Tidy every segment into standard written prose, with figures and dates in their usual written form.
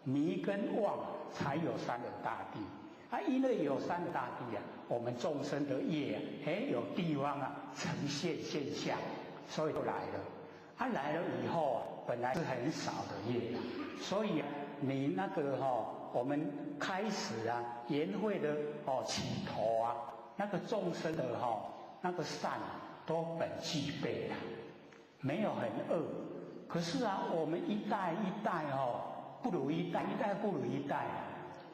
迷跟妄才有三的大地。啊，因为有三的大地啊，我们众生的业啊，有地方啊呈现现象，所以就来了。啊，来了以后啊，本来是很少的业啊，所以啊，你那个我们开始啊，言会的起头啊，那个众生的那个善都本具备了，没有很恶。可是啊，我们一代一代不如一代，一代不如一代。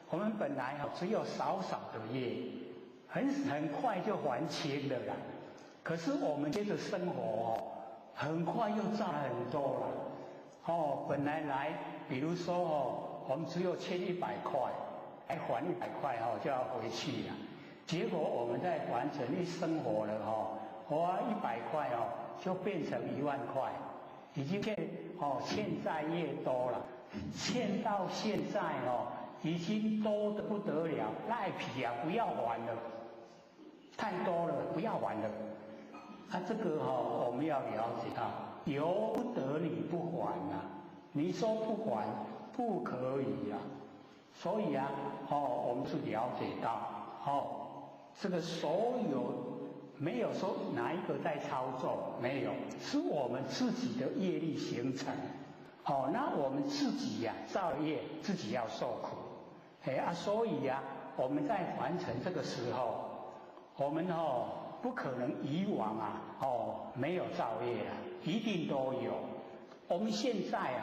我们本来只有少少的业，很快就还清了啦。可是我们接着生活很快又造了很多了。本来比如说我们只有欠100块，还还100块就要回去了。结果我们在完成一生活了花100块就变成1万块，已经欠债越多了，欠到现在已经多得不得了，赖皮啊，不要还了，太多了，不要还了。啊，这个我们要了解到，由不得你不还啊，你说不还不可以啊。所以啊，我们是了解到，这个所有没有说哪一个在操作，没有，是我们自己的业力形成。那我们自己呀，造了业，自己要受苦。所以呀，我们在完成这个时候，我们不可能以往没有造业啊，一定都有。我们现在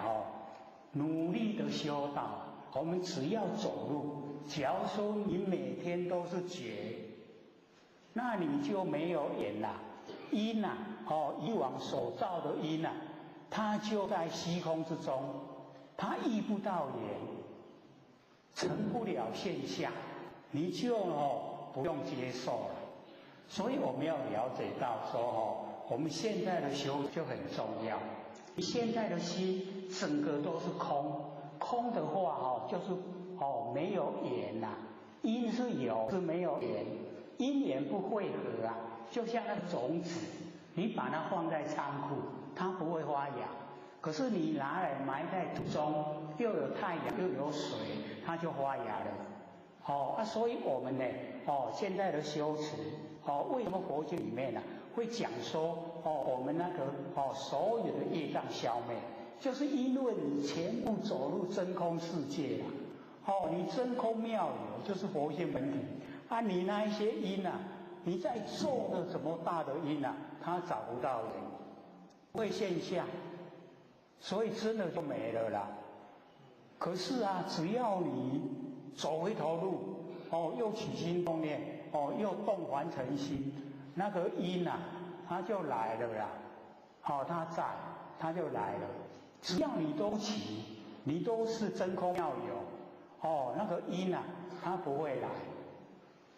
努力的修道，我们只要走路，假如说你每天都是觉，那你就没有缘啦。因啊，以往所造的因啊，它就在虚空之中，它遇不到缘，成不了现象，你就不用接受了。所以我们要了解到说我们现在的修就很重要。你现在的心整个都是空，空的话就是没有缘呐。因是有，是没有缘，因缘不汇合啊，就像那个种子，你把它放在仓库，它不会发芽。可是你拿来埋在土中，又有太阳又有水，它就发芽了。所以我们呢，现在的修持，为什么佛经里面会讲说，我们那个所有的业障消灭，就是因为你全部走入真空世界了。你真空妙有，就是佛性本体。你那一些因你在做的怎么大的因它找不到人，不会现象。所以真的就没了啦。可是只要你走回头路，又起心动念，又动凡尘心，那个因它就来了啦。它在，它就来了。只要你都起，你都是真空妙有，那个因它不会来。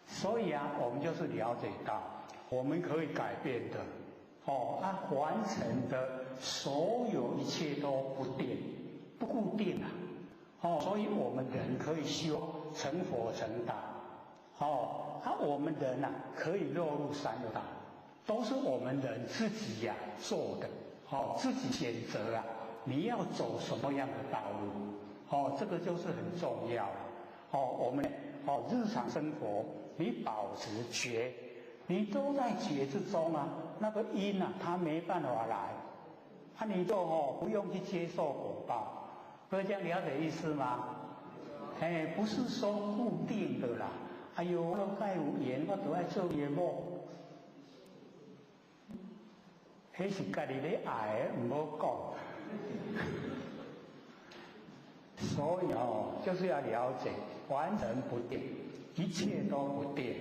所以我们就是了解到，我们可以改变的。完成的所有一切都不定，不固定所以我们人可以修成佛成道。我们人可以落入三恶道，都是我们人自己做的。自己选择你要走什么样的道路。这个就是很重要了。我们日常生活你保持觉，你都在觉之中那个因它没办法来，你就不用去接受果报。各位这样了解意思吗？不是说固定的啦。哎呦，我该有缘，我都爱做业务。那是家己咧爱的，唔好讲。所以就是要了解，凡尘不定，一切都不定。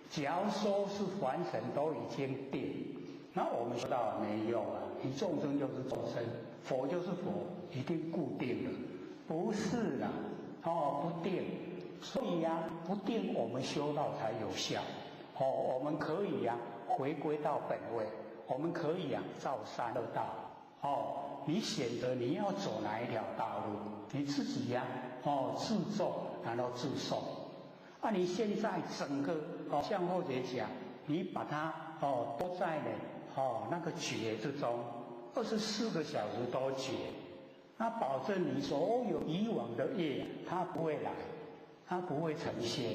假如说是凡尘都已经定，那我们说到没用你众生就是众生，佛就是佛，一定固定了，不是啦。不定，所以不定我们修道才有效。我们可以回归到本位，我们可以造三恶道。你选择你要走哪一条道路，你自己自重然后自受。你现在整个像后姐讲，你把它都在那个觉之中，24个小时都觉，那保证你所有以往的业，它不会来，它不会呈现，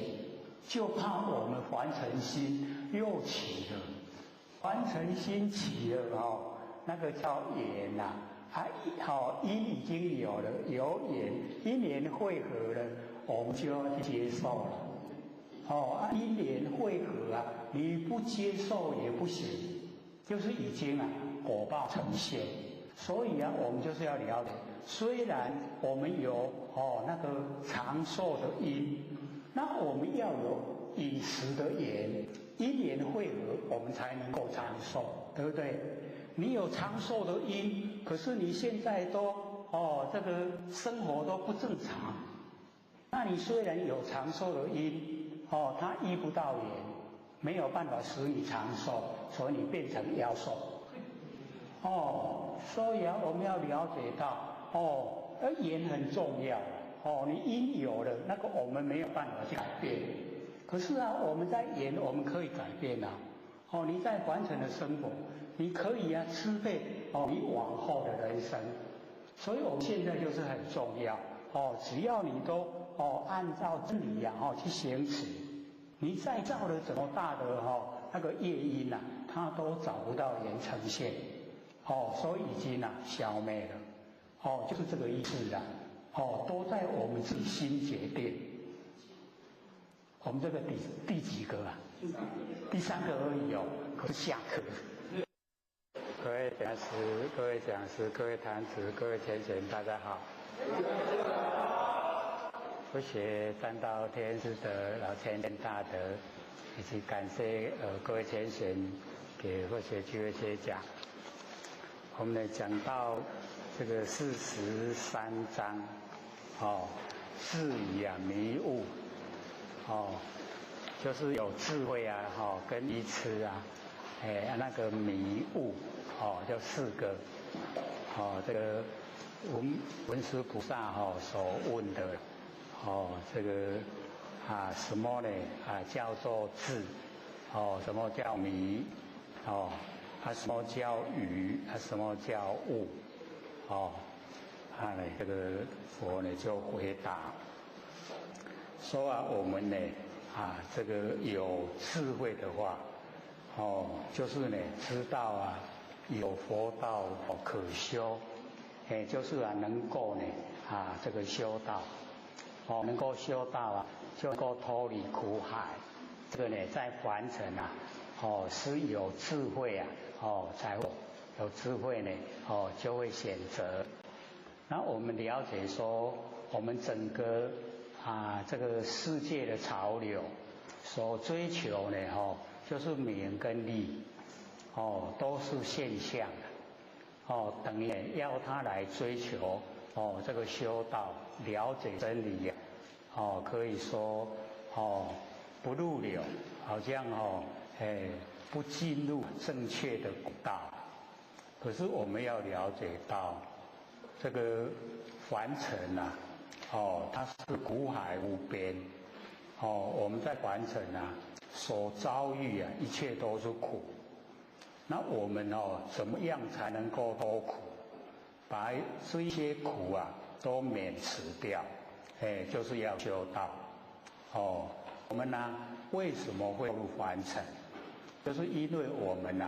就怕我们凡尘心又起了，凡尘心起了那个叫缘呐，因已经有了，有缘，因缘汇合了，我们就要去接受了。因缘汇合啊，你不接受也不行，就是已经果报呈现。所以我们就是要了解，虽然我们有那个长寿的因，那我们要有饮食的缘，因缘汇合，我们才能够长寿，对不对？你有长寿的因，可是你现在都这个生活都不正常，那你虽然有长寿的因，它依不到缘，没有办法使你长寿，所以你变成夭寿。所以我们要了解到，缘很重要。你因有了，那个我们没有办法去改变。可是我们在缘，我们可以改变你在凡尘的生活，你可以支配你往后的人生。所以我们现在就是很重要只要你都按照真理去行持，你再造了怎么大的那个业因它都找不到缘呈现。所以已经消灭了，就是这个意思都在我们自己心决定。我们这个第几个第3个而已可是下课。各位讲师、各位讲师、各位坛子、各位贤贤，大家好。佛学三道天师德老千贤大德，以及感谢各位贤贤给佛学机会接讲。我们讲到这个43章，智疑迷悟，就是有智慧跟愚痴那个迷悟，就4个，这个文殊菩萨所问的，这个什么呢？叫做智，什么叫迷？什么叫愚？什么叫悟？这个佛呢就回答说我们呢这个有智慧的话，就是呢知道有佛道可修，就是能够呢这个修道，能够修道就能够脱离苦海。这个呢在凡尘是有智慧才会有智慧呢就会选择。那我们了解说，我们整个这个世界的潮流所追求呢就是名跟利，都是现象等于要他来追求这个修道，了解真理可以说不入流，好像不进入正确的道。可是我们要了解到，这个凡尘它是苦海无边，我们在凡尘所遭遇一切都是苦。那我们怎么样才能够脱苦，把这些苦都免除掉？就是要修道。我们为什么会入凡尘？就是因为我们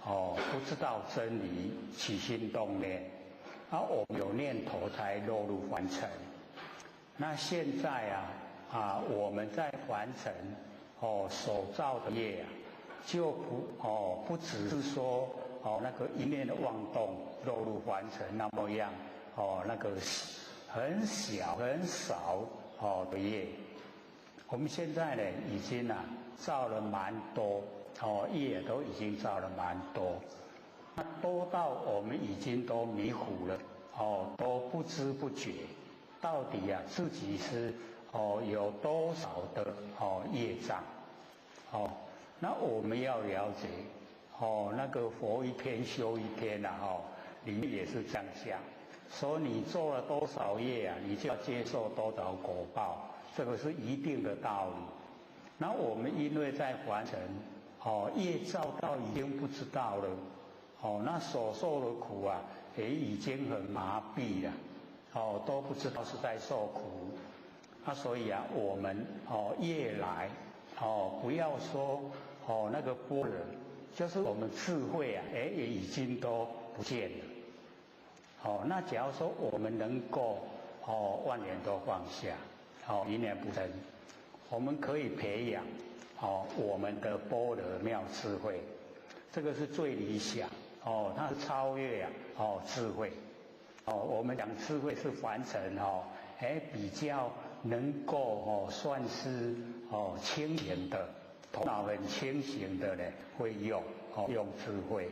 不知道真理，起心动念，我们有念头才落入凡尘。那现在我们在凡尘所造的业就不只是说那个一念的妄动落入凡尘那么样那个很小很少的业。我们现在呢已经造了蛮多业都已经造了蛮多，那多到我们已经都迷糊了都不知不觉到底自己是有多少的业障那我们要了解那个佛一天修一天里面也是这样讲，说你做了多少业你就要接受多少果报，这个是一定的道理。那我们因为在凡尘业造到已经不知道了那所受的苦也已经很麻痹了都不知道是在受苦。所以我们越来不要说那个般若，就是我们智慧也已经都不见了。那假如说我们能够万念都放下，一念不生，我们可以培养我们的般若妙智慧，这个是最理想它是超越智慧我们讲智慧是凡尘比较能够算是清醒的，头脑很清醒的呢会用智慧。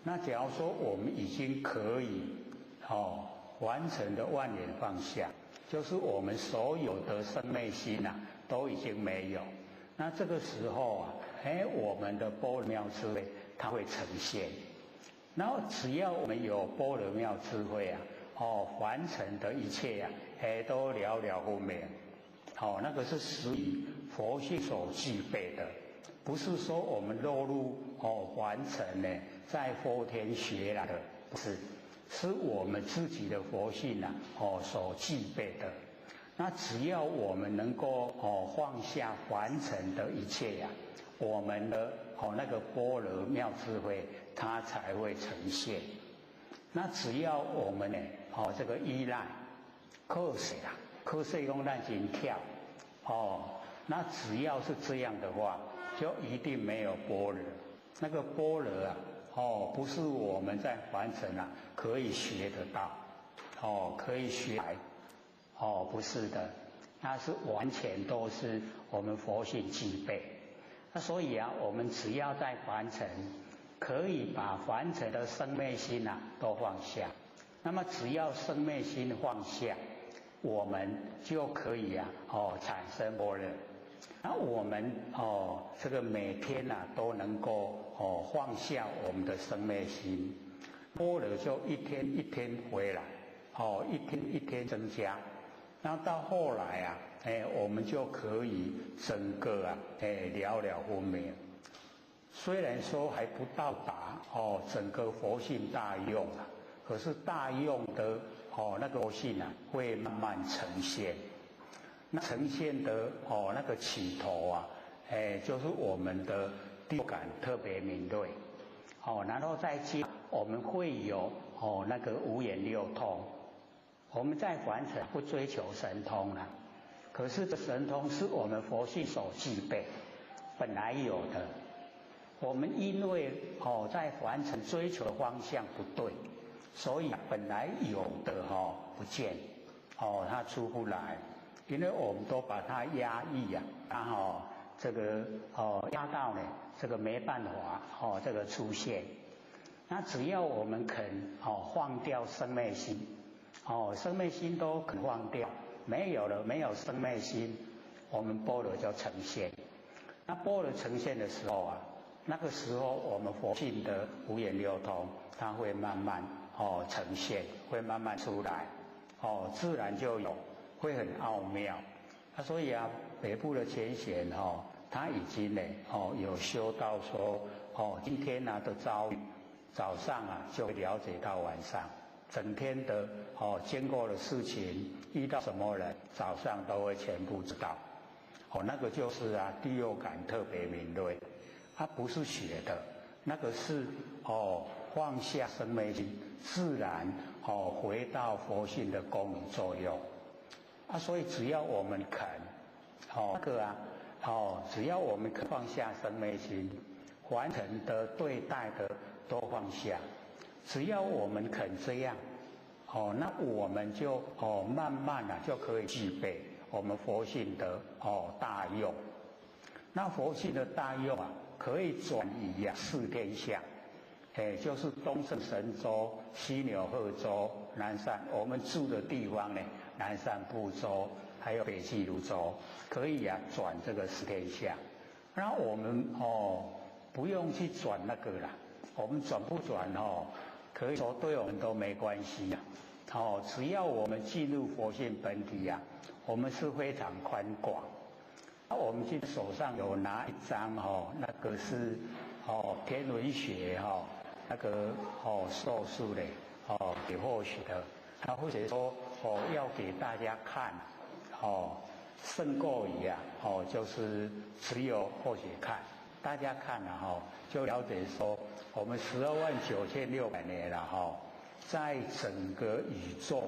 那假如说我们已经可以完成的万念放下，就是我们所有的生昧心都已经没有，那这个时候我们的般若妙智慧它会呈现。然后只要我们有般若妙智慧凡尘的一切都了了分明。那个是属于佛性所具备的，不是说我们落入凡尘呢，在佛天学来的，不是，是我们自己的佛性所具备的。那只要我们能够放下凡尘的一切我们的那个般若妙智慧它才会呈现。那只要我们呢这个依赖靠谁靠谁用咱真跳那只要是这样的话，就一定没有般若。那个般若不是我们在凡尘可以学得到可以学来不是的，那是完全都是我们佛性具备。那所以我们只要在凡尘可以把凡尘的生灭心都放下，那么只要生灭心放下，我们就可以产生般若。那我们这个每天都能够放下我们的生灭心，般若就一天一天回来一天一天增加。那到后来我们就可以整个了了分明。虽然说还不到达整个佛性大用可是大用的那个佛性会慢慢呈现。那呈现的那个起头就是我们的第六感特别敏锐然后再接我们会有那个五眼六通。我们在凡尘不追求神通可是这神通是我们佛性所具备，本来有的。我们因为在凡尘追求的方向不对，所以本来有的不见它出不来，因为我们都把它压抑它这个压到呢这个没办法这个出现。那只要我们肯放掉生灭心生灭心都肯放掉，没有了，没有生灭心，我们般若就呈现。那般若呈现的时候那个时候我们佛性的五眼六通它会慢慢呈现，会慢慢出来自然就有，会很奥妙。所以北部的前贤他已经呢有修到说今天的遭遇，早上就会了解到晚上，整天的经过的事情，遇到什么人，早上都会全部知道那个就是第六感特别敏锐。它不是学的，那个是放下生灭心，自然回到佛性的功能作用所以只要我们肯那个只要我们肯放下生灭心，凡尘的对待的都放下，只要我们肯这样那我们就慢慢就可以具备我们佛性的大用。那佛性的大用可以转移四天下就是东胜神州、西牛贺州、南赡我们住的地方呢，南赡部洲还有北济泸州，可以转这个四天下。那我们不用去转那个啦，我们转不转可以说对我们都没关系只要我们进入佛性本体我们是非常宽广。我们今天手上有拿一张那个是天文学那个受数的解剖学的，或者说要给大家看，胜过于就是只有或许看，大家看了就了解说，我们129600年了在整个宇宙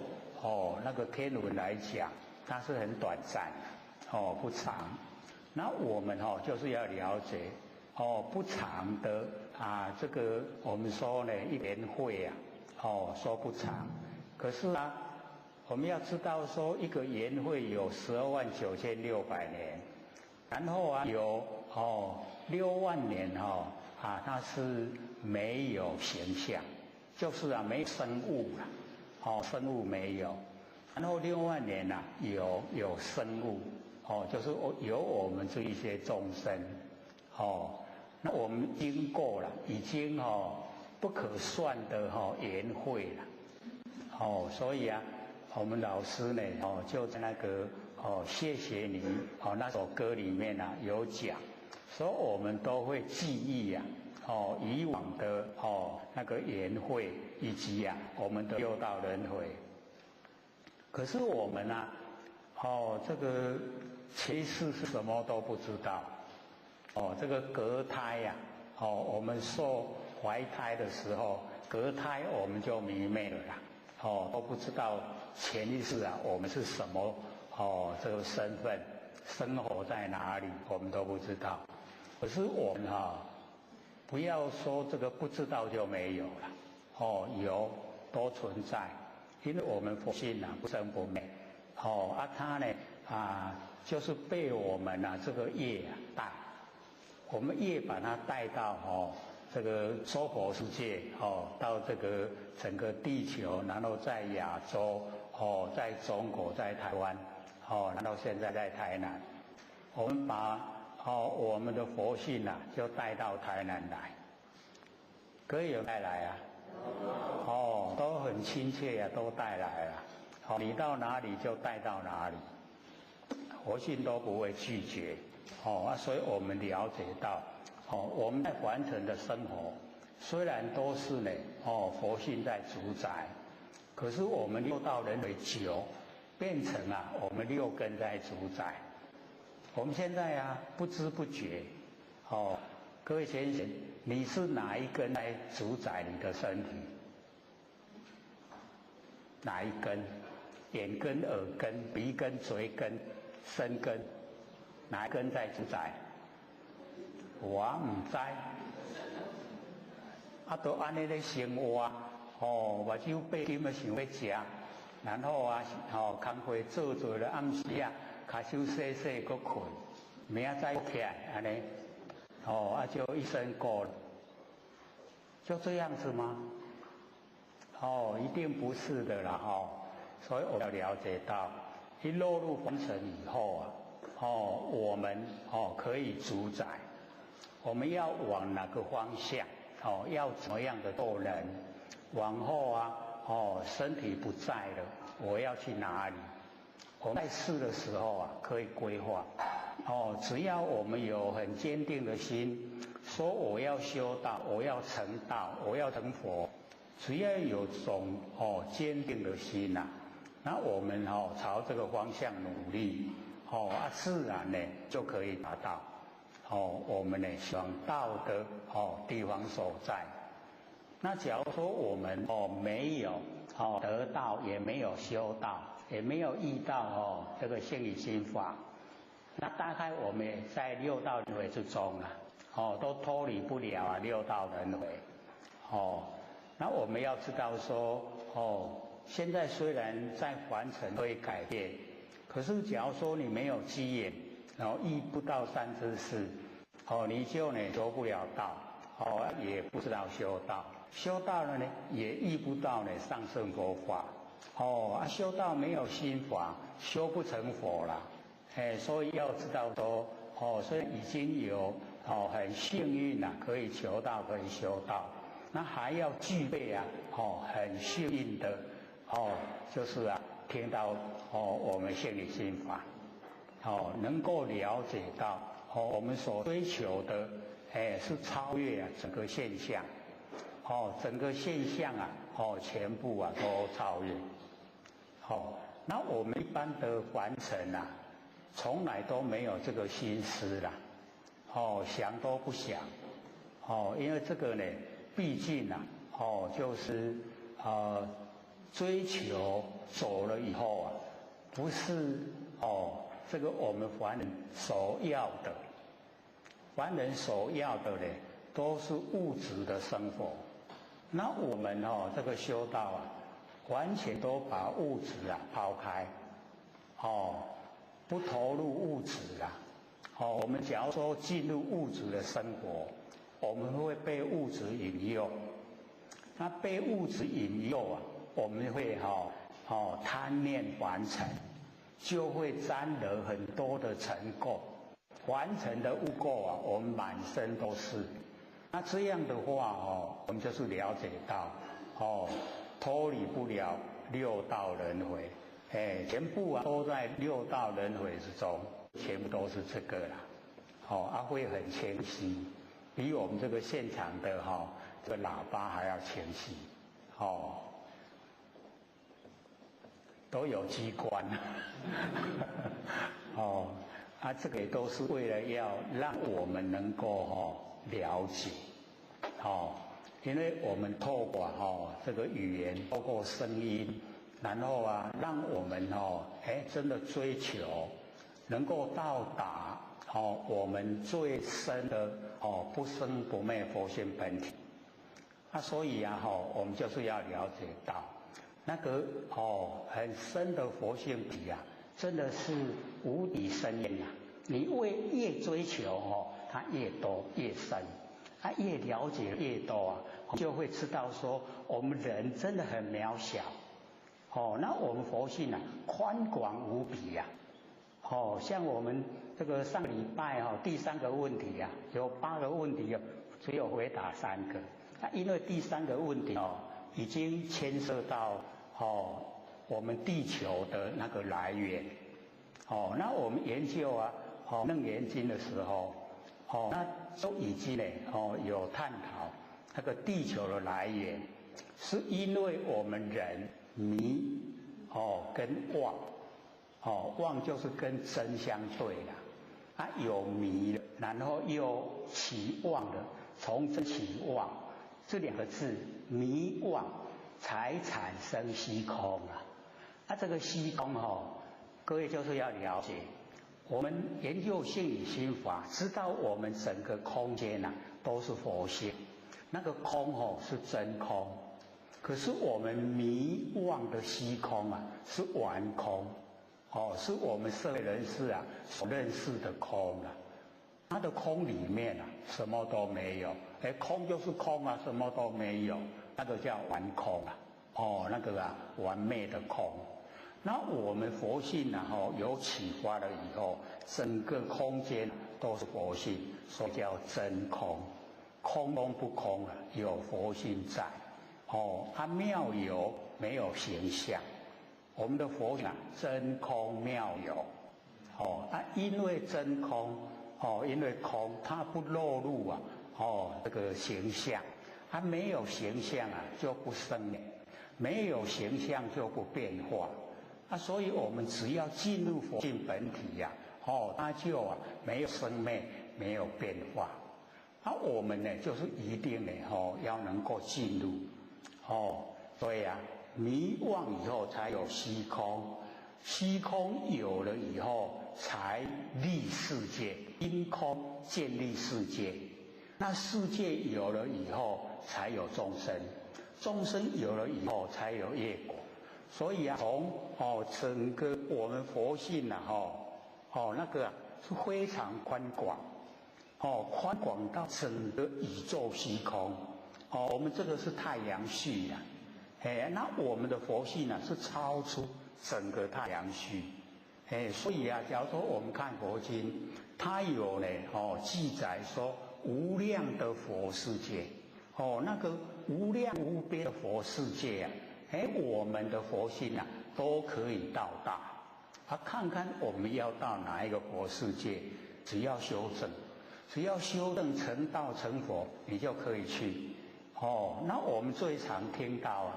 那个天文来讲，它是很短暂的不长。那我们就是要了解不长的这个我们说呢一年会说不长，可是我们要知道说一个年会有129600年，然后有6万年它是没有形象，就是没生物了生物没有，然后6万年有生物就是有我们这一些众生那我们经过了已经不可算的年会了所以我们老师呢就在那个谢谢你那首歌里面有讲，说我们都会记忆以往的那个年会以及我们的六道轮回。可是我们这个其实是什么都不知道这个隔胎我们受怀胎的时候，隔胎我们就迷昧了都不知道前一世我们是什么这个身份，生活在哪里我们都不知道。可是我们不要说这个不知道就没有了有都存在，因为我们佛性不生不灭它呢就是被我们这个业带，我们业把它带到这个娑婆世界到这个整个地球，然后在亚洲在中国在台湾然后现在在台南，我们把我们的佛性就带到台南来。各位有带来都很亲切都带来了你到哪里就带到哪里，佛性都不会拒绝所以我们了解到我们在凡尘的生活虽然都是呢佛性在主宰，可是我们六道轮回久变成我们六根在主宰。我们现在不知不觉各位先生，你是哪一根来主宰你的身体？哪一根？眼根、耳根、鼻根、嘴根、身根，哪一根在主宰？我唔知。都安尼咧生活目睭闭紧想要食，然后工课做了暗时骹手洗洗搁困，明仔载起来安尼就一身过了，就这样子吗？一定不是的啦所以我要了解到，一落入凡尘以后我们可以主宰，我们要往哪个方向要怎么样的做人，往后身体不在了，我要去哪里？我们在世的时候可以规划只要我们有很坚定的心，说我要修道，我要成道，我要成佛，只要有种坚定的心那我们朝这个方向努力自然呢就可以达到我们呢想到的地方所在。那假如说我们没有得到，也没有修道，也没有遇到这个性理心法，那大概我们在六道轮回之中都脱离不了六道轮回那我们要知道说现在虽然在凡尘会改变，可是假如说你没有机缘遇不到善知识你就呢修不了道也不知道修道，修道了呢也遇不到呢上乘佛法修道没有心法，修不成佛了所以要知道说虽然已经有很幸运可以求道可以修道，那还要具备很幸运的就是听到我们性理心法能够了解到我们所追求的是超越整个现象整个现象全部都超越那我们一般的凡尘啊，从来都没有这个心思啦，想都不想，因为这个呢，毕竟啊，就是追求走了以后啊，不是这个我们凡人所要的，凡人所要的呢，都是物质的生活。那我们这个修道啊，完全都把物质啊抛开，不投入物质啦。我们假如说进入物质的生活，我们会被物质引诱。那被物质引诱啊，我们会贪念凡尘，就会沾了很多的尘垢，凡尘的污垢啊，我们满身都是。那这样的话我们就是了解到脱离不了六道轮回，全部啊都在六道轮回之中，全部都是这个啦，会很清晰，比我们这个现场的这个喇叭还要清晰，都有机关，这个也都是为了要让我们能够了解，因为我们透过这个语言，透过声音，然后让我们真的追求，能够到达我们最深的不生不灭佛性本体。所以我们就是要了解到那个很深的佛性体啊，真的是无底深渊啊！你越追求它越多越深，越了解越多就会知道说我们人真的很渺小，那我们佛性啊宽广无比呀，像我们这个上礼拜第3个问题啊，有8个问题只有回答3个，因为第3个问题已经牵涉到我们地球的那个来源，那我们研究楞严经的时候，那都已经有探讨那个地球的来源，是因为我们人迷跟妄，妄就是跟真相对了，有迷了，然后又起妄了，从真起妄，这2个字迷妄才产生虚空这个虚空各位就是要了解，我们研究性理心法，知道我们整个空间都是佛性，那个空是真空，可是我们迷妄的虚空是顽空，是我们社会人士所认识的空它的空里面什么都没有，空就是空什么都没有，那个叫顽空那个完昧的空。那我们佛性有启发了以后，整个空间都是佛性，所以叫真空。空中不空有佛性在，它妙有没有形象。我们的佛性真空妙有，因为真空，因为空它不落入这个形象，它没有形象就不生灭，没有形象就不变化。所以我们只要进入佛性本体它就没有生灭，没有变化。我们呢，就是一定呢要能够进入所以迷妄以后才有虚空，虚空有了以后才立世界，因空建立世界。那世界有了以后才有众生，众生有了以后才有业果。所以从整个我们佛性那个是非常宽广，宽广到整个宇宙虚空，我们这个是太阳系那我们的佛性是超出整个太阳系，所以假如说我们看佛经，它有呢记载说无量的佛世界，那个无量无边的佛世界我们的佛性都可以到达。看看我们要到哪一个佛世界，只要修正，只要修正成道成佛，你就可以去。那我们最常听到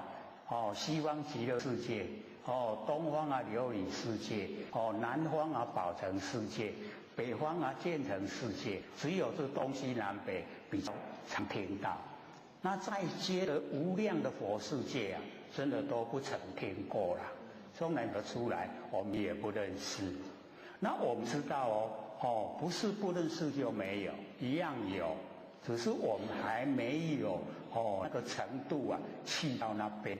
西方极乐世界东方啊琉璃世界，南方啊宝成世界，北方啊建成世界，只有这东西南北比较常听到。那再接的无量的佛世界啊，真的都不曾听过啦。从哪个出来，我们也不认识。那我们知道不是不认识就没有，一样有，只是我们还没有那个程度啊，去到那边。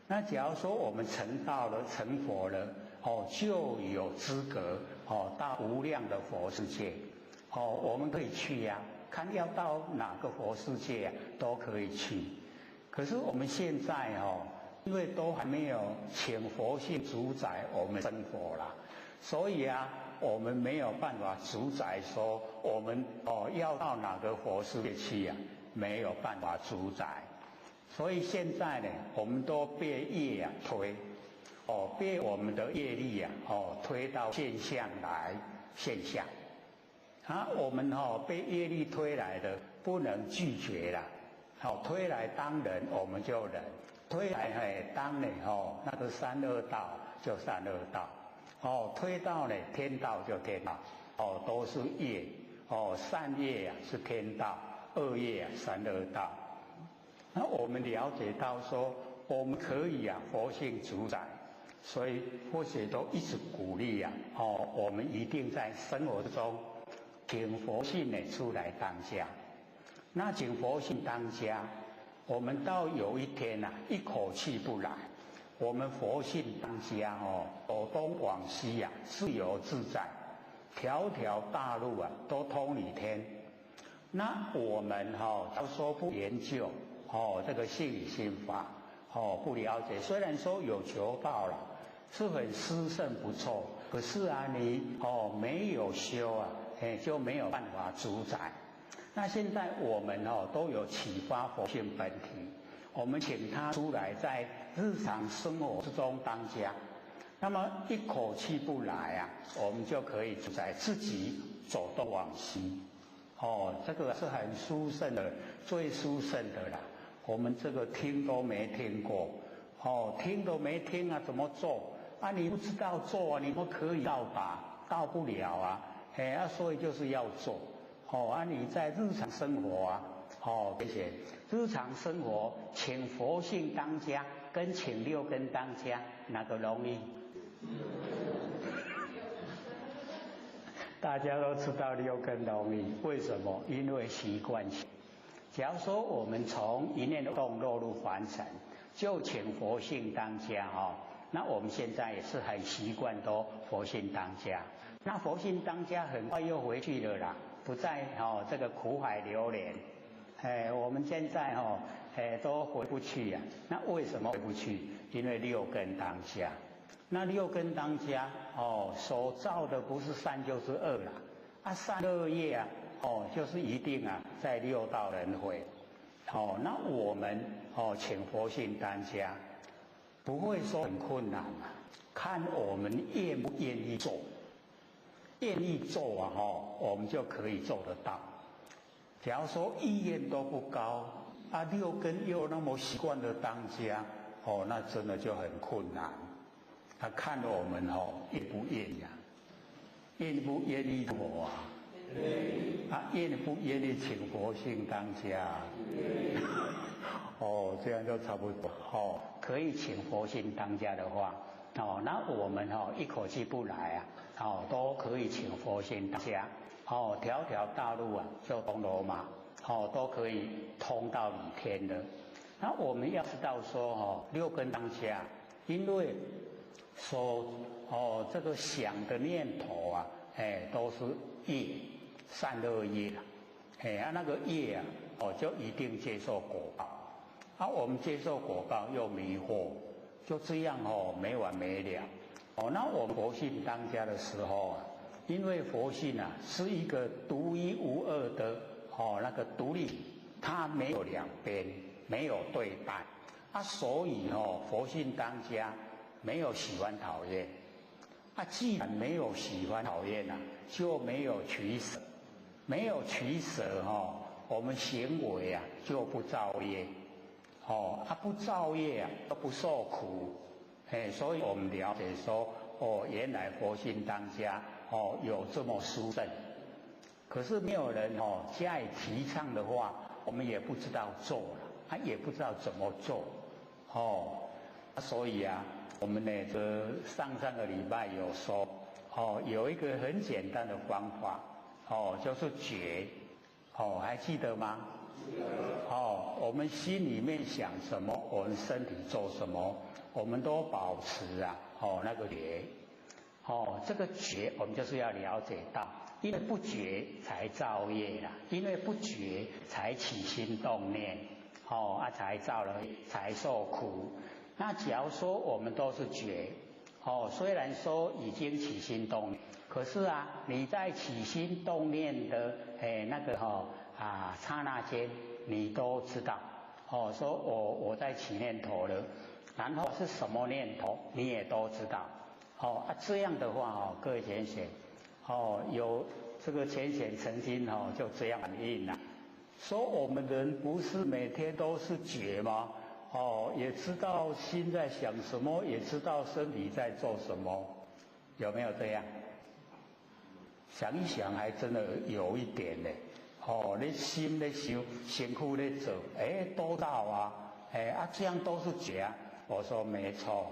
那假如说我们成道了、成佛了，就有资格到无量的佛世界，我们可以去呀，看要到哪个佛世界都可以去。可是我们现在因为都还没有请佛性主宰我们生活啦，所以啊，我们没有办法主宰说我们要到哪个佛世界去呀，没有办法主宰。所以现在呢，我们都被业推，被我们的业力推到现象来，现象。我们被业力推来的，不能拒绝啦。推来当人，我们就忍；推来当呢那个三恶道就三恶道，推到呢天道就天道，都是业，善业是天道，恶业三恶道。那我们了解到说，我们可以佛性主宰，所以佛学都一直鼓励我们一定在生活中请佛性出来当家。那请佛性当家，我们到有一天一口气不来，我们佛性当家走东往西自由自在，条条大路都通理天。那我们要说不研究这个性理心法不了解，虽然说有求道了，是很殊胜不错，可是你没有修就没有办法主宰。那现在我们都有启发佛性本体，我们请他出来在日常生活之中当家，那么一口气不来我们就可以主宰自己走东往西。这个是很殊胜的，最殊胜的啦。我们这个听都没听过，听都没听怎么做你不知道做你不可以到吧？到不了所以就是要做你在日常生活而且日常生活请佛性当家跟请六根当家哪个容易？大家都知道六根容易，为什么？因为习惯性。假如说我们从一念动落入凡尘，就请佛性当家那我们现在也是很习惯都佛性当家。那佛性当家很快又回去了啦，不再这个苦海流连。我们现在都回不去那为什么回不去？因为六根当家。那六根当家所造的不是善就是恶啦。善恶业就是一定在六道轮回。那我们请佛性当家，不会说很困难看我们愿不愿意做。愿意做我们就可以做得到。假如说意愿都不高六根又那么习惯的当家那真的就很困难。看我们愿不愿意愿不愿意做愿不愿意请佛性当家这样就差不多可以请佛性当家的话那我们一口气不来都可以请佛性当家条条大路就通罗马都可以通到理天的。那我们要知道说六根当家，因为这个想的念头都是业，善恶业那个业就一定接受果报我们接受果报又迷惑，就这样没完没了那我们佛性当家的时候因为佛性是一个独一无二的那个独立，它没有两边，没有对半所以佛性当家没有喜欢讨厌既然没有喜欢讨厌就没有取舍，没有取舍我们行为就不造业不造业都不受苦所以我们了解说，原来佛性当下有这么殊胜，可是没有人加以提倡的话，我们也不知道做了，也不知道怎么做，所以啊，我们呢上个礼拜有说，有一个很简单的方法，就是觉，还记得吗？我们心里面想什么，我们身体做什么，我们都保持那个觉，这个觉我们就是要了解到，因为不觉才造业啦，因为不觉才起心动念，才造了才受苦。那假如说我们都是觉，虽然说已经起心动念，可是你在起心动念的那个刹那间，你都知道，说我在起念头了，然后是什么念头，你也都知道，这样的话各位浅显，有这个浅显曾经就这样反映了，说我们人不是每天都是觉吗？也知道心在想什么，也知道身体在做什么，有没有这样？想一想，还真的有一点呢。你心在想，身躯在做，都到啊，这样都是觉啊。我说没错。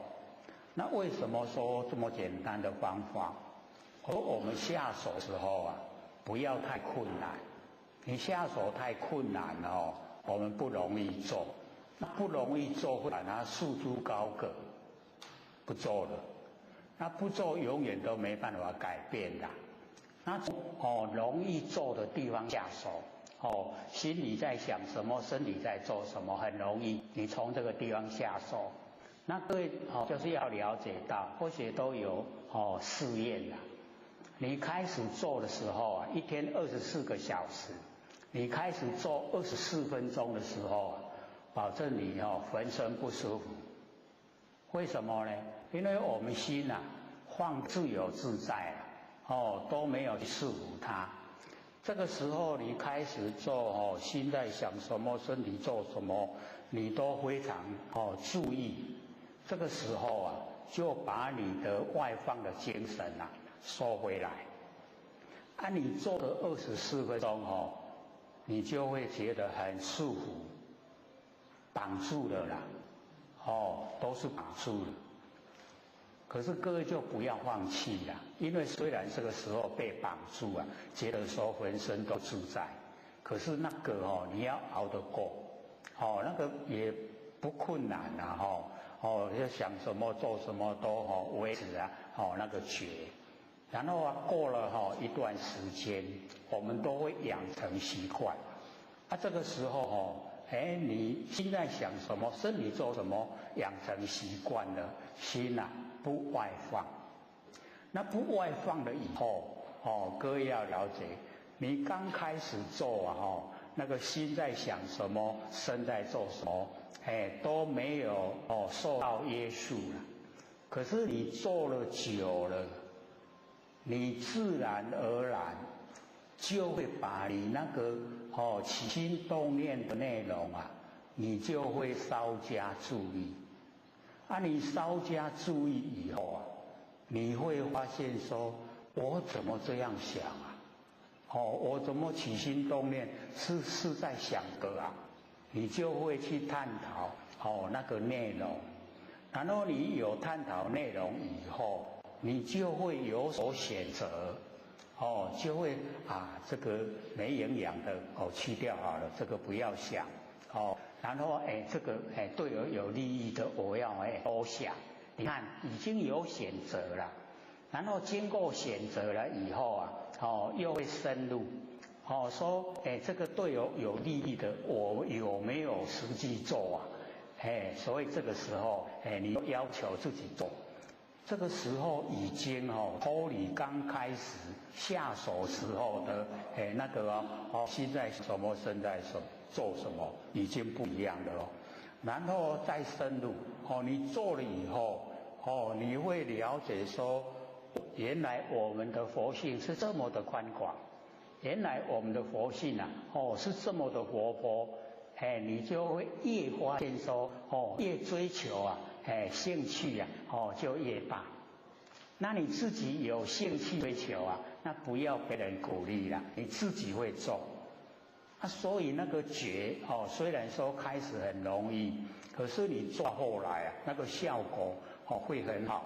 那为什么说这么简单的方法？我们下手的时候不要太困难。你下手太困难我们不容易做。那不容易做，会把它束诸高阁，不做了。那不做，永远都没办法改变的。那容易做的地方下手，心里在想什么，身体在做什么，很容易，你从这个地方下手。那各位就是要了解到，或许都有试验的。你开始做的时候一天24个小时，你开始做24分钟的时候保证你浑身不舒服。为什么呢？因为我们心放自由自在都没有去束缚它。这个时候你开始做心在想什么，身体做什么，你都非常注意。这个时候就把你的外放的精神收回来。你做了24分钟你就会觉得很束缚。绑住了啦，都是绑住了。可是各位就不要放弃啦，因为虽然这个时候被绑住觉得说浑身都自在，可是那个你要熬得过，那个也不困难要想什么做什么都维持那个觉，然后过了一段时间，我们都会养成习惯。这个时候你心在想什么，身体做什么，养成习惯了，心不外放。那不外放了以后，各位要了解，你刚开始做那个心在想什么，身在做什么，都没有受到约束了。可是你做了久了，你自然而然就会把你那个起心动念的内容你就会稍加注意。你稍加注意以后你会发现说，我怎么这样想我怎么起心动念是在想的你就会去探讨那个内容。然后你有探讨内容以后，你就会有所选择。就会这个没营养的去掉好了，这个不要想然后这个对我有利益的我要多想。你看已经有选择了，然后经过选择了以后又会深入说这个对我有利益的我有没有实际做所以这个时候你要求自己做。这个时候已经脱离刚开始下手时候的那个心在什么，身在做什么，已经不一样了然后再深入你做了以后你会了解说，原来我们的佛性是这么的宽广，原来我们的佛性是这么的活泼你就会越发现说越追求兴趣啊，就越大。那你自己有兴趣追求啊，那不要别人鼓励啦，你自己会做。所以那个觉虽然说开始很容易，可是你做后来啊，那个效果会很好。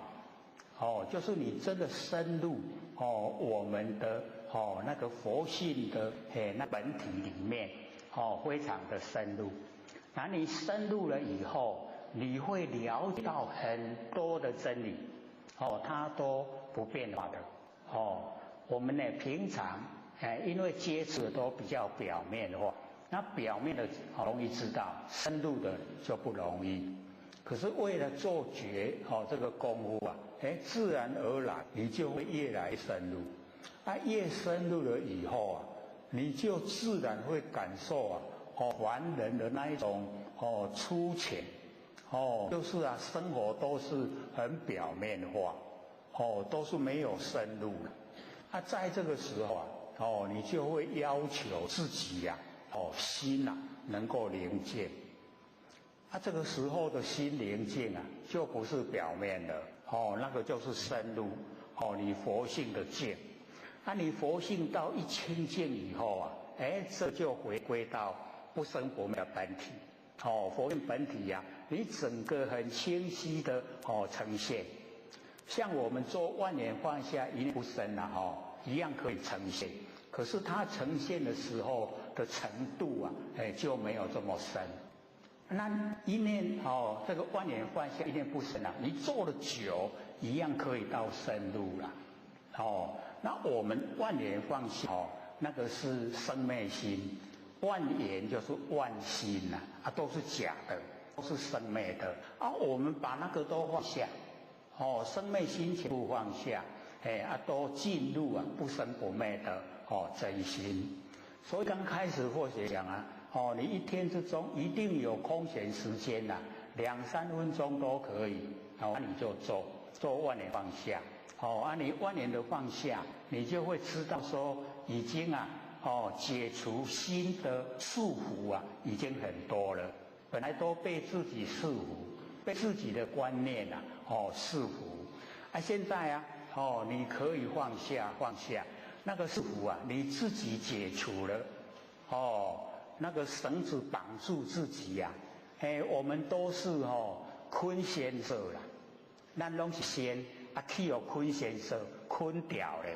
就是你真的深入我们的那个佛性的那本体里面非常的深入。那你深入了以后，你会了解到很多的真理它都不变化的我们呢平常因为接触的都比较表面化，那表面的容易知道，深入的就不容易。可是为了做觉这个功夫啊，自然而然你就会越来越深入。越深入了以后啊，你就自然会感受啊凡人的那一种粗浅就是啊生活都是很表面化都是没有深入的。在这个时候啊你就会要求自己呀心啊能够宁静。这个时候的心宁静啊，就不是表面的那个就是深入你佛性的静。你佛性到一清净以后啊，这就回归到不生不灭的本体佛性本体呀你整个很清晰的呈现。像我们做万年放下一念不生一样可以呈现，可是它呈现的时候的程度啊就没有这么深。那一念这个万年放下一念不生你做了久一样可以到深入了那我们万年放下那个是生灭心，万言就是万心都是假的，都是生灭的我们把那个都放下生灭心全部放下都进入不生不灭的真心。所以刚开始或许讲你一天之中一定有空闲时间2-3分钟都可以你就做万年放下你万年的放下，你就会知道说已经解除心的束缚已经很多了。本来都被自己束缚，被自己的观念束缚现在你可以放下那个束缚你自己解除了那个绳子绑住自己我们都是坤先生啦，咱拢是先去坤先生坤掉了，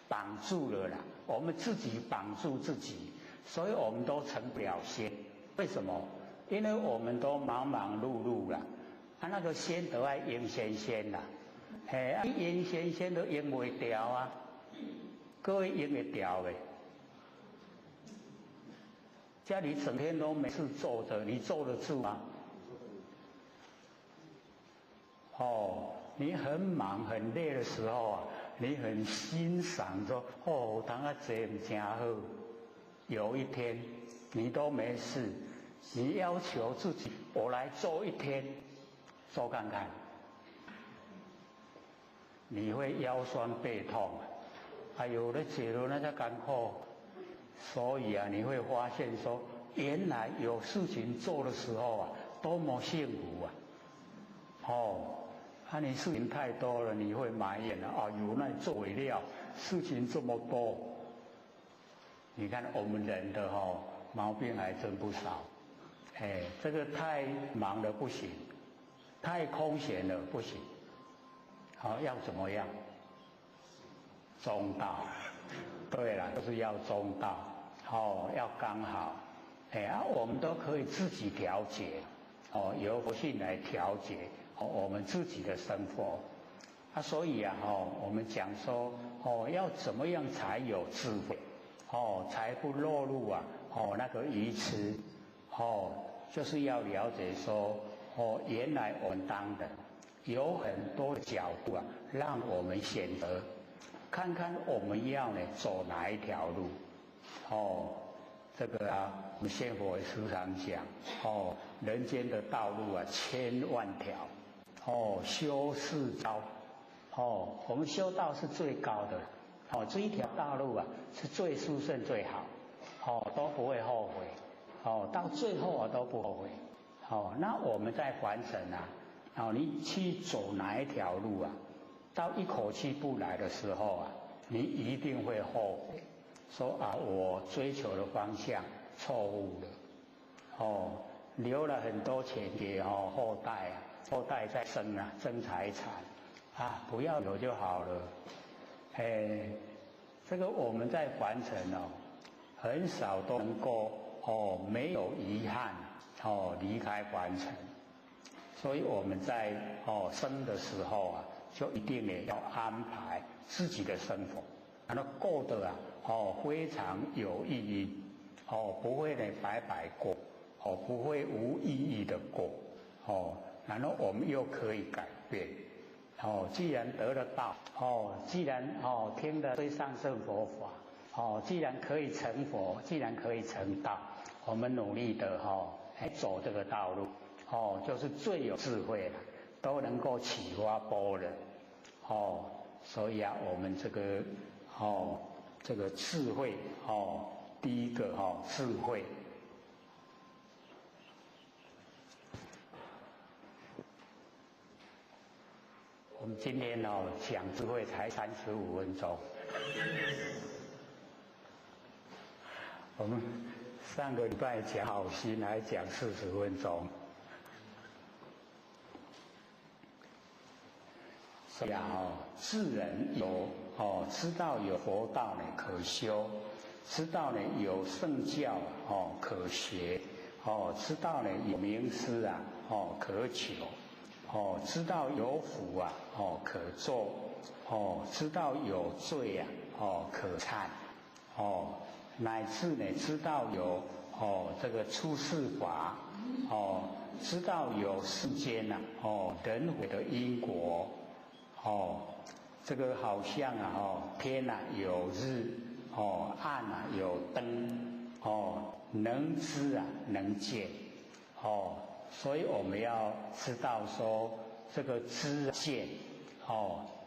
绑住了啦，我们自己绑住自己，所以我们都成不了仙。为什么？因为我们都忙忙碌碌啦那个仙都要应仙啦应仙都应不掉各位应得掉的家里整天都没事坐着，你坐得住吗？你很忙很累的时候你很欣赏说当啊这不真好。有一天你都没事，你要求自己我来做一天，做看看，你会腰酸背痛有的解了那叫艰苦。所以你会发现说原来有事情做的时候多么幸福你事情太多了，你会埋怨有那做不了，事情这么多。你看我们人的毛病还真不少这个太忙了不行，太空闲了不行要怎么样？中道。对了，就是要中道要刚好我们都可以自己调节由佛性来调节我们自己的生活所以我们讲说要怎么样才有智慧才不落入那个愚痴就是要了解说原来我们当人有很多角度让我们选择，看看我们要走哪一条路这个我们仙佛也时常讲人间的道路千万条修四招我们修道是最高的这一条道路是最殊胜最好都不会后悔到最后都不后悔那我们在凡尘你去走哪一条路啊，到一口气不来的时候啊，你一定会后悔，说我追求的方向错误了，留了很多钱给后代啊，后代在争财产不要有就好了。这个我们在凡尘很少都能够没有遗憾离开凡尘，所以我们在生的时候啊，就一定也要安排自己的生活，然后过得非常有意义，不会白白过，不会无意义的过，然后我们又可以改变。既然得了道，既然听了最上圣佛法，既然可以成佛，既然可以成道，我们努力的走这个道路，就是最有智慧了，都能够启发般若，所以我们这个智慧第一个智慧。我们今天讲智慧才35分钟，我们上个礼拜讲好心还讲40分钟，所以智人有知道有佛道可修，知道有圣教可学，知道有名师可求。知道有福可做，知道有罪可忏，乃至知道有这个出世法，知道有世间人为的因果，这个好像天有日，暗有灯，能知能见，所以我们要知道说，这个知见，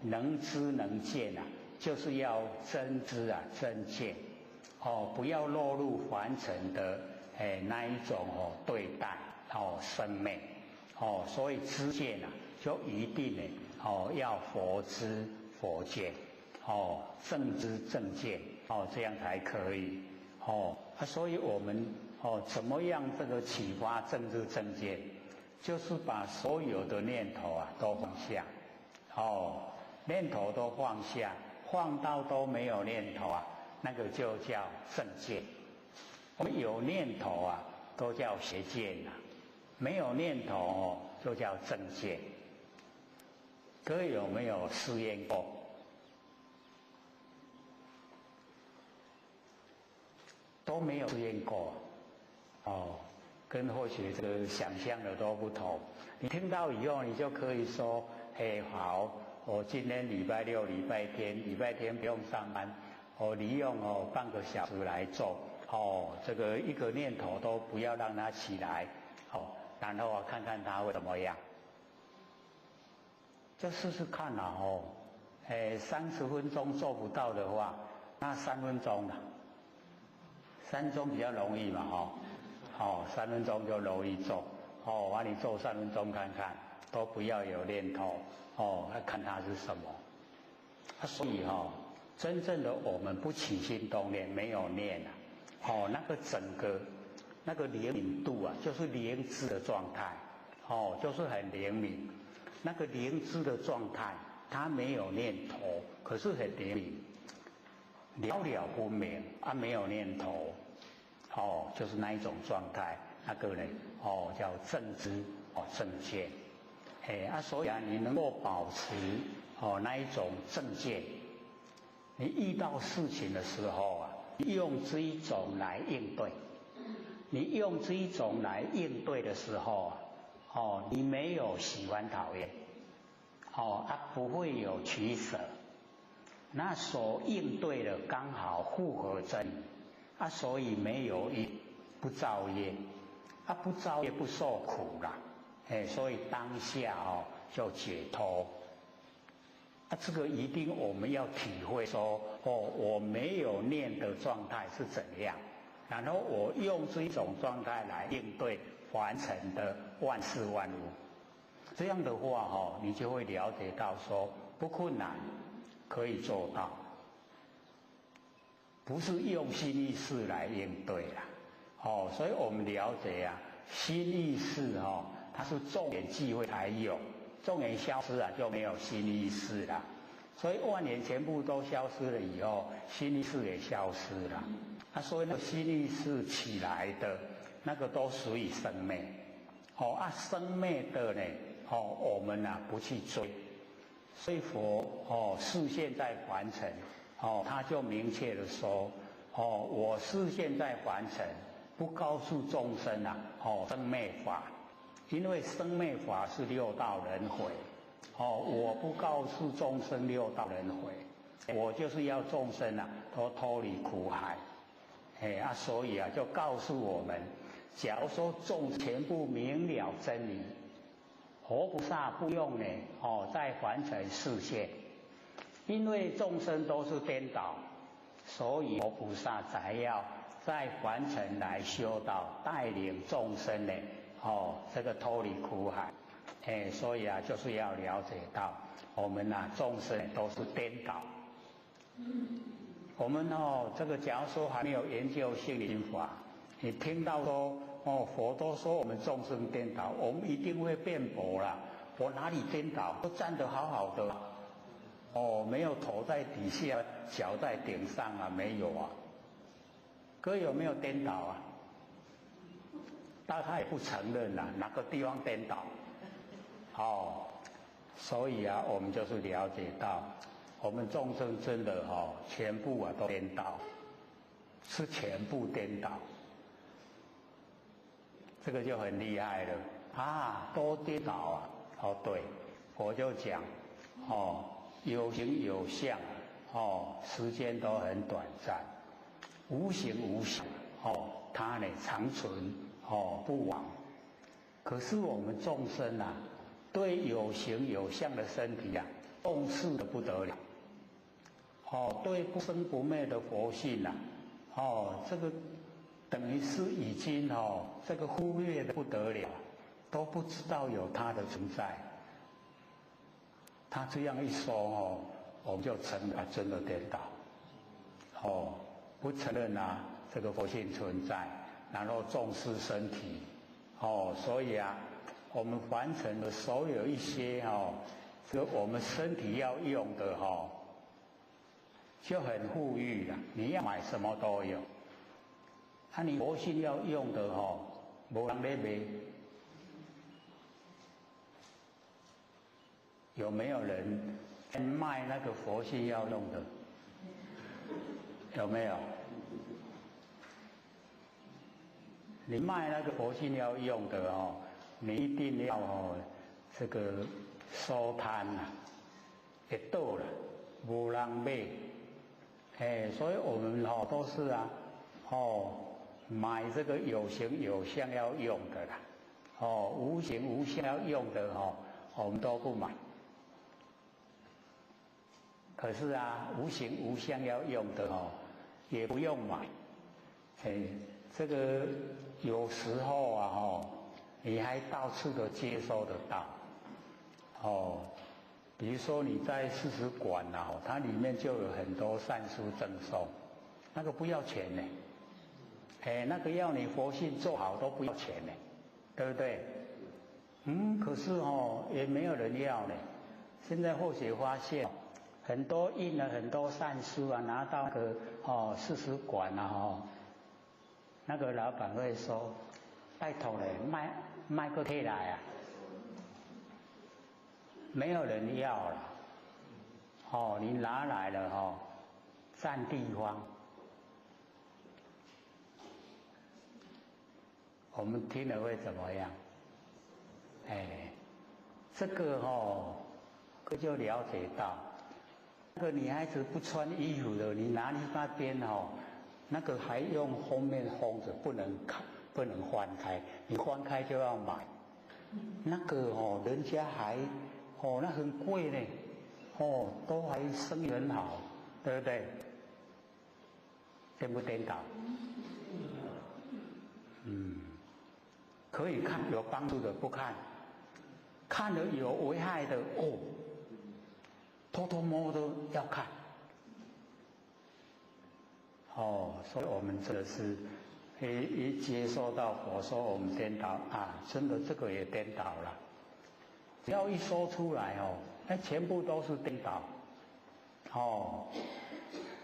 能知能见就是要真知真见，不要落入凡尘的那一种对待生命，所以知见就一定要佛知佛见，正知正见，这样才可以，所以我们怎么样这个启发正知正见，就是把所有的念头都放下，念头都放下，放到都没有念头那个就叫正见。我们有念头都叫邪见没有念头就叫正见。各位有没有试验过？都没有试验过跟或许这个想象的都不同。你听到以后，你就可以说：好，我今天礼拜六、礼拜天不用上班，我利用半个小时来做这个一个念头都不要让它起来然后看看它会怎么样。就试试看30分钟做不到的话，那3分钟3分钟比较容易嘛3分钟就容易做你做3分钟看看，都不要有念头看它是什么所以真正的我们不起心动念，没有念那个整个那个灵敏度就是灵知的状态就是很灵敏。那个灵知的状态，它没有念头，可是很灵敏，了了分明没有念头就是那一种状态，那个呢叫正知正见所以你能够保持那一种正见，你遇到事情的时候用这一种来应对，你用这一种来应对的时候你没有喜欢讨厌不会有取舍，那所应对的刚好符合真理所以没有不造业不造业不受苦啦所以当下就解脱这个一定我们要体会说我没有念的状态是怎样，然后我用这一种状态来应对凡尘的万事万物这样的话你就会了解到说不困难，可以做到，不是用心意识来应对啦。所以我们了解心意识它是众缘际会才有，众缘消失就没有心意识了。所以万缘全部都消失了以后，心意识也消失了。所以那个心意识起来的那个都属于生灭。生灭的呢，我们不去追。所以佛示现在凡尘，他就明确的说，我示现在凡尘，不告诉众生生灭法，因为生灭法是六道轮回，我不告诉众生六道轮回，我就是要众生都脱离苦海，所以就告诉我们，假如说众全部明了真理，佛菩萨不用呢在凡尘示现，因为众生都是颠倒，所以佛菩萨才要在凡尘来修道，带领众生呢这个脱离苦海。所以就是要了解到我们众生都是颠倒。我们这个假如说还没有研究心灵法，你听到说佛都说我们众生颠倒，我们一定会辩驳啦。我哪里颠倒？都站得好好的，没有头在底下，脚在顶上没有各位有没有颠倒大概也不承认哪个地方颠倒。所以我们就是了解到，我们众生真的全部都颠倒，是全部颠倒。这个就很厉害了都颠倒对，我就讲有形有相时间都很短暂，无形无相它呢长存不亡。可是我们众生对有形有相的身体重视的不得了，对不生不灭的佛性这个等于是已经这个忽略的不得了，都不知道有它的存在。他这样一说我们就承认真的颠倒，不承认这个佛性存在，然后重视身体，所以我们凡尘的所有一些这个我们身体要用的就很富裕了，你要买什么都有。你佛性要用的没人在买。有没有人卖那个佛性要用的？有没有？你卖那个佛性要用的你一定要这个收摊会倒了，无人买。所以我们都是买这个有形有相要用的啦，无形无相要用的我们都不买。可是无形无相要用的也不用买。这个有时候你还到处都接收得到。比如说你在事实馆它里面就有很多善书赠送，那个不要钱呢。那个要你佛性做好都不要钱呢，对不对？可是也没有人要呢。现在或许发现很多印了很多善书拿到那个事实馆那个老板会说拜托卖个起来没有人要了。你拿来了占地方。我们听了会怎么样？这个就了解到，那个女孩子不穿衣服的，你拿去那边那个还用封面封着，不能翻开，你翻开就要买。那个人家还那很贵呢，都还生意很好，对不对？颠不颠倒？可以看有帮助的不看，看了有危害的哦，偷偷摸摸都要看。哦，所以我们真的是一接受到佛说我们颠倒啊，真的这个也颠倒了。只要一说出来哦，全部都是颠倒。哦，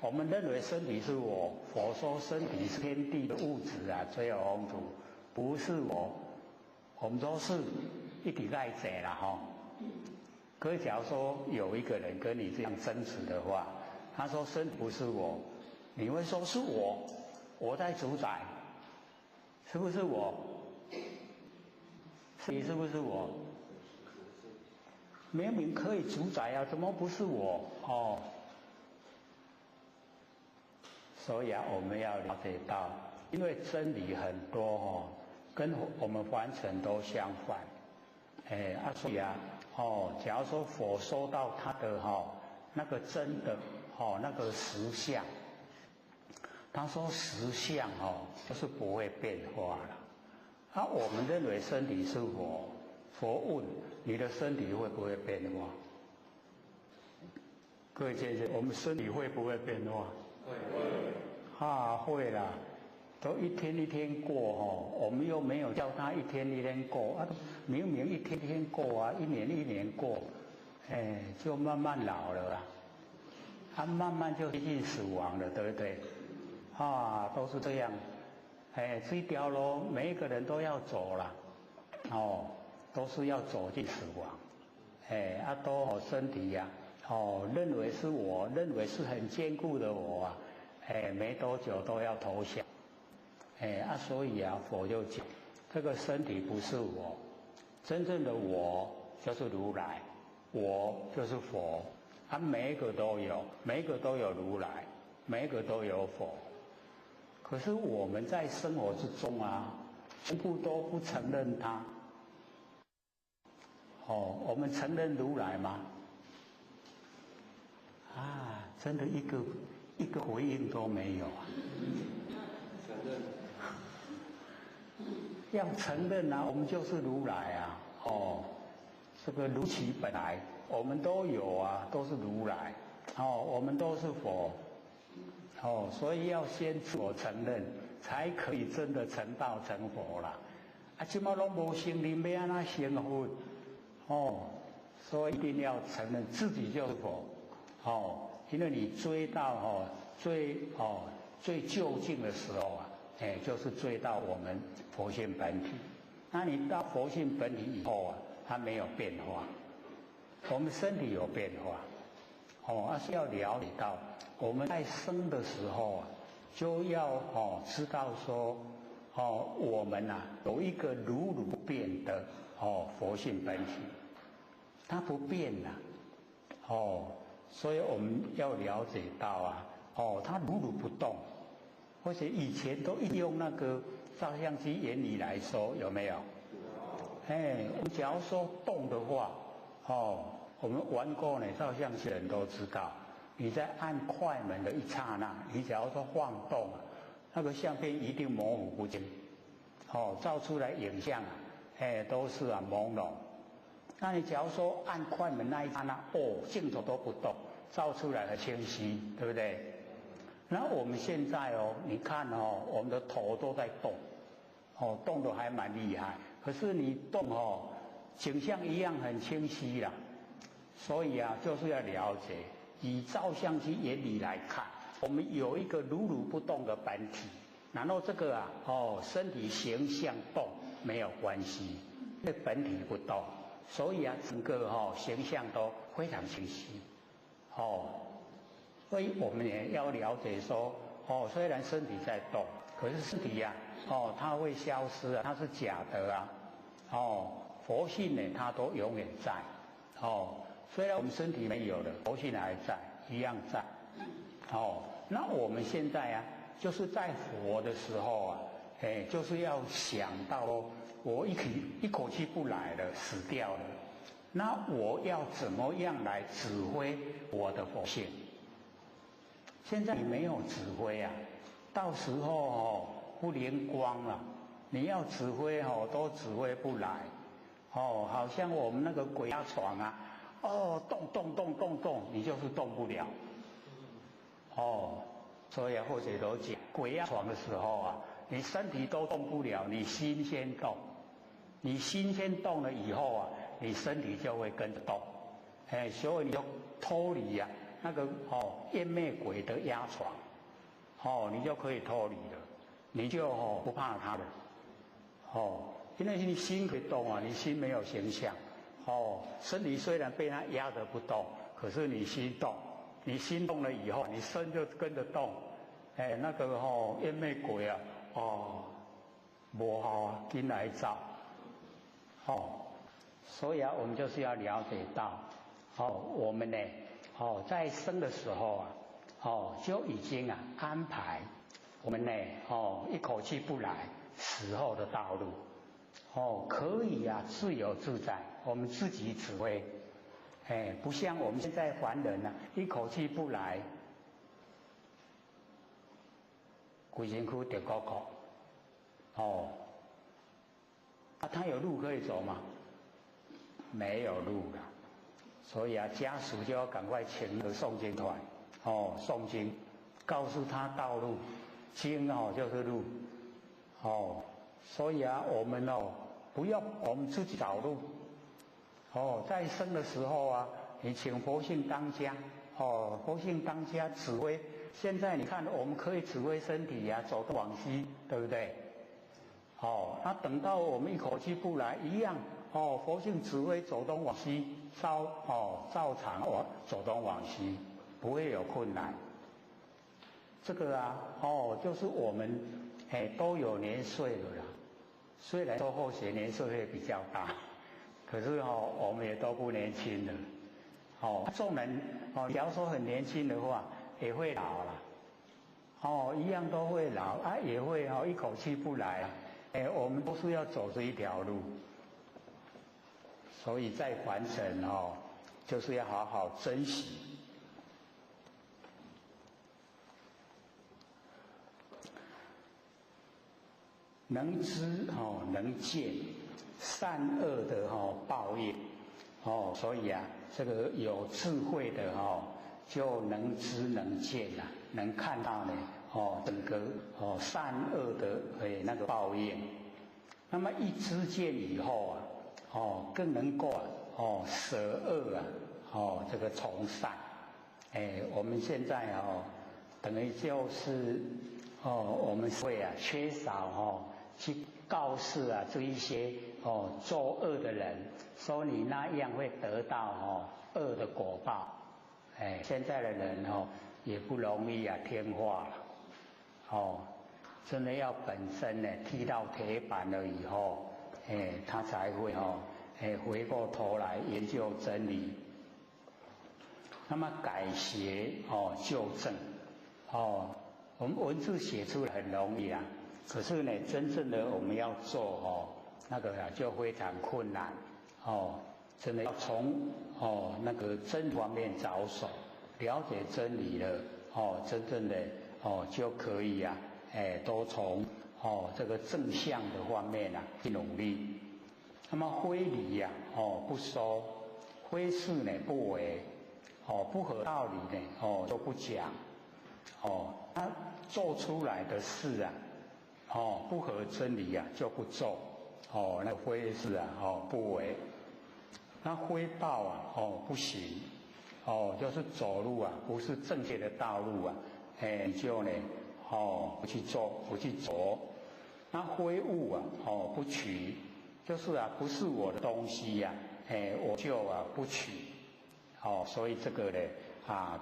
我们认为身体是我，佛说身体是天地的物质啊，最有宏图，不是我。我们都是一直在讲啦哈。可是假如说有一个人跟你这样争执的话，他说身体不是我，你会说是我在主宰，是不是我？你是不是我？明明可以主宰啊，怎么不是我？哦，所以啊，我们要了解到，因为真理很多哦，跟我们凡尘都相反。所以啊，假如说佛说到他的那个真的那个实相，他说实相就是不会变化了。我们认为身体是佛，佛问你的身体会不会变化？各位姐姐，我们身体会不会变化？会。会啦，都一天一天过我们又没有叫他一天一天过明明一天一天过啊，一年一年过，就慢慢老了啦，慢慢就接近死亡了，对不对？都是这样，这条路每一个人都要走了，都是要走进死亡，都身体呀，认为是我，认为是很坚固的我啊，没多久都要投降。所以啊，佛就讲，这个身体不是我，真正的我就是如来，我就是佛，每一个都有，每一个都有如来，每一个都有佛。可是我们在生活之中啊，全部都不承认它。我们承认如来吗？真的一个回应都没有啊！承认。要承认啊，我们就是如来啊！这个如其本来，我们都有啊，都是如来，我们都是佛，所以要先自我承认，才可以真的成道成佛啦。现在都没成你要怎成佛？所以一定要承认自己就是佛，因为你追到最究竟的时候啊，就是追到我们佛性本体。那你到佛性本体以后啊，它没有变化，我们身体有变化，是要了解到我们在生的时候啊，就要知道说，我们有一个如如不变的佛性本体，它不变所以我们要了解到啊，它如如不动。而且以前都用那个照相机原理来说，有没有？我们假如说动的话，我们玩过照相机的人都知道，你在按快门的一刹那，你假如说晃动，那个相片一定模糊不清，照出来影像都是朦胧。那你假如说按快门那一刹那，镜头都不动，照出来很清晰，对不对？然后我们现在你看我们的头都在动，动得还蛮厉害。可是你动景象一样很清晰啦。所以就是要了解，以照相机原理来看，我们有一个如如不动的本体，然后这个身体形象动没有关系，因为本体不动，所以整个形象都非常清晰，所以我们也要了解说，虽然身体在动，可是身体它会消失它是假的佛性呢，它都永远在，虽然我们身体没有了，佛性还在，一样在，那我们现在就是在佛的时候就是要想到我一口气不来了，死掉了，那我要怎么样来指挥我的佛性？现在你没有指挥到时候不灵光了，你要指挥都指挥不来，哦，好像我们那个鬼压床啊，哦，动，你就是动不了。哦，所以或者都讲，鬼压床的时候啊，你身体都动不了，你心先动，你心先动了以后啊，你身体就会跟着动，所以你就脱离啊那个厌魅鬼的压床，你就可以脱离了，你就不怕它了，因为你心可以动啊，你心没有形象，身体虽然被它压得不动，可是你心动。你心动了以后，你身就跟着动，那个厌魅鬼啊，不好啊，进来找，所以啊，我们就是要了解到，我们呢，在生的时候啊，就已经啊安排我们呢，一口气不来，死后的道路，可以啊自由自在，我们自己指挥。不像我们现在凡人啊，一口气不来，规身躯得高考，他有路可以走吗？没有路了，所以啊，家属就要赶快请那个诵经团，诵经，告诉他道路，经就是路，所以啊，我们不要我们自己找路。在生的时候啊，你请佛性当家，佛性当家指挥。现在你看，我们可以指挥身体啊，走东往西，对不对？那等到我们一口气不来，一样，佛性指挥走东往西，照常走东往西，不会有困难。这个啊，就是我们都有年岁了啦，虽然说后学年岁会比较大。可是我们也都不年轻了，众人假如说很年轻的话，也会老了，一样都会老啊，也会一口气不来，我们都是要走这一条路，所以在凡尘就是要好好珍惜。能知能见善恶的报应，所以啊，这个有智慧的就能知能见啊，能看到呢整个善恶的那个报应。那么一知见以后啊，更能够舍恶啊，这个从善。我们现在等于就是我们会啊缺少去告示啊这一些作恶的人，说你那样会得到恶的果报。现在的人也不容易啊听话了，真的要本身呢踢到铁板了以后，他才会回过头来研究真理。那么改邪纠正我们文字写出来很容易啊，可是呢，真正的我们要做那个就非常困难真的要从那个真方面着手，了解真理了真正的就可以啊，都从这个正向的方面啊去努力。那么非礼呀不收，非事呢不为，不合道理呢都不讲，他做出来的事啊，不合真理啊就不做，那非事啊不为，那非道啊不行，就是走路啊不是正确的道路啊，就呢不去做不去走，那非物啊不取，就是啊不是我的东西呀我就不取，所以这个呢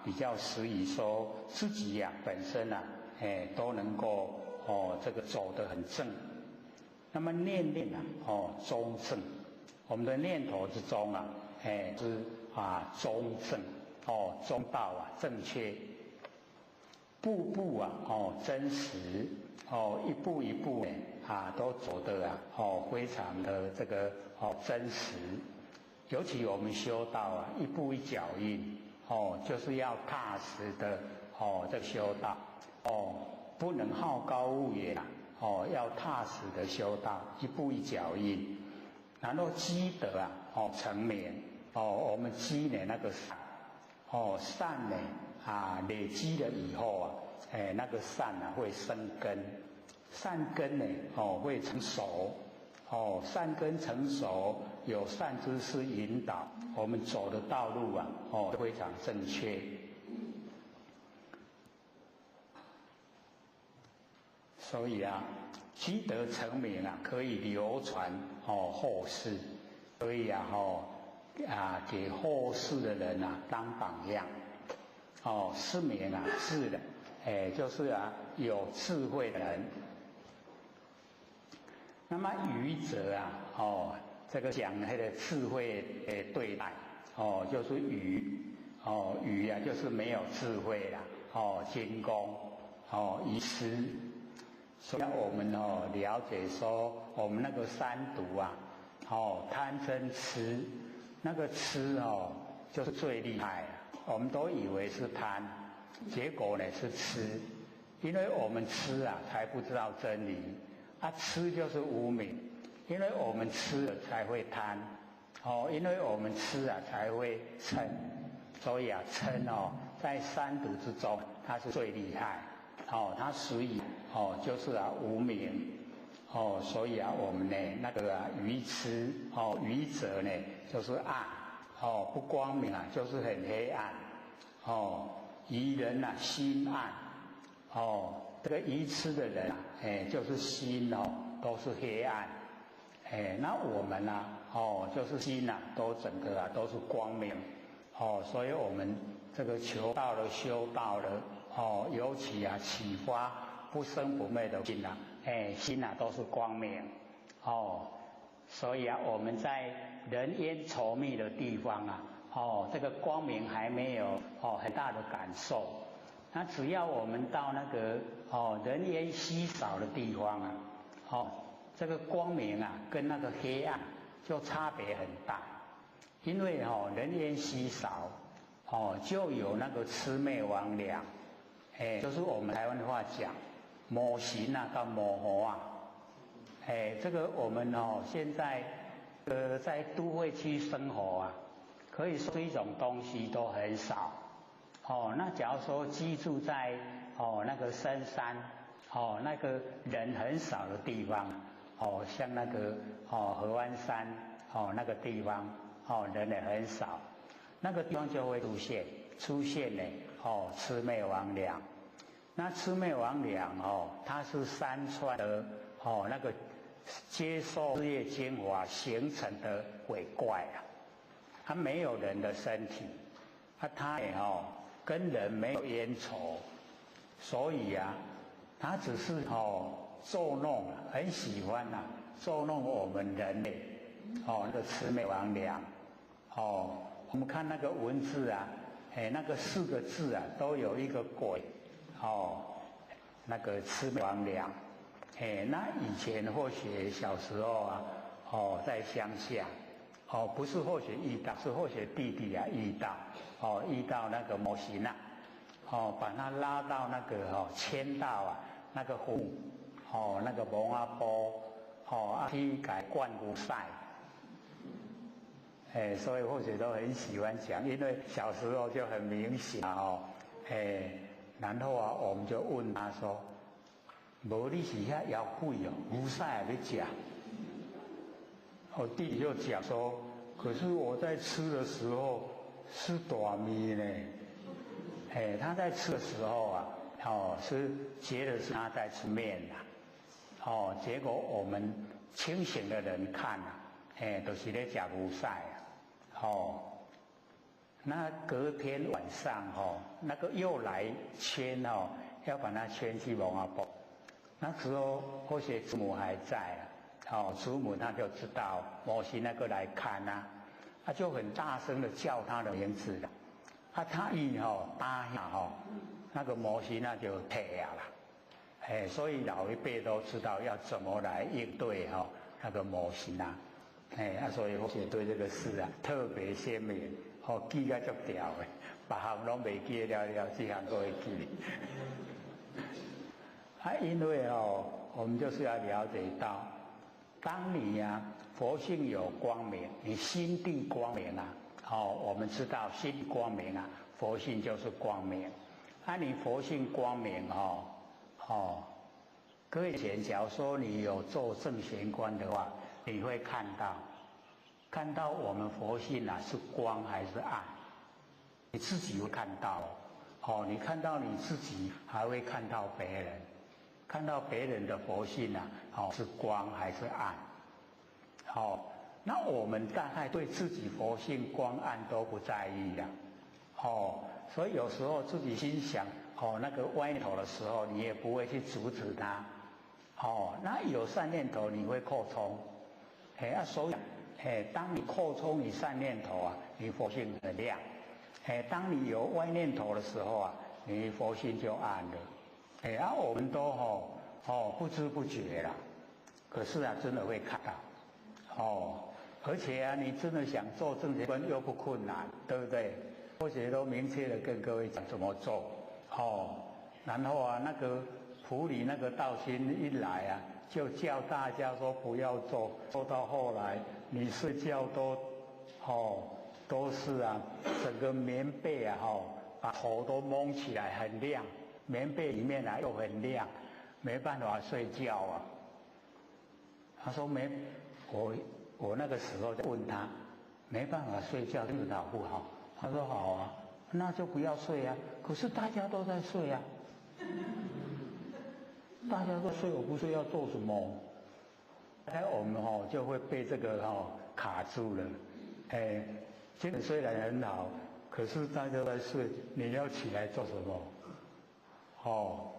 比较适宜说自己本身都能够这个走得很正。那么念念中正，我们的念头之中是中正中道正确，步步真实一步一步都走得非常的这个真实。尤其我们修道一步一脚印就是要踏实的这修道不能好高骛远要踏实的修道，一步一脚印。然后积德啊，成名，我们积呢那个善，善呢累积了以后啊，那个善啊会生根，善根呢会成熟，善根成熟，有善知识引导，我们走的道路啊，非常正确。所以啊，积德成名啊，可以流传后世，所以给后世的人啊当榜样。是名啊，智人，就是有智慧的人。那么愚者啊，这个讲那个智慧对待，就是愚，愚啊就是没有智慧啦，谦恭，愚痴。所以我们了解说，我们那个三毒啊，贪嗔痴，那个痴就是最厉害了。我们都以为是贪，结果呢是痴，因为我们痴啊才不知道真理，痴就是无明，因为我们痴了才会贪，因为我们痴啊才会嗔，所以嗔在三毒之中它是最厉害，它属于就是无明，所以我们呢那个愚痴，愚者呢就是暗，不光明啊就是很黑暗，愚人心暗，这个愚痴的人就是心都是黑暗，那我们就是心都整个都是光明，所以我们这个求道了修道了，尤其启发不生不灭的心心都是光明，所以我们在人烟稠密的地方这个光明还没有很大的感受。那只要我们到那个人烟稀少的地方这个光明跟那个黑暗就差别很大。因为人烟稀少，就有那个魑魅魍魉，就是我们台湾话讲魔形跟魔猴这个我们现在在都会区生活可以说这种东西都很少。那假如说居住在那个深山那个人很少的地方像那个合欢山那个地方人也很少，那个地方就会出现呢魑魅魍魉。那魑魅魍魉它是山川的那个接受日月精华形成的鬼怪它没有人的身体，它也跟人没有冤仇，所以它只是捉弄很喜欢捉弄我们人类那个魑魅魍魉我们看那个文字那个4个字都有一个鬼那个魑魅魍魉那以前或许小时候在乡下不是或许遇到，是或许弟弟遇到那个魔形把他拉到那个牵到那个湖那个蒙阿波去改灌湖赛所以或许都很喜欢讲，因为小时候就很明显然后我们就问他说无你是遐妖怪湖赛在吃弟弟就讲说可是我在吃的时候是大米呢他在吃的时候是觉得是他在吃面结果我们清醒的人看都是在吃牛赛那隔天晚上那个又来牵要把它牵去蒙阿波，那时候或许祖母还在祖母他就知道魔形那个来看他就很大声的叫他的名字他一答应那个魔形就退了所以老一辈都知道要怎么来应对那个魔形所以或许对这个事特别鲜明记得足条的，别项拢袂记得了，这项都会记因为我们就是要了解到，当你佛性有光明，你心地光明啊，我们知道心地光明啊，佛性就是光明。你佛性光明各位假如说你有做正玄观的话，你会看到我们佛性啊是光还是暗，你自己会看到你看到你自己，还会看到别人，看到别人的佛性啊是光还是暗。那我们大概对自己佛性光暗都不在意了，所以有时候自己心想那个歪念头的时候，你也不会去阻止它，那有善念头你会扩充，所以当你扩充你善念头啊，你佛性很亮，当你有歪念头的时候啊，你佛性就暗了，我们都不知不觉啦，可是啊真的会看到，而且啊你真的想做正觉观又不困难，对不对？或者都明确的跟各位讲怎么做，然后啊那个埔里那个道心一来啊，就叫大家说不要做，做到后来你睡觉都是啊整个棉被啊把头都蒙起来很亮，棉被里面啊又很亮，没办法睡觉啊。他说我那个时候就问他，没办法睡觉，真的好不好？他说好啊，那就不要睡啊。可是大家都在睡啊，大家都睡，我不睡要做什么？我们就会被这个卡住了。精神虽然很好，可是大家都在睡，你要起来做什么？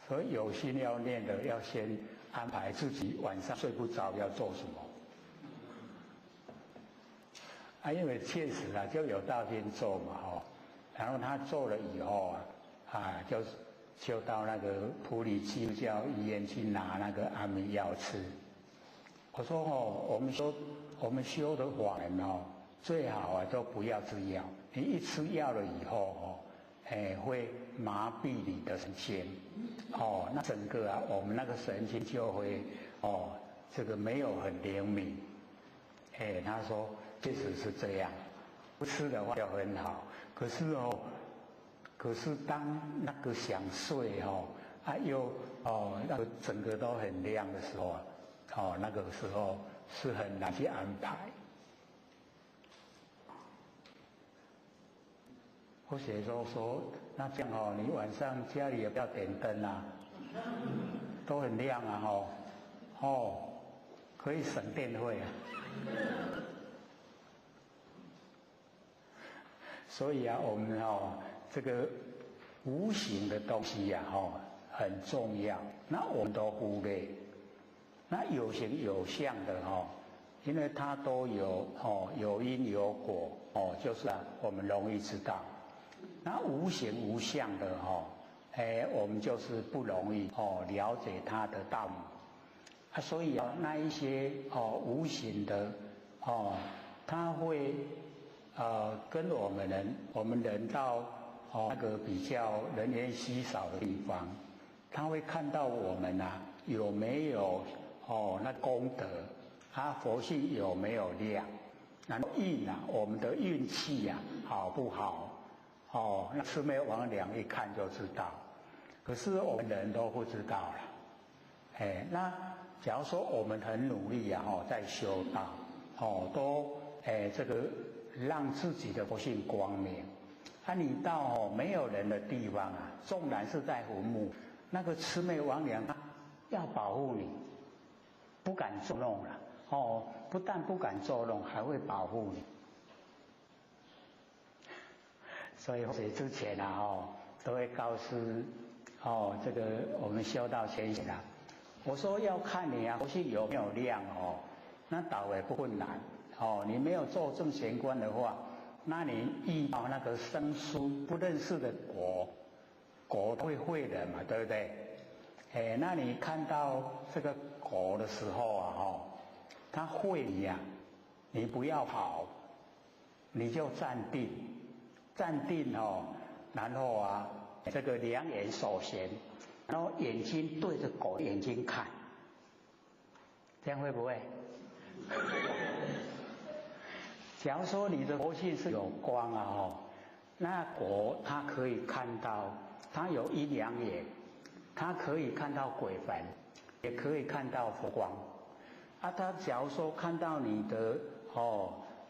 所以有心要念的，要先安排自己晚上睡不着要做什么。因为确实啊，就有道心做嘛，然后他做了以后就到那个埔里基督教医院去拿那个安眠药吃。我说我们修的法门最好啊都不要吃药，你一吃药了以后会麻痹你的神经，那整个啊我们那个神经就会这个没有很灵敏。他说确实是这样，不吃的话就很好。可是当那个想睡又那个整个都很亮的时候那个时候是很难去安排。或者说那这样你晚上家里也不要点灯啊，都很亮啊可以省电费啊。所以啊，我们这个无形的东西呀很重要，那我们都忽略。那有形有相的因为它都有因有果就是我们容易知道。那无形无相的我们就是不容易了解它的道理。所以那一些无形的它会跟我们人到那个比较人烟稀少的地方，他会看到我们有没有那功德，佛性有没有亮，然后运我们的运气好不好那魑魅魍魉一看就知道。可是我们人都不知道了。那假如说我们很努力在修道都这个让自己的佛性光明。你到没有人的地方纵然是在坟墓，那个魑魅魍魉要保护你，不敢作弄了不但不敢作弄，还会保护你。所以之前都会告诉这个我们修道前贤我说要看你佛性有没有亮那倒也不困难你没有做正玄观的话，那你遇到那个生疏不认识的果会会人嘛，对不对？那你看到这个果的时候它会你你不要跑，你就站定然后这个两眼手闲，然后眼睛对着狗眼睛看，这样会不会？假如说你的佛性是有光啊那果它可以看到，它有阴阳眼，它可以看到鬼魂，也可以看到佛光。它假如说看到你的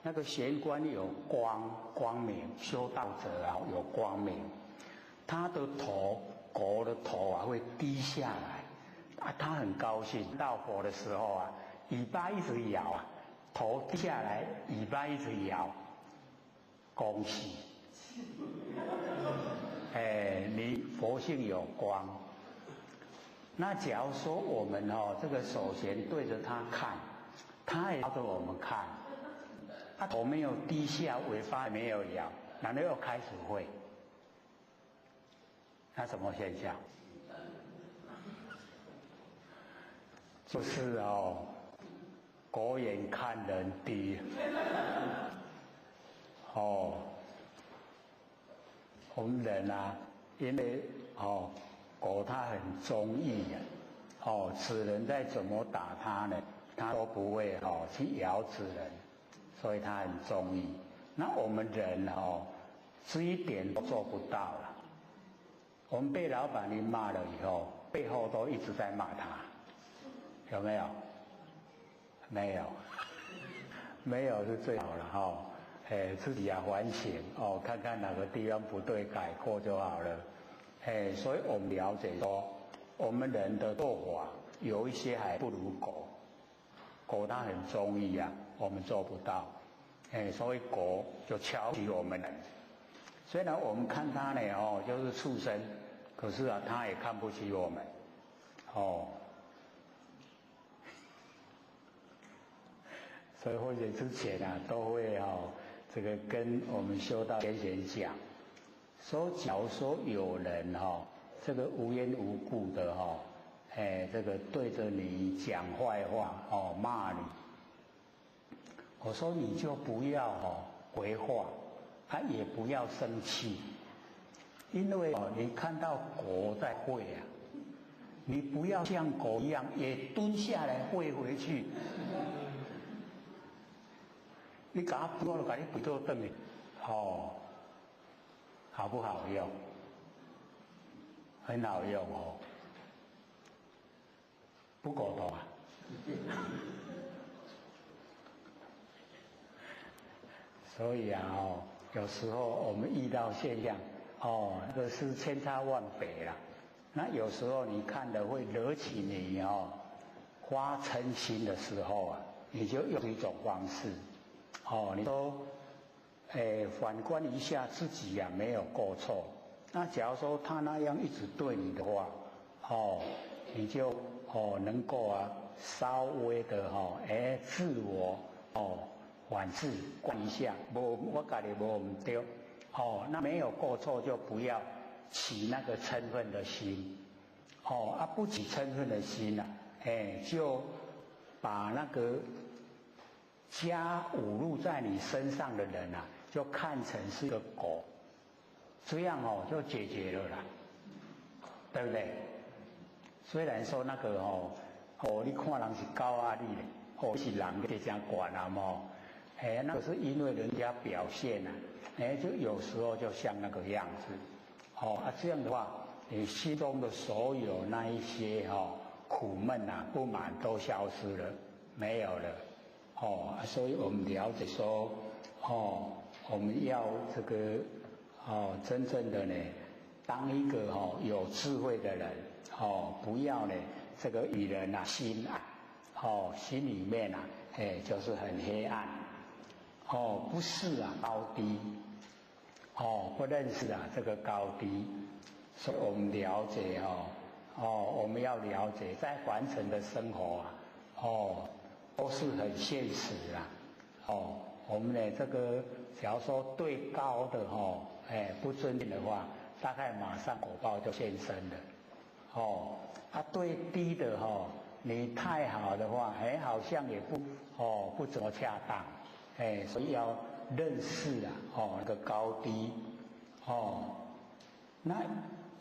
那个玄关有光明，修道者啊有光明，他的头狗的头啊会低下来他很高兴。到佛的时候啊，尾巴一直摇啊，头低下来，尾巴一直摇，恭喜！你佛性有光。那假如说我们这个手弦对着他看，他也朝着我们看，头没有低下，尾巴没有摇，然后又开始会，那什么现象？就是狗眼看人低。我们人啊，因为狗它很忠义此人再怎么打它呢，它都不会去咬此人，所以它很忠义。那我们人这一点都做不到了。我们被老板骂了以后，背后都一直在骂他，有没有？没有，没有是最好了自己反省看看哪个地方不对，改过就好了。所以我们了解说，我们人的做法有一些还不如狗。狗它很忠义啊，我们做不到。所以狗就瞧不起我们人。虽然我们看它呢就是畜生，可是啊，它也看不起我们。所以或者之前啊，都会这个跟我们修道先贤讲，说假如说有人这个无缘无故的这个对着你讲坏话骂你，我说你就不要回话，也不要生气，因为你看到狗在吠啊，你不要像狗一样也蹲下来吠回去。你给他不了，给你不做凳的，好不好用？很好用不苟同啊。所以啊有时候我们遇到现象这个是千差万别啦。那有时候你看的会惹起你发嗔心的时候啊，你就用一种方式。你说，反观一下自己呀，没有过错。那假如说他那样一直对你的话，你就能够稍微的自我反思观一下，我家己无唔对，那没有过错就不要起那个嗔恨的心，不起嗔恨的心就把那个加侮辱在你身上的人就看成是个狗，这样就解决了啦，对不对？虽然说那个你看人是狗仔你咧，是人你这样管那个是因为人家表现就有时候就像那个样子，这样的话，你心中的所有那一些苦闷不满都消失了，没有了。所以我们了解说，我们要这个真正的呢，当一个有智慧的人，不要呢这个与人心暗，心里面就是很黑暗，不识高低，不认识这个高低，所以我们了解我们要了解在凡尘的生活都是很现实我们呢这个假如说对高的不尊敬的话，大概马上果报就现身了对低的你太好的话好像也不怎么恰当所以要认识那个高低那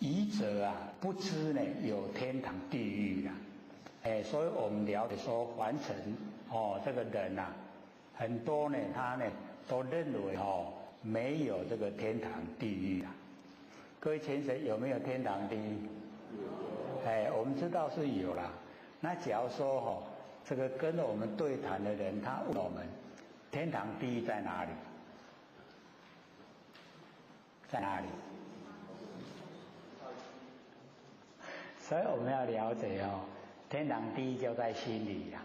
愚者不知呢有天堂地狱所以我们了解说凡尘这个人啊，很多呢，他呢都认为没有这个天堂地狱啊。各位前生有没有天堂地狱？我们知道是有啦。那假如说这个跟我们对谈的人，他问我们天堂地狱在哪里？在哪里？所以我们要了解天堂地狱就在心里啦，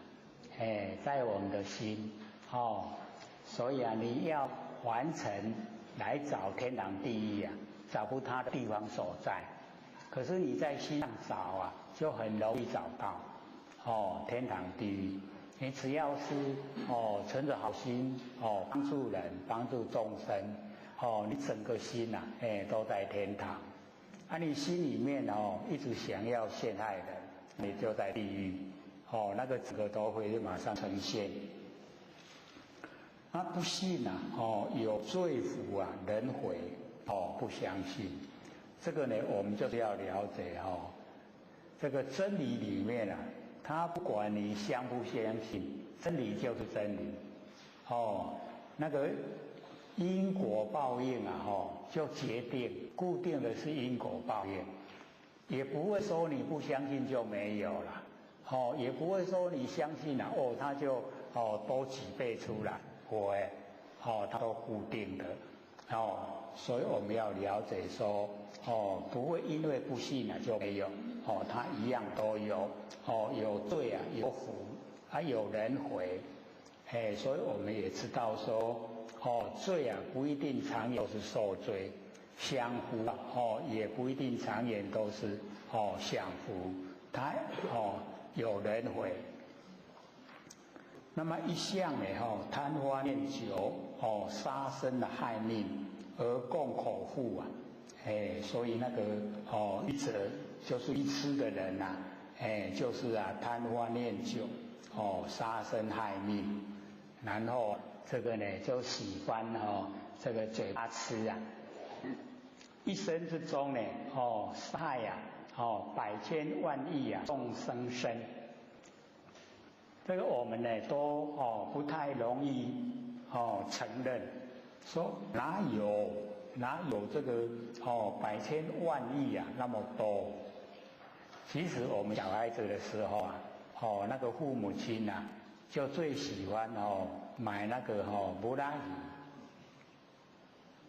在我们的心所以啊，你要完成来找天堂地狱啊，找不它的地方所在。可是你在心上找啊，就很容易找到天堂地狱。你只要是存着好心帮助人、帮助众生你整个心啊都在天堂。你心里面一直想要陷害人，你就在地狱那个整个都会马上呈现。不信啊有罪福啊轮回不相信。这个呢，我们就是要了解这个真理里面啊，它不管你相不相信，真理就是真理那个因果报应啊就决定固定的是因果报应，也不会说你不相信就没有了也不会说你相信了它就多几倍出来，不会它都固定的所以我们要了解说不会因为不信就没有它一样都有有罪啊，有福有轮回所以我们也知道说罪啊不一定常有是受罪，享福也不一定常远都是享福，它有轮回。那么一向呢贪花念酒杀生的害命而共口腹啊所以那个一者就是一吃的人呐就是贪花念酒杀生害命，然后这个呢就喜欢这个嘴巴吃啊，一生之中呢杀害百千万亿众生身。这个我们呢都不太容易承认，说哪有这个百千万亿那么多。其实我们小孩子的时候那个父母亲就最喜欢买那个布拉鱼，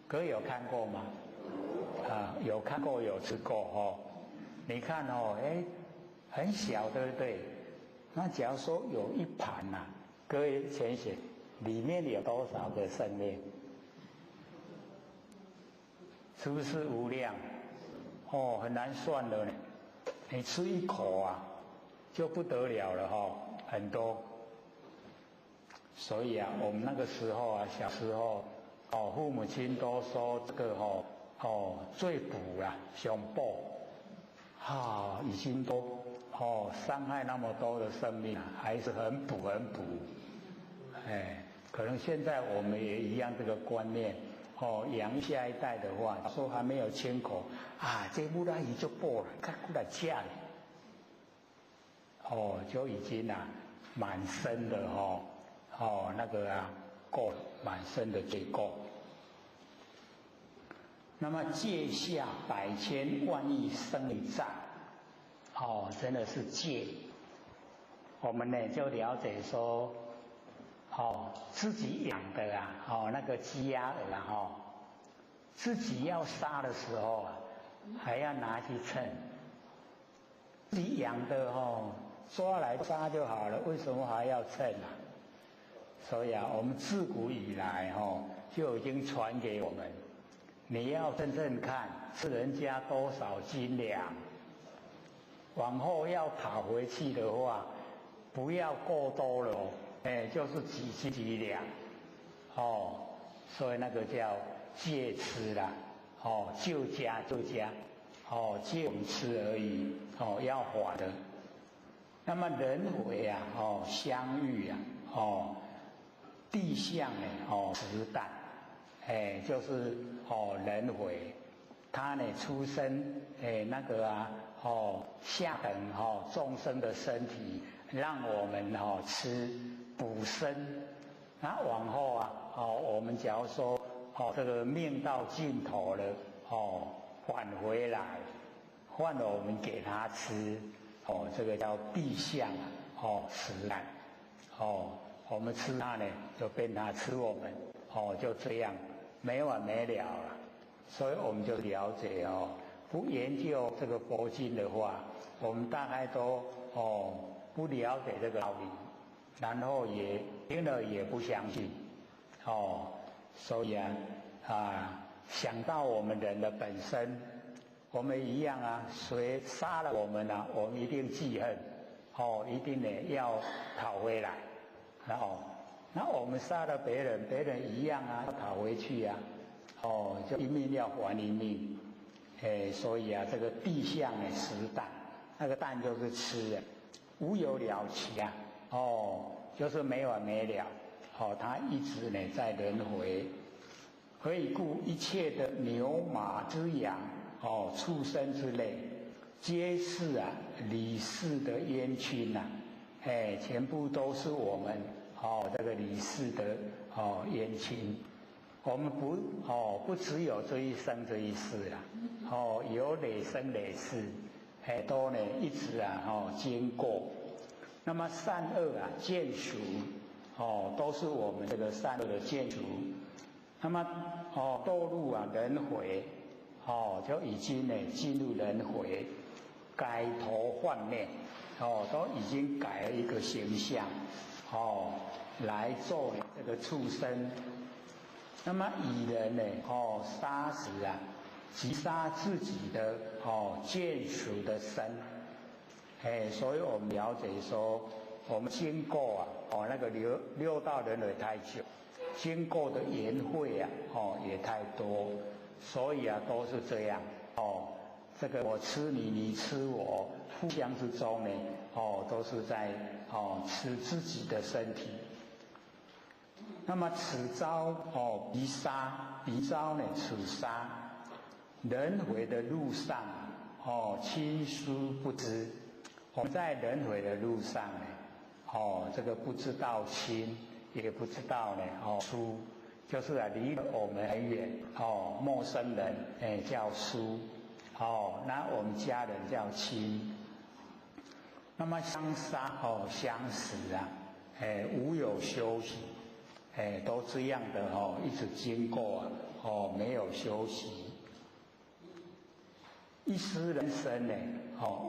各位有看过吗？有看过有吃过你看很小对不对？那假如说有一盘各位想想里面有多少个生命？是不是无量？很难算的呢。你吃一口就不得了了很多。所以我们那个时候小时候父母亲都说这个最补上补已经都伤害那么多的生命还是很补。可能现在我们也一样这个观念养下一代的话，说还没有亲口这木拉鱼就补了，看过来吃就已经满身的那个垢，满身的罪垢。那么戒下百千万亿生理障真的是戒。我们呢就了解说自己养的那个鸡鸭鹅自己要杀的时候还要拿去称，自己养的抓来杀就好了，为什么还要称所以我们自古以来就已经传给我们，你要真正看是人家多少斤两，往后要讨回去的话，不要过多了就是几斤几两所以那个叫戒吃啦就加戒我们吃而已要还的。那么人为相遇地相实淡就是人为他呢出生那个下等众生的身体让我们吃，补身。那往后啊，我们假如说这个命到尽头了，返回来，换了我们给他吃，这个叫地相啊，食难，我们吃它呢，就变它吃我们，就这样没完没了了。所以我们就了解不研究这个佛经的话，我们大概都不了解这个道理，然后也听了也不相信，所以想到我们人的本身，我们一样啊，谁杀了我们啊，我们一定记恨，一定呢要讨回来，那我们杀了别人，别人一样啊，要讨回去啊，就一命要还一命，所以啊，这个地相呢食啖，那个啖就是吃的，无有了期啊，就是没完没了，它一直呢在轮回。何以故？一切的牛马之羊，畜生之类，皆是理事的冤亲呐，全部都是我们这个理事的冤亲。我们不只有这一生这一世啦，有累生累世，都呢一直经过。那么善恶见熟，都是我们这个善恶的见熟。那么堕入轮回，就已经呢进入轮回，改头换面，都已经改了一个形象，来做这个畜生。那么以人呢，杀死击杀自己的眷属的身，所以我们了解说，我们经过那个六道轮回太久。经过的缘会也太多，所以都是这样这个我吃你，你吃我，互相之中呢都是在吃自己的身体。那么此招彼杀，彼招呢此杀，轮回的路上亲疏不知。我们在轮回的路上呢这个不知道亲，也不知道呢疏，就是离我们很远陌生人叫疏，那我们家人叫亲。那么相杀相死无有休息，都这样的一直经过没有休息。一失人生呢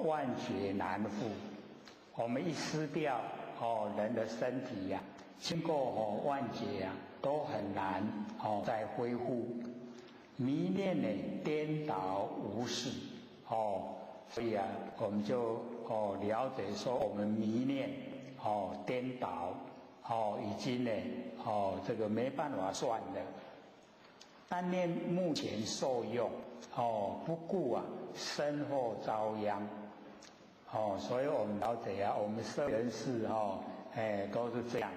万劫难复。我们一失掉人的身体经过万劫都很难再恢复。迷恋呢颠倒无视所以我们就了解说，我们迷恋颠倒已经呢这个没办法算了。但念目前受用不顾身后遭殃所以我们了解我们社会人士都是这样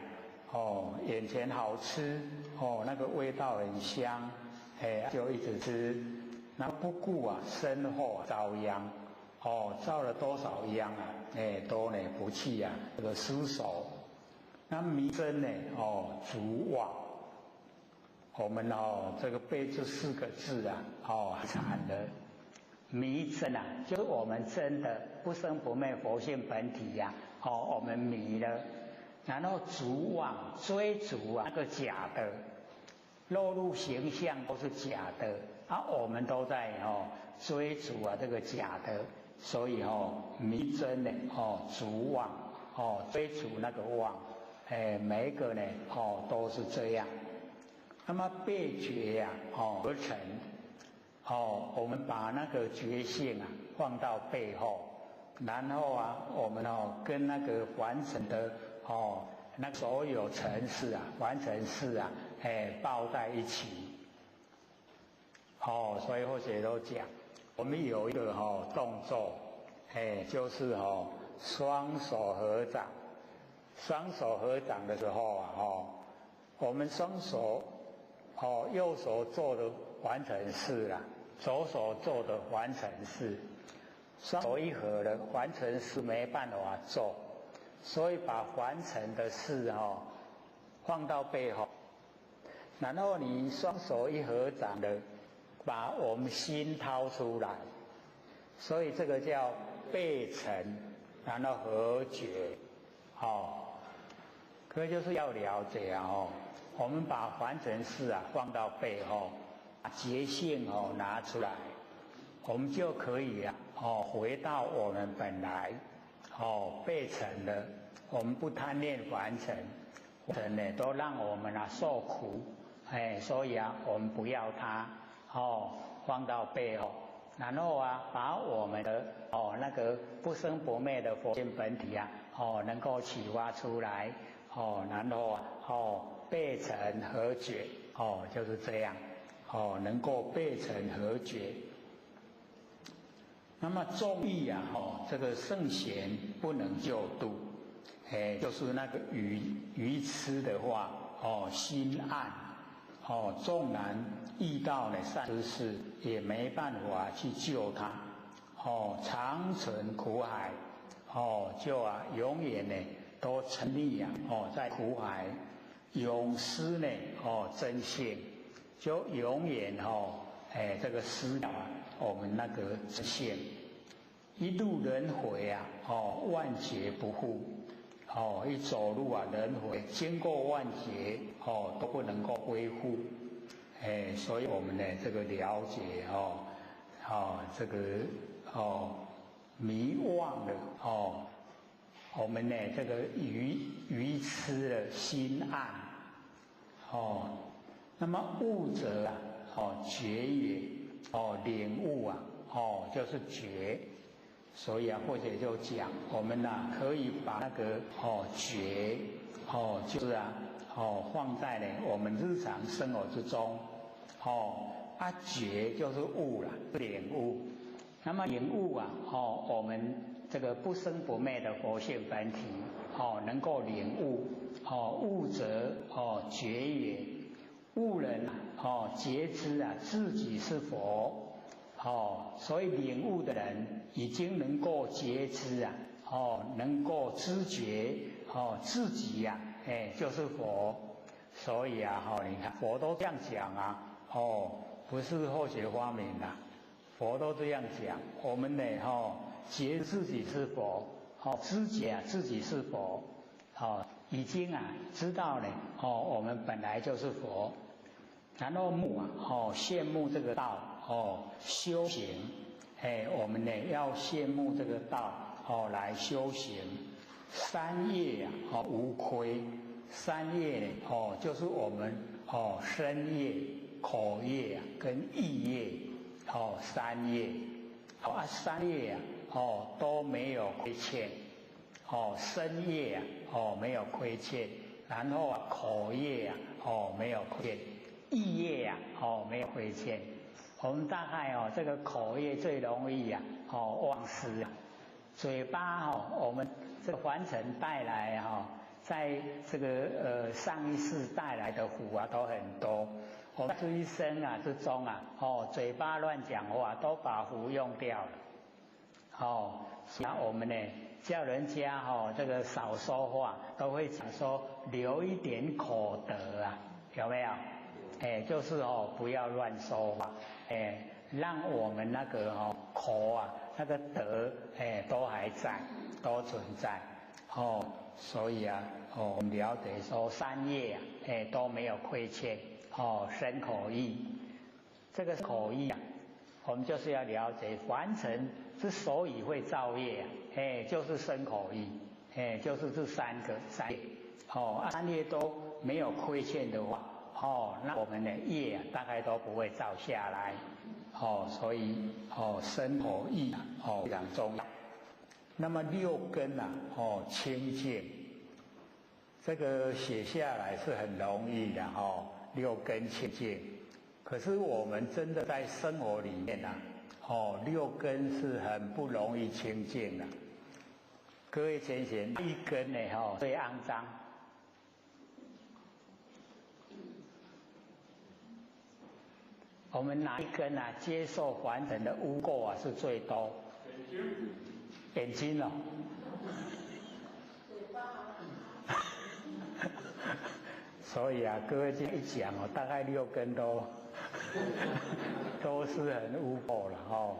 眼前好吃那个味道很香就一直吃，那不顾身后遭殃遭了多少殃都呢不去这个失手。那迷真呢逐妄，我们这个背这四个字惨了。迷真就是我们真的不生不灭佛性本体我们迷了，然后逐妄追逐那个假的，落入形象都是假的我们都在追逐这个假的，所以迷真呢逐妄追逐那个妄，每一个呢都是这样。那么背觉而成我们把那个觉性放到背后，然后我们跟那个完成的那所有尘世完成式抱在一起所以或者都讲，我们有一个动作就是双手合掌。双手合掌的时候我们双手右手做的完成式左手做的完成式，双手一合的完成式没办法做，所以把凡尘的事放到背后，然后你双手一合掌的把我们心掏出来，所以这个叫背尘，然后合觉，可就是要了解我们把凡尘事放到背后，把觉性拿出来，我们就可以回到我们本来背尘的，我们不贪恋凡尘，都让我们受苦，所以我们不要它放到背后，然后把我们的那个不生不灭的佛性本体能够启发出来，然后背尘合觉，就是这样，能够背尘合觉。那么纵欲这个圣贤不能救度，就是那个愚痴的话，心暗，纵然遇到了善知识，也没办法去救他，长存苦海，就永远呢都沉溺在苦海，永失呢真性，就永远这个失了我们那个真性，一入轮回万劫不复，一走入轮回，经过万劫都不能够恢复，所以我们呢这个了解这个迷妄的我们呢这个愚痴的心暗，那么悟者觉也，领悟就是觉，所以或者就讲我们可以把那个觉就是放在呢我们日常生活之中，觉就是悟了，领悟。那么领悟我们这个不生不灭的佛性本体，能够领悟，悟者觉也，悟人觉知自己是佛，所以领悟的人已经能够觉知能够知觉自己就是佛，所以你看佛都这样讲不是后学发明的，佛都这样讲，我们呢觉自己是佛，知觉自己是佛，已经知道呢我们本来就是佛，然后羡慕这个道修行，我们呢要羡慕这个道来修行，三业无亏，三业呢就是我们身业、口业跟意业三业，三业都没有亏欠，身业没有亏欠，然后口业没有亏欠，意业没有亏欠。我们大概这个口业最容易忘失，嘴巴我们这个凡尘带来在这个上一世带来的福都很多，我们这一生之中嘴巴乱讲话都把福用掉了，那我们呢叫人家这个少说话，都会讲说留一点口德有没有？就是不要乱说话，让我们那个口那个德都还在，都存在，所以我们了解说三业都没有亏欠，身口意，这个口意我们就是要了解凡尘之所以会造业就是身口意，就是这三业，三业都没有亏欠的话，那我们的业大概都不会造下来，所以身口意非常重要。那么六根清净，这个写下来是很容易的六根清净，可是我们真的在生活里面六根是很不容易清净的。各位先贤，一根呢最肮脏，我们哪一根接受凡尘的污垢是最多？眼睛所以啊，各位这样一讲哦，大概6根都是很污垢了哦。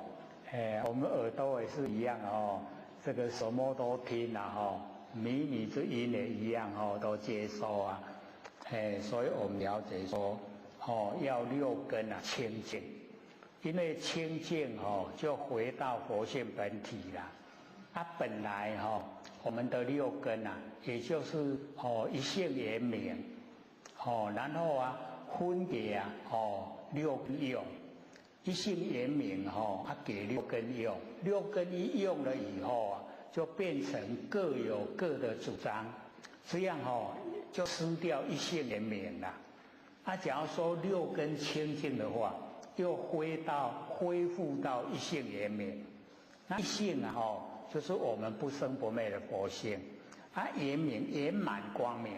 我们耳朵也是一样哦，这个什么都听了哦，靡靡之音也一样哦，都接收啊。所以我们了解说哦，要6根啊清净，因为清净哦，就回到佛性本体了。它本来哈，我们的6根啊，也就是一性圆明，然后啊分别啊6根用，一性圆明它给6根用，6根一用了以后啊，就变成各有各的主张，这样就失掉一性圆明了。假如说6根清净的话，又恢复到一性圆明，那一性啊就是我们不生不灭的佛性，圆明圆满光明，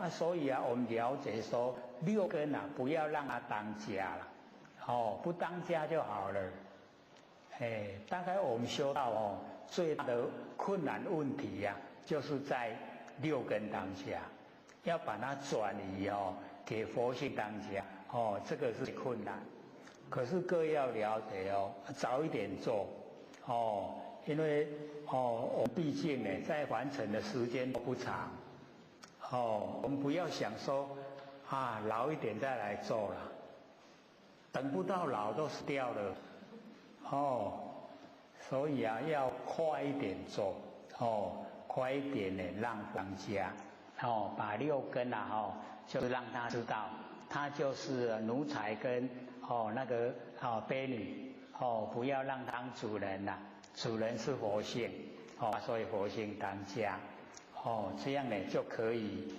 所以啊，我们了解说6根啊，不要让它当家了，不当家就好了。大概我们修道最大的困难问题呀，就是在6根当家，要把它转移给佛性当家，这个是困难。可是各位要了解早一点做因为我们毕竟呢，在完成的时间都不长，我们不要想说老一点再来做了，等不到老都死掉了，所以啊，要快一点做，快一点呢，让当家，把6根就是让他知道，他就是奴才跟那个婢女，不要让他当主人啦。主人是佛性，所以佛性当家，这样呢就可以，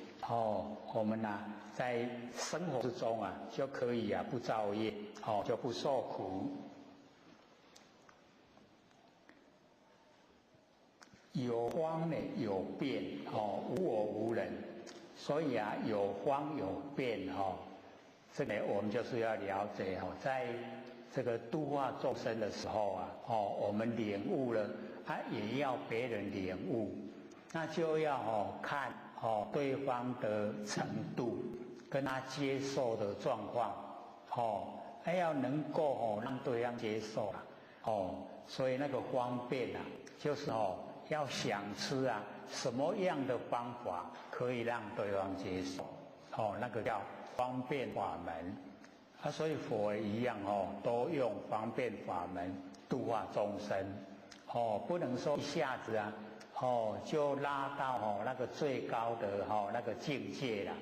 我们在生活之中就可以不造业，就不受苦。有方呢有变，无我无人，所以有方有变这个我们就是要了解在这个度化众生的时候我们领悟了，也要别人领悟，那就要看对方的程度，跟他接受的状况，要能够让对方接受所以那个方便就是要想吃什么样的方法可以让对方接受，那个叫方便法门。所以佛也一样都用方便法门度化众生，不能说一下子就拉到那个最高的那个境界了。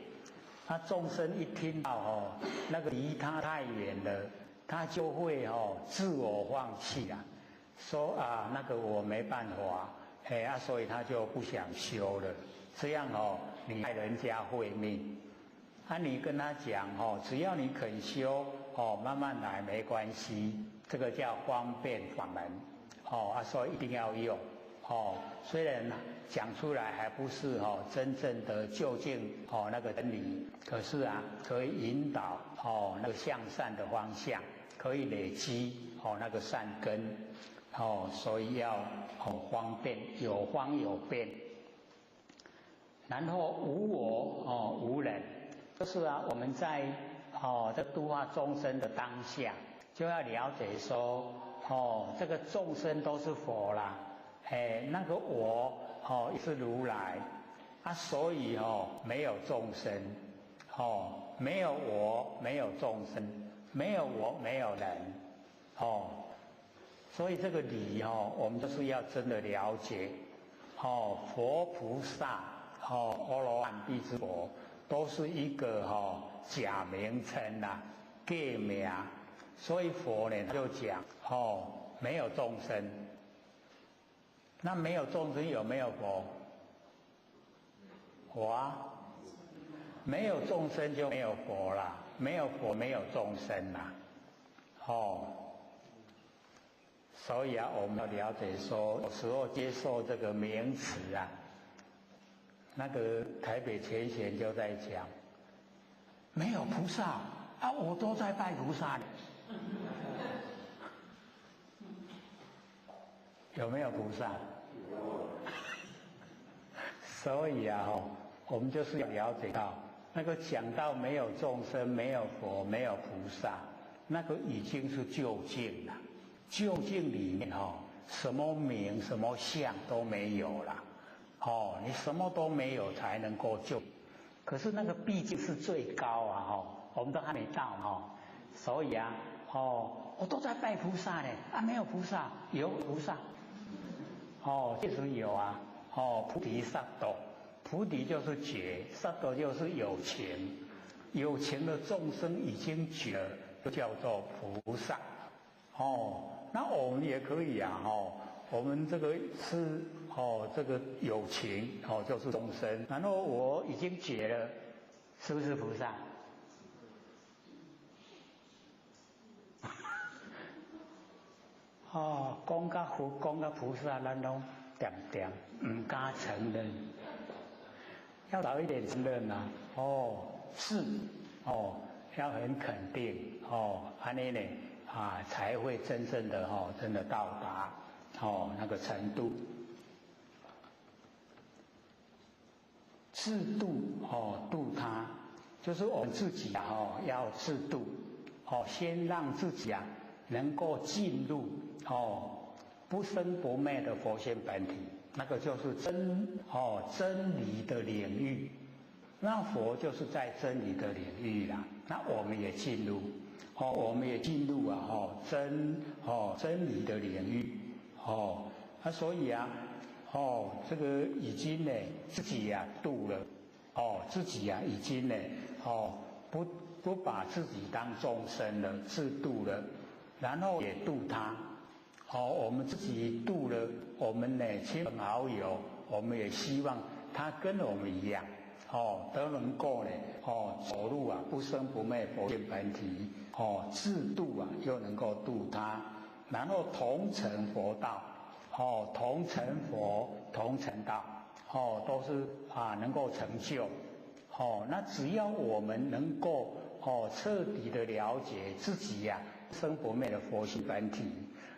那众生一听到那个离他太远了，他就会自我放弃了，说那个我没办法，所以他就不想修了。这样你害人家慧命。你跟他讲只要你肯修慢慢来没关系，这个叫方便法门所以一定要用虽然讲出来还不是真正的究竟那个真理，可是可以引导那个向善的方向，可以累积那个善根所以要方便，有方有变，然后无我无人。就是我们在这度化众生的当下，就要了解说这个众生都是佛啦，那个我也是如来所以没有众生没有我没有众生，没有我没有人所以这个理我们就是要真的了解佛菩萨阿罗汉地之佛都是一个假名称假名，所以佛呢就讲没有众生。那没有众生有没有佛？没有众生就没有佛啦，没有佛没有众生啦所以我们要了解说，有时候接受这个名词那个台北前贤就在讲，没有菩萨我都在拜菩萨有没有菩萨？所以我们就是要了解到那个讲到没有众生、没有佛、没有菩萨，那个已经是究竟了。究竟里面什么名、什么相都没有了。你什么都没有才能够究。可是那个毕竟是最高啊，我们都还没到所以啊，我都在拜菩萨呢，没有菩萨，有菩萨，确实有啊，菩提萨埵，菩提就是觉，萨埵就是有情，有情的众生已经觉了，就叫做菩萨，那我们也可以啊，我们这个是这个有情就是众生，然后我已经觉了，是不是菩萨？讲到佛，讲到菩萨，咱拢点点唔敢承认，要早一点承认啊！是要很肯定安尼呢才会真正的真的到达那个程度。自度度他，就是我们自己要自度先让自己能够进入不生不灭的佛性本体，那个就是真理的领域。那佛就是在真理的领域啦，那我们也进入我们也进入真理的领域所以这个已经呢自己度了自己已经呢不把自己当众生了，自度了，然后也度他我们自己度了我们呢亲朋好友，我们也希望他跟我们一样都能够呢走入不生不灭佛性本体自度又能够度他，然后同成佛道同成佛同成道都是能够成就那只要我们能够彻底的了解自己生不灭的佛性本体，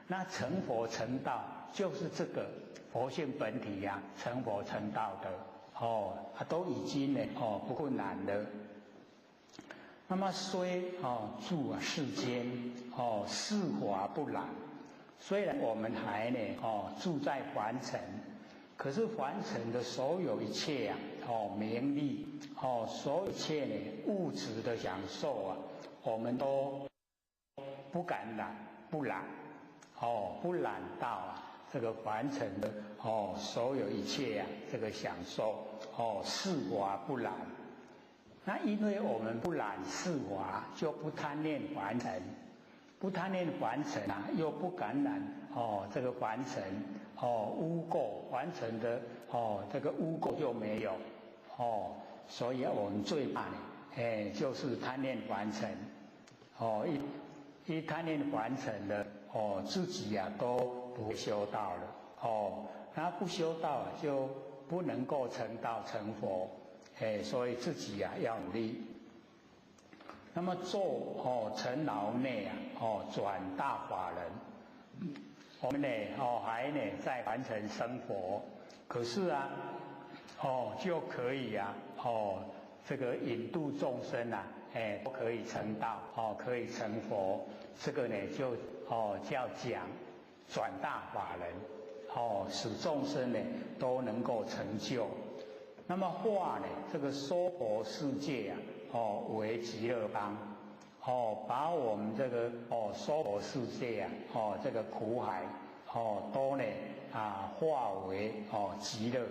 那成佛成道就是这个佛性本体成佛成道的都已经呢不困难了。那么虽住世间世华不染，虽然我们还呢住在凡尘，可是凡尘的所有一切名利所有一切呢物质的享受我们都不敢染不染不染到这个凡尘的所有一切这个享受世华不染。那因为我们不染世华，就不贪恋凡尘，不贪恋凡尘又不感染这个凡尘污垢，凡尘的这个污垢就没有所以我们最怕就是贪恋凡尘一贪恋凡尘的自己都不会修道了那不修道就不能够成道成佛所以自己要努力。那么做尘劳内转大法人，我们呢还呢在凡尘生活，可是就可以这个引度众生都可以成道可以成佛，这个呢就叫讲转大法人使众生呢都能够成就。那么化呢这个娑婆世界为极乐邦把我们这个娑婆世界这个苦海都呢化为极乐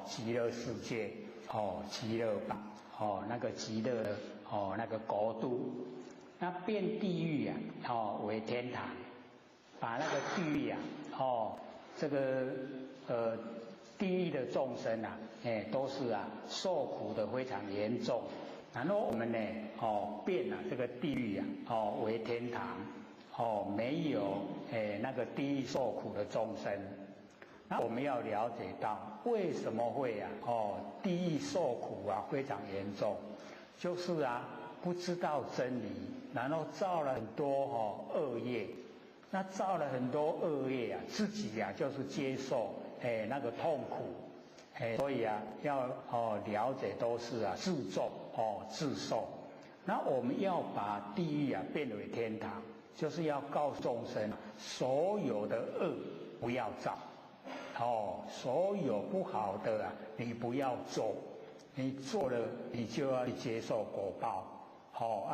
极乐世界极乐邦那个极乐的那个国度。那变地狱为天堂，把那个地狱这个地狱的众生都是受苦的非常严重，然后我们呢变这个地狱为天堂没有那个地狱受苦的众生。那我们要了解到为什么会地狱受苦非常严重，就是不知道真理，然后造了很多恶业，那造了很多恶业自己就是接受那个痛苦所以啊，要了解都是啊自重自受。那我们要把地狱啊变为天堂，就是要告诉众生，所有的恶不要造，所有不好的啊你不要做，你做了你就要去接受果报，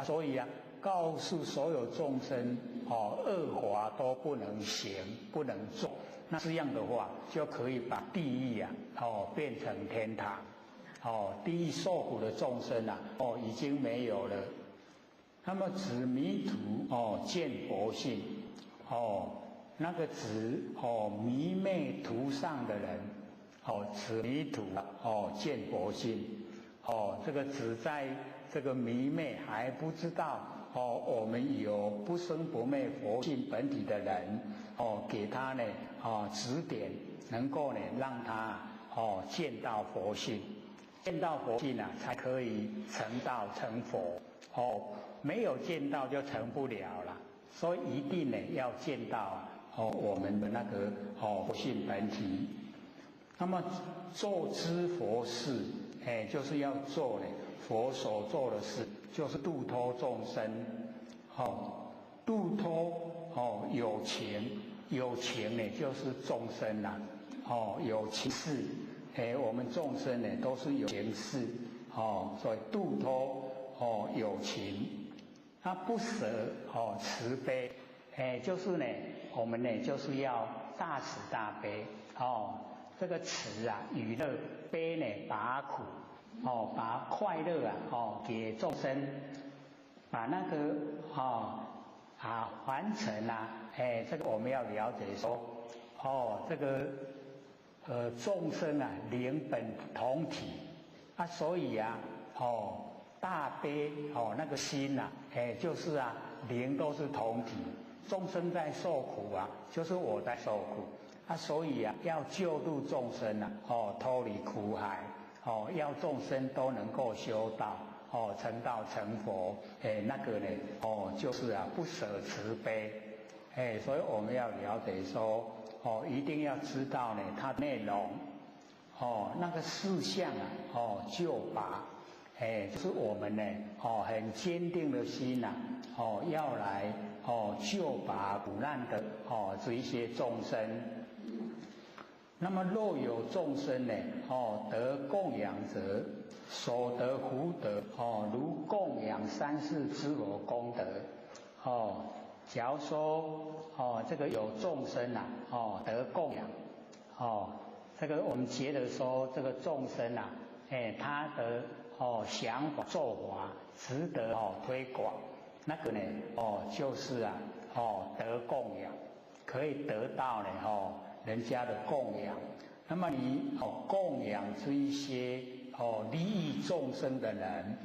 所以啊，告诉所有众生，恶法都不能行，不能做。那这样的话，就可以把地狱啊，变成天堂，地狱受苦的众生啊，已经没有了。那么指迷途，见佛性，那个指迷昧途上的人，指迷途见佛性，这个指在这个迷昧还不知道我们有不生不灭佛性本体的人，给他呢指点，能够呢让他见到佛性，见到佛性啊，才可以成道成佛。没有见到就成不了了，所以一定呢要见到我们的那个佛性本体。那么做知佛事，就是要做呢佛所做的事，就是度脱众生，度脱有情，有情呢就是众生啦，有情事，我们众生呢都是有情事，所以度脱有情。那不舍慈悲，就是呢，我们呢就是要大慈大悲，这个慈啊与乐，悲呢拔苦，把快乐啊给众生，把那个凡尘啊，这个我们要了解说，这个众生啊灵本同体所以啊大悲那个心啊，就是啊灵都是同体，众生在受苦啊，就是我在受苦所以啊要救度众生啊，脱离苦海，要众生都能够修道，成道成佛，那个呢就是啊不舍慈悲，所以我们要了解说，一定要知道呢它的内容，那个事项啊，救拔。就是我们呢，很坚定的心呐，要来救拔苦难的这一些众生。那么若有众生呢，得供养者，所得福德，如供养三世之罗功德，假如说这个有众生啊，得供养，这个我们觉得说这个众生啊，他的想法做法值得推广，那个呢就是啊得供养，可以得到呢人家的供养。那么你供养这一些利益众生的人，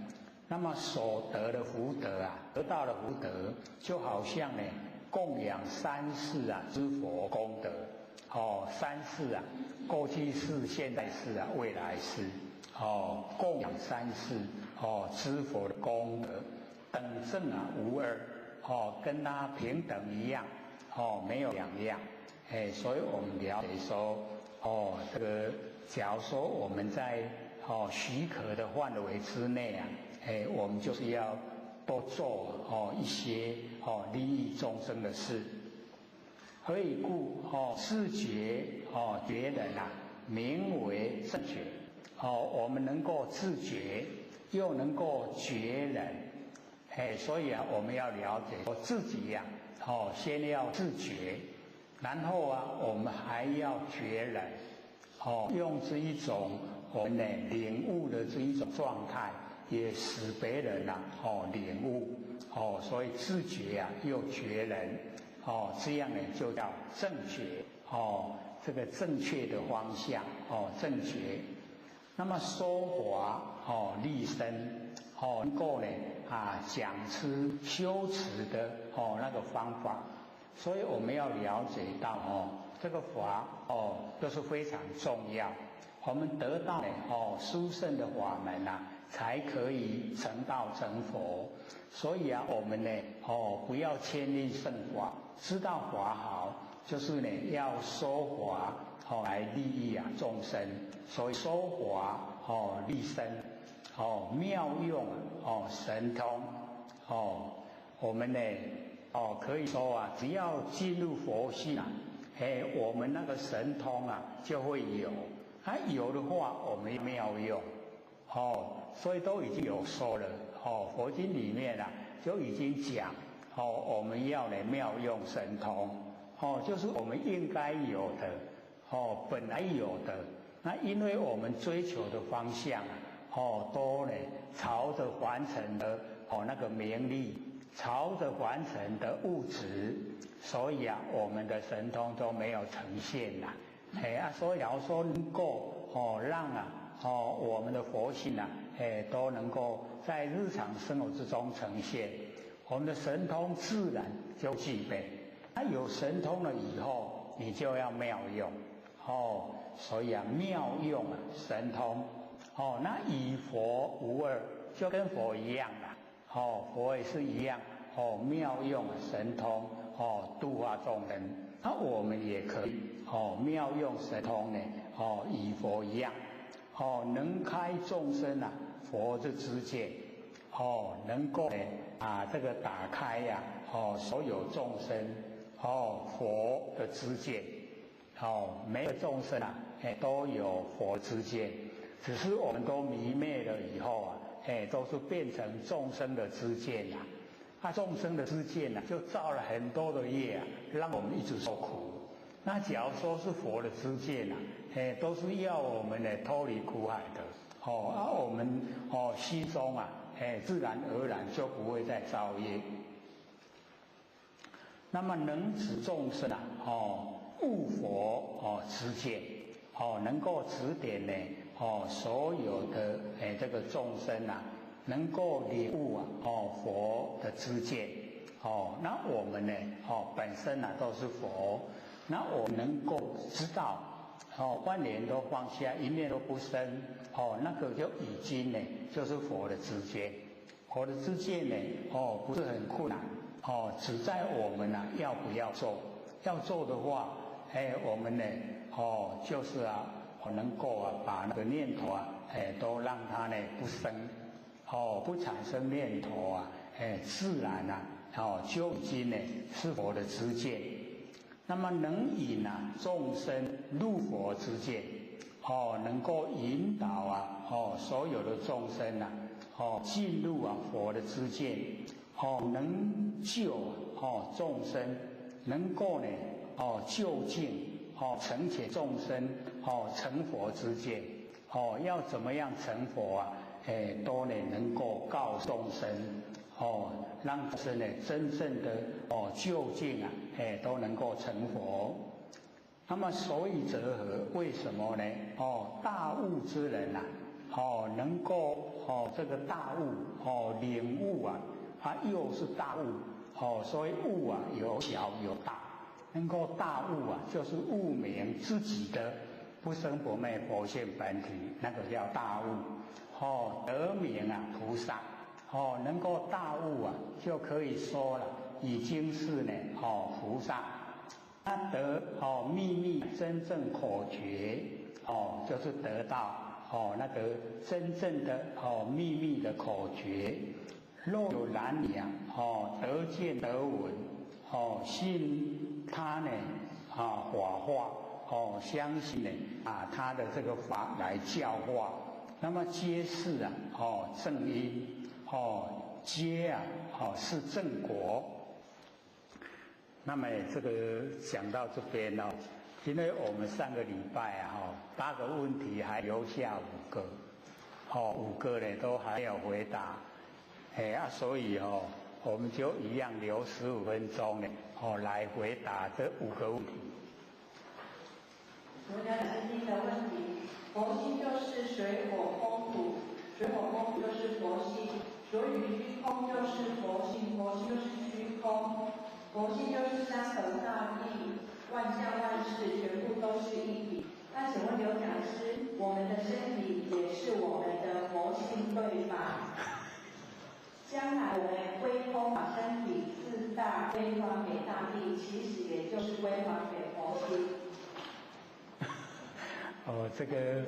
那么所得的福德啊，得到的福德就好像呢供养三世啊之佛功德，三世啊，过去世、现在世啊、未来世。供养三世知佛的功德，等正啊无二，跟他平等一样，没有两样，所以我们了解说，这个假如说我们在许可的范围之内啊，我们就是要多做一些利益众生的事。何以故？自觉觉人啊，名为正觉。我们能够自觉，又能够觉人，所以啊，我们要了解我自己呀，先要自觉，然后啊，我们还要觉人，用这一种我们呢领悟的这一种状态，也使别人啊，领悟，所以自觉啊，又觉人，这样呢就叫正觉，这个正确的方向，正觉。那么说法立身，能够呢讲出修持的那个方法，所以我们要了解到这个法就是非常重要。我们得到呢殊胜的法门才可以成道成佛。所以啊，我们呢不要牵令圣法，知道法好，就是呢要说法来利益众生，所以说法利生妙用神通我们呢可以说只要进入佛性我们那个神通就会有，有的话我们妙用所以都已经有说了佛经里面就已经讲我们要呢妙用神通就是我们应该有的本来有的，那因为我们追求的方向都呢朝着凡尘的那个名利，朝着凡尘的物质，所以我们的神通都没有呈现所以要说能够让我们的佛性都能够在日常生活之中呈现，我们的神通自然就具备。有神通了以后，你就要妙用所以妙用神通那与佛无二，就跟佛一样佛也是一样妙用神通度化众人，那我们也可以妙用神通呢与佛一样能开众生佛之知见能够这个打开所有众生佛的知见每个众生都有佛知见，只是我们都迷昧了以后都是变成众生的知见众生的知见就造了很多的业让我们一直受苦。那假如说是佛的知见都是要我们脱离苦海的我们心中自然而然就不会再造业。那么能指众生悟佛知见能够指点呢所有的这个众生能够领悟佛的知见那我们呢本身都是佛，那我们能够知道万念都放下，一念都不生那个就已经呢就是佛的知见。佛的知见呢不是很困难只在我们要不要做。要做的话我们呢就是能够把那个念头都让它呢不生不产生念头自然就已经呢是佛的知见。那么能引众生入佛知见能够引导所有的众生进入佛的知见能救众生，能够呢就近成且众生成佛之见要怎么样成佛都呢能够告众生让众生呢真正的就近都能够成佛。那么所以则何？为什么呢大悟之人能够这个大悟领悟又是大悟所以悟有小有大，能够大悟就是悟明自己的不生不灭佛性本体，那个叫大悟得名菩萨能够大悟就可以说了已经是呢菩萨。那得秘密真正口诀就是得到那个真正的秘密的口诀。若有男女得见得闻信他呢法化相信呢他的这个法来教化，那么皆是正因皆是正果。那么这个讲到这边因为我们上个礼拜8个问题还留下5个5个呢都还没有回答所以我们就一样留15分钟呢来回答这5个问题。我了解第一个问题，佛性就是水火风土，水火风土就是佛性，所以虚空就是佛性，佛性就是虚空，佛性就是山河大地，万象万事全部都是一体。那请问刘讲师，我们的身体也是我们的佛性对吧？将来我们归空把身体自大归还给大地，其实也就是归还给佛性。这个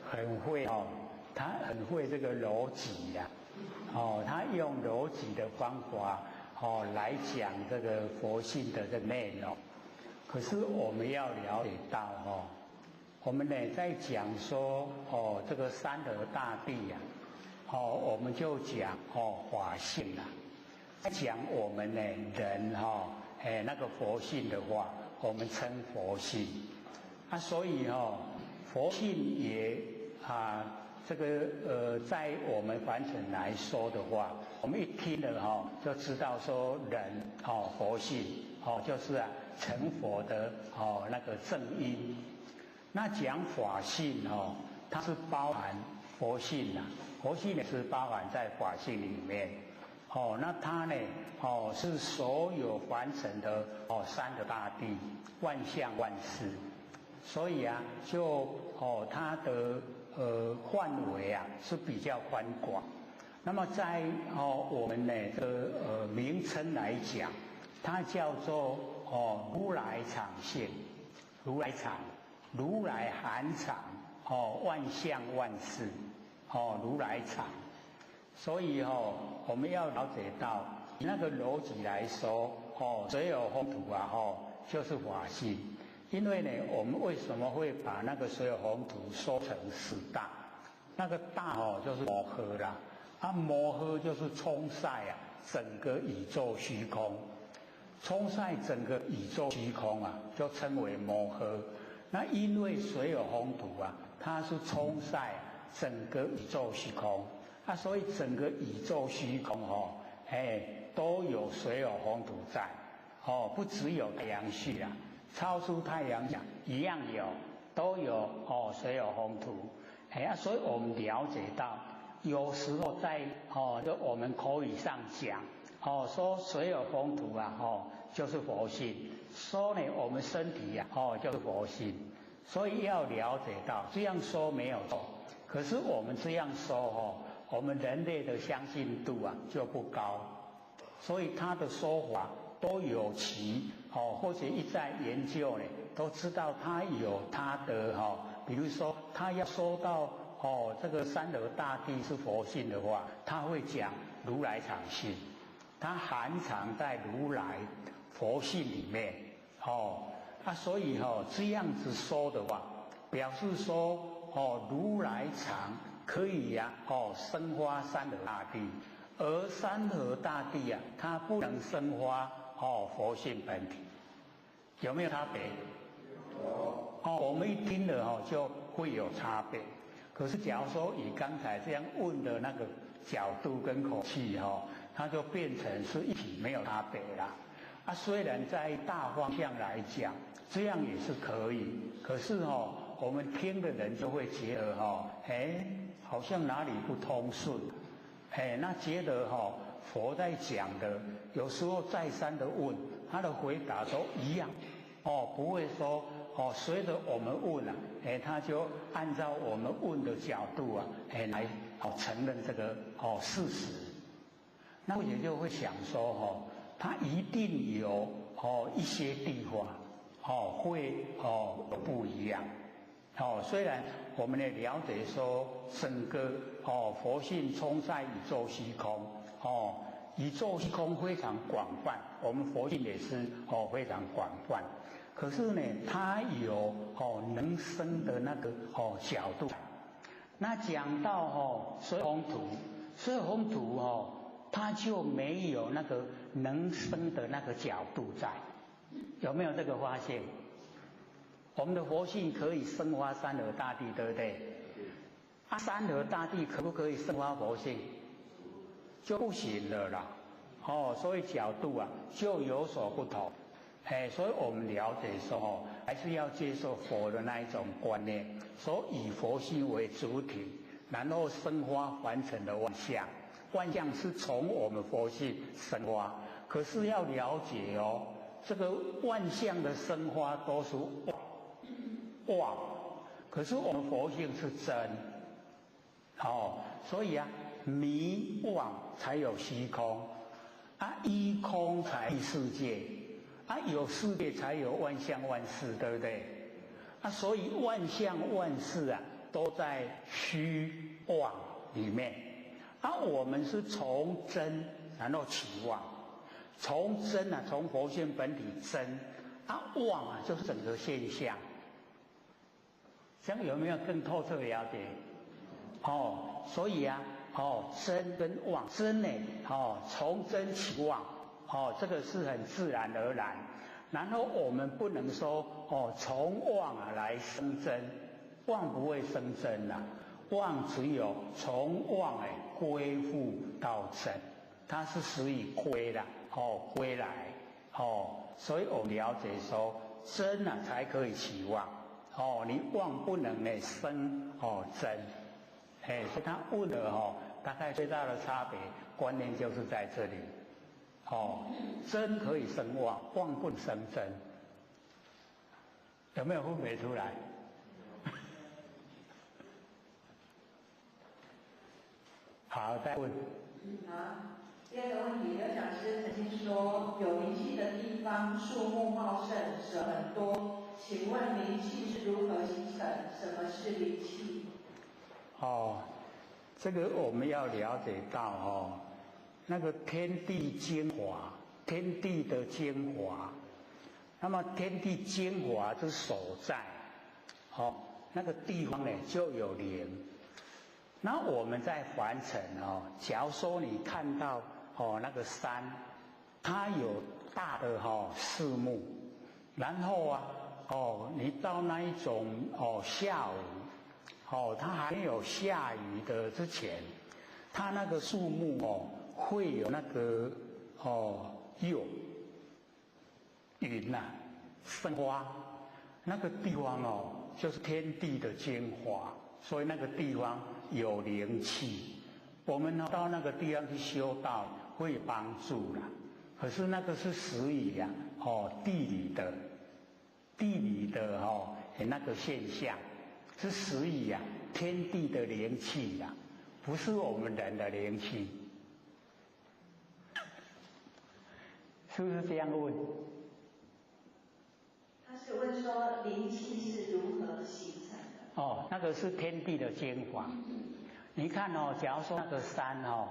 很会哦，他很会这个逻辑呀，他用逻辑的方法来讲这个佛性的这个内容。可是我们要了解到我们呢在讲说这个山河大地呀，我们就讲法性啦。在讲我们呢人那个佛性的话，我们称佛性。所以佛性也这个在我们凡尘来说的话，我们一听了就知道说人佛性就是成佛的那个正因。那讲法性它是包含佛性佛性也是包含在法性里面。那它呢是所有凡尘的山河大地，万象万事。所以就它的范围是比较宽广。那么在我们的名称来讲，它叫做如来常性，如来常，如来含藏万象万事，如来常。所以我们要了解到，以那个逻辑来说，水有风土就是法性。因为呢，我们为什么会把那个水有风土说成四大？那个大就是摩诃啦，摩诃就是冲晒整个宇宙虚空，冲晒整个宇宙虚空就称为摩诃。那因为水有风土它是冲晒整个宇宙虚空。所以整个宇宙虚空都有水有风土在不只有太阳系超出太阳讲一样有，都有水有风土。所以我们了解到，有时候在就我们口语上讲说水有风土就是佛性，说呢我们身体就是佛性。所以要了解到这样说没有错，可是我们这样说我们人类的相信度就不高，所以他的说法都有其或者一再研究呢，都知道他有他的比如说他要说到这个山河大地是佛性的话，他会讲如来常性，它含藏在如来佛性里面所以这样子说的话，表示说如来常可以生发山河大地，而山河大地它不能生发佛性本体。有没有差别？我们一听了就会有差别。可是假如说以刚才这样问的那个角度跟口气它就变成是一体，没有差别啦。虽然在大方向来讲这样也是可以，可是我们听的人就会觉得好像哪里不通顺，那觉得佛在讲的，有时候再三的问，他的回答都一样，不会说随着我们问他就按照我们问的角度来承认这个事实。那我也就会想说他一定有一些地方会不一样。虽然我们也了解说整个佛性充在宇宙虚空宇宙虚空非常广泛，我们佛性也是非常广泛。可是呢，它有能生的那个角度。那讲到水风土，水风土它就没有那个能生的那个角度在，有没有这个发现？我们的佛性可以生发山河大地，对不对？山河大地可不可以生发佛性？就不行了啦。所以角度就有所不同。所以我们了解说还是要接受佛的那一种观念，说以佛性为主体，然后生发凡尘的万象。万象是从我们佛性生发，可是要了解这个万象的生发都是妄，可是我们佛性是真，所以迷妄才有虚空，依空才异世界，有世界才有万象万事，对不对？啊，所以万象万事啊，都在虚妄里面。啊，我们是从真然后起妄，从真啊，从佛性本体真，啊妄啊就是整个现象。这样有没有更透彻的了解？哦，所以啊，哦，真跟妄，真呢，哦，从真起妄，哦，这个是很自然而然。然后我们不能说哦，从妄啊来生真，妄不会生真啦，妄只有从妄哎归复到真，它是属于归的哦，归来哦，所以我们了解说真啊才可以起妄哦，你妄不能呢生哦真。哎，所以他问了哦，大概最大的差别观念就是在这里，哦，真可以生妄，妄不生真，有没有分别出来？好，再问。好，第二个问题，刘讲师曾经说，有灵气的地方树木茂盛，蛇很多，请问灵气是如何形成？什么是灵气？哦，这个我们要了解到哦，那个天地精华，天地的精华，那么天地精华之所在，哦，那个地方呢就有灵。那我们在凡尘哦，假如说你看到哦那个山，它有大的树木，然后啊哦你到那一种哦下午。哦，它还没有下雨的之前，它那个树木哦会有那个云呐、生花，那个地方哦就是天地的精华，所以那个地方有灵气。我们到那个地方去修道会帮助啦，可是那个是属于呀地理的那个现象。是属于啊天地的灵气呀，不是我们人的灵气，是不是这样问？他是问说灵气是如何形成的？哦，那个是天地的精华。你看哦，假如说那个山哦，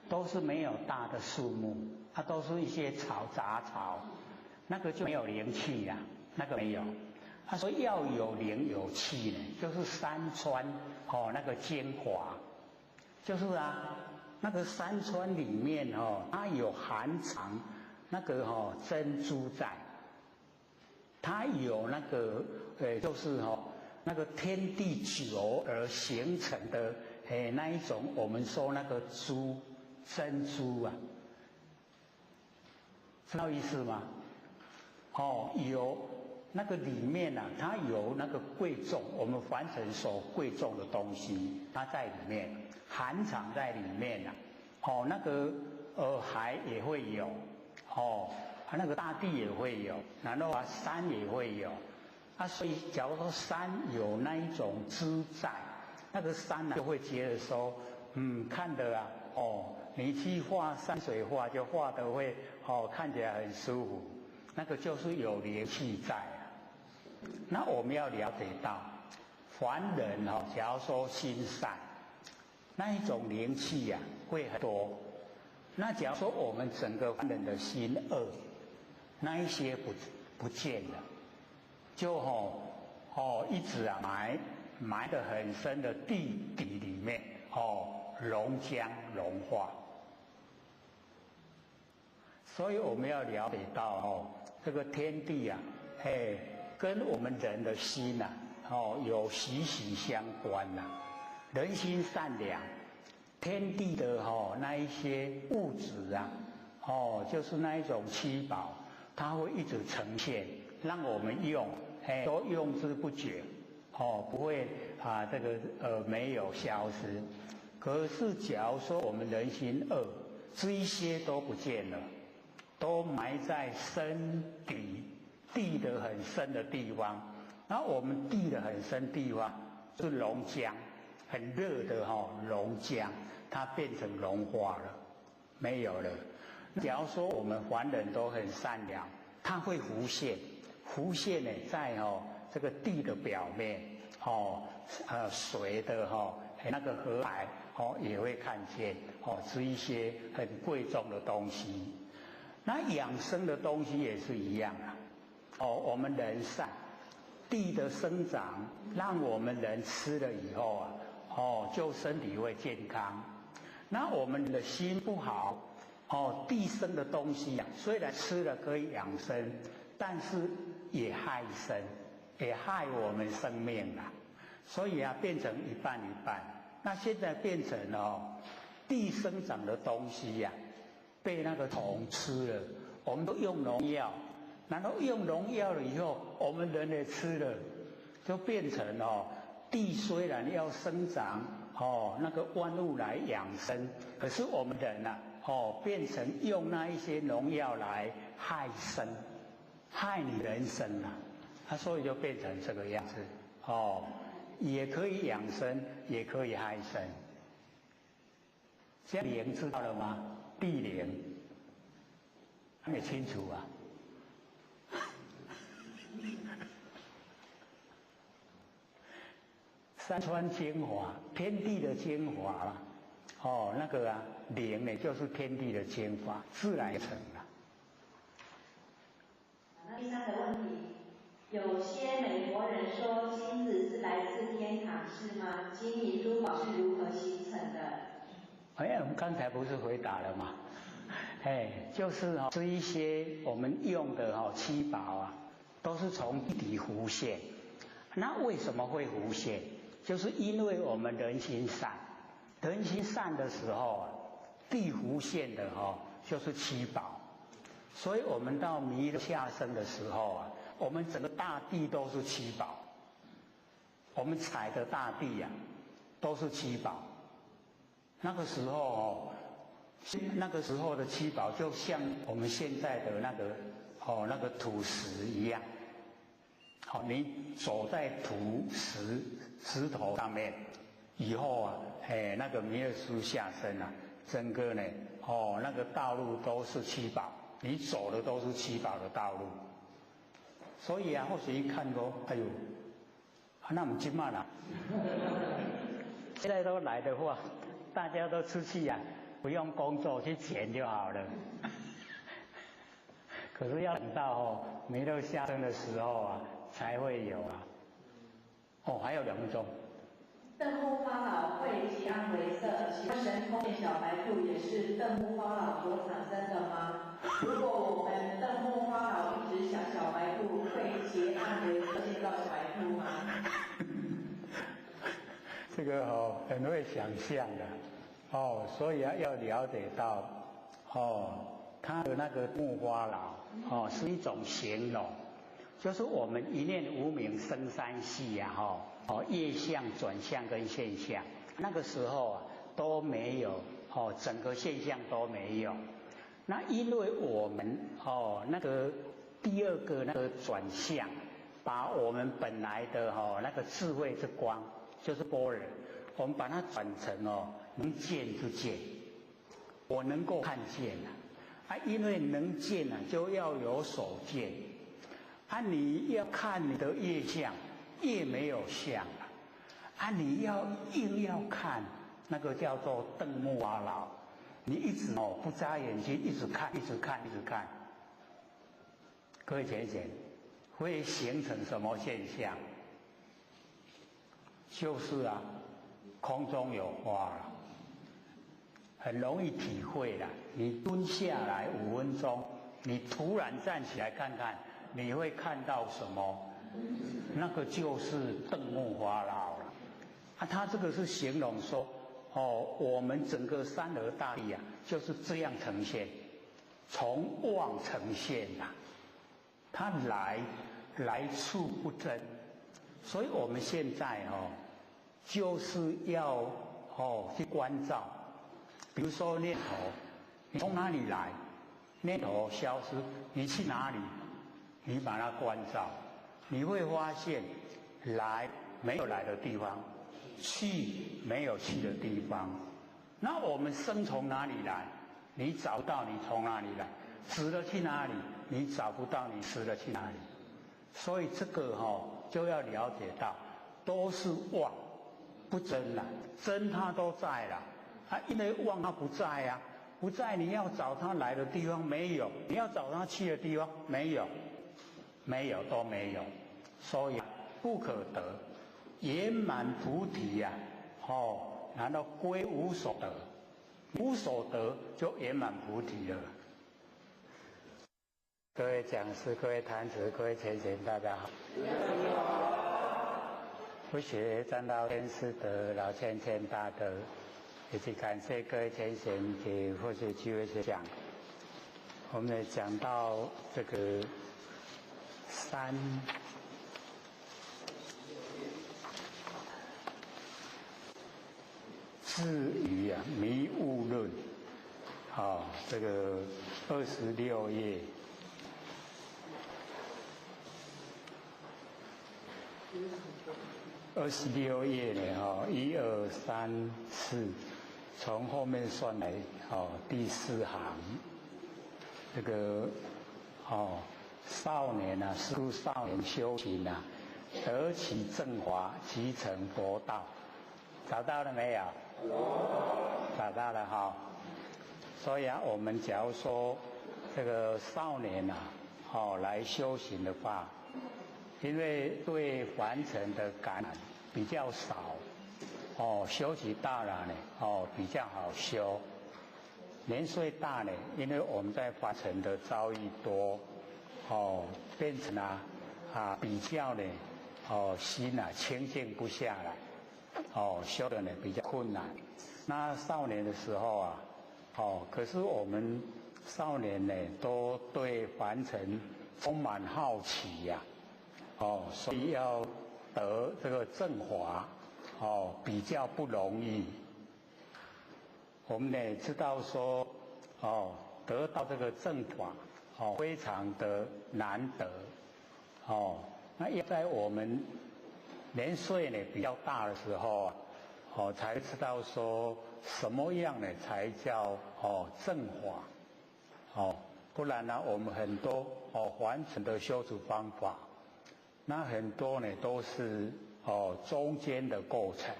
都是没有大的树木，它都是一些杂草，那个就没有灵气呀，那个没有。他说要有灵有气呢，就是山川那个精华，就是啊那个山川里面它有含藏那个珍珠在，它有那个就是那个天地久而形成的那一种我们说那个珍珠啊，知道意思吗？有。那个里面啊，它有那个贵重，我们凡尘所贵重的东西，它在里面含藏在里面啊。那个海也会有，那个大地也会有，然后山也会有。所以假如说山有那一种姿在，那个山就会觉得说，看得啊，你去画山水画就画得会看起来很舒服，那个就是有灵气在。那我们要了解到，凡人假如说心善，那一种灵气啊会很多。那假如说我们整个凡人的心恶，那一些不见了，就一直啊埋得很深的地底里面溶浆融化。所以我们要了解到这个天地啊，跟我们人的心呐，有息息相关呐。人心善良，天地的那一些物质啊，就是那一种七宝，它会一直呈现，让我们用，都用之不绝，不会这个没有消失。可是假如说我们人心恶，这一些都不见了，都埋在深底。地的很深的地方，然后我们地的很深地方是熔浆，很热的熔浆，它变成融化了，没有了。假如说我们凡人都很善良，它会浮现呢，在这个地的表面，水的那个河海也会看见，是一些很贵重的东西。那养生的东西也是一样啊，我们人善，地的生长让我们人吃了以后啊，就身体会健康。那我们的心不好，地生的东西啊，虽然吃了可以养生，但是也害身，也害我们生命啦。所以啊，变成一半一半。那现在变成地生长的东西呀，被那个虫吃了，我们都用农药，然后用农药了以后，我们人也吃了，就变成地虽然要生长，那个万物来养生，可是我们人啊，变成用那一些农药来害身，害你人生啊，所以就变成这个样子，也可以养生，也可以害身。这灵知道了吗？地灵，还没清楚啊。山川精华，天地的精华啦，那个啊，灵呢就是天地的精华，自然成了。那第三个问题，有些美国人说金子是来自天堂，是吗？金银珠宝是如何形成的？我们刚才不是回答了吗？就是是一些我们用的七宝啊，都是从地底浮现。那为什么会浮现？就是因为我们人心善，人心善的时候啊，地浮现的就是七宝。所以我们到弥勒下生的时候啊，我们整个大地都是七宝，我们踩的大地啊，都是七宝。那个时候的七宝就像我们现在的那个土石一样。你走在石头上面以后啊，那个弥勒师下生啊，整个呢，那个道路都是七宝，你走的都是七宝的道路。所以啊，或许一看过，哎呦，那我们今晚啊，现在都来的话，大家都出去啊，不用工作去捡就好了。可是要等到弥勒下生的时候啊，才会有啊。还有2种。邓木花老会结案为色，请问神通小白兔也是邓木花老所产生的吗？如果我们邓木花老一直想小白兔，会结案为色见到小白兔吗？这个很会想象的所以要了解到他的那个木花老是一种形容，就是我们一念无明生三系业相、转相跟现象，那个时候啊都没有整个现象都没有。那因为我们那个第二个那个转相，把我们本来的那个智慧之光，就是般若，我们把它转成能见之见，我能够看见因为能见就要有所见你要看你的业相，业没有相你硬要看，那个叫做瞪目花老，你一直不眨眼睛，一直看，各位浅显，会形成什么现象？就是空中有花了，很容易体会啦。你蹲下来5分钟，你突然站起来看看，你会看到什么？那个就是瞪目花老了。他这个是形容说，我们整个山河大地就是这样呈现，从妄呈现它来处不真，所以我们现在就是要去关照。比如说念头，你从哪里来？念头消失，你去哪里？你把它关照，你会发现来没有来的地方，去没有去的地方。那我们生从哪里来？你找不到你从哪里来，死了去哪里？你找不到你死了去哪里。所以这个就要了解到，都是妄，不真了，真它都在了，因为妄它不在呀，不在你要找它来的地方没有，你要找它去的地方没有，没有都没有，所以不可得，圆满菩提呀，然后归无所得，无所得就圆满菩提了。各位讲师、各位坛子、各位贤贤，大家好。不学占道天师德，老千千大德，以及感谢各位贤贤给获取机会去讲。我们讲到这个至于迷悟论，这个26页。26页呢，1、2、3、4，从后面算来，第4行，这个少年啊，是少年修行啊，得其正法，即成佛道。找到了没有？找到了哈。所以啊，我们假如说这个少年啊，来修行的话，因为对凡尘的感染比较少，修习大了呢，比较好修。年岁大呢，因为我们在凡尘的遭遇多，变成比较呢，心清静不下来，修的呢比较困难。那少年的时候啊，可是我们少年呢，都对凡尘充满好奇呀。所以要得这个正法，比较不容易。我们呢知道说，得到这个正法，非常的难得。那要在我们年岁呢比较大的时候才知道说什么样呢才叫正法。不然呢，我们很多凡尘的修持方法。那很多呢都是中间的过程，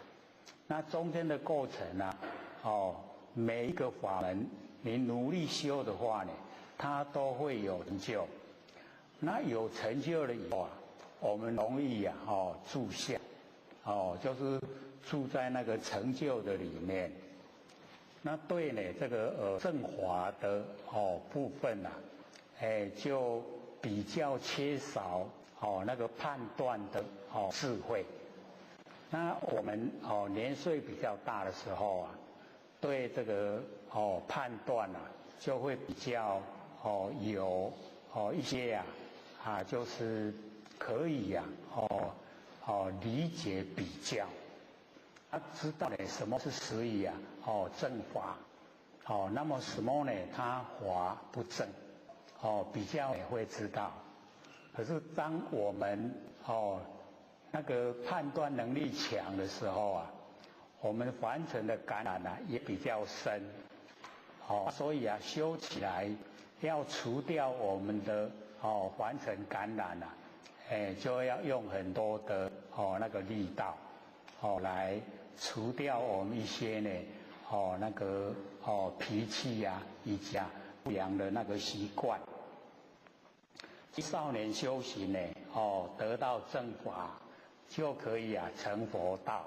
那中间的过程呢，每一个法门你努力修的话呢，它都会有成就。那有成就了以后啊，我们容易住下，就是住在那个成就的里面。那对呢这个正法的部分啊，就比较缺少。那个判断的智慧。那我们年岁比较大的时候啊，对这个判断啊，就会比较有一些就是可以理解比较，知道呢什么是实义正法，那么什么呢它法不正，比较也会知道。可是当我们那个判断能力强的时候啊，我们凡尘的感染也比较深，所以修起来要除掉我们的凡尘感染就要用很多的那个力道来除掉我们一些呢那个脾气以及不良的那个习惯。少年修行呢，得到正法，就可以成佛道。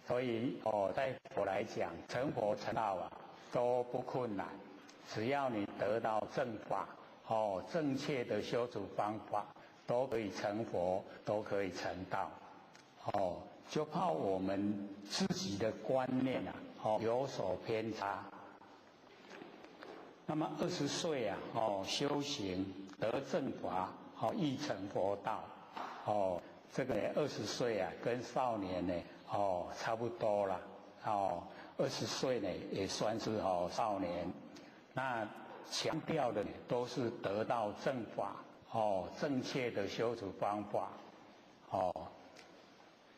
所以在佛来讲，成佛成道都不困难，只要你得到正法，正确的修持方法，都可以成佛，都可以成道。就怕我们自己的观念有所偏差。那么20岁修行得正法，亦成佛道。这个20岁跟少年呢，差不多了。20岁呢也算是少年。那强调的呢都是得到正法，正确的修持方法。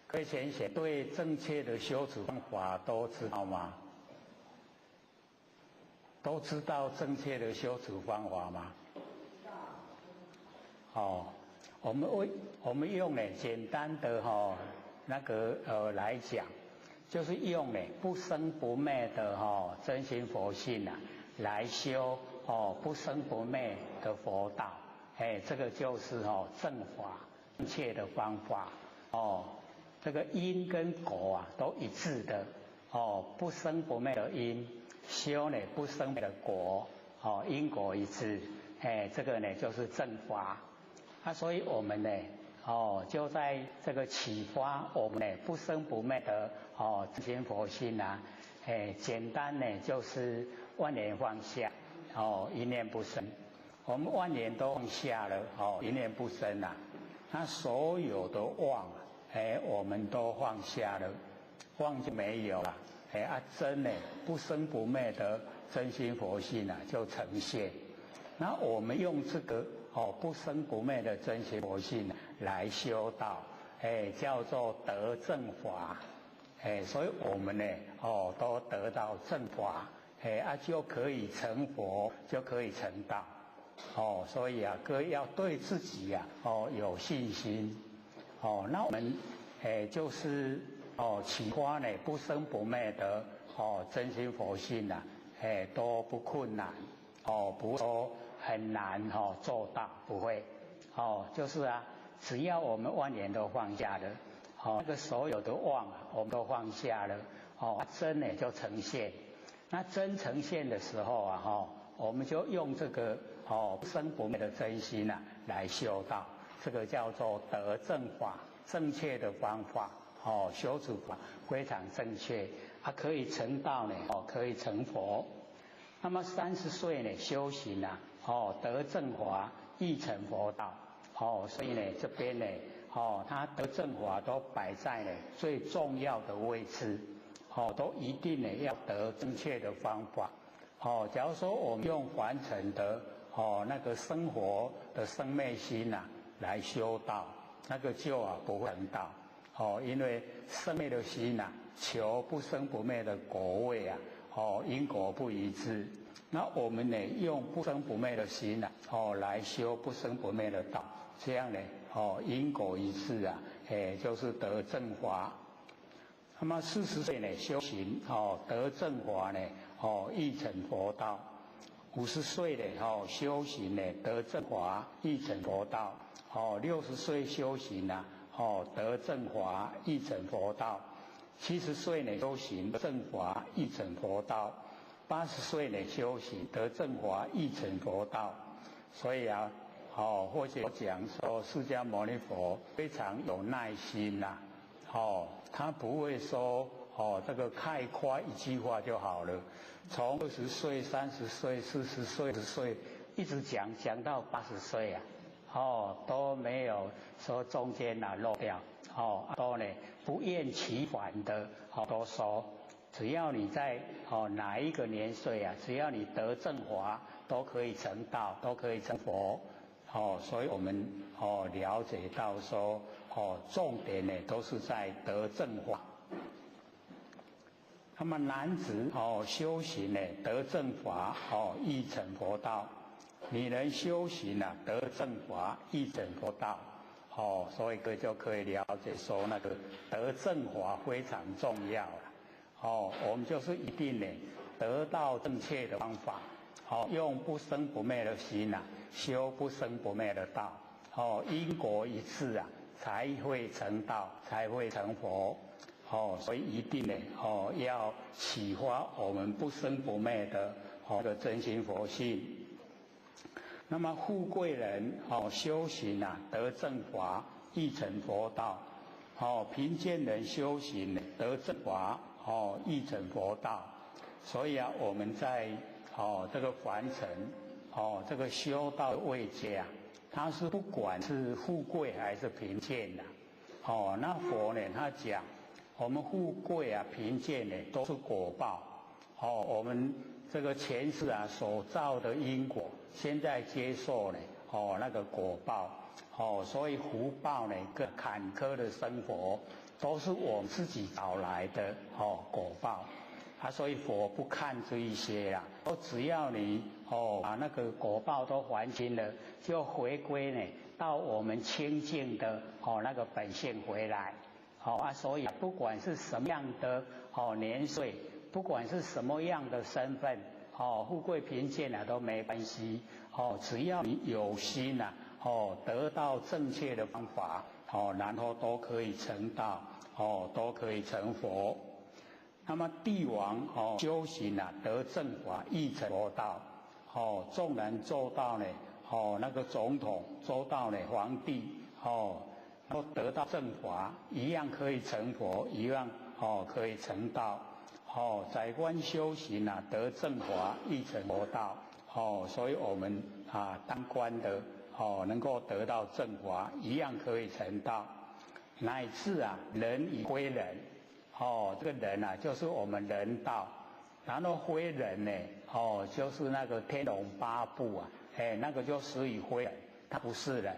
各位贤贤对正确的修持方法都知道吗？都知道正确的修持方法吗？我们用呢简单的来讲，就是用呢不生不灭的真心佛性来修不生不灭的佛道，这个就是正法正确的方法这个因跟果都一致的不生不灭的因，修呢不生不灭的果因果一致，这个呢就是正法所以我们呢就在这个启发我们呢不生不灭的真心佛性简单呢就是万念放下一念不生，我们万念都放下了一念不生那所有的妄我们都放下了，妄就没有了真呢不生不灭的真心佛性就呈现。那我们用这个不生不灭的真心佛性来修道叫做得正法所以我们呢都得到正法就可以成佛，就可以成道所以各位要对自己有信心那我们就是启发呢不生不灭的真心佛性都不困难不说很难做到，不会就是只要我们万念都放下了那个所有的妄我们都放下了真呢就呈现。那真呈现的时候我们就用这个不生不灭的真心来修道，这个叫做得正法，正确的方法修持法非常正确可以成道呢可以成佛。那么30岁呢修行得正法亦成佛道所以呢这边呢他得正法都摆在呢最重要的位置都一定呢要得正确的方法假如说我们用凡尘的那个生活的生灭心来修道，那个就不会成道因为生灭的心求不生不灭的果位因果不一致。那我们呢用不生不灭的心来修不生不灭的道，这样呢因果一致就是得正法。那么40岁呢修行得正法呢亦成佛道。50岁呢修行呢得正法亦成佛道。60岁修行得正法亦成佛道。70岁呢修行得正法亦成佛道。80岁呢修行得正法亦成佛道。所以或者讲说释迦牟尼佛非常有耐心他不会说这个太快一句话就好了，从20岁、30岁、40岁、50岁一直讲到80岁都没有说中间漏掉都呢不厌其烦的都说，只要你在哪一个年岁只要你得正法都可以成道，都可以成佛所以我们了解到说重点呢都是在得正法。那么男子修行呢得正法亦成佛道，女人修行得正法亦成佛道所以各位就可以了解说那个得正法非常重要我们就是一定呢得到正确的方法用不生不灭的心修不生不灭的道因果一致才会成道，才会成佛所以一定呢要启发我们不生不灭的这个真心佛性。那么富贵人修行得正法亦成佛道贫贱人修行得正法亦成佛道。所以我们在这个凡尘这个修道的位阶它是不管是富贵还是贫贱那佛呢他讲我们富贵贫贱呢都是果报我们这个前世所造的因果，现在接受呢那个果报所以福报呢跟坎坷的生活都是我们自己找来的果报所以佛不看这一些只要你把那个果报都还清了，就回归呢到我们清净的那个本性回来。所以不管是什么样的年岁，不管是什么样的身份，富贵贫贱都没关系，只要你有心得到正确的方法，然后都可以成道，都可以成佛。那么帝王修行得正法，亦成佛道。纵然做到呢，那个总统，做到呢皇帝，都得到正法，一样可以成佛，一样可以成道。宰官修行得正法，亦成佛道。所以我们当官的能够得到正法，一样可以成道。乃至人以非人，这个人就是我们人道，然后非人呢，就是那个天龙八部那个就属于非人，他不是人。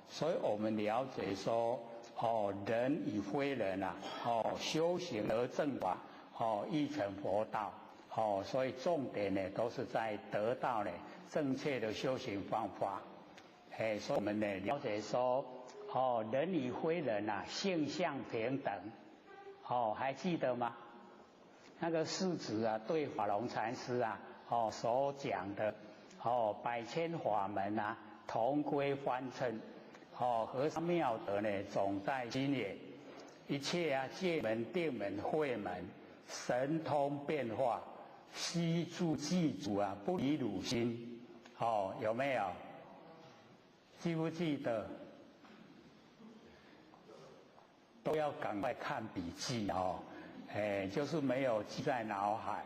所以我们了解说，人与非人修行而正法，亦成佛道。所以重点呢都是在得到呢正确的修行方法。所以我们呢了解说，人与非人性相平等。还记得吗？那个世子对法龙禅师所讲的，百千法门同归欢称。和尚妙德呢总在心也，一切戒门定门慧门神通变化，悉住记住不离汝心。有没有？记不记得？都要赶快看笔记就是没有记在脑海。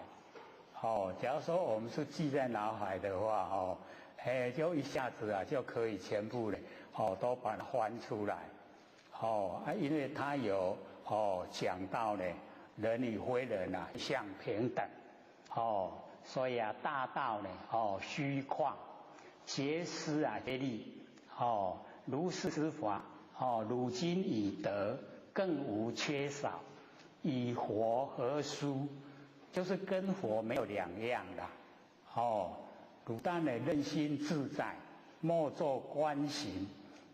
假如说我们是记在脑海的话就一下子就可以全部都把它翻出来。因为他有讲到呢，人与非人相平等。所以大道呢虚旷，结施皆利。如是之法，汝今已得，更无缺少，与佛何殊？就是跟佛没有两样的。汝当呢任心自在，莫作观行，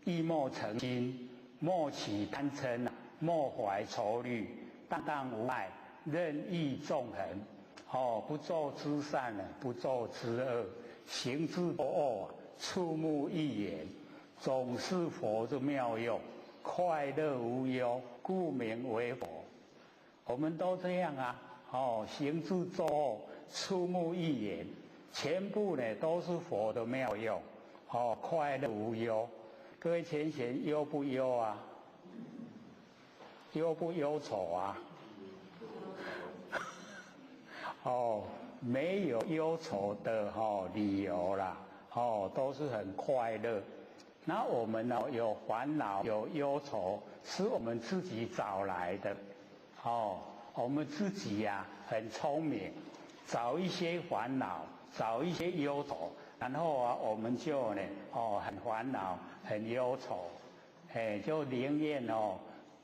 亦莫成心，莫起贪嗔，莫怀愁虑，荡无碍，任意纵横。不做之善，不做之恶，行之不恶，触目一言，总是佛之妙用，快乐无忧，故名为佛。我们都这样行之作恶，触目一言，全部呢都是佛的妙用。快乐无忧。各位前贤忧不忧忧不忧愁没有忧愁的理由啦。都是很快乐。那我们有烦恼有忧愁，是我们自己找来的。我们自己很聪明，找一些烦恼，找一些忧愁，然后我们就呢很烦恼很忧愁，就宁愿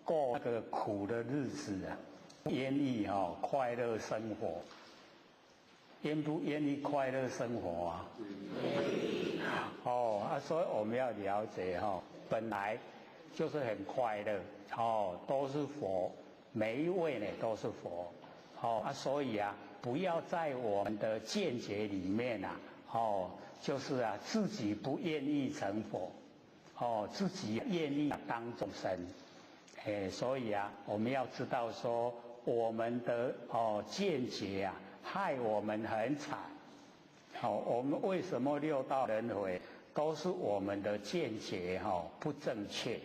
过那个苦的日子不愿意快乐生活。愿不愿意快乐生活所以我们要了解本来就是很快乐都是佛，每一位呢都是佛所以不要在我们的见解里面就是自己不愿意成佛自己愿意当众生所以我们要知道说我们的见解害我们很惨。我们为什么六道轮回，都是我们的见解不正确。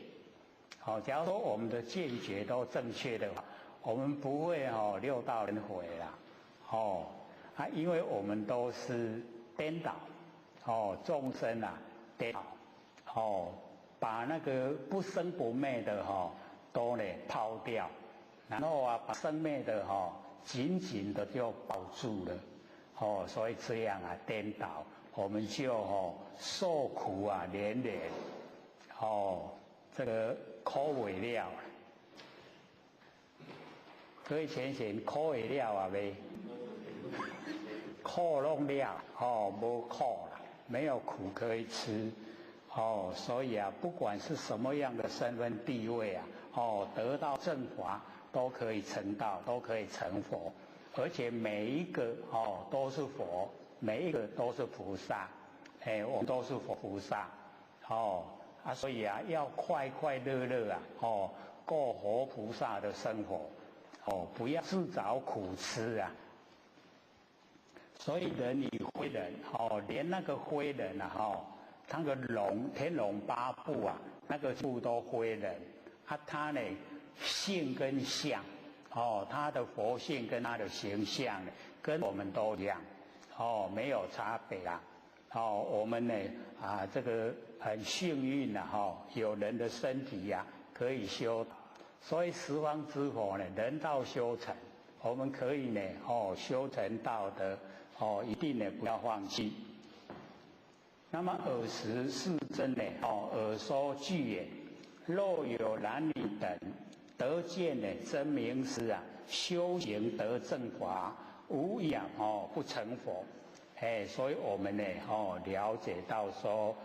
假如说我们的见解都正确的话，我们不会六道轮回啦。因为我们都是颠倒众生颠倒把那个不生不灭的都呢抛掉，然后把生灭的紧紧的就保住了所以这样颠倒，我们就受苦连连这个苦未了。各位前贤苦会了没？苦弄了没苦了，没有苦可以吃所以啊，不管是什么样的身份地位啊，得到正法都可以成道，都可以成佛，而且每一个都是佛，每一个都是菩萨，我们都是佛菩萨，所以啊，要快快乐乐啊，过活菩萨的生活，不要自找苦吃啊。所以人与非人，连那个非人啊，那个天龙八部啊，那个部都非人，他呢性跟相，他的佛性跟他的形象呢，跟我们都一样，没有差别啊。我们呢这个很幸运啊，有人的身体呀，可以修，所以十方之佛呢，人道修成，我们可以呢修成道德，一定呢不要放弃。那么尔时世尊呢，耳说具言，若有男女等得见呢真名师啊，修行得正法，无养不成佛。所以我们呢了解到说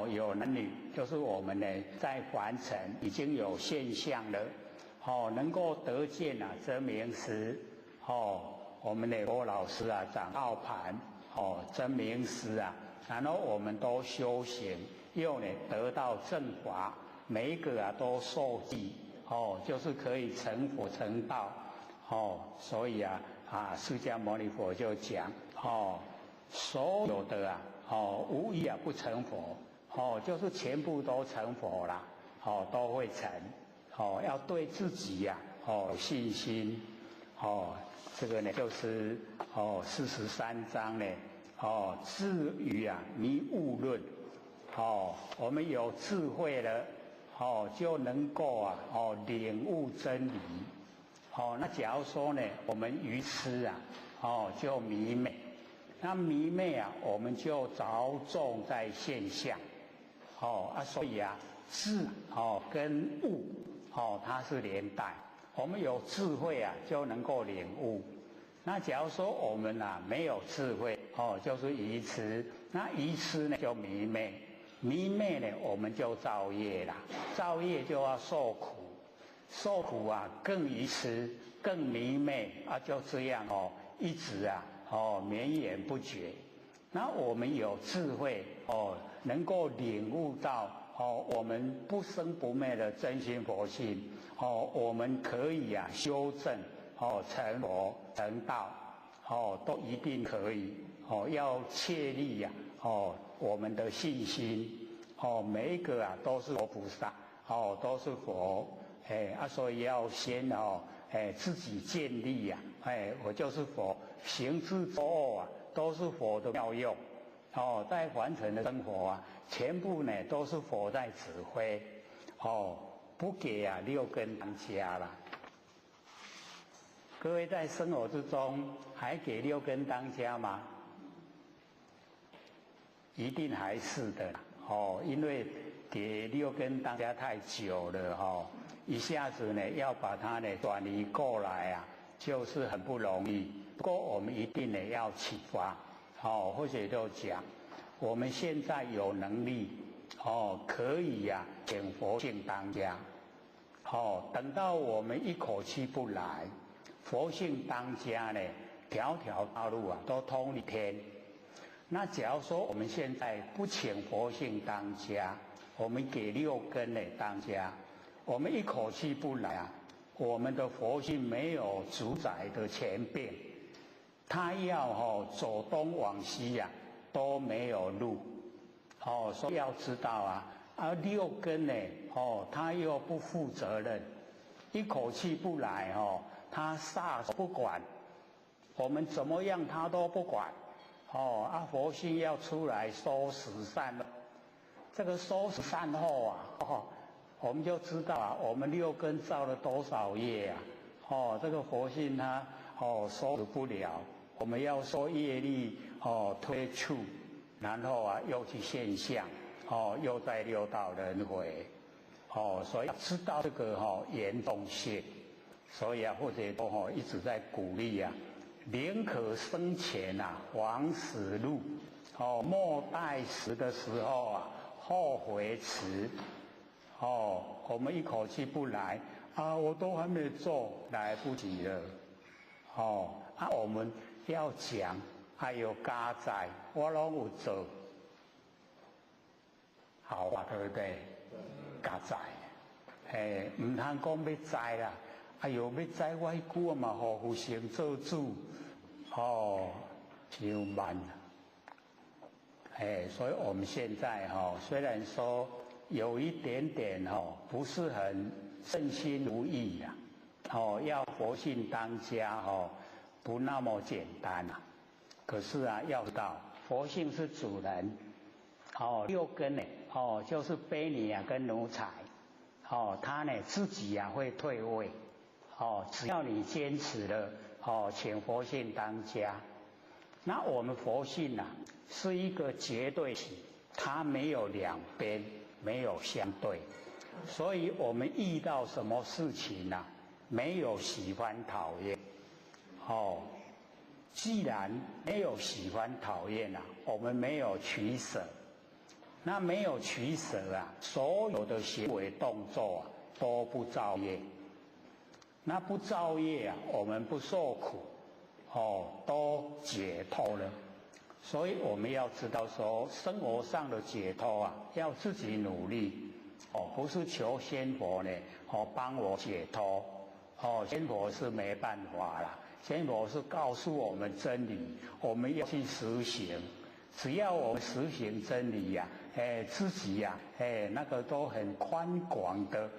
有男女，就是我们呢在凡尘已经有现象了，能够得见啊真名师，我们的佛老师啊掌奥盘，真名师啊，然后我们都修行，又呢得到正法，每一个啊都受记，就是可以成佛成道，所以啊释迦牟尼佛就讲，所有的啊，无一啊不成佛，就是全部都成佛啦，都会成，要对自己呀，有信心，这个呢就是43章呢，至于啊迷悟论，我们有智慧了，就能够啊，领悟真理，那假如说呢，我们愚痴啊，就迷昧。那迷昧啊，我们就着重在现象，所以啊，智跟悟，它是连带。我们有智慧啊，就能够领悟。那假如说我们啊没有智慧，就是愚痴。那愚痴呢就迷昧，迷昧呢我们就造业啦，造业就要受苦，受苦啊更愚痴，更迷昧啊，就这样一直啊。绵延不绝。那我们有智慧能够领悟到我们不生不灭的真心佛性，我们可以啊修正成佛成道，都一定可以。要确立呀我们的信心，每一个啊都是佛菩萨，都是佛，所以要先自己建立呀，我就是佛。行之作恶啊，都是佛的妙用，在凡尘的生活啊，全部呢都是佛在指挥，不给啊六根当家了。各位在生活之中还给六根当家吗？一定还是的，因为给六根当家太久了，一下子呢要把它呢转移过来啊，就是很不容易。不过我们一定呢要启发，或者就讲，我们现在有能力，可以呀请佛性当家，等到我们一口气不来，佛性当家呢，条条道路啊都通一天。那假如说我们现在不请佛性当家，我们给六根呢当家，我们一口气不来啊，我们的佛性没有主宰的权柄。他要走东往西呀，都没有路，所以要知道啊，六根呢，他又不负责任，一口气不来他撒手不管，我们怎么样他都不管，佛性要出来收拾善恶，这个收拾善后啊，我们就知道啊，我们六根造了多少业啊，这个佛性它收拾不了。我们要说业力推出，然后啊又去现象，又在六道轮回，所以要知道这个严重性，所以啊或者都一直在鼓励啊，宁可生前啊枉死路，莫待死的时候啊后悔迟，我们一口气不来啊，我都还没做，来不及了，我们要讲，还有加载，我拢有做，好啊，对不对？加载，唔通讲要载啦，哎呦，要载我迄句嘛，互父先做主，就慢了。所以我们现在虽然说有一点点不是很称心如意啦，要佛性当家不那么简单啦。可是啊，要知道佛性是主人，六根呢，就是卑尼啊跟奴才，他呢自己啊会退位，只要你坚持了，请佛性当家。那我们佛性啊是一个绝对体，它没有两边，没有相对，所以我们遇到什么事情啊，没有喜欢讨厌，既然没有喜欢讨厌啊，我们没有取舍，那没有取舍啊，所有的行为动作啊都不造业，那不造业啊，我们不受苦。都解脱了，所以我们要知道说，生活上的解脱啊，要自己努力，不是求仙佛呢，帮我解脱，仙佛是没办法啦，仙佛是告诉我们真理，我们要去实行，只要我们实行真理呀，自己呀，那个都很宽广的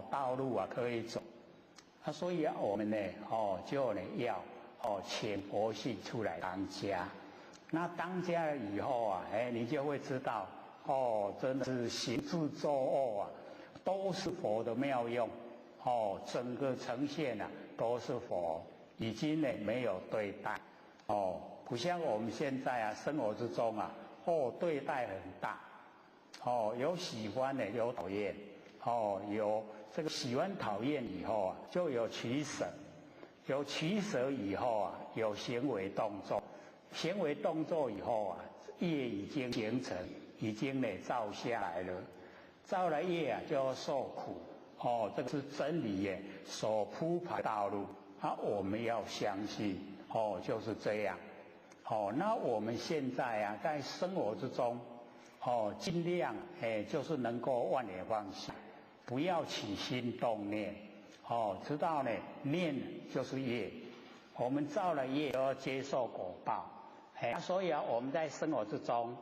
道路啊可以走，所以啊，我们呢，就呢要。请佛性出来当家，那当家了以后啊，你就会知道，真的是行住坐卧啊，都是佛的妙用，整个呈现啊都是佛，已经呢没有对待，不像我们现在啊生活之中啊，对待很大，有喜欢的，有讨厌，有这个喜欢讨厌以后啊，就有取舍。有取舍以后啊，有行为动作，行为动作以后啊，业已经形成，已经呢造下来了，造了业啊就要受苦，这个是真理耶所铺排道路，我们要相信，就是这样，那我们现在啊在生活之中，尽量就是能够万念放下，不要起心动念。知道呢，念就是业，我们造了业都要接受果报，所以啊，我们在生活之中，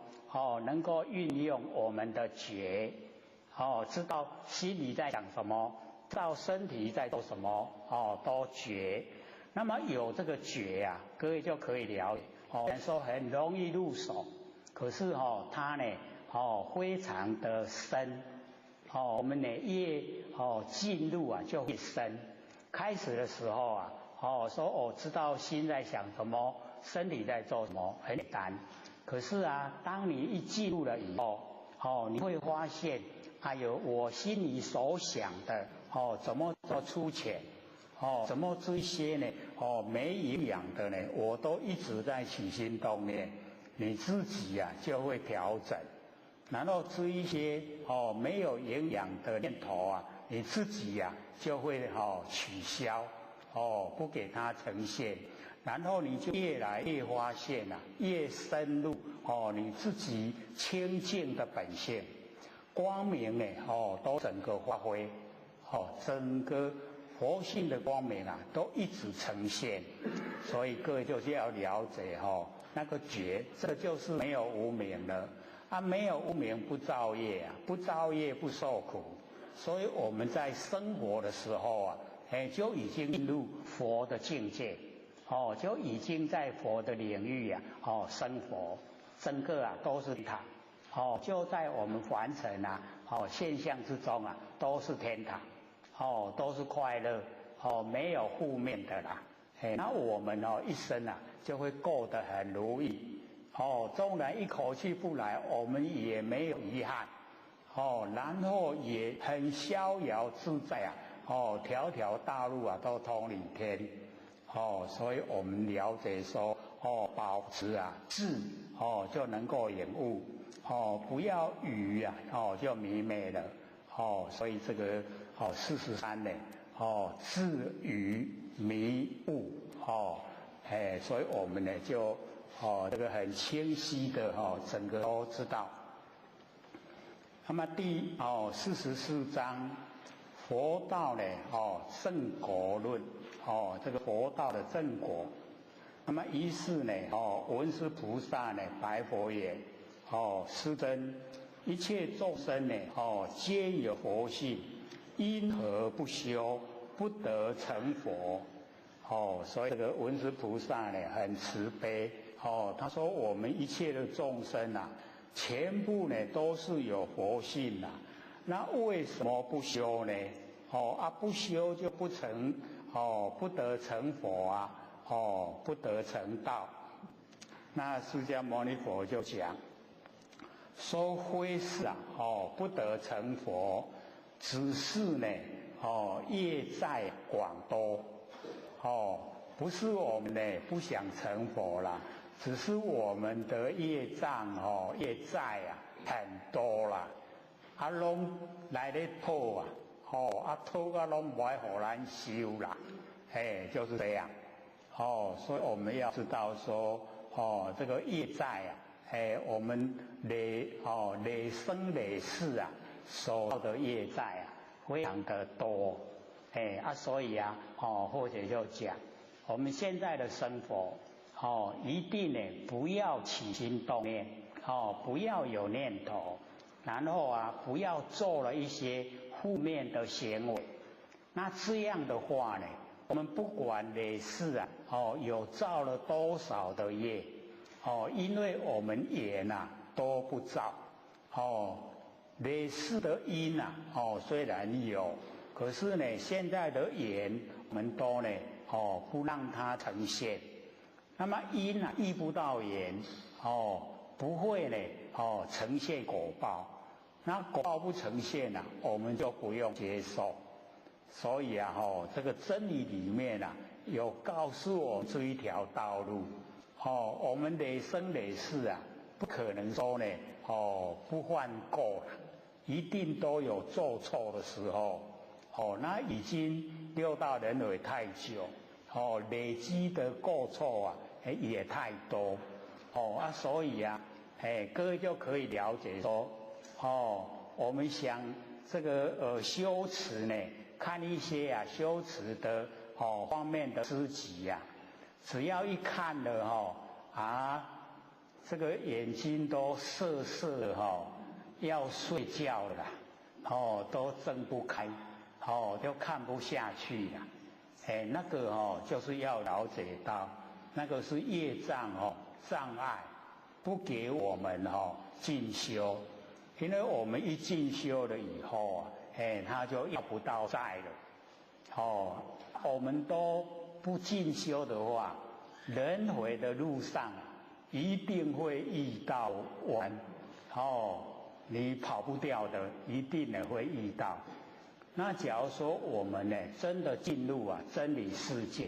能够运用我们的觉，知道心里在想什么，知道身体在做什么，都觉。那么有这个觉啊，各位就可以了解，虽然说很容易入手，可是它呢，非常的深。我们呢越进入啊就会深。开始的时候啊，说知道心在想什么，身体在做什么，很简单。可是啊，当你一进入了以后，你会发现，还有我心里所想的，怎么做粗浅，怎么这些呢，没营养的呢，我都一直在起心动念，你自己啊就会调整。然后这一些没有营养的念头啊，你自己呀就会取消，不给它呈现，然后你就越来越发现啊，越深入你自己清净的本性，光明呢都整个发挥，整个佛性的光明啊都一直呈现，所以各位就是要了解那个觉，这就是没有无明了。没有无明不造业啊，不造业不受苦，所以我们在生活的时候啊，就已经进入佛的境界，就已经在佛的领域啊，生活，整个啊都是天堂，就在我们凡尘啊，现象之中啊，都是天堂，都是快乐，没有负面的啦，那我们一生啊就会过得很如意。纵然一口气不来，我们也没有遗憾，然后也很逍遥自在啊，条条大路啊都通领天，所以我们了解说，保持啊智，就能够领悟，不要愚啊，就迷昧了，所以这个43呢，自愚迷悟，所以我们呢就这个很清晰的整个都知道。那么第44章佛道呢正果论，这个佛道的正果。那么于是呢文殊菩萨呢白佛言，世尊，一切众生呢皆有佛性，因何不修，不得成佛？所以这个文殊菩萨呢很慈悲，他说我们一切的众生啊，全部呢都是有佛性啊，那为什么不修呢？不修就不成，不得成佛啊，不得成道。那释迦牟尼佛就讲，说非是啊，不得成佛，只是呢，业债广多，不是我们呢不想成佛啦，只是我们的业障业债啊很多啦，拢来咧拖啊，拖啊拢不爱互咱修啦，就是这样，所以我们要知道说，这个业债啊，我们累生累世啊受到的业债啊非常的多，所以啊，或者就讲，我们现在的生活，一定呢不要起心动念，不要有念头，然后啊不要做了一些负面的行为。那这样的话呢，我们不管累世啊，有造了多少的业，因为我们业啊都不造，累世的因啊，虽然有，可是呢现在的缘我们都呢不让它呈现。那么因啊遇不到缘，不会呢呈现果报。那果报不呈现啊，我们就不用接受。所以啊，这个真理里面啊，有告诉我们这一条道路。我们累生累世啊，不可能说呢，不犯过了，一定都有做错的时候。那已经六道轮回太久，累积的过错啊，也太多。所以啊，各位就可以了解说，我们想这个修持呢。看一些啊修持的方面的诗集啊，只要一看了这个眼睛都涩涩的要睡觉了啦，都睁不开，都看不下去了。那个就是要了解到，那个是业障障碍，不给我们进修，因为我们一进修了以后啊。他就要不到债了，我们都不进修的话，轮回的路上一定会遇到我们，你跑不掉的，一定呢会遇到。那假如说我们呢真的进入真理世界，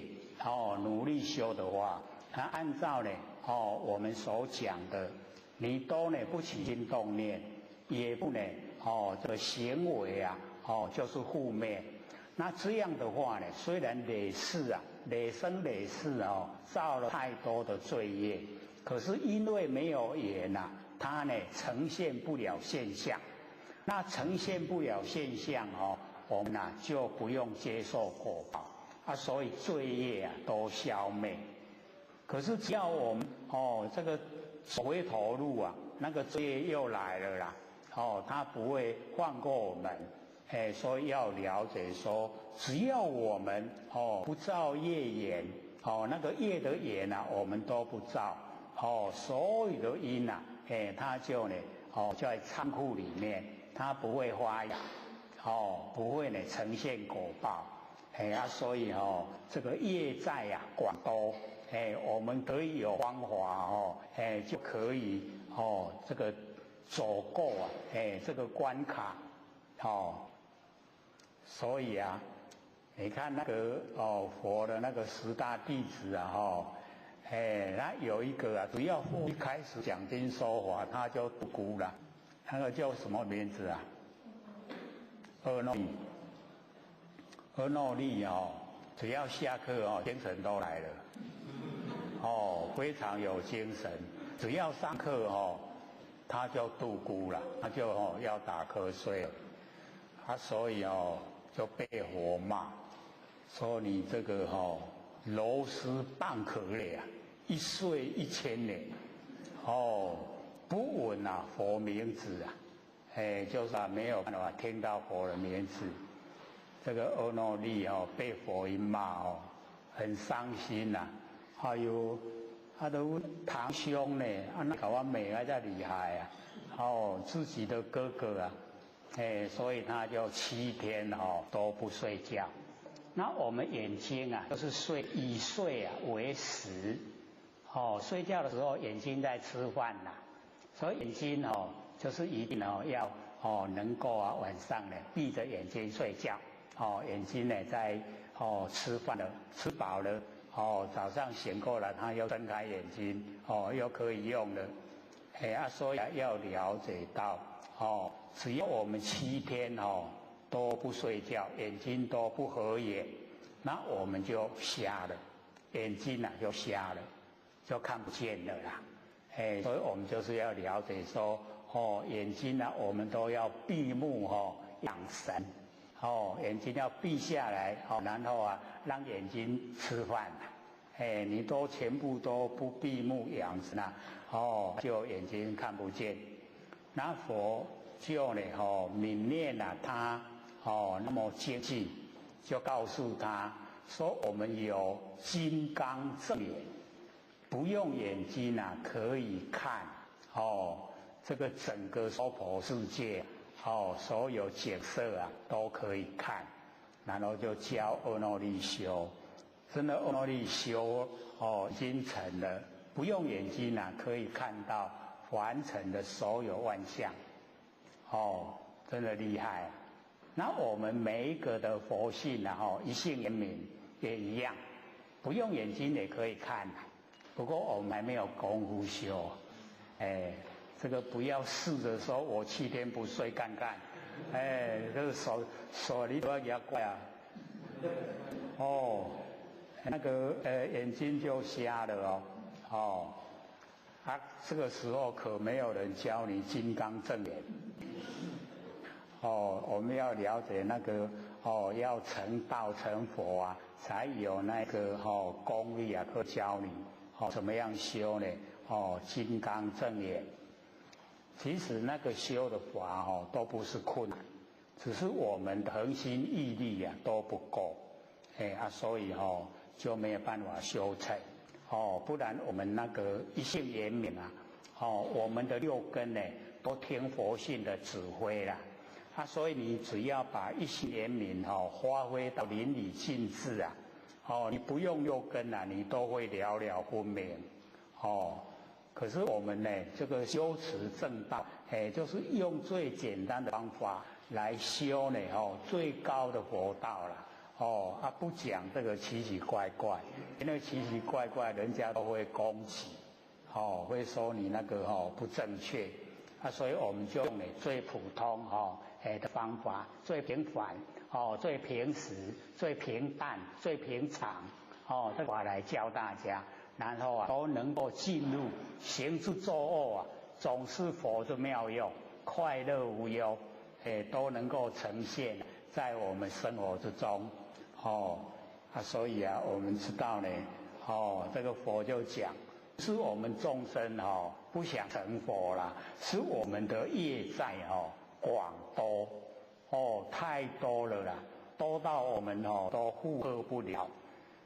努力修的话，按照呢我们所讲的，你都呢不起心动念，也不呢这个行为啊，就是负面。那这样的话呢，虽然累世啊，累生累世造了太多的罪业，可是因为没有缘啊，它呢呈现不了现象。那呈现不了现象我们就不用接受果报所以罪业都消灭。可是只要我们这个走回头路啊，那个罪业又来了啦。他不会放过我们，所以要了解说，只要我们不造业缘，那个业的缘我们都不造，所有的因它就呢，就在仓库里面，它不会发芽，不会呢呈现果报，所以这个业债广多，我们可以有方法就可以这个。走过这个关卡，所以你看那个佛的那个10大弟子那有一个啊，只要一开始讲经说法，他就独孤了，那个叫什么名字啊？阿耨利哦，只要下课哦，精神都来了，哦，非常有精神。只要上课哦，他就独孤了，他就要打瞌睡了，所以就被佛骂，说你这个螺丝蚌壳类啊，一岁1000年，不闻佛名字啊，就是没有办法听到佛的名字。这个阿耨利被佛一骂很伤心呐，还有他的堂兄呢，那搞我美啊，才厉害啊，自己的哥哥啊，所以他就7天都不睡觉。那我们眼睛啊，都是以睡为食，睡觉的时候眼睛在吃饭呐，所以眼睛就是一定要能够晚上呢闭着眼睛睡觉，眼睛呢在吃饭了，吃饱了，早上醒过来，他又睁开眼睛，又可以用了，所以要了解到，只要我们7天都不睡觉，眼睛都不合眼，那我们就瞎了，眼睛就瞎了，就看不见了啦。所以我们就是要了解说，眼睛我们都要闭目养神，眼睛要闭下来，然后让眼睛吃饭，你都全部都不闭目养神就眼睛看不见。那佛就呢泯灭了他那么精进，就告诉他说，我们有金刚正眼，不用眼睛可以看这个整个娑婆世界所有景色都可以看，然后就教阿耨利修，真的阿耨利修已经成了，不用眼睛可以看到凡尘的所有万象，真的厉害。那我们每一个的佛性一性圆明也一样，不用眼睛也可以看，不过我们还没有功夫修，这个不要试着说我7天不睡看看，这个手你都要给它怪那个眼睛就瞎了这个时候可没有人教你金刚正眼。我们要了解那个要成道成佛才有那个功力可以教你怎么样修呢？金刚正眼。其实那个修的法都不是困难，只是我们的恒心毅力都不够，所以就没有办法修成。不然我们那个一性圆明我们的6根呢都听佛性的指挥啦。所以你只要把一性圆明发挥到淋漓尽致你不用6根你都会了了分明可是我们呢，这个修持正道，就是用最简单的方法来修呢最高的佛道啦不讲这个奇奇怪怪，因为奇奇怪怪人家都会攻击会说你那个不正确所以我们就用最普通的方法，最平凡最平实最平淡最平常这法来教大家，然后都能够进入行住坐卧总是佛的妙用，快乐无忧都能够呈现在我们生活之中所以我们知道呢这个佛就讲，是我们众生不想成佛啦，是我们的业债广多太多了啦，多到我们都负荷不了。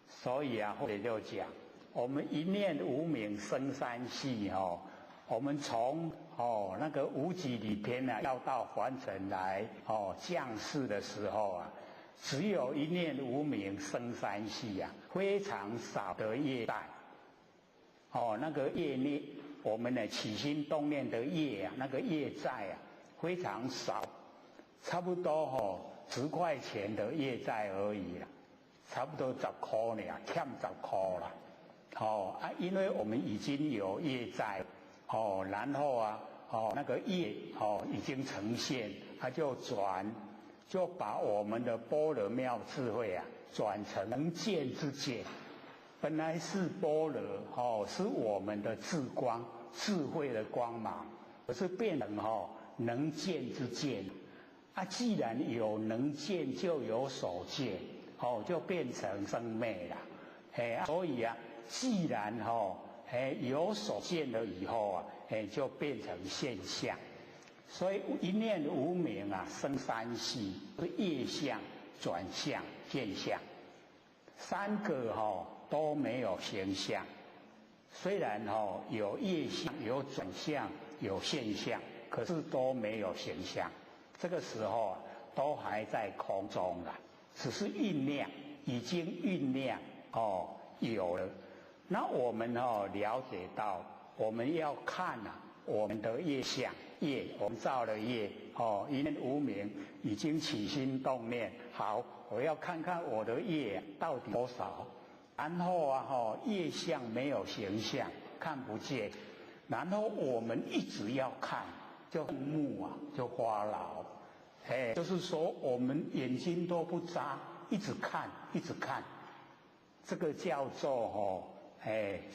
所以后来就讲，我们一念无明生三系我们从那个无极里边要到凡尘来降世的时候只有一念无明生三系非常少的业债那个业力，我们的起心动念的业那个业债非常少，差不多10块钱的业债而已啦，差不多10块呢，欠10块啦因为我们已经有业在，然后啊，那个业已经呈现，它就把我们的般若妙智慧啊，转成能见之见。本来是般若，是我们的智光、智慧的光芒，可是变成能见之见。既然有能见，就有所见，就变成生灭了。所以啊，既然有所见了以后啊，就变成现象。所以一念无明啊，生三系，是业相、转相、现象，三个都没有形象。虽然有业相、有转相、有现象，可是都没有形象。这个时候啊，都还在空中了，只是酝酿，已经酝酿有了。那我们了解到，我们要看我们的业相。我们造了业，一念无明，已经起心动念，好，我要看看我的业到底多少。然后业相没有形象，看不见，然后我们一直要看，就目就花劳，就是说我们眼睛都不眨，一直看，一直看，这个叫做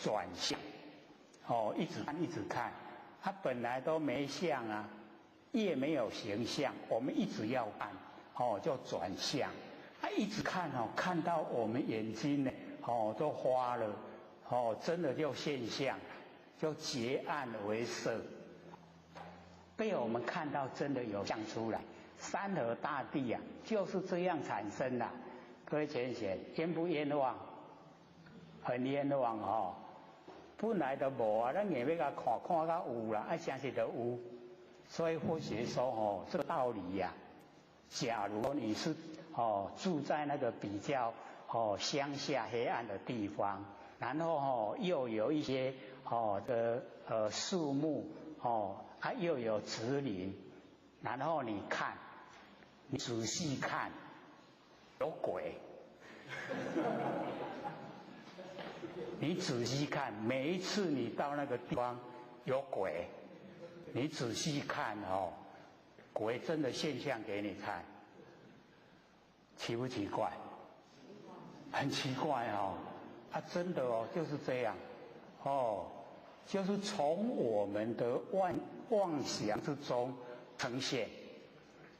转向，一直看，一直看。它本来都没相啊，业没有形象，我们一直要看，就转向。一直看看到我们眼睛呢，都花了，真的就现象，就结暗为色，被我们看到真的有相出来。山河大地啊，就是这样产生的。各位浅显，冤不冤枉？很冤枉本来都无啊，咱硬要甲看，看到有啦，相信都有。所以佛学说这个道理呀，假如你是住在那个比较乡下黑暗的地方，然后又有一些树木又有植林，然后你看，你仔细看，有鬼。你仔细看，每一次你到那个地方有鬼，你仔细看鬼真的现象给你看，奇不奇怪？很奇怪真的就是这样就是从我们的妄想之中呈现，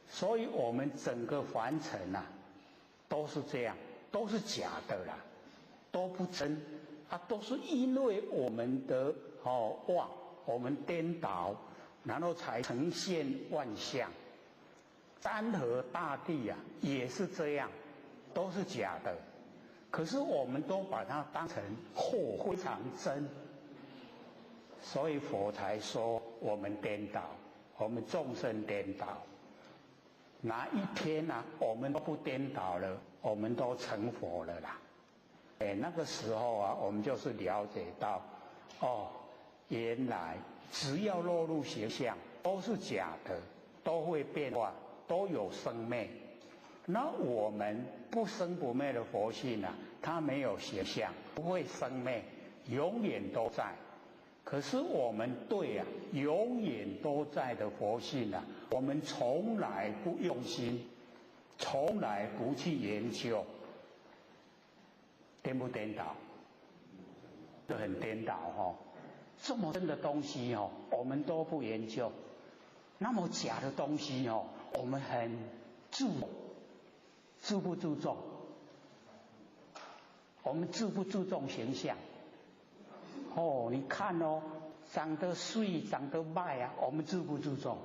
所以我们整个凡尘都是这样，都是假的啦，都不真。都是因为我们的妄，我们颠倒，然后才呈现万象。山河大地也是这样，都是假的，可是我们都把它当成非常真，所以佛才说我们颠倒，我们众生颠倒。哪一天我们都不颠倒了，我们都成佛了啦。那个时候我们就是了解到，原来只要落入形象，都是假的，都会变化，都有生灭。那我们不生不灭的佛性它没有形象，不会生灭，永远都在。可是我们对永远都在的佛性我们从来不用心，从来不去研究。颠不颠倒？这很颠倒这么真的东西我们都不研究；那么假的东西我们很注不注重？我们注不注重形象？你看长得水、长得歹我们注不注重？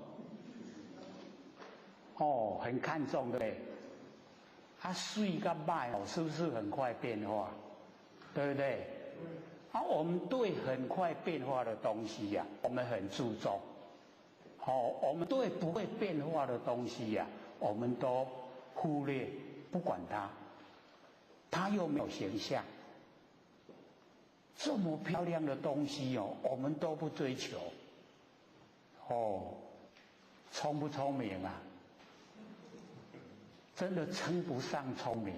很看重，对不对？水跟歹是不是很快变化？对不对？我们对很快变化的东西我们很注重。我们对不会变化的东西我们都忽略，不管它，它又没有形象。这么漂亮的东西我们都不追求。聪不聪明真的称不上聪明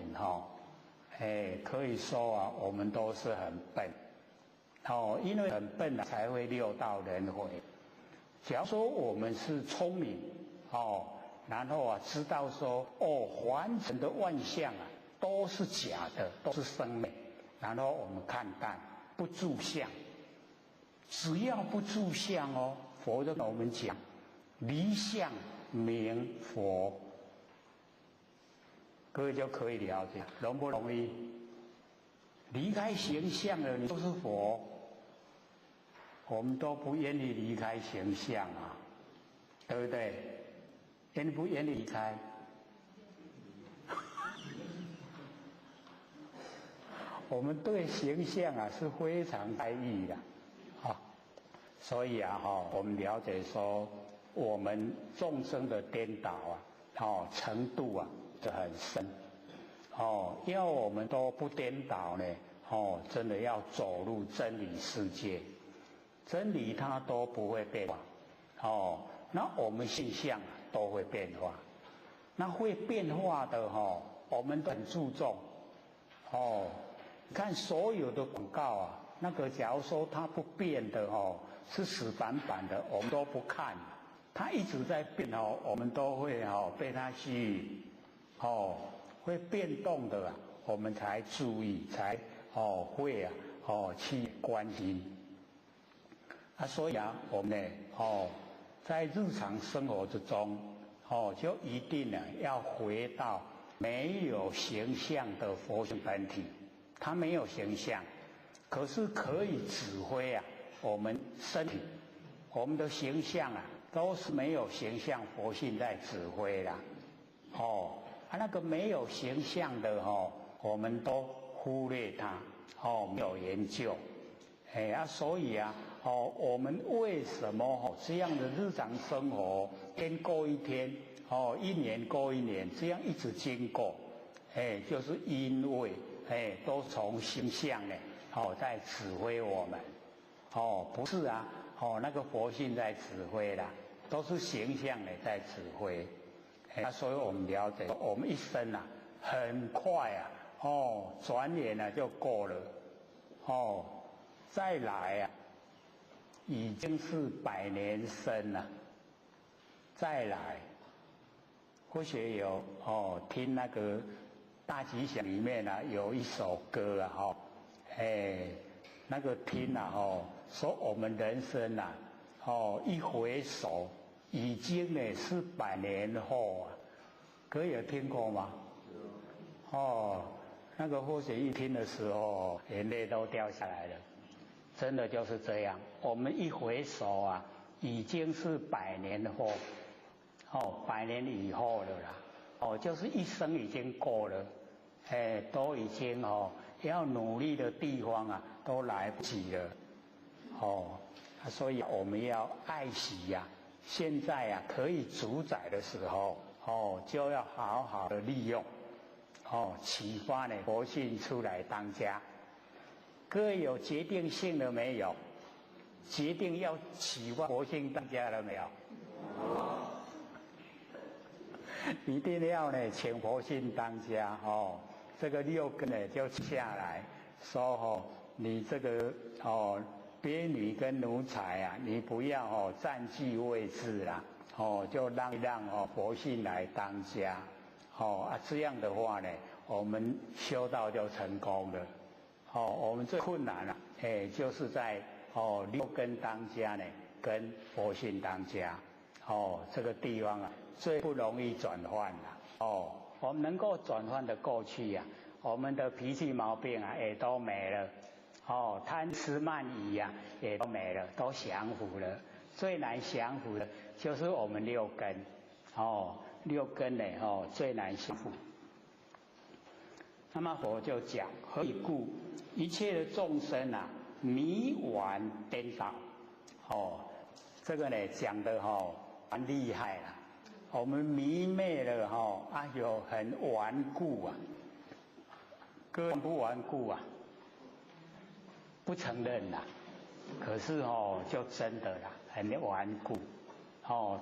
可以说我们都是很笨。因为很笨啊，才会六道轮回。假如说我们是聪明，然后知道说，凡尘的万象啊，都是假的，都是生灭，然后我们看淡，不住相。只要不住相佛就跟我们讲，离相名佛，各位就可以了解，容不容易？离开形象了，你就是佛。我们都不愿意离开形象啊，对不对？愿不愿意离开？我们对形象啊是非常在意的，所以我们了解说，我们众生的颠倒程度就很深，要我们都不颠倒呢，真的要走入真理世界，真理它都不会变化，那我们现象都会变化，那会变化的我们都很注重，看所有的广告那个假如说它不变的是死板板的，我们都不看，它一直在变我们都会被它吸引，会变动的我们才注意，才会去关心。所以我们呢在日常生活之中就一定要回到没有形象的佛性本体，它没有形象，可是可以指挥我们身体，我们的形象都是没有形象佛性在指挥的，那个没有形象的我们都忽略它，没有研究，所以我们为什么这样的日常生活天过一天，一年过一年，这样一直经过，就是因为都从形象呢在指挥我们，不是那个佛性在指挥啦，都是形象呢在指挥，所以我们了解，我们一生很快转眼就过了，再来已经是100年生了，再来，或许有听那个大吉祥里面有一首歌那个听说我们人生一回首，已经呢是100年后各位有听过吗？那个或许一听的时候，眼泪都掉下来了。真的就是这样，我们一回首已经是100年后，100年以后了啦，就是一生已经过了，都已经要努力的地方都来不及了，所以我们要爱惜现在可以主宰的时候，就要好好的利用，启发呢佛性出来当家。各位有决定性了没有？决定要启发佛性当家了没有？一定要呢请佛性当家这个6根呢就下来说你这个婢女跟奴才你不要占据位置啦，就让佛性来当家，这样的话呢，我们修道就成功了。我们最困难就是在6根当家呢，跟佛性当家，这个地方最不容易转换了。我们能够转换的过去我们的脾气毛病也都没了，贪吃慢疑也都没了，都降服了。最难降服的就是我们6根，6根呢最难降服。那么佛就讲，何以故？一切的众生迷顽颠倒，这个呢讲得蛮厉害了。我们迷昧了有很顽固各位不顽固不承认可是就真的很顽固，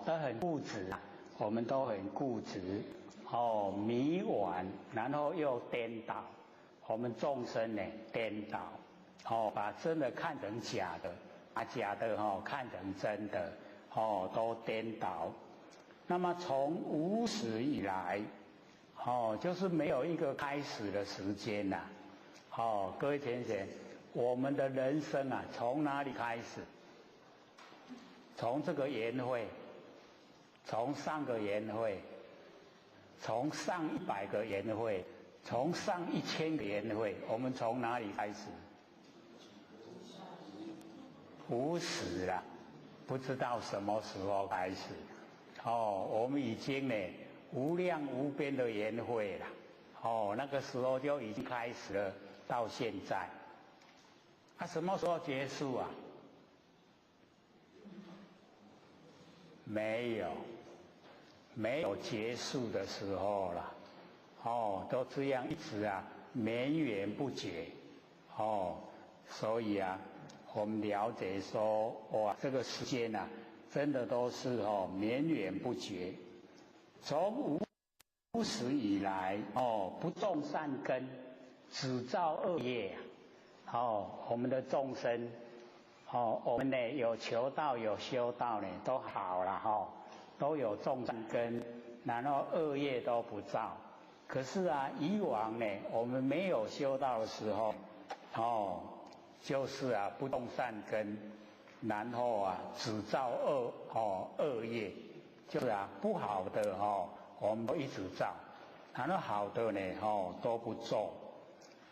都很固执我们都很固执，迷顽，然后又颠倒。我们众生呢颠倒，把真的看成假的，把假的看成真的，都颠倒。那么从无始以来，就是没有一个开始的时间呐。各位同学，我们的人生啊，从哪里开始？从这个缘会，从上个缘会，从上100个缘会，从上1000个缘会，我们从哪里开始？无始啦，不知道什么时候开始。我们已经呢无量无边的缘会了。那个时候就已经开始了，到现在。什么时候结束啊？没有结束的时候了。都这样一直啊绵延不绝。所以啊，我们了解说，哇，这个时间啊，真的都是绵延不绝。从无始以来，不种善根，只造恶业。我们的众生，我们呢有求道有修道呢，都好了都有种善根，然后恶业都不造。可是啊，以往呢，我们没有修道的时候，就是啊不种善根，然后啊只造恶业，就是啊不好的我们都一直造，然后好的呢都不种，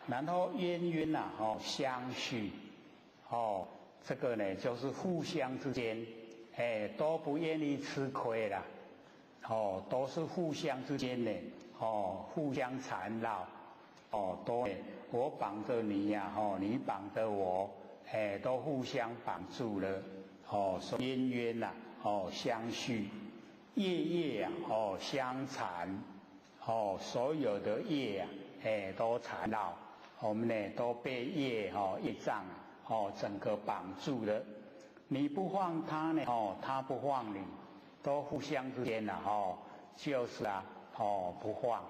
然后冤冤呐相续，这个呢就是互相之间都不愿意吃亏啦，都是互相之间呢互相缠绕，都我绑着你呀你绑着我，都互相绑住了，所以冤冤呐相续，业业啊相缠，所有的业啊都缠绕，我们呢都被业障整个绑住了。你不放他呢他不放你，都互相之间就是啊不放。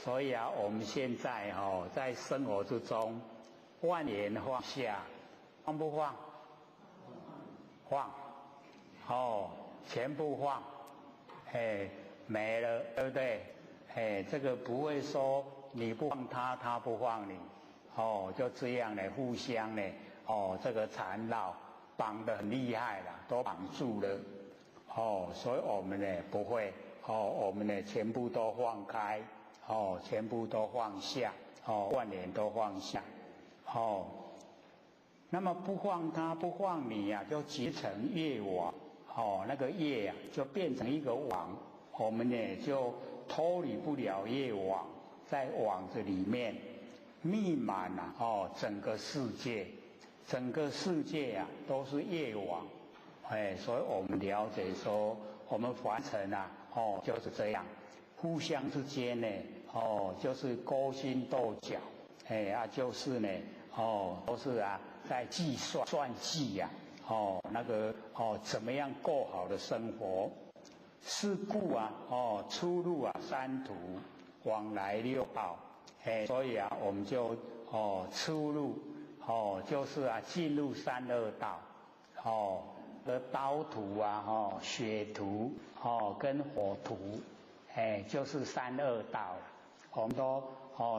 所以啊，我们现在在生活之中，万言放下，放不放？放，全部放，没了，对不对？这个不会说你不放他，他不放你，就这样呢，互相呢，这个缠绕，绑得很厉害了，都绑住了，所以我们呢不会，我们呢全部都放开。全部都放下，万年都放下，那么不放他不放你呀，就结成业网，那个业呀就变成一个网，我们呢就脱离不了业网，在网子里面密满了整个世界，整个世界啊都是业网，所以我们了解说，我们凡尘啊就是这样。互相之间呢，就是勾心斗角，就是呢，都是啊，在算计呀，那个怎么样过好的生活？是故啊，出入啊三途，往来六道，所以啊，我们就出入，就是啊进入三恶道，刀途啊，血途，跟火途。就是三恶道，我们都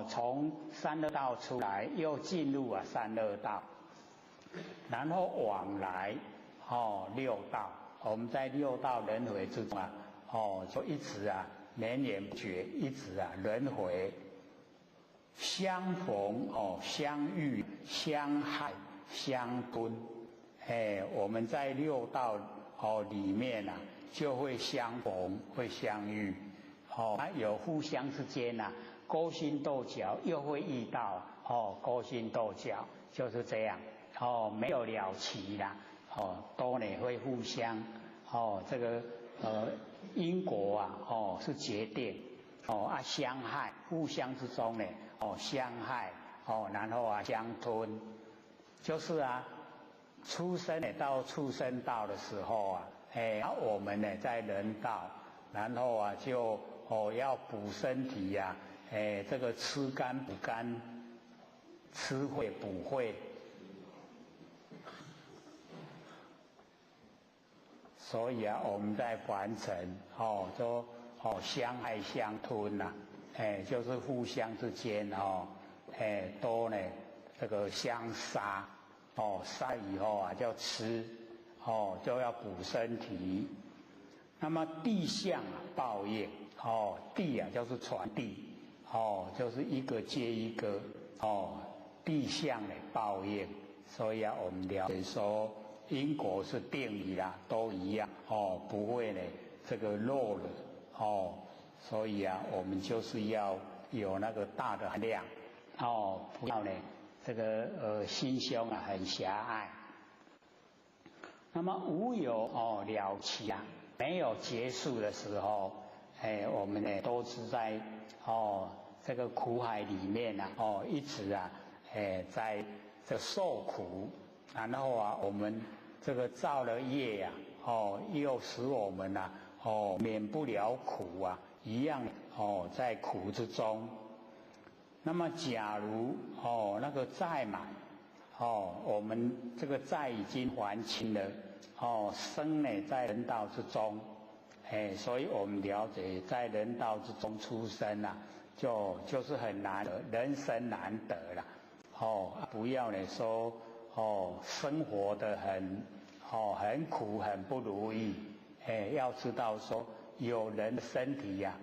从三恶道出来，又进入啊三恶道，然后往来六道，我们在六道轮回之中啊，就一直啊绵延不绝，一直啊轮回，相逢相遇相害相吞，我们在六道里面啊就会相逢会相遇。有互相之间呐，勾心斗角，又会遇到勾心斗角，就是这样，没有了期啦，都呢会互相，这个因果啊，是决定，相害，互相之中呢，相害，然后啊相吞，就是啊，出生呢到畜生道的时候啊，我们呢在人道，然后啊就。要补身体呀，这个吃甘补甘，吃会补会，所以啊，我们在凡尘就相爱相吞呐、就是互相之间都呢这个相杀，杀以后啊就吃，就要补身体。那么地相啊报应，地啊就是传递，就是一个接一个，地相的报应。所以啊，我们了解说因果是定理啦，都一样，不会呢这个漏了，所以啊，我们就是要有那个大的量，不要呢这个心胸啊很狭隘。那么无有了期啊，没有结束的时候，我们呢都是在这个苦海里面啊，一直啊，在这受苦，然后啊，我们这个造了业呀，又使我们啊，免不了苦啊，一样在苦之中。那么假如那个债满，我们这个债已经还清了，生呢在人道之中，所以我们了解在人道之中出生啊，就是很难得，人生难得啦。不要呢说生活的很苦很不如意，要知道说有人的身体呀，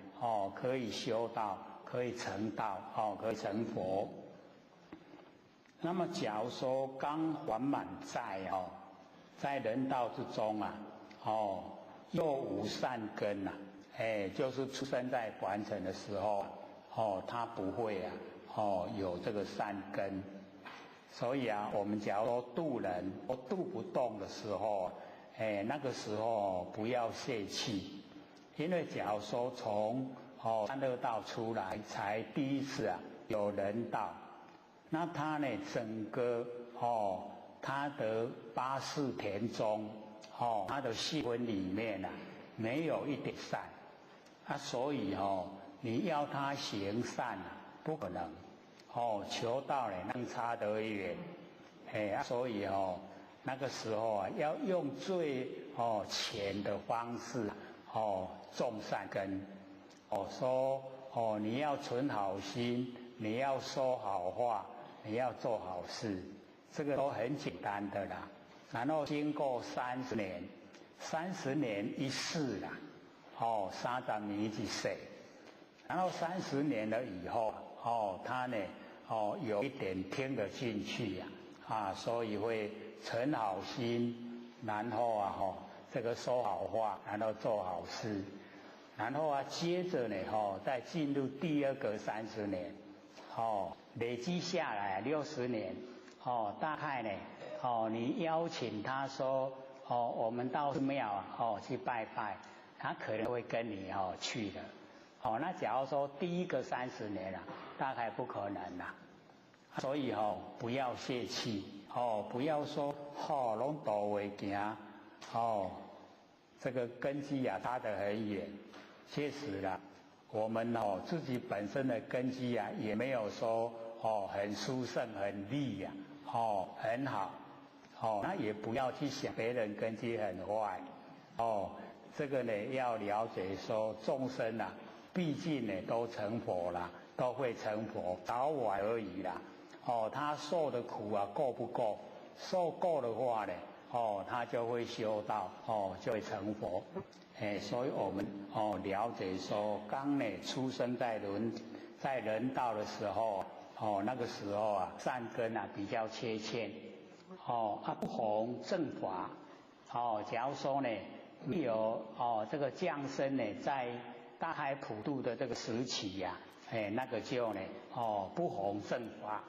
可以修道，可以成道，可以成佛。那么假如说刚还满债在人道之中啊，又无善根呐，就是出生在凡尘的时候，他不会啊，有这个善根。所以啊，我们假如说度人度不动的时候，那个时候不要泄气，因为假如说从三恶道出来，才第一次啊有人道。那他呢，整个他的八识田中，他的细分里面啊，没有一点善，所以你要他行善啊，不可能，求道呢能差得远，所以那个时候啊，要用最浅的方式，种善根，说你要存好心，你要说好话。你要做好事，这个都很简单的啦。然后经过30年，30年一世啦，30年一世。然后30年了以后，他呢，有一点听得进去呀，所以会存好心，然后啊，这个说好话，然后做好事，然后啊，接着呢，再进入第二个30年，累积下来60年，大概呢，你邀请他说，我们到庙啊，去拜拜，他可能会跟你去的，那假如说第一个30年啊，大概不可能啦，所以不要泄气，不要说拢都会行，这个根基啊差得很远，确实啦。我们自己本身的根基啊，也没有说很殊胜、很利呀，很好，那也不要去想别人根基很坏，这个呢要了解说众生啊，毕竟呢都成佛啦，都会成佛，早晚而已啦，他受的苦啊够不够？受够的话呢，他就会修道，就会成佛。所以我们了解说，刚呢出生在人道的时候，那个时候啊善根啊比较缺欠，不弘正法，假如说呢没有这个降生呢在大海普渡的这个时期呀，那个就呢不弘正法，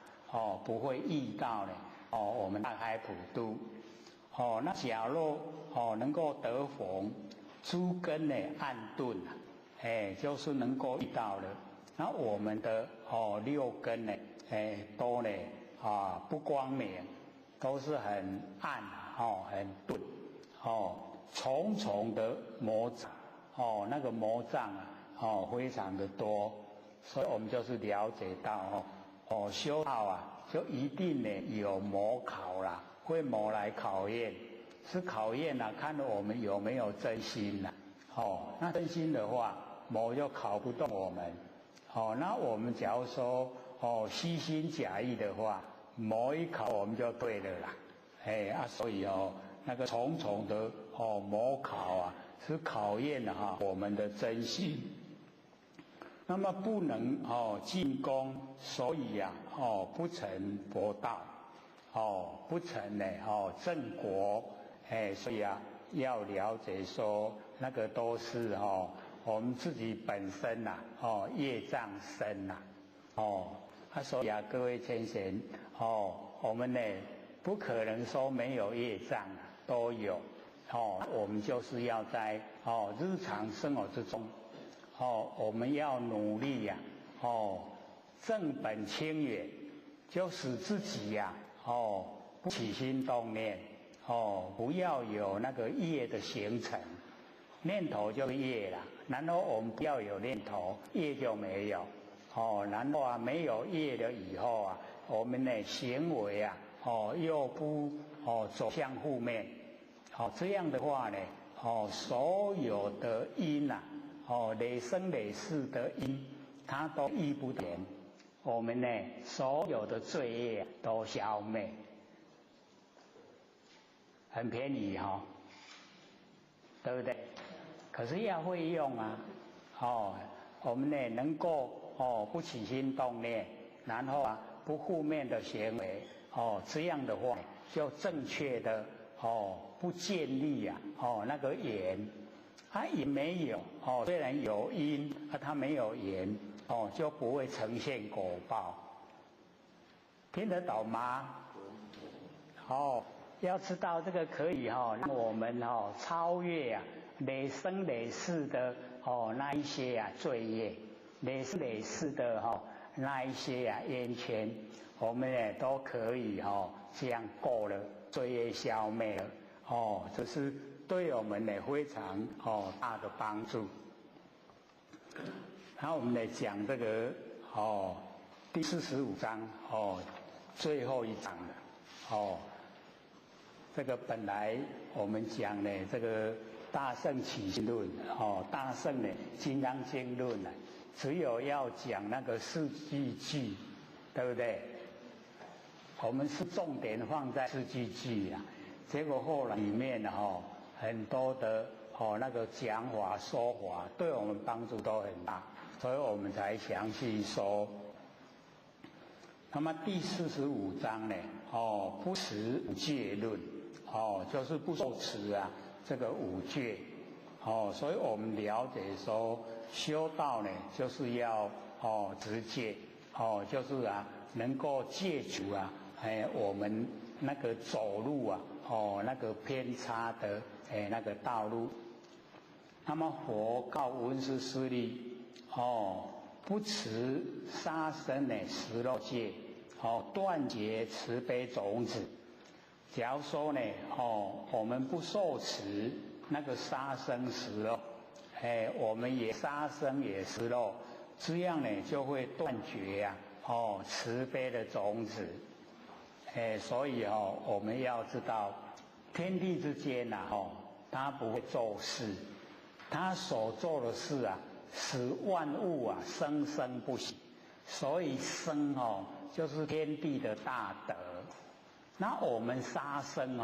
不会遇到呢我们大海普渡，那假若能够得逢。诸根呢暗顿就是能够遇到了，那我们的6根呢，都呢不光明，都是很暗很钝重重的魔障那个魔障啊非常的多，所以我们就是了解到修道啊就一定呢有模考啦，会模来考验，是考验啦，看我们有没有真心啦。那真心的话，模就考不动我们。那我们假如说虚心假意的话，模一考我们就对了啦。所以那个重重的模考啊，是考验了我们的真心。那么不能进攻，所以不成佛道，不成呢正果。所以要了解说那个都是我们自己本身业障深所以各位先贤我们呢不可能说没有业障都有我们就是要在日常生活之中我们要努力正本清源，就使自己不起心动念不要有那个业的形成，念头就是业啦。然后我们不要有念头，业就没有然后没有业了以后我们的行为又不走向负面这样的话呢所有的因累生累世的因，它都依不得，我们呢所有的罪业都消灭，很便宜对不对？可是要会用我们呢能够不起心动念，然后不负面的行为这样的话就正确的不建立那个缘。也没有虽然有因它没有缘就不会呈现果报，听得懂吗？要知道这个可以让我们超越累生累世的那一些罪业，累生累世的那一些冤圈，我们也都可以这样过了，罪业消灭了这是对我们呢非常大的帮助。然后我们来讲这个第45章最后一章了这个本来我们讲呢这个大圣起心论大圣呢金刚经论只有要讲那个四句句，对不对？我们是重点放在四句句结果后来里面很多的那个讲法说法对我们帮助都很大，所以我们才详细说。那么第45章呢不持五戒论就是不受持这个五戒所以我们了解说修道呢就是要持戒就是能够戒除我们那个走路那个偏差的那个道路。那么佛告文殊师利不持杀生呢食肉戒断绝慈悲种子。假如说呢我们不受持那个杀生食肉我们也杀生也食肉，这样呢就会断绝慈悲的种子所以我们要知道天地之间他不会做事，他所做的事使万物生生不息，所以生就是天地的大德。那我们杀生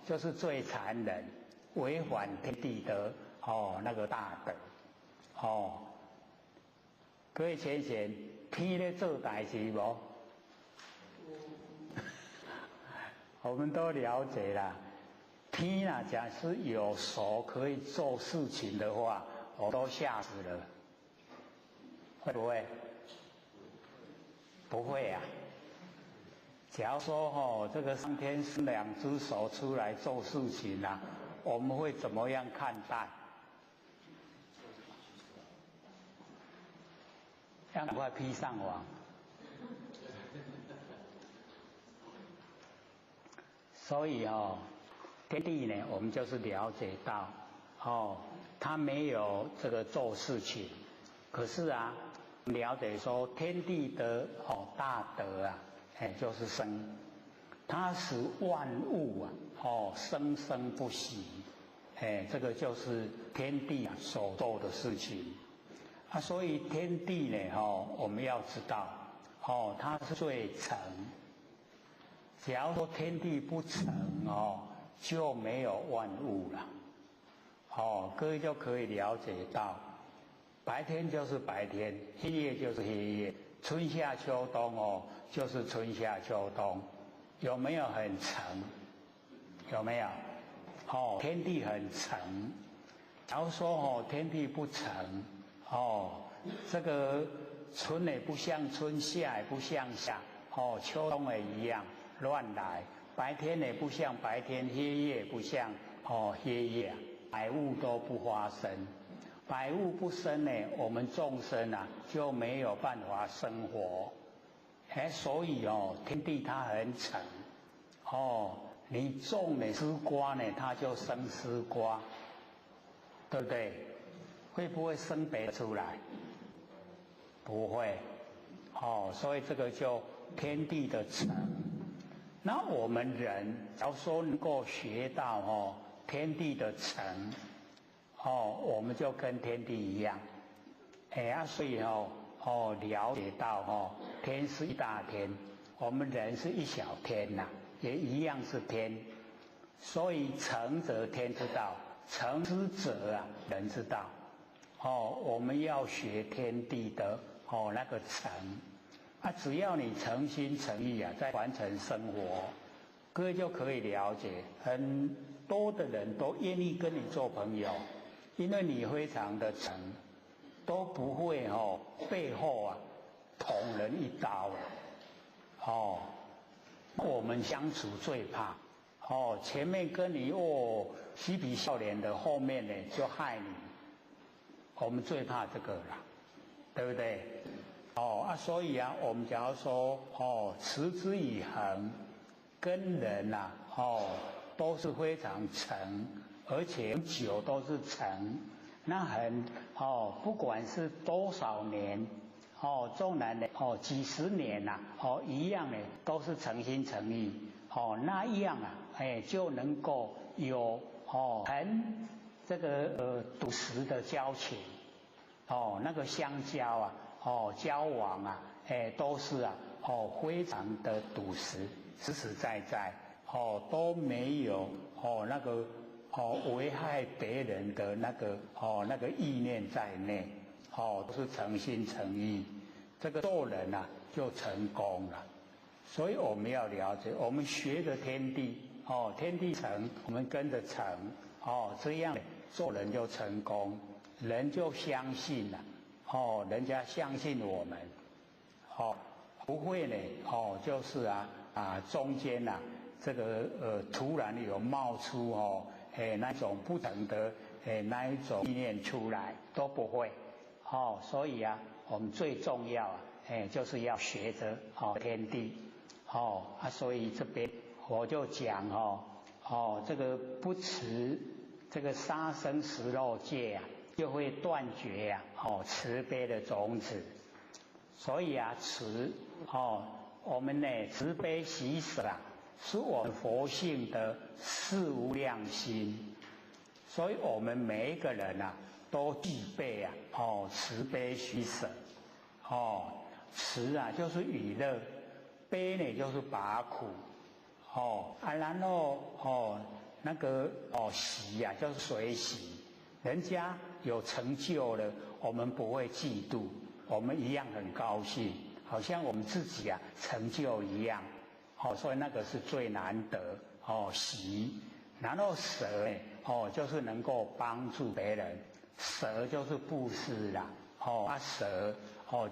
就是最残忍，违反天地的那个大德各位先贤，天在做代志无？我们都了解了，天假使有手可以做事情的话，我都吓死了，会不会？不会假如说这个上天伸两只手出来做事情我们会怎么样看待？要赶快披上网。所以天地呢，我们就是了解到他没有这个做事情，可是了解说天地的大德就是生，它使万物生生不息，这个就是天地所做的事情。所以天地呢，我们要知道，它是最诚。假如说天地不诚，就没有万物了。各位就可以了解到，白天就是白天，黑夜就是黑夜，春夏秋冬就是春夏秋冬，有没有很诚？有没有？天地很诚。假如说天地不诚，这个春也不像春，夏也不像夏，秋冬也一样乱来，白天也不像白天，黑夜也不像黑夜，百物都不发生。百物不生呢，我们众生就没有办法生活。所以天地它很诚。你种的丝瓜呢，它就生丝瓜，对不对？会不会生别的出来？不会。所以这个就天地的诚。那我们人假如说能够学到天地的诚，我们就跟天地一样。所以了解到天是一大天，我们人是一小天呐，也一样是天。所以诚则天之道，诚之者人之道。我们要学天地的那个诚。只要你诚心诚意在完成生活，各位就可以了解，很多的人都愿意跟你做朋友，因为你非常的诚，都不会背后捅人一刀。我们相处最怕前面跟你嬉皮笑脸的，后面呢就害你。我们最怕这个啦，对不对？所以我们假如说持之以恒，跟人都是非常诚，而且久都是诚，那不管是多少年，纵然呢几十年一样呢都是诚心诚意，那样就能够有很这个笃实的交情，那个相交交往都是非常的笃实，实实在在都没有那个危害别人的那个意念在内，都是诚心诚意，这个做人就成功了。所以我们要了解，我们学的天地天地诚，我们跟着诚这样做人就成功，人就相信了。人家相信我们，不会呢，就是中间这个突然有冒出那种不同的那一种意念出来，都不会。所以我们最重要就是要学着天地。所以这边我就讲这个不持这个杀生食肉戒就会断绝慈悲的种子。所以我们呢慈悲喜舍是我们佛性的四无量心。所以我们每一个人都具备慈悲喜舍。慈就是娱乐，悲呢就是拔苦。然后那个喜就是随喜。人家有成就了，我们不会嫉妒，我们一样很高兴，好像我们自己成就一样。所以那个是最难得喜。然后舍就是能够帮助别人，舍就是布施啦。舍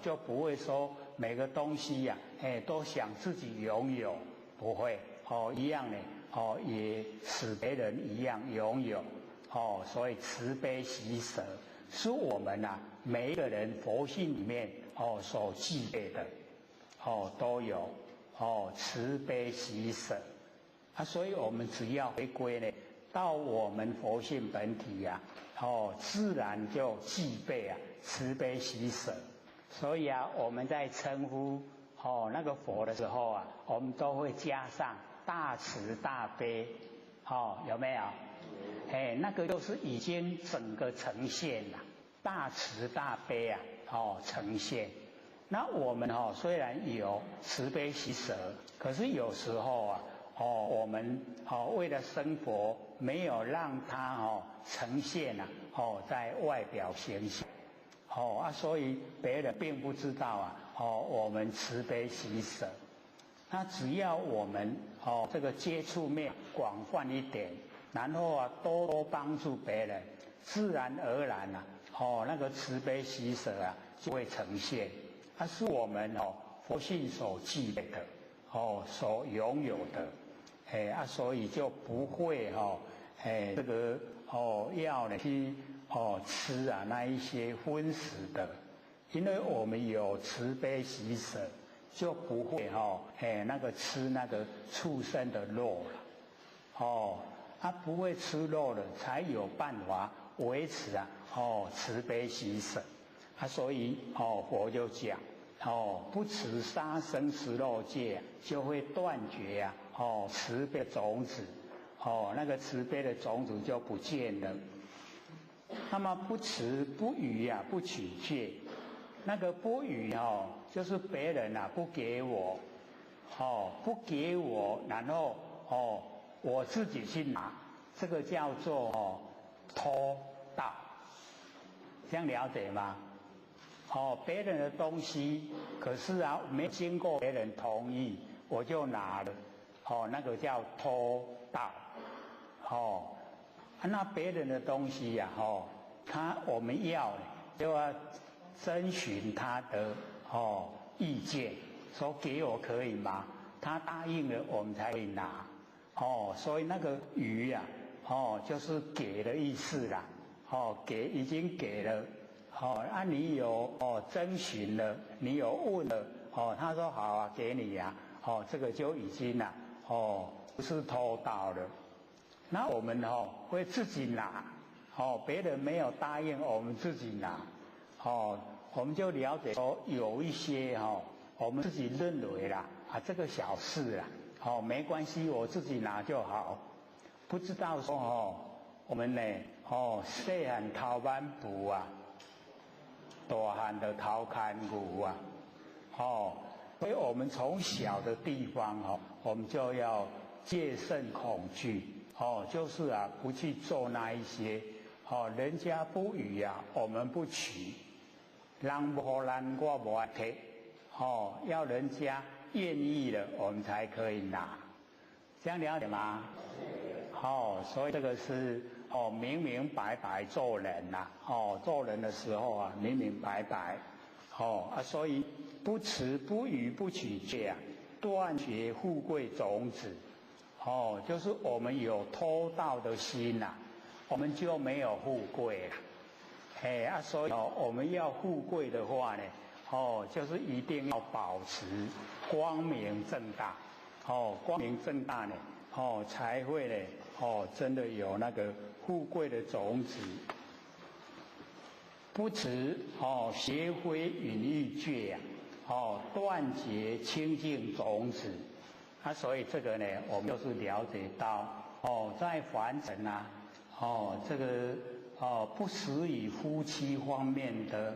就不会说每个东西都想自己拥有，不会一样呢也使别人一样拥有。所以慈悲喜舍是我们每一个人佛性里面所具备的都有慈悲喜舍。所以我们只要回归呢到我们佛性本体自然就具备慈悲喜舍。所以我们在称呼那个佛的时候啊，我们都会加上大慈大悲，有没有？那个就是已经整个呈现了，大慈大悲啊，呈现。那我们虽然有慈悲喜舍，可是有时候啊，我们为了生活，没有让它呈现啊，在外表形象，所以别人并不知道啊，我们慈悲喜舍。那只要我们这个接触面广泛一点，然后啊多多帮助别人，自然而然啊，那个慈悲喜舍啊就会呈现。它是我们佛性所具备的，所拥有的，所以就不会这个要去吃啊那一些荤食的，因为我们有慈悲喜舍，就不会那个吃那个畜生的肉了，不会吃肉了，才有办法维持啊慈悲喜舍。所以佛就讲不持杀生食肉戒，就会断绝啊慈悲种子，那个慈悲的种子就不见了。那么不持不语啊，不取戒，那个不语就是别人啊不给我，不给我，然后我自己去拿，这个叫做偷盗，这样了解吗？别人的东西，可是啊没经过别人同意，我就拿了，那个叫偷盗，那别人的东西呀，我们要就要征询他的意见，说给我可以吗？他答应了，我们才可以拿，所以那个鱼呀，就是给的意思啦，已经给了。你有征询了，你有问了，他说好啊，给你呀，这个就已经了，不是偷盗了。那我们会自己拿，别人没有答应，我们自己拿，我们就了解说有一些我们自己认为啦，这个小事啦，没关系，我自己拿就好。不知道说我们呢，细汉偷挽布啊。大汉的逃砍骨啊，所以我们从小的地方我们就要戒慎恐惧，就是啊不去做那一些，人家不予啊，我们不取，人不给咱我不爱提，要人家愿意了，我们才可以拿，这样了解吗？所以这个是明明白白做人呐，做人的时候啊，明明白白，所以不持不语不取戒啊，断绝富贵种子，就是我们有偷盗的心呐，我们就没有富贵了，所以我们要富贵的话呢，就是一定要保持光明正大，光明正大呢，才会呢。真的有那个富贵的种子，不持邪非淫欲戒断绝清净种子，所以这个呢，我们就是了解到在凡尘啊，这个不食于夫妻方面的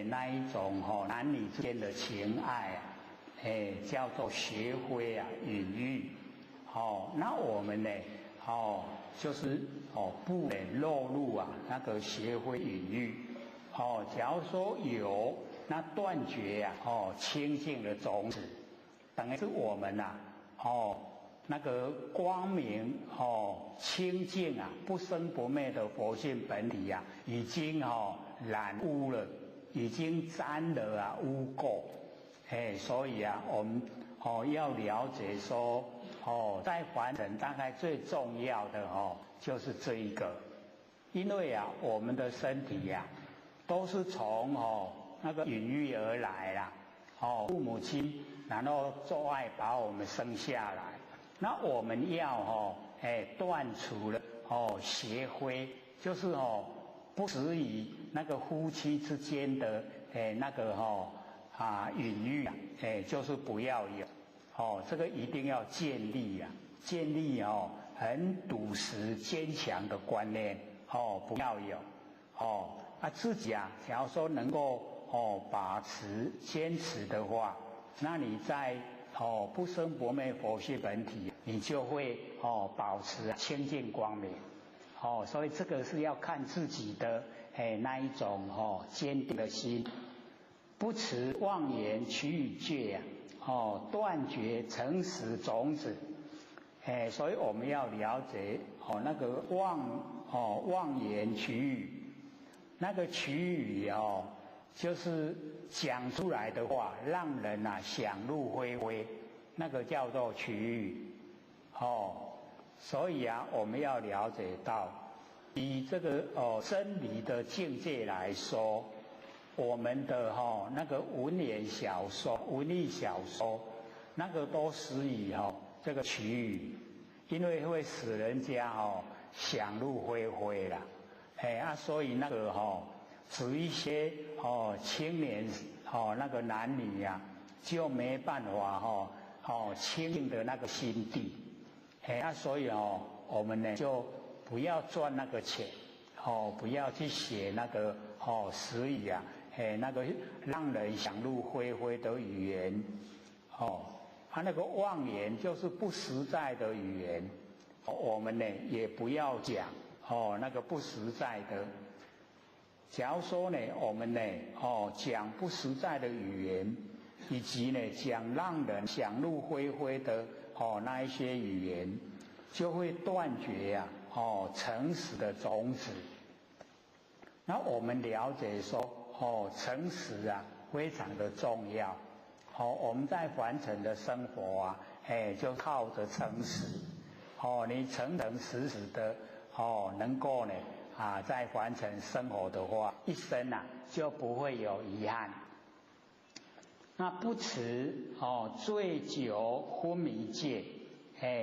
那一种男女之间的情爱叫做邪非淫欲，那我们呢？就是不能落入那个邪非淫欲，假如说有，那断绝清净的种子，等于是我们那个光明清净不生不灭的佛性本体已经染污了，已经沾了污垢，所以我们要了解说。在凡人大概最重要的就是这一个，因为我们的身体都是从那个孕育而来啦，父母亲然后做爱把我们生下来，那我们要断除了邪非，就是不止于那个夫妻之间的那个隐喻啊，就是不要有这个一定要建立建立很笃实坚强的观念不要有自己假如说能够把持坚持的话，那你在不生不灭佛性本体，你就会保持清净光明所以这个是要看自己的那一种坚定的心，不持妄言取与戒断绝诚实种子所以我们要了解那个妄言取语，那个取语就是讲出来的话让人想入非非，那个叫做取语所以我们要了解到，以这个真理的境界来说，我们的那个文言小说、文艺小说，那个都属于这个取语，因为会使人家想入非非啦，所以那个指一些青年那个男女就没办法清净的那个心地，所以我们呢就不要赚那个钱不要去写那个实语那个让人想入非非的语言那个妄言就是不实在的语言我们呢也不要讲那个不实在的。假如说呢我们呢讲不实在的语言，以及呢讲让人想入非非的那一些语言，就会断绝诚实的种子。那我们了解说诚实非常的重要我们在凡尘的生活就靠着诚实你诚诚实实的能够呢在凡尘生活的话，一生就不会有遗憾。那不持醉酒昏迷戒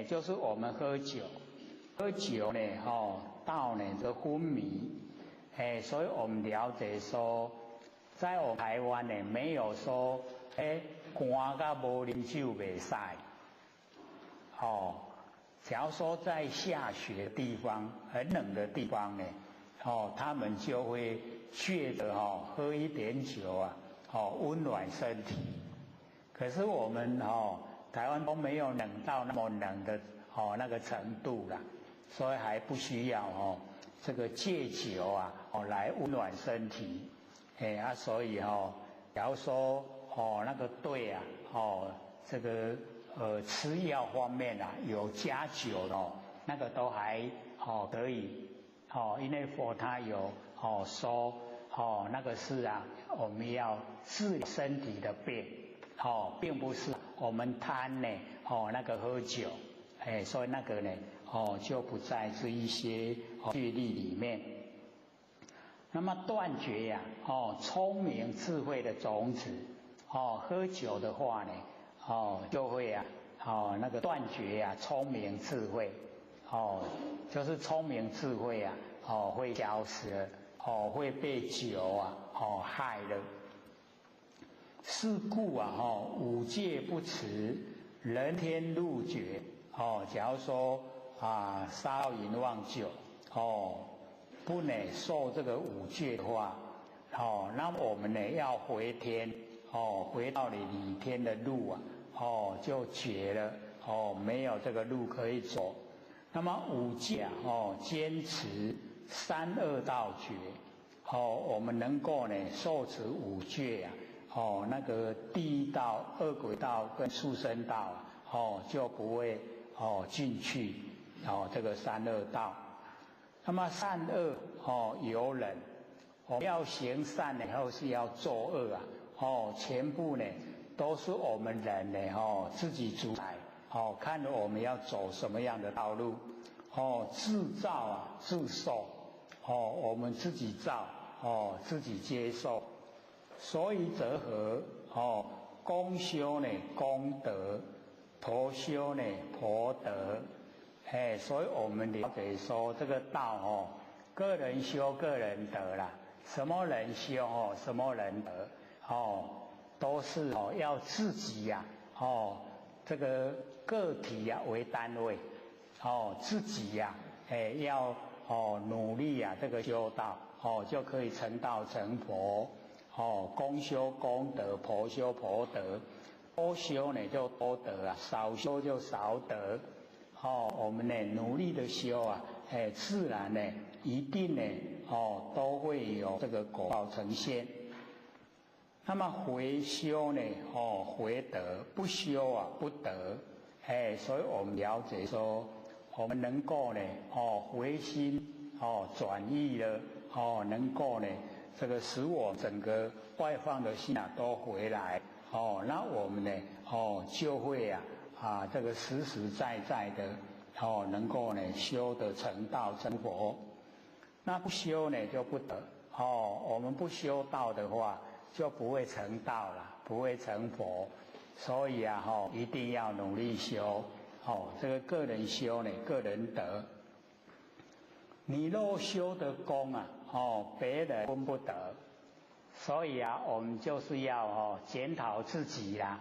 就是我们喝酒呢到呢这昏迷所以我们了解说，在我们台湾呢没有说寒到无啉酒袂使假如说在下雪的地方很冷的地方呢他们就会觉得喝一点酒温暖身体。可是我们台湾都没有冷到那么冷的那个程度啦，所以还不需要这个戒酒来温暖身体所以假如说那个对这个吃药方面有加酒的那个都还可以因为佛他有说那个是我们要治身体的病并不是我们贪呢那个喝酒所以那个呢就不在这一些律例里面。那么断绝聪明智慧的种子喝酒的话呢就会那个断绝聪明智慧就是聪明智慧会消失了会被酒害了。是故五戒不持，人天入绝假如说杀淫妄酒不能受这个五戒的话那么我们呢要回天回到你理天的路就绝了没有这个路可以走。那么五戒坚持三恶道绝我们能够呢受持五戒那个地狱道、恶鬼道跟畜生道就不会进去这个三恶道。那么善恶有忍，我们要行善呢或是要作恶全部呢都是我们人呢自己主宰看我们要走什么样的道路自造自受我们自己造自己接受。所以则何公修呢功德，婆修呢婆德所以我们了解说这个道个人修个人得啦，什么人修什么人得都是要自己呀这个个体为单位自己要努力这个修道就可以成道成佛公修功德，婆修婆德，多修呢就多德少修就少德我们呢努力的修自然呢一定呢都会有这个果报呈现。那么回修呢回德，不修不得所以我们了解说，我们能够呢回心转意了能够呢这个使我整个外放的心都回来那我们呢就会这个实实在在的能够呢修得成道成佛。那不修呢就不得我们不修道的话就不会成道了，不会成佛。所以一定要努力修这个个人修呢个人得。你若修的功别人分不得。所以我们就是要检讨自己啦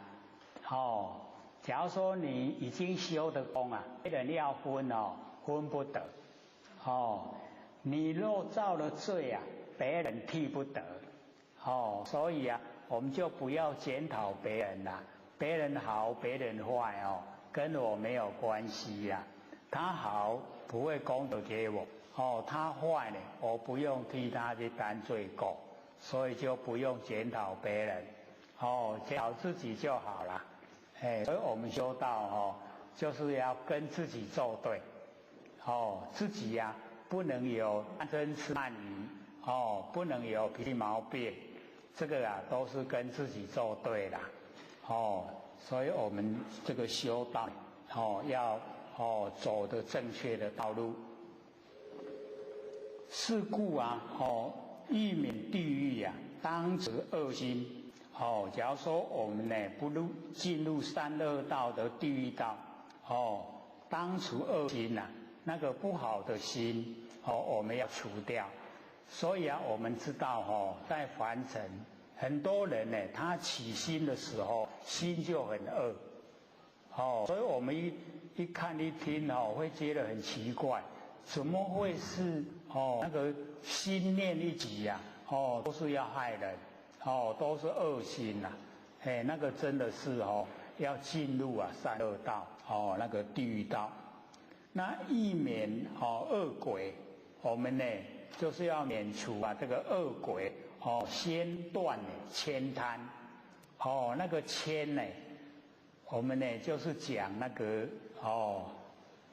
假如说你已经修的功别人要分分不得你若造了罪别人替不得所以我们就不要检讨别人啦，别人好别人坏跟我没有关系他好不会功德给我他坏呢我不用替他去担罪过，所以就不用检讨别人检讨自己就好了所以我们修道就是要跟自己作对自己不能有贪嗔痴慢疑不能有脾气毛病，这个都是跟自己作对啦所以我们这个修道要走的正确的道路。是故欲免地狱当执恶心假如说我们呢不进入三恶道的地狱道当除恶心那个不好的心我们要除掉。所以我们知道在凡尘很多人呢他起心的时候心就很恶所以我们一看一听会觉得很奇怪，怎么会是那个心念一起都是要害人都是恶心那个真的是要进入三恶道那个地狱道。那欲免恶鬼，我们呢就是要免除这个恶鬼先断悭贪那个悭呢我们呢就是讲那个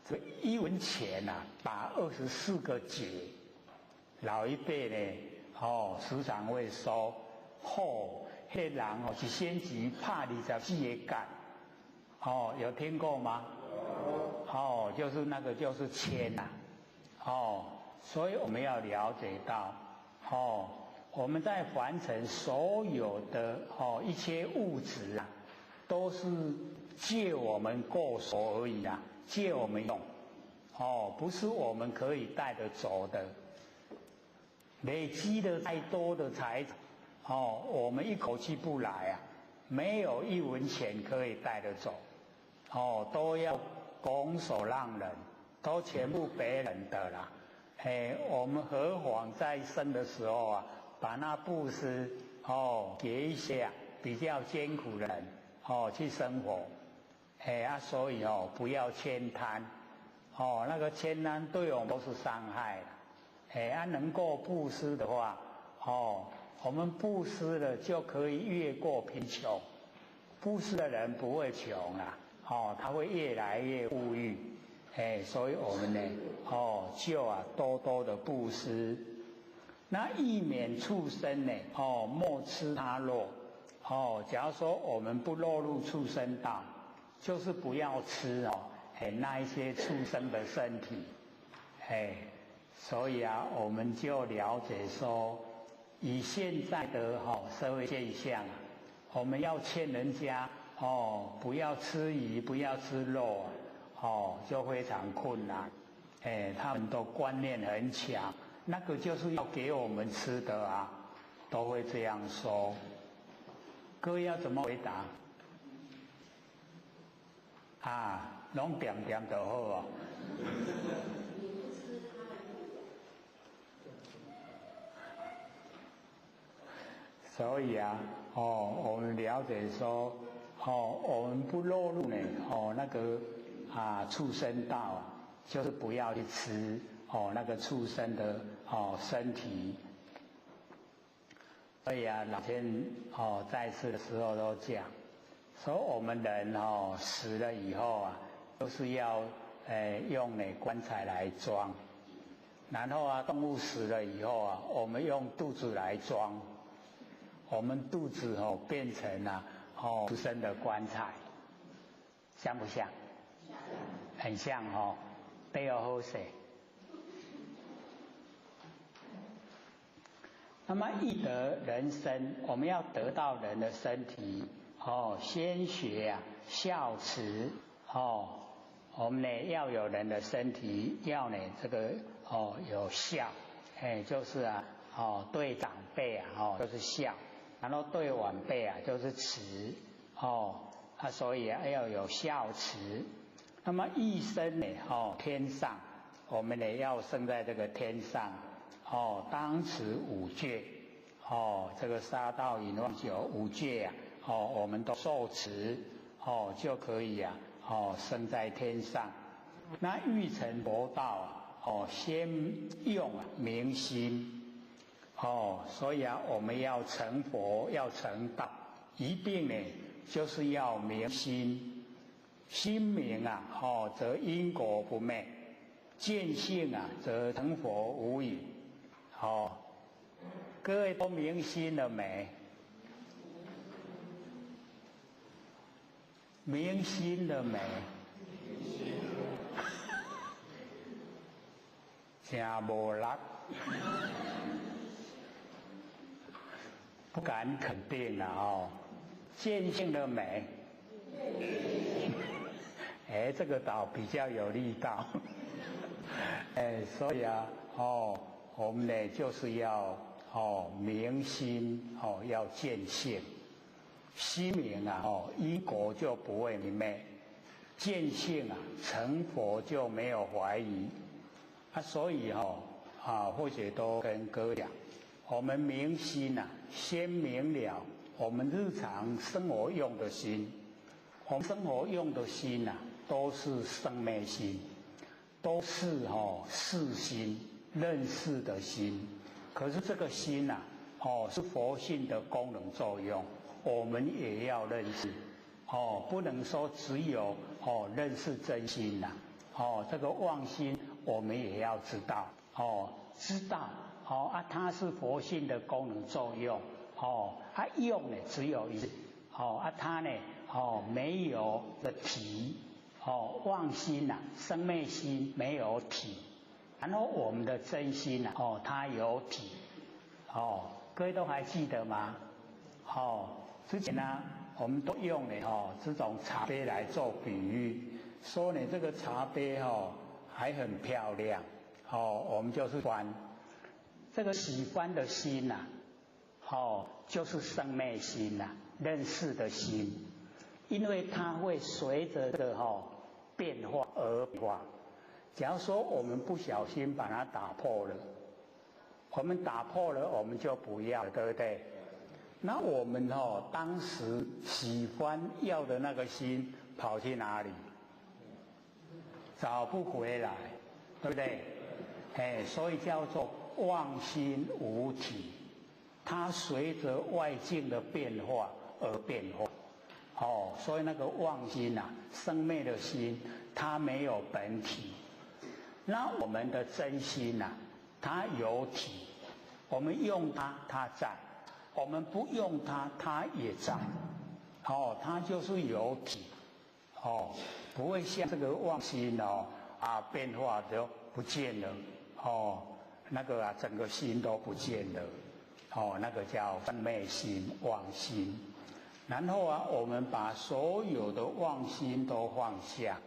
这一文钱打24个结，老一辈呢时常会说那人一仙级怕24个干有听过吗就是那个就是悭所以我们要了解到我们在凡尘所有的一切物质都是借我们过手而已借我们用不是我们可以带得走的。累积的太多的财产我们一口气不来没有一文钱可以带得走都要拱手让人，都全部别人的啦我们何妨在生的时候把那布施给一些比较艰苦的人去生活所以不要悭贪那个悭贪对我们都是伤害能够布施的话我们布施了就可以越过贫穷，布施的人不会穷他会越来越富裕所以我们呢就多多的布施。那欲免畜生呢莫吃他肉假如说我们不落入畜生道，就是不要吃那一些畜生的身体所以我们就了解说，以现在的社会现象我们要劝人家不要吃鱼不要吃肉就非常困难他们的观念很强，那个就是要给我们吃的都会这样说。各位要怎么回答？拢点点就好哦。所以我们了解说，我们不落入呢，那个畜生道就是不要去吃那个畜生的身体。所以老天在世的时候都讲，说我们人死了以后都是要用棺材来装，然后动物死了以后我们用肚子来装。我们肚子变成了畜生的棺材，像不像？很像背后好势。那么易得人身，我们要得到人的身体先学孝慈我们呢要有人的身体，要呢这个有孝，就是对长辈就是孝。然后对晚辈就是慈所以要有孝慈。那么一生呢天上，我们呢要生在这个天上当持五戒这个杀盗淫妄酒五戒我们都受持就可以生在天上。那欲成佛道先用明心。所以我们要成佛，要成道，一定呢，就是要明心。心明则因果不昧；见性则成佛无疑。各位都明心了没？明心了没？真无力。不敢肯定了见性了没？这个倒比较有力道。所以我们呢就是要明心要见性，心明因果就不会明昧，见性成佛就没有怀疑所以或许都跟各位讲。我们明心先明了我们日常生活用的心，我们生活用的心都是生灭心，都是识心认识的心。可是这个心是佛性的功能作用，我们也要认识不能说只有认识真心这个妄心我们也要知道知道它是佛性的功能作用它用呢只有一次它呢没有的体妄心生灭心没有体，然后我们的真心它有体各位都还记得吗？之前我们都用这种茶杯来做比喻，说呢这个茶杯还很漂亮我们就是翻这个喜欢的心就是生灭心认识的心，因为它会随着这个变化而变化。假如说我们不小心把它打破了，我们打破了我们就不要了，对不对？那我们当时喜欢要的那个心跑去哪里？找不回来，对不对？所以叫做妄心无体，它随着外境的变化而变化所以那个妄心生灭的心它没有本体。那我们的真心它有体，我们用它它在，我们不用它它也在它就是有体不会像这个妄心变化就不见了那个整个心都不见了那个叫分灭心妄心。然后我们把所有的妄心都放下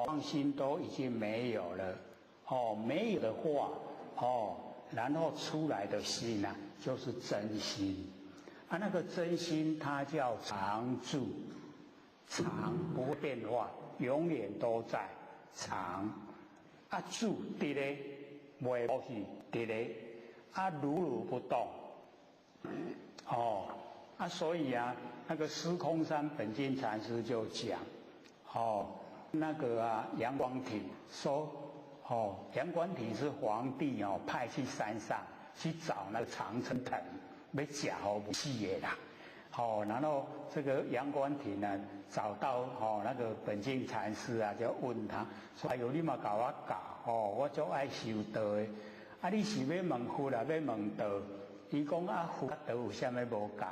妄心都已经没有了没有的话然后出来的心就是真心。啊，那个真心它叫常住，常不会变化，永远都在常。啊，住伫咧，袂无去伫咧，啊，如不动。哦，啊，所以啊，那个司空山本净禅师就讲，哦，那个啊，杨光庭说，哦，杨光庭是皇帝哦派去山上去找那个常春藤，要食哦不死的啦。哦，然后这个杨光庭呢找到哦那个本净禅师啊，就问他说：“哎呦，你嘛教我教哦，我就爱修道的，啊，你是要问佛啊，要问道？”伊讲啊，佛跟道有啥物无同？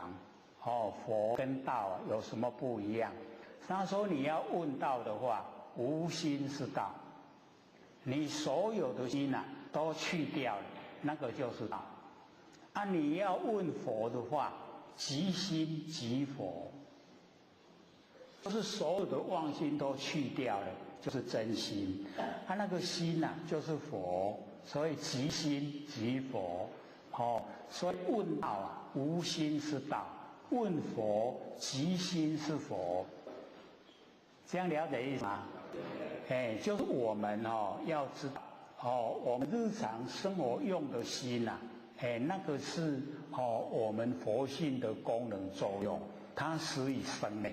哦，佛跟道啊有什么不一样？他说你要问道的话，无心是道，你所有的心啊都去掉了，那个就是道。啊，你要问佛的话，即心即佛，就是所有的妄心都去掉了，就是真心。他那个心啊，就是佛，所以即心即佛。哦，所以问道啊，无心是道；问佛，即心是佛。这样了解意思吗？哎，就是我们哦要知道哦，我们日常生活用的心呐、哎，那个是哦我们佛性的功能作用，它使以生灭。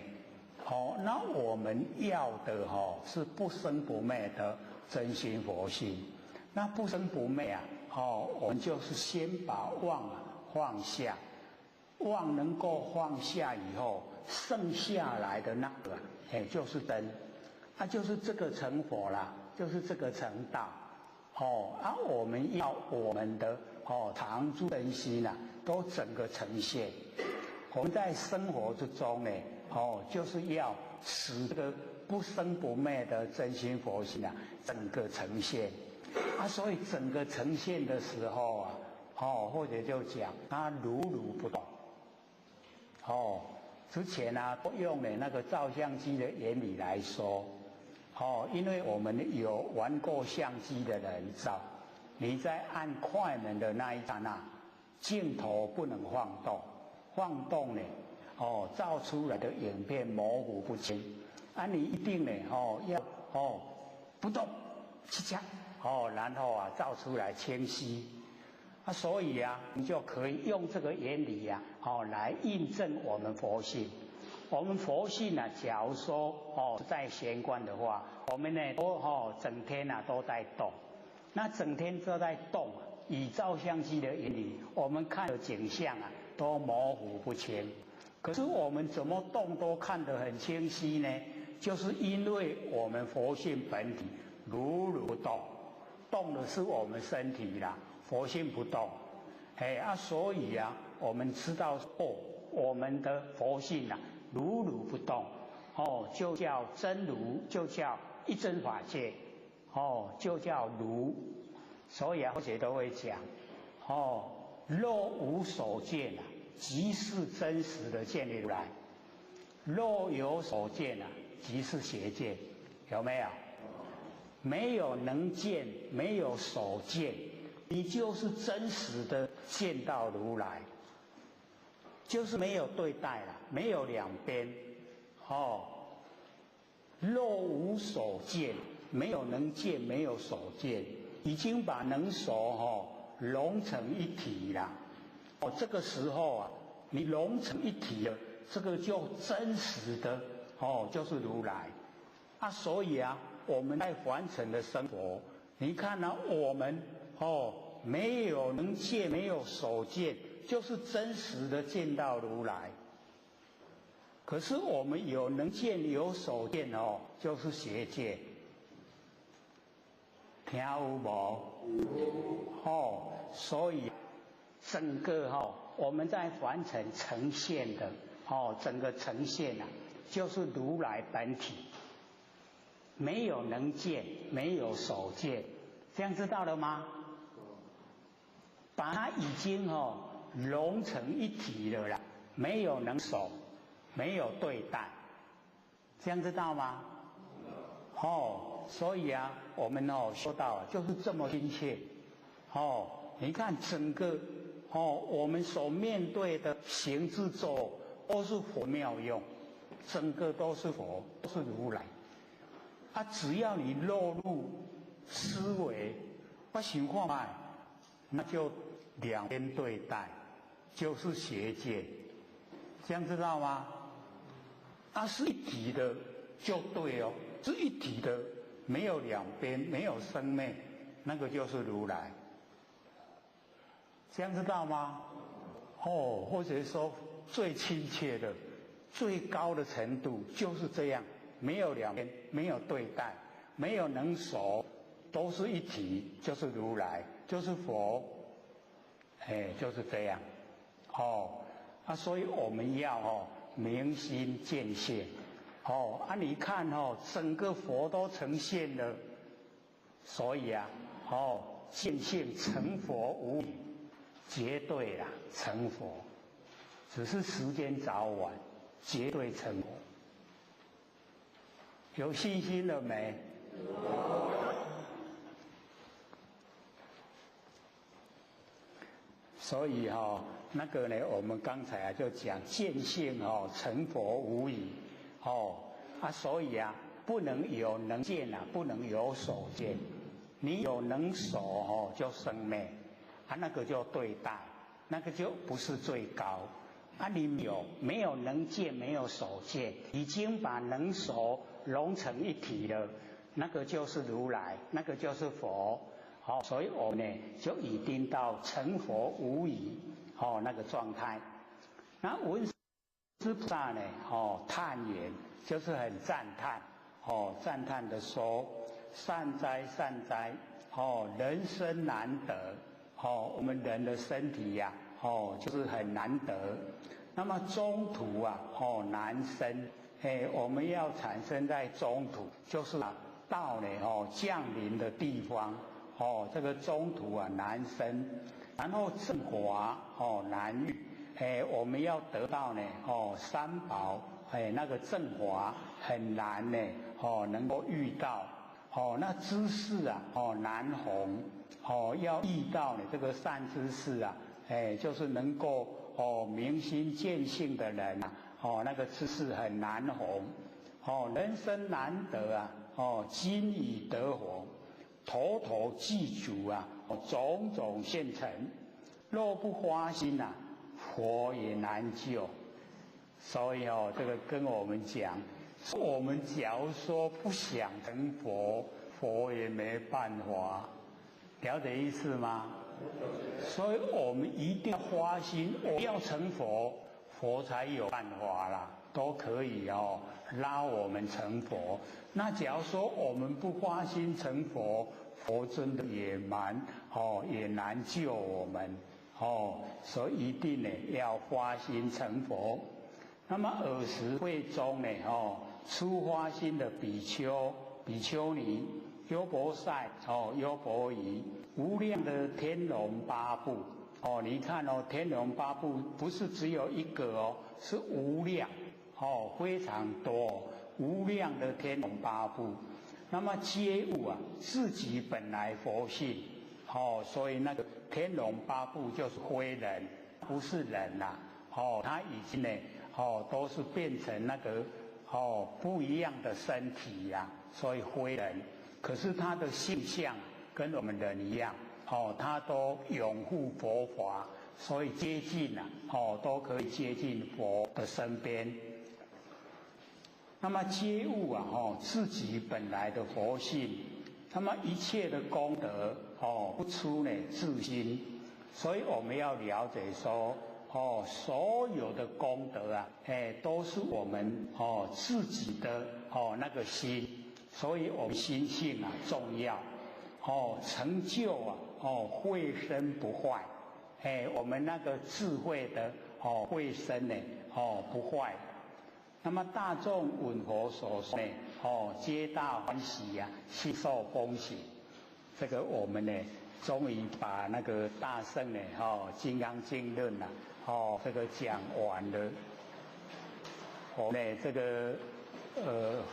哦，那我们要的哦是不生不灭的真心佛性。那不生不灭啊，哦，我们就是先把妄放下，妄能够放下以后，剩下来的那个，哎，就是真，啊，就是这个成佛啦，就是这个成道，哦，啊，我们要我们的哦常住真心啊，都整个呈现。我们在生活之中呢，哦，就是要使这个不生不灭的真心佛性啊，整个呈现。啊，所以整个呈现的时候啊，哦，或者就讲它如不动。哦，之前啊，用了那个照相机的原理来说，哦，因为我们有玩过相机的人照，你在按快门的那一刹那，镜头不能晃动，晃动呢，哦，照出来的影片模糊不清。啊，你一定呢，哦，要哦不动，去讲。哦，然后啊，照出来清晰，啊，所以啊，你就可以用这个原理呀、啊，哦，来印证我们佛性。我们佛性啊，假如说哦在玄关的话，我们呢都整天啊都在动，那整天都在动，以照相机的原理，我们看的景象啊都模糊不清。可是我们怎么动都看得很清晰呢？就是因为我们佛性本体如不动。动的是我们身体啦，佛性不动，哎啊，所以啊，我们知道哦，我们的佛性啊，如不动，哦，就叫真如，就叫一真法界，哦，就叫如。所以啊，佛学都会讲，哦，若无所见啊，即是真实的见如来；若有所见啊，即是邪见，有没有？没有能见，没有所见，你就是真实的见到如来，就是没有对待了，没有两边。哦，若无所见，没有能见，没有所见，已经把能所融成一体了。哦，这个时候啊，你融成一体了，这个就真实的就是如来啊。所以啊，我们在凡尘的生活，你看啊，我们没有能见，没有所见，就是真实的见到如来。可是我们有能见有所见就是邪见，听有无？所以整个我们在凡尘呈现的整个呈现啊，就是如来本体。没有能见，没有所见，这样知道了吗？把它已经融成一体了啦，没有能所，没有对待，这样知道吗？所以啊，我们修道就是这么亲切。你看整个我们所面对的行之咒都是佛妙用，整个都是佛，都是如来。只要你落入思维，我想看卖，那就两边对待，就是邪见，这样知道吗？是一体的就对哦，是一体的，没有两边，没有生灭，那个就是如来，这样知道吗？或者说最亲切的、最高的程度就是这样，没有两边，没有对待，没有能守，都是一体，就是如来，就是佛，就是这样，所以我们要明心见性，你看整个佛都呈现了，所以见性成佛无疑，绝对啦成佛，只是时间早晚，绝对成佛。有信心了没？所以那个呢，我们刚才就讲见性成佛无疑，所以不能有能见不能有所见。你有能所就生灭，那个就对待，那个就不是最高。你没有能见，没有所见，已经把能所融成一体了，那个就是如来，那个就是佛。所以我们呢就已经到成佛无疑那个状态。那文殊菩萨呢叹言，就是很赞叹赞叹的说，善哉善哉人生难得我们人的身体就是很难得。那么中途难生，我们要产生在中途，就是到呢降临的地方这个中途难生。然后正华难遇，我们要得到呢三宝那个正华很难呢能够遇到那知识难弘要遇到呢这个善知识就是能够明心见性的人那个知识很难弘人生难得今已得佛，头头具足种种现成，若不花心佛也难救。所以这个跟我们讲，我们假如说不想成佛，佛也没办法，了解意思吗？所以我们一定要花心，我要成佛，佛才有办法啦，都可以拉我们成佛。那假如说我们不花心成佛，佛真的也也难救我们所以一定呢要花心成佛。那么尔时会中呢出花心的比丘、比丘尼、优婆塞优婆夷，无量的天龙八部你看天龙八部不是只有一个是无量非常多无量的天龙八部。那么皆悟自己本来佛性所以那个天龙八部就是非人，不是人他已经呢都是变成那个不一样的身体所以非人。可是他的性相跟我们人一样他都拥护佛法，所以接近都可以接近佛的身边。那么皆悟自己本来的佛性，那么一切的功德不出呢自心。所以我们要了解说所有的功德都是我们自己的那个心，所以我们心性重要成就慧身不坏我们那个智慧的慧身呢不坏。那么大众闻佛所说皆大欢喜悉受恭喜。这个我们呢终于把那个大圣呢金刚经论这个讲完了。我们呢这个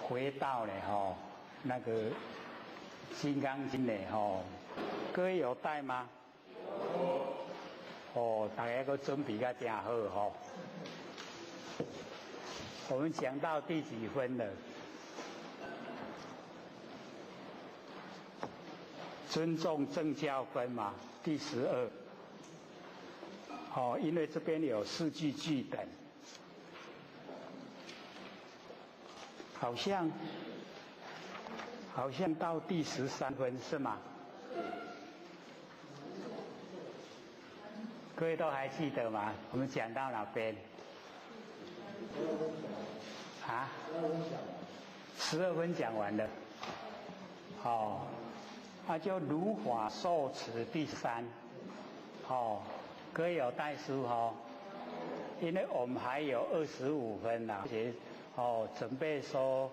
回到了那个金刚经呢各位有带吗？哦，大家都准备得真好哦。我们讲到第几分了？尊重正教分嘛，第12。哦，因为这边有4句句等，好像到第13分是吗？各位都还记得吗？我们讲到哪边？啊？12分讲完了。哦，那就如法受持第3。哦，各位有带书哦，因为我们还有25分啦，而且准备说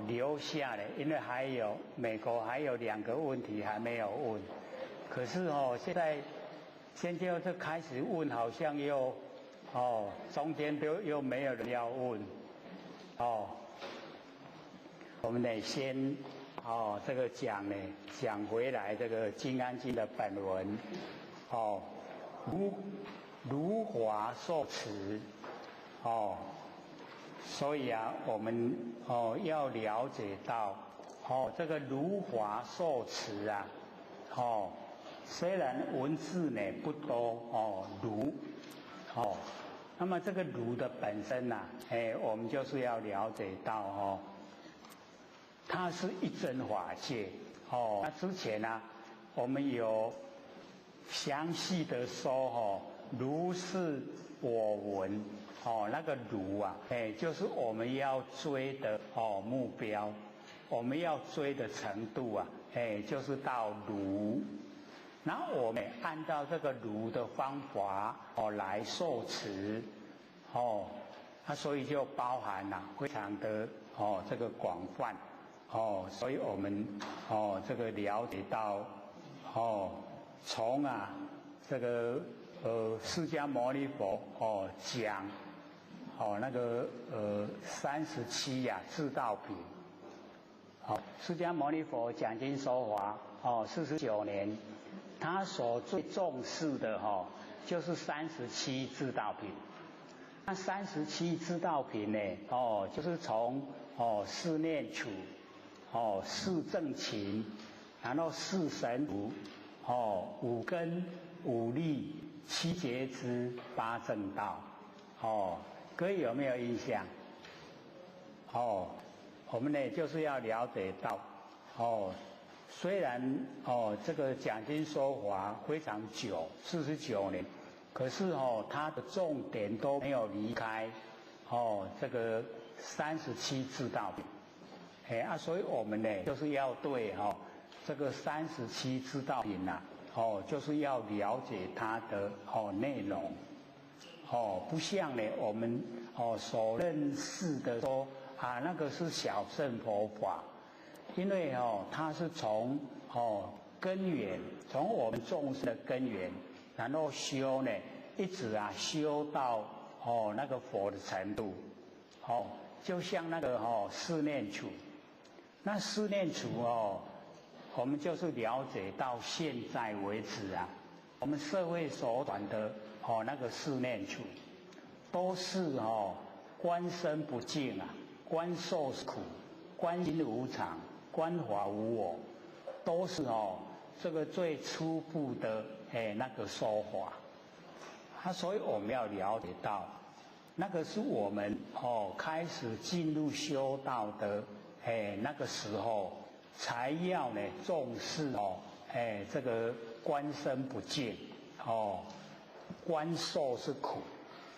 留下来，因为还有美国还有2个问题还没有问，可是现在现在就开始问，好像又中间又没有人要问我们得先这个讲回来这个《金刚经》的本文如法受持所以啊，我们要了解到这个如法受持啊虽然文字呢不多如那么这个如的本身呐我们就是要了解到它是一真法界那之前呢我们有详细的说如是我闻那个如啊就是我们要追的目标，我们要追的程度啊就是到如，然后我们按照这个如的方法来受持所以就包含了非常的这个广泛所以我们这个了解到从这个释迦牟尼佛讲那个37智道品释迦牟尼佛讲经说法49年，他所最重视的就是37智道品。那37智道品呢就是从四念处四正勤，然后四神足五根五力七觉支八正道各位有没有印象我们呢就是要了解到虽然这个讲经说法非常久49年，可是它的重点都没有离开这个37智道品所以我们呢就是要对这个37智道品就是要了解它的内容不像呢我们所认识的说那个是小乘佛法，因为它是从根源，从我们众生的根源，然后修呢一直修到那个佛的程度就像那个四念处，那四念处我们就是了解到现在为止我们社会所传的那个四念处都是观身不净观受苦，观心无常，观法无我，都是这个最初步的那个说法所以我们要了解到那个是我们开始进入修道的那个时候才要呢重视这个观身不净观受是苦，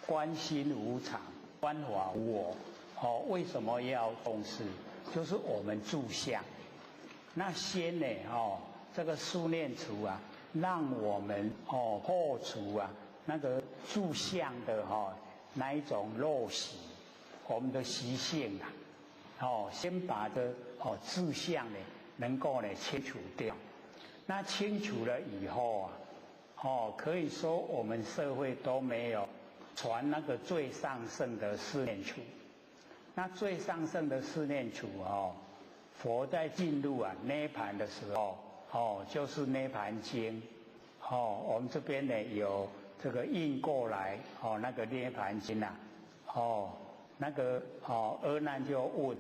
观心无常，观法无我为什么要重视？就是我们住相那先呢这个四念处让我们破除那个住相的那一种陋习，我们的习性先把这住相呢能够呢清除掉。那清除了以后可以说我们社会都没有传那个最上圣的四念处。那最上圣的四念处佛在进入涅盘的时候就是涅盘经我们这边呢有这个印过来那个涅盘经啊，阿难就问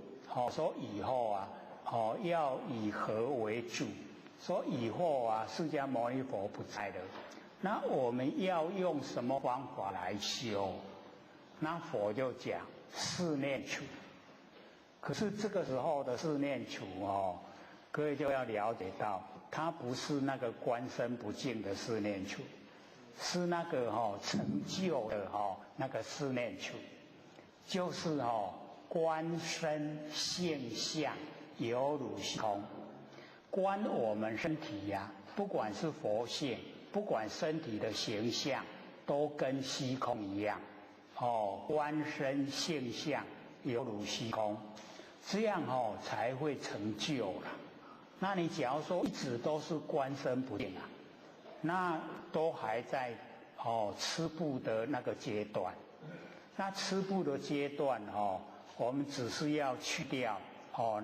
说以后啊要以何为主？说以后啊释迦牟尼佛不在了，那我们要用什么方法来修？那佛就讲四念处。可是这个时候的四念处各位就要了解到，它不是那个观身不净的四念处，是那个成就的那个四念处，就是观身现象犹如虚空。观我们身体呀，不管是佛性，不管身体的形象，都跟虚空一样。观身现象犹如虚空，这样才会成就了。那你假如说一直都是观身不净啊，那都还在吃布的那个阶段。那吃布的阶段我们只是要去掉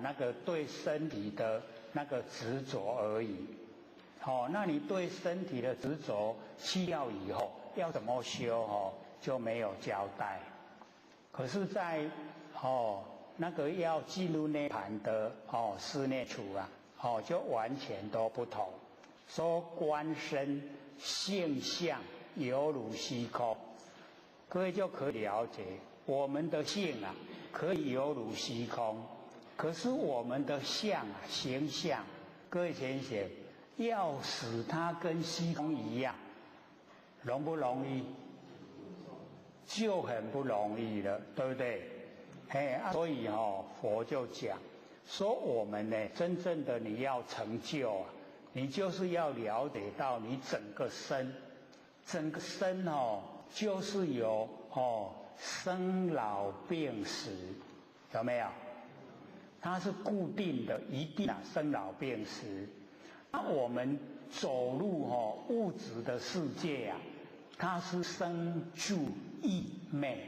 那个对身体的那个执着而已。那你对身体的执着去掉以后，要怎么修就没有交代。可是在那个要进入涅盘的四念处啊，就完全都不同。说观身现象犹如虚空，各位就可以了解，我们的性啊可以犹如虚空，可是我们的相啊形象，各位想想，要使它跟虚空一样，容不容易？就很不容易了，对不对？所以佛就讲说，我们呢真正的你要成就啊，你就是要了解到你整个身就是有生老病死，有没有？它是固定的，一定生老病死。那我们走入物质的世界啊，它是生住意昧，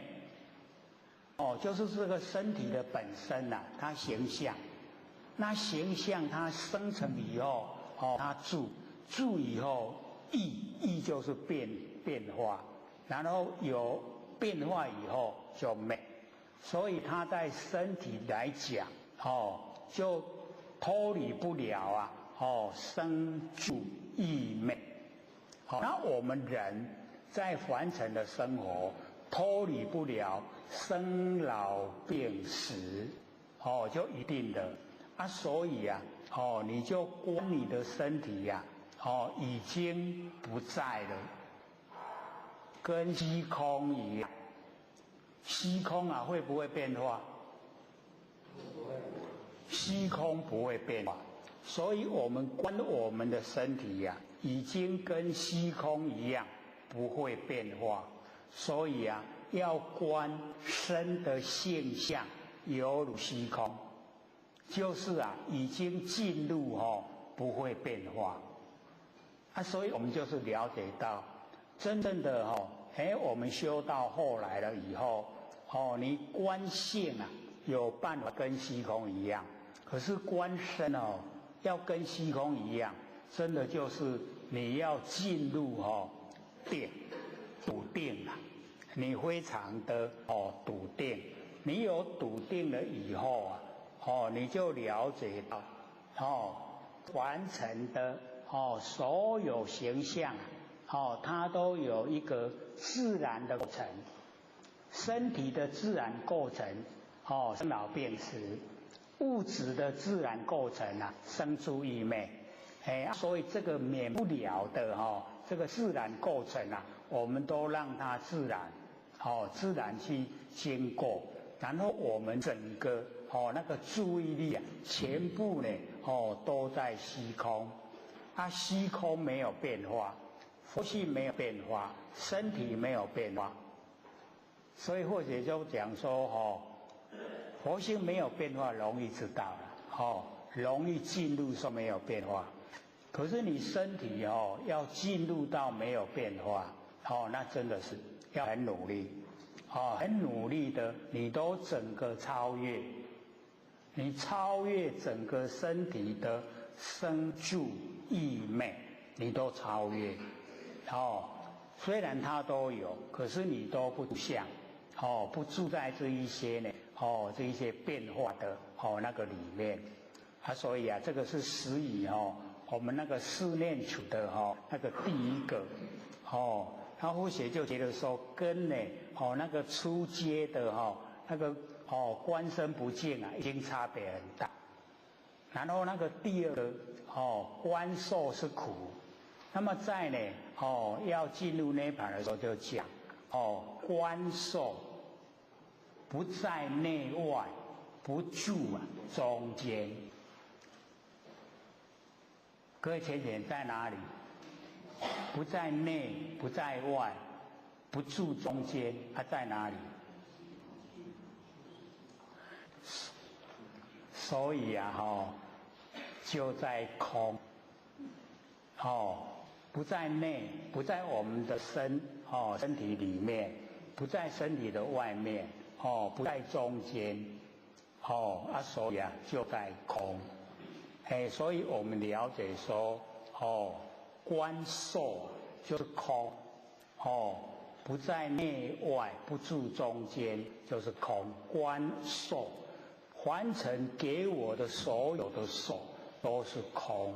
就是这个身体的本身啊，它形象。那形象它生成以后，它住以后意就是变化，然后有变化以后就昧，所以它在身体来讲，就脱离不了生住意昧。那我们人在凡尘的生活脱离不了生老病死，就一定的所以啊，你就观你的身体呀，已经不在了，跟虚空一样。虚空啊，会不会变化？虚空不会变化，所以我们观我们的身体呀，已经跟虚空一样，不会变化。所以啊，要观身的现象犹如虚空，就是啊，已经进入不会变化。所以我们就是了解到，真正的我们修到后来了以后，你观性啊，有办法跟虚空一样，可是观身要跟虚空一样，真的就是你要进入笃定了，你非常的笃定，你有笃定了以后啊，你就了解到完成的所有形象它都有一个自然的过程，身体的自然过程生老病死，物质的自然过程啊生住意昧，所以这个免不了的这个自然过程啊，我们都让它自然自然去经过，然后我们整个那个注意力啊，全部呢都在虚空，虚空没有变化，佛性没有变化，身体没有变化，所以或者就讲说佛性没有变化容易知道了，容易进入说没有变化。可是你身体要进入到没有变化，那真的是要很努力，很努力的，你都整个超越，你超越整个身体的生住意昧，你都超越，虽然它都有，可是你都不像，不住在这一些呢，这一些变化的那个里面，所以这个是始于我们那个四念处的那个第一个，他夫学就觉得说跟呢那个初阶的那个观身不净已经差别很大，然后那个第二个观受是苦。那么在呢，要进入涅槃的时候就讲，观受不在内外，不住中间。各位浅浅在哪里？不在内，不在外，不住中间，它在哪里？所以就在空，不在内，不在我们的身体里面，不在身体的外面，不在中间，所以就在空。所以我们了解说，观受就是空，不在内外，不住中间，就是空。观受，凡尘给我的所有的受都是空。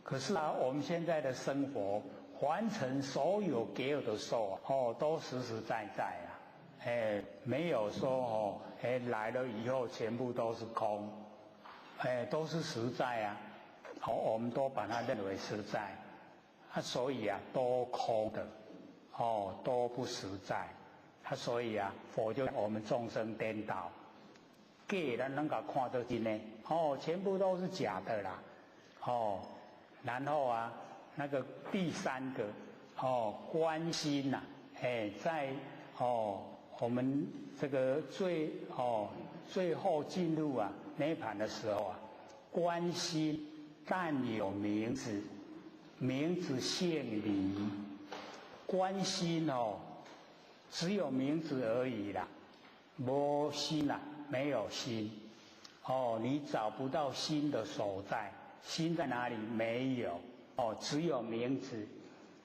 可是我们现在的生活，凡尘所有给我的受都实实在在没有说来了以后全部都是空，都是实在我们都把它认为实在，所以都空的，都不实在，所以佛就我们众生颠倒，假咱能够看到真的，全部都是假的啦，然后那个第三个观心在我们这个最后进入涅槃的时候观心但有名字，名字现离，观心只有名字而已啦，没心没有心，你找不到心的所在。心在哪里？没有，只有名字，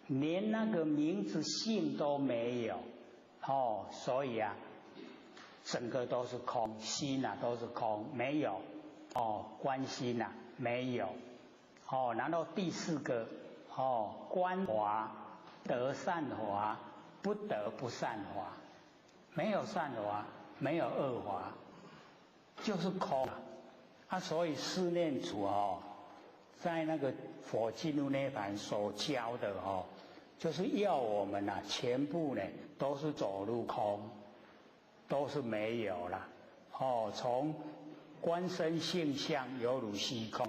连那个名字性都没有，所以整个都是空，心都是空，没有，观心没有，然后第四个，观华得善华，不得不善华，没有善华，没有恶华，就是空所以四念处在那个佛进入涅槃所教的就是要我们全部呢都是走入空，都是没有了从观身性相犹如虚空，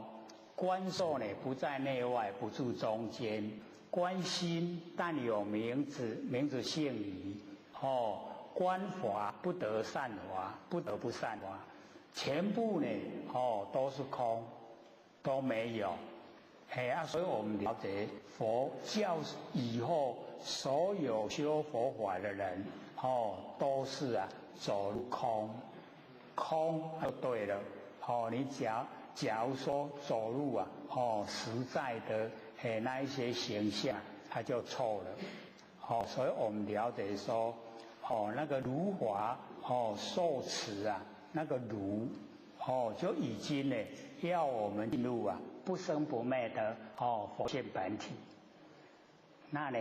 观受呢不在内外，不住中间，观心但有名字，名字现离观法不得善法，不得不善法，全部呢都是空，都没有所以我们了解佛教以后所有修佛法的人都是走入空，空就对了你假如说走入实在的那一些形象，它就错了所以我们了解说那个如法受持那个如就已经呢要我们进入不生不灭的佛性本体。那呢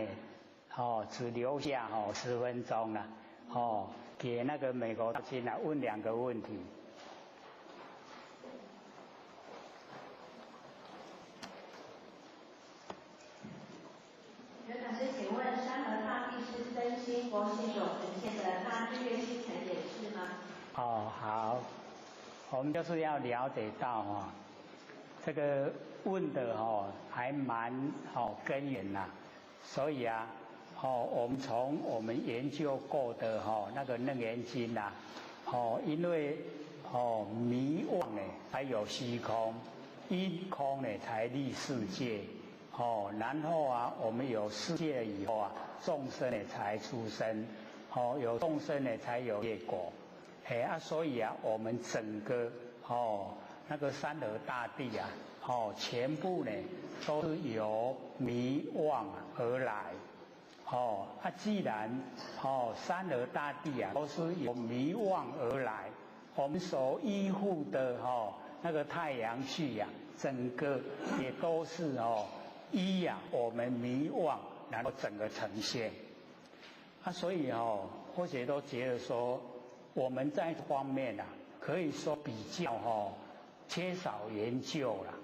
只留下10分钟了给那个美国大亲问2个问题。刘老师，请问山河大地是真心佛性所呈现的，那日月星辰也是吗？好，我们就是要了解到这个问的还蛮根源所以我们从我们研究过的那个楞严经因为迷妄才有虚空，因空才立世界然后我们有世界以后众生才出生有众生才有业果所以我们整个那个山河大地全部呢都是由迷妄而来。既然三河大地啊都是由迷妄而来，我们所依附的那个太阳系啊，整个也都是依我们迷妄，然后整个呈现。所以或者都觉得说，我们在这方面啊，可以说比较缺少研究了。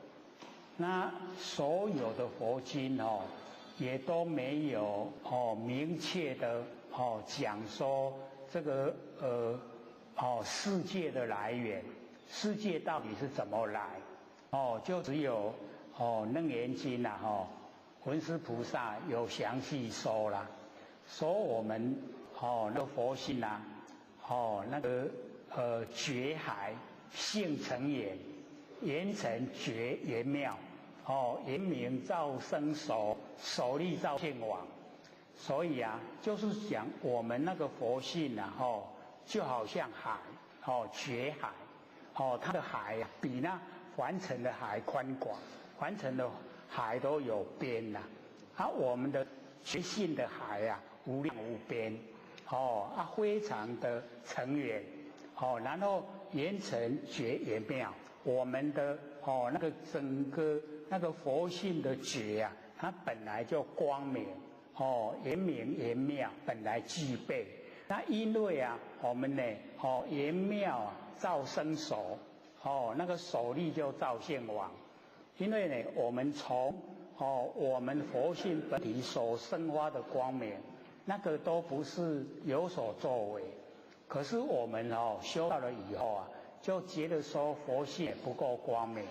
那所有的佛经也都没有明确的讲说这个世界的来源，世界到底是怎么来？就只有楞严经啊文殊菩萨有详细说啦，说我们那个佛性啊那个觉海性成眼，言成觉言妙。言明造生熟，熟力造现往。所以啊，就是讲我们那个佛性啊，就好像海，觉海，它的海啊，比那凡尘的海宽广，凡尘的海都有边呐，我们的觉性的海啊，无量无边，非常的成远，然后言成觉言妙，我们的那个整个那个佛性的觉啊，它本来就光明，言明言妙本来具备。那因为啊，我们呢，言妙啊，造生熟，那个熟力就造现往。因为呢，我们从我们佛性本体所生发的光明，那个都不是有所作为。可是我们修到了以后啊，就觉得说佛性也不够光明。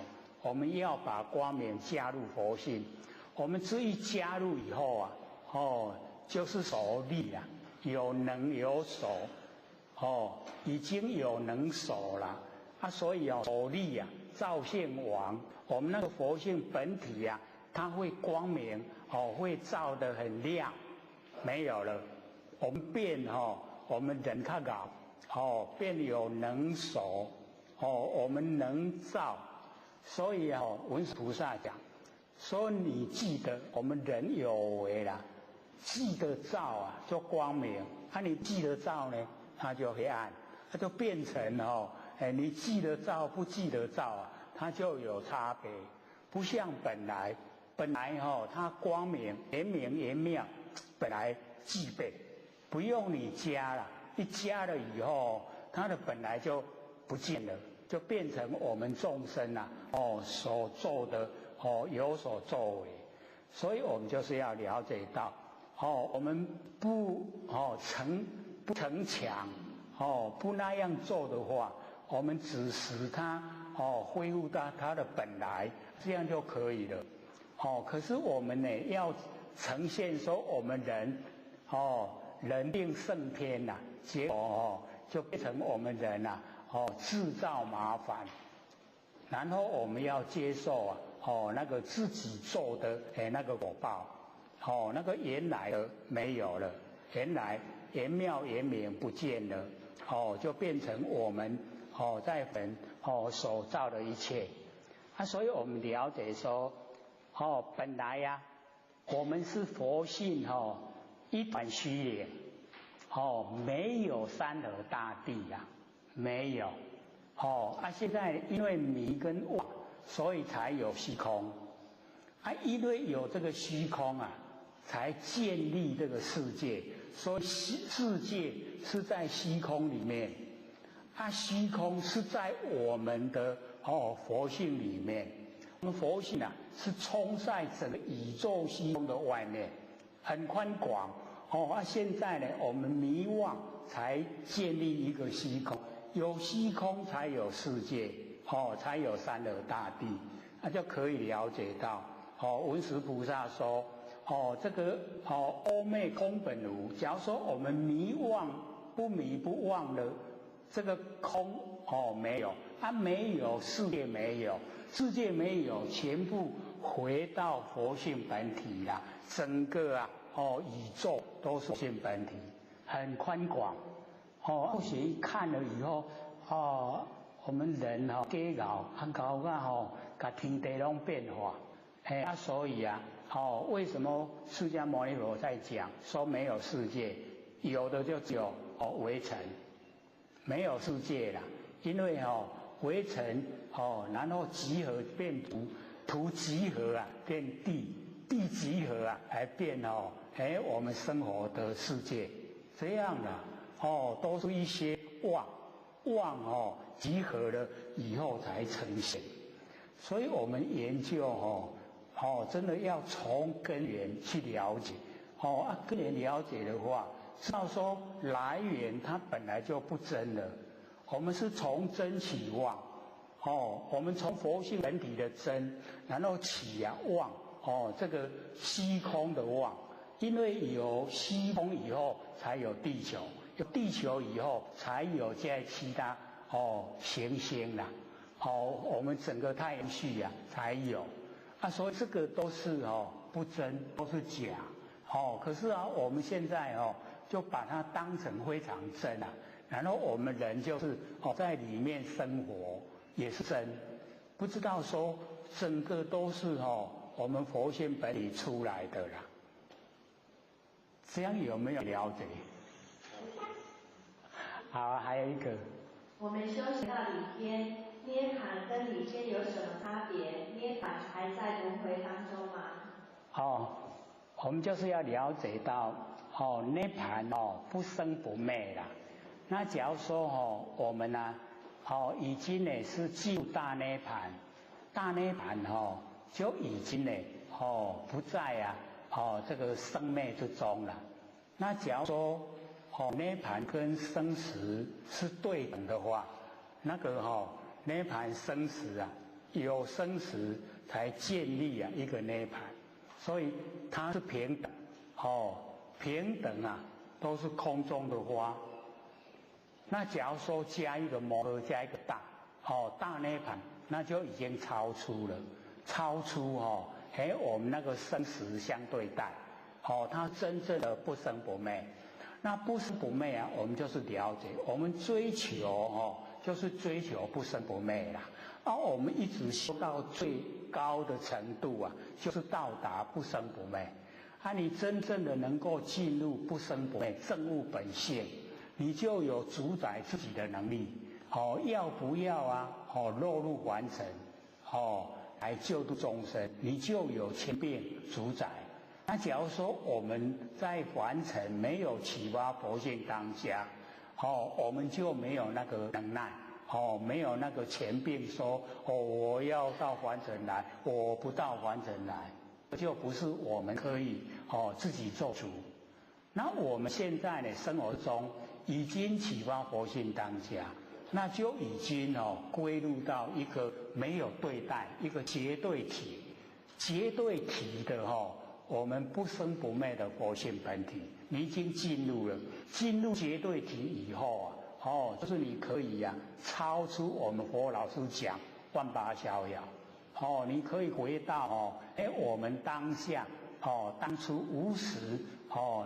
我们要把光明加入佛性，我们这一加入以后啊，就是熟力啊，有能有守，已经有能守了所以熟力啊，照现往，我们那个佛性本体啊，它会光明会照得很亮，没有了，我们变我们人较高变有能守我们能照。所以文殊菩萨讲说，你记得我们人有为啦，记得照啊就光明，你记得照呢，它就黑暗，它就变成你记得照不记得照啊，它就有差别，不像本来它光明言明言妙，本来具备，不用你加了，一加了以后，它的本来就不见了。就变成我们众生所做的有所作为，所以我们就是要了解到我们不逞强不那样做的话，我们只使它恢复到它的本来，这样就可以了可是我们呢要呈现说我们人定胜天呐，结果就变成我们人制造麻烦，然后我们要接受那个自己做的那个果报，那个原来的没有了，原来言妙言明不见了，就变成我们在所造的一切所以我们了解说本来呀我们是佛性一团虚灵没有三河大地没有现在因为迷跟妄，所以才有虚空因为有这个虚空才建立这个世界，所以世界是在虚空里面虚空是在我们的佛性里面，我们佛性是充在整个宇宙虚空的外面，很宽广现在呢我们迷妄才建立一个虚空，有虚空才有世界才有三河大地就可以了解到文殊菩萨说这个阿昧空本无，假如说我们迷妄不迷不妄的这个空没有没有世界没有，世界没有，全部回到佛性本体啦，整个宇宙都是佛性本体，很宽广或许看了以后我们人给搞把天地拢变化，所以啊，为什么释迦牟尼佛在讲说没有世界，有的就只有微尘，没有世界啦，因为微尘然后集合变土，土集合啊变地，地集合啊来变我们生活的世界，这样的都是一些妄集合了以后才呈现，所以我们研究真的要从根源去了解，根源了解的话，知道说来源它本来就不真了，我们是从真起妄，我们从佛性本体的真，然后起妄，这个虚空的妄，因为有虚空以后才有地球，有地球以后才有这其他行星啦，我们整个太阳系才有，所以这个都是不真，都是假，可是我们现在就把它当成非常真然后我们人就是在里面生活也是真，不知道说整个都是我们佛性本体出来的啦，这样有没有了解？好，还有一个，我们修行到理天，涅槃跟理天有什么差别？涅槃还在轮回当中吗？我们就是要了解到涅槃不生不灭啦。那假如说我们已经呢是进入大涅槃，大涅槃就已经呢不在这个生灭之中了。那假如说涅槃跟生死是对等的话，那个涅槃生死有生死才建立一个涅槃，所以它是平等，平等都是空中的花。那假如说加一个摩诃加一个大，大涅槃那就已经超出了，超出我们那个生死相对待，它真正的不生不灭。那不生不灭我们就是了解，我们追求就是追求不生不灭啦。我们一直修到最高的程度就是到达不生不灭。你真正的能够进入不生不灭正悟本性，你就有主宰自己的能力。要不要落入凡尘，来救度众生，你就有权柄主宰。那假如说我们在凡尘没有启发佛性当下，我们就没有那个能耐，没有那个权柄说我要到凡尘来，我不到凡尘来，就不是我们可以自己做主。那我们现在呢生活中已经启发佛性当下，那就已经归入到一个没有对待，一个绝对体，绝对体的我们不生不灭的佛性本体，你已经进入了，进入绝对体以后就是你可以超出我们佛老师讲万八逍遥，你可以回到我们当下当初无始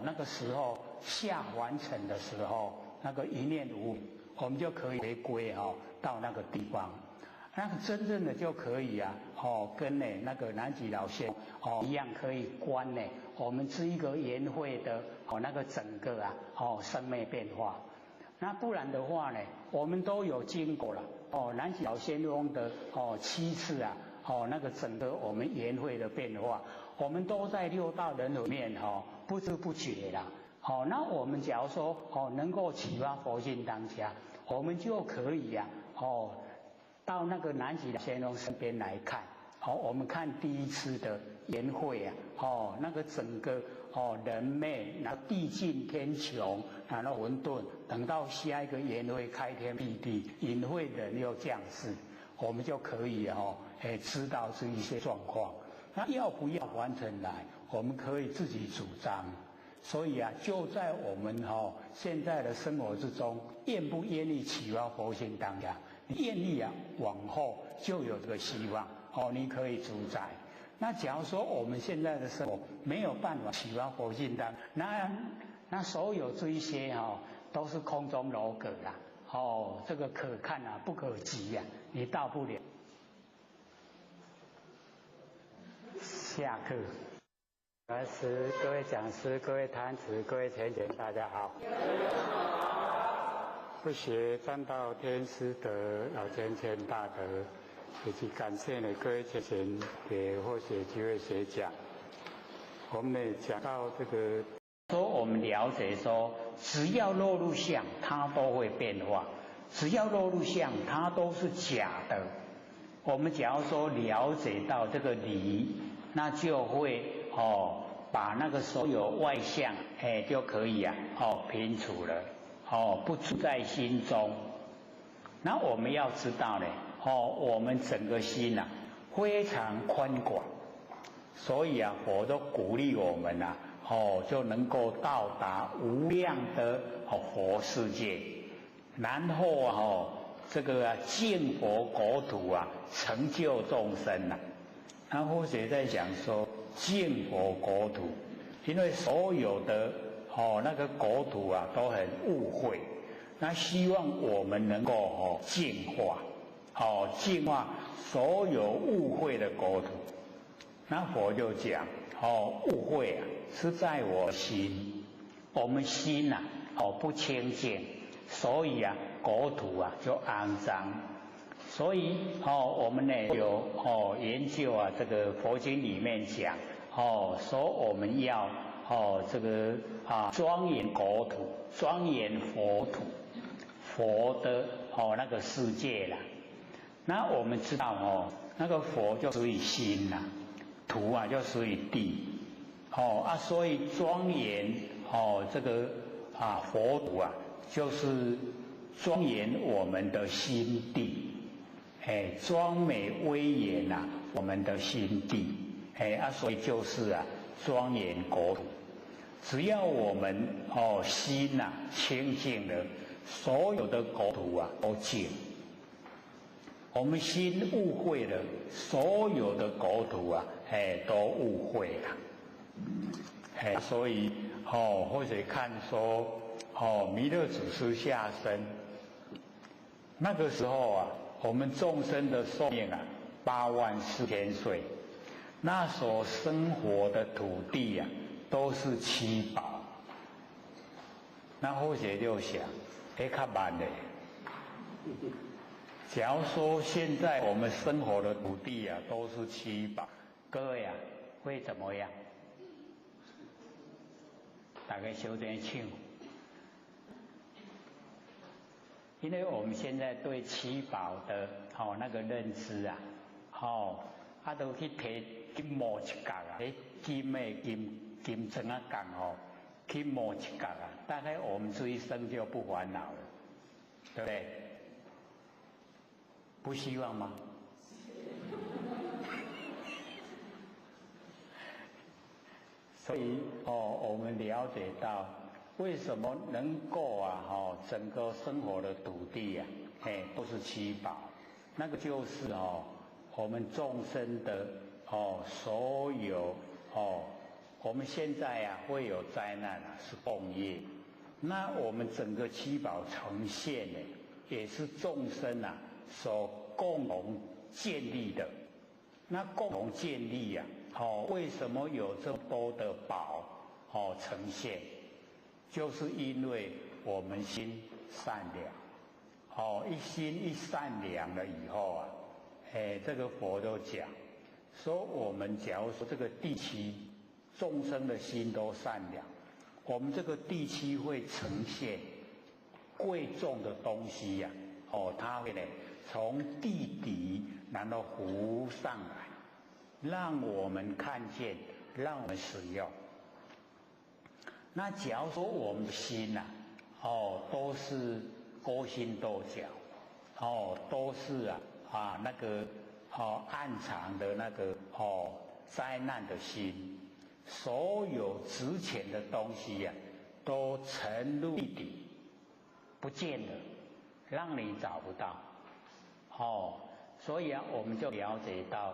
那个时候下凡尘的时候，那个一念无，我们就可以回归到那个地方。那个真正的就可以跟那个南极老仙一样，可以观我们这一个研会的那个整个生灭变化。那不然的话呢，我们都有经过了南极老仙翁的7次那个整个我们研会的变化，我们都在六道轮回面不知不觉啦。那我们假如说能够启发佛性当下，我们就可以到那个南极老仙翁身边来看，我们看第一次的研会那个整个人灭，然后地尽天穹，然后混沌，等到下一个研会开天辟地，隐会人又降世，我们就可以知道这一些状况。那要不要完成来，我们可以自己主张。所以就在我们现在的生活之中，愿不愿意启发佛性当下？你愿意往后就有这个希望你可以主宰。那假如说我们现在的生活没有办法启发佛性当，那所有这一些都是空中楼阁啦，这个可看不可及你到不了。下课。老师、各位讲师、各位坛子、各位贤贤，大家好。不学占道天师德，老千千大德，以及感谢呢各位贤贤给或许机会学讲。我们呢讲到这个，说我们了解说，只要落入相，它都会变化；只要落入相，它都是假的。我们假如说了解到这个理，那就会把那个所有外相就可以平除了不住在心中。那我们要知道呢我们整个心非常宽广，所以佛都鼓励我们就能够到达无量的佛世界，然后这个净佛国土成就众生那或者在讲说净佛国土，因为所有的那个国土都很污秽，那希望我们能够净化，净化所有污秽的国土。那佛就讲污秽是在我心，我们心不清净，所以国土就肮脏。所以我们呢有研究这个佛经里面讲说我们要这个庄严国土，庄严佛土，佛的那个世界啦。那我们知道那个佛就属于心土就属于地所以庄严这个佛土就是庄严我们的心地。庄美威严我们的心地，所以就是庄严国土。只要我们心清净了，所有的国土都净。我们心污秽了，所有的国土都污秽了。所以或者看说弥勒祖师下生那个时候我们众生的寿命84000岁，那所生活的土地都是七宝。那或者就想较慢的，假如说现在我们生活的土地都是七宝，各位会怎么样？大概小点唱。因为我们现在对七宝的那个认知都去摕金摸一角金的金针角去摸一角大概我们这一生就不烦恼了，对不对？不希望吗？所以我们了解到为什么能够整个生活的土地都是七宝，那个就是我们众生的所有我们现在会有灾难是共业，那我们整个七宝呈现也是众生所共同建立的。那共同建立为什么有这么多的宝呈现？就是因为我们心善良，一心一善良了以后这个佛都讲说，我们假如说这个地区众生的心都善良，我们这个地区会呈现贵重的东西它会从地底然后浮上来，让我们看见，让我们使用。那假如说我们的心都是勾心斗角都是那个暗藏的那个灾难的心，所有值钱的东西都沉入地底不见了，让你找不到所以我们就了解到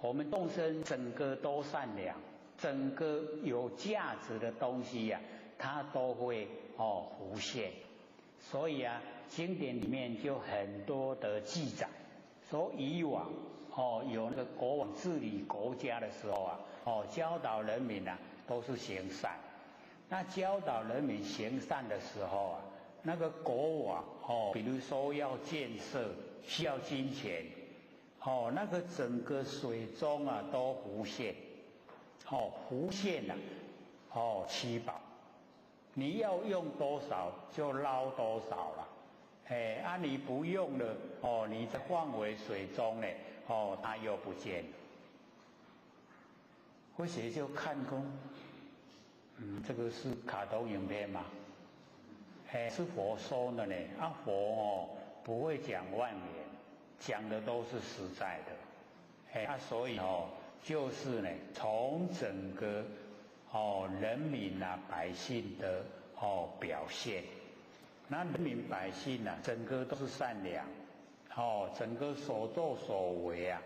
我们众生整个都善良，整个有价值的东西它都会浮现。所以经典里面就很多的记载，说以往有那个国王治理国家的时候啊，教导人民啊都是行善。那教导人民行善的时候啊，那个国王比如说要建设需要金钱，那个整个水中啊都浮现，浮现啊，七宝，你要用多少就捞多少了。你不用了，你再放回水中呢，它又不见了。或许就看空，这个是卡通影片嘛？是佛说的呢。佛不会讲妄言，讲的都是实在的。所以就是呢，从整个人民啊百姓的表现。那人民百姓啊，整个都是善良，整个所作所为啊，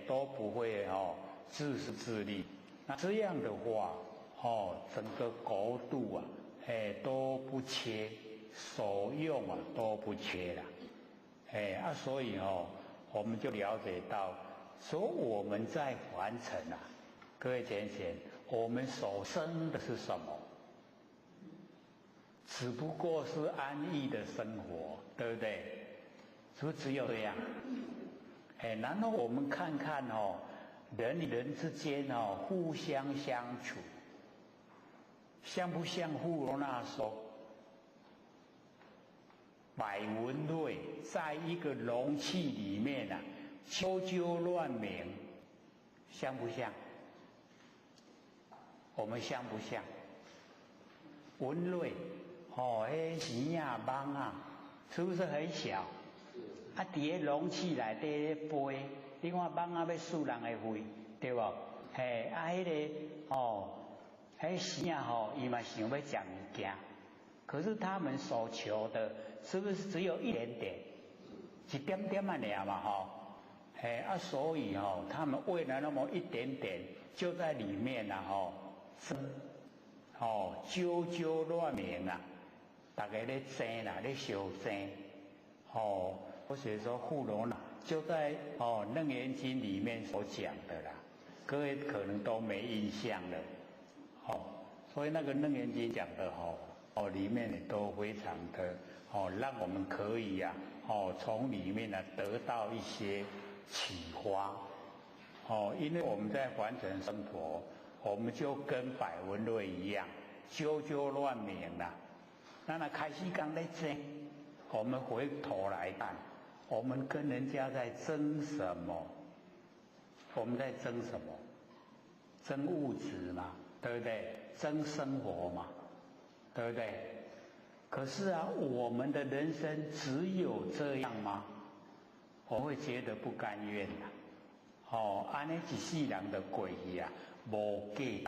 都不会自私自利。那这样的话，整个国度啊，都不缺，所用啊都不缺了。所以我们就了解到，说我们在凡尘啊，各位浅显，我们所生的是什么？只不过是安逸的生活，对不对？是不是只有这样？然后我们看看人与人之间互相相处，像不像胡罗那说，百文瑞在一个容器里面啊，啾啾乱鸣，像不像？我们像不像？文瑞。钱啊、芒啊，是不是很小？在容器内底飞，你看芒啊要输人的肺，对不？那个钱啊伊嘛想要讲物件，可是他们所求的，是不是只有一点点，一点点嘛尔嘛所以他们为了那么一点点，就在里面啊啾啾乱鸣啊。大家在争啦，在相争，或者说胡罗那就在《楞严经》里面所讲的啦，各位可能都没印象了，所以那个《楞严经》讲的里面都非常的让我们可以啊从里面呢得到一些启发，因为我们在凡尘生活，我们就跟百文瑞一样，啾啾乱鸣啦。那开始刚在争，我们回头来看，我们跟人家在争什么？我们在争什么？争物质嘛，对不对？争生活嘛，对不对？可是啊，我们的人生只有这样吗？我会觉得不甘愿的。安尼一世人的过去啊，无价值。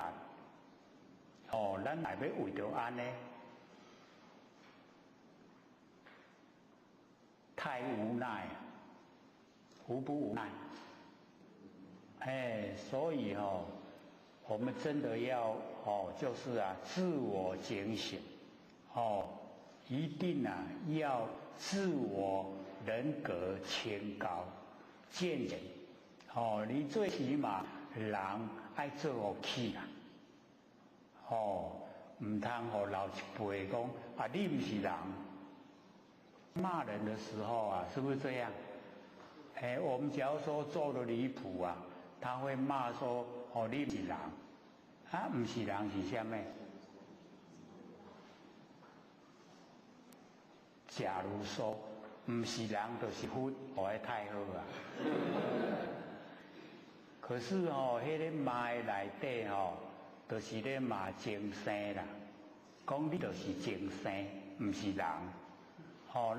咱还要为着安尼？太无奈，无不无奈？所以我们真的要就是啊，自我警醒，一定啊要自我人格清高，见人，你最起码人爱做起啦，唔通老一辈讲啊，你唔是人。骂人的时候啊，是不是这样？我们假如说做的离谱啊，他会骂说：“你不是人，不是人是什么？”假如说不是人，就是佛，太好啊。可是那个骂的内底就是咧骂精神啦，讲你就是精神，不是人。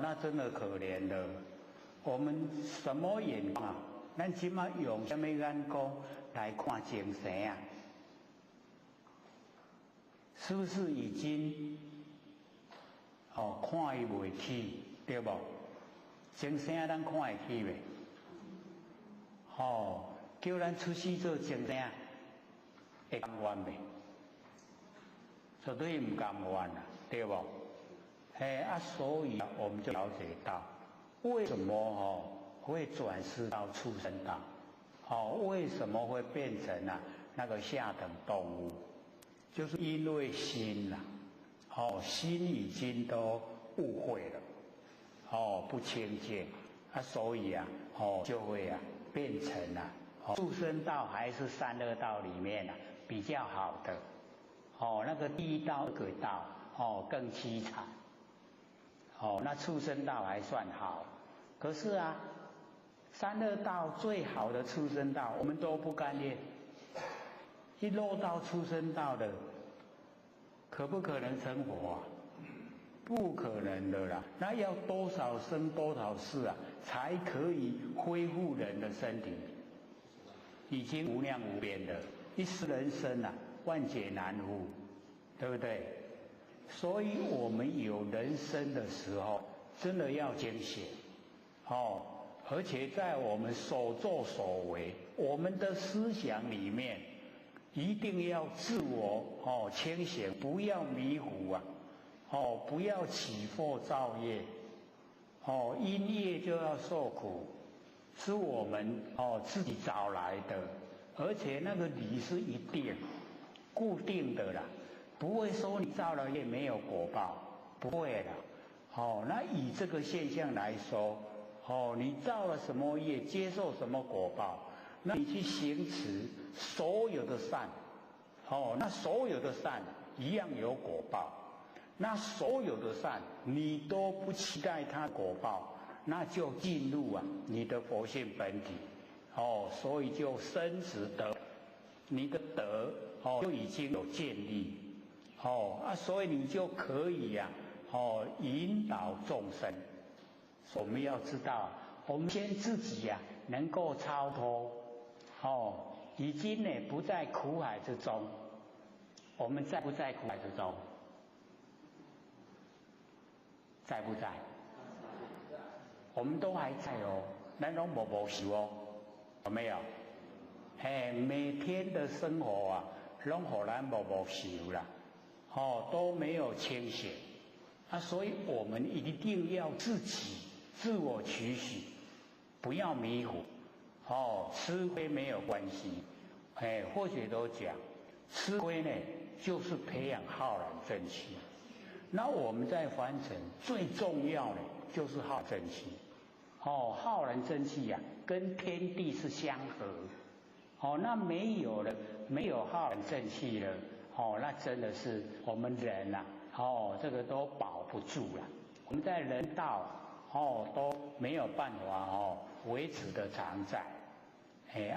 那真的可怜了。我们什么眼光？咱起码用什么眼光来看精神啊？是不是已经看伊袂起，对不？精神咱看会起袂？叫咱出世做精神，会甘愿袂？绝对唔甘愿啦，对不？所以我们就了解到，为什么会转世到畜生道？为什么会变成那个下等动物？就是因为心心已经都误会了，不清净，所以就会变成畜生道还是三恶道里面比较好的，那个地狱道、恶鬼道更凄惨，那畜生道还算好，可是三恶道最好的畜生道我们都不甘愿，一落到畜生道的，可不可能成佛不可能的啦，那要多少生多少世才可以恢复人的身体？已经无量无边的，一世人生万劫难复，对不对？所以我们有人生的时候，真的要警醒，而且在我们所作所为，我们的思想里面，一定要自我清醒，不要迷糊不要起惑造业，因业就要受苦，是我们自己找来的，而且那个理是一定固定的啦，不会说你造了业没有果报，不会的。那以这个现象来说，你造了什么业，接受什么果报，那你去行持所有的善，那所有的善一样有果报。那所有的善你都不期待它果报，那就进入你的佛性本体，所以就生死德，你的德就已经有建立，所以你就可以引导众生。我们要知道，我们先自己能够超脱，已经不在苦海之中。我们在不在苦海之中？在不在？我们都还在咱都没修有没有？每天的生活拢互咱没修啦，都没有清醒，所以我们一定要自己自我取许，不要迷糊，吃亏没有关系，或许都讲吃亏呢，就是培养浩然正气。那我们在凡尘最重要的就是浩正气，浩然正气跟天地是相合，那没有浩然正气了，那真的是我们人这个都保不住了。我们在人道都没有办法维持的常在，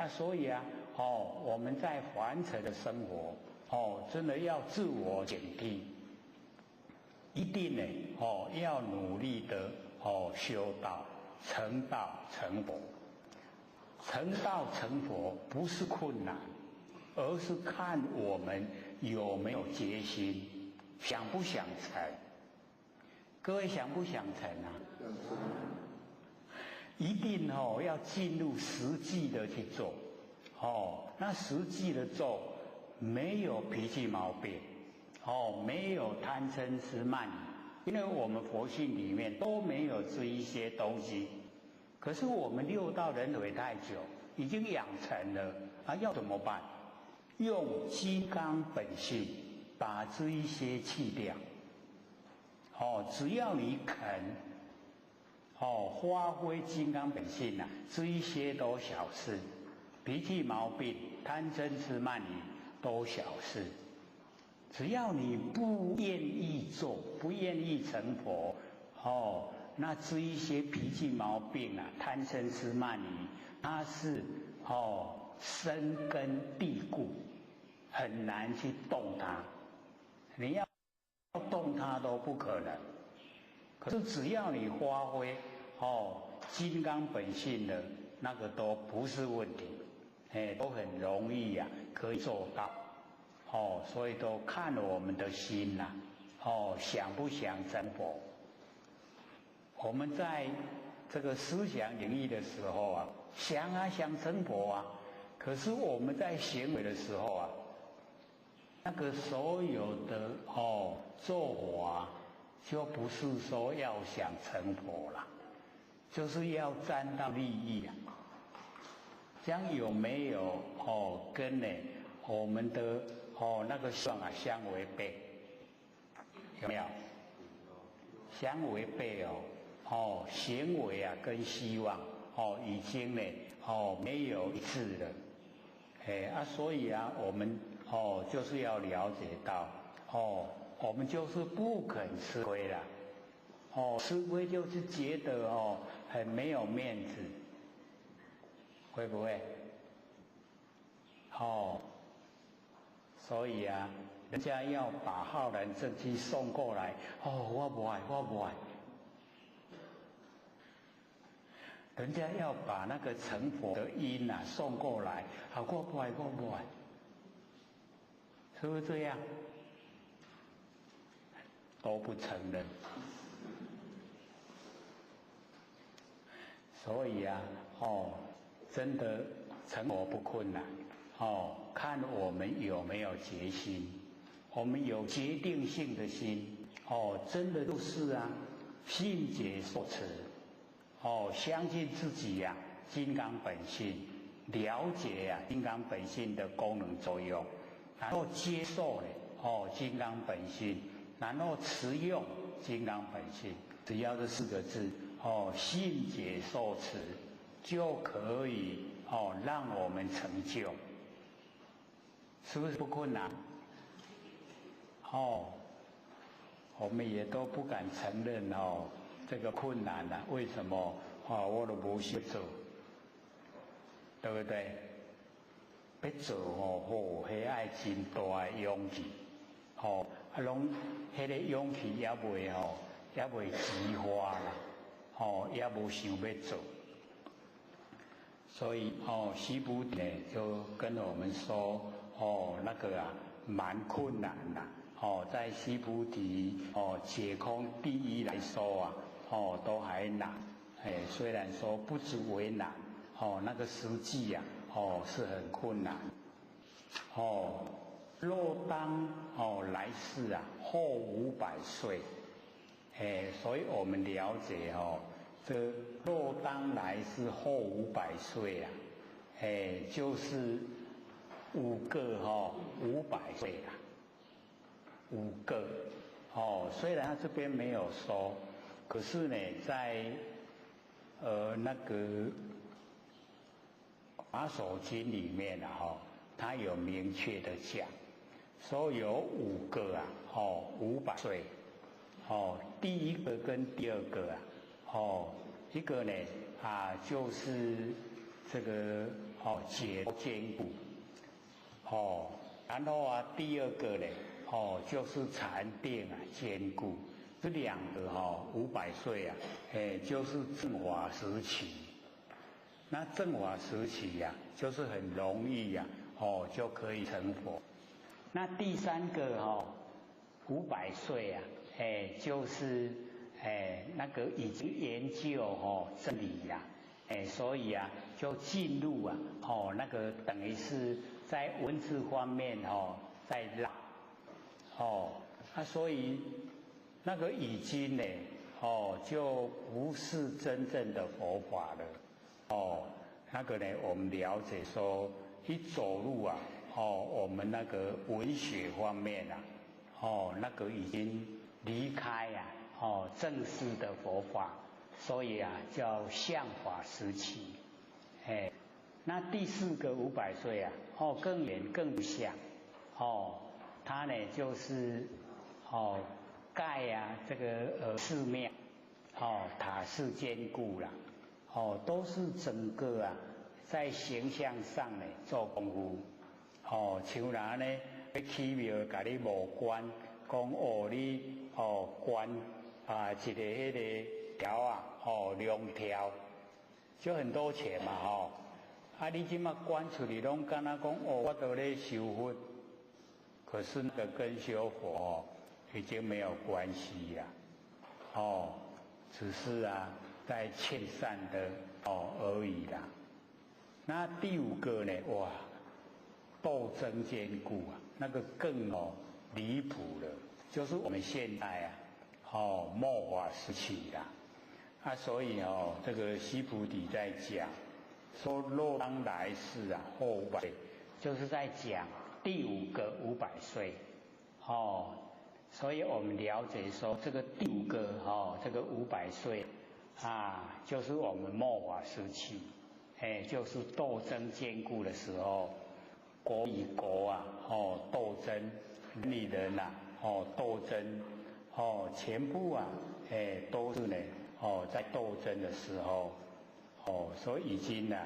所以我们在凡尘的生活真的要自我警惕。一定要努力的修道、成道、成佛。成道成佛不是困难，而是看我们有没有决心，想不想成。各位想不想成一定要进入实际的去做，那实际的做没有脾气毛病。没有贪嗔痴慢疑，因为我们佛性里面都没有这一些东西。可是我们六道轮回太久，已经养成了要怎么办？用金刚本性把这一些去掉。只要你肯，发挥金刚本性这一些都小事，脾气毛病、贪嗔痴慢疑都小事。只要你不愿意做，不愿意成佛，那这一些脾气毛病贪嗔痴慢疑，它是深根蒂固，很难去动它。你要动它都不可能。可是只要你发挥金刚本性的那个都不是问题，都很容易可以做到。所以都看我们的心想不想成佛。我们在这个思想领域的时候想成佛可是我们在行为的时候那个所有的做法就不是说要想成佛了，就是要沾到利益这样有没有跟呢我们的那个希望相违背？有没有？相违背行为跟希望已经呢没有一致了，所以我们就是要了解到我们就是不肯吃亏了，吃亏就是觉得很没有面子，会不会？所以人家要把浩然正气送过来，我不爱。人家要把那个成佛的因送过来，我不爱，是不是这样？都不承认。所以真的成佛不困难，看我们有没有决心，我们有决定性的心，真的就是信解受持，相信自己金刚本性，了解金刚本性的功能作用，然后接受金刚本性，然后持用金刚本性，只要这4个字信解受持，就可以让我们成就，是不是不困难？我们也都不敢承认这个困难为什么我都没去做，对不对？要做那要真大的勇气，拢那个勇气也未激发啦，也无想要做。所以须菩提就跟我们说那个蛮困难在须菩提解空第一来说都还难，虽然说不足为难那个实际是很困难若当来世后500岁，所以我们了解这若当来世后500岁就是5个500岁5个虽然他这边没有说，可是呢，在那个法手经里面他有明确的讲，说有5个500岁第一个跟第二个一个呢就是这个解坚固然后第二个呢就是禅定坚固，这2个500岁就是正法时期。那正法时期就是很容易就可以成佛。那第3个500岁就是那个已经研究真理所以就进入那个等于是在文字方面在绕所以那个已经呢就不是真正的佛法了那个呢我们了解说一走入我们那个文学方面那个已经离开正式的佛法，所以叫相法时期那第4个500岁更远更不像它呢就是盖这个寺庙塔寺坚固啦都是整个在形象上呢做功夫像人呢要起庙给你无关，讲你关一个那个条2条就很多钱嘛你现在关出去拢敢若讲我都在修佛，可是那个跟修佛已经没有关系啦只是在劝善的而已啦。那第5个呢哇斗争坚固那个更离谱了，就是我们现代末法时期啦所以这个须菩提在讲说若当来世啊，后500岁，就是在讲第5个500岁，所以我们了解说这个第5个这个500岁啊，就是我们末法时期，就是斗争坚固的时候，国与国啊，斗争，人与人啊，斗争，全部啊，都是呢，在斗争的时候，所以已经呢，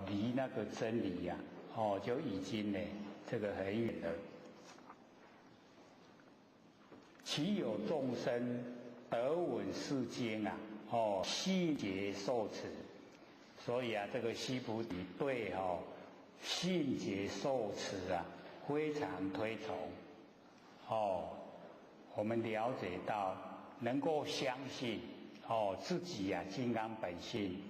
离那个真理呀，就已经呢，这个很远了。其有众生得闻是经啊，信解受持，所以啊，这个须菩提对信解受持啊非常推崇。我们了解到能够相信自己啊金刚本性，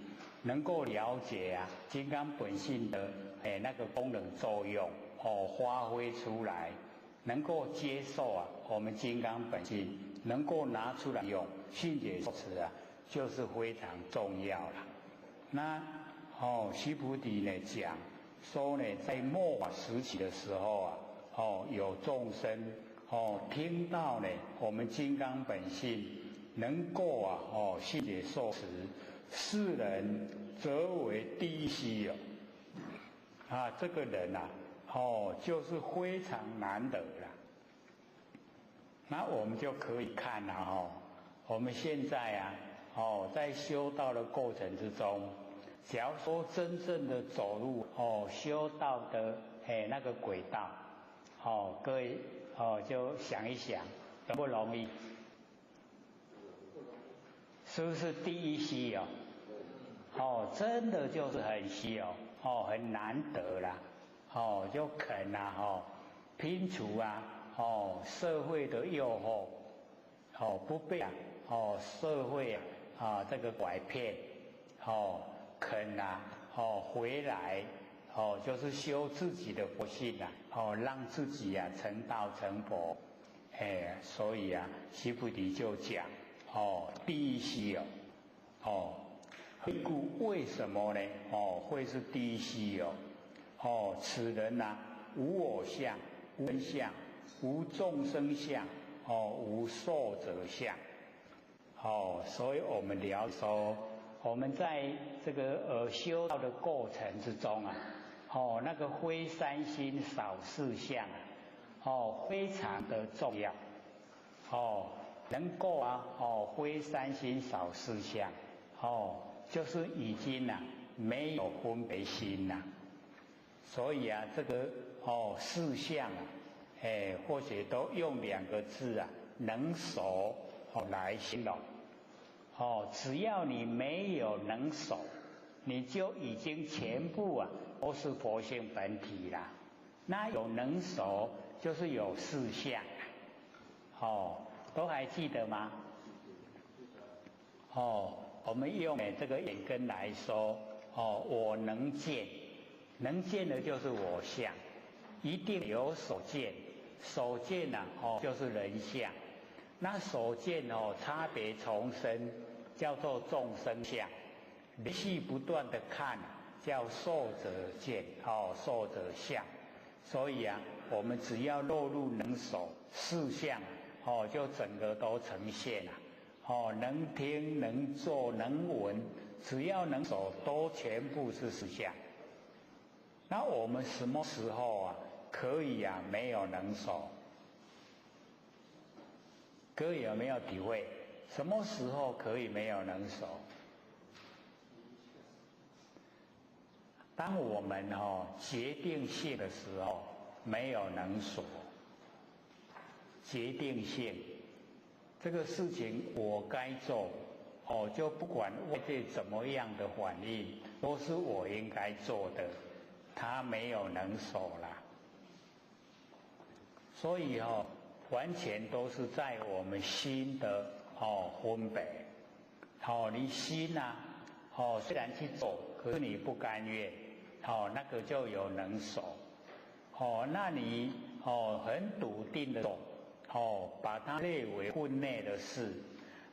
能够了解啊金刚本性的那个功能作用发挥出来，能够接受啊我们金刚本性，能够拿出来用，信解受持啊就是非常重要了。那须菩提呢讲说呢，在末法时期的时候啊，有众生听到呢我们金刚本性能够啊信解受持，是人则为第一稀有啊，这个人啊就是非常难得啦。那我们就可以看了我们现在啊在修道的过程之中，假如说真正的走入修道的那个轨道，各位就想一想，容不容易？是不是第一稀有？真的就是很稀有很难得啦，就肯啊拼除啊社会的诱惑，不被社会这个拐骗，肯啊回来就是修自己的佛性啊，让自己啊成道成佛，所以啊须菩提就讲第一稀有故为什么呢会是第一稀有此人啊无我相，无人相，无众生相，无寿者相，所以我们了解说，我们在这个修道的过程之中啊，那个非三心少四相非常的重要能够非三心少四相就是已经没有分别心所以这个四相或许都用2个字能守来形容只要你没有能守，你就已经全部都是佛性本体啦。那有能守就是有四相都还记得吗？我们用这个眼根来说我能见，能见的就是我相，一定有所见，所见就是人相。那所见差别重生，叫做众生相，连续不断的看叫寿者见寿者相。所以我们只要落入能守四相就整个都呈现了能听能做能闻，只要能守都全部是四相。那我们什么时候可以没有能守？各位有没有体会？什么时候可以没有能守？当我们决定性的时候没有能守。决定性这个事情我该做就不管外界怎么样的反应，都是我应该做的，他没有能守啦。所以完全都是在我们心的分别你心虽然去做，可是你不甘愿那个就有能守那你很笃定的做把它列为分内的事，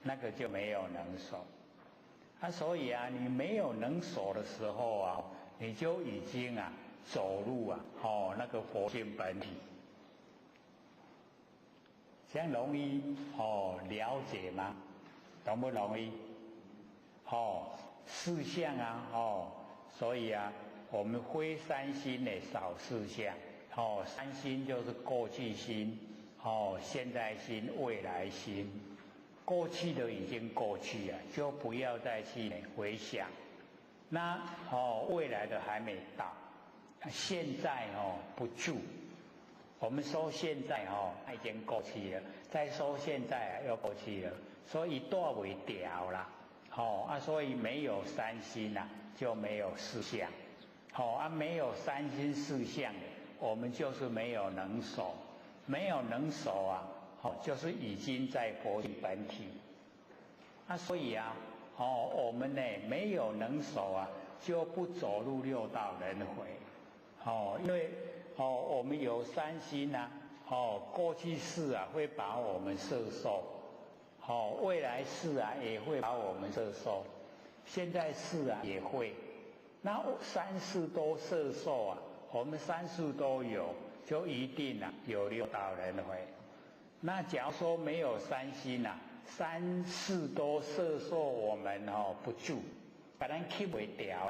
那个就没有能守所以啊，你没有能守的时候啊，你就已经啊走入啊那个佛性本体，这样容易了解吗？容不容易？四相啊所以啊，我们非三心的少四相三心就是过去心现在心、未来心。过去的已经过去了，就不要再去回想。那未来的还没到，现在不住。我们说现在已经过去了，再说现在又过去了，所以断为掉啦。所以没有三心就没有四相。没有三心四相，我们就是没有能守，没有能守就是已经在佛性本体。所以我们呢没有能守就不走入六道轮回。因为我们有三心过去世会把我们摄受，未来世也会把我们摄受，现在世也会。那三世都摄受我们三世都有，就一定有六道轮回。那假如说没有三心三世都摄受我们不住，把咱吸不掉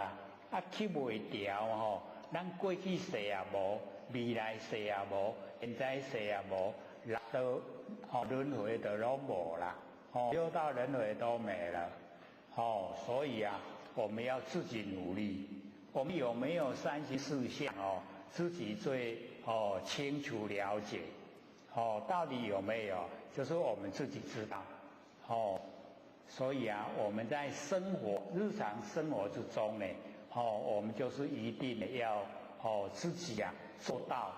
吸不掉咱过去世也无，未来世也无，现在世也无，六道轮回都拢无啦，六道轮回都没了。所以我们要自己努力。我们有没有三心四相自己最清楚了解。到底有没有？就是我们自己知道。所以我们在生活日常生活之中呢，我们就是一定的要自己做到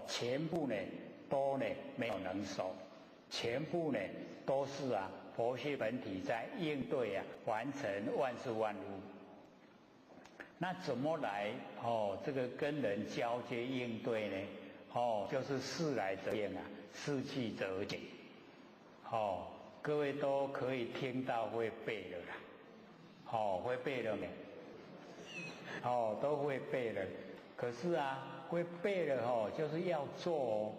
全部呢都呢没有能守，全部呢都是佛性本体在应对完成万事万物。那怎么来这个跟人交接应对呢？就是事来则应事去则解。各位都可以听到会背了啦。会背了没？都会背了。可是会背了就是要做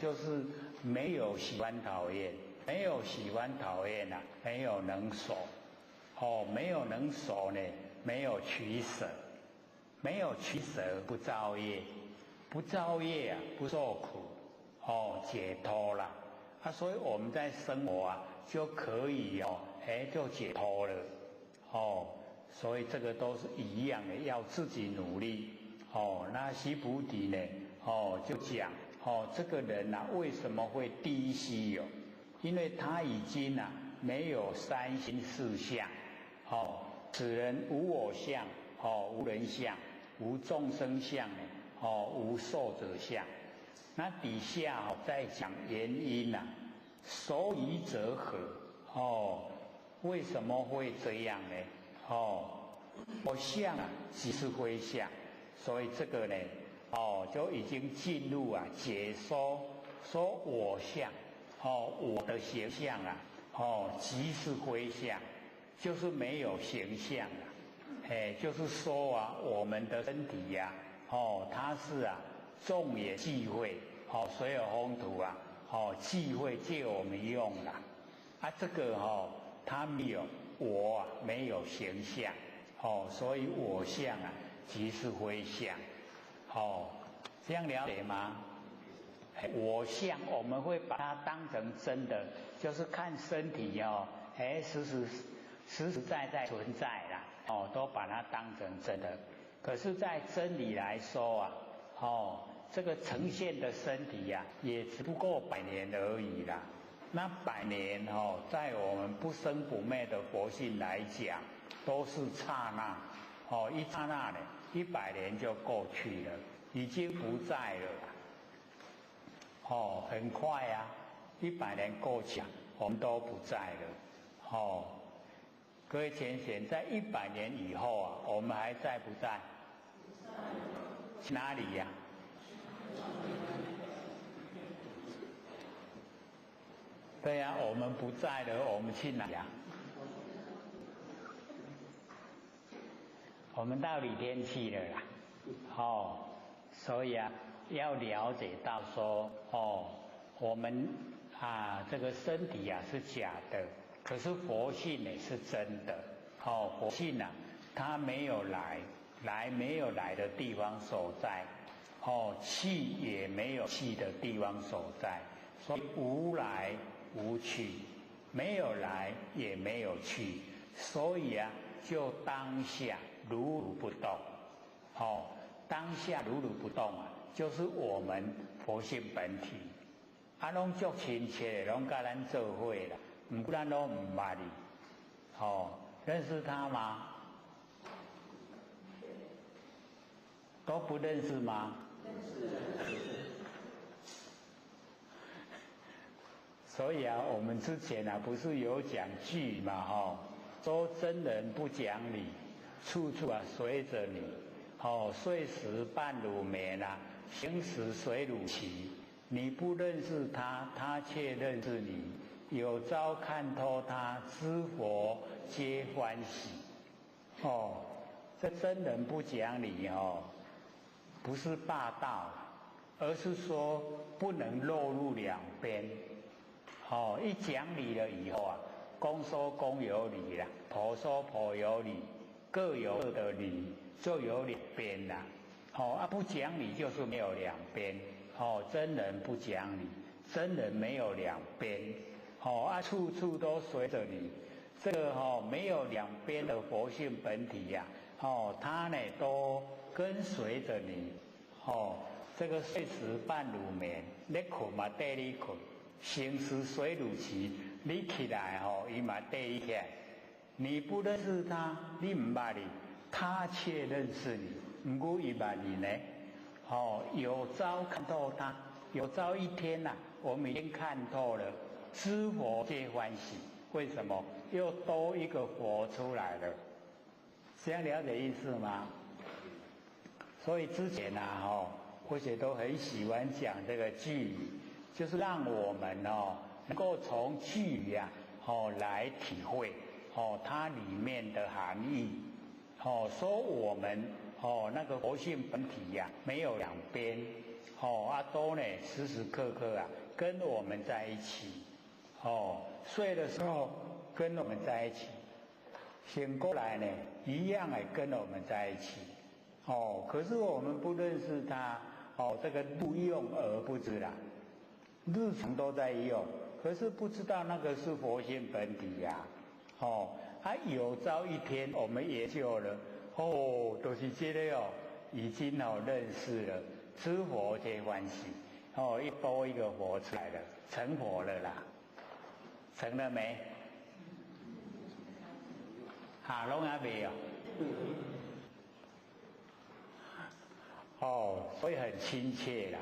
就是没有喜欢讨厌，没有喜欢讨厌没有能守。没有能守呢，没有取舍，没有取舍不造业，不造业不受苦，解脱了。所以我们在生活就可以就解脱了。所以这个都是一样的，要自己努力。那须菩提呢就讲这个人为什么会第一稀有？因为他已经没有三心四相。此人无我相，无人相，无众生相，无寿者相。那底下再讲原因所以者何？为什么会这样呢？我相即是非相，所以这个呢就已经进入解说我相，我的形象即是非相。就是没有形象就是说我们的身体它是众也忌讳水有风土忌讳借我们用这个它没有我没有形象所以我相即是非相这样了解吗？我相我们会把它当成真的，就是看身体实实在在存在啦，都把它当成真的。可是在真理来说这个呈现的身体也只不过100年而已啦。那100年在我们不生不灭的佛性来讲，都是刹那一刹那呢，100年就过去了，已经不在了很快100年过去我们都不在了各位浅显，在100年以后我们还在不在？去哪里对我们不在了，我们去哪我们到李天去了啦，所以啊，要了解到说，我们这个身体啊是假的，可是佛性呢是真的，佛性啊，它没有来没有来的地方所在，去也没有去的地方所在，所以无来无去，没有来也没有去，所以啊，就当下如如不动，当下如如不动啊，就是我们佛性本体，拢足亲切的，拢跟咱做伙啦，不过咱都唔捌你，认识他吗？都不认识吗？所以啊，我们之前啊不是有讲句嘛，说真人不讲理，处处啊随着你，睡时半如眠啊，行时随如棋。你不认识他，他却认识你。有朝看透他，知佛皆欢喜。这真人不讲理不是霸道，而是说不能落入两边。一讲理了以后啊，公说公有理啦，婆说婆有理，各有各的理，就有两边啦。不讲理就是没有两边。真人不讲理，真人没有两边。处处都随着你，这个没有两边的佛性本体呀，它呢都跟随着你。这个睡时半如眠，你困嘛带你困，行时随如棋，你起来伊嘛带你起来。你不认识他，你唔捌你，他却认识你，唔过伊捌你呢。有朝看透他，有朝一天我们已经看透了，知佛皆欢喜。为什么？又多一个佛出来了，这样了解意思吗？所以之前或许都很喜欢讲这个句语，就是让我们能够从句语来体会它里面的含义。说我们那个佛性本体没有两边，都呢时时刻刻跟我们在一起，睡的时候跟我们在一起，醒过来呢一样跟我们在一起，可是我们不认识他，这个路用而不知啦，日常都在用，可是不知道那个是佛性本体有朝一天我们研究了，就是这个已经认识了，知佛皆欢喜，一多一个佛出来了，成佛了啦，成了没？拢还没有。所以很亲切啦，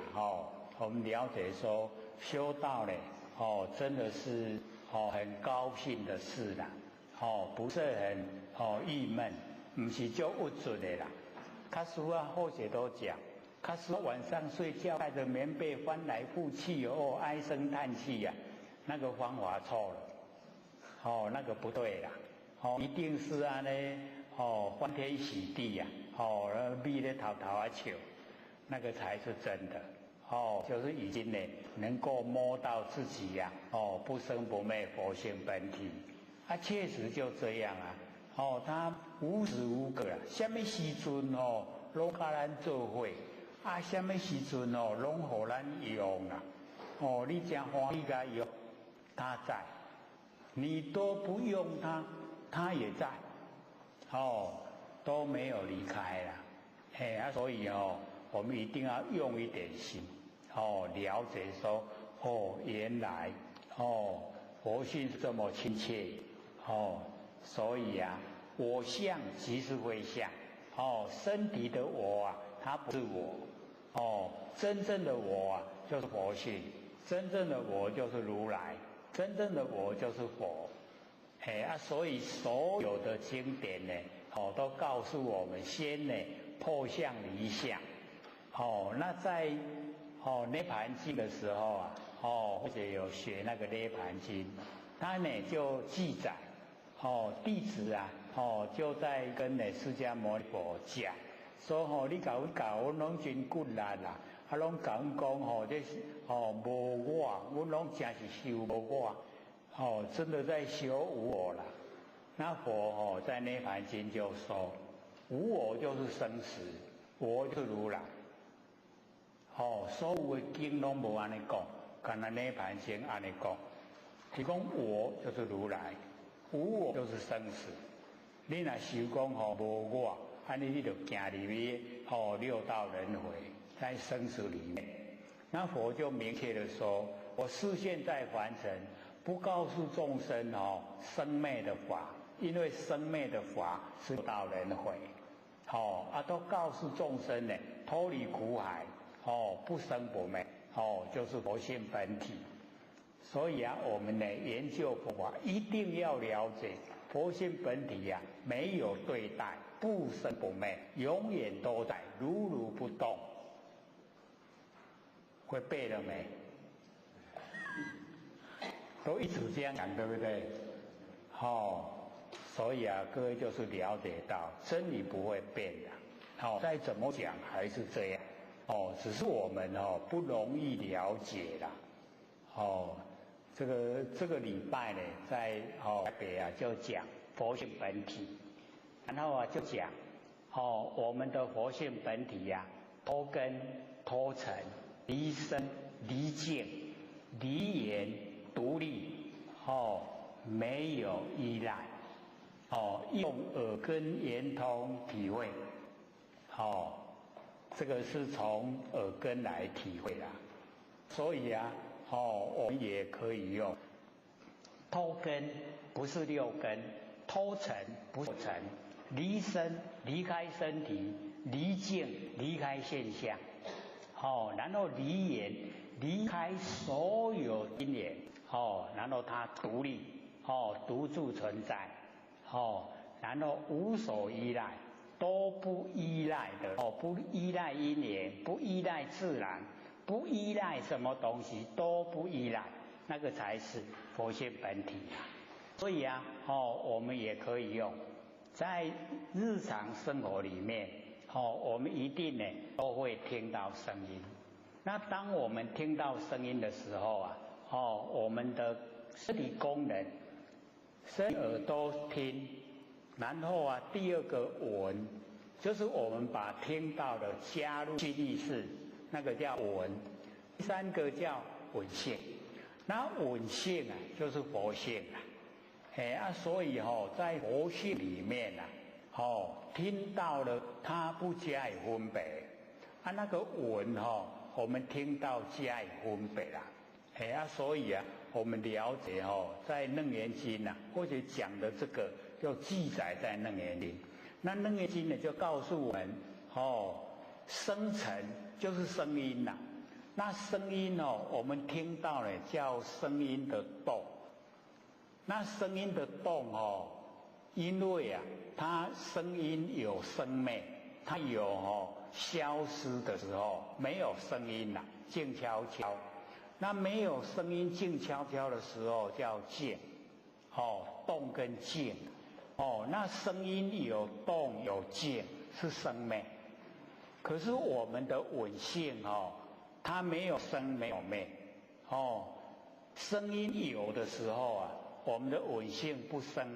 我们了解说修道呢，真的是很高兴的事啦，不是很郁闷，不是就郁准的啦。他书后写都讲，他说晚上睡觉带着棉被翻来覆去唉声叹气那个方法错了，那个不对啦，一定是欢天喜地美咧头笑，那个才是真的。就是已经呢能够摸到自己不生不灭佛性本体，确实就这样他无时无刻什么时阵拢跟咱做伙，什么时阵拢给咱用你真欢喜甲用，他在，你都不用他，他也在，都没有离开啦。所以我们一定要用一点心，了解说原来佛性是这么亲切，所以我相即是非相，身体的我它不是我，真正的我就是佛性，真正的我就是如来，真正的我就是佛。所以所有的经典呢，都告诉我们先呢破相离相。那在涅盘经的时候或者有学那个涅盘经，它呢就记载弟子就在跟释迦牟尼佛讲，说你甲阮拢真骨力啦，拢甲阮讲这无我，阮拢真是修无我，真的在修无我啦。那佛在涅槃经就说，无我就是生死，我就是如来。所有的经拢无安尼讲，干那涅槃经安尼讲，是讲我就是如来，无我就是生死。你若修讲无我，安尼你就行入去六道轮回，在生死里面。那佛就明确的说，我示现在凡尘，不告诉众生生灭的法，因为生灭的法是六道轮回，都告诉众生呢，脱离苦海。不生不灭，就是佛性本体。所以我们呢研究佛法，一定要了解佛性本体没有对待，不生不灭，永远都在，如如不动。会背了没？都一直这样讲，对不对？所以各位就是了解到真理不会变的。再怎么讲还是这样。只是我们不容易了解啦。这个礼拜呢，在台北就讲佛性本体，然后就讲我们的佛性本体脱根、脱尘、离身、离境、离言、独立，没有依赖，用耳根圆通体会，这个是从耳根来体会啦，所以我们也可以用脱根，不是六根；脱尘，不是尘；离身，离开身体；离境，离开现象；然后离言，离开所有因缘；然后它独立，独自存在；然后无所依赖。都不依赖的不依赖因缘，不依赖自然，不依赖什么东西，都不依赖，那个才是佛性本体所以我们也可以用在日常生活里面我们一定呢都会听到声音。那当我们听到声音的时候我们的身体功能，身耳都听。然后第二个闻，就是我们把听到的加入心意识，那个叫闻。第三个叫闻性，那闻性就是佛性所以在佛性里面听到了它不加以分别那个闻我们听到加以分别啦所以我们了解在楞严经或者讲的这个就记载在楞严经。那楞严经呢就告诉我们声尘就是声音那声音我们听到了叫声音的动。那声音的动因为它声音有生灭，它有消失的时候没有声音静悄悄。那没有声音静悄悄的时候叫静动跟静那声音有动有静是生灭。可是我们的闻性它没有生没有灭声音有的时候我们的闻性不生，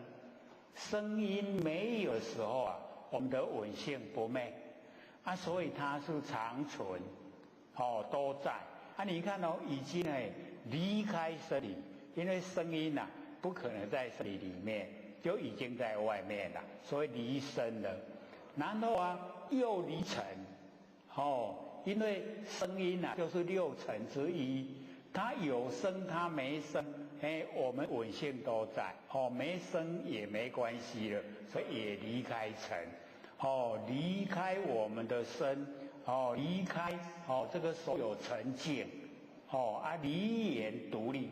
声音没有的时候我们的闻性不灭所以它是长存都在你看已经离开身体，因为声音不可能在身体里面，就已经在外面了，所以离身了。然后又离尘因为声音就是六尘之一，它有声它没声我们闻性都在没声也没关系了，所以也离开尘离开我们的身离开这个所有沉静离言独立，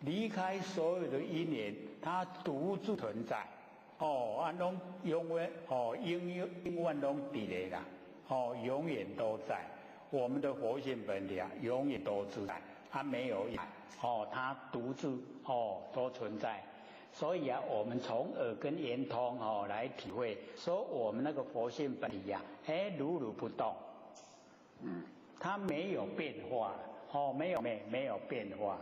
离开所有的因缘，它独自存在拢永远永远拢伫咧啦永远都在。我们的佛性本体永远都自在，它没有它独自都存在。所以啊，我们从耳根圆通来体会，说我们那个佛性本体呀，如如不动，它没有变化，没有变化。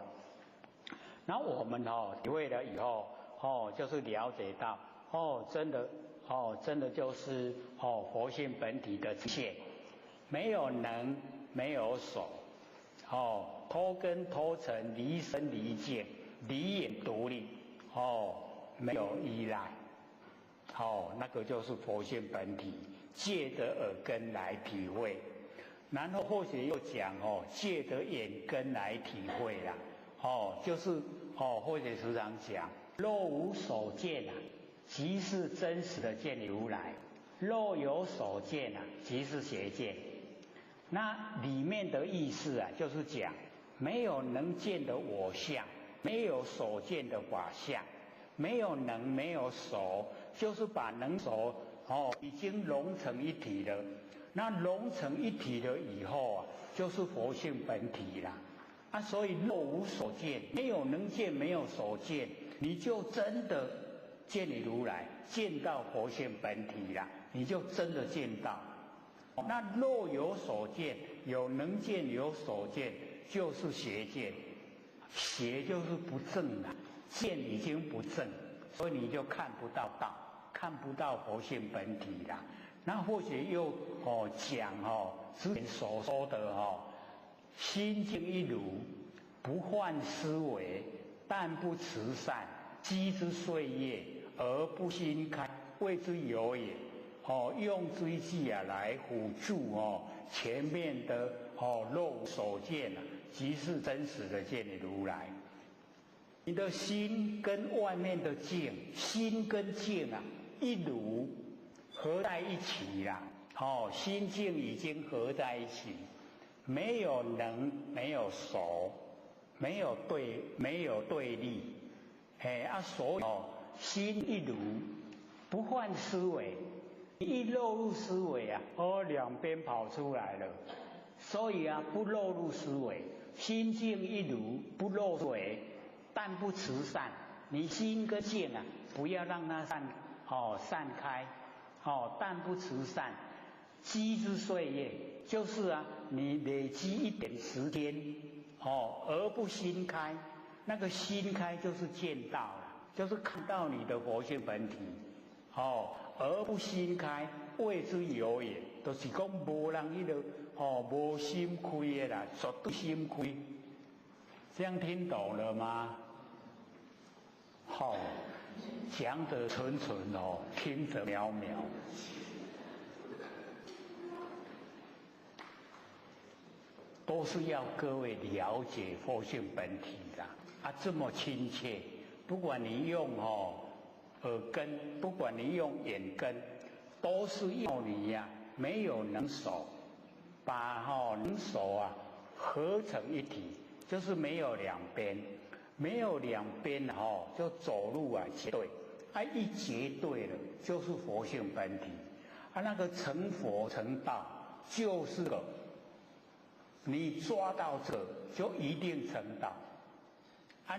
然后我们体会了以后，就是了解到，真的就是佛性本体的呈现，没有能，没有所，脱根脱尘，离身离境，离眼独立，没有依赖，那个就是佛性本体，借着耳根来体会。然后或许又讲借着眼根来体会啦，就是或者时常讲，若无所见啊，即是真实的见如来；若有所见啊，即是邪见。那里面的意思啊，就是讲没有能见的我相，没有所见的法相，没有能，没有所，就是把能所已经融成一体了。那融成一体了以后啊，就是佛性本体啦。所以若无所见，没有能见，没有所见，你就真的见你如来，见到佛性本体啦，你就真的见到。那若有所见，有能见，有所见，就是邪见。邪就是不正啦，见已经不正，所以你就看不到道，看不到佛性本体啦。那或许又讲之前所说的心静一如，不患思维，但不慈善，积之岁月而不心开，谓之有也。用这一句来辅助前面的若无所见即是真实的见你如来。你的心跟外面的境，心跟境一如合在一起啦，心境已经合在一起，没有能，没有所，没有对立，所以心一如，不患思维，一落入思维两边跑出来了，所以不落入思维，心境一如，不落思维，但不慈善，你心跟境不要让它散开。但不慈善，积之岁月，就是你累积一点时间，而不心开，那个心开就是见到了，就是看到你的佛性本体，而不心开，谓之有也，就是讲无人无心开的啦，绝对心开，这样听懂了吗？讲得纯纯听得渺渺。都是要各位了解佛性本体的这么亲切。不管你用耳根，不管你用眼根，都是要你没有能手，把能手合成一体，就是没有两边。没有两边就走路结对，一结对了就是佛性本体，那个成佛成道就是个，你抓到这就一定成道，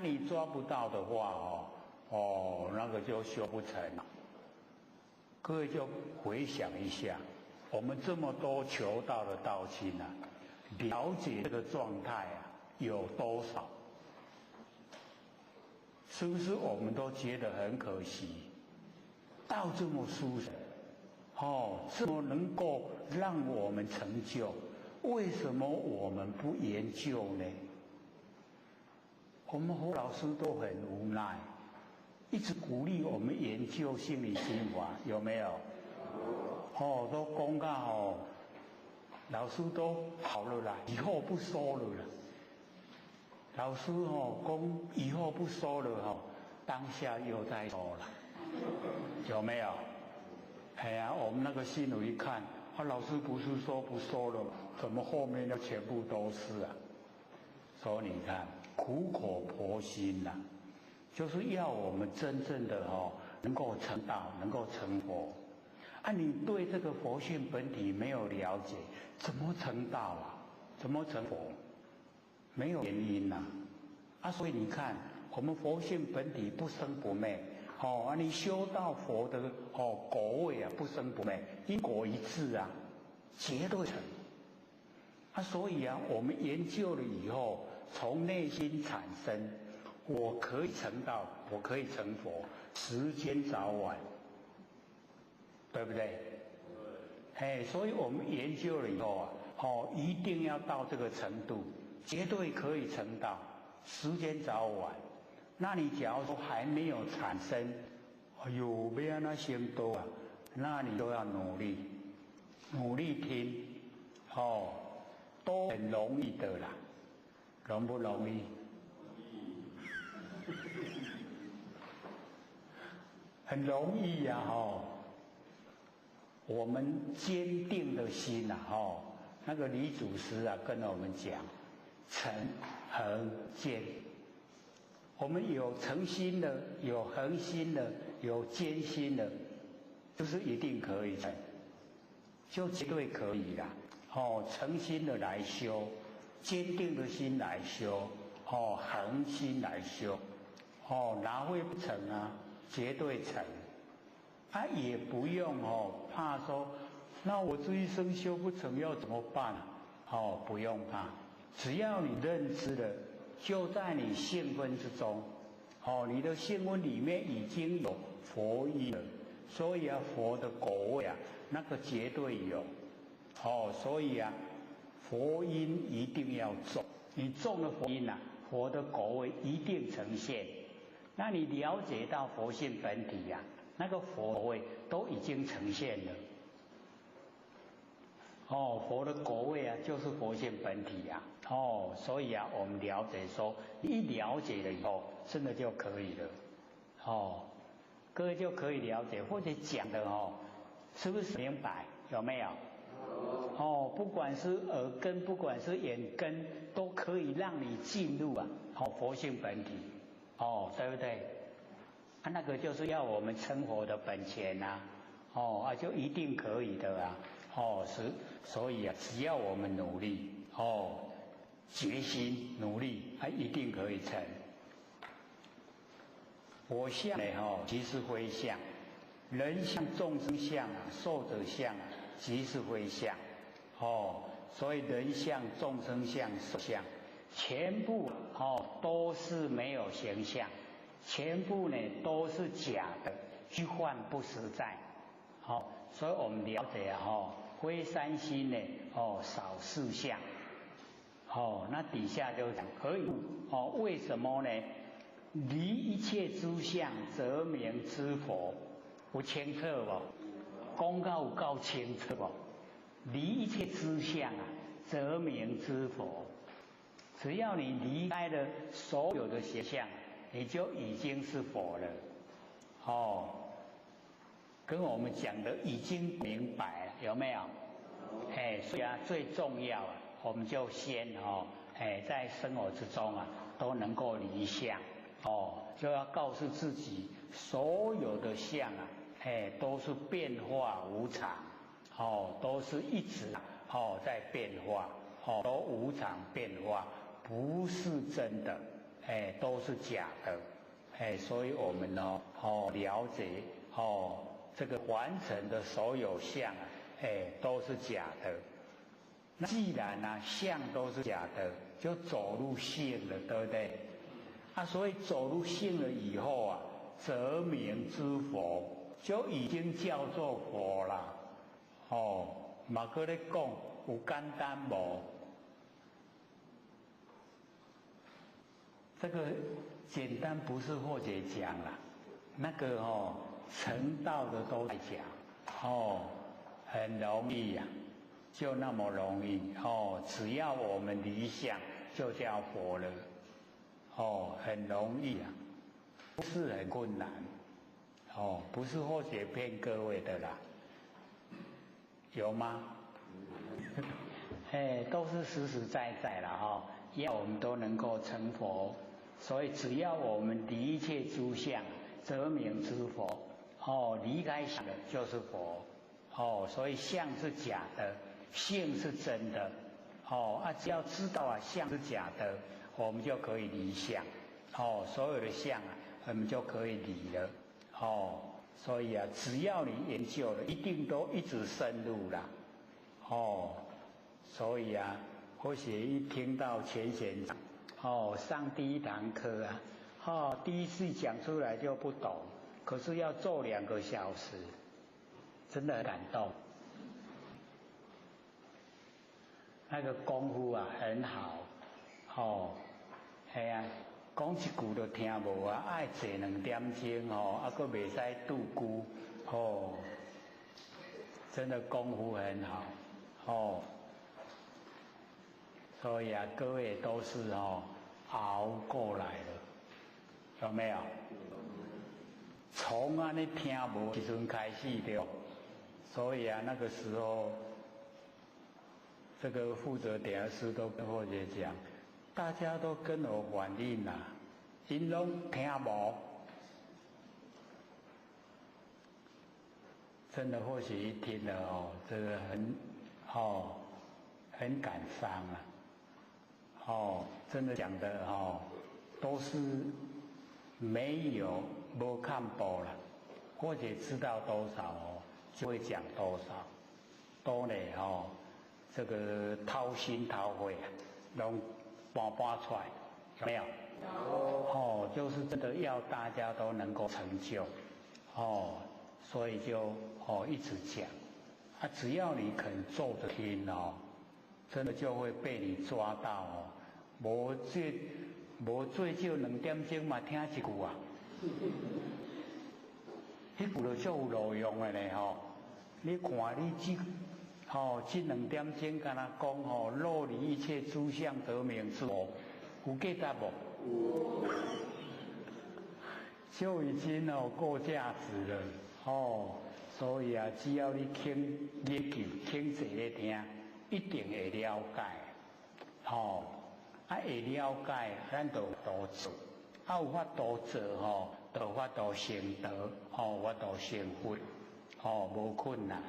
你抓不到的话那个就修不成了。各位就回想一下，我们这么多求道的道亲了解这个状态有多少？是不是我们都觉得很可惜？道这么殊胜，这么能够让我们成就，为什么我们不研究呢？我们侯老师都很无奈，一直鼓励我们研究心理心法，有没有？都讲到老师都好了啦，以后不说了啦。老师讲以后不说了当下又在说了，有没有？我们那个新闻一看，老师不是说不说了，怎么后面的全部都是所以你看，苦口婆心就是要我们真正的能够成道，能够成佛。你对这个佛性本体没有了解，怎么成道怎么成佛？没有原因所以你看，我们佛性本体不生不灭，你修到佛的果位啊，不生不灭，因果一致啊，绝对成。所以啊，我们研究了以后，从内心产生，我可以成道，我可以成佛，时间早晚，对不对？所以我们研究了以后啊，一定要到这个程度，绝对可以成道，时间早晚。那你假如说还没有产生，没有那行多啊，那你都要努力，努力听，都很容易的啦，容不容易？很容易呀，我们坚定的心啊，那个李祖师啊跟我们讲，诚恒坚。我们有诚心的，有恒心的，有坚心的，就是一定可以的，就绝对可以啦。诚心的来修，坚定的心来修，恒心来修，哪会不成啊？绝对成。也不用怕说，那我这一生修不成要怎么办？不用怕，只要你认知了，就在你性分之中，你的性分里面已经有佛因了，所以啊，佛的果位啊，那个绝对有，所以啊，佛因一定要种，你种了佛因啊，佛的果位一定呈现。那你了解到佛性本体呀，那个佛位都已经呈现了。佛的果位啊，就是佛性本体呀。所以啊，我们了解说，一了解了以后，真的就可以了。各位就可以了解，或者讲的是不是明白？有没有？不管是耳根，不管是眼根，都可以让你进入啊，佛性本体。对不对？那个就是要我们成佛的本钱呐，就一定可以的啊，所以啊，只要我们努力，决心努力，一定可以成。我相呢，即是非相，人相、众生相啊、寿者相啊，即是非相，所以人相、众生相、寿相。全部都是没有形象，全部呢都是假的，虚幻不实在。所以我们了解非三心呢少四相。那底下就讲可以为什么呢？离一切诸相，则名之佛。有清楚不？讲到有够清楚不？离一切诸相啊，则名之佛。只要你离开了所有的邪相，你就已经是佛了。跟我们讲的已经明白了，有没有？所以啊，最重要啊，我们就先在生活之中啊，都能够离相，就要告诉自己，所有的相啊，都是变化无常，都是一直在变化，都无常变化。不是真的，都是假的，所以我们呢，了解这个完成的所有相啊，都是假的。那既然呢，相都是假的，就走入性了，对不对？所以走入性了以后啊，则名之佛，就已经叫做佛了。嘛搁咧讲有简单无？这个简单不是或者讲啦，那个成道的都在讲，很容易呀，就那么容易只要我们离相，就叫佛了，很容易啊，不是很困难，不是或者骗各位的啦，有吗？都是实实在在啦要我们都能够成佛。所以只要我们离一切诸相，则名之佛。离开相的就是佛。所以相是假的，性是真的。只要知道相是假的，我们就可以离相，所有的相啊，我们就可以理了，所以啊，只要你研究了，一定都一直深入啦，所以啊，或许一听到钱贤长，上第一堂课啊，第一次讲出来就不懂，可是要做2个小时，真的很感动。那个功夫啊很好，讲一句都听无啊，爱坐2点钟还袂使拄久，真的功夫很好，所以啊，各位都是熬过来的，有没有？从安尼听无时阵开始的，所以啊，那个时候。这个负责点师都跟或者讲，大家都跟我反映啦，因拢听无，真的或许一听了这个很感伤啊，真的讲的都是没看报了，或者知道多少就会讲多少，多呢这个掏心掏肺啊，拢搬出来，有没有？有。就是真的要大家都能够成就，所以就一直讲，只要你肯坐着听真的就会被你抓到无最少2点钟嘛听一句啊，迄句就足有路用的呢你看你这2点钟跟他讲若离一切诸相得名之佛，有价值无？就已经够价值了所以啊，只要你肯研究、肯坐咧听，一定会了解会了解，咱就多做，有法度做就有法度成德有法度成佛无困难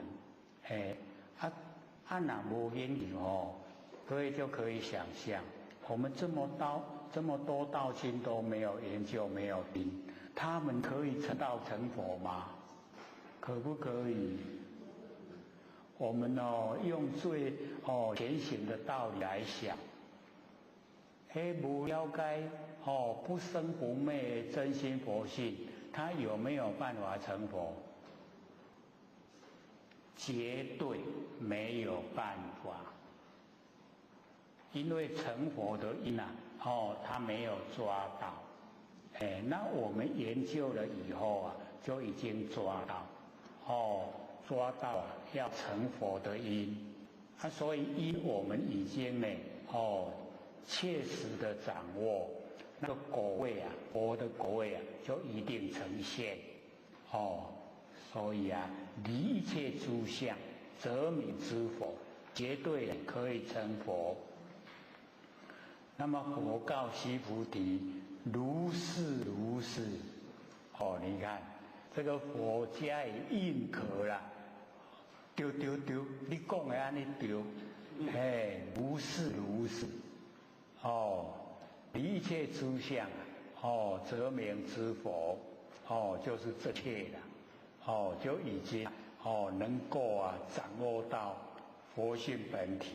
若无研究各位就可以想象，我们这么多道经都没有研究，没有听，他们可以成道成佛吗？可不可以？我们用最浅显的道理来想，无了解不生不灭真心佛性，他有没有办法成佛？绝对没有办法，因为成佛的因他没有抓到，那我们研究了以后就已经抓到，抓到要成佛的因，所以因我们已经切实的掌握，那个果位佛的果位就一定呈现，所以离一切诸相则名之佛，绝对可以成佛。那么佛告须菩提，如是如是。你看这个佛家也认可啦，对，你讲的安尼对，如是如是。离一切诸相则名之佛，就是这切了。就已经能够掌握到佛性本体，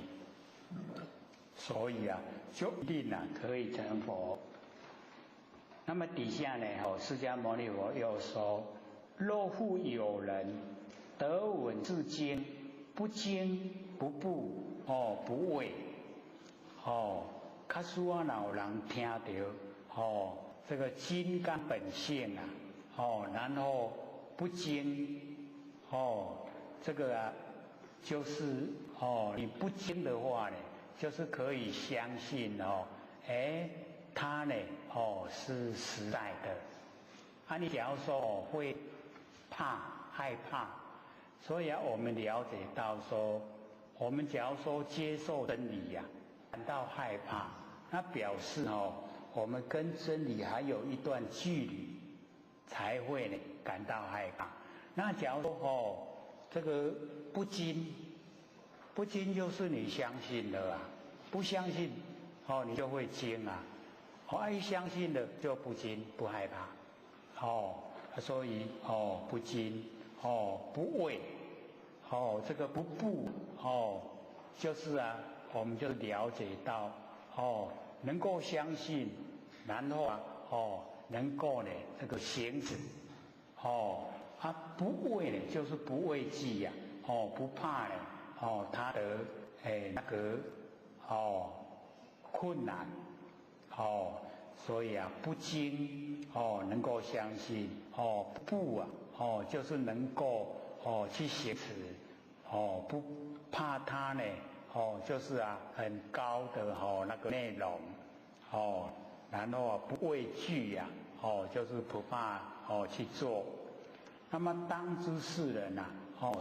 所以就一定可以成佛。那么底下呢释迦牟尼佛又说，若复有人得闻是经，不惊不怖不畏假使若有人听到这个金刚本性然后不惊这个就是你不惊的话呢，就是可以相信他呢是实在的。你假如说会害怕，所以我们了解到说，我们假如说接受真理感到害怕，那表示我们跟真理还有一段距离，才会呢感到害怕。那假如说这个不惊就是你相信了不相信你就会惊一相信了就不惊不害怕，所以不惊，不畏，这个不怖，就是我们就了解到，能够相信，然后能够呢这个行止，不畏呢就是不畏惧呀，不怕呢，他的那个困难，所以不惊，能够相信，不就是能够去行持，不怕他呢，就是很高的那个内容，然后不畏惧呀，就是不怕去做。那么当知世人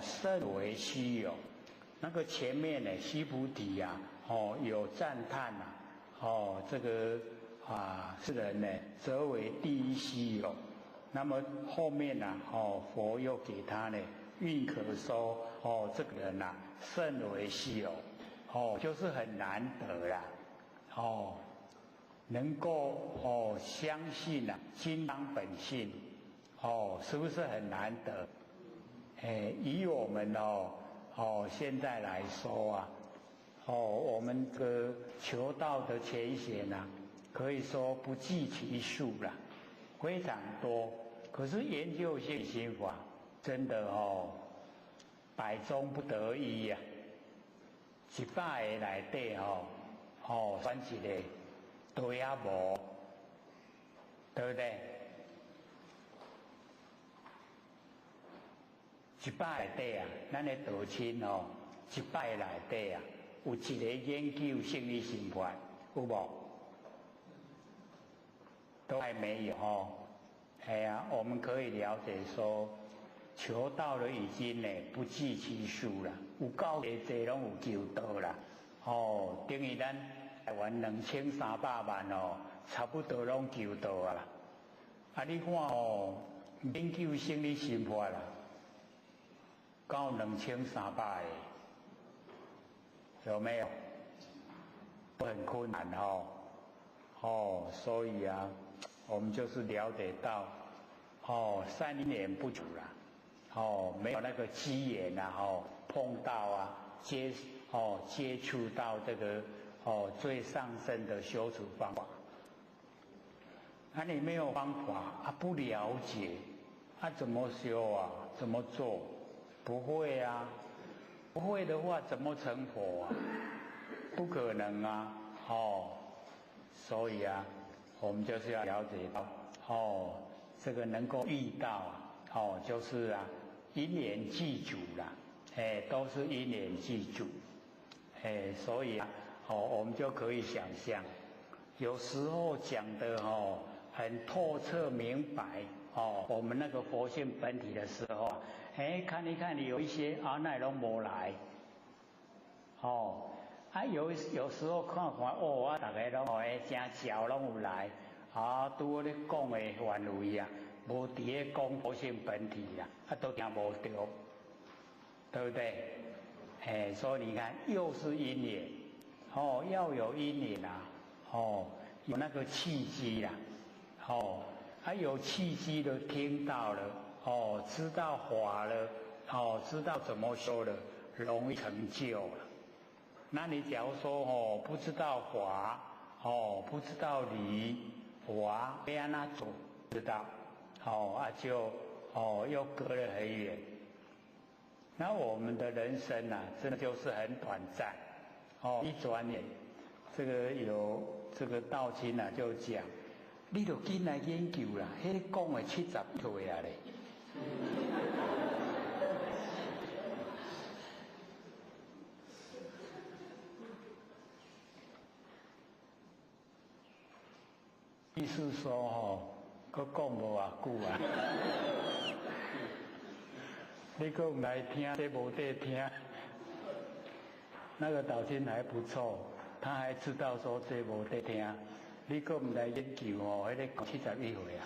甚为稀有。那个前面呢，须菩提有赞叹这个世人呢，则为第一稀有。那么后面佛又给他呢，运可说，这个人甚为稀有，就是很难得啦，能够相信金刚本性，是不是很难得？以我们现在来说我们这个求道的前贤可以说不计其数了，非常多。可是研究性心法，真的百中不得一呀，100个内底选一个都也无，对不对？100个内底咱的道亲100个内底有一个研究心理心法，有无？都还没有我们可以了解说，求道的已经呢不计其数了，有够多拢有求道啦，等于咱台湾2300万差不多拢求道你看研究心理心法啦，到2300个，有没有？很困难所以我们就是了解到，善因缘不足啦，没有那个机缘碰到接触到这个最上乘的修持方法，你没有方法不了解怎么修怎么做？不会不会的话怎么成佛不可能所以我们就是要了解到这个能够遇到就是因缘具足啦，都是因缘具足，所以我们就可以想象，有时候讲的很透彻明白我们那个佛性本体的时候看一看有一些那拢无来有时候看大家拢真巧拢有来拄我咧讲的范围无伫咧讲佛性本体都听无到，对不对？所以你看又是因缘要有因缘有那个契机有契机的听到了知道法了知道怎么修了，容易成就了。那你假如说不知道法不知道理，法要安怎做？知道就又隔了很远。那我们的人生真的就是很短暂一转眼，这个有这个道亲就讲，你就紧来研究啦，迄个讲的70岁咧。意思说佫讲无久你佫唔来听，这无得听。那个导亲还不错，他还知道说这无得听，你佫唔来研究迄个71岁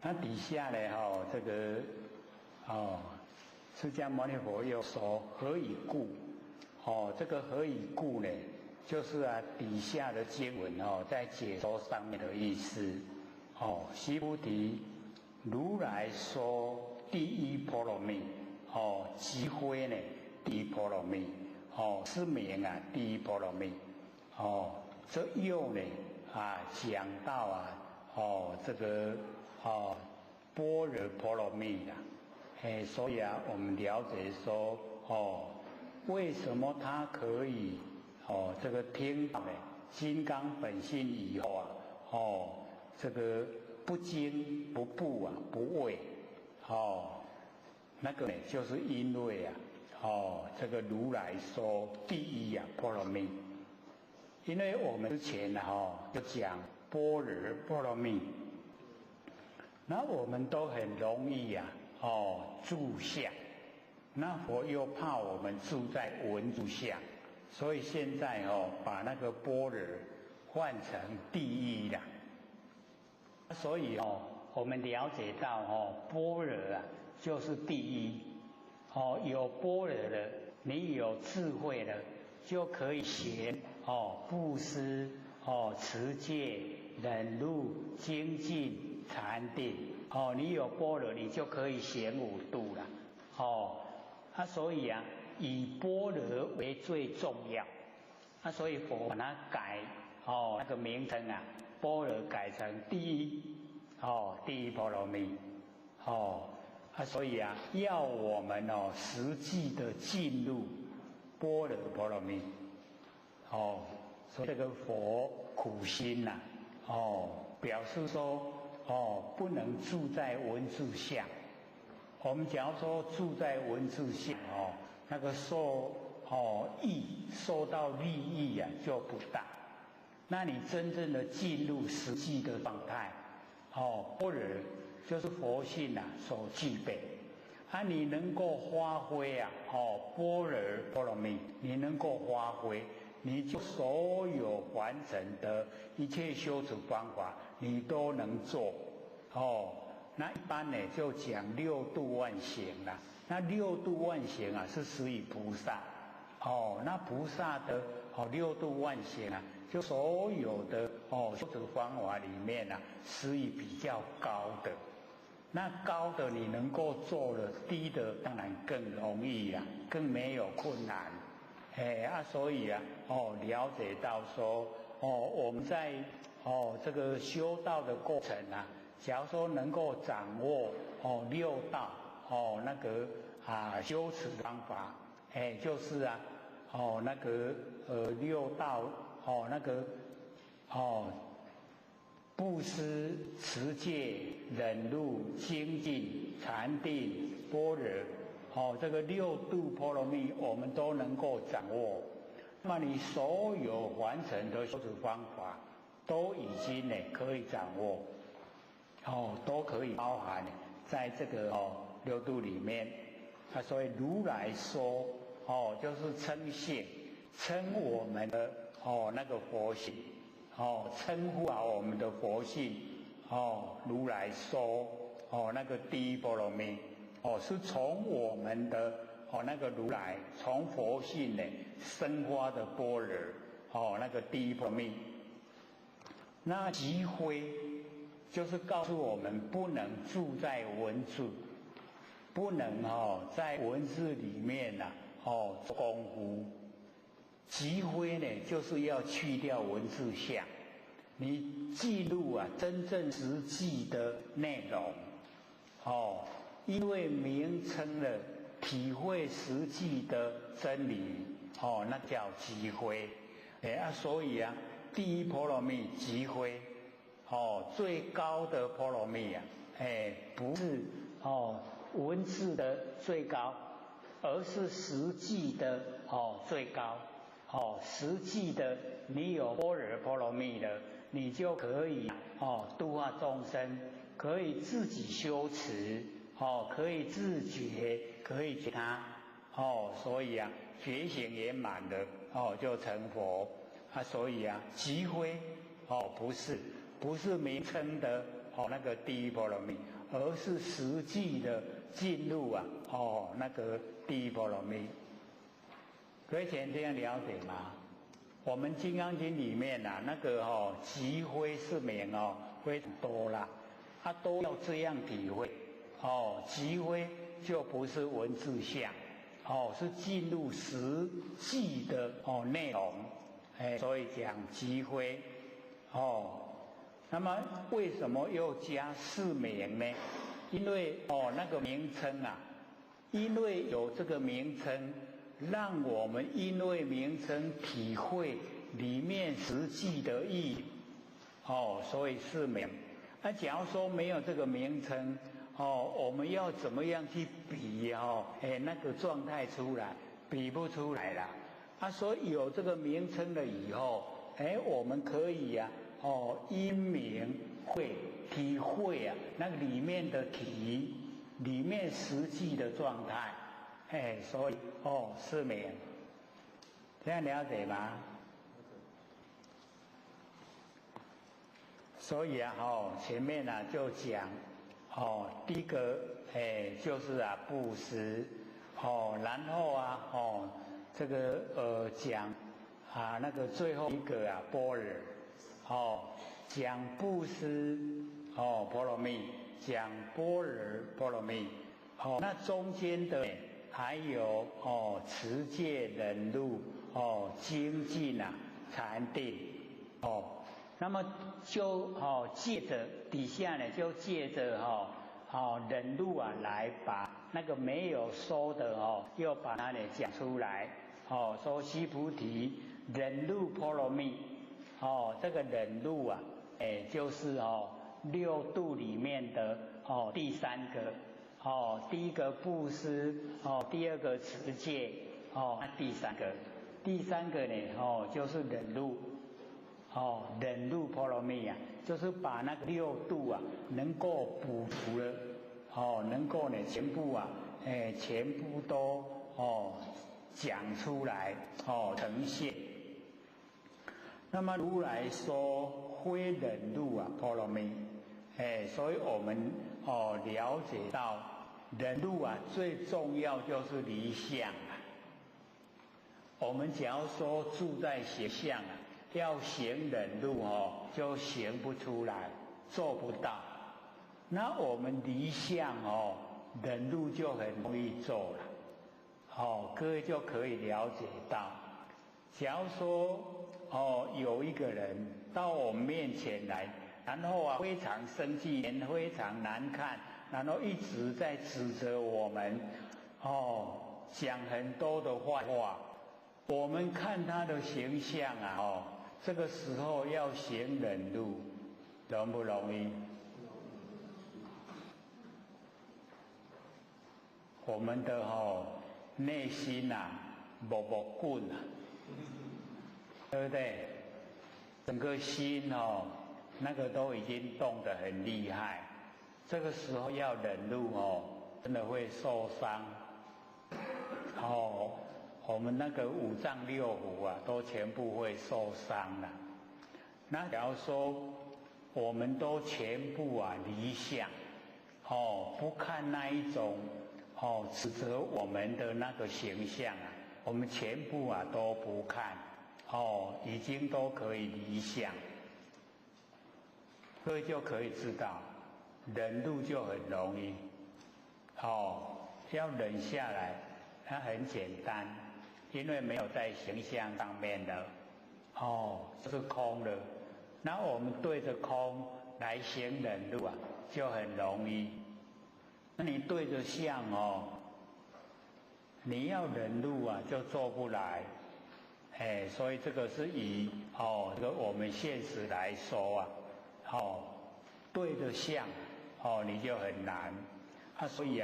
那底下呢，这个释迦牟尼佛又说何以故？这个何以故呢？就是底下的经文在解说上面的意思。须菩提，如来说第一波罗蜜，即非呢第一波罗蜜，是名第一波罗蜜。这又呢讲到这个般若波罗蜜啦。所以我们了解说为什么他可以这个听到金刚本性以后这个不惊不怖不畏那个呢就是因为这个如来说第一波罗蜜。因为我们之前就讲般若波罗蜜，那我们都很容易住相，那佛又怕我们住在文住相，所以现在把那个般若换成第一啦。所以我们了解到般若就是第一。有般若了，你有智慧了，就可以行布施持戒忍辱精进禅定你有般若，你就可以行五度了所以以般若为最重要所以佛把它改那个名称般若改成第一第一波罗蜜所以要我们实际的进入般若波罗蜜所以这个佛苦心表示说不能住在文字相。我们假如说住在文字相那个受到利益就不大。那你真正的进入实际的状态般若就是佛性所具备你能够发挥般若波罗蜜，你能够发挥，你就所有完成的一切修持方法你都能做那一般呢就讲六度万行啦。那六度万行是属于菩萨那菩萨的六度万行就所有的修持方法里面属于比较高的。那高的你能够做了，低的当然更容易更没有困难所以了解到说我们在这个修道的过程假如说能够掌握六道那个修持方法就是那个六道那个布施持戒忍辱精进禅定般若这个六度波罗蜜我们都能够掌握。那么你所有完成的修持方法都已经可以掌握都可以包含在这个六度里面所以如来说就是称性，称我们的那个佛性称呼我们的佛性如来说那个第一波罗蜜是从我们的那个如来从佛性生发的般若那个第一波罗蜜。那即非就是告诉我们不能住在文字，不能在文字里面做功夫。即非呢就是要去掉文字相，你记录真正实际的内容因为名称了体会实际的真理那叫即非所以第一波罗蜜即非最高的波罗蜜不是文字的最高，而是实际的最高实际的你有般若波罗蜜了，你就可以度化众生，可以自己修持可以自觉，可以觉他所以觉醒圆满了就成佛所以即非不是名称的那个第一波罗蜜，而是实际的进入那个第一波罗蜜。各位前这样了解吗？我们《金刚经》里面那个即非是名非常多啦，都要这样体会即非就不是文字相是进入实际的内容，所以讲即非那么为什么又加是名呢？因为那个名称因为有这个名称，让我们因为名称体会里面实际的意义所以是名。假如说没有这个名称我们要怎么样去比那个状态出来？比不出来啦。所以有这个名称了以后，我们可以因名会体会那个里面的体，里面实际的状态，所以是名。这样了解吗？所以前面就讲第一个就是布施然后这个讲那个最后一个般若讲布施波罗蜜，讲般若波罗蜜那中间的还有持戒忍辱精进禅定那么就借着底下呢，就借着忍辱来把那个没有说的又把它呢讲出来说须菩提，忍辱波罗蜜这个忍辱就是六度里面的第三个第一个布施第二个持戒第三个呢就是忍辱忍辱波罗蜜就是把那个六度能够补足了能够呢全部都讲出来呈现。那么如来说非忍辱波罗蜜所以我们了解到忍辱最重要就是离相我们假如说住在邪相要行忍辱就行不出来，做不到。那我们离相忍辱就很容易做了各位就可以了解到，假如说有一个人到我们面前来，然后非常生气，脸非常难看，然后一直在指责我们讲很多的坏话，我们看他的形象这个时候要行忍辱，容不容易？我们的内心没滚对不对？整个心那个都已经动得很厉害，这个时候要忍辱真的会受伤我们那个五脏六腑都全部会受伤了。那假如说我们都全部离相不看那一种指责我们的那个形象我们全部都不看已经都可以离相，各位就可以知道忍辱就很容易要忍下来它很简单，因为没有在形象上面的就是空了。那我们对着空来行忍辱就很容易。那你对着相你要忍辱就做不来所以这个是以这个我们现实来说对着相你就很难所以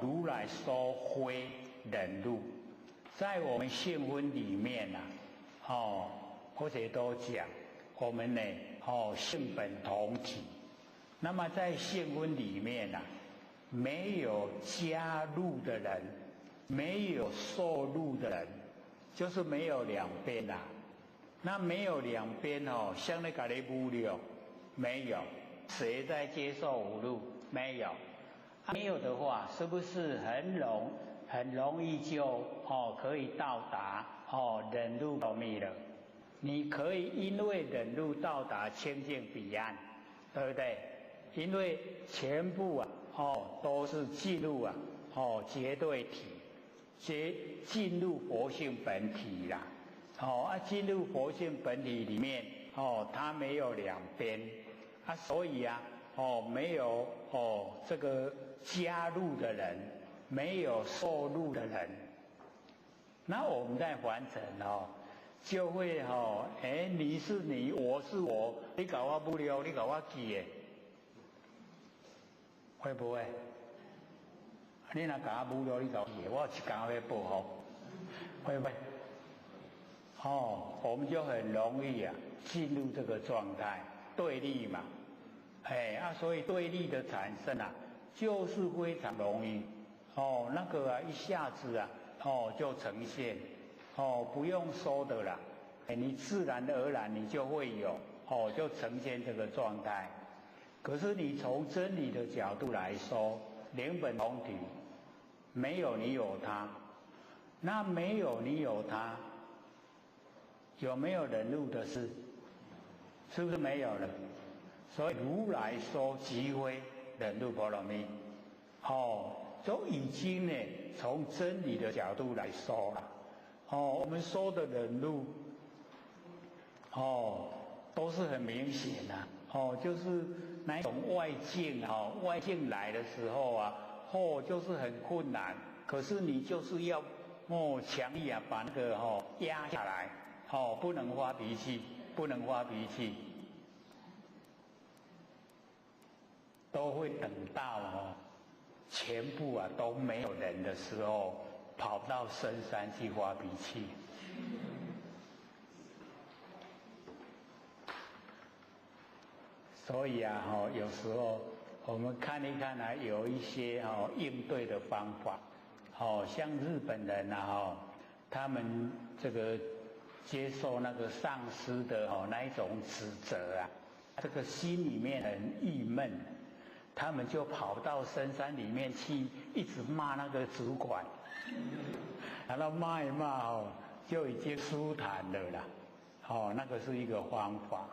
如来说非忍辱，在我们性分里面或者都讲我们呢性本同体，那么在性分里面没有加入的人，没有受入的人，就是没有两边那没有两边像那个的无六没有，谁在接受五入？没有，没有的话，是不是很容易就可以到达忍辱波罗蜜了？你可以因为忍辱到达清净彼岸，对不对？因为全部都是进入绝对体，进入佛性本体啦。进入佛性本体里面它没有两边所以没有这个加入的人，没有受入的人。那我们在凡尘就会你是你，我是我，你搞我不了，你搞我记的，会不会？你若搞我不了，你搞我记的，我有一天要报复，会不会？我们就很容易进入这个状态，对立嘛，所以对立的产生就是非常容易，那个一下子就呈现，不用说的啦，你自然而然你就会有，就呈现这个状态。可是你从真理的角度来说，灵本同体，没有你有他，那没有你有他。有没有忍辱的事？是不是没有了？所以如来说即非忍辱波罗蜜，都已经呢从真理的角度来说了。我们说的忍辱，都是很明显的，就是那种外境外境来的时候就是很困难，可是你就是要强力把那个压下来。不能发脾气，不能发脾气，都会等到全部都没有人的时候，跑到深山去发脾气。所以有时候我们看一看有一些应对的方法，像日本人他们这个。接受那个上司的那一种指责这个心里面很郁闷，他们就跑到深山里面去，一直骂那个主管，然后骂一骂就已经舒坦了啦。那个是一个方法。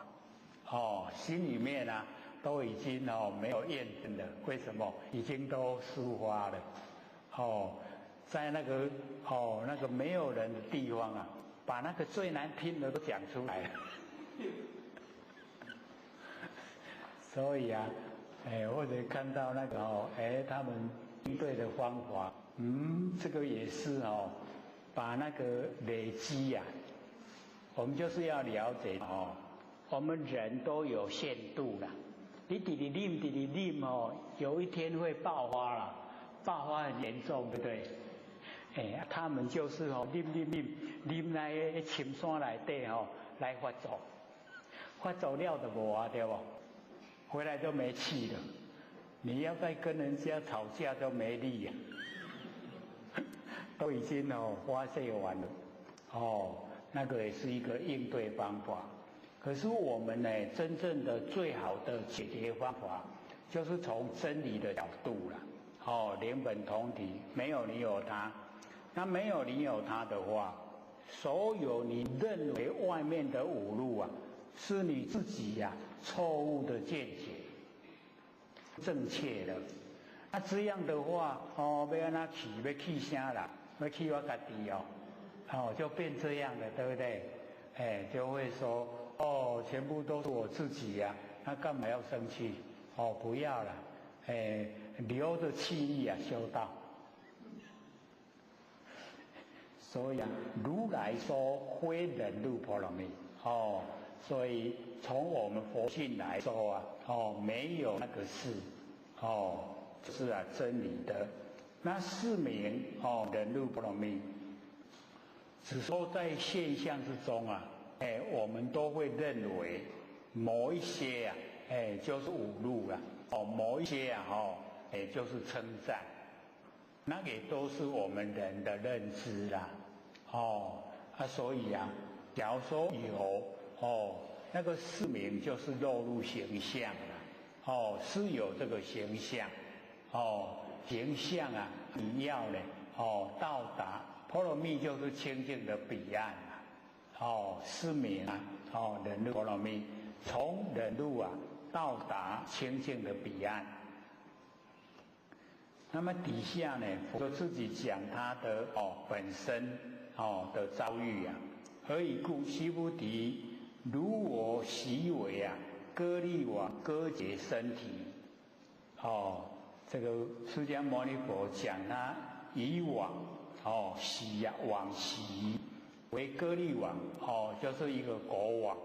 心里面都已经没有怨恨了，为什么？已经都抒发了。在那个没有人的地方把那个最难听的都讲出来了。所以或者看到那个他们应对的方法，这个也是把那个累积我们就是要了解我们人都有限度啦，你滴滴念有一天会爆发了，爆发很严重，对不对？他们就是念来深山内底来发作，发作了就无对不？回来就没气了。你要再跟人家吵架都没力都已经发泄完了。那个也是一个应对方法。可是我们呢，真正的最好的解决方法，就是从真理的角度啦。灵本同体，没有你有他。那没有你有他的话，所有你认为外面的五路是你自己错误的见解，正确的。那这样的话要安怎去？要去啥啦？要去我家己就变这样的，对不对？就会说全部都是我自己那干嘛要生气？不要了，留着气力修道。所以如来说非忍辱波罗蜜所以从我们佛性来说没有那个事就是真理的。那是名忍辱波罗蜜，只说在现象之中我们都会认为某一些就是五路啦某一些就是称赞，那也都是我们人的认知啦。所以假如说有那个四名就是落入形象啦。是有这个形象，形象啊，你要呢，到达波罗蜜就是清净的彼岸啊，是名啊，忍辱波罗蜜，从忍辱啊到达清净的彼岸。那么底下呢，佛陀自己讲他的本身的遭遇啊，何以故？须菩提，如我昔为啊，歌利王割截身体。这个释迦牟尼佛讲他以往昔啊，往昔为歌利王就是一个国王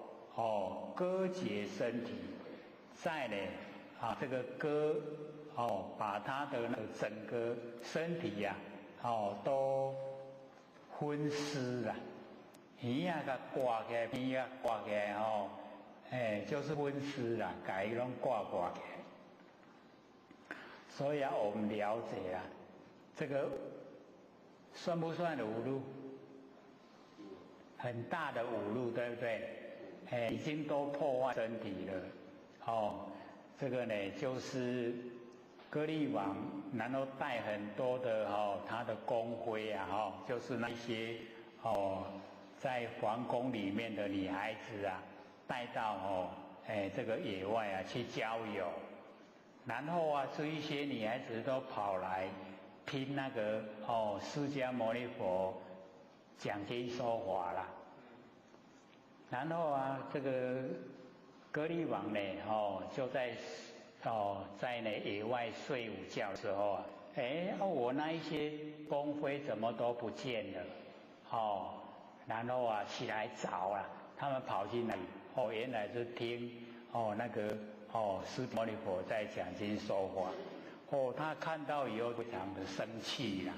割截身体，在呢这个割把他的那个整个身体呀都分尸了，耳啊给挂起来，鼻啊挂起来就是分尸了，把伊拢挂起来。所以我们了解啊，这个算不算侮辱？很大的侮辱，对不对？已经都破坏身体了。这个呢，就是歌利王，然后带很多的他的宫徽啊，就是那些在皇宫里面的女孩子啊，带到这个野外啊去郊游。然后啊，这一些女孩子都跑来听那个释迦牟尼佛讲经说法啦。然后啊，这个歌利王呢，就在那野外睡午觉的时候啊，我那一些宫徽怎么都不见了？然后啊起来找啊，他们跑进来，原来是听那个释迦牟尼佛在讲经说法，他看到以后非常的生气啦，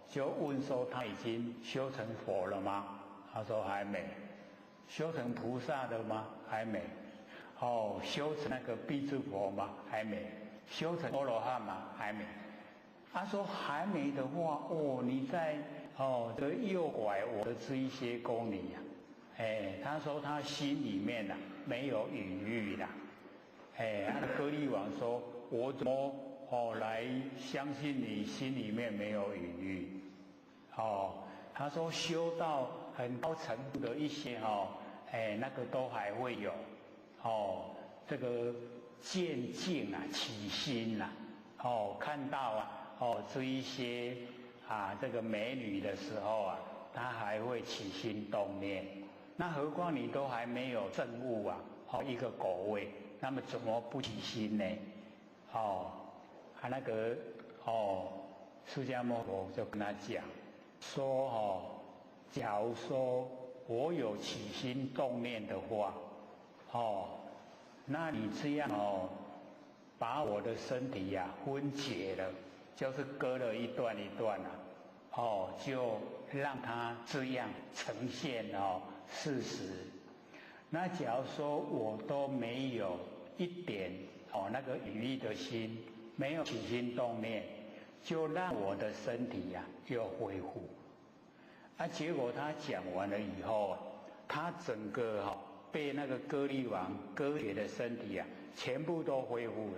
就问说他已经修成佛了吗？他说还没。修成菩萨的吗？还没。修成那个辟支佛吗？还没。修成阿罗汉吗？还没。他说还没的话，你在这诱拐我的这一些宫女呀。他说他心里面没有淫欲啦。歌利王说，我怎么来相信你心里面没有淫欲？他说修到很高程度的一些那个都还会有这个见境啊，起心啊，看到这一些这个美女的时候啊，他还会起心动念。那何况你都还没有证悟啊，一个果位，那么怎么不起心呢？那个释迦牟尼佛就跟他讲说假如说我有起心动念的话，那你这样把我的身体分解了，就是割了一段一段就让它这样呈现事实。那假如说我都没有一点那个淫欲的心，没有起心动念，就让我的身体又恢复。结果他讲完了以后，他整个被那个歌利王割截的身体全部都恢复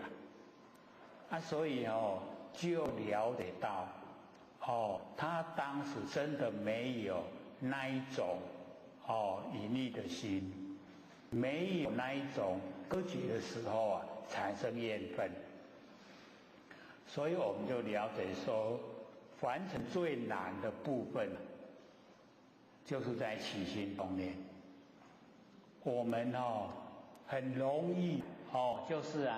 了。所以就了解到他当时真的没有那一种淫欲的心，没有那一种割截的时候产生厌愤。所以我们就了解说，凡尘最难的部分就是在起心动念。我们很容易就是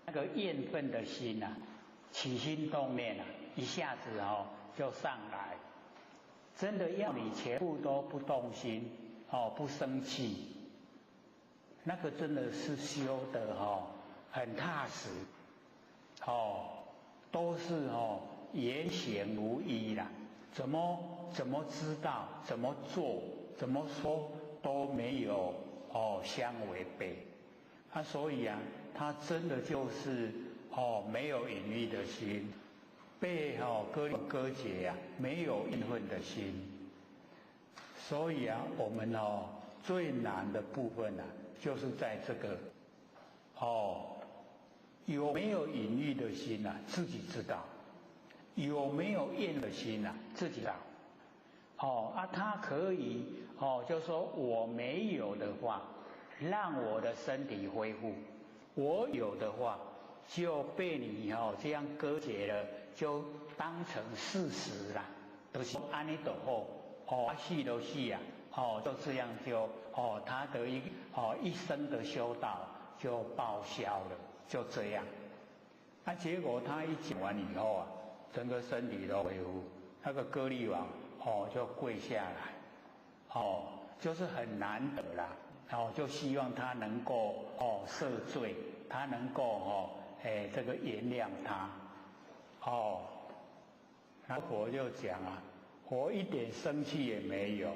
那个厌愤的心起心动念一下子就上来。真的要你全部都不动心不生气，那个真的是修得很踏实都是言行如一啦。怎么知道，怎么做，怎么说都没有相违背。所以他真的就是没有淫欲的心，被割截没有怨恨的心。所以我们最难的部分就是在这个有没有隐喻的心啊，自己知道；有没有厌的心啊，自己知道。他可以就说我没有的话，让我的身体恢复；我有的话，就被你这样割解了，就当成事实啦。都是安尼就好，死就死啊，就这样就他的一生的修道就报销了，就这样。结果他一讲完以后啊，整个身体都恢复，那个歌利王就跪下来，就是很难得啦，就希望他能够赦罪，他能够这个原谅他，那佛就讲啊，我一点生气也没有，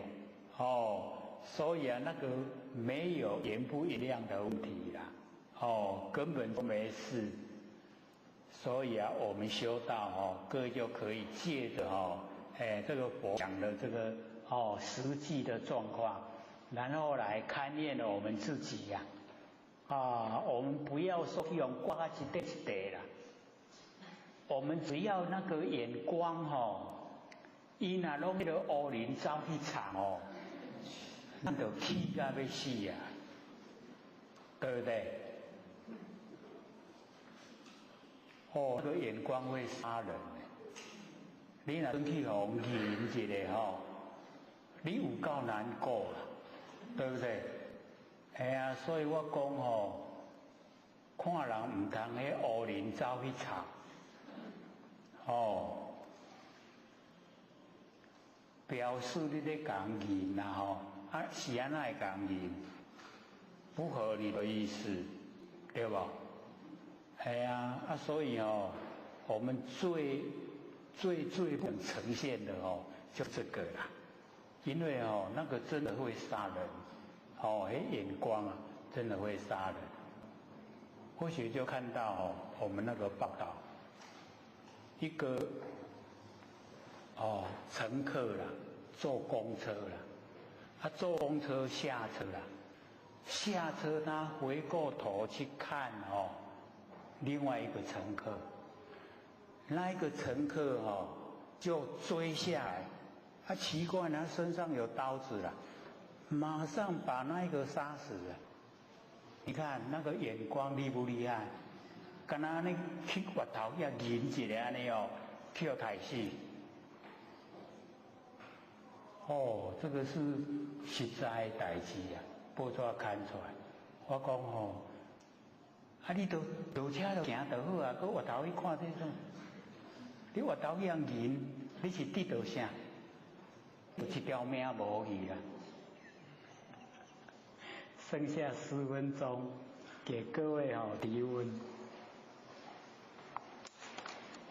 所以那个没有原不原谅的问题啦，根本就没事。所以我们修道各位就可以借着这个佛讲的这个实际的状况，然后来勘验了我们自己呀。我们不要说用挂一块一块啦，我们只要那个眼光伊若拢迄个乌林走去藏那就气到要死啊，对不对？那个眼光会杀人的。你若转去互人一下你有够难过啦，对不对？所以我讲看人唔通喺乌林走去藏，表示你咧讲言啦是安那会讲言，不合你的意思，对吧？所以我们最不能呈现的就这个啦，因为那个真的会杀人，眼光啊真的会杀人。或许就看到我们那个报道，一个乘客啦，坐公车啦，他坐公车下车啦，下车他回过头去看另外一个乘客，那一个乘客就追下来，奇怪，他身上有刀子了，马上把那一个杀死了。你看那个眼光厉不厉害？敢那你去骨头也引一个安尼去互杀死。这个是实在的代志啊，报纸看出来。我讲你倒车就行就好啊，搁回头去看这种，你回头去引，你是得到啥？有一条命无去啦。剩下10分钟，给各位提问，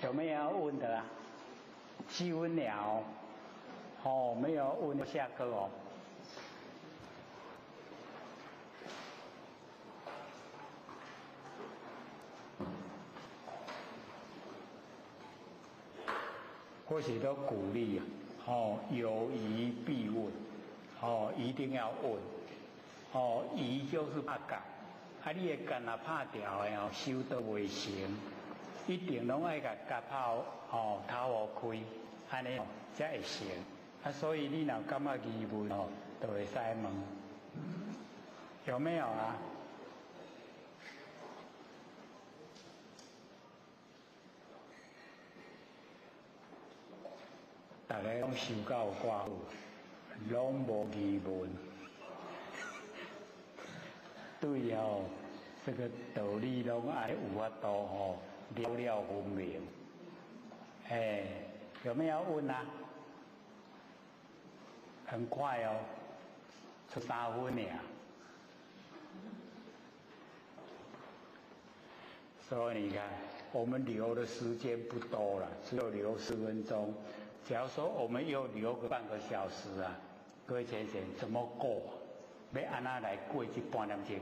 有没有要问的啊？7分了没有问就下课或许都鼓励有疑必问，一定要问。疑就是怕讲，你的讲啊拍掉的修都未成，一定拢爱甲夹炮头开，安尼才会成。所以你若感觉疑问就会使问，有没有啊？大家拢修到有寡好，拢无疑问。对这个道理拢爱有法度了了分明。有没有问啊？很快出3分了。所以你看，我们留的时间不多了，只有留10分钟。假如说我们又留个半个小时啊，各位先生怎么过？要按哪来过这半点钟？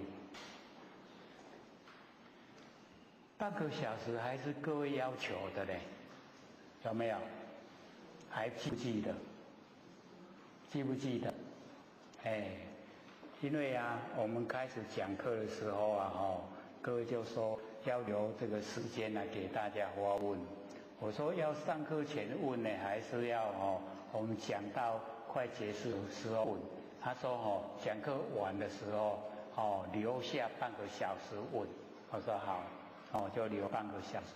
半个小时还是各位要求的嘞，有没有？还记不记得？记不记得？因为我们开始讲课的时候各位就说要留这个时间来给大家发问。我说要上课前问呢，还是要我们讲到快结束的时候问？他说讲课完的时候留下半个小时问。我说好，就留半个小时。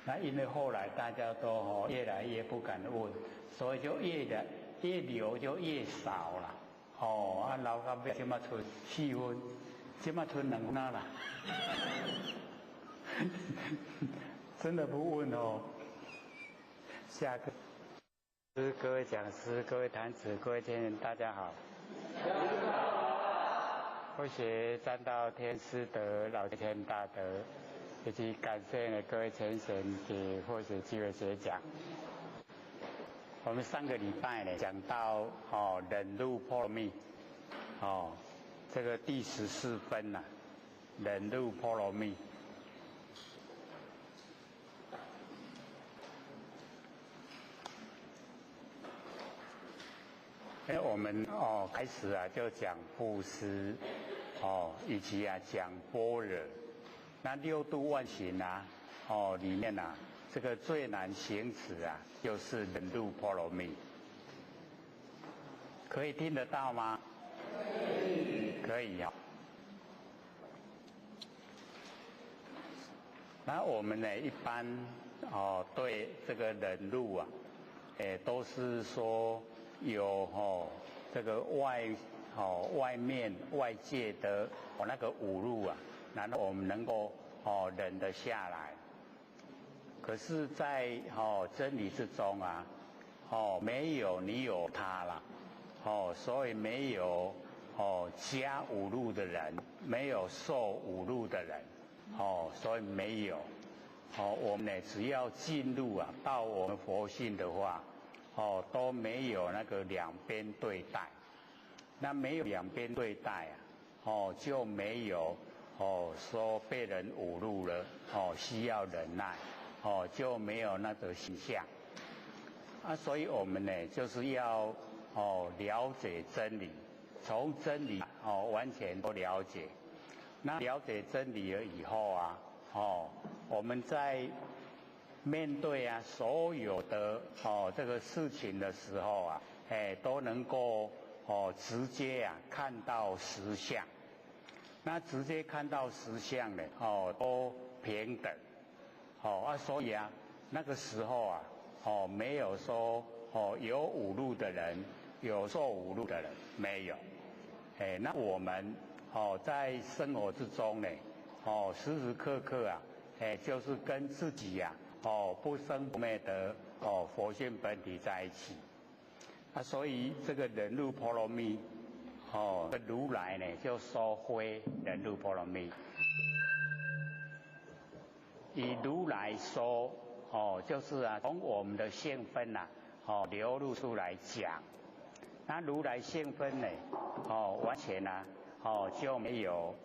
那因为后来大家都越来越不敢问，所以就越留就越少了。老到尾即马剩4分，即马剩2分啦。真的不问下课。各位讲师、各位坛子、各位天人，大家好。或学占道天师德、老天大德，以及感谢各位前贤给或学机会学讲。我们上个礼拜呢讲到忍辱波罗蜜，这个第14分呐，忍辱波罗蜜。我们开始就讲布施以及讲般若。那6度万行里面这个最难行持就是忍辱波罗蜜。可以听得到吗？可以那我们呢一般对这个忍辱都是说有这个外面外界的那个侮辱然后我们能够忍得下来。可是在真理之中没有你有他了所以没有加侮辱的人，没有受侮辱的人所以没有我们呢只要进入到我们佛性的话都没有那个两边对待。那没有两边对待就没有说被人侮辱了需要忍耐就没有那个形象所以我们呢就是要了解真理，从真理完全都了解。那了解真理了以后我们在面对所有的这个事情的时候都能够直接看到实相。那直接看到实相呢都平等所以那个时候没有说有侮辱的人，有受侮辱的人，没有。那我们在生活之中呢时时刻刻就是跟自己不生不灭的佛性本体在一起所以这个忍辱波罗蜜如来呢就说非忍辱波罗蜜。以如来说就是从我们的性分流露出来讲。那如来性分呢完全就没有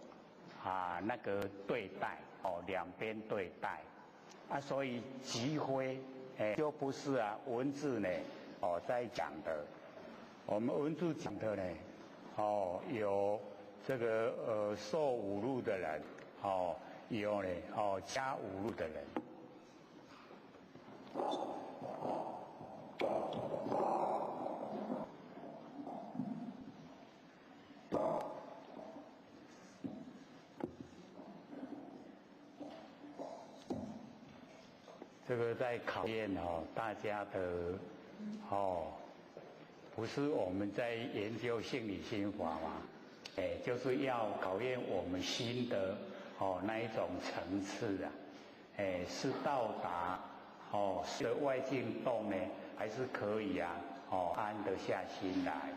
那个对待两边对待所以即非就不是文字呢在讲的。我们文字讲的呢有这个受侮辱的人有呢加侮辱的人。这个在考验大家的不是我们在研究性理心法嘛，就是要考验我们心的那一种层次是到达是外境动呢，还是可以安得下心来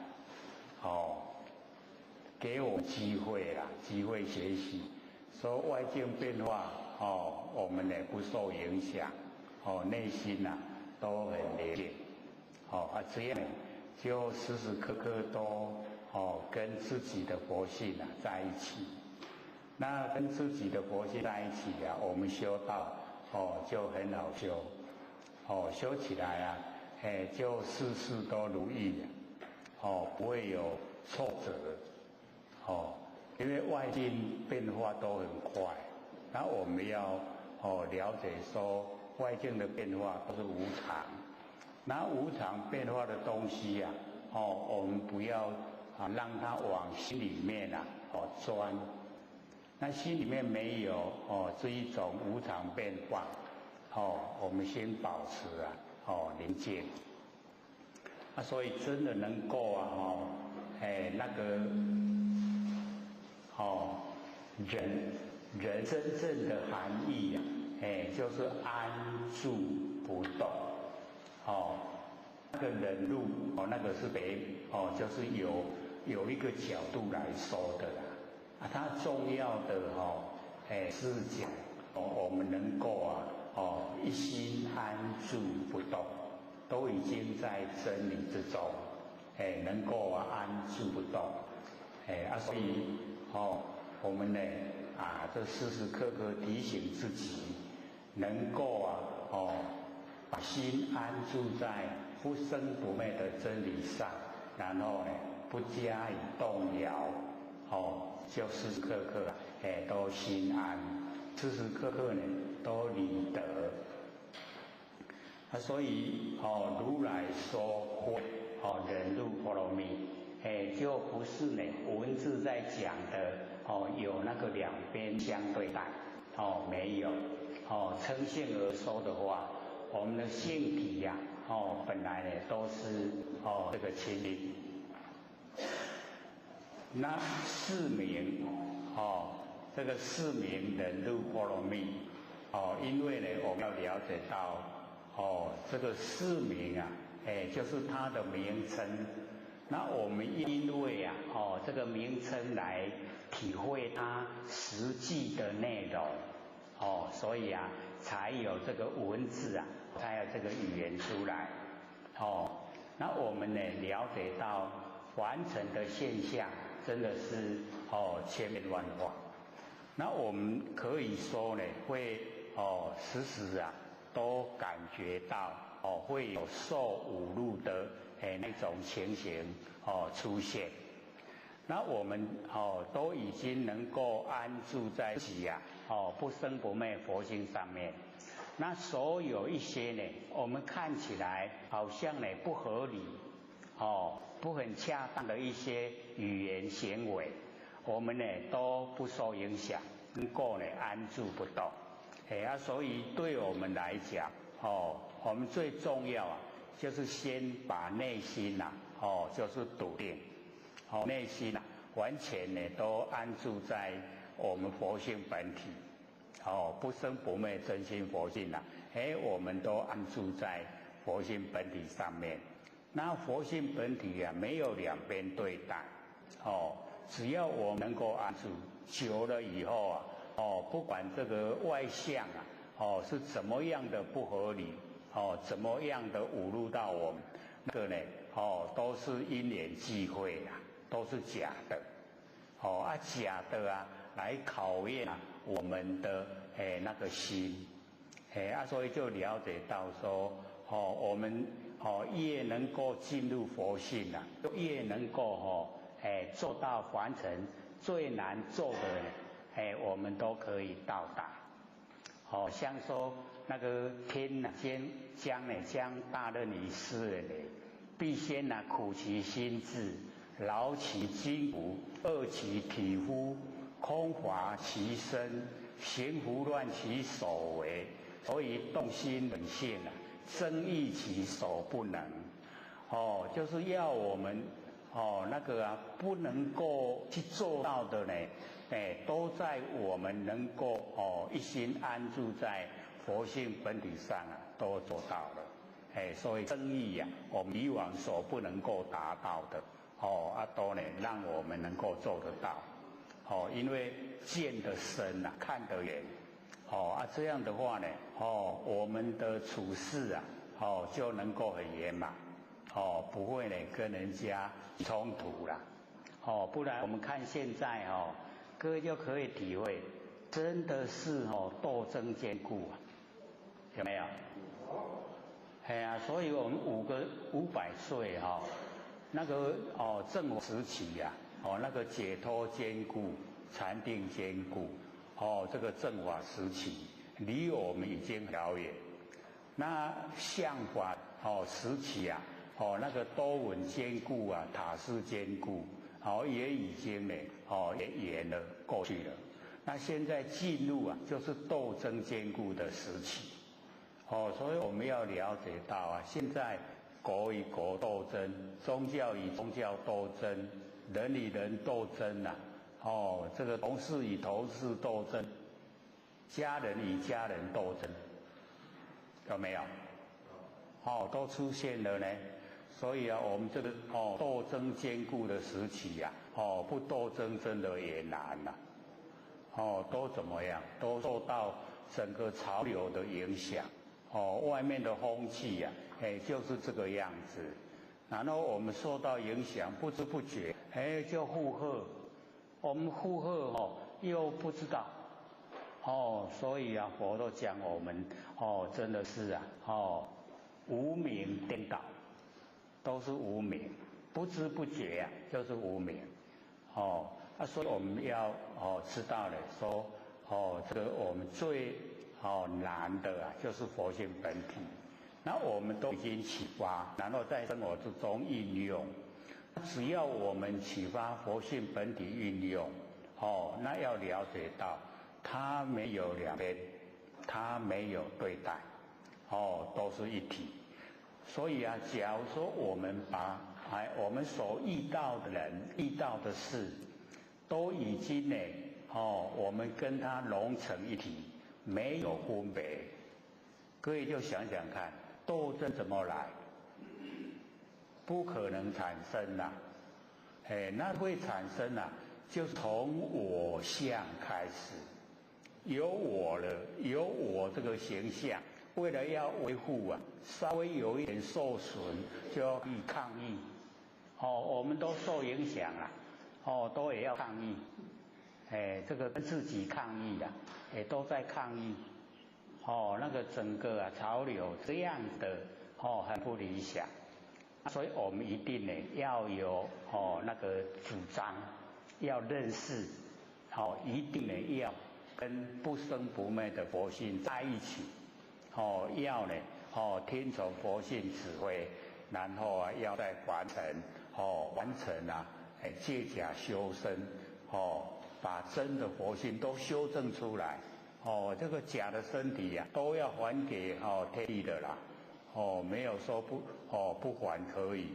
给我机会机会学习。说外境变化我们呢不受影响内心都很宁静这样就时时刻刻都跟自己的佛性在一起。那跟自己的佛性在一起我们修道就很好修修起来就事事都如意不会有挫折因为外境变化都很快那我们要了解说外境的变化都是无常，那无常变化的东西呀，我们不要让它往心里面钻。那心里面没有这一种无常变化，我们先保持宁静。所以真的能够那个人真正的含义就是安住不动。那个忍辱那个是就是有一个角度来说的啦。它重要的是讲我们能够一心安住不动，都已经在真理之中，能够安住不动，所以我们呢这时时刻刻提醒自己，能够把心安住在不生不灭的真理上，然后呢不加以动摇，就时时刻刻都心安，时时刻刻呢都理得。所以如来说会忍辱波罗蜜，就不是呢文字在讲的有那个两边相对待，没有。称性而说的话，我们的性体呀本来呢都是这个清净。那四名这个四名忍辱波罗蜜因为呢我们要了解到这个四名就是它的名称。那我们因为这个名称来体会它实际的内容所以才有这个文字才有这个语言出来那我们呢了解到完成的现象真的是千变万化。那我们可以说呢会时时都感觉到会有受侮辱的那种情形出现。那我们都已经能够安住在自己不生不灭佛性上面。那所有一些呢我们看起来好像呢不合理不很恰当的一些语言行为，我们呢都不受影响，能够呢安住不动。所以对我们来讲我们最重要就是先把内心就是笃定内心完全呢都安住在我们佛性本体不生不灭真心佛性我们都安住在佛性本体上面。那佛性本体没有两边对待只要我们能够安住久了以后不管这个外相是怎么样的不合理怎么样的侮辱到我们，那个呢都是因缘际会都是假的假的来考验我们的那个心所以就了解到说我们越能够进入佛性就越能够做到凡尘最难做的我们都可以到达像说那个天将大任于斯人必先苦其心志，劳其筋骨，饿其体肤，空乏其身，行拂乱其所为，所以动心冷性增益其所不能就是要我们那个不能够去做到的呢都在我们能够一心安住在佛性本体上都做到了所以增益我们以往所不能够达到的都呢让我们能够做得到因为见得深看得远这样的话呢我们的处事就能够很圆满不会呢跟人家冲突啦不然我们看现在各位就可以体会真的是斗争坚固有没有所以我们500岁那个正佛时期那个解脱坚固禅定坚固这个正法时期离我们已经遥远。那相法时期啊，那个多闻坚固啊，塔寺坚固，也已经呢，也远了过去了。那现在进入啊，就是斗争坚固的时期。所以我们要了解到啊，现在国与国斗争，宗教与宗教斗争，人与人斗争啊，这个同事与同事斗争，家人与家人斗争，有没有？都出现了呢。所以啊，我们这个斗争坚固的时期呀，不斗争真的也难呐。都怎么样？都受到整个潮流的影响。外面的风气呀，就是这个样子。然后我们受到影响，不知不觉，就附和。我们附和又不知道。所以啊，佛都讲我们真的是啊，无明颠倒，都是无明，不知不觉啊，就是无明。所以我们要知道了，说这个我们最难的啊，就是佛性本体。那我们都已经启发，然后在生活之中运用。只要我们启发佛性本体运用，那要了解到，它没有两边，它没有对待，都是一体。所以啊，假如说我们把我们所遇到的人、遇到的事，都已经呢，我们跟它融成一体，没有分别。各位就想想看，斗争怎么来？不可能产生呐，那会产生呐，就是从我相开始，有我了，有我这个形象，为了要维护啊，稍微有一点受损，就要去抗议。我们都受影响啊，都也要抗议。这个跟自己抗议啊，都在抗议。那个整个潮流这样的很不理想。所以我们一定呢要有那个主张，要认识，一定呢要跟不生不灭的佛性在一起，要呢听从佛性指挥，然后要在完成借假修身，把真的佛性都修正出来，这个假的身体呀都要还给天地的啦。没有说不还可以，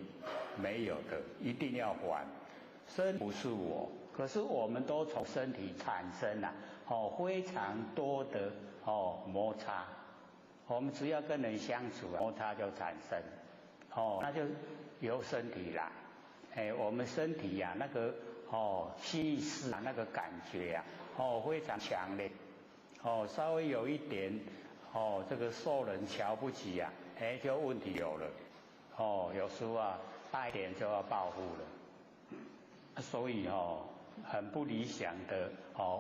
没有的，一定要还。身不是我，可是我们都从身体产生非常多的摩擦。我们只要跟人相处，摩擦就产生，那就由身体来。我们身体呀，那个气势那个感觉非常强烈。稍微有一点这个受人瞧不起就问题有了。有时候大一点就要报复了。所以很不理想的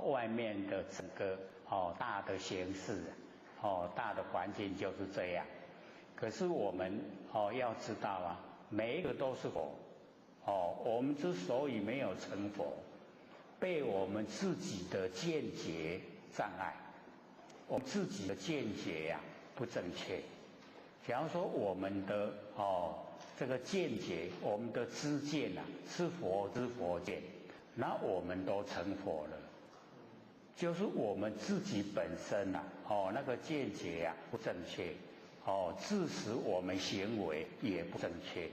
外面的整个大的形势大的环境就是这样。可是我们要知道每一个都是佛。我们之所以没有成佛，被我们自己的见解障碍，我们自己的见解不正确。假如说我们的这个见解，我们的知见是佛之佛见，那我们都成佛了。就是我们自己本身那个见解不正确，致使我们行为也不正确，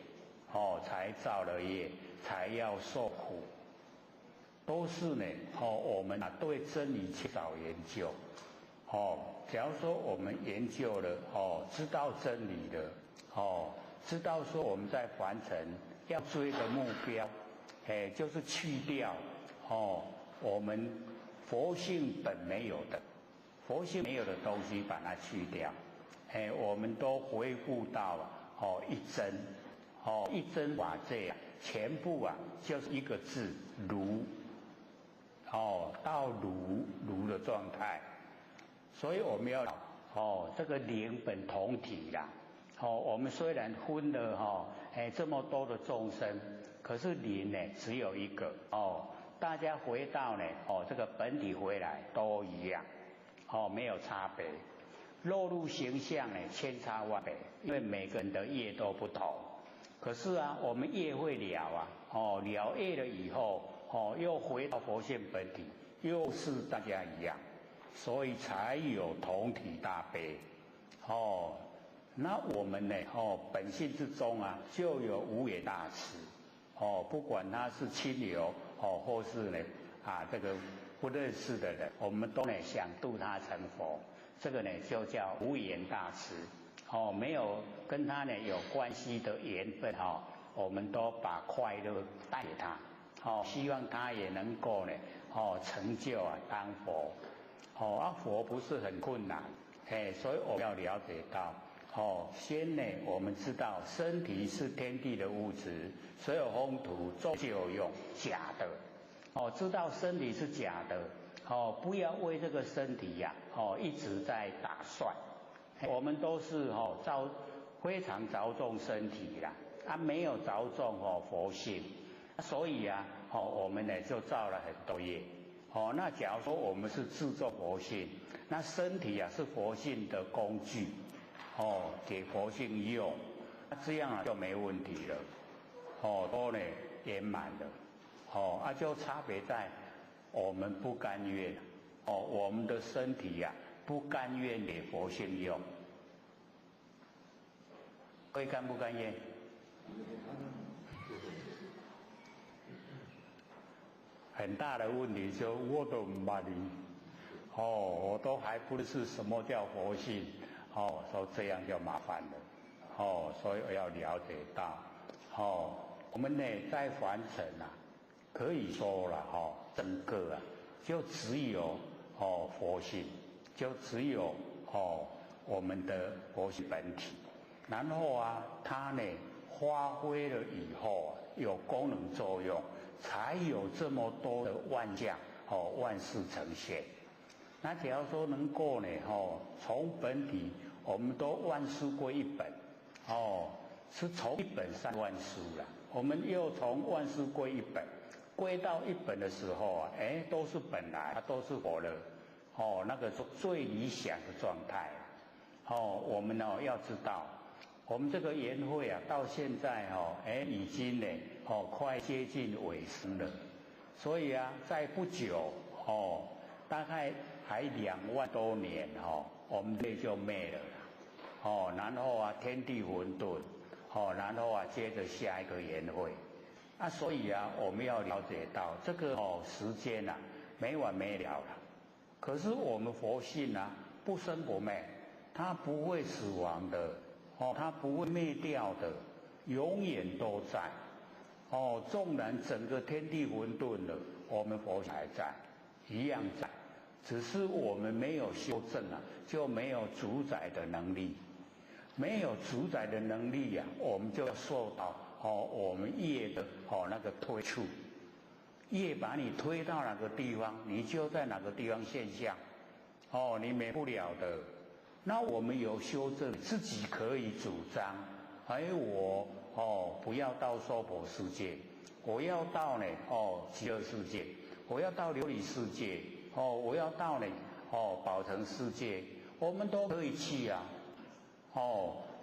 才造了业，才要受苦。都是呢我们对真理缺少研究。假如说我们研究了知道真理了，知道说我们在凡尘要追的目标，就是去掉我们佛性本没有的，佛性没有的东西把它去掉，我们都恢复到一真，一真法界全部就是一个字如，到如的状态。所以我们要这个灵本同体啦。我们虽然分了这么多的众生，可是灵呢只有一个大家回到呢这个本体回来都一样，没有差别。落入形象呢千差万别，因为每个人的业都不同。可是啊，我们业会了啊，了业了以后，又回到佛性本体，又是大家一样，所以才有同体大悲。那我们呢，本性之中啊，就有无也大慈。不管他是亲友，或是呢这个不认识的人，我们都呢想度他成佛。这个呢就叫无缘大慈。没有跟他呢有关系的缘分，我们都把快乐带给他，希望他也能够呢成就当佛。佛不是很困难，所以我们要了解到。先呢，我们知道身体是天地的物质，所有风土终究用假的。知道身体是假的，不要为这个身体呀，一直在打算。我们都是非常着重身体啦，没有着重佛性，所以我们呢就造了很多业。那假如说我们是自作佛性，那身体是佛性的工具。给佛性用，这样就没问题了，都呢圆满了，就差别在我们不甘愿，我们的身体不甘愿给佛性用，会甘不甘愿？很大的问题就我都不捌你，我都还不是什么叫佛性。所以这样就麻烦了，所以我要了解到，我们呢在凡尘可以说了整个就只有佛性，就只有我们的佛性本体，然后它呢发挥了以后有功能作用，才有这么多的万象万事呈现。那假如说能够呢，从本体，我们都万事归一本，是从一本三万事了。我们又从万事归一本，归到一本的时候都是本来，它都是佛了，那个是最理想的状态。我们要知道，我们这个研会到现在已经呢快接近尾声了，所以在不久大概还2万多年我们这就灭了然后天地混沌然后接着下一个研会所以我们要了解到这个时间没完没了了。可是我们佛性不生不灭，它不会死亡的它不会灭掉的，永远都在纵然整个天地混沌了，我们佛还在，一样在。只是我们没有修正就没有主宰的能力，没有主宰的能力我们就要受到我们业的那个推触，业把你推到哪个地方，你就在哪个地方现象你免不了的。那我们有修正，自己可以主张，我不要到娑婆世界，我要到呢极乐世界，我要到琉璃世界我要到呢宝成世界，我们都可以去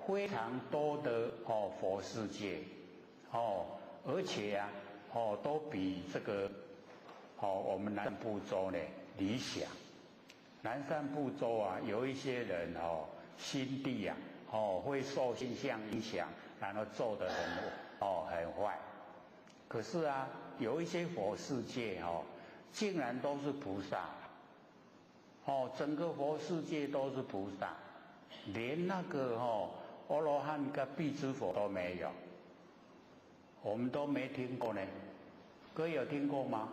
非常多的佛世界而且都比这个我们南赣部洲呢理想。南赣部洲有一些人心地会受现象影响，然后做得很坏。可是有一些佛世界竟然都是菩萨整个佛世界都是菩萨，连那个阿罗汉跟辟支佛都没有，我们都没听过呢。各位有听过吗？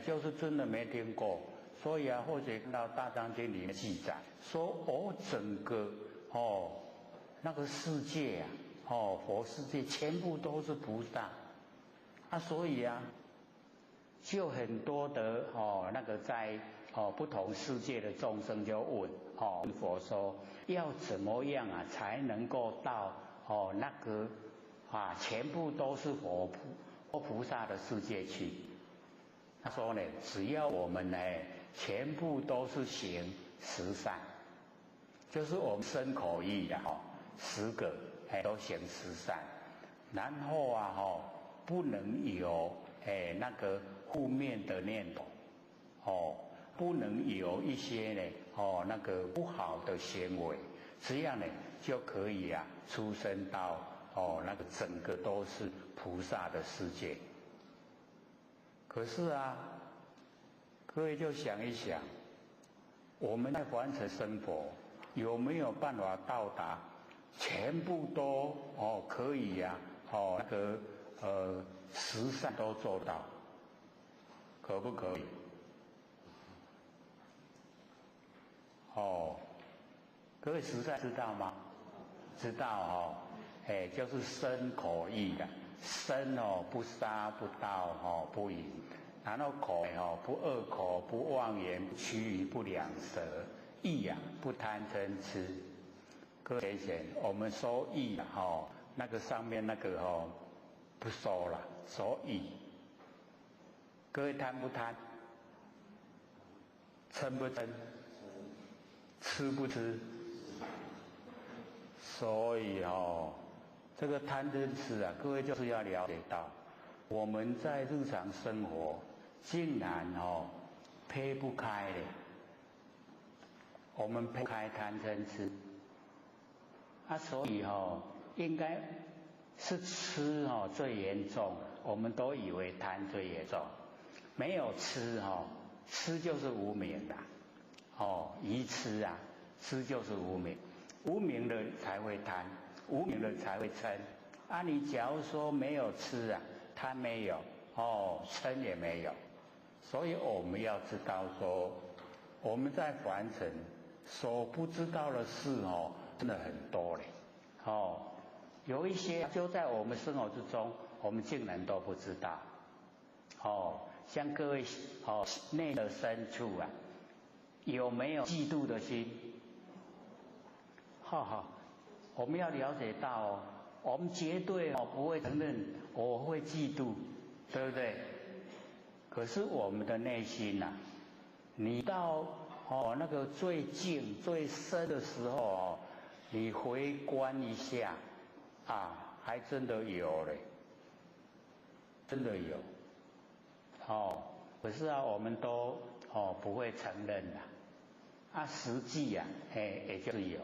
就是真的没听过。所以或者看到《大藏经》里面记载说整个那个世界佛世界全部都是菩萨所以就很多的那个在不同世界的众生就问佛说要怎么样才能够到那个全部都是佛菩萨的世界去他说呢，只要我们呢全部都是行十善，就是我们身口意的10个都行十善，然后啊不能有那个负面的念头不能有一些呢那个不好的行为，这样呢就可以出生到那个整个都是菩萨的世界。可是各位就想一想，我们在凡尘生活有没有办法到达全部都可以那个十善都做到，可不可以？各位十善知道吗？知道就是身口意的。身不杀不盗不淫，然后口不恶口不妄言不绮语不两舌，意不贪嗔痴。各位贤，我们说意那个上面那个不说了，说意。各位贪不贪？嗔不嗔？吃不吃？所以这个贪嗔痴各位就是要了解到，我们在日常生活竟然撇不开的，我们撇不开贪嗔痴所以应该是吃最严重，我们都以为贪最严重，没有吃吃就是无明的愚痴吃就是无明，无明的才会贪，无明的才会嗔你假如说没有吃贪没有嗔也没有，所以我们要知道说，我们在凡尘所不知道的事真的很多嘞有一些就在我们生活之中，我们竟然都不知道像各位内的深处有没有嫉妒的心？我们要了解到我们绝对不会承认我会嫉妒，对不对？可是我们的内心你到那个最静最深的时候你回观一下还真的有嘞，真的有可是我们都不会承认实际也就是有。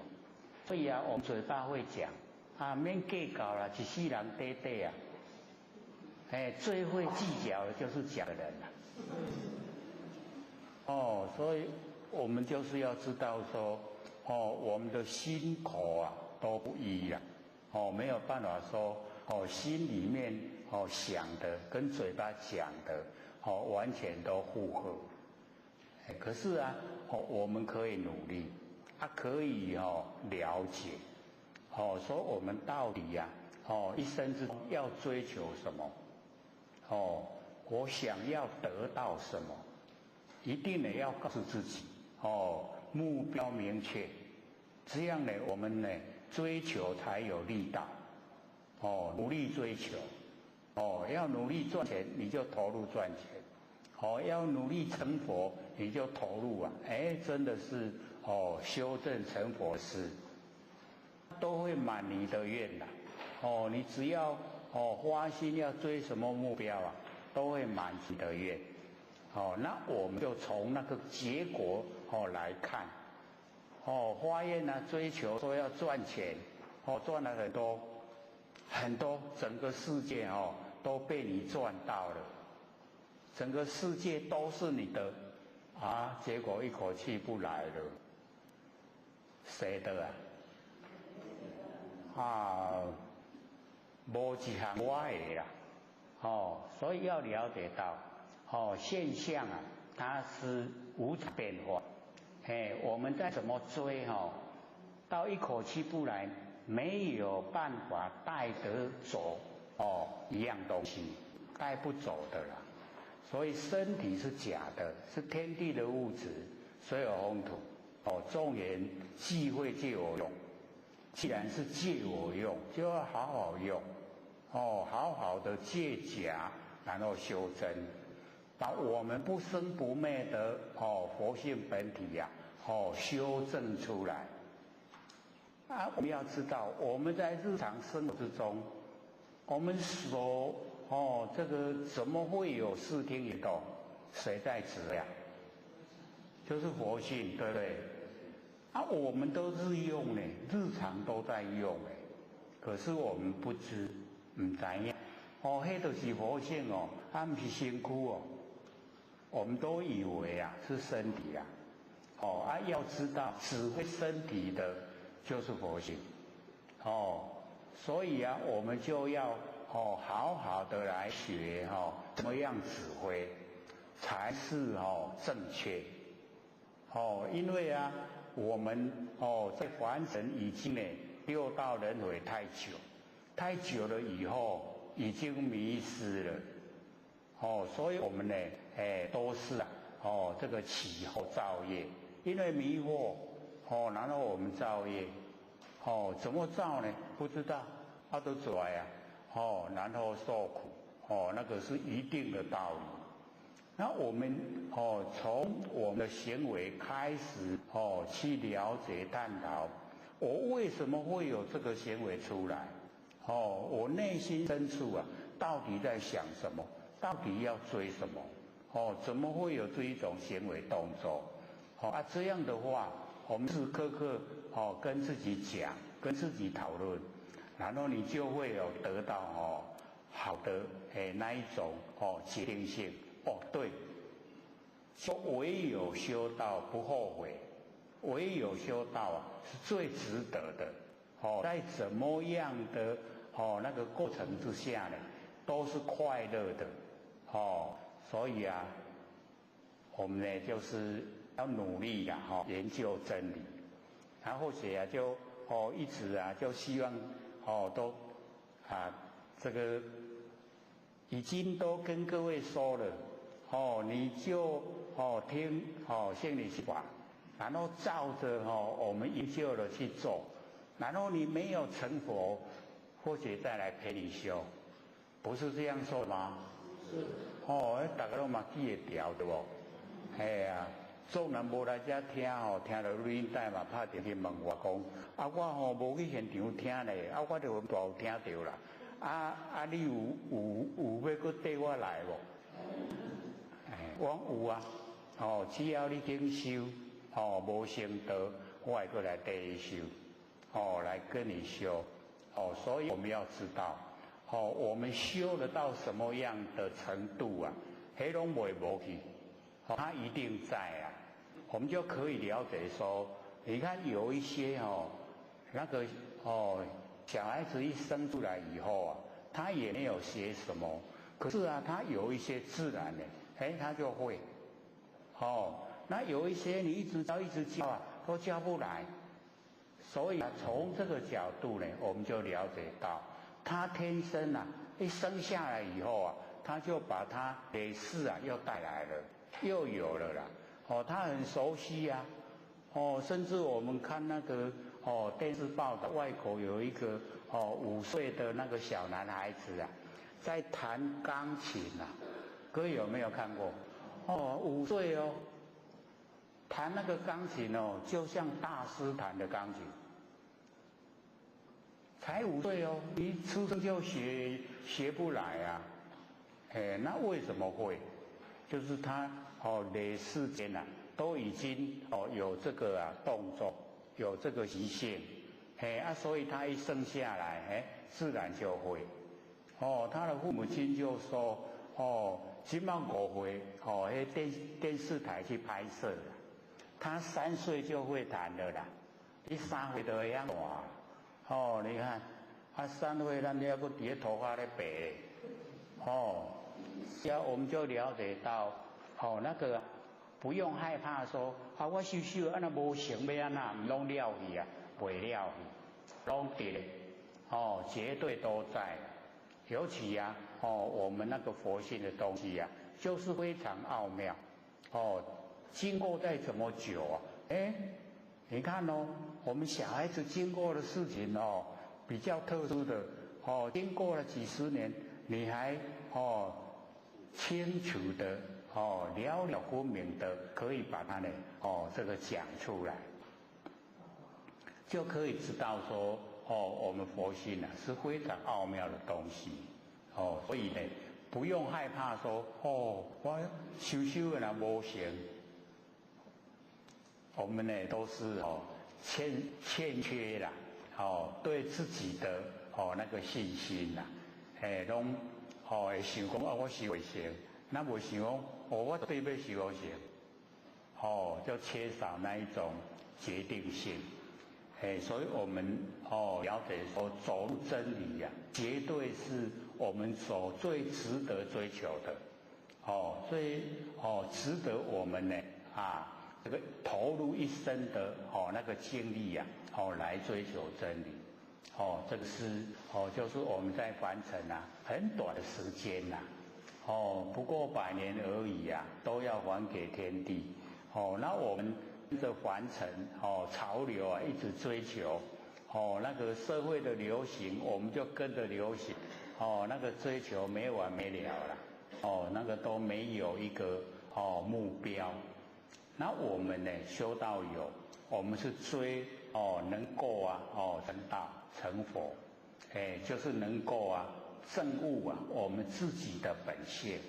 所以我们嘴巴会讲免计较啦，一世人短短最会计较的就是讲的人所以我们就是要知道说我们的心口都不一样没有办法说心里面想的跟嘴巴讲的完全都符合可是我们可以努力可以了解说我们到底一生之中要追求什么我想要得到什么，一定要告诉自己目标明确，这样我们追求才有力道努力追求要努力赚钱你就投入赚钱要努力成佛你就投入真的是修正成佛事都会满你的愿你只要花心要追什么目标都会满你的愿那我们就从那个结果来看发愿追求说要赚钱赚了很多很多，整个世界都被你赚到了，整个世界都是你的结果一口气不来了，谁的没一项我的啦所以要了解到现象它是无常变化我们再怎么追到一口气不来，没有办法带得走一样东西，带不走的啦。所以身体是假的，是天地的物质，水有风土众人忌讳借我用，既然是借我用，就要好好用好好的借假，然后修真把我们不生不灭的佛性本体呀，修正出来。啊，我们要知道，我们在日常生活之中，我们这个怎么会有视听一动？谁在指呀？就是佛性，对不对？啊，我们都是用呢，日常都在用哎，可是我们不知，唔知影。迄就是佛性哦，它不是身躯哦。我们都以为啊是身体啊，要知道指挥身体的就是佛性，所以啊，我们就要好好的来学怎么样指挥才是正确，因为啊，我们在凡尘已经呢六道轮回太久了以后，已经迷失了。所以我们呢，都是这个起后造业，因为迷惑，然后我们造业，怎么造呢？不知道，都出来啊，然后受苦，那个是一定的道理。那我们从我们的行为开始，去了解探讨，我为什么会有这个行为出来？我内心深处啊，到底在想什么？到底要追什么？怎么会有这一种行为动作？这样的话，我们时刻刻跟自己讲，跟自己讨论，然后你就会有得到好的那一种决定性。对，说唯有修道不后悔，唯有修道啊是最值得的。在怎么样的那个过程之下呢，都是快乐的。所以啊，我们呢就是要努力呀，研究真理，然后写啊就一直啊就希望都这个已经都跟各位说了，你就听心理法，然后照着我们研究的去做，然后你没有成佛，或许再来陪你修，不是这样说吗？大家都嘛记会牢对不？众人无来遮听听到录音带嘛，拍电话问我讲，我无去现场听咧，我就大有听到啦。你有要搁缀我来无？我有啊。只要你肯修，无成道，我会过来跟你修，来跟你修。所以我们要知道。我们修得到什么样的程度啊？黑龙不会无去，它一定在啊。我们就可以了解说，你看有一些那个小孩子一生出来以后啊，他也没有学什么，可是啊，他有一些自然的，他就会。那有一些你一直教啊，都教不来。所以从这个角度呢，我们就了解到。他天生啊，一生下来以后啊，他就把他累世啊又带来了，又有了啦。他很熟悉啊。甚至我们看那个电视报道，外国有一个5岁的那个小男孩子啊，在弹钢琴啊，各位有没有看过？5岁哦，弹那个钢琴就像大师弹的钢琴。才5岁哦，一出生就学不来啊。那为什么会？就是他累世间啊，都已经有这个动作，有这个习性，所以他一生下来，自然就会。他的父母亲就说，今晚5岁，电视台去拍摄了，他3岁就会弹了啦，你3岁就会晓弹。你看，3岁咱还搁伫头发咧白咧，我们就了解到，那个不用害怕说，我修安那无成要安那，唔拢了去啊，袂了去，拢得，绝对都在。尤其啊，我们那个佛性的东西啊，就是非常奥妙，经过再怎么久啊，你看我们小孩子经过的事情比较特殊的经过了几十年，你还清楚的了了分明的可以把它呢这个讲出来，就可以知道说我们佛心是非常奥妙的东西所以呢不用害怕说我修的没行，我们呢都是欠缺啦对自己的那个信心啦拢会想讲我修会行，那无想讲我对要修行就缺少那一种决定性所以我们了解说走入真理绝对是我们所最值得追求的最值得我们呢这个投入一生的那个精力来追求真理这个是就是我们在凡尘很短的时间不过100年而已都要还给天地那我们跟着凡尘潮流一直追求那个社会的流行我们就跟着流行那个追求没完没了了那个都没有一个目标。那我们呢修道友我们是追能够成道成佛就是能够证悟我们自己的本性，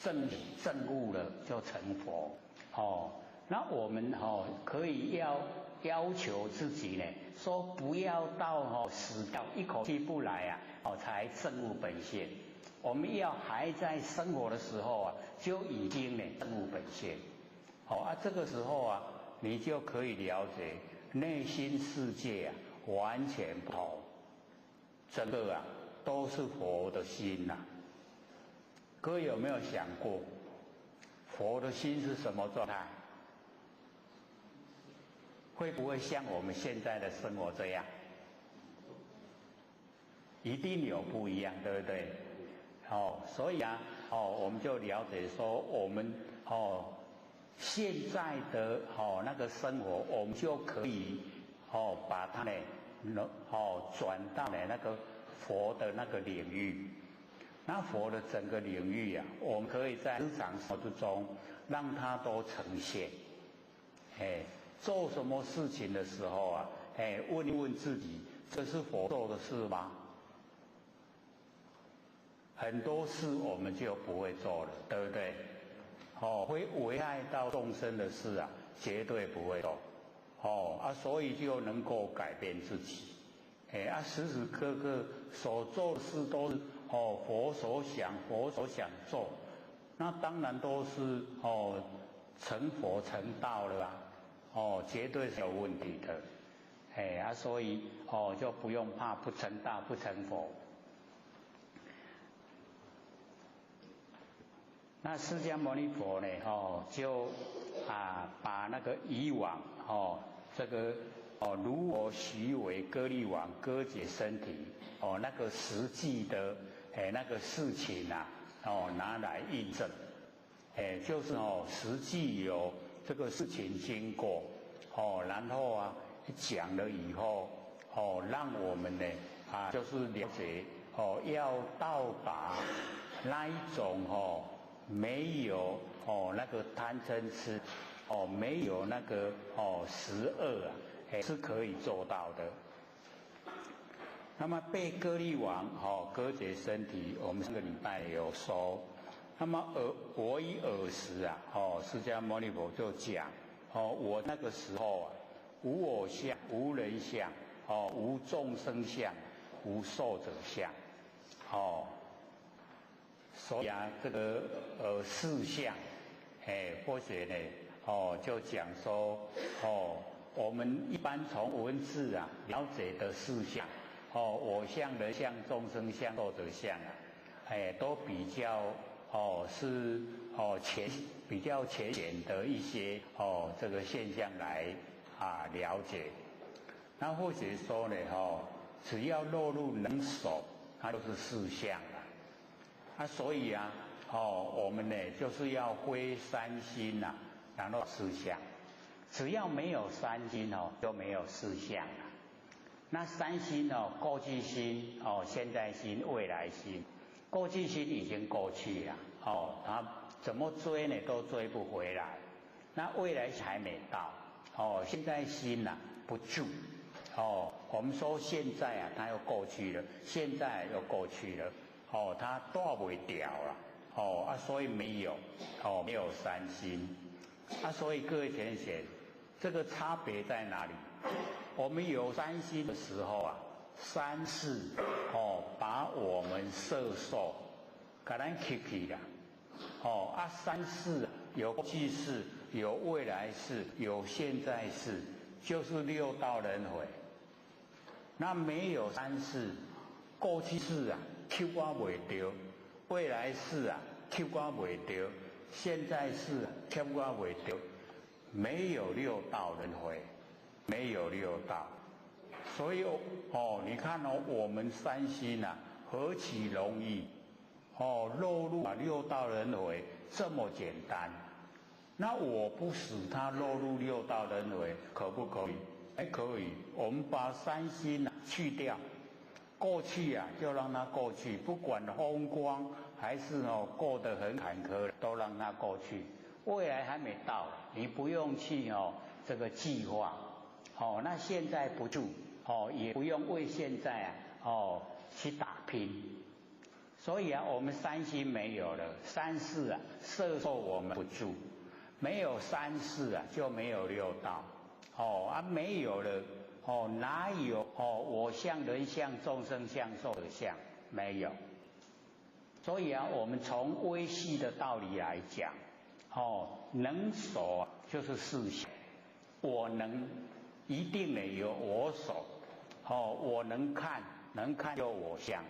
证悟了就成佛那我们可以要求自己呢说不要到死掉一口气不来才证悟本性，我们要还在生活的时候就已经呢证悟本性这个时候你就可以了解内心世界完全不同，这个都是佛的心各位有没有想过佛的心是什么状态？会不会像我们现在的生活这样？一定有不一样，对不对？所以我们就了解说我们现在的那个生活我们就可以把它呢转到那个佛的那个领域。那佛的整个领域我们可以在日常生活之中让它都呈现做什么事情的时候问一问自己，这是佛做的事吗？很多事我们就不会做了，对不对？会危害到众生的事绝对不会做所以就能够改变自己时时刻刻所做的事都是佛所想佛所想做，那当然都是成佛成道了绝对是有问题的所以就不用怕不成道不成佛。那释迦牟尼佛呢就把那个以往这个如我许为歌利王割解身体那个实际的那个事情拿来印证就是实际有这个事情经过然后讲了以后让我们呢就是了解要到达那一种没有那个贪嗔痴没有那个十恶是可以做到的。那么被割利王割解身体，我们上个礼拜也有说。那么我以尔时释迦牟尼佛就讲我那个时候无我相无人相无众生相无寿者相所以这个四相或者呢就讲说我们一般从文字了解的四相我相人相众生相寿者相都比较是比较浅显的一些这个现象来了解。那或者说呢只要落入能守它就是四相所以我们呢就是要挥三心然后四相，只要没有三心就没有四相那三心过去心现在心未来心，过去心已经过去了它怎么追呢都追不回来。那未来还没到，现在心不住，我们说现在它又过去了，现在又过去了，它断不掉了，所以没有三心，所以各位浅显，这个差别在哪里？我们有三心的时候三世把我们摄受给咱吸去了，三世有过去式，有未来式，有现在式，就是六道轮回。那没有三世，过去式吸我袂到，未来式吸我袂到，现在式吸我袂到，没有六道轮回，没有六道。所以你看我们三心何其容易落入六道轮回这么简单。那我不使它落入六道轮回，可不可以？可以。我们把三心去掉，过去就让它过去，不管风光还是过得很坎坷，都让它过去。未来还没到，你不用去这个计划，那现在不住，也不用为现在去打拼。所以我们三心没有了，三世摄受我们不住。没有三世就没有六道，没有了哪有我相、人相、众生相、寿者相？没有。所以我们从微细的道理来讲，能守就是四相，我能一定得有我守，我能看就我相，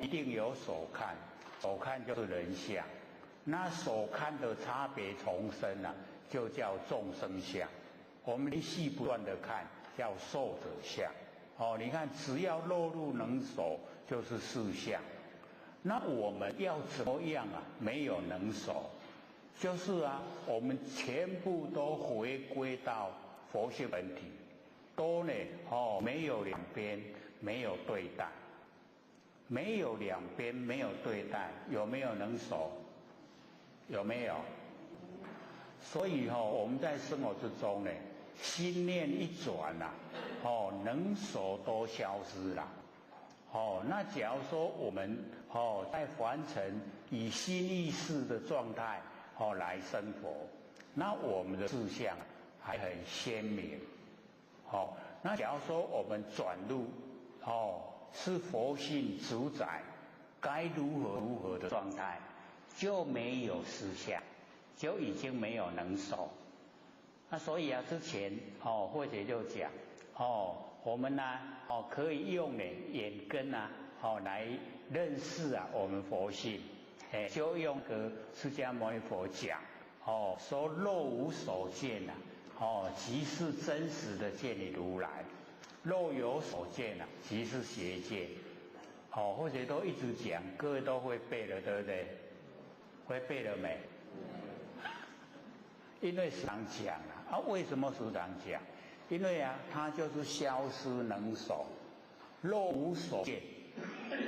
一定有所看，所看就是人相。那所看的差别重生就叫众生相。我们一细不断的看，叫寿者相。你看，只要落入能守，就是四相。那我们要怎么样没有能守，就是我们全部都回归到佛性本体，都没有两边，没有对待，没有两边，没有对待，有没有能守？有没有？所以我们在生活之中心念一转能守都消失了。那假如说我们在凡尘以心意识的状态来生活，那我们的志向还很鲜明。那假如说我们转入是佛性主宰，该如何的状态，就没有思想，就已经没有能守。那所以之前或者就讲我们可以用眼根来认识我们佛性，就用个释迦牟尼佛讲说若无所见即是真实的见你如来，若有所见即是邪见。或者都一直讲，各位都会背了，对不对？会背了没？因为时常讲为什么时常讲？因为它就是消失能守，若无所见，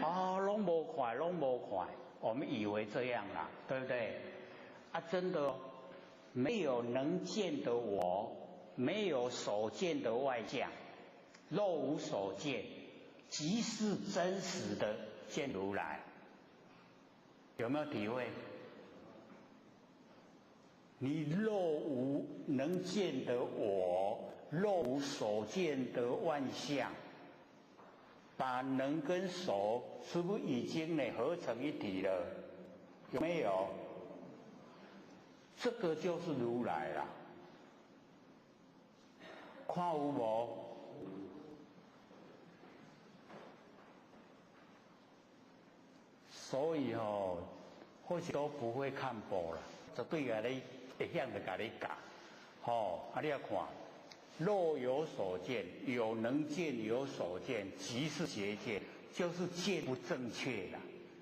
拢无快，拢无快，我们以为这样啦，对不对？真的没有能见的我，没有所见的外相，若无所见，即是真实的见如来。有没有体会？你若无能见的我，若无所见的万象，把能跟所是不是已经合成一体了？有没有？这个就是如来啦。看有无？所以或许都不会看破了，就对你会向的跟你讲，你要看，若有所见，有能见有所见，即是邪见，就是见不正确的，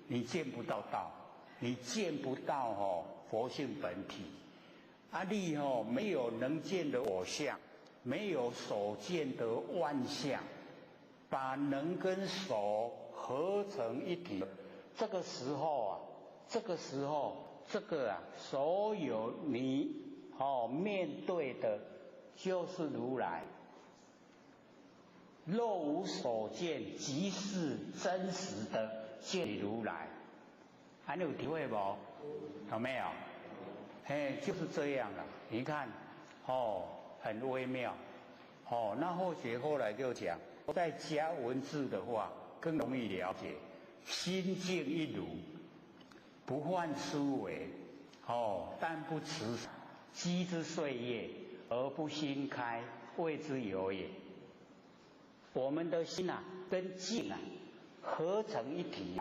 你见不到道，你见不到佛性本体，你没有能见的我相，没有所见的万象，把能跟所合成一体。这个时候这个啊，所有你面对的，就是如来。若无所见，即是真实的见如来。还有体会不？有没有？就是这样了。你看，很微妙。那或许后来就讲，再加文字的话，更容易了解。心静一如，不患思维，但不持积之岁月，而不心开，谓之有也。我们的心啊，跟静啊合成一体，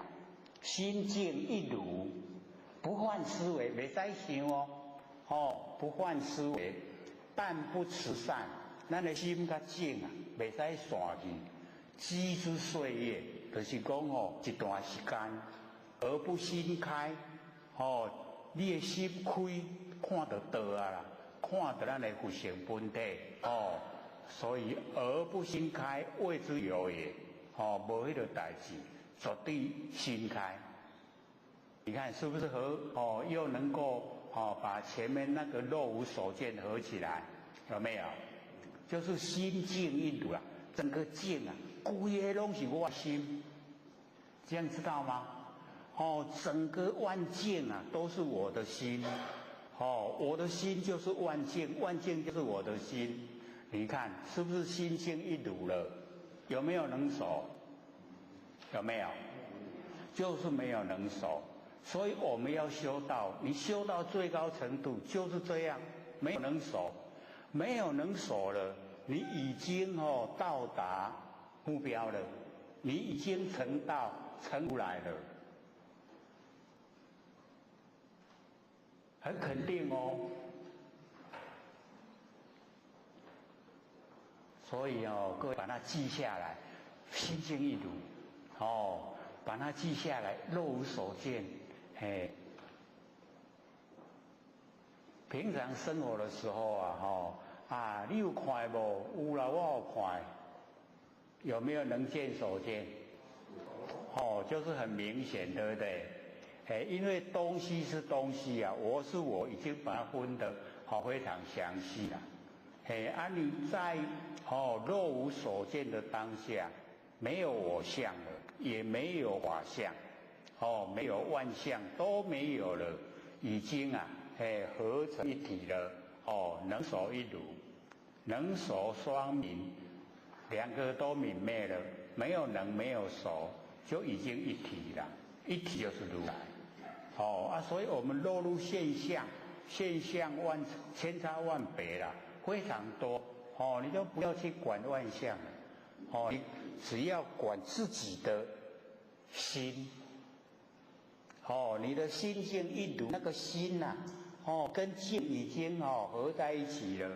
心静一如，不患思维，袂使想不患思维，但不持散。咱的心较静啊，袂使散去。积之岁月，就是讲一段时间，而不心开。你的心开，看到道啊啦，看到咱的佛性本体。所以而不心开，谓之有也。无迄个代志，绝对心开。你看是不是合？又能够把前面那个若无所见合起来，有没有？就是心静一如啊，整个静啊，规个拢是我心，这样知道吗？整个万境啊，都是我的心。我的心就是万境，万境就是我的心。你看是不是心静一如了？有没有能守？有没有？就是没有能守。所以我们要修道，你修到最高程度就是这样，没有能守。没有能守了，你已经到达目标了，你已经成道成出来了，很肯定哦。所以各位把它记下来，心静一如，把它记下来，若无所见，平常生活的时候你有看无？有啦，我有看。有没有能见所见？就是很明显，对不对？因为东西是东西啊，我是我，已经把它分得非常详细了。你在若无所见的当下，没有我相了，也没有法相，没有万象都没有了，已经合成一体了。能守一如，能守双泯，两个都泯灭了，没有能没有守，就已经一体了，一体就是如来。所以我们落入现象，现象千差万别啦，非常多。你就不要去管万象了，你只要管自己的心。你的心静一如，那个心呐，跟静已经合在一起了，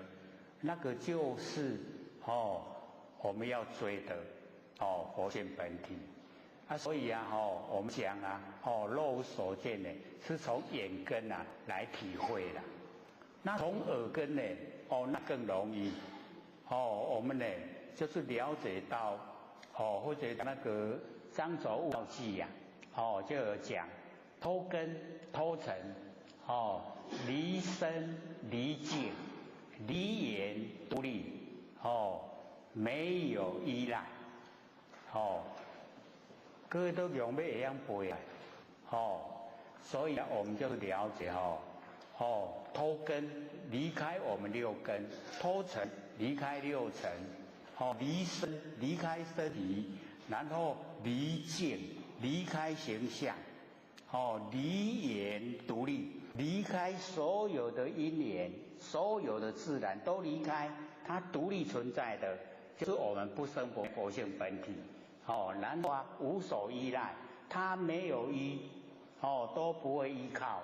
那个就是我们要追的佛性本体。所以我们讲若无所见呢，是从眼根来体会的。那从耳根呢，那更容易。我们呢就是了解到，或者那个张轴悟道记呀，就有讲脱根脱尘，离身离境，离言独立，没有依赖，各位都用要会晓背啊，所以我们就了解脱根离开我们六根，脱尘离开六尘，离身离开身体，然后离境离开形象，离言独立，离开所有的因缘，所有的自然都离开，它独立存在的，就是我们不生不灭佛性本体。然后无所依赖，它没有依，都不会依靠，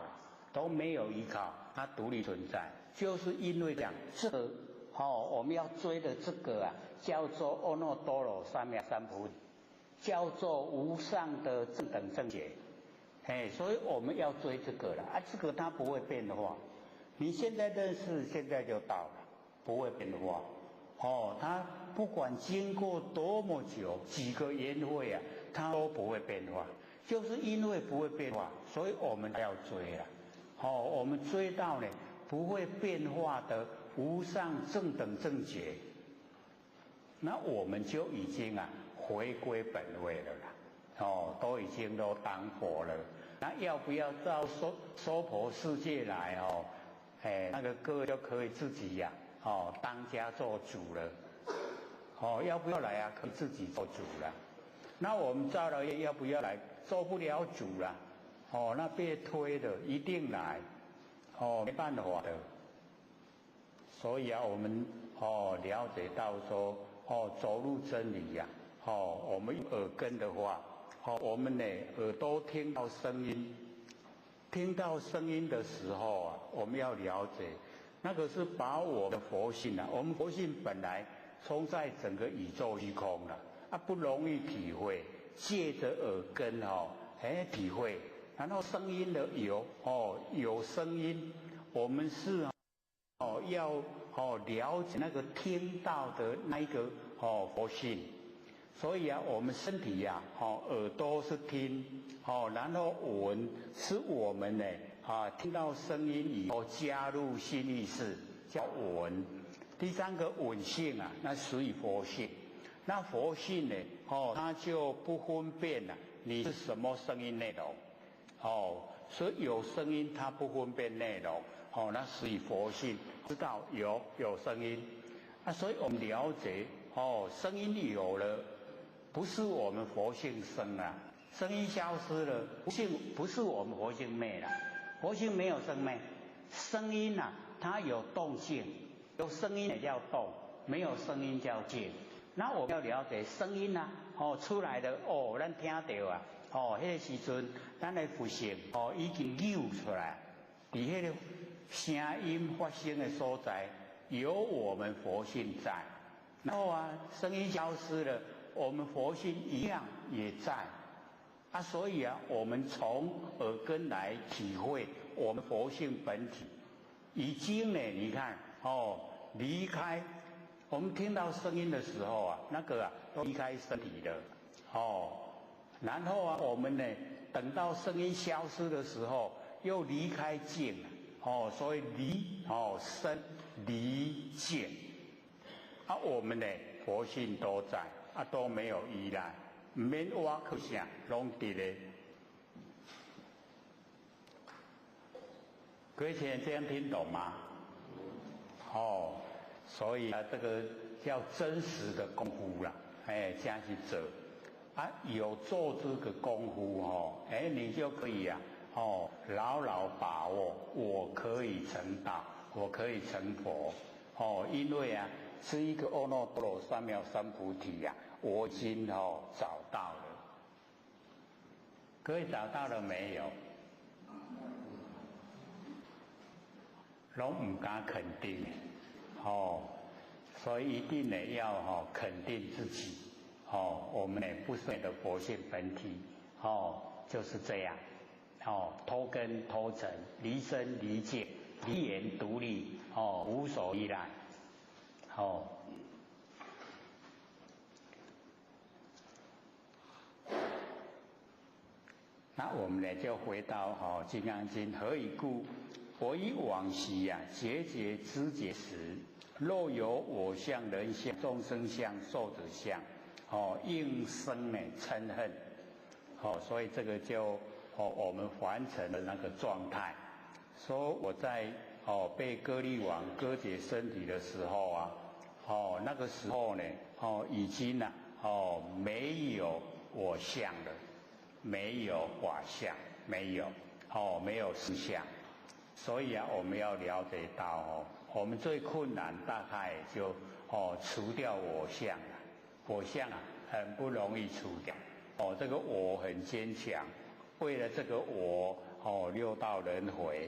都没有依靠，它独立存在。就是因为讲这个，我们要追的这个叫做阿耨多罗三藐三菩提，叫做无上的正等正觉。所以我们要追这个了这个它不会变的话，你现在认识，现在就到了，不会变的话。它不管经过多么久，几个缘会它都不会变化，就是因为不会变化，所以我们要追了。我们追到呢不会变化的无上正等正觉，那我们就已经回归本位了啦，都已经都当佛了。那要不要到娑婆世界来那个各位就可以自己当家做主了，要不要来可以自己做主了。那我们造了业要不要来？做不了主了，那被推的一定来，没办法的。所以我们了解到说走入真理呀，我们耳根的话，我们呢耳朵听到声音，听到声音的时候我们要了解，那个是把我的佛性我们佛性本来充在整个宇宙虚空了，不容易体会，借着耳根体会，然后声音的有声音，我们是要了解那个听到的那一个佛性，所以我们身体耳朵是听，然后闻是我们呢听到声音以后加入心意识叫闻。第三个闻性那属于佛性，那佛性呢它就不分辨你是什么声音内容，所以有声音它不分辨内容，那属于佛性，知道有声音，所以我们了解声音有了，不是我们佛性生声音消失了，不是我们佛性灭了，佛性没有生灭，声音它有动性，有声音也叫动，没有声音叫静。那我们要了解声音出来的咱听到那个时阵咱的佛性已经扭出来，在那个声音发生的所在有我们佛性在，然后声音消失了，我们佛性一样也在所以我们从耳根来体会我们佛性本体已经呢，你看离开我们听到声音的时候那个都离开身体了然后我们呢等到声音消失的时候又离开境所以离身离境我们呢佛性都在都没有依赖，不免挖去啥拢伫咧。各位现在这样听懂吗？所以这个叫真实的功夫啦，这样去做有做这个功夫你就可以牢牢把握，我可以成道，我可以成佛因为是一个阿耨多罗三藐三菩提我已经找到了。各位找到了没有？都不敢肯定所以一定呢要肯定自己我们呢不是的佛性本体就是这样脱根脱尘，离身离界，离言独立无所依赖那我们呢就回到《金刚经》，何以故？我以往昔节节知觉时，若有我相、人相、众生相、寿者相应生呢嗔恨所以这个就我们完成了那个状态。说我在被歌利王割解身体的时候那个时候呢已经没有我相了，没有法相，没有实相。所以我们要了解到我们最困难大概就除掉我相我相很不容易除掉这个我很坚强，为了这个我六道轮回，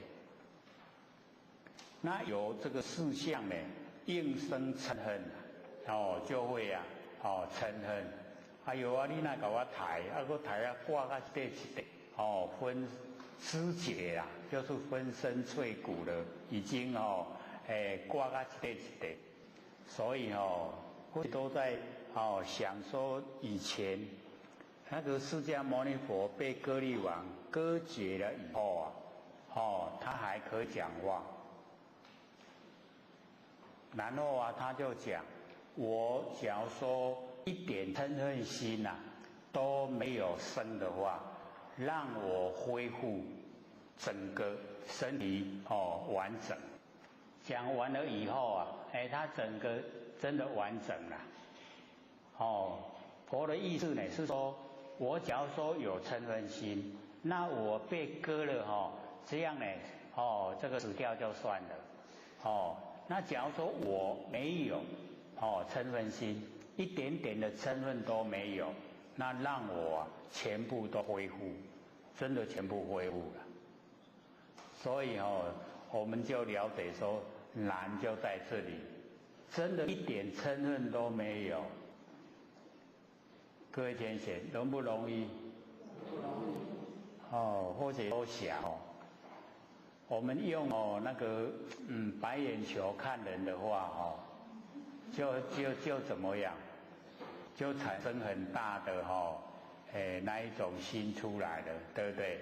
那有这个四相呢应生嗔恨就会嗔恨你若给我抬我抬挂到一块分肢解啦，就是分身碎骨了，已经挂到一块一块，所以都在想说以前那个释迦牟尼佛被歌利王割解了以后他还可以讲话。然后啊，他就讲，我假如说一点嗔恨心都没有生的话，让我恢复整个身体完整。讲完了以后啊，他整个真的完整了。佛的意思呢是说，我假如说有嗔恨心，那我被割了这样呢这个死掉就算了。那假如说我没有嗔恨心，一点点的嗔恨都没有，那让我全部都恢复，真的全部恢复了。所以我们就了解说难就在这里，真的一点嗔恨都没有。各位天贤，容不容易？不容易。或者都想我们用那个白眼球看人的话就怎么样，就产生很大的那一种心出来了，对不对？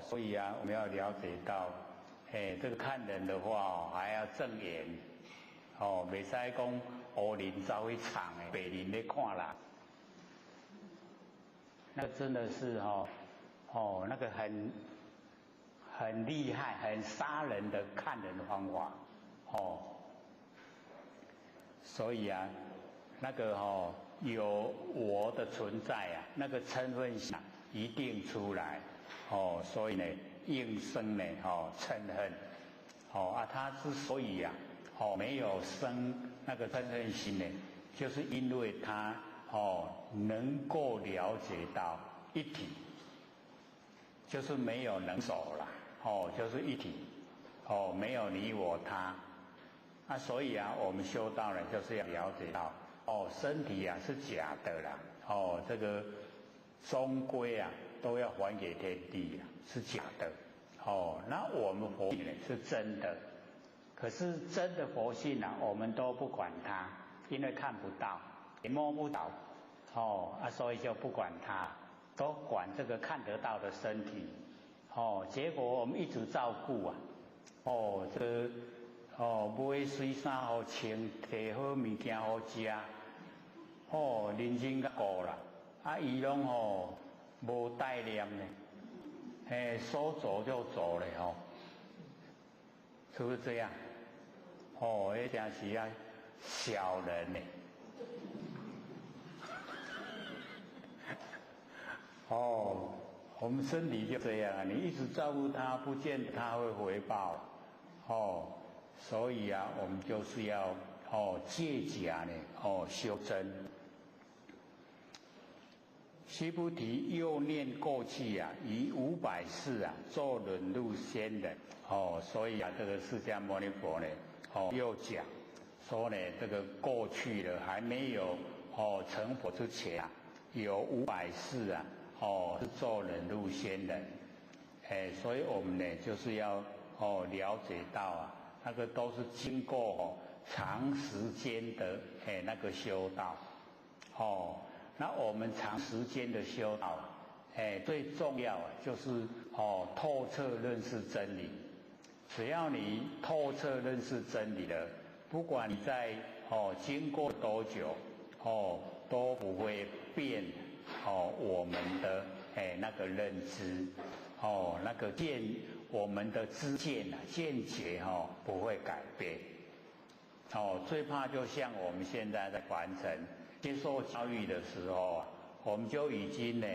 所以啊，我们要了解到，这个看人的话还要正眼，袂使讲乌林走去场的，白林咧看啦，那真的是那个很厉害、很杀人的看人方法，所以啊，那个有我的存在啊，那个嗔恨心一定出来，所以呢，应生呢嗔恨，他之所以没有生那个嗔恨心呢，就是因为他能够了解到一体，就是没有能手啦，就是一体，没有你我他。所以啊，我们修道呢，就是要了解到，身体是假的啦，这个终归都要还给天地是假的，那我们佛性呢是真的，可是真的佛性我们都不管它，因为看不到，也摸不着，所以就不管它，都管这个看得到的身体，结果我们一直照顾这个买水衫好穿，摕好物件好食，人生较顾啦，伊拢无概念呢，说走就走了是不是这样？那真是小人呢。我们身体就这样你一直照顾它，不见得它会回报，所以啊，我们就是要借假呢修真。须菩提，又念过去以500世做轮入仙人，所以这个释迦牟尼佛呢又讲说呢，这个过去了还没有成佛之前有500世是做轮入仙人，所以我们呢就是要了解到那个都是经过长时间的那个修道，那我们长时间的修道最重要就是透彻认识真理。只要你透彻认识真理了，不管你在经过多久都不会变我们的那个认知那个我们的知见见解不会改变。最怕就像我们现在在完成接受教育的时候我们就已经呢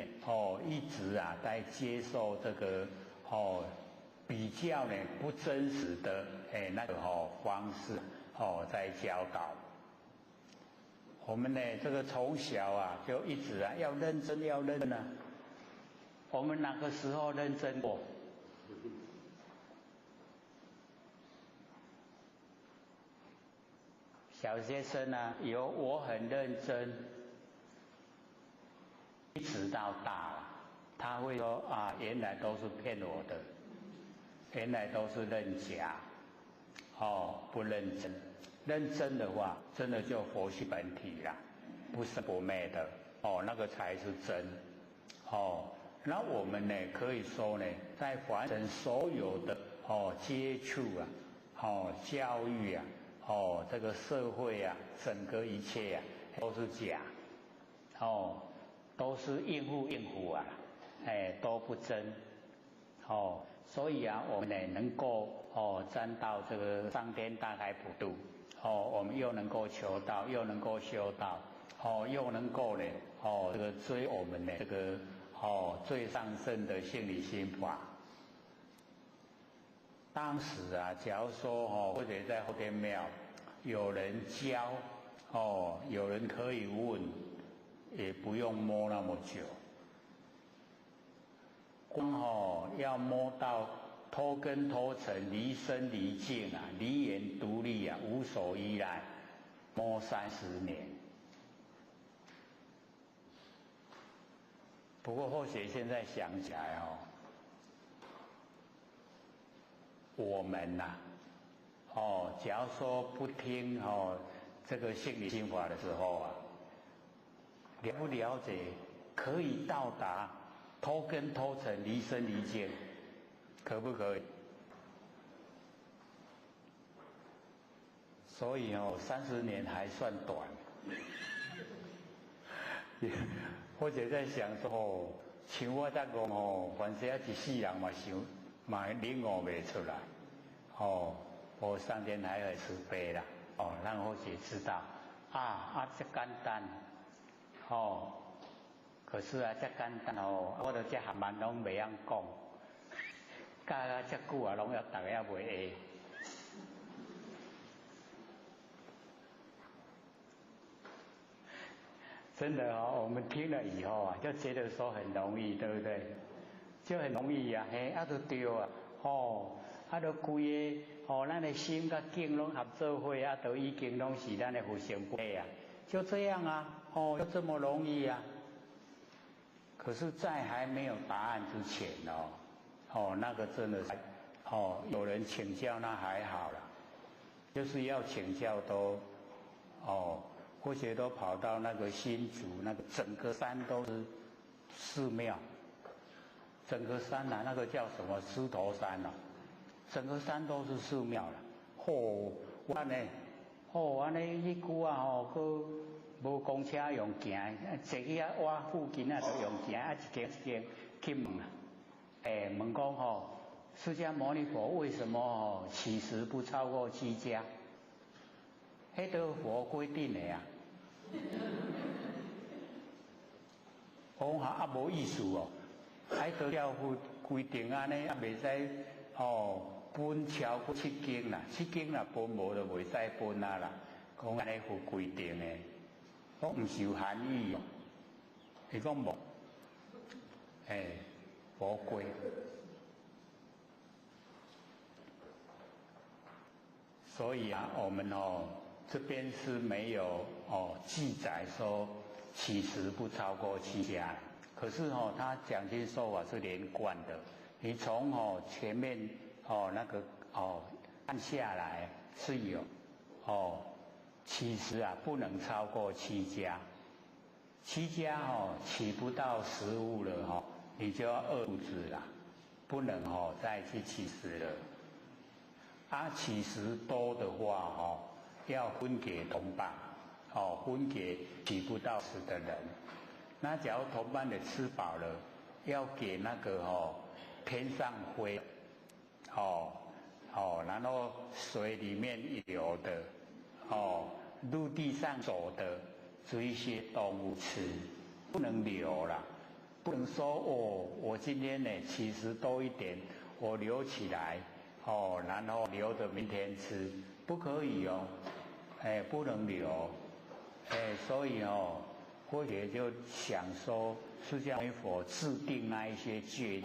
一直在接受这个比较呢不真实的那个方式在教导。我们呢这个从小就一直要认真要认真我们哪个时候认真过？小学生有我很认真，一直到大了，他会说原来都是骗我的，原来都是认假，不认真。认真的话，真的就佛系本体啦，不生不灭的那个才是真。那我们呢，可以说呢，在凡人所有的接触啊，教育啊，这个社会啊，整个一切啊，都是假，都是应付啊，都不真，所以啊，我们呢能够沾到这个上天大开普渡，我们又能够求道，又能够修道，又能够呢，这个追我们的这个最上圣的性理心法。当时啊，假如说或者在后天庙有人教，有人可以问，也不用摸那么久。光要摸到脱根脱尘、离身离境啊，离言独立啊，无所依赖，摸30年。不过或许现在想起来我们呐，假如说不听这个性理心法的时候啊，了不了解可以到达脱根脱尘、离身离境，可不可以？所以30年还算短。或者在想说像我这个凡是一世人嘛领悟袂出来，我上天还会慈悲啦，让或许知道这简单，可是啊这简单我都这韩文拢袂晓讲，教这久啊拢要大家也袂会。真的我们听了以后啊，就觉得说很容易，对不对？就很容易啊，就对啊，就规个咱的心甲境拢合作伙啊，都已经拢是咱的佛性不昧啊，就这样啊，就这么容易啊。可是，在还没有答案之前那个真的是有人请教那还好了，就是要请教都或许都跑到那个新竹，那个整个山都是寺庙，整个山啊，那个叫什么狮头山整个山都是寺庙了。我呢，安尼迄久啊佫无公车用行，坐去我附近就用行，一间一间去问问讲释迦牟尼佛为什么起食不超过7家？迄都佛规定的啊。我讲无意思还都要规定安尼，袂使分超过7间啦，7间啦分无就袂使分啦。讲安尼有规定的，我唔是有含义伊讲无，佛规。所以啊，我们这边是没有记载说起食不超过7家，可是他讲经说法是连贯的，你从前面那个按下来是有起食啊不能超过7家，7家起不到食物了你就要饿肚子啦，不能再去起食了。起食多的话要分给同伴，分给起不到食的人。那假如同伴的吃饱了，要给那个天上飞，然后水里面游的，陆地上走的这一些动物吃，不能留啦，不能说我今天呢起食多一点，我留起来。然后留着明天吃，不可以不能留，所以或者就想说，释迦牟尼佛制定那一些戒律，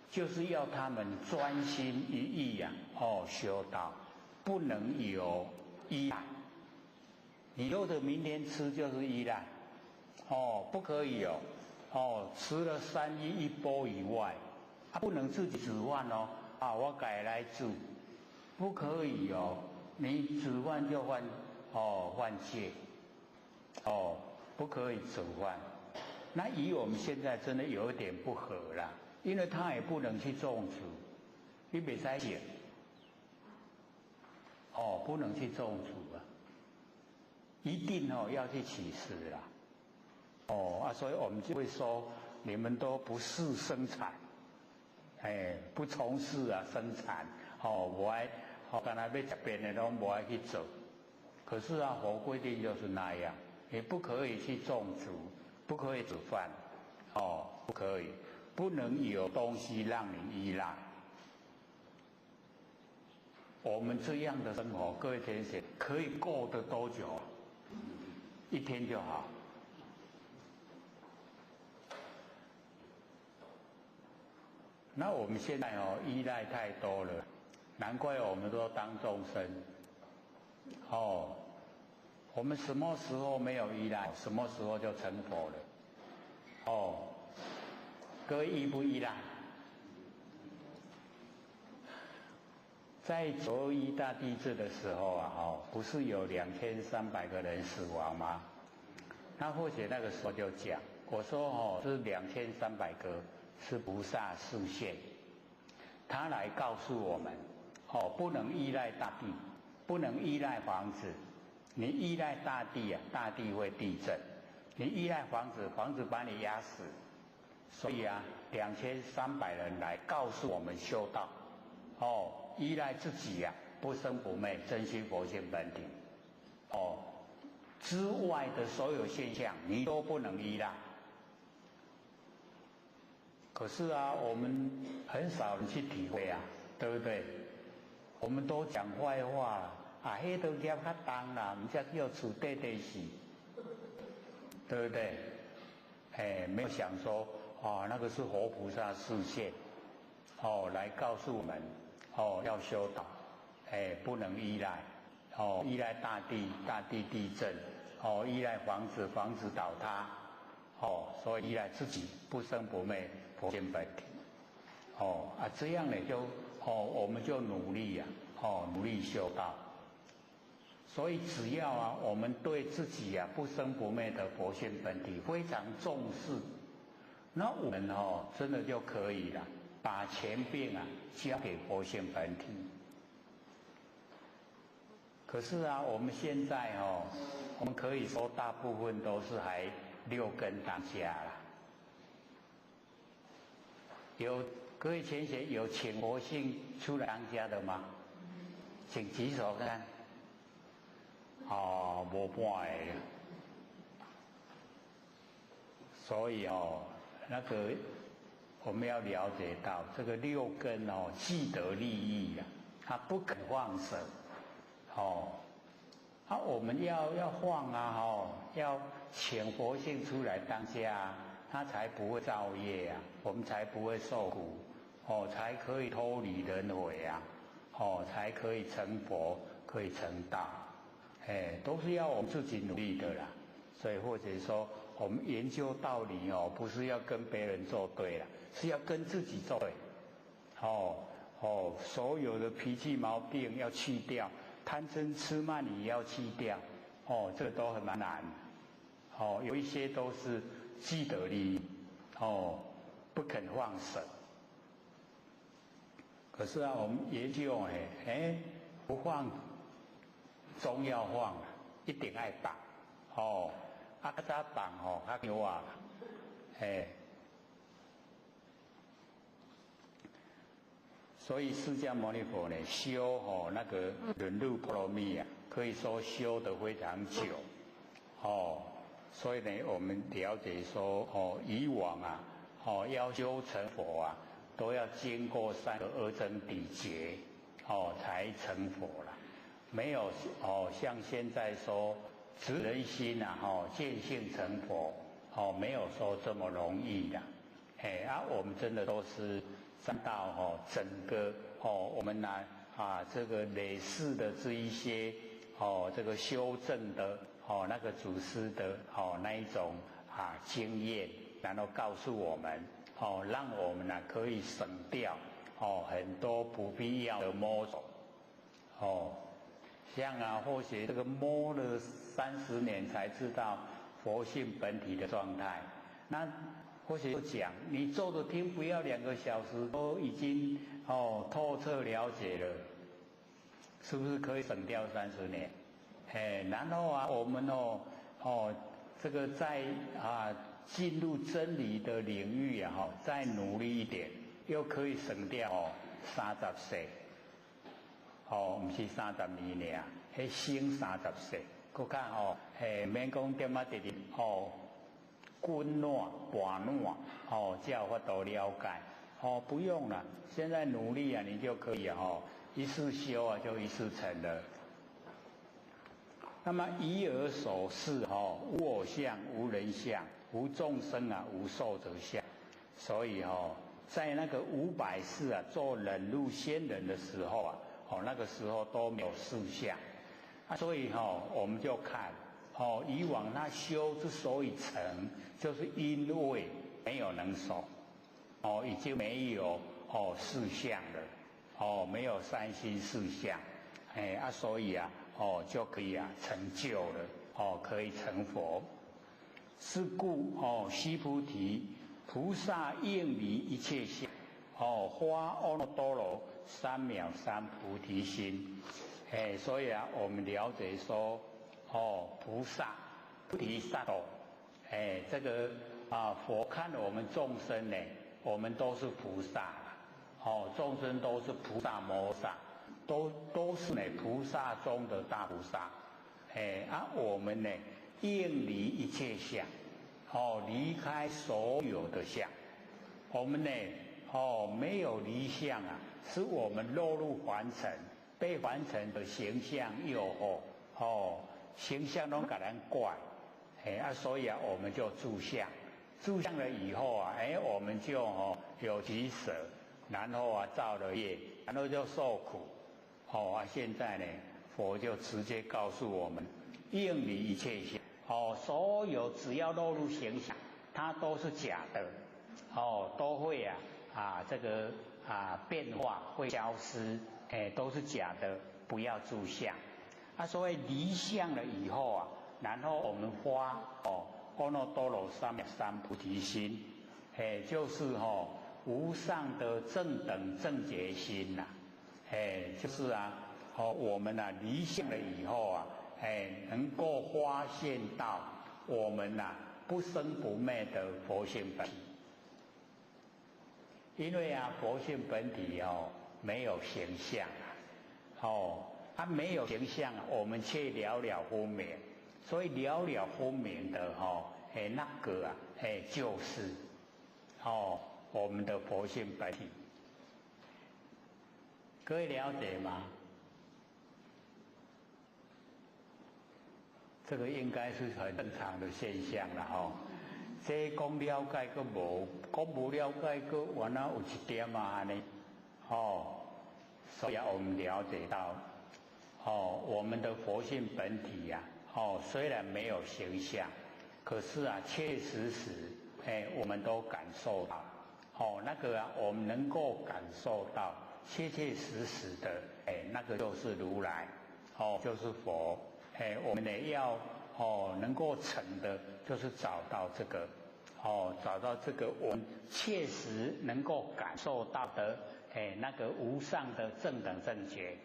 就是要他们专心一意修道，不能有依赖。你留着明天吃就是依赖，不可以吃了3衣1钵以外，不能自己指饭我改来煮，不可以你煮饭就犯戒，不可以煮饭，那以我们现在真的有一点不合啦，因为他也不能去种植，你没在讲，不能去种植啊，一定要去取食啦，所以我们就会说你们都不是生产，不从事生产，我爱刚才要这边的都不爱去做，可是佛规定就是那样，也不可以去种植，不可以煮饭，不可以，不能有东西让你依赖。我们这样的生活，各位同学可以过得多久？一天就好。那我们现在依赖太多了，难怪我们都当众生。我们什么时候没有依赖，什么时候就成佛了。各位依不依赖？在921大地震的时候不是有2300个人死亡吗？那或许那个时候就讲，我说这2300个是菩萨示现，他来告诉我们，不能依赖大地，不能依赖房子，你依赖大地大地会地震；你依赖房子，房子把你压死。所以2300人来告诉我们修道，依赖自己不生不灭，真心佛性本体，之外的所有现象你都不能依赖。可是我们很少人去体会对不对？我们都讲坏话迄都业较重啦，唔才叫厝地地死，对不对？没有想说那个是活菩萨示现，来告诉我们，要修道，不能依赖，依赖大地，大地地震，依赖房子，房子倒塌，所以依赖自己不生不灭佛性本体，这样呢就我们就努力努力修道。所以只要我们对自己不生不灭的佛性本体非常重视，那我们真的就可以了，把权柄交给佛性本体。可是我们现在我们可以说大部分都是还6根当家啦。有各位前贤有请佛性出来当家的吗？请举手看看。没半个，所以那个我们要了解到这个6根既得利益他不肯放舍，我们要放要请佛性出来当家，他才不会造业我们才不会受苦，才可以脱离轮回才可以成佛，可以成道。都是要我们自己努力的啦，所以或者说我们研究道理不是要跟别人作对啦，是要跟自己作对。所有的脾气毛病要去掉，贪嗔痴慢也要去掉，这个都很蛮难。有一些都是既得利益，不肯放舍。可是我们研究不放。总要放，一定爱放，较早放较牛所以释迦牟尼佛呢修那个忍辱波罗蜜可以说修得非常久，所以呢我们了解说以往要修成佛都要经过3个阿僧祇劫才成佛了。没有像现在说直人心见性成佛没有说这么容易的。我们真的都是占到整个我们这个累世的这一些这个修正的那个祖师的那一种经验，然后告诉我们让我们可以省掉很多不必要的摸索像或许这个摸了30年才知道佛性本体的状态，那或许讲，你坐着听不要2个小时，都已经透彻了解了，是不是可以省掉30年？然后啊，我们这个在进入真理的领域啊，再努力一点，又可以省掉30岁，不是32年，是省30岁。佮看免讲点啊直直滚暖、半暖，才有法度了解。不用了，现在努力啊，你就可以一次修啊，就一次成了。那么以尔所示无我相、无人相、无众生啊、无寿者相。所以在那个500世啊做忍辱仙人的时候啊，那个时候都没有事相。所以我们就看以往他修之所以成，就是因为没有能守，已经没有四相了，没有3心4相，所以啊就可以成就了，可以成佛。是故须菩提，菩萨应离一切相，发阿耨多罗三藐三菩提心。所以啊，我们了解说，菩萨、菩提萨埵，这个佛看我们众生呢，我们都是菩萨，众生都是菩萨摩萨，都是呢菩萨中的大菩萨，我们呢应离一切相，离开所有的相，我们呢没有离相啊，是我们落入凡尘。被凡尘的形象诱惑，形象都给人怪，所以啊，我们就住相，住相了以后啊，我们就有取舍，然后啊造了业，然后就受苦，现在呢，佛就直接告诉我们，应离一切相，所有只要落入形象，它都是假的，都会这个变化会消失。都是假的，不要住相。所谓离相了以后啊，然后我们发阿耨多罗三藐三菩提心，就是无上的正等正觉心呐，就是我们离相了以后啊，能够发现到我们不生不灭的佛性本体。因为佛性本体没有形象它没有形象我们却了了分明，所以了了分明的那个就是我们的佛性本体，各位了解吗？这个应该是很正常的现象了这讲了解个无，讲无了解个原来有一点安尼。所以我们了解到，我们的佛性本体虽然没有形象，可是确实我们都感受到，那个我们能够感受到，确确实实的，那个就是如来，就是佛，我们呢要能够成的，就是找到这个，找到这个我们切实能够感受到的。那个无上的正等正觉，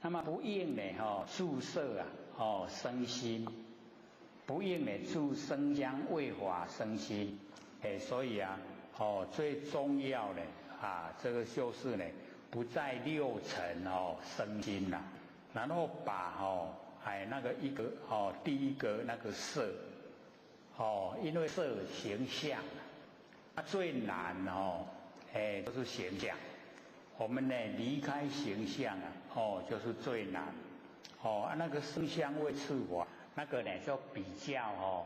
那么不应呢住色生心，不应呢住生香味法生心，所以最重要的这个就是呢不在6尘生心呐，然后把那个第一个那个色因为色形象最难就是形象，我们呢离开形象就是最难那个声香味触法那个呢就比较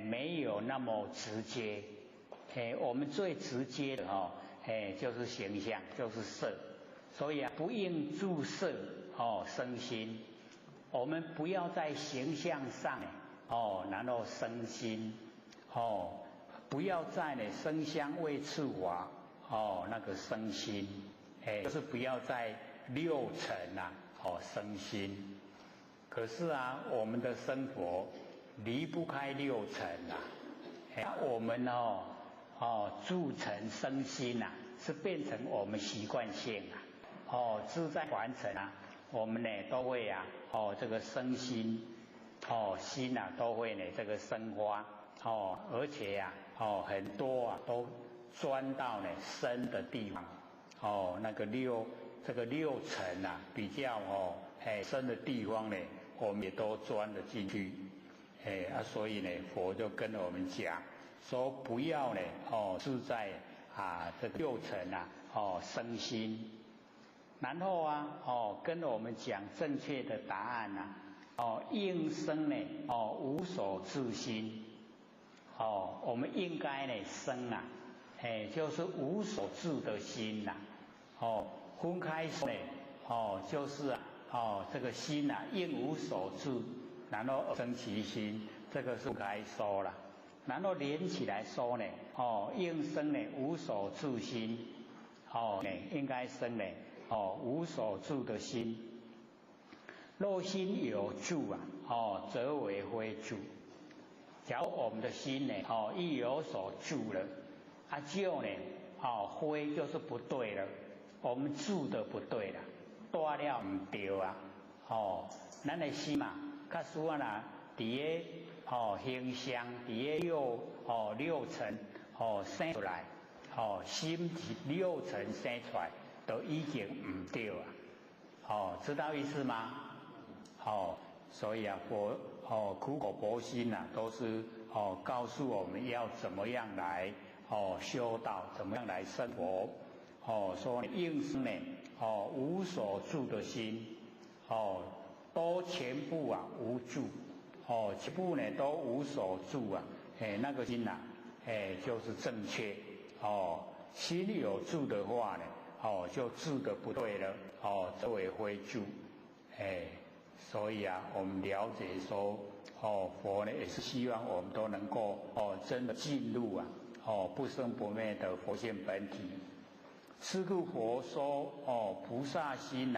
没有那么直接，我们最直接的就是形象，就是色，所以不应住色生心，我们不要在形象上然后生心不要在声香味触法那个生心，就是不要在6尘生心。可是我们的生活离不开六尘啊。我们住尘生心啊，是变成我们习惯性啊。自在凡尘啊，我们呢都会啊，这个生心，心啊都会呢这个生花，而且呀，很多啊都钻到呢深的地方，那个六尘啊比较深的地方呢，我们也都钻了进去，所以呢佛就跟我们讲说不要呢自在这个六尘啊生心，然后啊跟我们讲正确的答案啊，应生呢无所自心，我们应该呢生啊，就是无所自的心呐，分开说呢，就是这个心啊应无所自，然后生其心，这个是分开说了，然后连起来说呢，应生呢无所自心，应该生呢无所住的心，若心有住啊，则为非住。假如我们的心呢，一有所住了，就呢，非就是不对了，我们住的不对了，大了唔对啊，咱的心嘛，较需要啦，伫个形象，伫个六尘生出来，心是六尘生出来。都已经唔对啊，知道意思吗？所以啊，苦口婆心都是告诉我们要怎么样来修道，怎么样来生活，说应是呢无所住的心，都全部无住，全部呢都无所住那个心就是正确，心有住的话呢。就住的不对了，则为非住，所以我们了解说，佛呢也是希望我们都能够真的进入不生不灭的佛性本体。是故佛说，菩萨心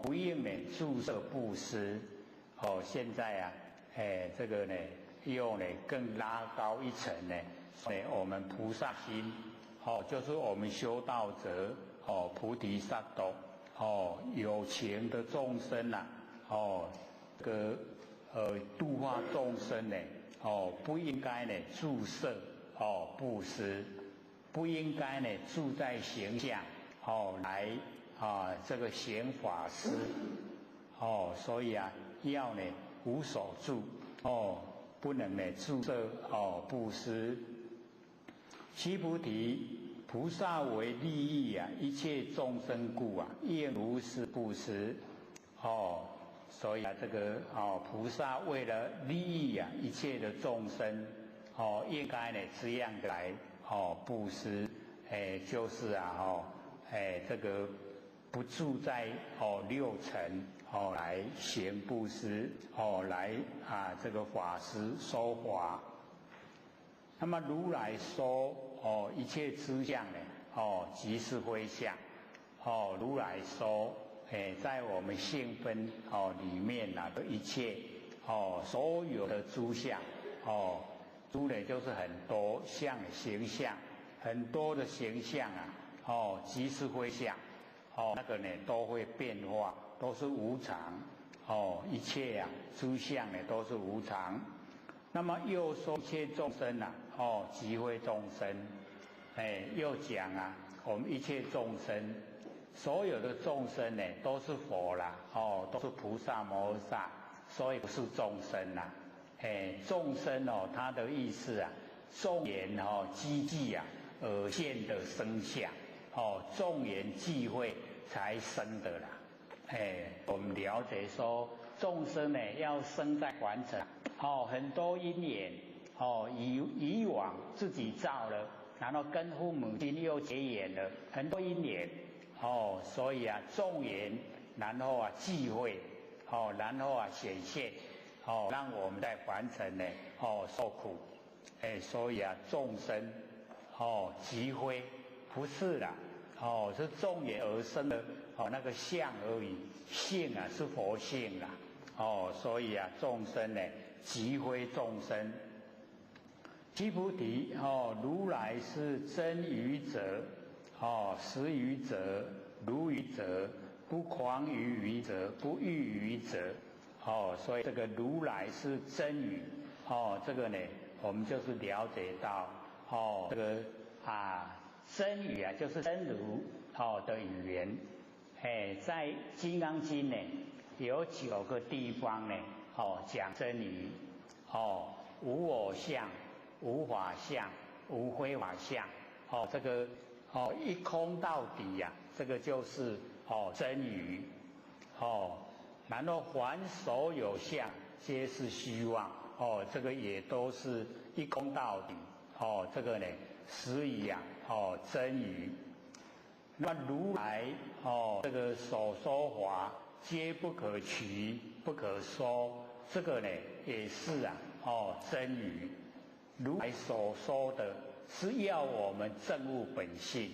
不应呢住色布施，现在这个呢又呢更拉高一层呢，我们菩萨心，就是我们修道者。菩提萨埵，有情的众生这个度化众生呢，不应该呢住色布施，不应该呢住在形象来这个显法施，所以要呢无所住，不能呢住色布施。须菩提。菩萨为利益一切众生故应如是布施，所以这个菩萨为了利益一切的众生，应该呢这样的来布施，就是这个不住在六尘来行布施，来这个法师说法。那么如来说一切知相呢，即是非相。如来说，在我们性分里面的一切所有的诸相，诸呢就是很多相形象，很多的形象即是非相，那个呢都会变化，都是无常，一切诸相呢都是无常。那么又说一切众生即非众生，又讲我们一切众生，所有的众生呢都是佛啦，都是菩萨摩诃萨，所以不是众生啦。众生它的意思众缘积聚而现的生相，众缘聚会才生的啦。我们了解说，众生呢要生在凡尘。很多因缘，以往自己造了，然后跟父母亲又结缘了，很多因缘，所以众缘，然后聚会，然后显现，让我们在凡尘呢，受苦，所以众生，即非不是啦，是众缘而生的，那个相而已，性是佛性啦。所以众生呢即非众生。须菩提，如来是真语者，实语者，如语者，不诳于语者，不喻语者，所以这个如来是真语，这个呢，我们就是了解到，这个真语啊，就是真如的语言，在《金刚经》呢，有9个地方呢，讲真语，无我相。无法相，无非法相，这个一空到底呀，这个就是真语，然后凡所有相，皆是虚妄，这个也都是一空到底，这个呢实语呀，真语。那如来这个所说法，皆不可取，不可说，这个呢也是啊，真语。如来所说的是要我们证悟本性，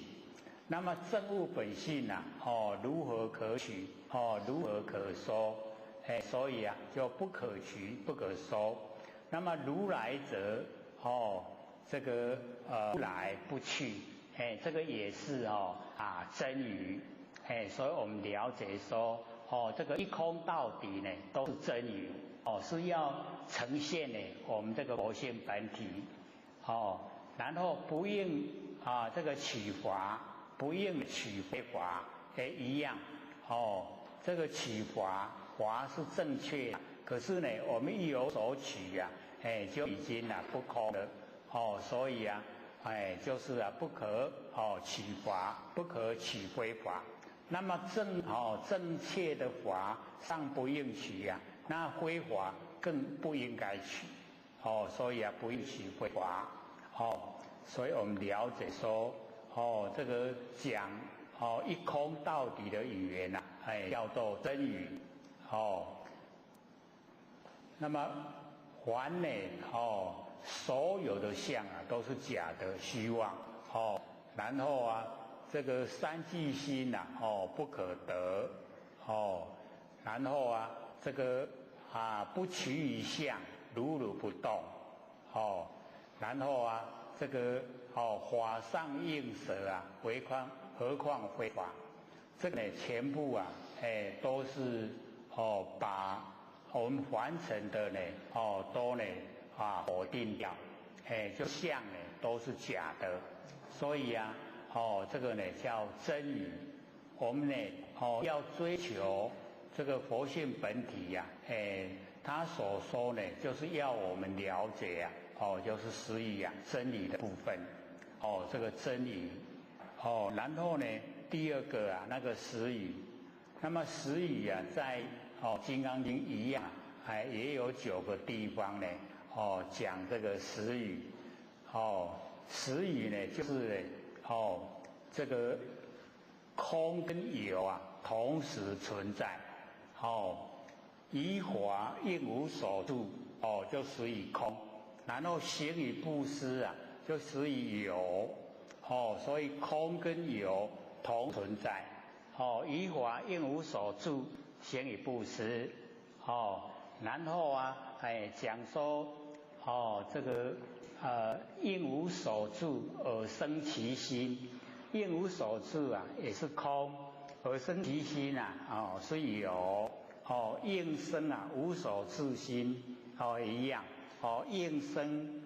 那么证悟本性啊，如何可取？如何可说？所以啊，就不可取，不可说。那么如来者，这个不来不去，这个也是真语，所以我们了解说，这个一空到底呢，都是真语。是要呈现呢我们这个佛性本体，然后不应这个取法，不应取非法，一样，这个取法是正确的，可是呢我们一有所取啊，就已经不空了，所以啊，就是不可取法，不可取非法。那么正确的法尚不应取啊。那非法更不应该取，所以不应取非法，所以我们了解说，这个讲一空到底的语言叫做真语，那么凡呢，所有的相都是假的虚妄，然后这个三际心不可得，然后这个不取于相，如如不动，然后这个法上应舍何况非法，这个呢全部都是把我们凡尘的呢都呢否定掉，就相呢都是假的，所以这个呢叫真语。我们呢要追求这个佛性本体呀，他所说呢，就是要我们了解就是实语真理的部分，这个真理，然后呢，第二个那个实语，那么实语在《金刚经》一样，也有9个地方呢，讲这个实语，实语呢就是这个空跟有同时存在。依法应无所住，就实以空，然后行以布施就实以有，所以空跟有同存在，依法应无所住，行以布施，然后讲说这个应无所住而生其心，应无所住也是空。而生其心是有，应生无所住心，一样，应生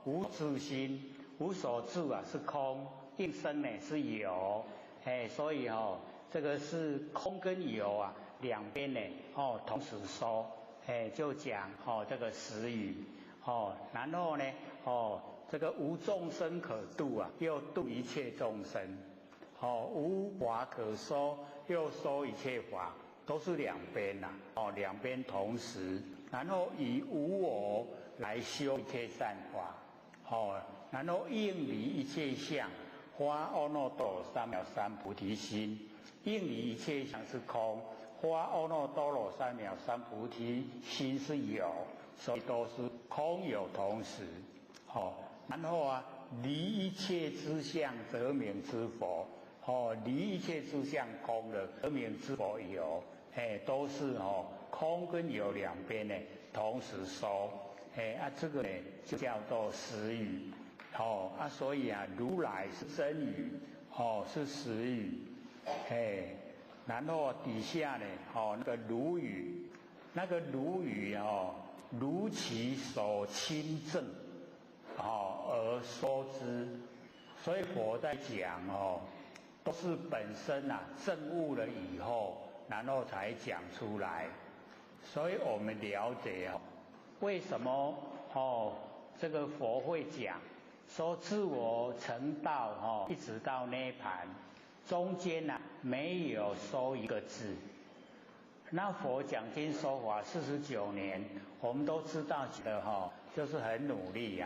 无住心，无所住是空，应生呢是有，所以这个是空跟有两边呢同时说，就讲这个实语，然后呢这个无众生可度又度一切众生。无法可说，又说一切法，都是两边两边同时，然后以无我来修一切善法，然后应离一切相，发阿耨多罗三藐三菩提心，应离一切相是空，发阿耨多罗三藐三菩提心是有，所以都是空有同时，然后离一切之相，则名之佛。离一切之相空了，则名之佛有，都是空跟有两边呢同时说，这个呢就叫做实语，所以啊，如来是真语，是实语，然后底下呢，那个如语，那个如语如其所亲证，而说之。所以佛在讲都是本身证悟了以后，然后才讲出来。所以我们了解为什么这个佛会讲说自我成道一直到涅槃，中间没有说一个字。那佛讲经说法49年，我们都知道的就是很努力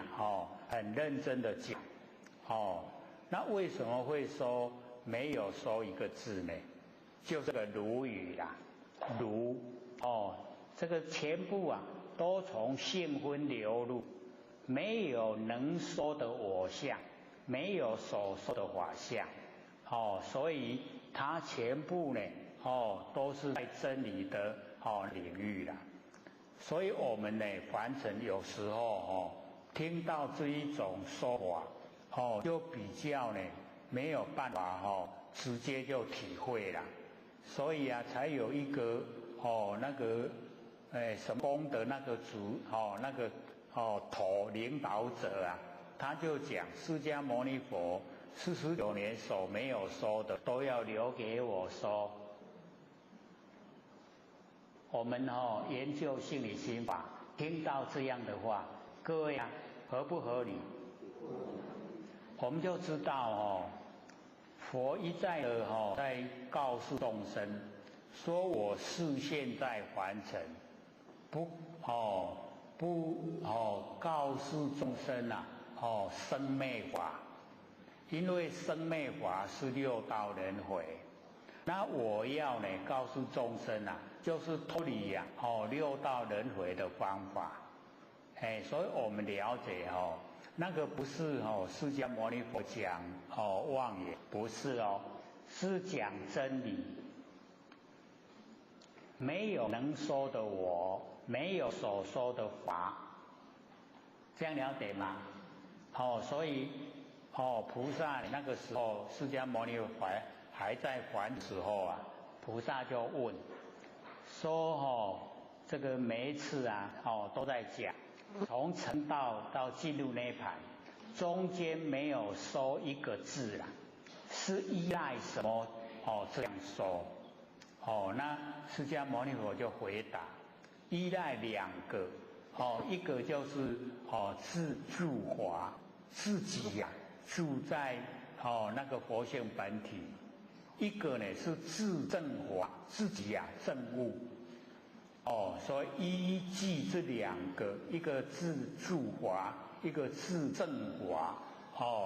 很认真的讲那为什么会说没有说一个字呢？就这个如语啦，如这个全部都从性分流入，没有能说的我相，没有所说的法相所以它全部呢都是在真理的领域啦。所以我们呢凡尘有时候听到这一种说法就比较呢没有办法直接就体会了，所以才有一个那个什么功德那个主那个头领导者他就讲释迦牟尼佛49年所没有说的都要留给我说。我们研究心理心法，听到这样的话，各位合不合理？我们就知道佛一再的在告诉众生，说我是现在凡尘，不告诉众生生灭法，因为生灭法是六道轮回。那我要呢告诉众生就是脱离六道轮回的方法。所以我们了解那个不是释迦牟尼佛讲妄言，不是是讲真理。没有能说的我，没有所说的法，这样了解吗？所以菩萨那个时候，释迦牟尼佛还在还的时候菩萨就问说这个每一次都在讲，从成道到进入涅槃，中间没有说一个字是依赖什么这样说那释迦牟尼佛就回答，依赖两个一个就是自住法，自己住在那个佛性本体，一个呢是自证法，自己证悟所以依据这两个，一个自住法，一个自证法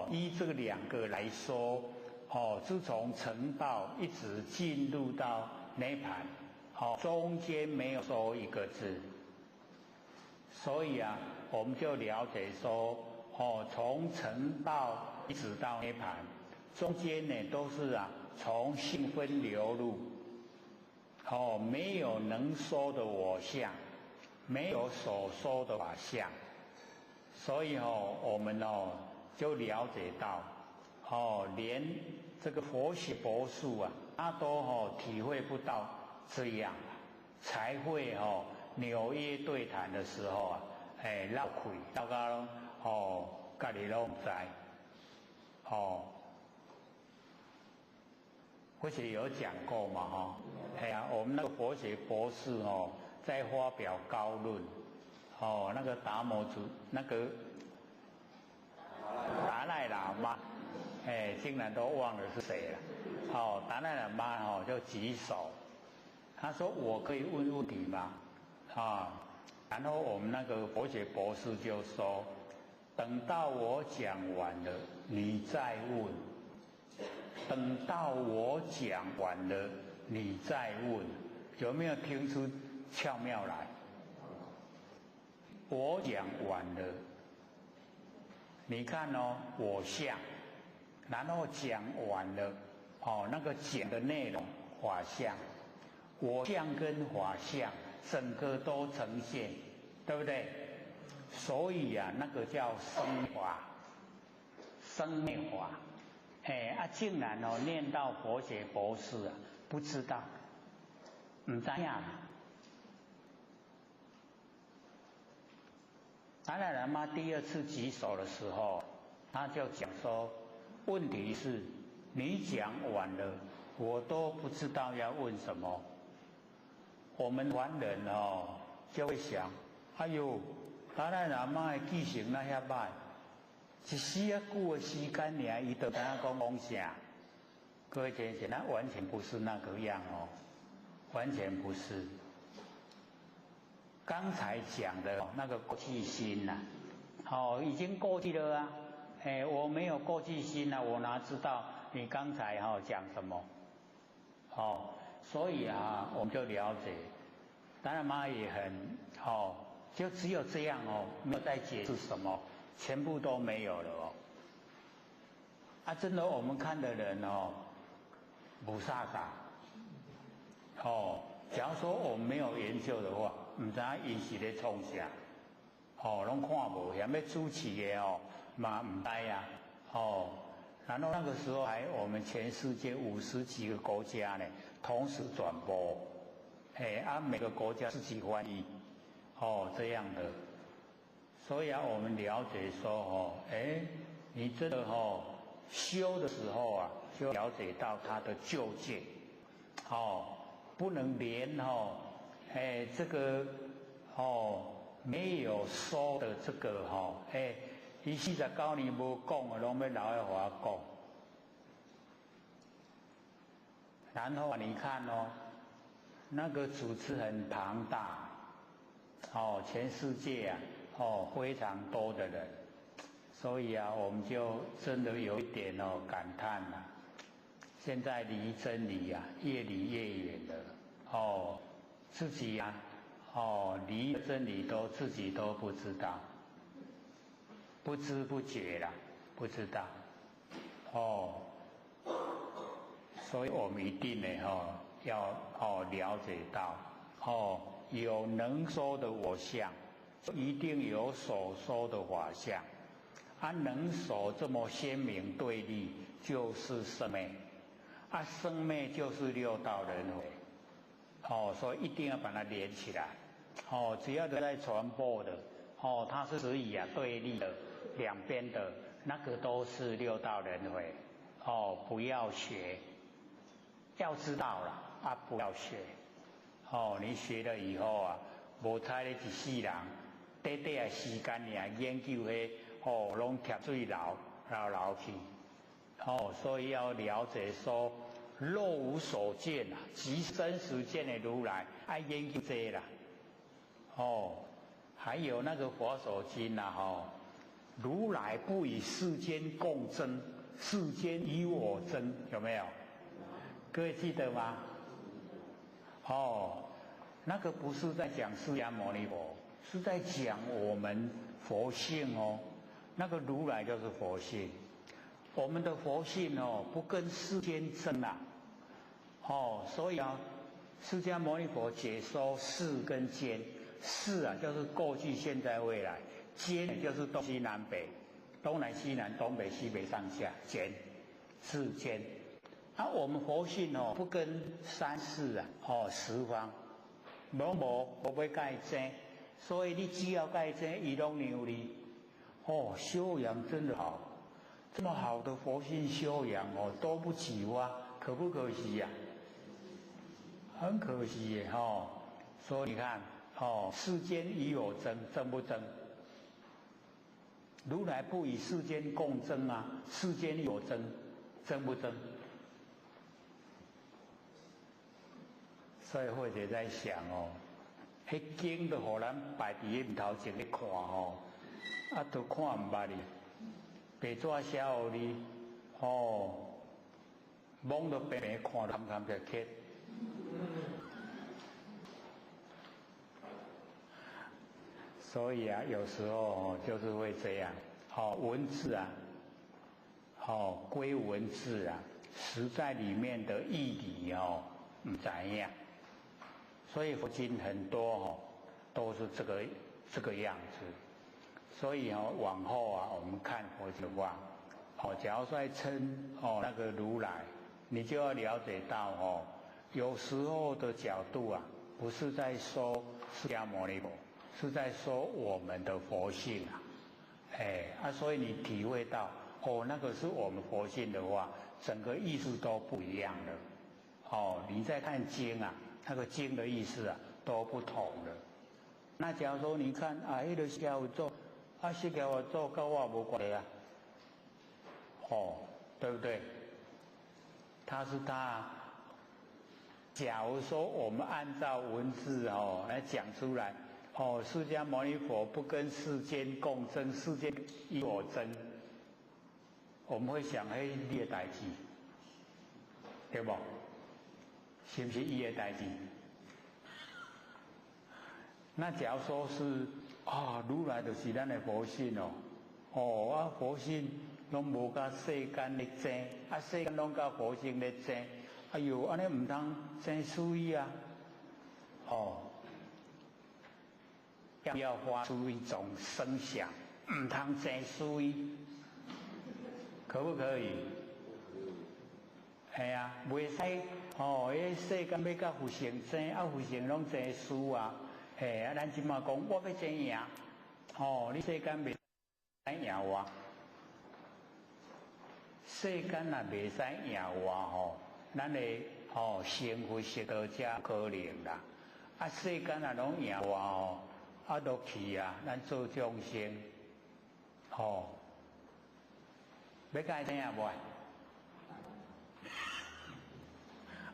依这个两个来说自从成道一直进入到涅槃中间没有说一个字。所以我们就了解说从成道一直到涅槃，中间呢都是从性分流入没有能说的我相，没有所说的法相。所以我们就了解到连这个佛学博士他都体会不到这样，才会纽约对谈的时候闹亏到到家己都不知或许有讲过嘛我们那个佛学博士在发表高论那个达摩祖那个达赖喇嘛竟然都忘了是谁了达赖喇嘛就举手，他说我可以问问题吗然后我们那个佛学博士就说，等到我讲完了你再问，等到我讲完了你再问，有没有听出巧妙来？我讲完了，你看我相，然后讲完了那个讲的内容法相，我相跟法相整个都呈现对不对？所以啊，那个叫生法，生灭法。竟然哦念到佛学博士啊，不知道，唔知呀。达赖喇嘛第二次举手的时候，他就讲说，问题是你讲完了，我都不知道要问什么。我们凡人哦就会想，哎呦，达赖喇嘛的记性那遐歹，一时啊久的时间尔，伊就知影讲啥。各位先生，那完全不是那个样哦，完全不是。刚才讲的那个过去心呐，已经过去了啊。我没有过去心啊，我哪知道你刚才讲什么？所以啊，我们就了解。达赖喇嘛也很就只有这样没有再解释什么，全部都没有了真的，我们看的人不傻傻。假如说我们没有研究的话，唔知因是咧创啥，拢看无，嫌要主持的嘛唔知啊，然后那个时候我们全世界50几个国家呢，同时转播，每个国家自己翻译，这样的，所以我们了解说你真的修的时候啊，就了解到它的究竟，不能连这个没有说的这个伊49年无讲的，拢要留来给我讲。然后你看那个组织很庞大，全世界啊，非常多的人，所以啊，我们就真的有一点感叹了。现在离真理啊，越离越远了。自己啊，离真理自己都不知道，不知不觉啦，不知道。所以我们一定呢，要了解到，有能说的我相，一定有所说的法相。能所这么鲜明对立，就是生灭。生灭就是六道轮回。所以一定要把它连起来。只要在传播的，它是指以对立的两边的，那个都是六道轮回。不要学，要知道了不要学。你学了以后啊，无猜你一世人，短短的时间尔研究拢贴水流去。所以要了解说，肉无所见即真实见的如来，爱研究这啦。还有那个佛手经如来不与世间共争，世间与我争，有没有？各位记得吗？那个不是在讲释迦牟尼佛，是在讲我们佛性那个如来就是佛性。我们的佛性不跟世间争所以释迦牟尼佛解说世跟间，世就是过去现在未来，间就是东西南北，东南西南东北西北上下，间世间。我们佛性不跟三世十方无要改正，所以你只要改正伊拢让你修养真的好。这么好的佛性修养都不起哇，可不可惜呀？很可惜耶所以你看世间与我争，争不争？如来不与世间共争世间与我争，争不争？所以或者在想迄经都互咱摆伫面头前咧看都看唔捌哩。白纸写互你懵都白白看，看就刻。所以有时候就是会这样。文字归文字实在里面的义理不怎样。所以佛经很多都是这个这个样子。所以往后啊，我们看佛的话，假如说在称那个如来，你就要了解到有时候的角度啊，不是在说释迦牟尼佛，是在说我们的佛性啊，所以你体会到那个是我们佛性的话，整个意思都不一样了。你在看经啊，那个经的意思啊都不同了。那假如说你看那个释迦有做，释迦有做跟我无关系啊，对不对？他是他。假如说我们按照文字来讲出来，释迦牟尼佛不跟世间共争，世间与我争，我们会想你的代志，对不？是不是伊的代志？那假如说是如来就是咱的佛性佛性拢无甲世间咧争，世间拢甲佛性咧争。哎呦，安尼唔通真注意啊！要发出一种声响，唔通真注意，可不可以？系啊，袂使迄世间要甲佛性争，佛性拢真输啊！咱即马讲我要争赢，你世间袂使赢我，世间若袂使赢我咱的成佛识道者可能啦，世间啊拢赢我落去啊，咱做众生要甲伊怎样无？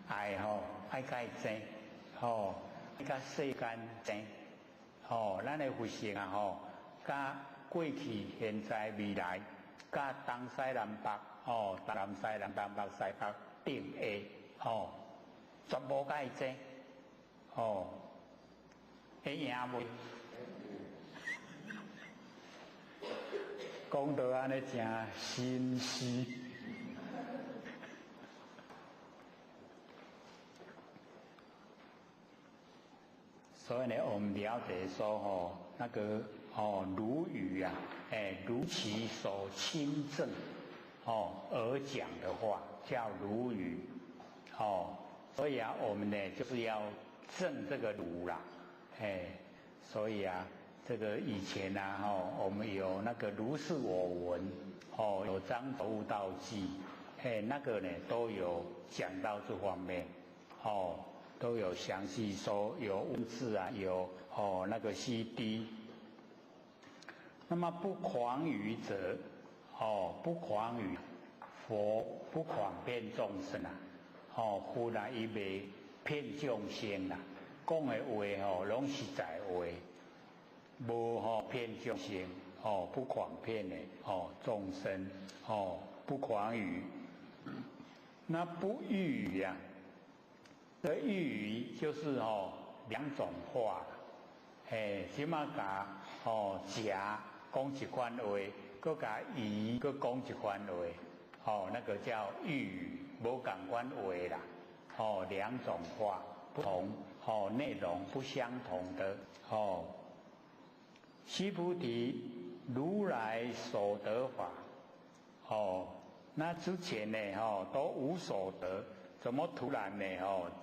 爱甲伊争甲世间争咱的佛性啊甲过去、现在、未来，甲东西南北南西南东北西北。定下全部甲伊争会赢袂？讲到安尼真心虚。所以呢，我们了解说那个如语啊，如其所亲证而讲的话。叫如语所以啊，我们呢就是要证这个如啦，所以啊，这个以前啊我们有那个如是我闻有张头悟道记，那个呢都有讲到这方面都有详细说，有文字啊，有那个 CD。那么不诳语者不诳语。佛不诳骗众生佛啊伊袂骗众生啦，讲的话拢实在话，无骗众生不诳骗的众生不诳语。那不喻语啊，这喻语就是两种话，即马甲假讲一番话，搁甲移搁讲一番话。那个叫喻语，无共款话啦。两种话不同，内容不相同的须菩提，如来所得法那之前呢都无所得，怎么突然呢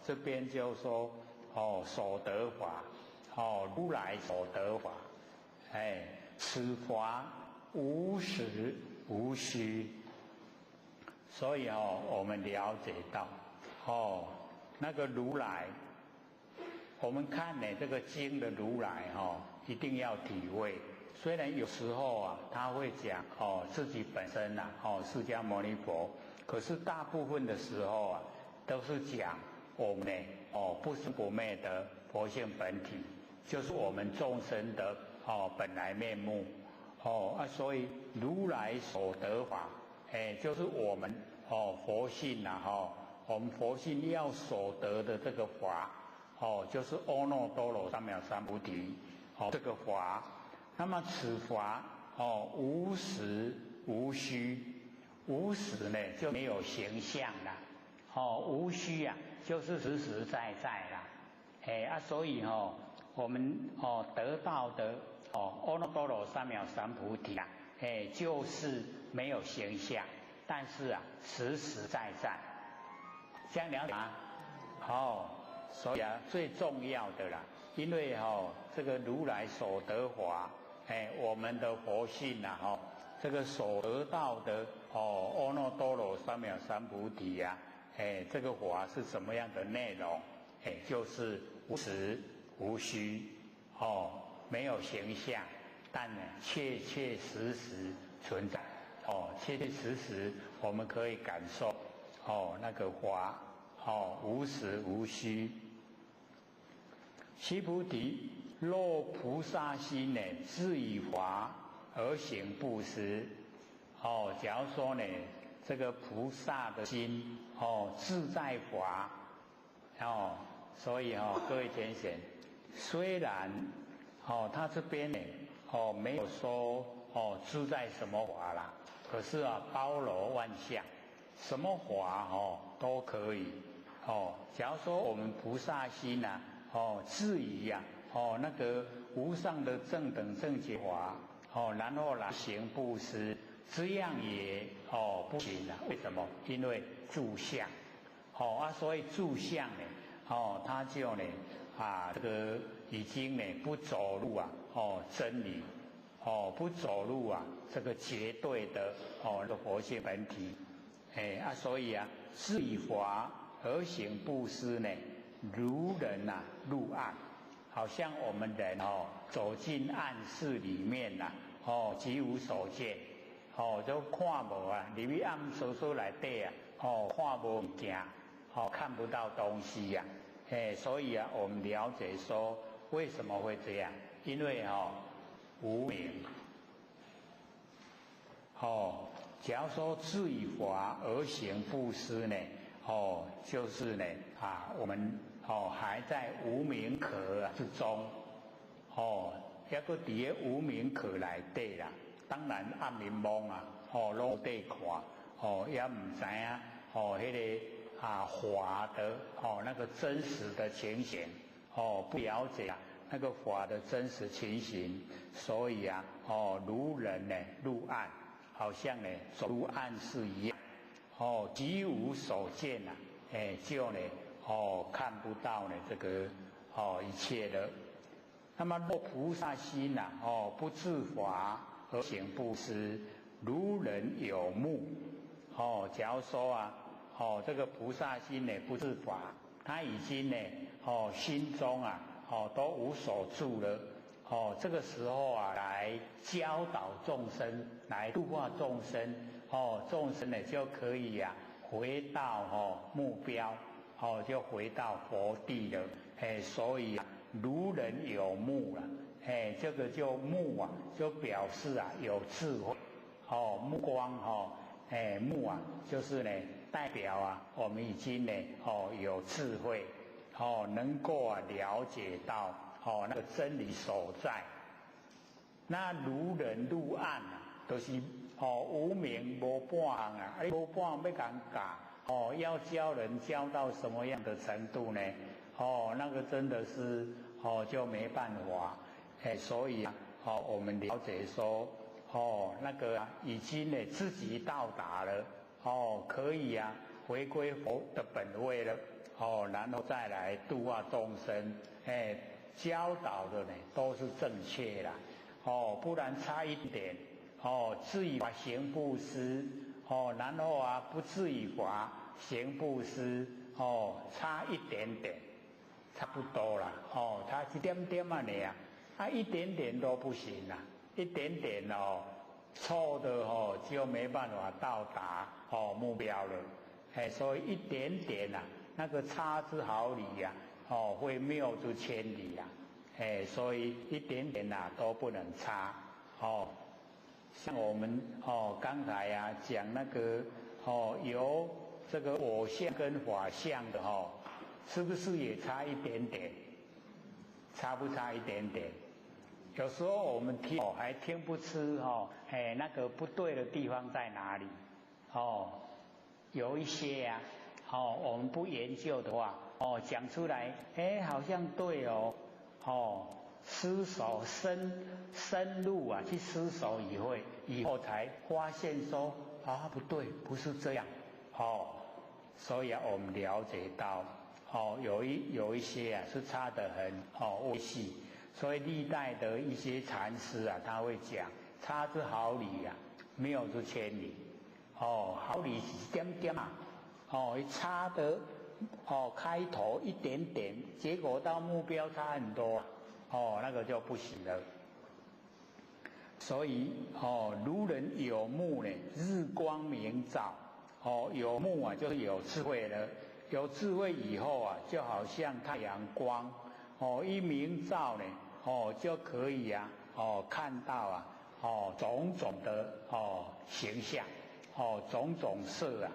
这边就说所得法如来所得法，此法无实无虚。所以我们了解到那个如来，我们看呢这个经的如来一定要体会。虽然有时候啊他会讲自己本身释迦牟尼佛，可是大部分的时候啊都是讲我们呢不生不灭的佛性本体，就是我们众生的本来面目所以如来所得法。就是我们佛性我们佛性要所得的这个法就是阿耨多罗三藐三菩提这个法。那么此法无实无虚，无实呢就没有形象啦无虚啊就是实实在在啦所以我们得到的阿耨多罗三藐三菩提啊，就是没有形象，但是啊实实在在，这样了解吗？所以啊最重要的啦，因为这个如来所得法，我们的佛性啊，这个所得到的阿耨多罗三藐三菩提啊，这个法是什么样的内容？就是无实无虚，没有形象，但呢确确实实存在，确确实实我们可以感受，那个法，无实无虚。须菩提，若菩萨心呢，自以法而行布施，假如说呢，这个菩萨的心，自在法，所以各位天贤，虽然他这边呢，没有说自在什么法啦，可是啊，包罗万象，什么法都可以。假如说我们菩萨心呐，质疑呀，那个无上的正等正觉法，然后来行布施，这样也不行啊。为什么？因为住相，所以住相呢，他就呢这个已经呢不走入啊真理，不走入啊这个绝对的这个佛性本体，所以啊，自以法而行布施呢，如人入暗，好像我们人走进暗室里面极无所见，都看无啊，入去暗搜搜内底啊，看无物件，看不到东西呀，所以啊，我们了解说为什么会这样，因为无明，假如说自以法而行布施呢，就是呢我们还在无明壳之中，也搁伫个无明壳内底啦。当然暗迷蒙啊，落地看，也唔知啊，迄个法的那个真实的情形，不了解那个法的真实情形，所以啊，如人呢入暗，好像呢走入暗室一样，极无所见啊，就呢看不到呢这个一切的。那么若菩萨心不自法而行布施，如人有目，假如说这个菩萨心呢不自法，他已经呢心中都无所住了，这个时候来教导众生，来度化众生，众生呢就可以回到目标，就回到佛地了，所以如人有目了，这个就目就表示有智慧，目光目就是呢代表我们已经呢有智慧，能够了解到那个真理所在。那如人入暗就是无明无半无半要讲教，要教人教到什么样的程度呢？那个真的是就没办法，所以我们了解说，那个已经呢自己到达了，可以回归佛的本位了，然后再来度化众生，教导的呢都是正确的，不然差一点，自以法行布施，然后不自以法行布施，差一点点。差不多啦，差一点点一点点都不行一点点错的就没办法到达目标了，所以一点点那个差之毫厘会谬之千里所以一点点都不能差，像我们刚才讲那个由这个我相跟法相的是不是也差一点点？差不差一点点？有时候我们听还听不出那个不对的地方在哪里？有一些我们不研究的话，讲出来好像对思索深入啊，去思索以后才发现说啊不对，不是这样所以我们了解到有一些是差得很微细，所以历代的一些禅师啊，他会讲差之毫厘啊，谬之千里毫厘是一点点啊差得开头一点点，结果到目标差很多那个就不行了。所以如人有目呢，日光明照有目啊，就是有智慧了。有智慧以后啊，就好像太阳光一明照呢就可以啊看到啊种种的形象种种色啊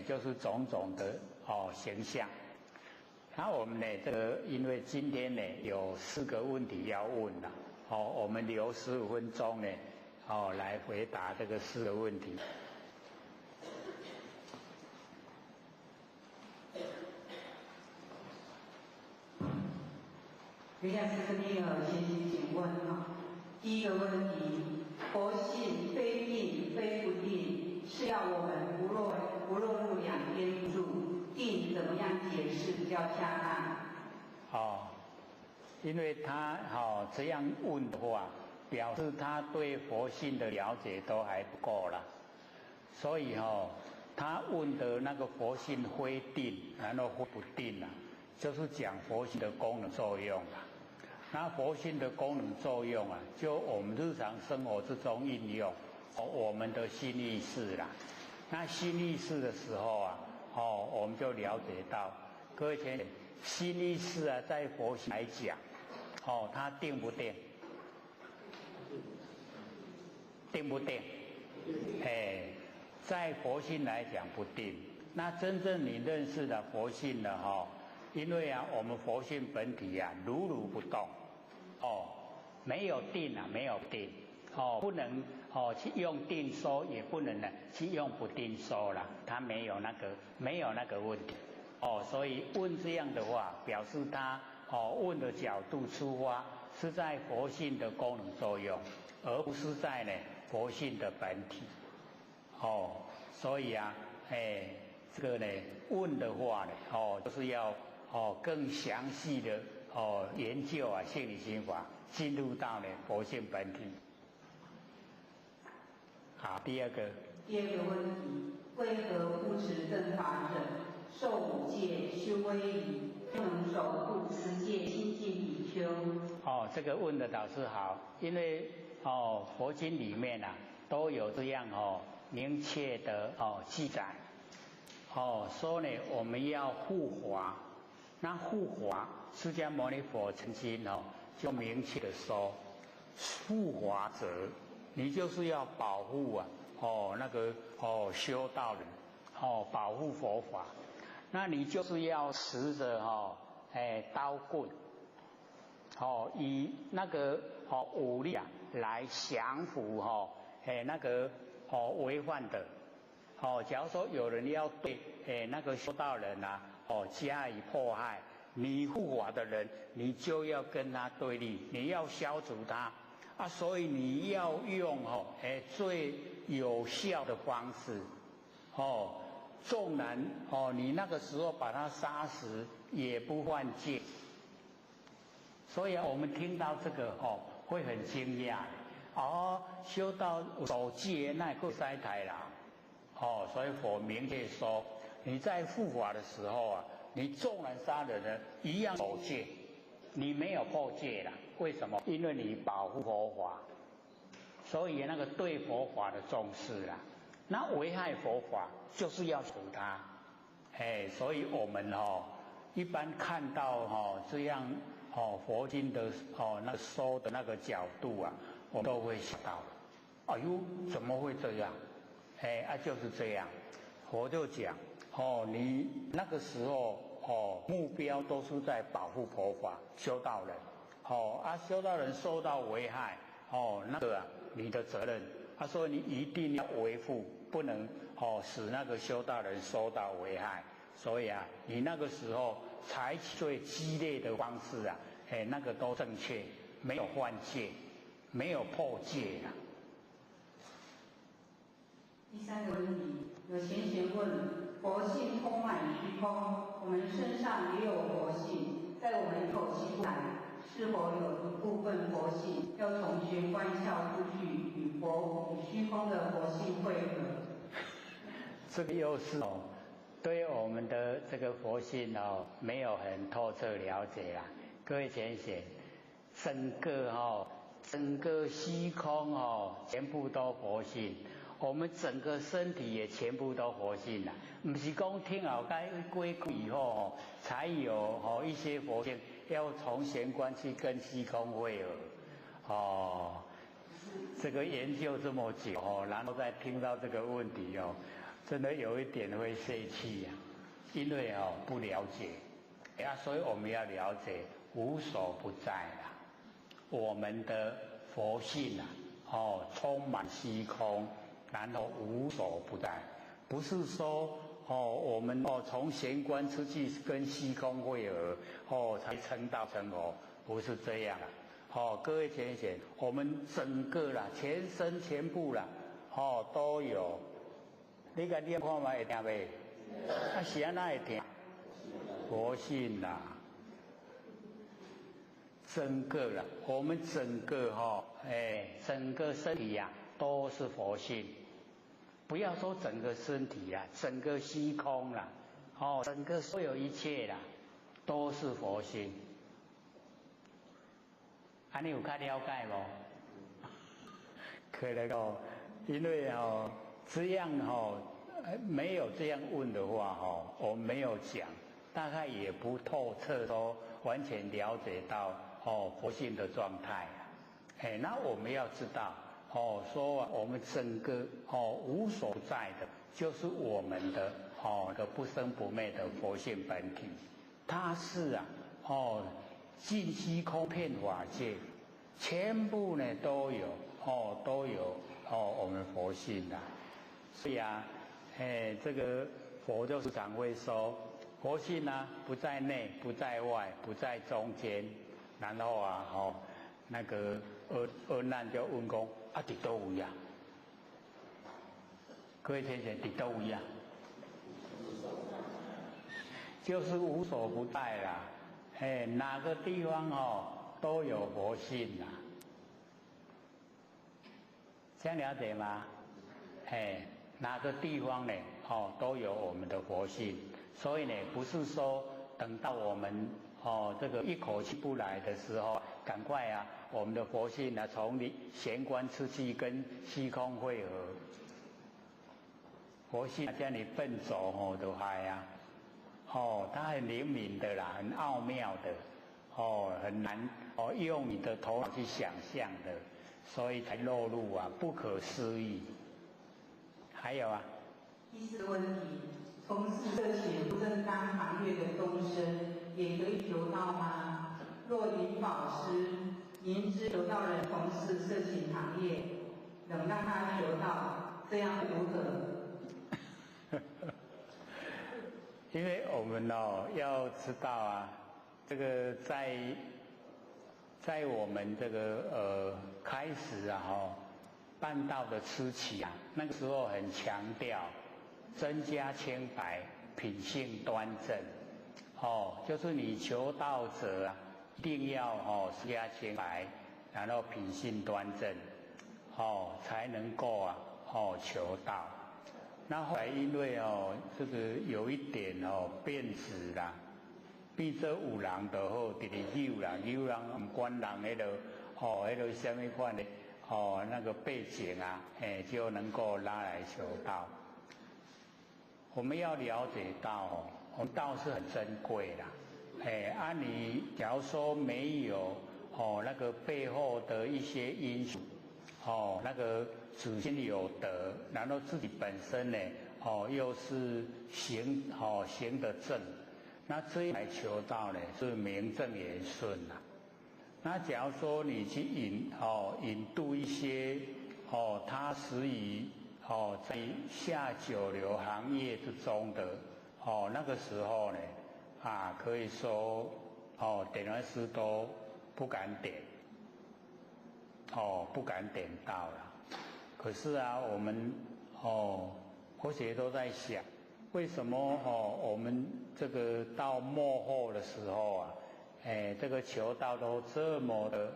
就是种种的形象。那我们呢这个因为今天呢有4个问题要问了我们留15分钟呢来回答这个4个问题。留下4个名额，先请问第一个问题，佛性非定非不定，是要我们不落入两边不住，定怎么样解释比较恰当？因为他这样问的话，表示他对佛性的了解都还不够啦，所以他问的那个佛性非定，然后非不定啊，就是讲佛性的功能作用啊。那佛性的功能作用啊，就我们日常生活之中应用我们的心意识啦。那心意识的时候啊我们就了解到，各位前心意识啊，在佛性来讲它定不定？定不定？在佛性来讲不定。那真正你认识的佛性了因为啊我们佛性本体啊如如不动没有定啊，没有定不能去用定说，也不能呢去用不定说啦，它没有那个问题所以问这样的话，表示他问的角度出发是在佛性的功能作用，而不是在呢佛性的本体所以啊这个呢问的话呢就是要更详细的研究啊性理心法，进入到呢佛性本体。好，第二个问题，为何不持正法者受五戒修威仪，不能守护持戒清净比丘？这个问的倒是好，因为佛经里面啊都有这样明确的记载说呢我们要护法。那护法，释迦牟尼佛曾经就明确的说，护法者，你就是要保护啊那个修道人保护佛法，那你就是要持着刀棍以那个武力啊来降服那个违犯的假如说有人要对那个修道人啊加以迫害，你护法的人，你就要跟他对立，你要消除他所以你要用最有效的方式纵然你那个时候把他杀死也不犯戒。所以我们听到这个会很惊讶修到守戒那够塞台啦所以佛明确说，你在护法的时候啊，你纵然杀人呢，一样守戒，你没有破戒啦。为什么？因为你保护佛法，所以那个对佛法的重视啦。那危害佛法就是要除它，所以我们一般看到这样佛经的那个说的那个角度啊，我们都会想到，哎呦，怎么会这样？就是这样。佛就讲你那个时候目标都是在保护佛法修道人修道人受到危害那个你的责任所以你一定要维护，不能使那个修道人受到危害。所以你那个时候采取最激烈的方式那个都正确，没有犯戒，没有破戒啊。第三个问题，有贤贤问：佛性充满虚空，我们身上也有佛性，在我们一口气不来，是否有一部分佛性要从玄关跳出去，与虚空的佛性汇合？这个又是对我们的这个佛性没有很透彻了解啦。各位贤贤，整个虚空全部都佛性。我们整个身体也全部都佛性啦，不是讲听后该归故以后才有一些佛性要从玄关去跟虚空汇合。这个研究这么久然后再听到这个问题真的有一点会泄气呀，因为不了解所以我们要了解无所不在啦，我们的佛性充满虚空。然后无所不在，不是说我们从玄关出去跟虚空汇合才成道成佛，不是这样各位贤贤，我们整个啦，全身全部啦都有。你个念看嘛会听袂？是安那会听？佛性啦，整个啦，我们整个整个身体呀都是佛性。不要说整个身体啦，整个虚空啦，整个所有一切啦，都是佛性。你有较了解无？可能因为这样没有这样问的话我没有讲，大概也不透彻说完全了解到佛性的状态那我们要知道。说我们整个无所不在的，就是我们的的不生不灭的佛性本体，它是尽虚空遍法界，全部呢都有我们佛性的。所以这个佛就时常会说，佛性不在内，不在外，不在中间，然后那个阿难就问讲伫倒位啊？各位先生，伫倒位啊？就是无所不在啦。哪个地方都有佛性啦。这样了解吗？哪个地方呢都有我们的佛性，所以呢不是说等到我们这个一口气不来的时候，赶快我们的佛性从玄关出去跟虚空汇合。佛性叫你笨拙都还它很灵敏的啦，很奥妙的很难用你的头脑去想象的，所以才落入不可思议。还有第四个问题，从事色情不正当行业的众生也可以求道吗？若林法师明知求道人从事色情行业，能让他求道，这样如何？因为我们要知道这个在我们这个开始办道的初期那个时候很强调真家清白，品性端正就是你求道者一定要真家清白，然后品性端正才能够求道。那后来因为这个有一点变质啦，变做有人就好，直直有人唔管人迄个什么款的那个背景就能够拉来求道。我们要了解到我们道是很珍贵啦，你假如说没有那个背后的一些因素那个自心有德，然后自己本身呢又是行得正，那这样来求道呢是名正言顺啦。那假如说你去引渡一些他死于在下九流行业之中的那个时候呢可以说点完师都不敢点不敢点到了。可是啊，我们佛学都在想，为什么我们这个到末后的时候啊，这个求道都这么的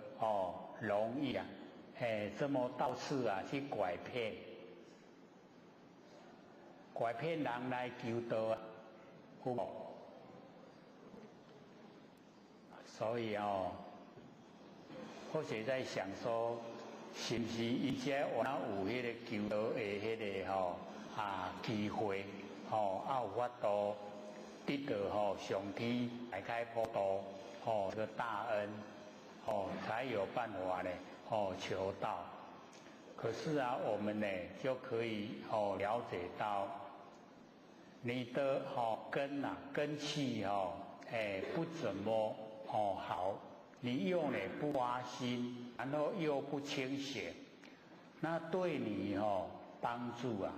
容易啊，这么到处啊去拐骗人来求道啊，有无？所以或许在想说，是不是以前我那有迄个求道的迄个机会，有法度得到上天开开普渡这个大恩，才有办法呢求道。可是啊，我们呢就可以了解到，你的根气不怎么好。你又呢不发心，然后又不清醒，那对你帮助啊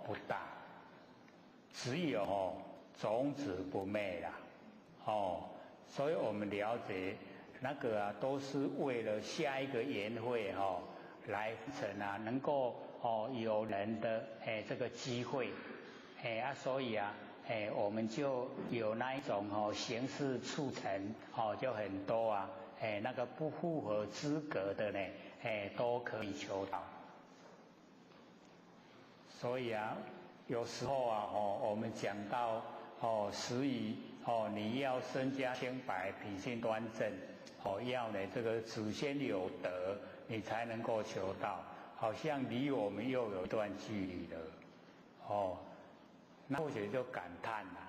不大，只有种子不昧啦所以我们了解那个啊都是为了下一个缘会来成啊，能够有人的这个机会所以啊我们就有那一种形式促成就很多啊那个不符合资格的呢都可以求到。所以啊有时候啊我们讲到时宜你要身家清白，品性端正要呢这个祖先有德，你才能够求到，好像离我们又有一段距离了那或许就感叹了，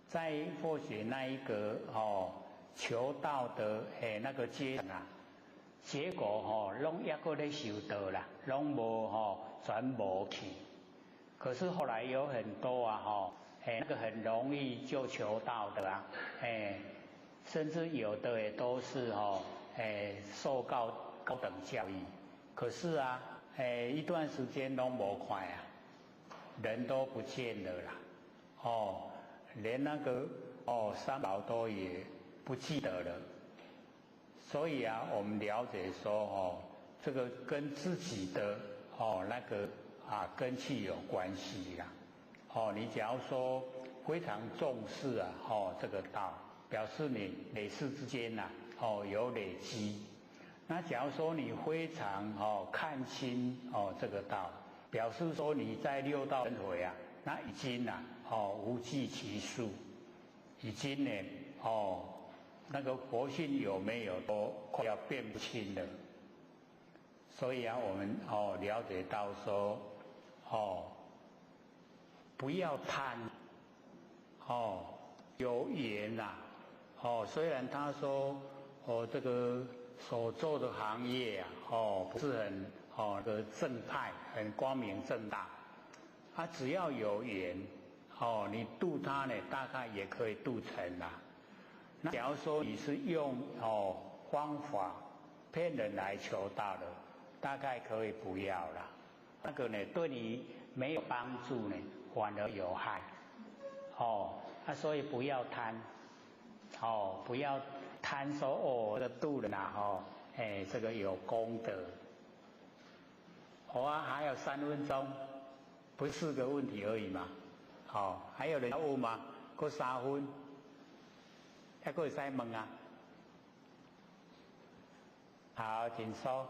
在或许那一个求道的那个阶段啊，结果拢还阁咧受道啦，拢无全无去。可是后来有很多啊那个很容易就求道的啊甚至有的也都是受高等教育，可是啊一段时间拢无看啊。人都不见了啦，连那个三宝都也不记得了。所以啊，我们了解说这个跟自己的那个根气有关系啦。你假如说非常重视啊这个道，表示你累世之间有累积。那假如说你非常看清这个道，表示说你在六道轮回啊，那已经无计其数，已经呢那个佛性有没有都快要辨不清了。所以啊，我们了解到说不要贪有缘呐虽然他说这个所做的行业不是很的正派，很光明正大，只要有缘你度他呢，大概也可以度成啦。那假如说你是用方法骗人来求道的，大概可以不要啦。那个呢，对你没有帮助呢，反而有害所以不要贪不要贪说这个度人这个有功德。还有3分钟，不是4个问题而已嘛。还有人要问吗？还3分，还可以再问啊。好，请说。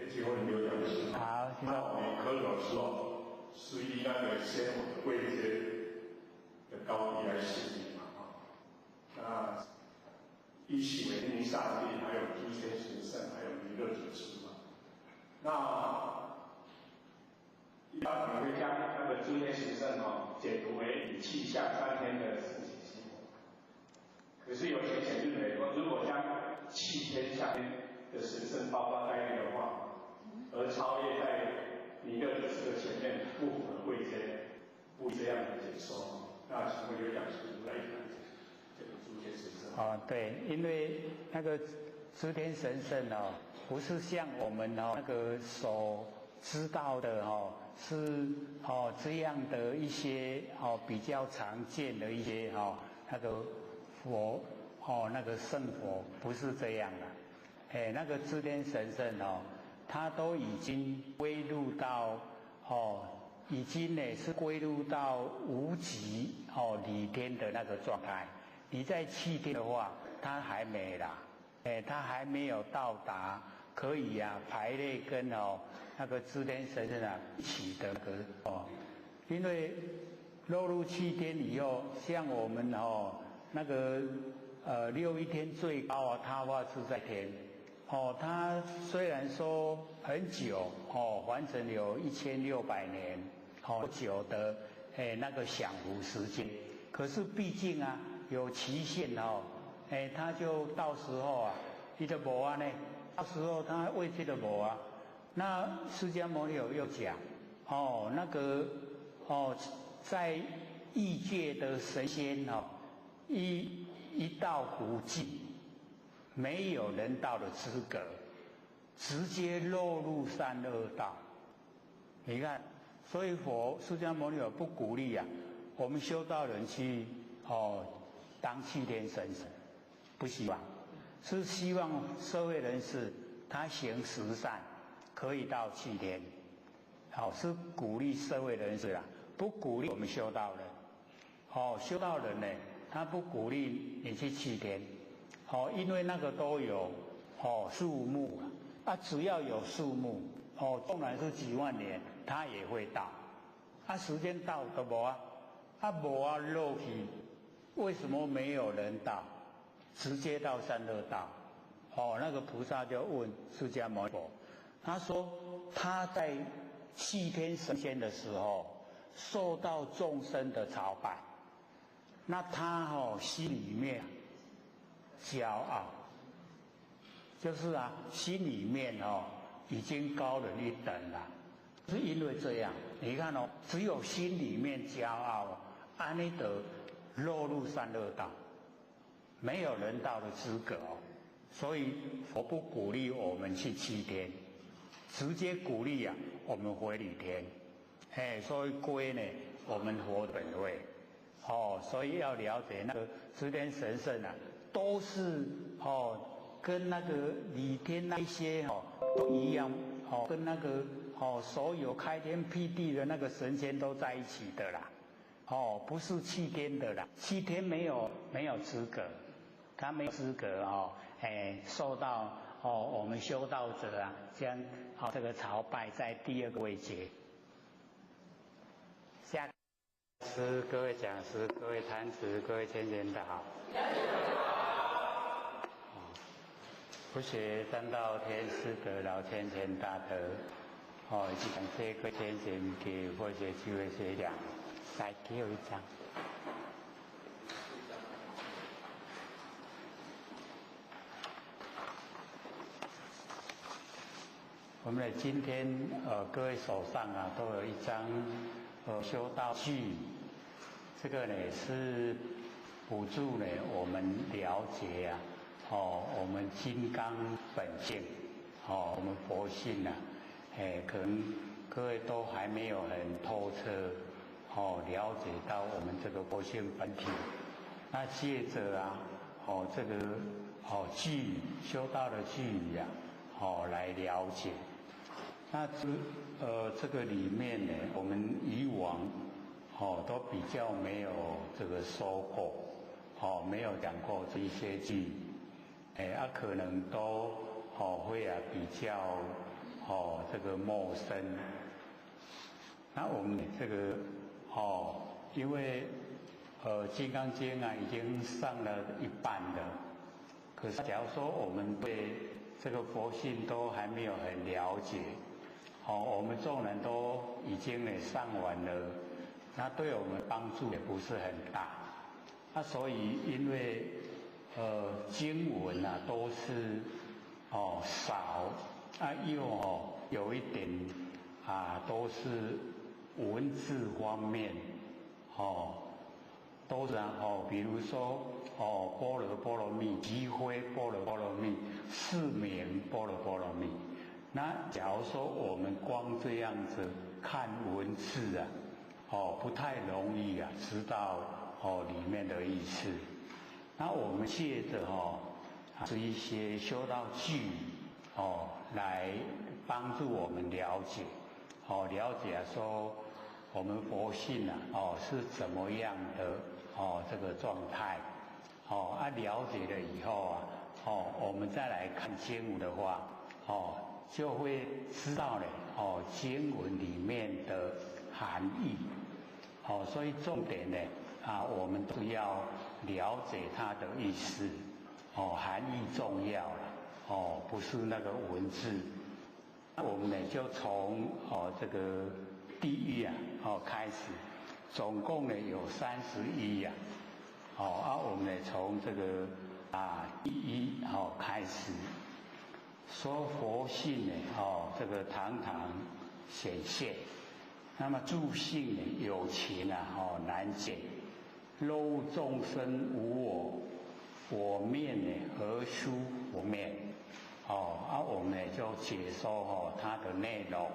请问你有讲师？好，请说。那我们柯老师是以那个先我的位阶的高低来形容嘛那一起为命上帝，还有诸天行圣，还有弥勒祖师嘛。那一般我们会将那个诸天行圣解读为以气象3天的事情系统。可是有些前认为说，如果将7天下天的神圣包括在内的话，而超越在弥勒祖师的前面，不符合位阶，不这样的解说。那请问有讲师来谈这个诸天神圣？对，因为那个织田神社哦，不是像我们哦那个所知道的哦，是哦这样的一些哦比较常见的一些哦那个佛哦那个圣佛不是这样的，那个织田神社哦，它都已经归入到哦。已经呢是归入到无极哦理天的那个状态。你在气天的话，它还没啦，它还没有到达可以排列跟哦那个织田神社一起的哦，因为落入气天以后，像我们哦那个六一天最高它话自在天。哦，它虽然说很久哦，完成有1600年，好久的那个享福时间，可是毕竟有期限哦，它就到时候你就无呢，到时候它未必的无啊。那释迦牟尼又讲哦，那个哦，在异界的神仙哦，一到古迹。没有人道的资格，直接落入三恶道。你看，所以释迦牟尼不鼓励我们修道人去当气天神神，不希望，是希望社会人士他行十善，可以到气天，是鼓励社会人士不鼓励我们修道人。修道人呢，他不鼓励你去气天。因为那个都有树木只要有树木纵然是几万年，它也会到时间到都无无落去，为什么没有人到？直接到三恶道。那个菩萨就问释迦牟尼佛，他说他在气天神仙的时候，受到众生的朝拜，那他心里面骄傲，就是心里面已经高人一等了，是因为这样。你看只有心里面骄傲，安尼得落入三恶道，没有人道的资格所以佛不鼓励我们去七天，直接鼓励我们回礼天。所以归呢我们佛本位。所以要了解那个织田神社都是跟那个礼天那些都一样跟那个所有开天辟地的那个神仙都在一起的啦，不是气天的啦，气天没有资格，他没有资格受到我们修道者将这个朝拜在第二个位阶。下师各位讲师、各位坛子、各位前贤大好。不学三道天师的老前贤大德，以及感谢各位前贤给佛学机会学讲，来给我一张。我们今天各位手上都有一张修道具，这个呢是辅助呢我们了解我们金刚本性，我们佛性可能各位都还没有很透彻了解到我们这个佛性本体。那借着这个句语修道的句语来了解。那这个里面呢，我们以往都比较没有这个说过，没有讲过这一些句语，可能都会比较这个陌生。那我们这个因为《金刚经》已经上了一半了，可是假如说我们对这个佛性都还没有很了解，我们众人都已经上完了，那对我们帮助也不是很大。那所以因为经文都是少又有一点都是文字方面都是比如说般若波罗蜜、集会般若波罗蜜、四明般若波罗蜜。那假如说我们光这样子看文字啊，不太容易啊知道里面的意思。那我们借着是一些修道句来帮助我们了解，了解说我们佛性是怎么样的这个状态，了解了以后我们再来看经文的话，就会知道了经文里面的含义，所以重点呢我们都要了解它的意思，含义重要了，不是那个文字。我们呢就从这个第一开始，总共呢有31我们呢从这个第一开始说佛性呢这个堂堂显现，那么诸性呢有情难见，若众生无我面呢何殊佛面？我们呢就解说它的内容，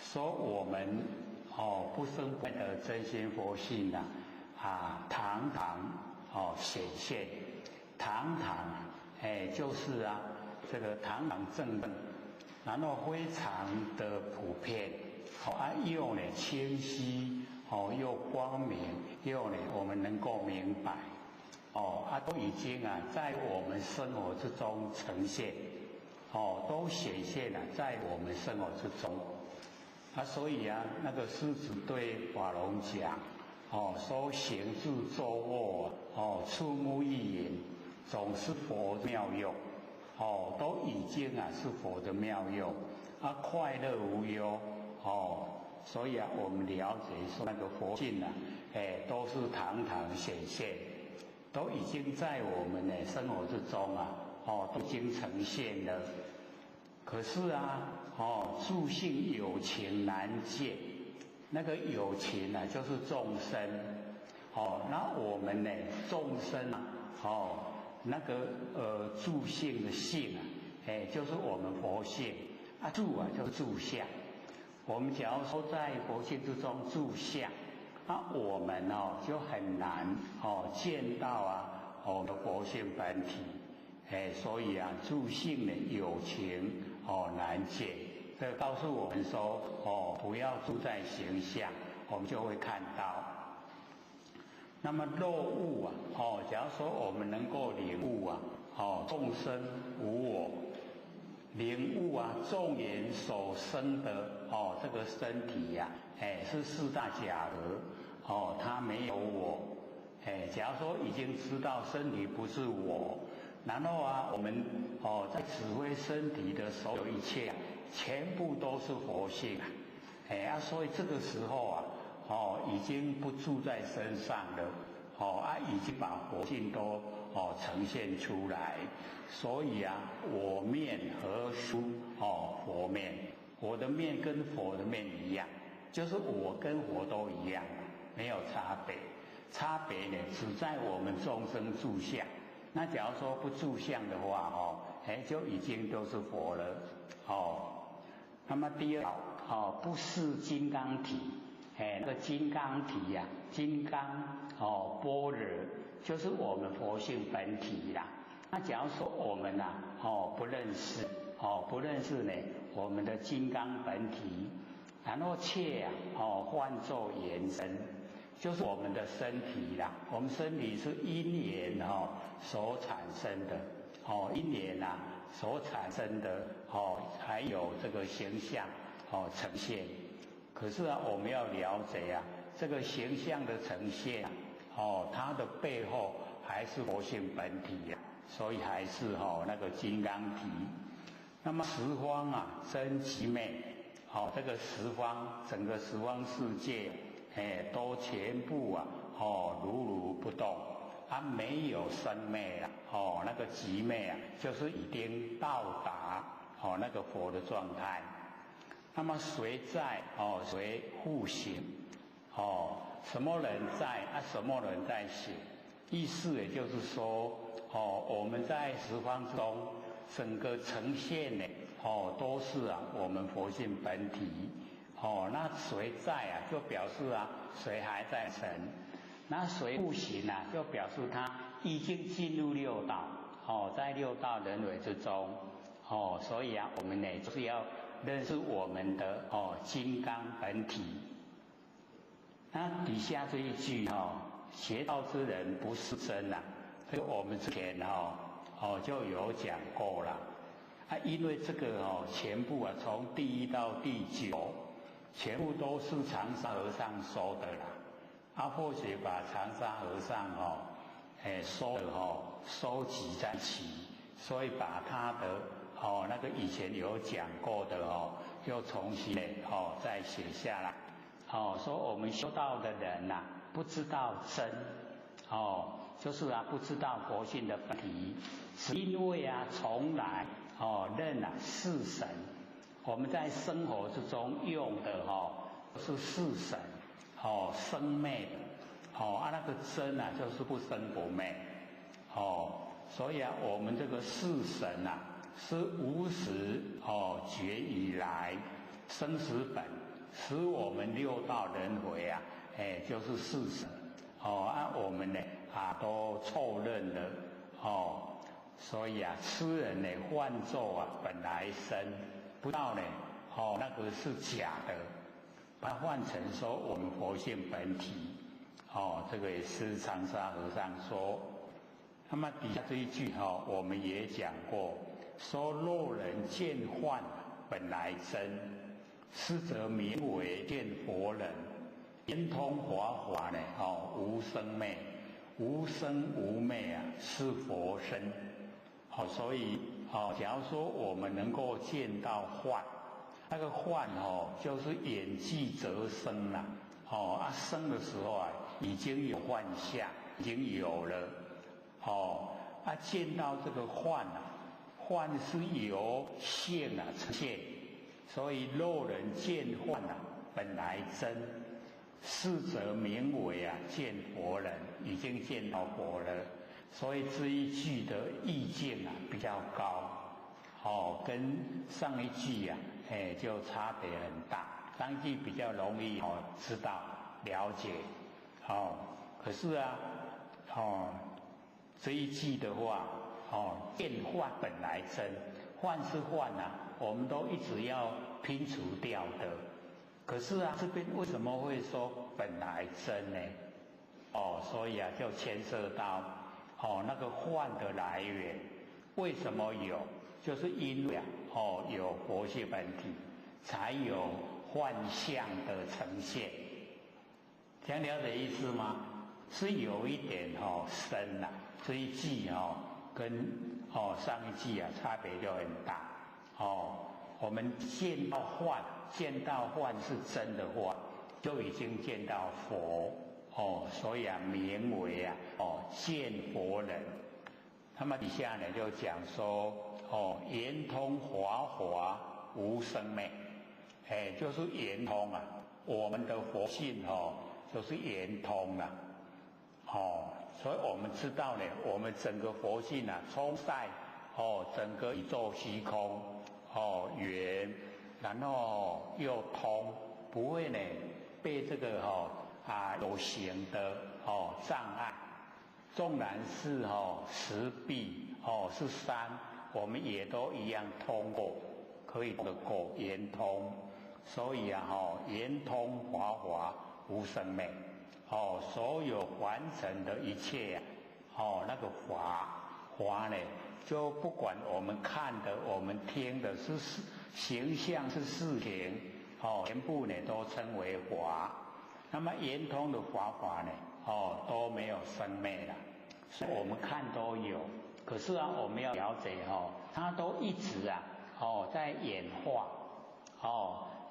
说我们不生不灭的真心佛性堂堂显现，堂堂就是这个堂堂正正，然后非常的普遍，又呢清晰，又光明，又呢我们能够明白。都已经在我们生活之中呈现，都显现了在我们生活之中，所以那个狮子对法龙讲，说行住坐卧，触目意言，总是佛妙用，都已经是佛的妙用，快乐无忧，所以我们了解说那个佛性都是堂堂显现。都已经在我们的生活之中都已经呈现了。可是诸性有情难见，那个有情就是众生，那我们呢众生那个诸性的性就是我们佛性住就是住相。我们假如说在佛性之中住相，我们就很难见到我的佛性本体，所以诸性呢有情难见，这告诉我们说不要住在形象，我们就会看到。那么若悟假如说我们能够领悟众生无我，领悟众缘所生的这个身体是四大假合，它没有我。假如说已经知道身体不是我，然后我们在指挥身体的所有一切全部都是佛性所以这个时候已经不住在身上了，已经把佛性都呈现出来。所以我面何殊佛面？我的面跟佛的面一样，就是我跟佛都一样，没有差别。差别呢只在我们众生住相。那假如说不住相的话就已经都是佛了那么第二不是金刚体，那个金刚体金刚般若就是我们佛性本体啦。那假如说我们不认识不认识呢我们的金刚本体，然后却换作延伸，就是我们的身体啦。我们身体是因缘所产生的因缘所产生的还有这个形象呈现。可是我们要了解这个形象的呈现它的背后还是佛性本体所以还是那个金刚体。那么十方真极昧这个十方整个十方世界都全部如不动没有生灭那个极昧就是已经到达那个佛的状态。那么随在随互行什么人在啊？什么人在写？意思也就是说，我们在十方中整个呈现呢，都是我们佛性本体。那谁在就表示谁还在成。那谁不行就表示他已经进入六道。在六道轮回之中。所以我们呢就是要认识我们的金刚本体。那底下这一句邪道之人不是真这个我们之前就有讲过了。因为这个全部从第1到第9，全部都是长沙和尚说的啦。或许把长沙和尚说的收集在一起，所以把他的那个以前有讲过的又重新再写下来。说我们修道的人不知道真，就是不知道佛性的本体，是因为从来认是神。我们在生活之中用的是世神，生灭的，那个真就是不生不灭，所以我们这个世神是无始觉以来生死本，使我们六道轮回就是世神，我们呢都错认了，所以痴人呢换作本来生，不知道呢那个是假的，把它换成说我们佛性本体，这个也是长沙和尚说。那么底下这一句我们也讲过，说若人见幻本来真，实则名为见佛人。圆通华华呢无生灭，无生无灭是佛身。所以假如说我们能够见到幻，那个幻就是眼即则生了，生的时候已经有幻象，已经有了。见到这个幻幻是由性呈现，所以若人见幻本来真，是则名为见佛人，已经见到佛了。所以这一句的意境比较高，跟上一句就差别很大。上一句比较容易知道了解，可是这一句的话，见幻本来真，幻是幻我们都一直要拼除掉的。可是这边为什么会说本来真呢？所以就牵涉到那个幻的来源，为什么有？就是因为有佛性本体，才有幻象的呈现。这样了解意思吗？是有一点深这一句跟上一句差别就很大。我们见到幻是真的幻，就已经见到佛，所以名为见佛人。那么底下呢就讲说圆通华华无生灭，就是圆通我们的佛性就是圆通了。所以我们知道呢，我们整个佛性充塞整个宇宙虚空圆，然后又通，不会呢被这个有形的障碍。纵然是石壁是山，我们也都一样通过，可以得过圆通。所以圆通华华无生灭。所有完成的一切那个华呢，就不管我们看的、我们听的是形象是事情，全部呢都称为华。那么圆通的法呢，都没有生灭了，所以我们看都有。可是我们要了解它都一直在演化，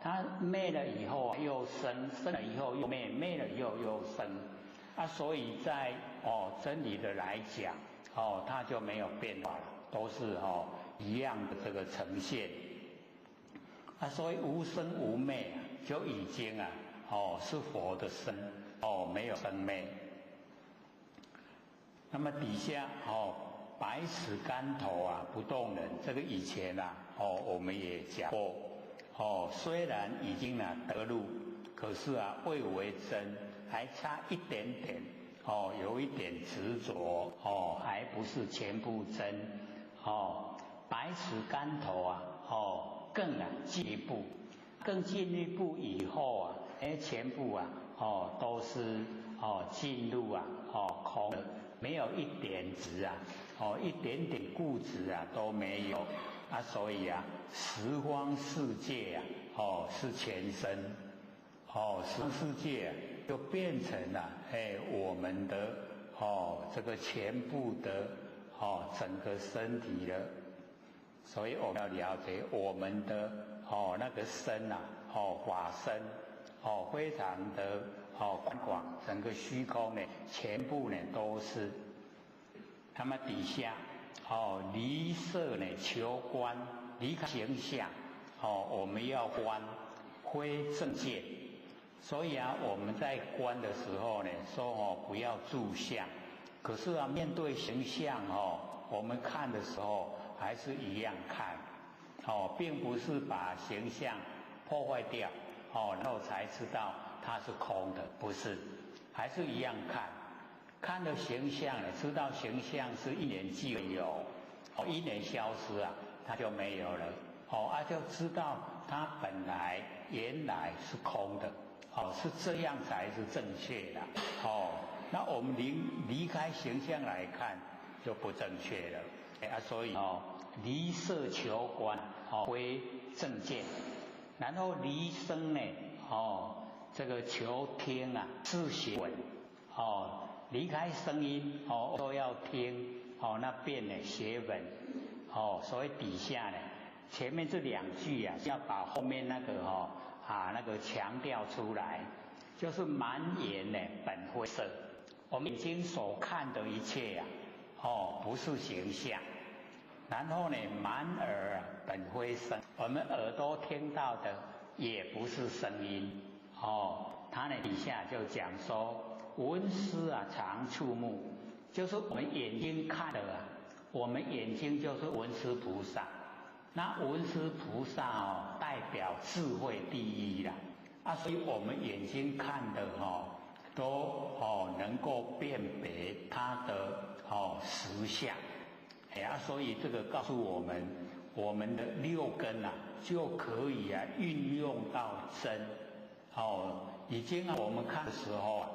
它灭了以后又生，生了以后又灭，灭了以后又生，所以在真理的来讲，它就没有变化了，都是一样的这个呈现。所以无生无灭就已经是佛的身，没有生灭。那么底下白石竿头啊，不动人，这个以前啊，我们也讲过，虽然已经得入，可是啊未为真，还差一点点，有一点执着，还不是全部真，白石竿头啊，更进一步，更进一步以后啊，全部啊，都是进入啊，空的。没有一点执啊，一点点固执啊都没有啊，所以啊，十方世界啊，是全身，十方世界就变成了我们的这个全部的整个身体了，所以我们要了解我们的那个身啊，法身非常的宽广，整个虚空呢，全部呢都是。那么底下离色呢求观，离开形象，我们要观，非正见。所以啊，我们在观的时候呢，说不要住相。可是啊，面对形象我们看的时候还是一样看，并不是把形象破坏掉，然后才知道它是空的，不是，还是一样看。看了形象呢，知道形象是一年即有，一年消失啊，它就没有了，就知道它本来原来是空的，是这样才是正确的，那我们离开形象来看就不正确了，所以离色求观，非正见，然后离声呢，这个求听啊，是学闻，离开声音都要听那变呢学闻所以底下呢前面这两句啊要把后面那个那个强调出来，就是满眼呢本非色，我们眼睛所看的一切不是形象，然后呢满耳本非声，我们耳朵听到的也不是声音他呢底下就讲说闻思啊常触目，就是我们眼睛看的啊，我们眼睛就是闻思菩萨，那闻思菩萨代表智慧第一啦，所以我们眼睛看的都能够辨别它的实相，所以这个告诉我们，我们的六根啊就可以运用到真，已经我们看的时候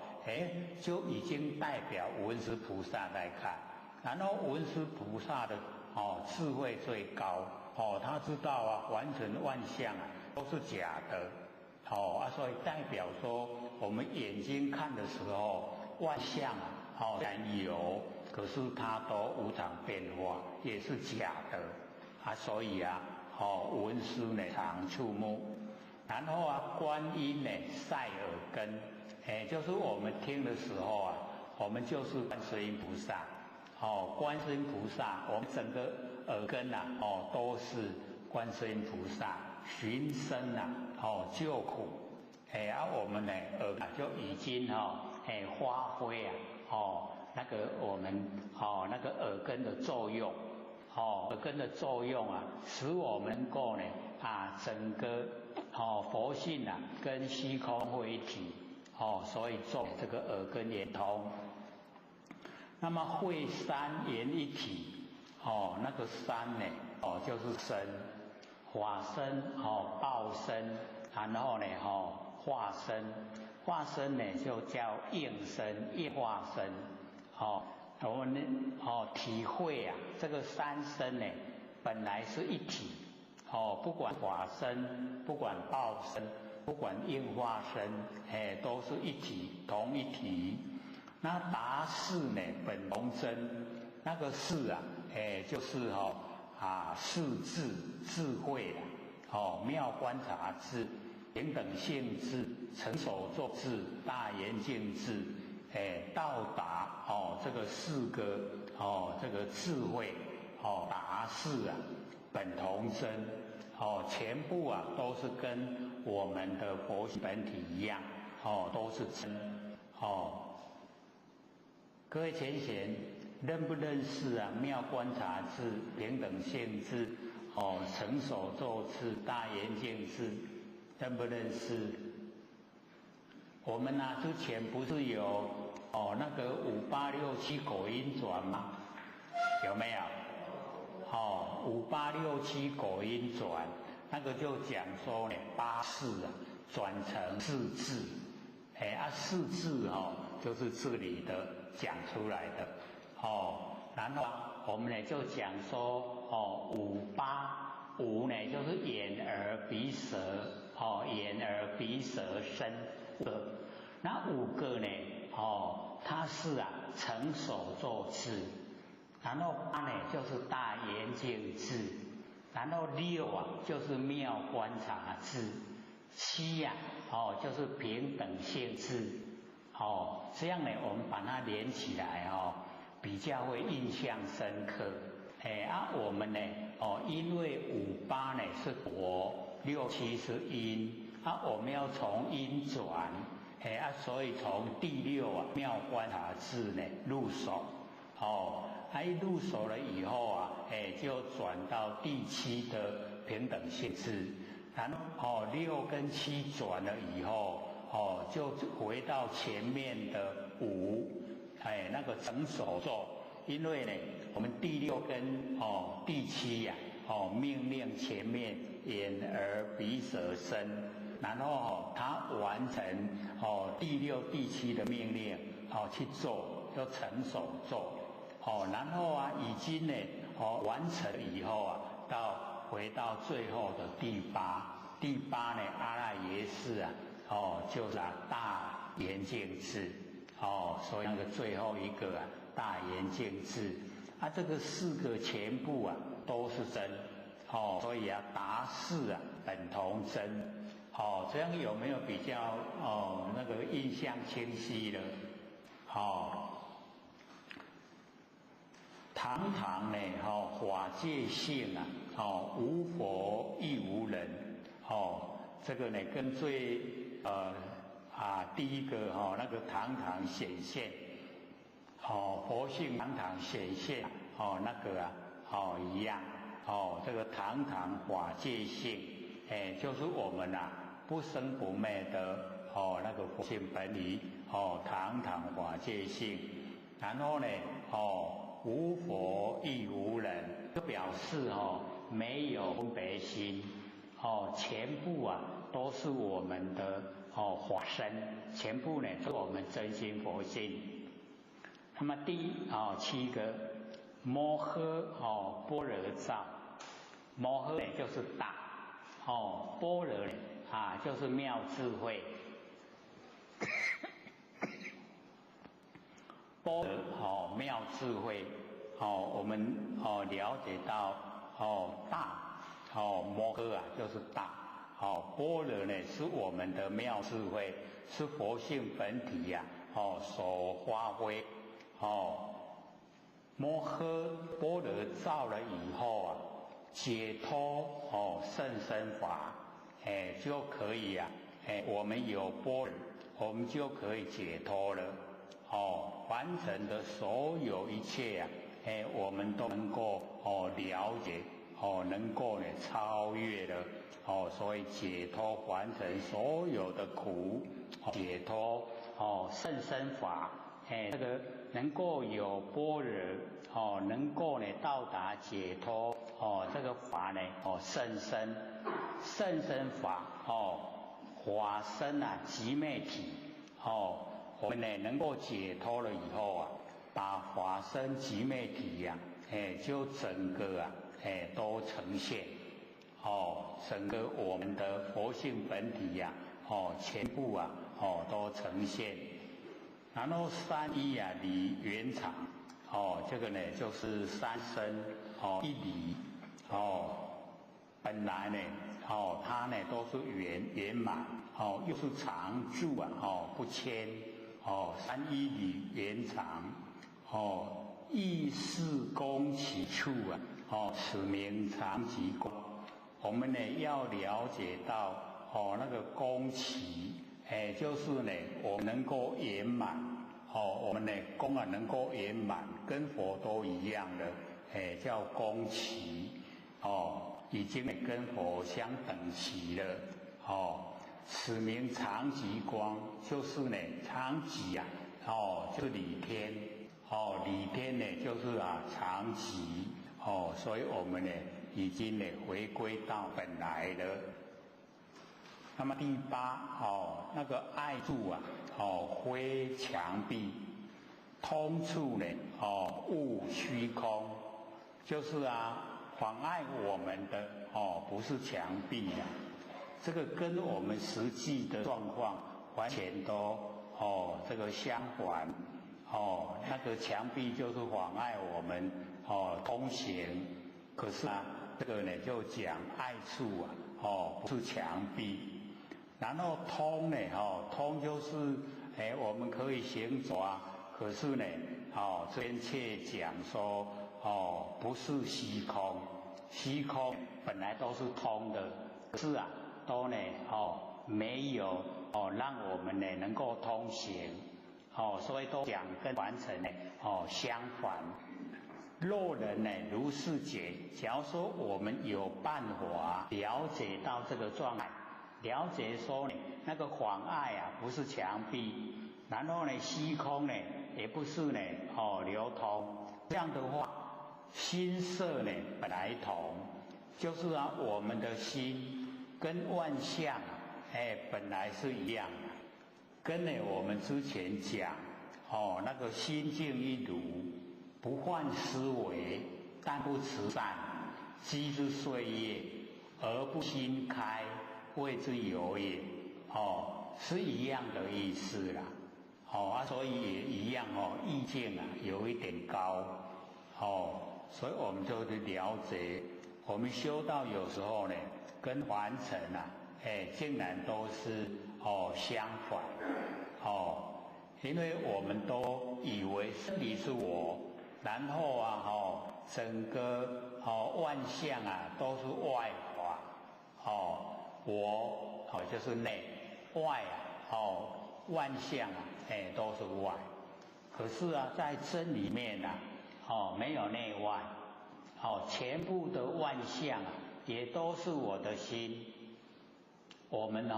就已经代表闻思菩萨在看，然后闻思菩萨的智慧最高，他知道完全万象都是假的，所以代表说我们眼睛看的时候，万象虽然有，可是它都无常变化，也是假的所以闻思呢常触目，然后观音呢赛耳根。就是我们听的时候我们就是观世音菩萨，观世音菩萨，我们整个耳根都是观世音菩萨，寻声救苦，我们呢耳就已经发挥那个我们那个耳根的作用，耳根的作用使我们能够呢整个佛性跟虚空为一体。所以做这个耳根圆通，那么会三圆一体，那个三呢，就是身，法身，报身，然后呢，化身，化身呢就叫应身，应化身，我们呢，体会这个三身呢，本来是一体，不管法身，不管报身。不管应化身，都是一体，同一体。那达事呢，本同真，那个事就是事智，智慧妙观察智，平等性智，成手作智，大圆镜智，到达这个四个这个智慧达事本同真。全部都是跟我们的佛性本体一样，都是真。各位前贤，认不认识啊？妙观察智、平等性智、成手咒智、大圆镜智，认不认识？我们之前不是有那个5867口音转吗？有没有？5867口音转，那个就讲说呢，8识转成4字，4字就是这里的讲出来的，然后我们呢就讲说5呢就是眼耳鼻舌，眼耳鼻舌身那5个呢它是成手咒智，然后8呢就是大圆镜智，然后6就是妙观察智，7就是平等性智，这样呢我们把它连起来比较会印象深刻。我们呢因为58呢是果，67是因，我们要从因转，所以从第6妙观察智呢入手，一入手了以后就转到第7的平等性智，然后6跟7转了以后就回到前面的5，那个成手咒，因为呢我们第6跟第7命令前面眼耳鼻舌身，然后他完成第6第7的命令去做，就成手咒，然后已经呢完成以后回到最后的第8呢阿赖耶识就是大圆镜智，所以那个最后一个大圆镜智，这个4个全部都是真，所以达4等同真，这样有没有比较那个印象清晰了？堂堂呢法界性无佛亦无人，这个呢跟最第一个那个堂堂显现，佛性堂堂显现那个一样，这个堂堂法界性，就是我们不生不灭的那个佛性本体，堂堂法界性，然后呢无佛亦无人，就表示没有分别心，全部都是我们的法身，全部呢是我们真心佛性。那么第7个摩诃般若照，摩诃呢就是大，般若呢就是妙智慧。般若妙智慧，我们了解到大，摩诃就是大，般若呢是我们的妙智慧，是佛性本体所发挥，摩诃般若照了以后解脱甚深法，就可以我们有般若，我们就可以解脱了。完成的所有一切我们都能够了解，能够呢超越了，所以解脱完成所有的苦，解脱甚深法，这个能够有般若，能够呢到达解脱，这个法呢甚深，甚深法法身极昧体，我们呢能够解脱了以后把法身极昧体就整个都呈现，整个我们的佛性本体全部都呈现。然后3一理圆场，这个呢就是3身1理，本来呢它呢都是圆满，又是常住不迁。3一理圆场，意识供其处此名常寂光。我们呢要了解到那个供其就是呢，我们能够圆满，我们呢功啊能够圆满，跟佛都一样的，叫功齐，已经跟佛相等齐了，此名常寂光，就是呢常寂啊，就是理天，理天呢就是常寂，所以我们呢已经呢回归到本来了。那么第八，那个碍住啊，非墙壁，通处呢，悟虚空，就是妨碍我们的不是墙壁啊，这个跟我们实际的状况完全都这个相反，那个墙壁就是妨碍我们通行，可是这个呢就讲碍处啊，不是墙壁。然后通呢，通就是我们可以行走啊，可是呢，这边却讲说，不是虚空，虚空本来都是通的，可是都呢，没有让我们呢能够通行，所以都讲跟完成呢，相反。若人呢如是解，假如说我们有办法了解到这个状态。了解说呢，那个妨碍不是墙壁，然后呢虚空呢也不是呢流通，这样的话，心色呢本来同，就是我们的心跟万象本来是一样的，跟呢我们之前讲那个心静一如，不患思维，但不持善，积之岁月而不心开。谓之有也，是一样的意思啦，所以也一样意见有一点高，所以我们就去了解，我们修道有时候呢，跟凡尘竟然都是相反，因为我们都以为身体是我，然后整个万象都是外法，我就是内，外万象都是外，可是在真里面没有内外，全部的万象也都是我的心。我们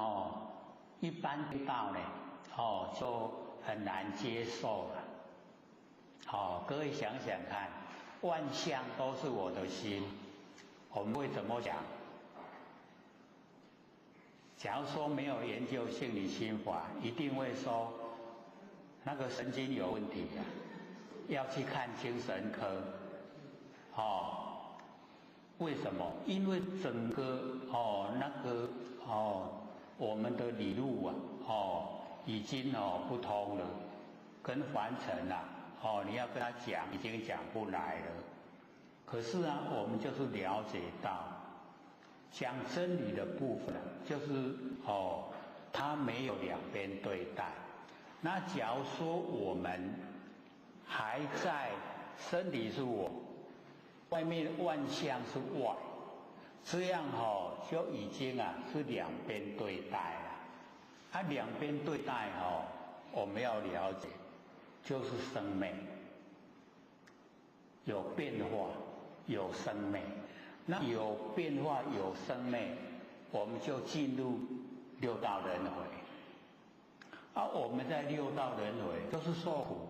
一般听到呢就很难接受了。各位想想看，万象都是我的心，我们会怎么讲？假如说没有研究性理心法，一定会说那个神经有问题要去看精神科。为什么？因为整个那个我们的理路已经不通了，跟凡尘你要跟他讲，已经讲不来了。可是我们就是了解到。讲真理的部分就是它没有两边对待。那假如说我们还在身体是我，外面万象是外，这样就已经是两边对待了。两边对待我们要了解，就是生命有变化，有生命。那有变化有生命，我们就进入六道轮回。我们在六道轮回都是受苦。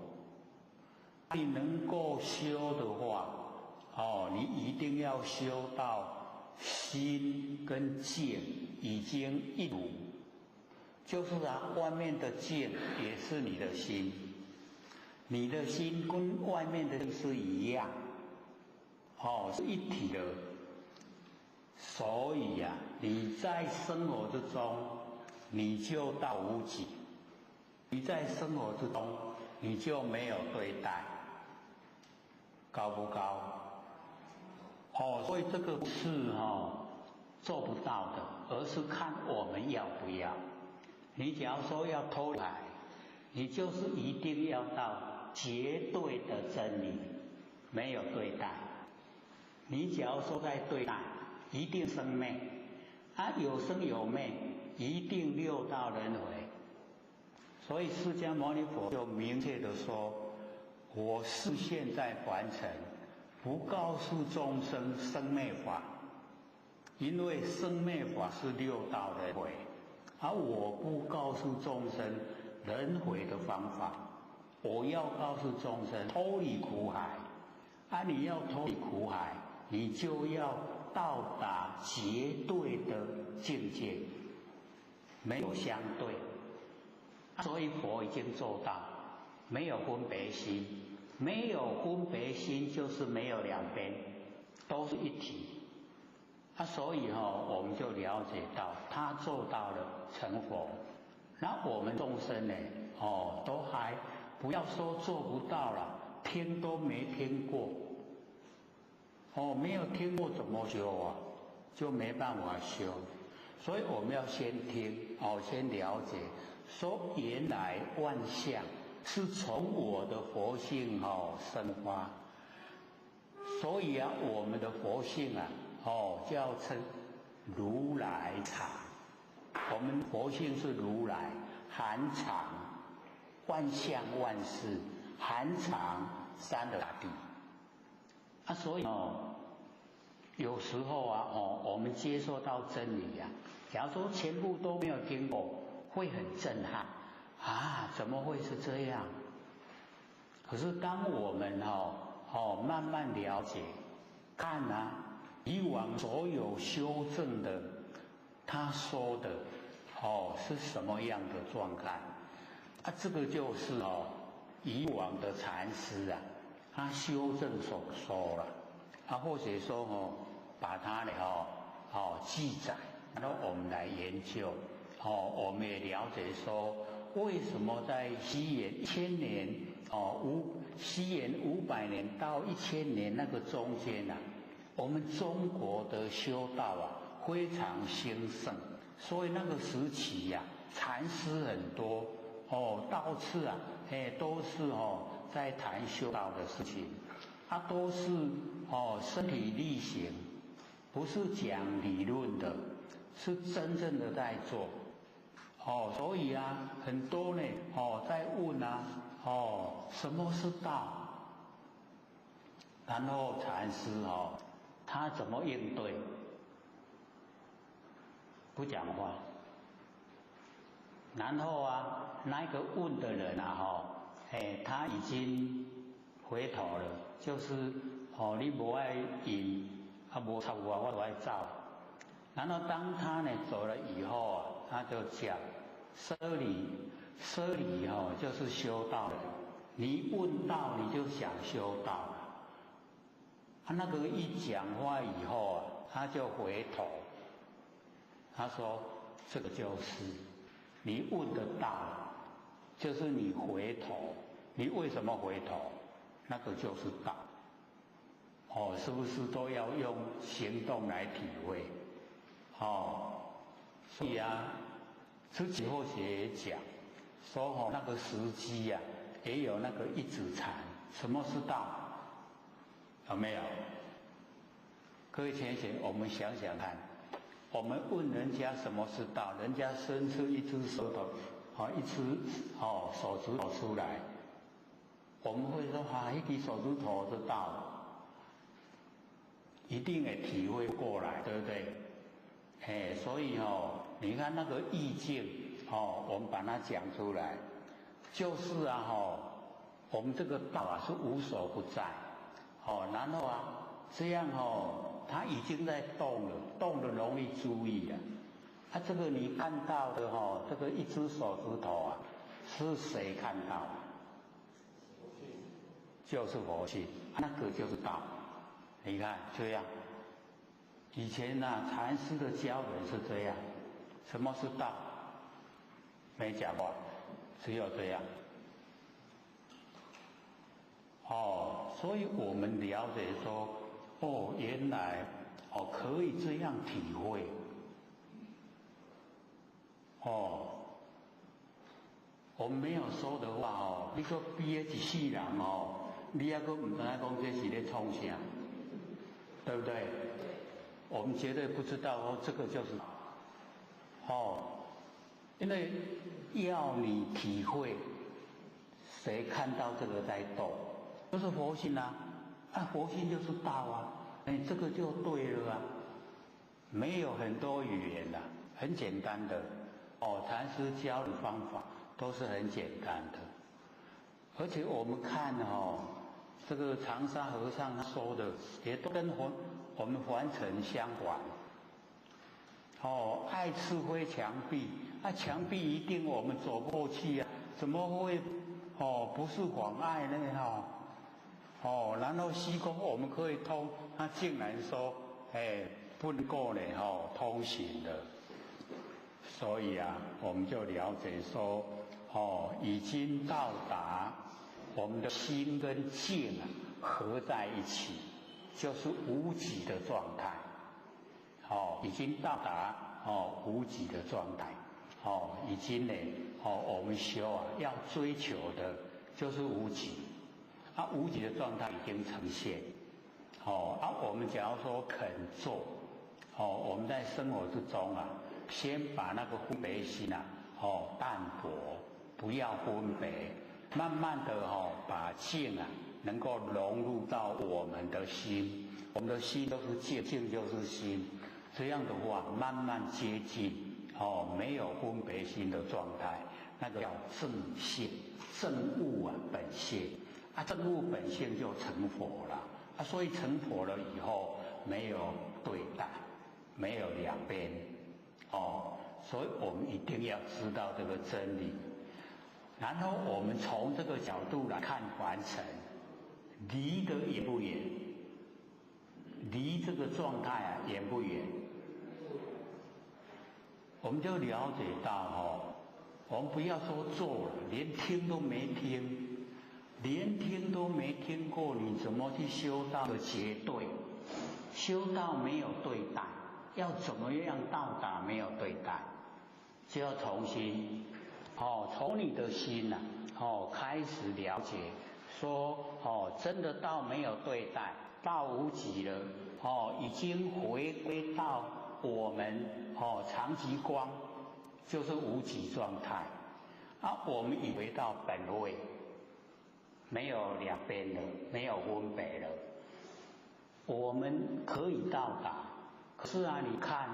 你能够修的话，你一定要修到心跟境已经一如，就是外面的境也是你的心，你的心跟外面的是一样，是一体的。所以你在生活之中，你就到无己；你在生活之中，你就没有对待，高不高？所以这个不是做不到的，而是看我们要不要。你假如说要偷来，你就是一定要到绝对的真理，没有对待。你假如说在对待，一定生灭有生有灭，一定六道轮回，所以释迦牟尼佛就明确的说，我是现在凡尘，不告诉众生生灭法，因为生灭法是六道轮回，而我不告诉众生轮回的方法，我要告诉众生脱离苦海。啊，你要脱离苦海，你就要到达绝对的境界，没有相对。所以佛已经做到，没有分别心，没有分别心就是没有两边，都是一体。所以我们就了解到他做到了成佛。那我们众生呢，都还不要说做不到了，听都没听过。没有听过怎么修啊？就没办法修。所以我们要先听，先了解，说原来万象是从我的佛性生发。所以我们的佛性叫称如来藏。我们佛性是如来，含藏万象万事，含藏三的大地。所以有时候我们接受到真理假如说全部都没有听过，会很震撼怎么会是这样？可是当我们慢慢了解，看以往所有修正的，他说的是什么样的状态？这个就是以往的禅师他修正所说了，或者说把它呢记载，然后我们来研究，我们也了解说为什么在西元1000年西元500年到1000年那个中间我们中国的修道非常兴盛，所以那个时期禅师很多到处都是在谈修道的事情，都是身体力行，不是讲理论的，是真正的在做。所以很多呢在问什么是道？然后禅师他怎么应对？不讲话。然后那个问的人他已经回头了，就是你不爱赢，无插我就爱走。然后当他呢走了以后他就讲舍离就是修道的，你问道你就想修道了。那个一讲话以后他就回头，他说这个就是你问的道，就是你回头，你为什么回头？那个就是道。是不是都要用行动来体会？所以知己或学也讲说那个时机也有那个一指禅。什么是道？有没有？各位浅显，我们想想看，我们问人家什么是道，人家伸出一只手头，一只手指头出来，我们会说一只手指头是道，一定也体会过来，对不对？所以你看那个意境我们把它讲出来，就是我们这个道是无所不在，然后这样它已经在动了，动的容易注意了。这个你看到的这个一只手指头是谁看到？就是佛性，那个就是道。你看这样，以前禅师的教人是这样，什么是道？没讲过，只有这样。所以我们了解说，原来可以这样体会。我们没有说的话你说毕业一世人你还阁唔知道讲这是在创啥，对不对？我们绝对不知道这个就是因为要你体会，谁看到这个在动，就是佛性啊，佛性就是道啊，这个就对了啊，没有很多语言啊，很简单的，禅师教的方法都是很简单的，而且我们看这个长沙和尚他说的也都跟我们凡尘相反。爱吃灰墙壁，墙壁一定我们走不过去啊，怎么会不是妨碍呢？然后西宫我们可以通，他竟然说不能够呢通行的，所以啊，我们就了解说已经到达我们的心跟境合在一起，就是无己的状态。已经到达无己的状态，已经呢我们修要追求的就是无己，无己的状态已经呈现，我们假如说肯做，我们在生活之中先把那个分别心淡薄，不要分别，慢慢的把境能够融入到我们的心，我们的心就是境，境就是心。这样的话，慢慢接近没有分别心的状态，那个叫正性、正悟本性正悟本性就成佛了所以成佛了以后，没有对待，没有两边所以我们一定要知道这个真理，然后我们从这个角度来看凡尘，离得远不远？离这个状态远不远？我们就了解到我们不要说做了，连听都没听，连听都没听过，你怎么去修道的绝对？修道没有对待，要怎么样到达没有对待？就要重新从你的心开始了解，说真的道没有对待，道无己了已经回归到我们常寂光，就是无己状态我们已回到本位，没有两边了，没有分别了，我们可以到达。可是你看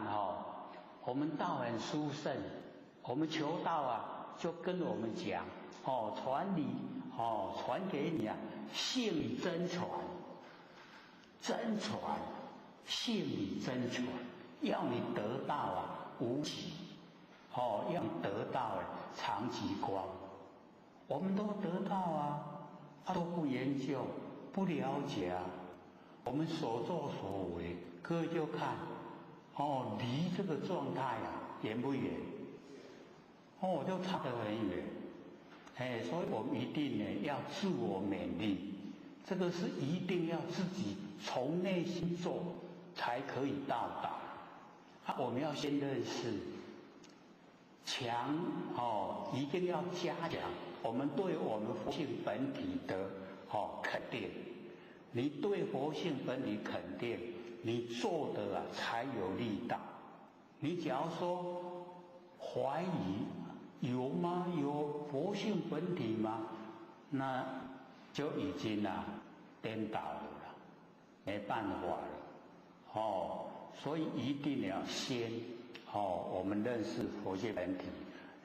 我们道很殊胜，我们求道就跟我们讲传理传给你信理真传，真传信理真传，要你得到无己要你得到常寂光，我们都得到都不研究不了解我们所作所为，各位就看离这个状态远不远？就差得很远所以我们一定呢要自我勉励，这个是一定要自己从内心做才可以到达我们要先认识强一定要加强我们对我们佛性本体的肯定，你对佛性本体肯定，你做的才有力道。你假如说怀疑有吗？有佛性本体吗？那就已经颠倒了没办法了所以一定要先我们认识佛性本体，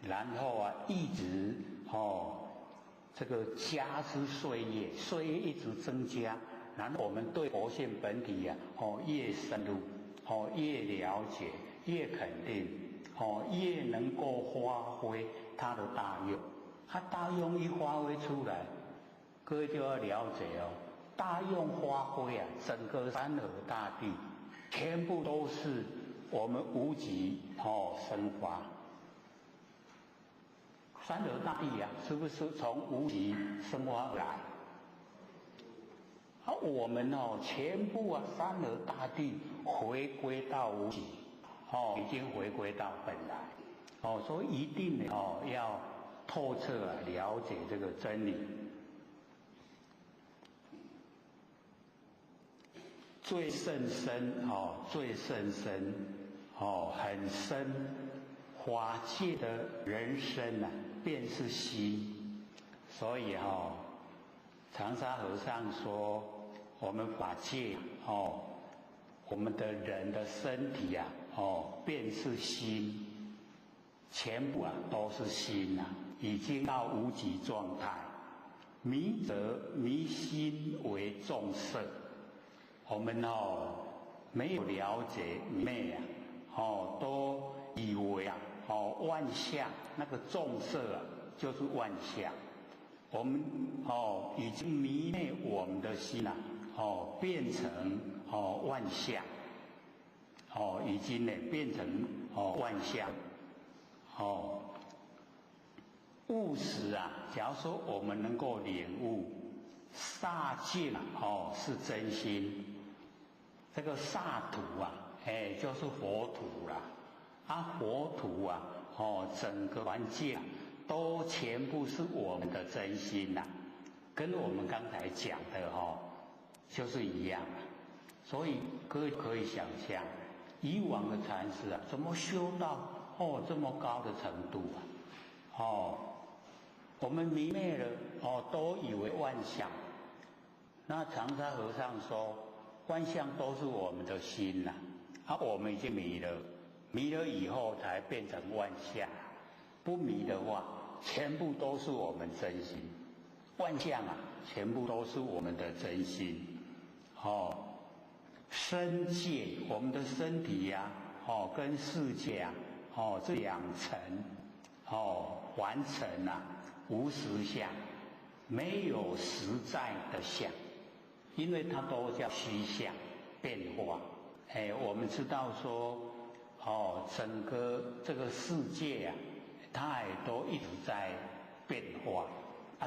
然后一直这个加之岁月一直增加，然后我们对佛性本体越深入越了解越肯定越能够发挥它的大用。它大用一发挥出来，各位就要了解大用发挥整个山河大地全部都是我们无极生发。山河大地是不是从无极生发而来？我们全部山河大地回归到无极已经回归到本来所以一定要透彻了解这个真理。最甚深最甚深很深法界的人生啊，便是心。所以长沙和尚说，我们法界我们的人的身体啊，便是心，全部都是心啊，已经到无极状态。迷则迷心为众色，我们没有了解昧都以为万象那个众色就是万象，我们已经迷昧我们的心变成万象，已经变成万象，务实啊！假如说我们能够领悟刹境是真心，这个刹土就是佛土啦。佛土整个环境都全部是我们的真心啦，跟我们刚才讲的就是一样。所以各位可以想象，以往的禅师怎么修到这么高的程度我们迷昧了都以为万象。那长沙和尚说，万象都是我们的心我们已经迷了，迷了以后才变成万象。不迷的话，全部都是我们真心。万象全部都是我们的真心。身界，我们的身体跟世界这两层完成无实相，没有实在的相，因为它都叫虚相变化。我们知道说整个这个世界它也都一直在变化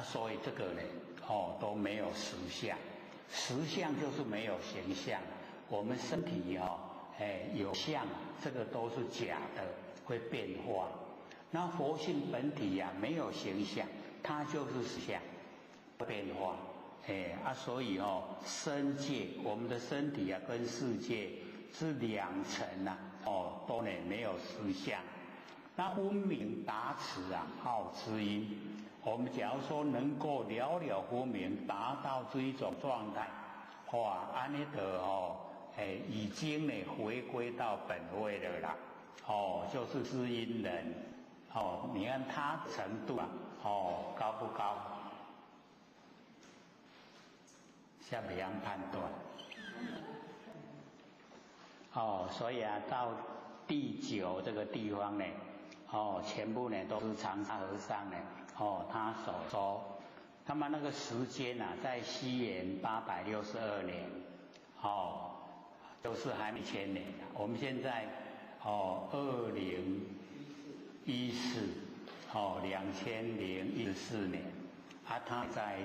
所以这个呢都没有实相。实相就是没有形象。我们身体有相，这个都是假的，会变化。那佛性本体没有形象，它就是实相，变化。所以身界，我们的身体跟世界是两层都没有实相。那分明达此好知音。我们假如说能够了了分明，达到这一种状态，安尼已经回归到本位了啦。就是知音人。你看他程度高不高？下面样判断。所以到第9这个地方呢，全部呢都是长沙和尚呢，他所说，他们那个时间在西元862年，都是还没1000年。我们现在2014，2014年，他在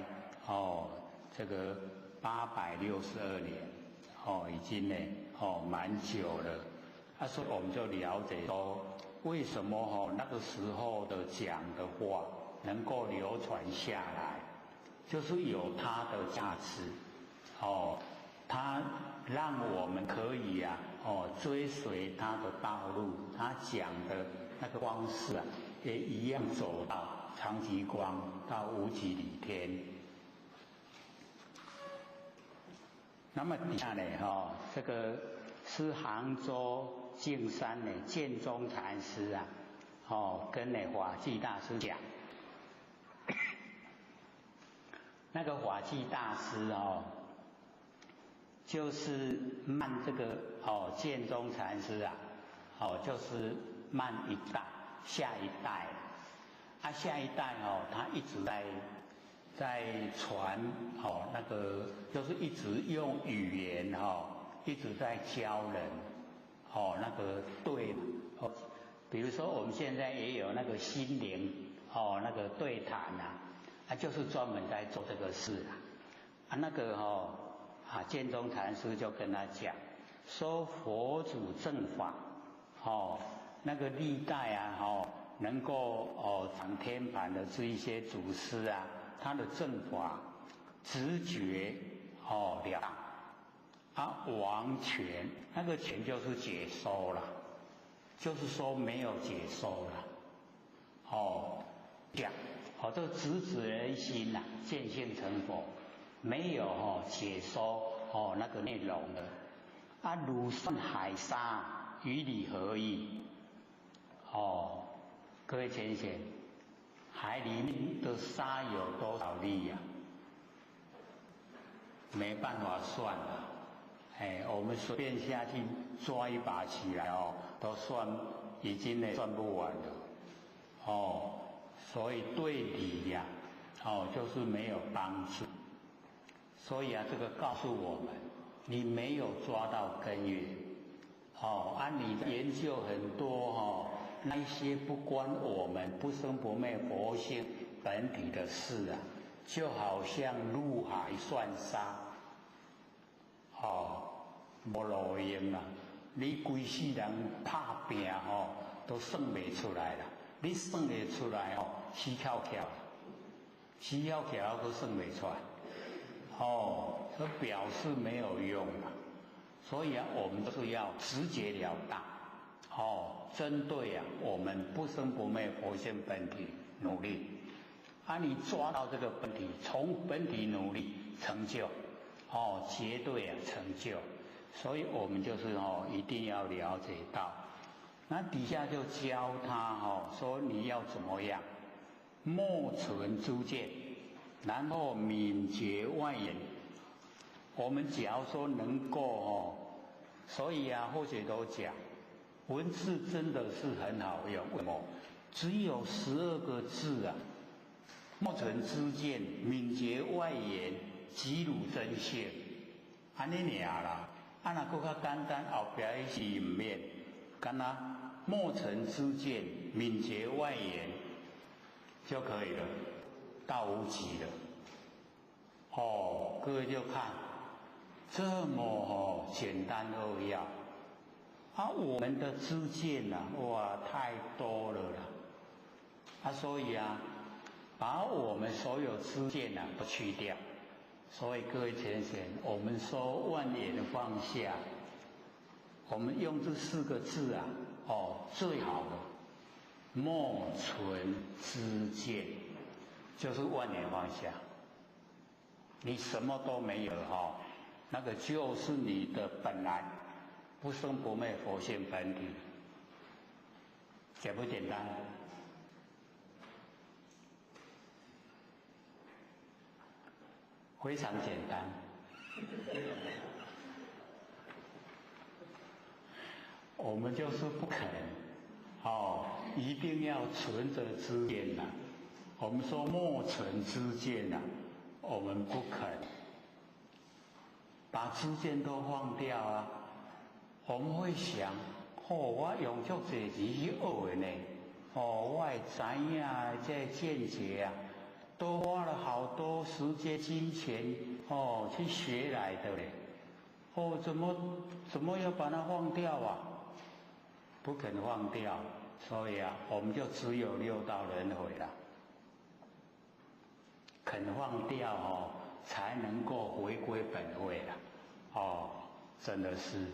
这个862年，已经呢蛮久了。所以我们就了解说，为什么那个时候的讲的话能够流传下来，就是有它的价值。它让我们可以追随它的道路，它讲的那个方式也一样走到长极光，到无极理天。那么底下呢这个是杭州径山建宗禅师跟法济大师讲。那个法济大师就是慢这个建宗禅师就是慢一代，下一代下一代他一直在传那个就是一直用语言一直在教人那个对比如说我们现在也有那个心灵那个对谈就是专门在做这个事那个建宗禅师就跟他讲说，佛祖正法那个历代能够掌天盘的这一些祖师他的正法直觉了当王权，那个权就是解说了就是说没有解收了。讲这个直指人心呐，见性成佛，没有解收那个内容了。啊，如算海沙，与理何异？各位浅显，海里面的沙有多少粒呀？没办法算了。我们随便下去抓一把起来都算已经算不完了。所以对理呀，就是没有帮助。所以这个告诉我们，你没有抓到根源。你研究很多那一些不关我们不生不灭佛性本体的事啊，就好像入海算沙，无路用啊！你规世人打拼都算袂出来啦。你算得出来死翘翘，死翘翘都算袂出来，这表示没有用啊。所以我们都是要直截了当，针对我们不生不灭佛性本体努力。你抓到这个本体，从本体努力成就，绝对成就。所以我们就是一定要了解到。那底下就教他说你要怎么样，莫存诸见，然后泯绝外言。我们假如说能够所以或许都讲，文字真的是很好用。为什么？只有12个字啊，莫存诸见，泯绝外言，即汝真性，安尼尔啦。若搁较简单，后边是里面，干呐莫存诸见，泯绝外言就可以了，到无极了。各位就看这么简单扼要。我们的知见哇太多了啦。所以把我们所有知见都去掉。所以各位浅显，我们说万言放下，我们用这4个字最好的莫存知见，就是万言放下。你什么都没有那个就是你的本来不生不灭佛性本体，简不简单？非常简单。我们就是不肯一定要存着知见我们说莫存知见我们不肯把知见都放掉我们会想我用足侪钱去学的呢我会知影这见解都花了好多时间金钱去学来的嘞怎么要把它放掉不肯放掉，所以我们就只有6道轮回了。肯放掉才能够回归本位了真的是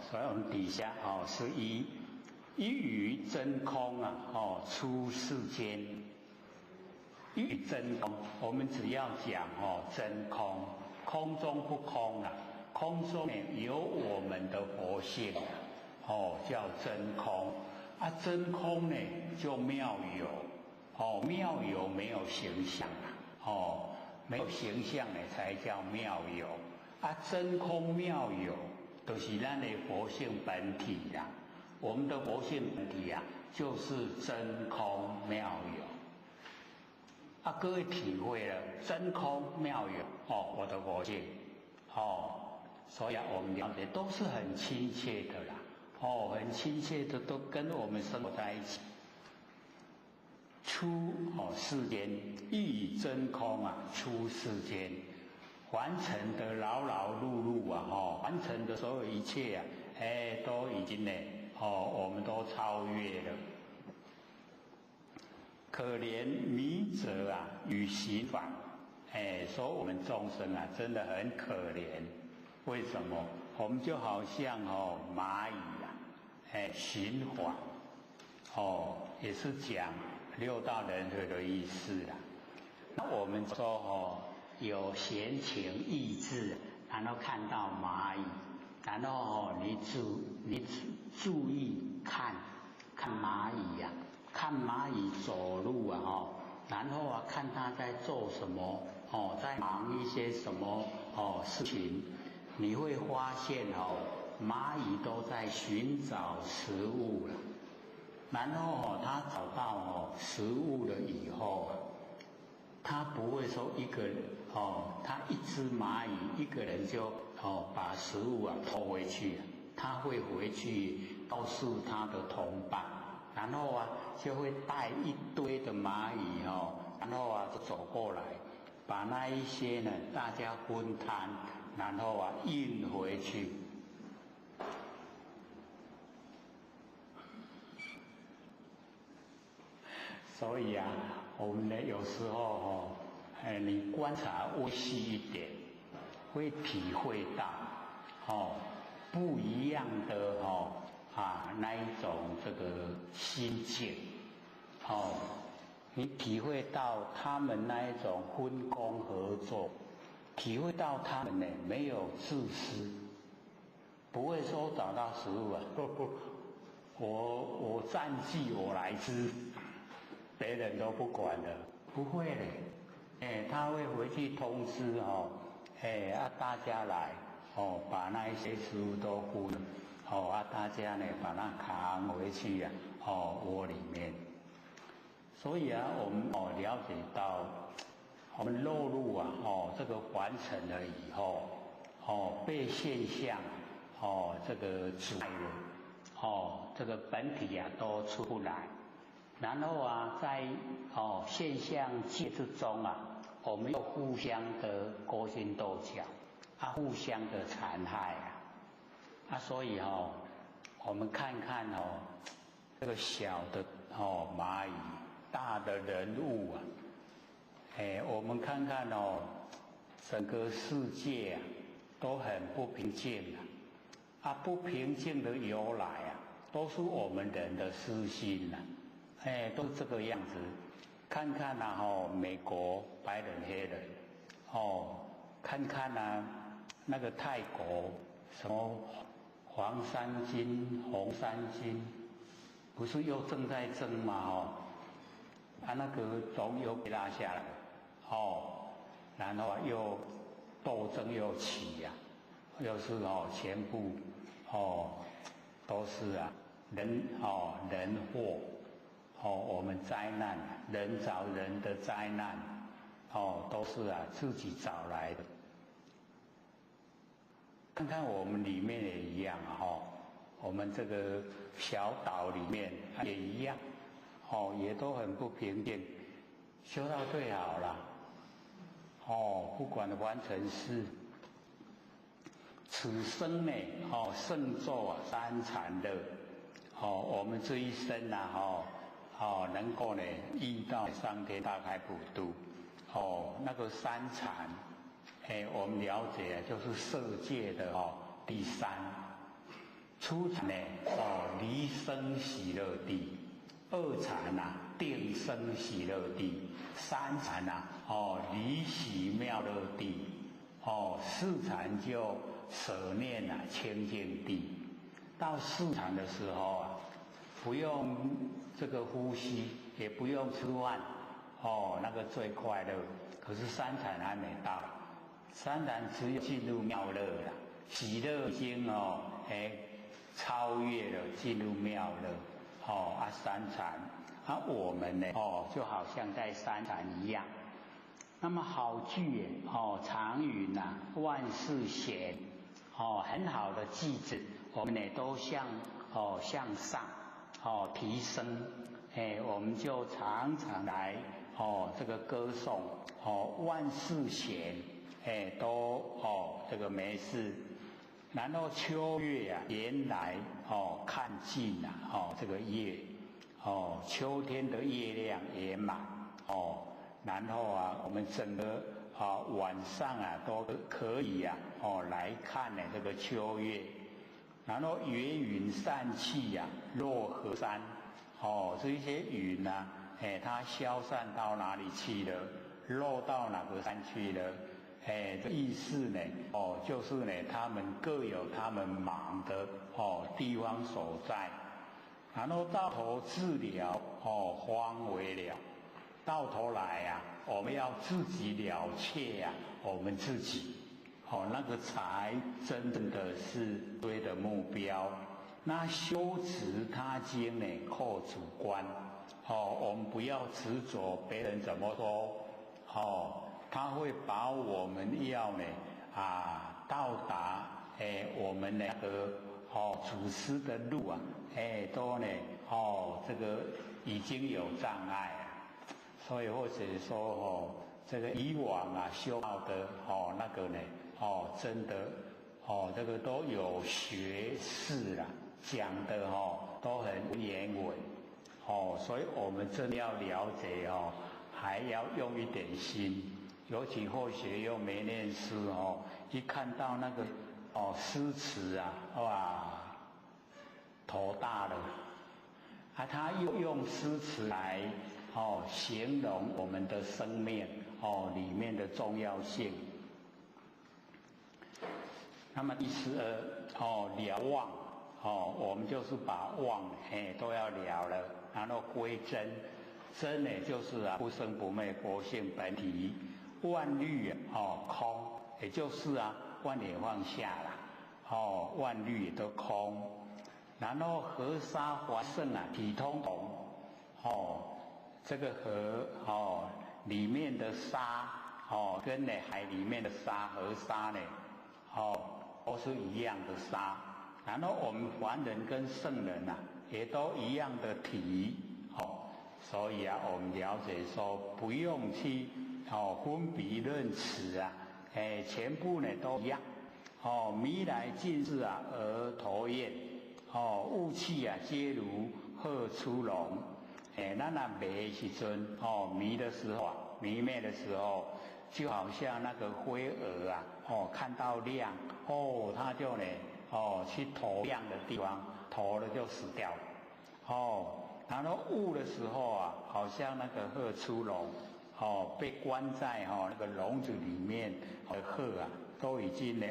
所以我们底下是一于真空出世间。一于真空，我们只要讲真空，空中不空空中有我们的佛性叫真空真空呢就妙有妙有没有形象没有形象呢才叫妙有真空妙有都是咱的佛性本体我们的佛性本体就是真空妙有各位体会了真空妙有我的佛性所以我们了解都是很亲切的啦很亲切的都跟我们生活在一起。出世间一真空出世间完成的劳劳碌碌完成的所有一切都已经呢我们都超越了。可怜迷者与行返说我们众生啊，真的很可怜。为什么？我们就好像蚂蚁啊，循环，也是讲六道轮回的意思啦。那我们说有闲情逸致，然后看到蚂蚁，然后你注意看蚂蚁呀，看蚂蚁走路啊，然后啊看它在做什么，在忙一些什么事情，你会发现蚂蚁都在寻找食物了。然后它找到食物了以后，它不会说一个人它一只蚂蚁一个人就把食物啊偷回去，它会回去告诉它的同伴，然后啊就会带一堆的蚂蚁然后啊就走过来，把那一些呢大家分摊，然后啊运回去。所以啊，我们呢有时候你观察微细一点，会体会到不一样的那一种这个心境，你体会到他们那一种分工合作，体会到他们呢没有自私，不会说找到食物啊，我占据我来吃。别人都不管的，不会嘞，他会回去通知大家来把那一些食物都分大家呢把它扛回去窝里面。所以啊，我们了解到，我们落入这个凡尘了以后，被现象这个阻碍了，这个本体啊都出不来。然后啊，在现象界之中啊，我们又互相的勾心斗角，互相的残害所以我们看看这个小的蚂蚁，大的人物啊，我们看看整个世界都很不平静不平静的由来都是我们人的私心都这个样子。看看美国白人黑人看看那个泰国什么黄衫军红衫军，不是又正在争吗那个总又被拉下来然后又斗争又起又是全部都是人祸我们灾难，人找人的灾难，都是自己找来的。看看我们里面也一样我们这个小岛里面也一样，也都很不平静。修到最好了，不管完成是此生呢，胜作三禅乐，我们这一生能够呢遇到上天大开普度，那个三禅，我们了解就是色界的第三，初禅呢离生喜乐地，二禅定生喜乐地，三禅离喜妙乐地，四禅就舍念清净地。到四禅的时候不用这个呼吸，也不用吃饭，那个最快乐。可是三禅还没到，三禅只有进入妙乐了，喜乐已经超越了进入妙乐，三禅，我们呢就好像在三禅一样。那么好句常云万事闲，很好的句子，我们呢都向上提升，我们就常常来这个歌颂万事闲，都这个没事。然后秋月原来看尽这个月，秋天的月亮也满然后我们整个晚上都可以来看呢这个秋月，然后月云散去落河山，这一些云它消散到哪里去了？落到哪个山去了？这意思呢，就是呢，他们各有他们忙的地方所在，然后到头治疗方为了，到头来我们要自己了却我们自己，那个才真正的是对的目标。那修持他经呢，扣主观，我们不要执着别人怎么说，他会把我们要呢到达我们那个祖师的路都呢这个已经有障碍所以或者说这个以往修道的那个呢真的这个都有学识讲的都很言文所以我们真的要了解还要用一点心。尤其后学又没念诗一看到那个诗词哇，头大了他又用诗词来形容我们的生命里面的重要性。那么第12了忘我们就是把忘都要了了，然后归真，真呢就是不生不灭佛性本体。万虑空，也就是万也放下了，万虑也都空。然后河沙华盛体通同，这个河里面的沙跟海里面的沙河沙呢都是一样的沙。然后我们凡人跟圣人也都一样的体所以我们了解说不用去分别论词全部呢都一样迷来尽是而头厌雾气皆如鹤出笼咱迷的时阵迷的时候迷昧的时候，就好像那个飞蛾看到亮它就呢去投亮的地方，投了就死掉了然后雾的时候好像那个鹤出笼被关在那个笼子里面的鹤都已经呢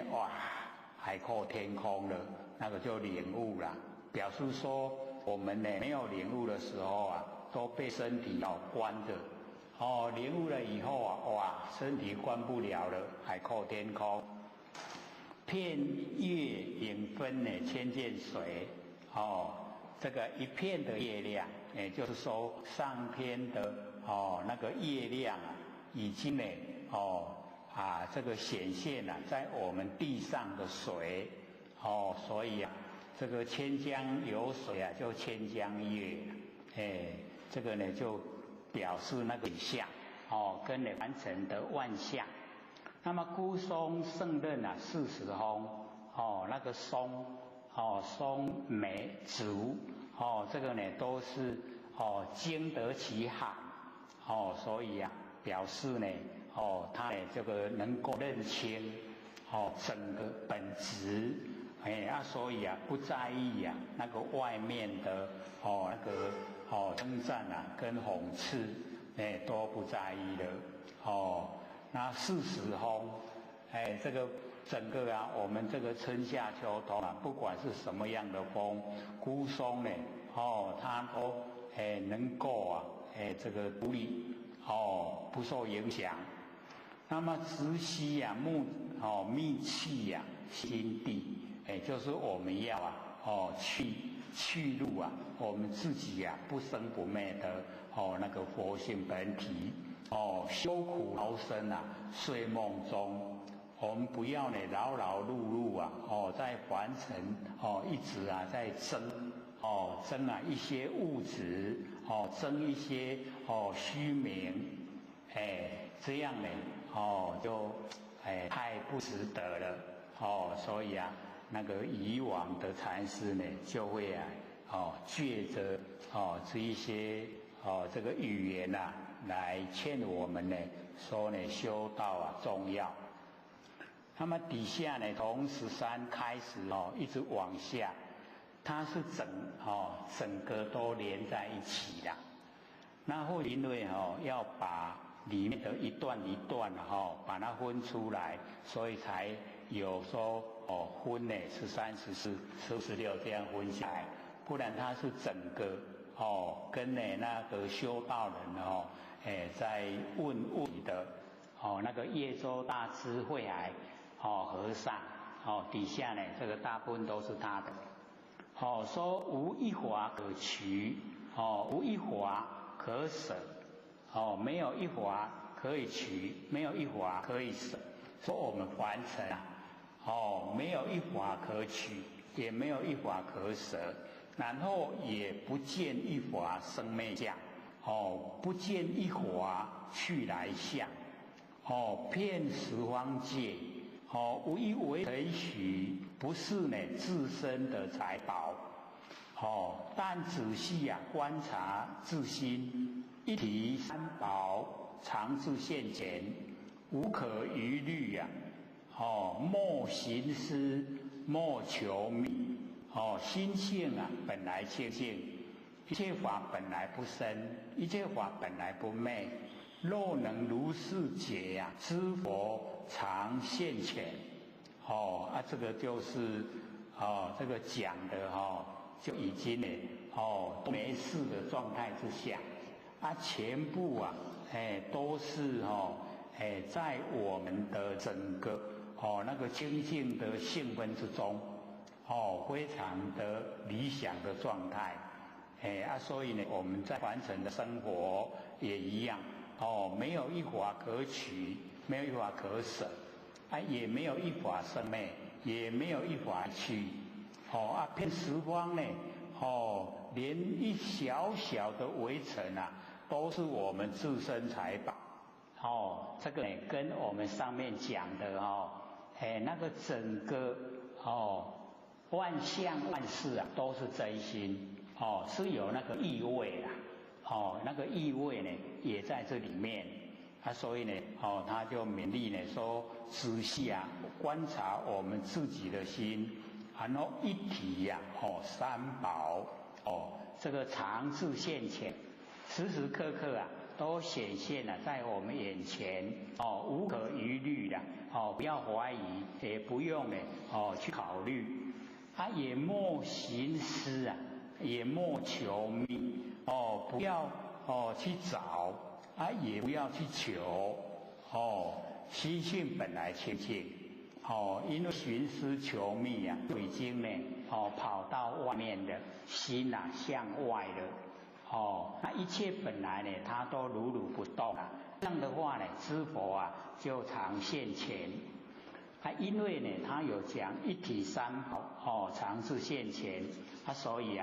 海阔天空了，那个就领悟了，表示说我们呢没有领悟的时候都被身体关着领悟了以后身体关不了了，海阔天空。片月影分呢千溅水这个一片的月亮也就是说上天的那个月亮已经呢这个显现在我们地上的水所以这个千江有水就千江月这个呢就表示那个相跟完成的万象。那么孤松胜任40峰那个松松梅竹这个呢都是经得其海所以表示呢他呢这个能够认清整个本质所以不在意那个外面的那个称赞跟讽刺都不在意了那40峰这个整个我们这个春夏秋冬不管是什么样的风，孤松呢它都能够这个独立不受影响。那么直息密契心地就是我们要去入我们自己不生不灭的那个佛性本体修苦劳生睡梦中，我们不要呢劳劳碌碌在凡尘一直在争一些物质争一些虚名这样呢就太不值得了所以那个以往的禅师呢就会借着这一些这个语言啊，来劝我们呢，说呢修道啊重要。那么底下呢，从13开始一直往下，它是整个都连在一起的。那会因为要把里面的一段一段把它分出来，所以才有说分呢13、14、16这样分下来，不然它是整个跟呢那个修道人在问题的那个叶州大智慧海和尚底下呢这个大部分都是他的说无一法可取无一法可舍没有一法可以取，没有一法可以舍。说我们凡尘没有一法可取，也没有一法可舍，然后也不见一法生灭相不见一法去来相遍十方界无一为可取，不是呢自身的财宝但仔细观察自心，一体三宝常自现前，无可逾虑莫行思，莫求觅心性本来清净，一切法本来不生，一切法本来不灭。若能如是解知佛常现前这个就是这个讲的就已经呢没事的状态之下全部都是在我们的整个那个清净的性分之中非常的理想的状态所以呢我们在凡尘的生活也一样没有一法可取，没有一法可舍也没有一法生灭，也没有一法去遍十方呢连一小小的微尘都是我们自身财宝这个呢跟我们上面讲的那个整个万象万事都是真心是有那个意味那个意味呢也在这里面所以呢他就勉励呢说仔细观察我们自己的心，然后一体三宝这个常自现前，时时刻刻都显现在我们眼前无可逾虑的不要怀疑，也不用呢去考虑也莫行思也莫求觅不要去找也不要去求心性本来清净因为寻思求觅就已经呢跑到外面的心向外了那一切本来呢它都如如不动这样的话呢知佛就常现前因为呢他有讲一体三宝常自现前所以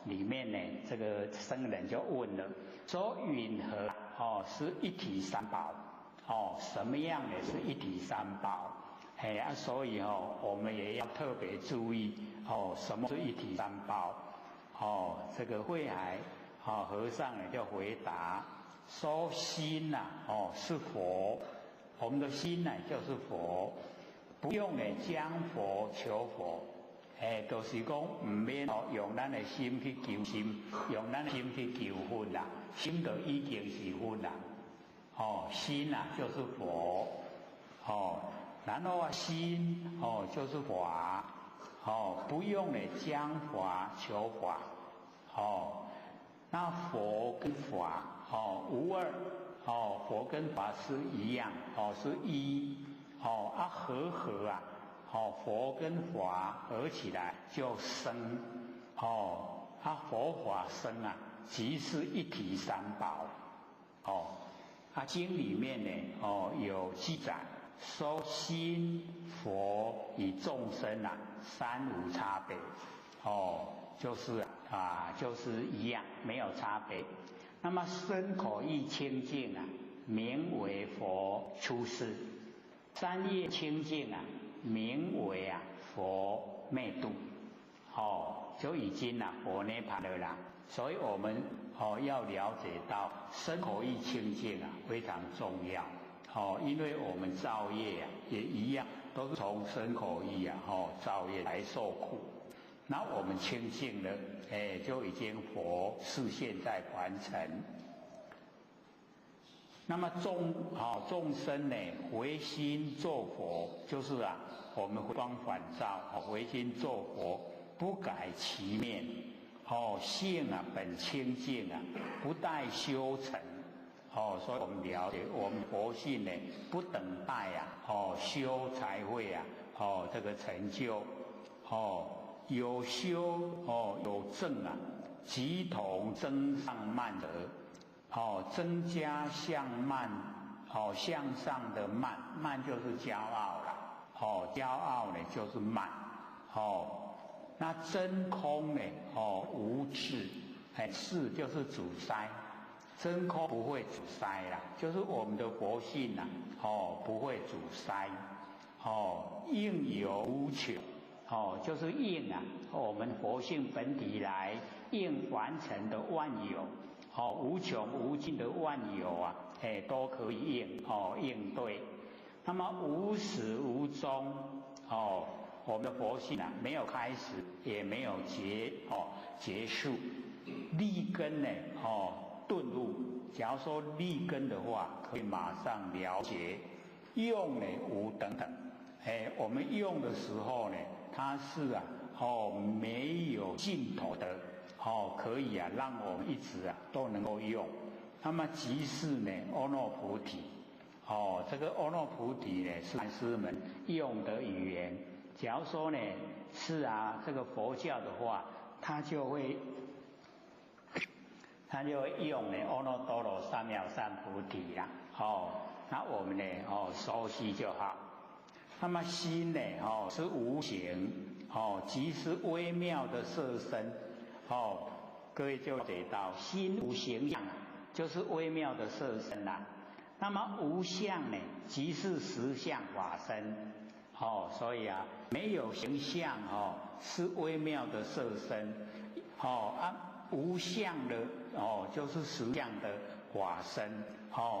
里面呢这个僧人就问了说云何是一体三宝什么样的是一体三宝所以我们也要特别注意什么是一体三宝这个慧海和尚呢就回答说心是佛，我们的心呢就是佛，不用呢将佛求佛就是讲唔免用咱的心去求心，用咱的心去求佛心就已经是佛心就是佛然后心就是法不用呢将法求法那佛跟法无二佛跟法是一样是一和佛跟法合起来就生佛法生即是一体三宝经里面呢有记载说心佛与众生三无差别就是一样没有差别。那么身口意清净名为佛出世，三业清净名为佛灭度就已经佛涅槃了啦。所以我们要了解到身口意清净非常重要。因为我们造业也一样，都是从身口意造业来受苦。那我们清净了，就已经佛示现在凡尘。那么众生呢，回心做佛，就是我们回光返照，回心做佛，不改其面，性本清净不待修成。所以我们了解，我们佛性呢，不等待修才会这个成就。有修有正即同增上慢德，增加向慢，向上的慢，慢就是骄傲了，骄傲呢就是慢，那真空呢，无智，智就是阻塞。真空不会阻塞啦，就是我们的佛性不会阻塞。应有无求，就是应我们佛性本体来应凡尘的万有，无穷无尽的万有都可以应对。那么无始无终，我们的佛性没有开始，也没有结束。立根呢，顿悟，假如说立根的话，可以马上了解。用呢无等等，我们用的时候呢，它是没有尽头的，可以让我们一直都能够用。那么即是呢阿耨菩提，这个阿耨菩提呢是禅师们用的语言。假如说呢是这个佛教的话，他就会用呢阿耨多罗三藐三菩提啦，那我们呢熟悉就好。那么心呢是无形，即是微妙的色身，各位就得到心无形象就是微妙的色身啦。那么无相呢，即是实相法身，所以没有形象是微妙的色身，无相的就是实相的法身，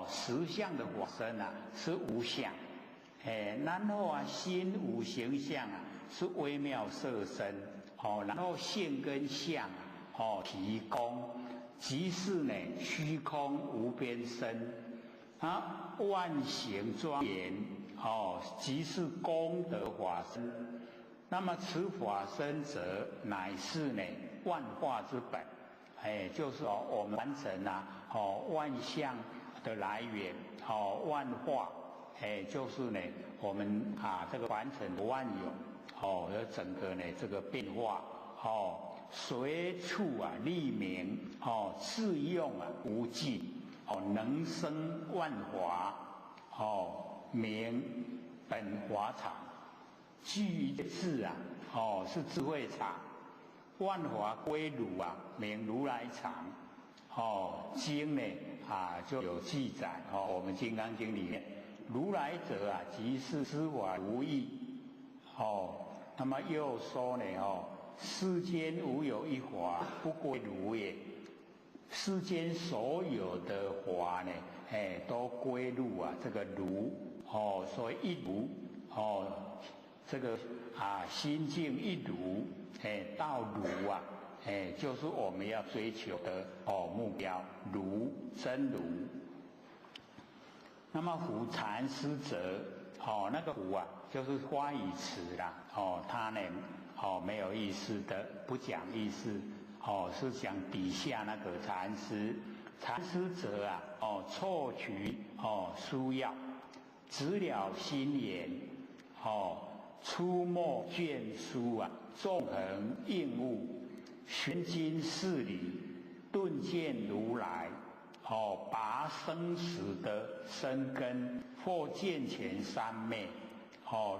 实相的法身是无相，然后心无形象是微妙色身，然后性跟相提供，即是呢虚空无边身，万行庄严，即是功德法身。那么此法身者，乃是呢万化之本，就是我们完成万象的来源，万化，就是呢我们这个完成万有，而整个呢这个变化，随处立名，自用无尽，能生万华，名本华场。具智是智慧场，万华归如名如来场。经呢就有记载，我们《金刚经》里面，如来者即是诸法如意。那么又说呢，世间无有一法不归如也。世间所有的法呢，都归入这个如，所以一如，这个心境一如，到如就是我们要追求的目标，如真如。那么胡禅师者，那个胡就是花语词啦，他呢没有意思的，不讲意思，是讲底下那个禅师。禅师者错取书要，直了心言，出没卷书纵横应物，寻经事理，顿见如来，拔生死的生根，或见前三昧，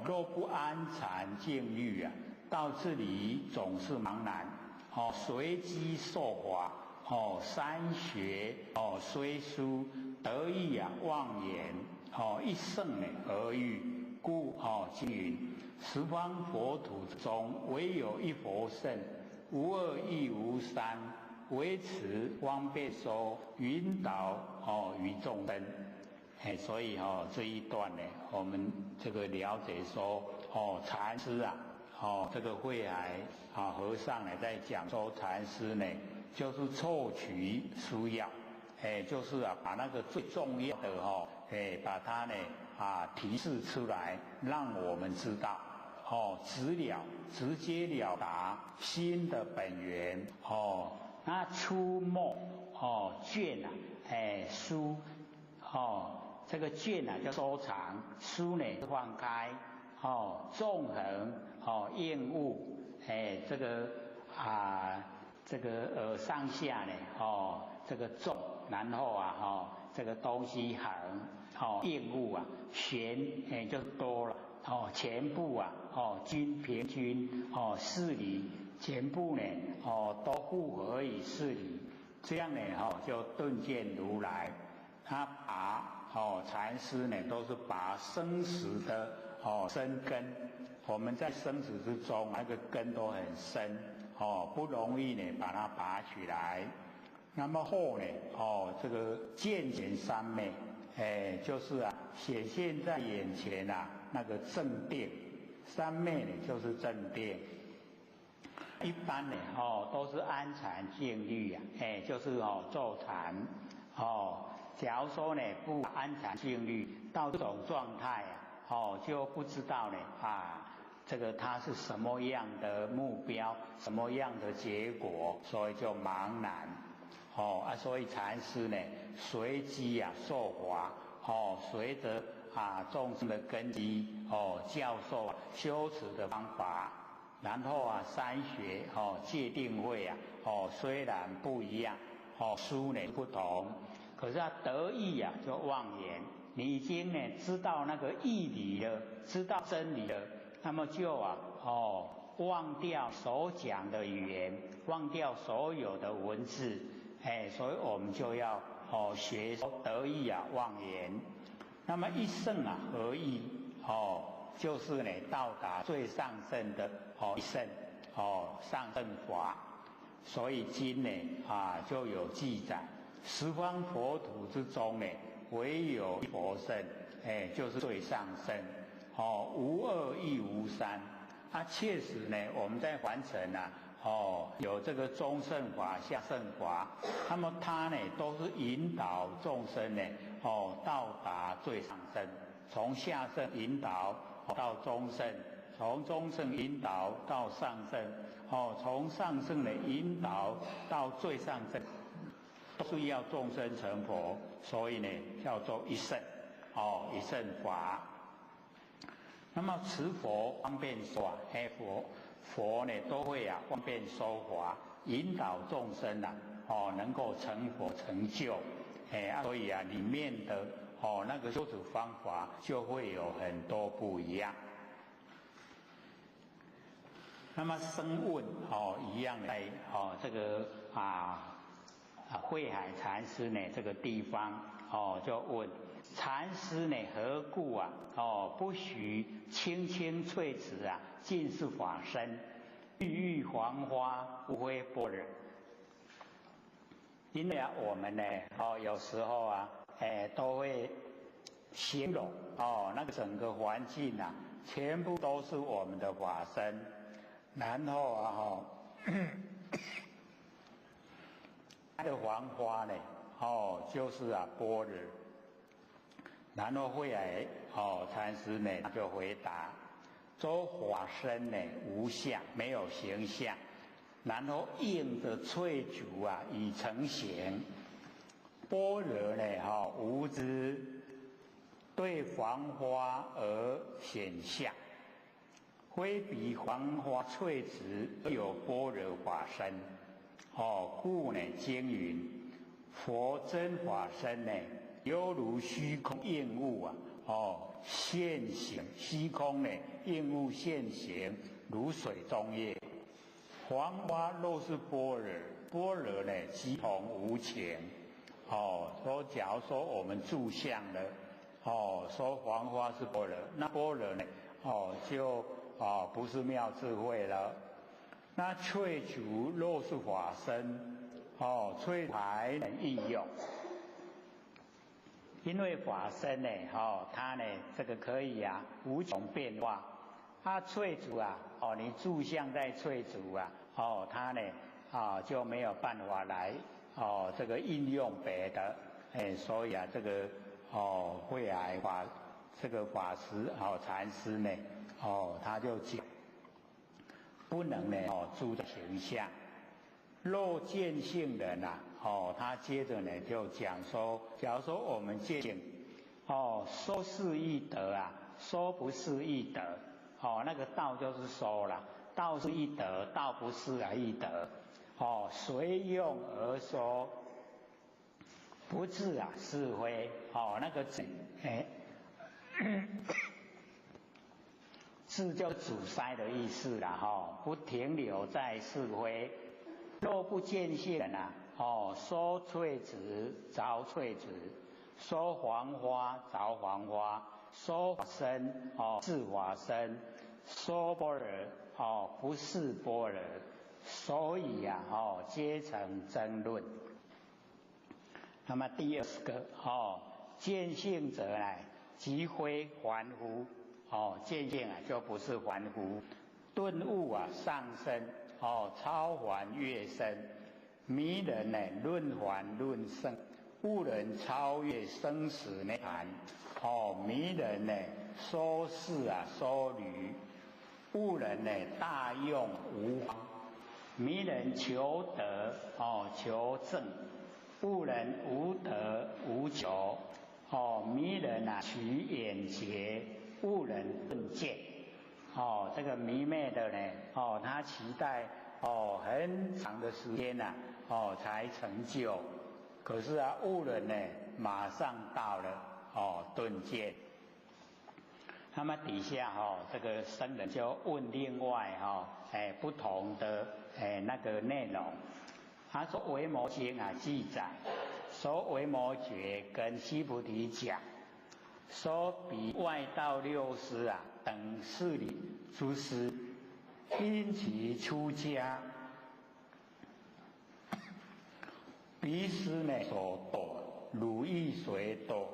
若不安禅静虑到这里总是茫然，随机受法，三学虽殊，得意妄言，一圣而喻，故经云十方佛土中，唯有一佛圣，无二亦无三，维持方便说，引导于众生。所以这一段呢，我们这个了解说禅师啊，这个慧海和尚呢在讲说禅师呢，就是凑取需要，就是把那个最重要的把它呢提示出来，让我们知道直接了达心的本源那出没卷书这个卷叫收藏，书呢放开纵横应物这个上下呢这个纵，然后这个东西横应物弦就多了全部均平均事理全部呢都复合于事理，这样呢就顿见如来。他把禅师呢都是把生死的深根，我们在生死之中那个根都很深不容易呢把它拔起来。那么后呢这个见前三昧就是显现在眼前那个正定，三昧呢就是正定。一般呢都是安禅静虑就是坐禅假如说呢不安禅静虑，到这种状态就不知道呢这个它是什么样的目标，什么样的结果，所以就茫然所以禅师呢随机受法随着众生的根基教授修持的方法，然后三学戒定慧虽然不一样书呢不同，可是得意就妄言，你已经呢知道那个义理了，知道真理了，那么就忘掉所讲的语言，忘掉所有的文字所以我们就要学得意妄言。那么一圣合一就是呢到达最上圣的一圣上圣法。所以经呢就有记载，十方佛土之中呢唯有一佛圣就是最上圣无二亦无三。确实呢我们在凡尘有这个中圣法下圣法，那么它呢都是引导众生呢到达最上圣，从下圣引导到中圣，从中圣引导到上圣从上圣的引导到最上圣，都是要众生成佛，所以呢叫做一圣一圣法。那么持佛方便说佛呢都会方便说法，引导众生能够成佛成就所以里面的那个修持方法就会有很多不一样。那么声问一样在这个慧海禅师呢这个地方就问禅师呢何故不许青青翠池尽是法身，郁郁黄花无非般若。因为我们呢有时候都会形容那个整个环境全部都是我们的法身，然后它的黄花呢就是般若。然后慧海禅师呢就回答说法身呢无相，没有形象，然后应着翠竹以成形。般若呢无知，对黄花而显相，非比黄花翠竹而有般若法身故呢经云佛真法身呢犹如虚空应物现形，虚空呢应物现形，如水中月。黄花若是般若，般若呢即同无情说假如说我们住相了说黄花是般若，那般若呢就不是妙智慧了。那萃足若是法身，萃才能应用。因为法身呢，它呢这个可以无穷变化。它萃足你住相在萃足它呢就没有办法来这个应用别的，所以这个慧霭法这个法师禅师呢他就讲不能呢住的形象。若见性人他接着呢就讲说，假如说我们见性说是易得说不是易得，那个道就是说了，道是易得，道不是易得，随用而说，不自是非，那个自就阻塞的意思啦，不停留在是非。若不见性人说萃子着萃子，说黄花着黄花，说法身是法身，说般若不是般若，所以皆成争论。那么第20个见性者即非凡夫，见性就不是凡夫，顿悟上升，超凡越深，迷人论凡论圣，悟人超越生死内涵，迷人说是说驴，悟人大用无方，迷人求得求正，悟人无得无求，迷人取眼节，悟人顿见。这个迷昧的呢，他期待很长的时间才成就，可是悟人呢马上到了顿见。那么底下这个僧人就问另外不同的那个内容。他说《维摩经》记载，说维摩诘跟须菩提讲，说彼外道六师等事理诸师，因其出家，彼师呢所堕，汝亦随堕，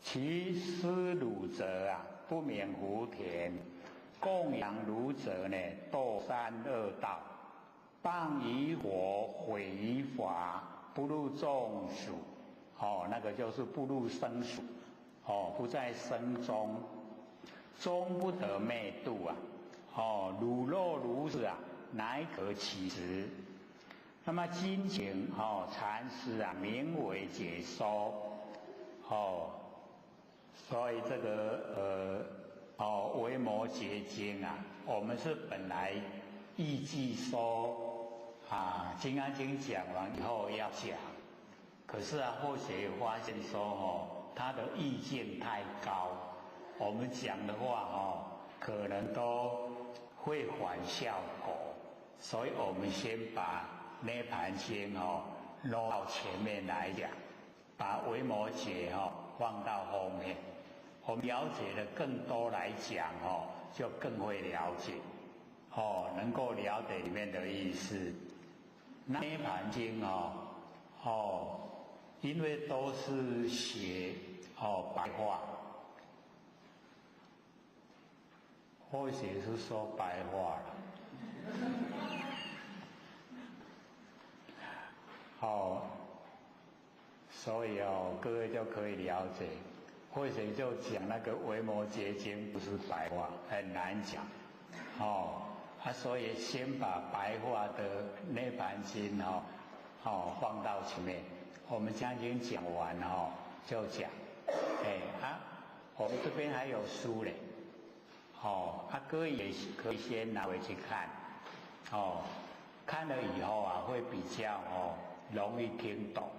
其师汝者不免福田，供养汝者呢堕三恶道，谤于佛，毁于法，不入众属，那个就是不入生属，不在生中，终不得灭度汝若如是乃可起执。那么今请禅师名为解说，所以这个维摩诘经我们是本来预计说金刚经讲完以后要讲，可是后学发现说它的意境太高，我们讲的话可能都会反效果，所以我们先把涅盘经落到前面来讲，把维摩诘放到后面，我们了解的更多来讲就更会了解能够了解里面的意思。涅盘经因为都是写白话，或许是说白话了所以各位就可以了解，或许就讲那个维摩诘经不是白话，很难讲所以先把白话的涅盘经放到前面，我们将经讲完就讲我们这边还有书嘞各位也可以先拿回去看看了以后会比较容易听懂，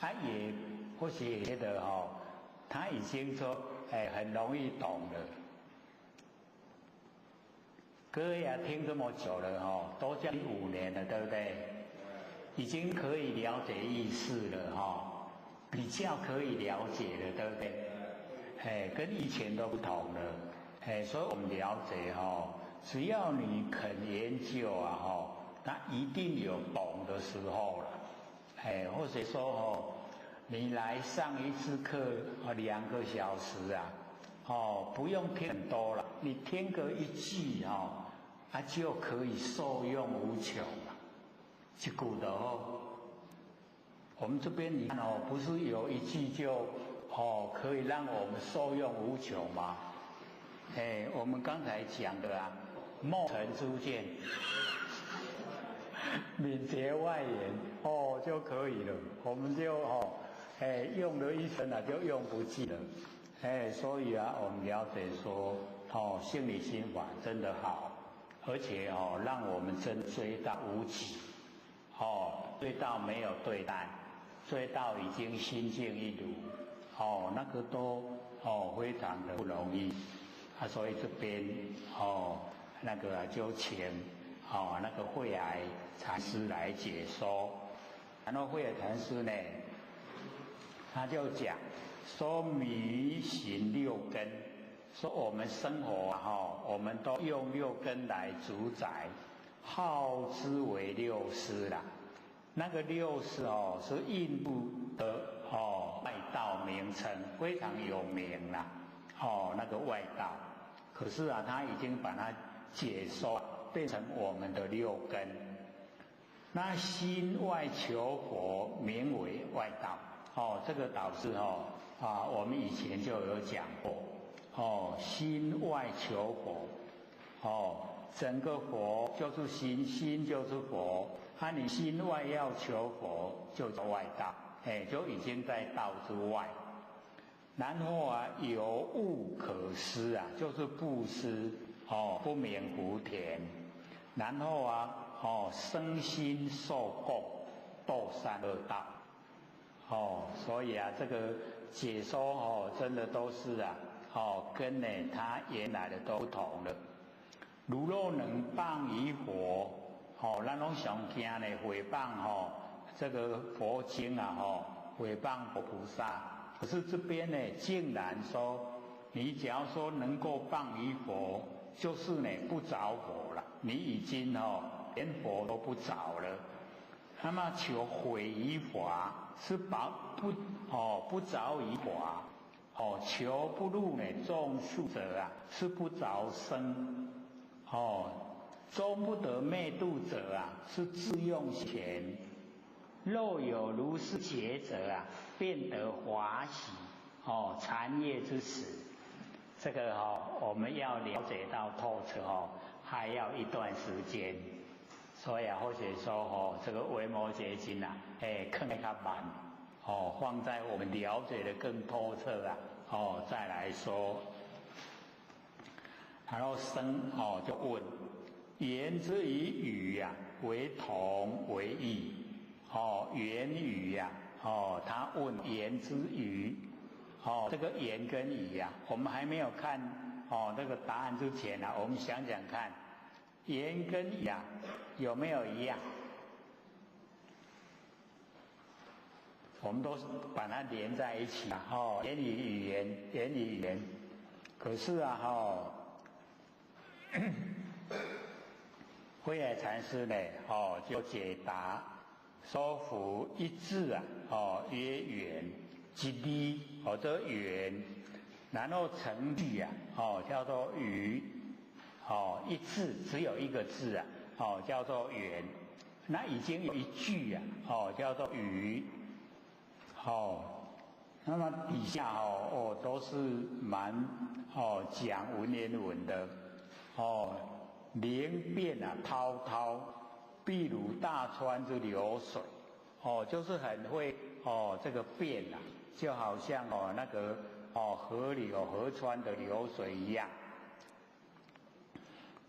也或许也觉得他已经说很容易懂了。各位听这么久了都将近5年了，对不对？已经可以了解意思了比较可以了解了，对不对？跟以前都不同了所以我们了解只要你肯研究啊那一定有懂的时候了，或者说你来上一次课2个小时啊，不用听很多了，你听个1句就可以受用无穷了。这句的我们这边你看不是有1句就可以让我们受用无穷吗？我们刚才讲的啊，梦成诸见，敏捷外言就可以了，我们就用了一生就用不尽了。所以啊，我们了解说心理心法真的好，而且让我们真追到无极，追到没有对待，追到已经心静一如，那个都非常的不容易所以这边那个就请那个慧霭禅师来解说。然后慧霭禅师呢，他就讲说迷行6根，说我们生活我们都用6根来主宰，号之为6识啦。那个6识是印度的外道名称，非常有名啦那个外道。可是啊，他已经把它解说变成我们的6根。那心外求佛名为外道这个导师我们以前就有讲过心外求佛整个佛就是心，心就是佛你心外要求佛就叫外道就已经在道之外。然后有物可施就是布施不鸣福田。然后生心受供，斗3恶道所以这个解说真的都是跟他原来的都不同了。如若能谤于佛咱拢上惊呢诽谤这个佛经诽谤佛菩萨。可是这边呢竟然说，你只要说能够谤于佛，就是呢不着佛了，你已经连佛都不着了。那么求毁于法是不着于法求不入呢众数者是不着生终不得灭度者是自用钱。若有如是觉者便得华喜禅悦之时。这个我们要了解到透彻还要一段时间。所以或者说这个维摩诘经看得较慢放在我们了解的更透彻再来说。然后生就问言之于语为同为异言语他问言之语这个言跟语我们还没有看这个答案之前我们想想看，言跟语有没有一样？我们都是把它连在一起言语语言，言语语言。可是慧霭禅师呢就解答说夫一字曰缘，即理这缘，然后成句叫做语一字只有一个字叫做缘，那已经有一句叫做语那么底下都是蛮讲文言文的灵变滔滔，譬如大川之流水就是很会这个变就好像那个河流河川的流水一样。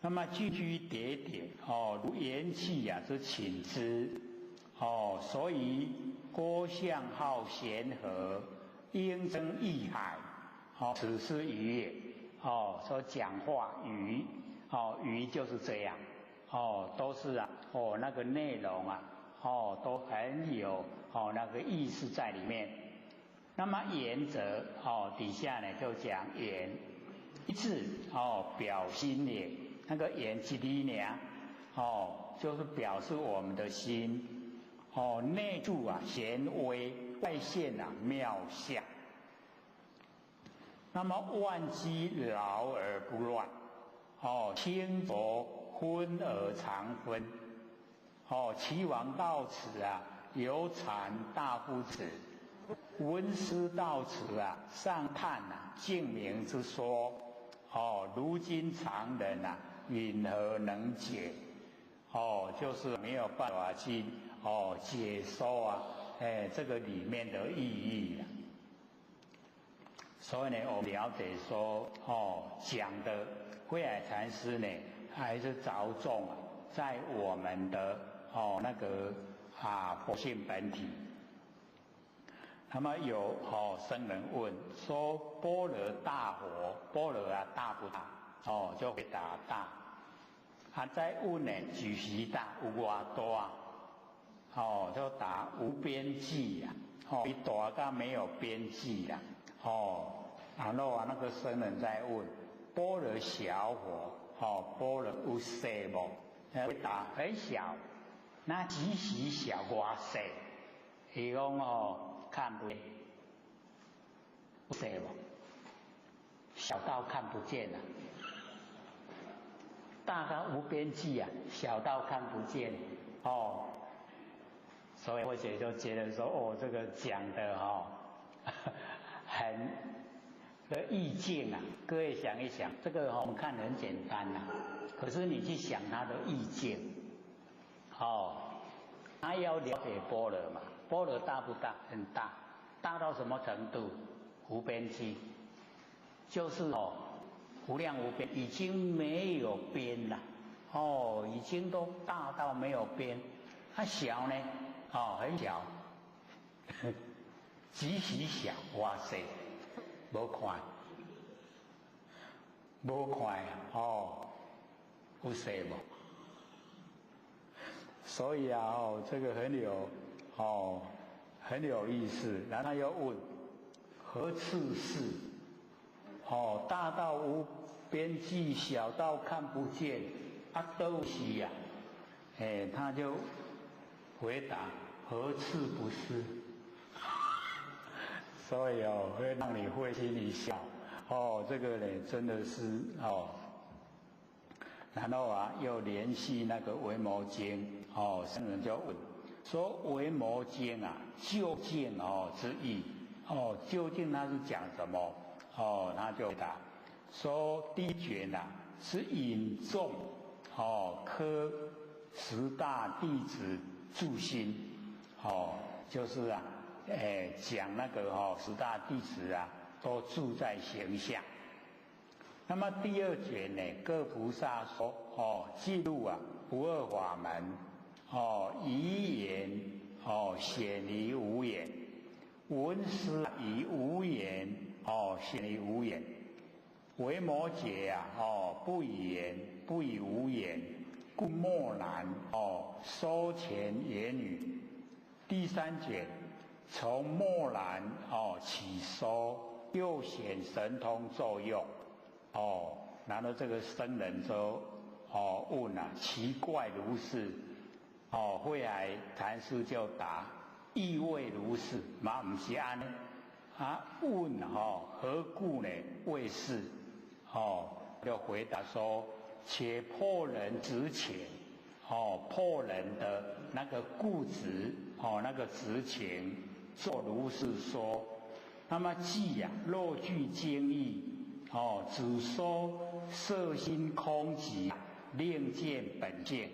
那么句句叠叠如元气之请之所以郭象好咸和，应增益海此是语也说讲话语就是这样都是那个内容都很有那个意思在里面。那么言则底下呢就讲言一字表心也那个眼吉利呢，就是表示我们的心，内住啊贤威，外现啊妙相。那么万机劳而不乱，清浊昏而常昏，齐王到此啊，有禅大夫子，闻师到此啊，上叹啊净明之说，如今常人啊，允何能解？就是没有办法去解说啊，这个里面的意义啊。所以呢，我们了解说，讲的慧海禅师呢，还是着重在我们的那个佛性本体。那么有僧人问说：般若大佛，般若啊大不大？就回答大。再问呢，举席大有多大啊？就答无边际啊，比大到没有边际啦。然后那个僧人在问般若小佛，般若有细无？回答很小，那极其小哇塞，伊讲看不见，有细无？小到看不见了，大到无边际啊，小到看不见所以或者就觉得说这个讲的很的意境啊，各位想一想，这个我们看很简单可是你去想它的意境，他要了解般若嘛，般若大不大？很大，大到什么程度？无边际，就是无量无边，已经没有边了，已经都大到没有边。它小呢，很小，极其小，哇塞！无看，无看有细无？所以这个很有意思。然后又问何次是？大到无边际，小到看不见，都是呀。他就回答何次不是？所以会让你会心一笑。这个呢真的是然后又联系那个《维摩经》僧人就问说《维摩经》究竟之意究竟它是讲什么？他就答说第一卷是引众科十大弟子住心就是讲那个十大弟子都住在形象。那么第二卷呢，各菩萨说记录不二法门遗言显于无言，闻思以无言显于无言。维摩诘不以言，不以无言，故默然收前言语。第三卷从默然起收，又显神通作用然后这个僧人就问奇怪如是慧海禅师就答亦未如是，嘛不是安问何故呢？为是就回答说且破人执情破人的那个固执那个执情作如是说。那么既若具经义只说色心空寂，令见本性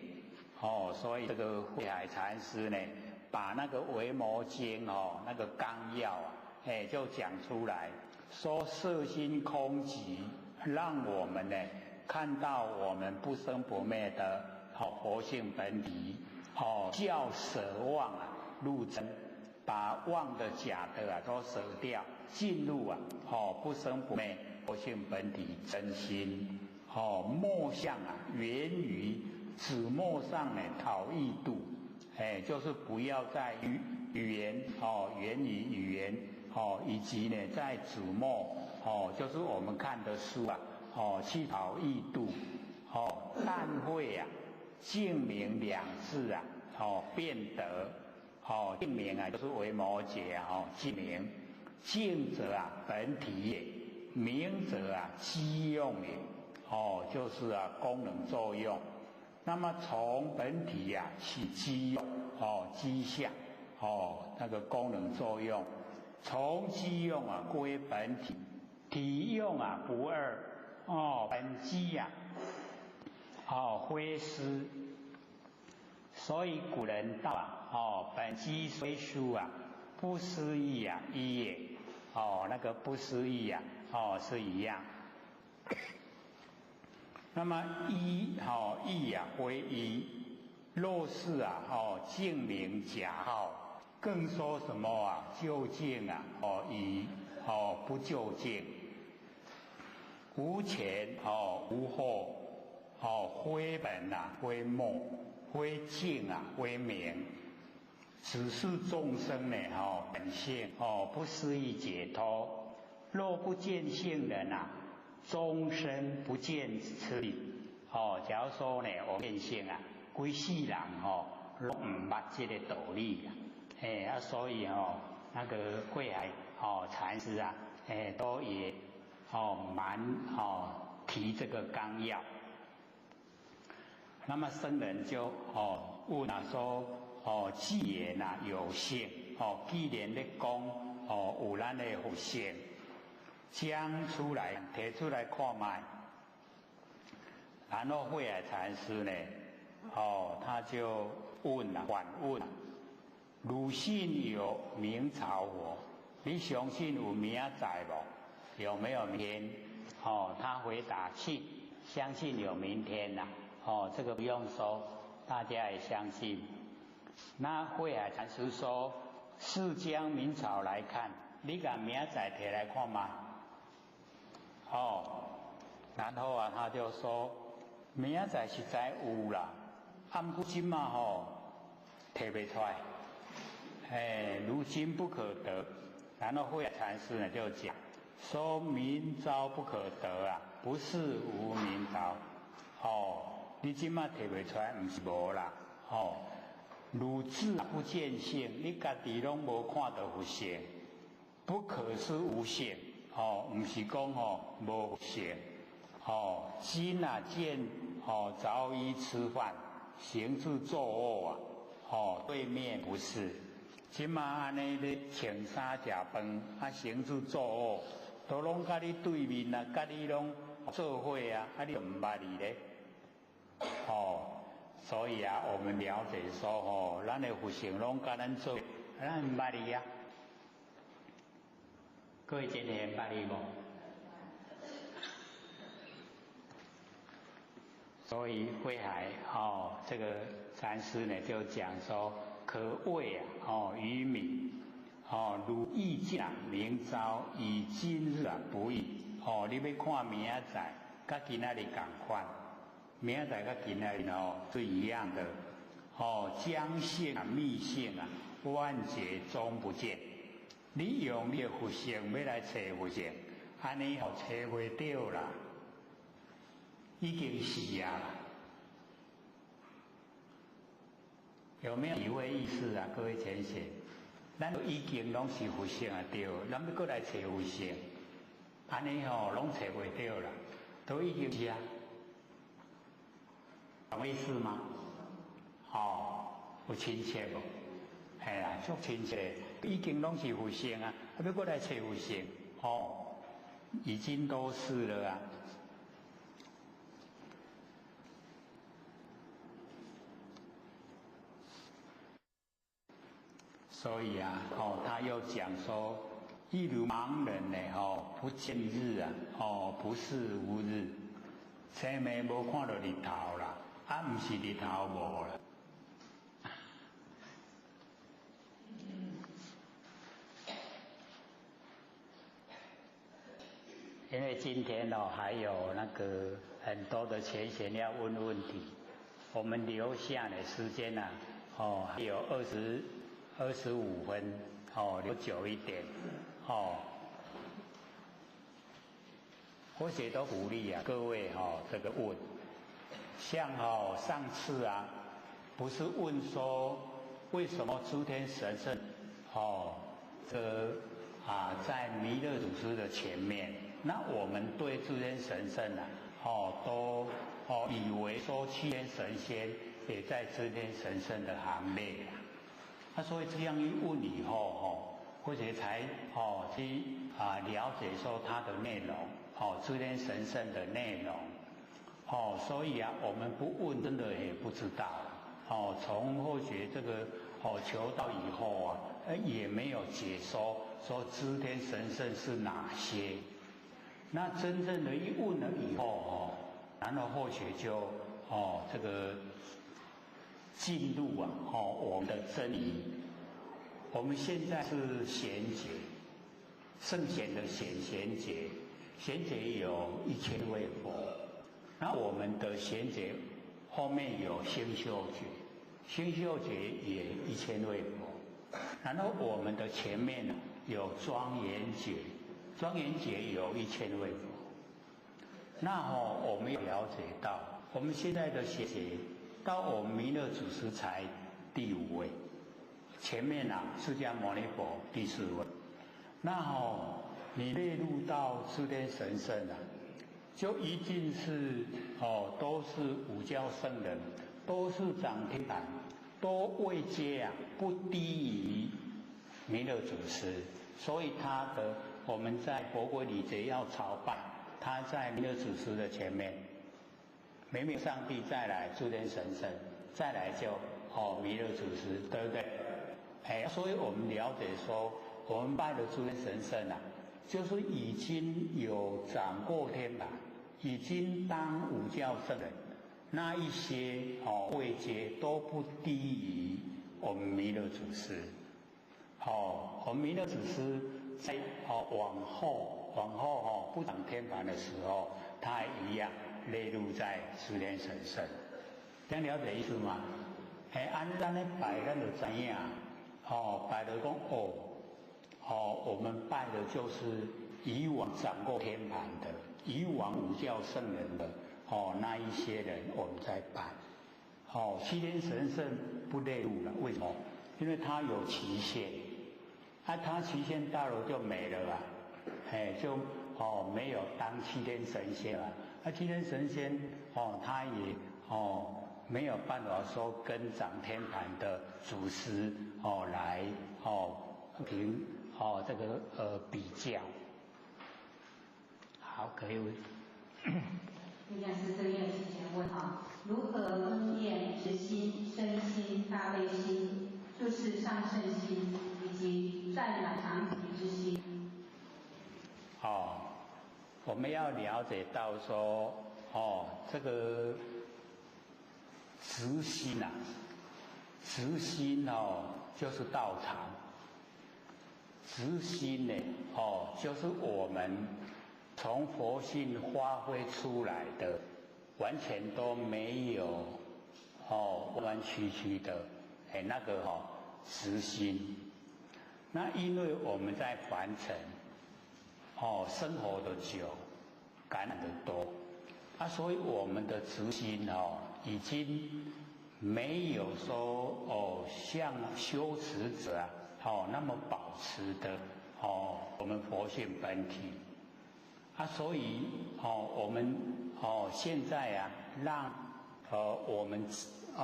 所以这个慧海禅师呢，把那个维摩经那个纲要就讲出来，说色心空寂，让我们呢看到我们不生不灭的佛性本体叫舍妄入真，把妄的假的都舍掉，进入不生不灭佛性本体真心末相源于纸墨上讨义度就是不要在语言源于语言以及呢在纸墨就是我们看的书去讨义度但会啊，净明两字啊，变得，净明啊，就是为摩诘啊，净明，净者啊，本体也，明者啊，机用也，就是啊，功能作用。那么从本体啊起机用，机相，那个功能作用，从机用啊归本体，体用啊不二，本机呀，非失。所以古人道啊，本机虽殊啊，不思议啊，一也。那个不思议啊，是一样。那么一，义啊归一。若是啊，净明假号，更说什么啊？究竟啊，以不究竟。无前无后，非本啊非末，非净啊非明。只是众生呢，本性不思议解脱。若不见性人啊，终身不见此理。假如说呢，我见性啊，规世人都唔捌这个道理啊。所以那个慧海禅师啊，都也蛮提这个纲要。那么僧人就问啊说，既然啊有性，既然咧讲有咱的佛性，将出来提出来看卖。然后慧海禅师呢，他就反问，汝信有明朝佛？你相信有明仔无？有没有明天？他回答信，相信有明天呐。这个不用说，大家也相信。那慧海禅师说，是将明朝来看，你把明仔提来看嘛？然后啊，他就说，明仔实在有啦，不过今嘛提不出来，如今不可得。然后慧海禅师呢就讲，说明朝不可得啊，不是无明朝，你今嘛提不出来，不是无啦，汝自不见性，你家己拢无看到佛性，不可是无性，不是讲无性。今啊见早衣吃饭，行至作恶啊，对面不是。今嘛安尼咧穿衫食饭，行至作恶，都拢甲你对面啊，甲你拢做伙啊，你就唔捌你咧。所以啊，我们了解说咱的佛性拢甲咱做，咱唔捌你啊。各位今天捌你无？所以慧海这个禅师呢就讲说，可谓愚民如意见明朝，以今日不易。你要看明仔，甲今仔日同款，明仔甲今仔日是一样的。将性啊密性啊，万劫终不见。你用你的佛性要来找佛性，安尼找袂到啦。已经是啊，有没有体会意思啊？各位浅显，咱已经拢是佛性啊，对，咱要过来找佛性，安尼拢找袂到啦，都已经是啊，懂意思吗？有亲切无？系啦，足亲切，已经拢是佛性啊，要过来找佛性，已经都是了啊。所以啊，他又讲说，一如盲人呢，不见日啊，不是无日，生命无看到日头啦，不是日头无啦。因为今天还有那个很多的前贤要问问题，我们留下的时间呢，还有25分，留久一点，或许都鼓励啊各位这个问，像上次啊，不是问说为什么诸天神圣在弥勒祖师的前面，那我们对诸天神圣啊都以为说七天神仙也在诸天神圣的行列啊。那所以这样一问以后或者才去了解说它的内容诸天神圣的内容所以啊我们不问真的也不知道从后学这个求道以后啊也没有解说诸天神圣是哪些。那真正的一问了以后然后后学就这个进入我们的真理。我们现在是贤劫，圣贤的贤劫，贤劫有1000位佛，然后我们的贤劫后面有星宿劫，星宿劫也1000位佛，然后我们的前面有庄严劫，庄严劫有1000位佛。那我们要了解到，我们现在的贤劫到我们弥勒祖师才第5位，前面释迦牟尼佛第4位。那你列入到诸天神圣就一定是都是五教圣人，都是掌天坛，都位阶不低于弥勒祖师。所以我们在佛国礼节要朝拜，他在弥勒祖师的前面，没有上帝，再来诸天神圣，再来就弥勒祖师，对不对？所以我们了解说，我们拜的诸天神圣就是已经有掌过天坛，已经当五教圣人，那一些位阶都不低于我们弥勒祖师。我们弥勒祖师在往后不掌天坛的时候，他还一样列入在诸天神圣。这样了解意思吗？按咱咧拜，咱就知影拜就讲我们拜的就是以往掌过天坛的，以往五教圣人的那一些人，我们在拜。七天神圣不列入了，为什么？因为它有期限，它期限到了就没了就没有当七天神仙了。七天神仙他也没有办法说跟掌天坛的祖师来凭这个比较。好，可以问。应该是这个提前问如何分辨直心、身心、大悲心、注释上圣心以及赞满常体之心？我们要了解到说这个直心直心就是道场，直心呢就是我们从佛性发挥出来的，完全都没有弯弯曲曲的那个直心。那因为我们在凡尘生活的久，感染的多所以我们的直心已经没有说像修持者那么保持的我们佛性本体所以我们现在让我们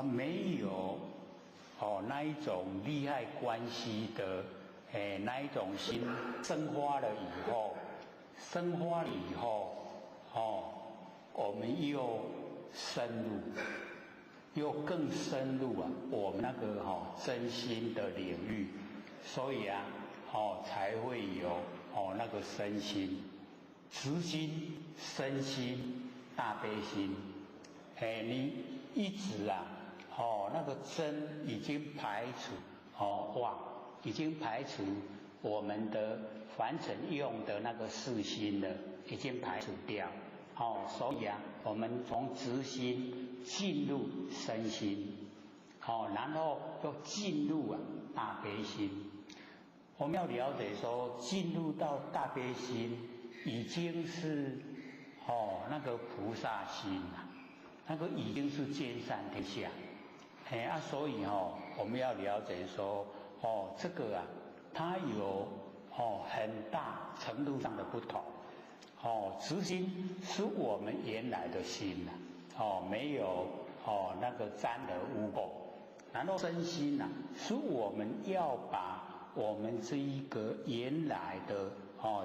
没有那一种利害关系的那一种心生发了以后我们又深入，又更深入我们那个真心的领域，所以才会有那个身心、直心、身心、大悲心。你一直那个真已经排除妄，已经排除我们的凡尘用的那个四心了，已经排除掉。所以我们从直心进入身心，然后又进入大悲心。我们要了解说，进入到大悲心已经是那个菩萨心那个已经是兼善天下。所以我们要了解说，这个啊，它有很大程度上的不同。慈心是我们原来的心没有那个沾了污垢。然后身心是我们要把我们这一个原来的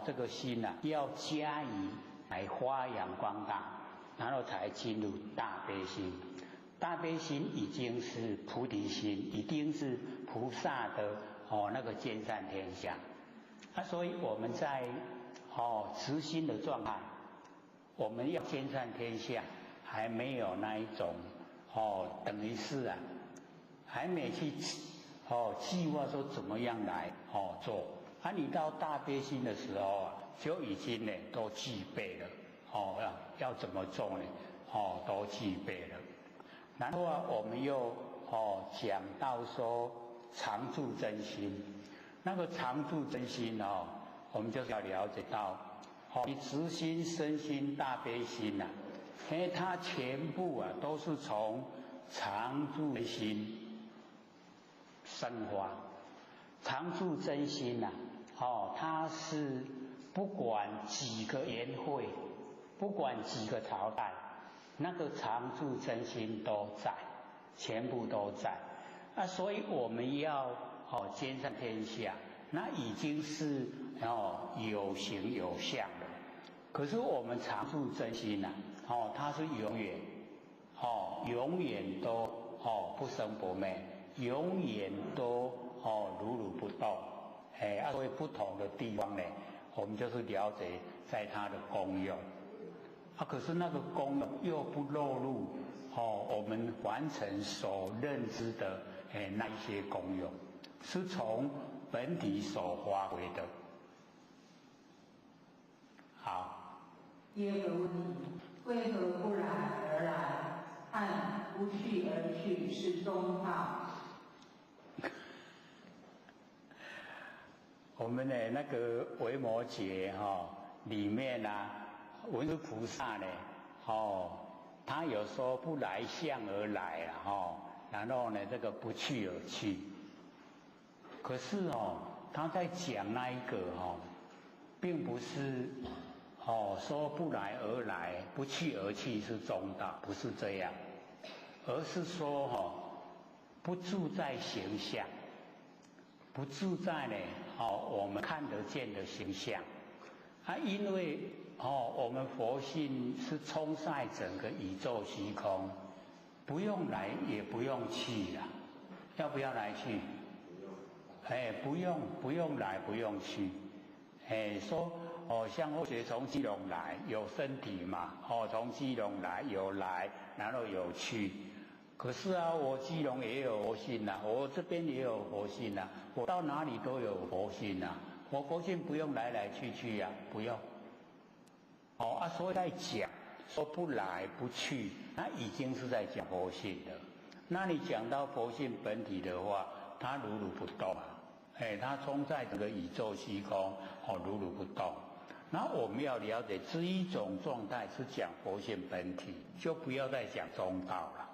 这个心要加以来发扬光大，然后才进入大悲心。大悲心已经是菩提心，已经是菩萨的那个兼善天下。所以我们在慈心的状态，我们要兼善天下，还没有那一种等于是还没去计划说怎么样来做。你到大悲心的时候就已经都具备了要怎么做呢？都具备了。然后我们又讲到说常住真心，那个常住真心我们就是要了解到以慈心、身心、大悲心它全部都是从常住真心生发。常住真心它是不管几个年会，不管几个朝代，那个常住真心都在，全部都在。所以我们要兼善天下，那已经是有形有相的。可是我们常住真心它是永远永远都不生不灭，永远都如如不动。所以不同的地方我们就是了解在它的功用。可是那个功用又不落入我们完成所认知的那一些功用，是从本体所发挥的。好，第二个问题，为何不来而来，和不去而去是中道？我们的那个维摩诘里面文殊菩萨他有说不来相而来然后这个不去而去。可是他在讲那一个并不是说不来而来，不去而去是中道，不是这样，而是说不住在形象，不住在我们看得见的形象因为我们佛性是充塞整个宇宙虚空，不用来也不用去要不要来去？不用来不用去。说像或许从基隆来有身体嘛从基隆来有来，然后有去。可是我基隆也有佛性我这边也有佛性我到哪里都有佛性我佛性不用来来去去不用。所以在讲说不来不去，那已经是在讲佛性的。那你讲到佛性本体的话，它如如不动它充在整个宇宙虚空如如不动。然后我们要了解这一种状态是讲佛性本体，就不要再讲中道了。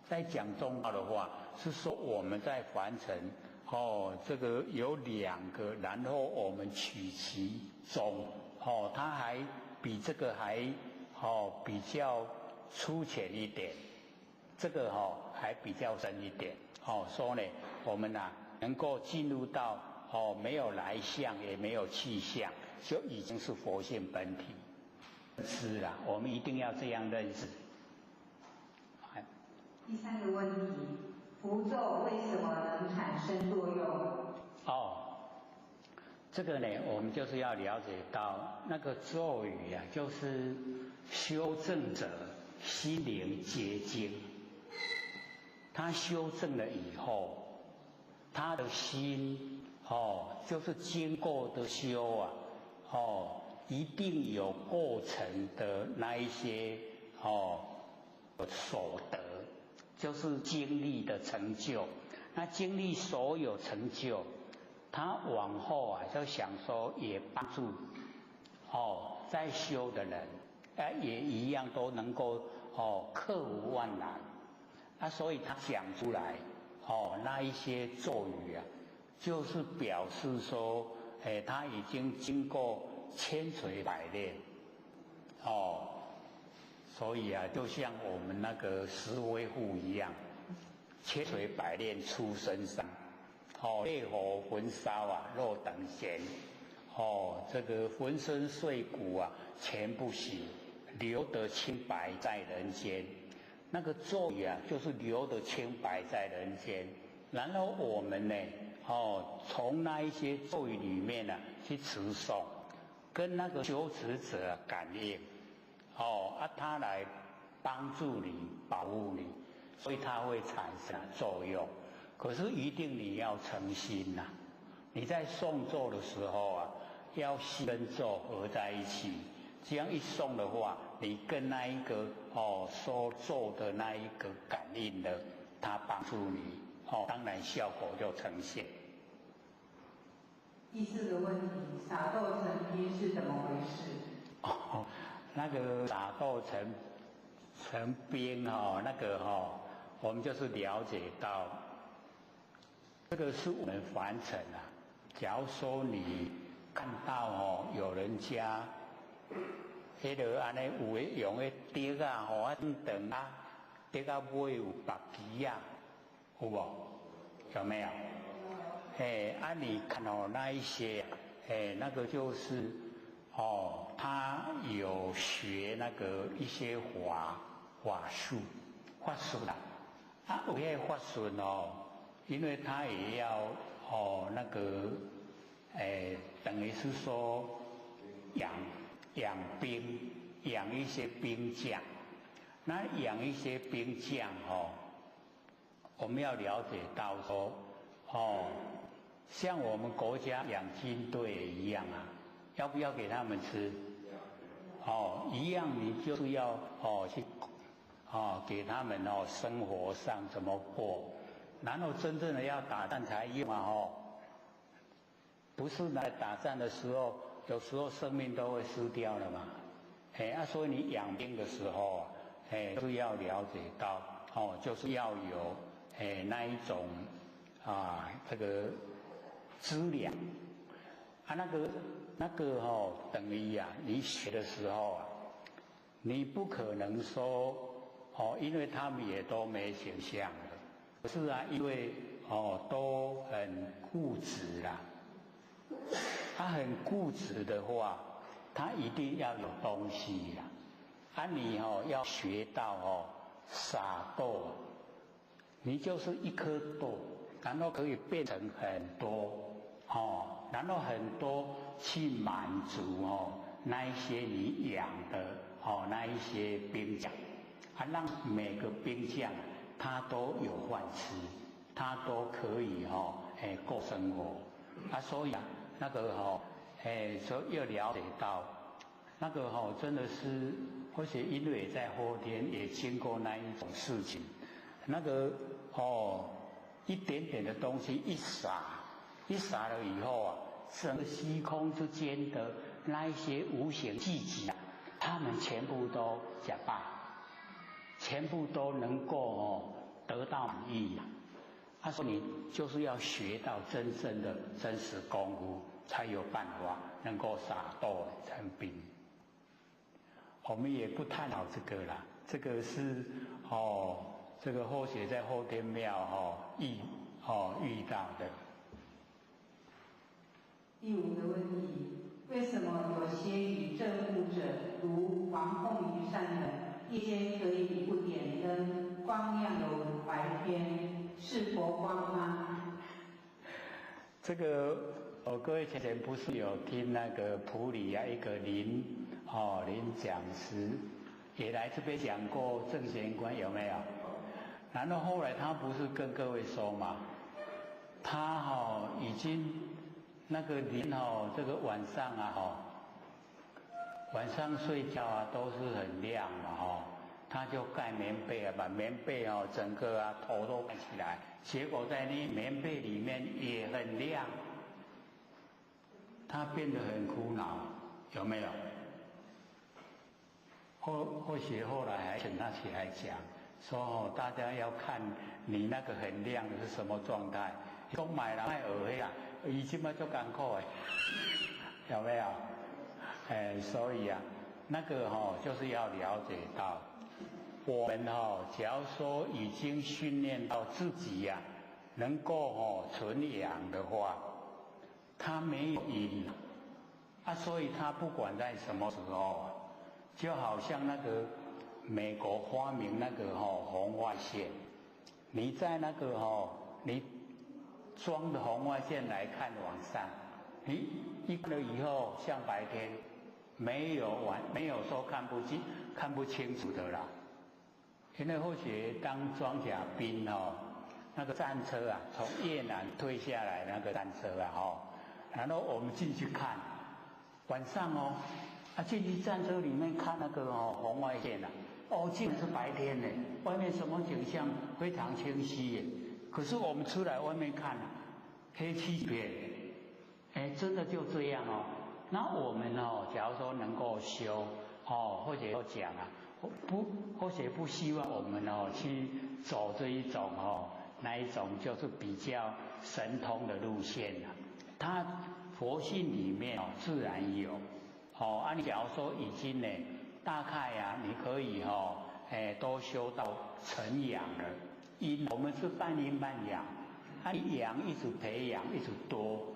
在讲中道的话，是说我们在凡尘这个有两个，然后我们取其中它还比这个还比较粗浅一点，这个还比较深一点说呢我们能够进入到没有来相也没有去相，就已经是佛性本体。是我们一定要这样认识。第三个问题，符咒为什么能产生作用？这个呢，我们就是要了解到那个咒语就是修正者心灵结晶。他修正了以后，他的心就是经过的修一定有过程的那一些所得，就是经历的成就。那经历所有成就，他往后就想说也帮助在修的人也一样都能够克服万难啊，所以他讲出来那一些咒语啊，就是表示说，他已经经过千锤百炼所以啊，就像我们那个石威户一样，千锤百炼出深山，烈火焚烧啊，肉等闲，这个浑身碎骨啊，全不洗，留得清白在人间。那个咒语啊，就是留得清白在人间。然后我们呢，从那一些咒语里面呢，去持诵，跟那个修持者感应。他来帮助你、保护你，所以它会产生作用。可是一定你要诚心呐、你在诵咒的时候啊，要心跟咒合在一起，这样一诵的话，你跟那一个说咒的那一个感应的，它帮助你当然效果就呈现。第4个问题，撒豆成兵是怎么回事？那个撒豆成兵那个我们就是了解到，这个是我们凡尘啊。假如说你看到有人家，迄个安尼有诶用诶竹啊，长啊，竹啊尾有白皮啊，有无？有没有？你看那一些，那个就是他有学那个一些法术啦，有些法术因为他也要那个等于是说养兵，养一些兵将。那养一些兵将我们要了解到说像我们国家养军队也一样啊，要不要给他们吃？一样，你就是要去给他们生活上怎么过，然后真正的要打仗才用啊不是来打仗的时候，有时候生命都会失掉了嘛。所以你养兵的时候就是要了解到就是要有那一种这个资粮那个等于你学的时候你不可能说因为他们也都没形象了，可是因为都很固执啦，他很固执的话，他一定要有东西啦。你要学到撒豆，你就是一颗豆，然后可以变成很多然后很多去满足那一些你养的那一些兵将让每个兵将他都有饭吃，他都可以过生活所以那个所以要了解到那个真的是，而且因为在后天也经过那一种事情，那个一点点的东西一撒了以后整个虚空之间的那一些无形气机他们全部都假败，全部都能够得到满意他说你就是要学到真正的真实功夫，才有办法能够撒豆成兵。我们也不探讨这个啦，这个是这个或许在后天庙遇到的。第5个问题，为什么有些与正悟者，如王凤仪善人，夜间可以不点灯，光亮有白天，是佛光吗？这个各位前不是有听那个埔里一个林讲师也来这边讲过正贤观，有没有？然后后来他不是跟各位说嘛，他已经那个林这个晚上晚上睡觉都是很亮嘛他就盖棉被把棉被整个头都盖起来，结果在那棉被里面也很亮，他变得很苦恼，有没有？或许后来还请他起来讲，说大家要看你那个很亮的是什么状态。讲买了卖耳黑啊，以前嘛就艰苦的，有没有？所以啊，那个就是要了解到，我们假如说已经训练到自己呀，能够纯阳的话，他没有阴啊，所以他不管在什么时候啊，就好像那个美国发明那个红外线，你在那个你装的红外线来看晚上，你一看了以后像白天，没有说看不清楚的啦。因为或许当装甲兵那个战车啊，从越南推下来那个战车啊然后我们进去看，晚上进去战车里面看那个红外线竟然是白天呢，外面什么景象非常清晰耶。可是我们出来外面看，黑漆片，真的就这样那我们假如说能够修或者要讲或者不希望我们去走这一种那一种就是比较神通的路线它佛性里面自然有你假如说已经呢，大概你可以都修到成阳了。阴我们是半阴半阳，阳一直培养一直多，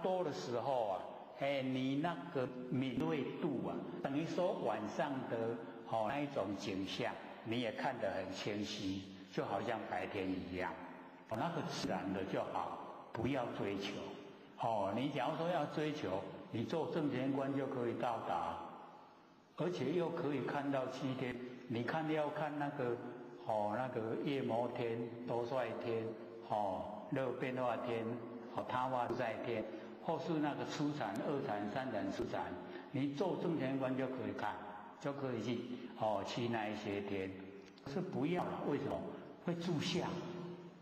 多的时候你那个敏锐度等于说晚上的那一种景象你也看得很清晰，就好像白天一样。那个自然的就好，不要追求。你假如说要追求，你做正觉观就可以到达，而且又可以看到7天。你看要看那个那个夜摩天、多帅天、热变化天、他化自在天，或是那个初禅、二禅、三禅、四禅，你做正觉观就可以看，就可以去那一些天。是不要了，为什么？会住相，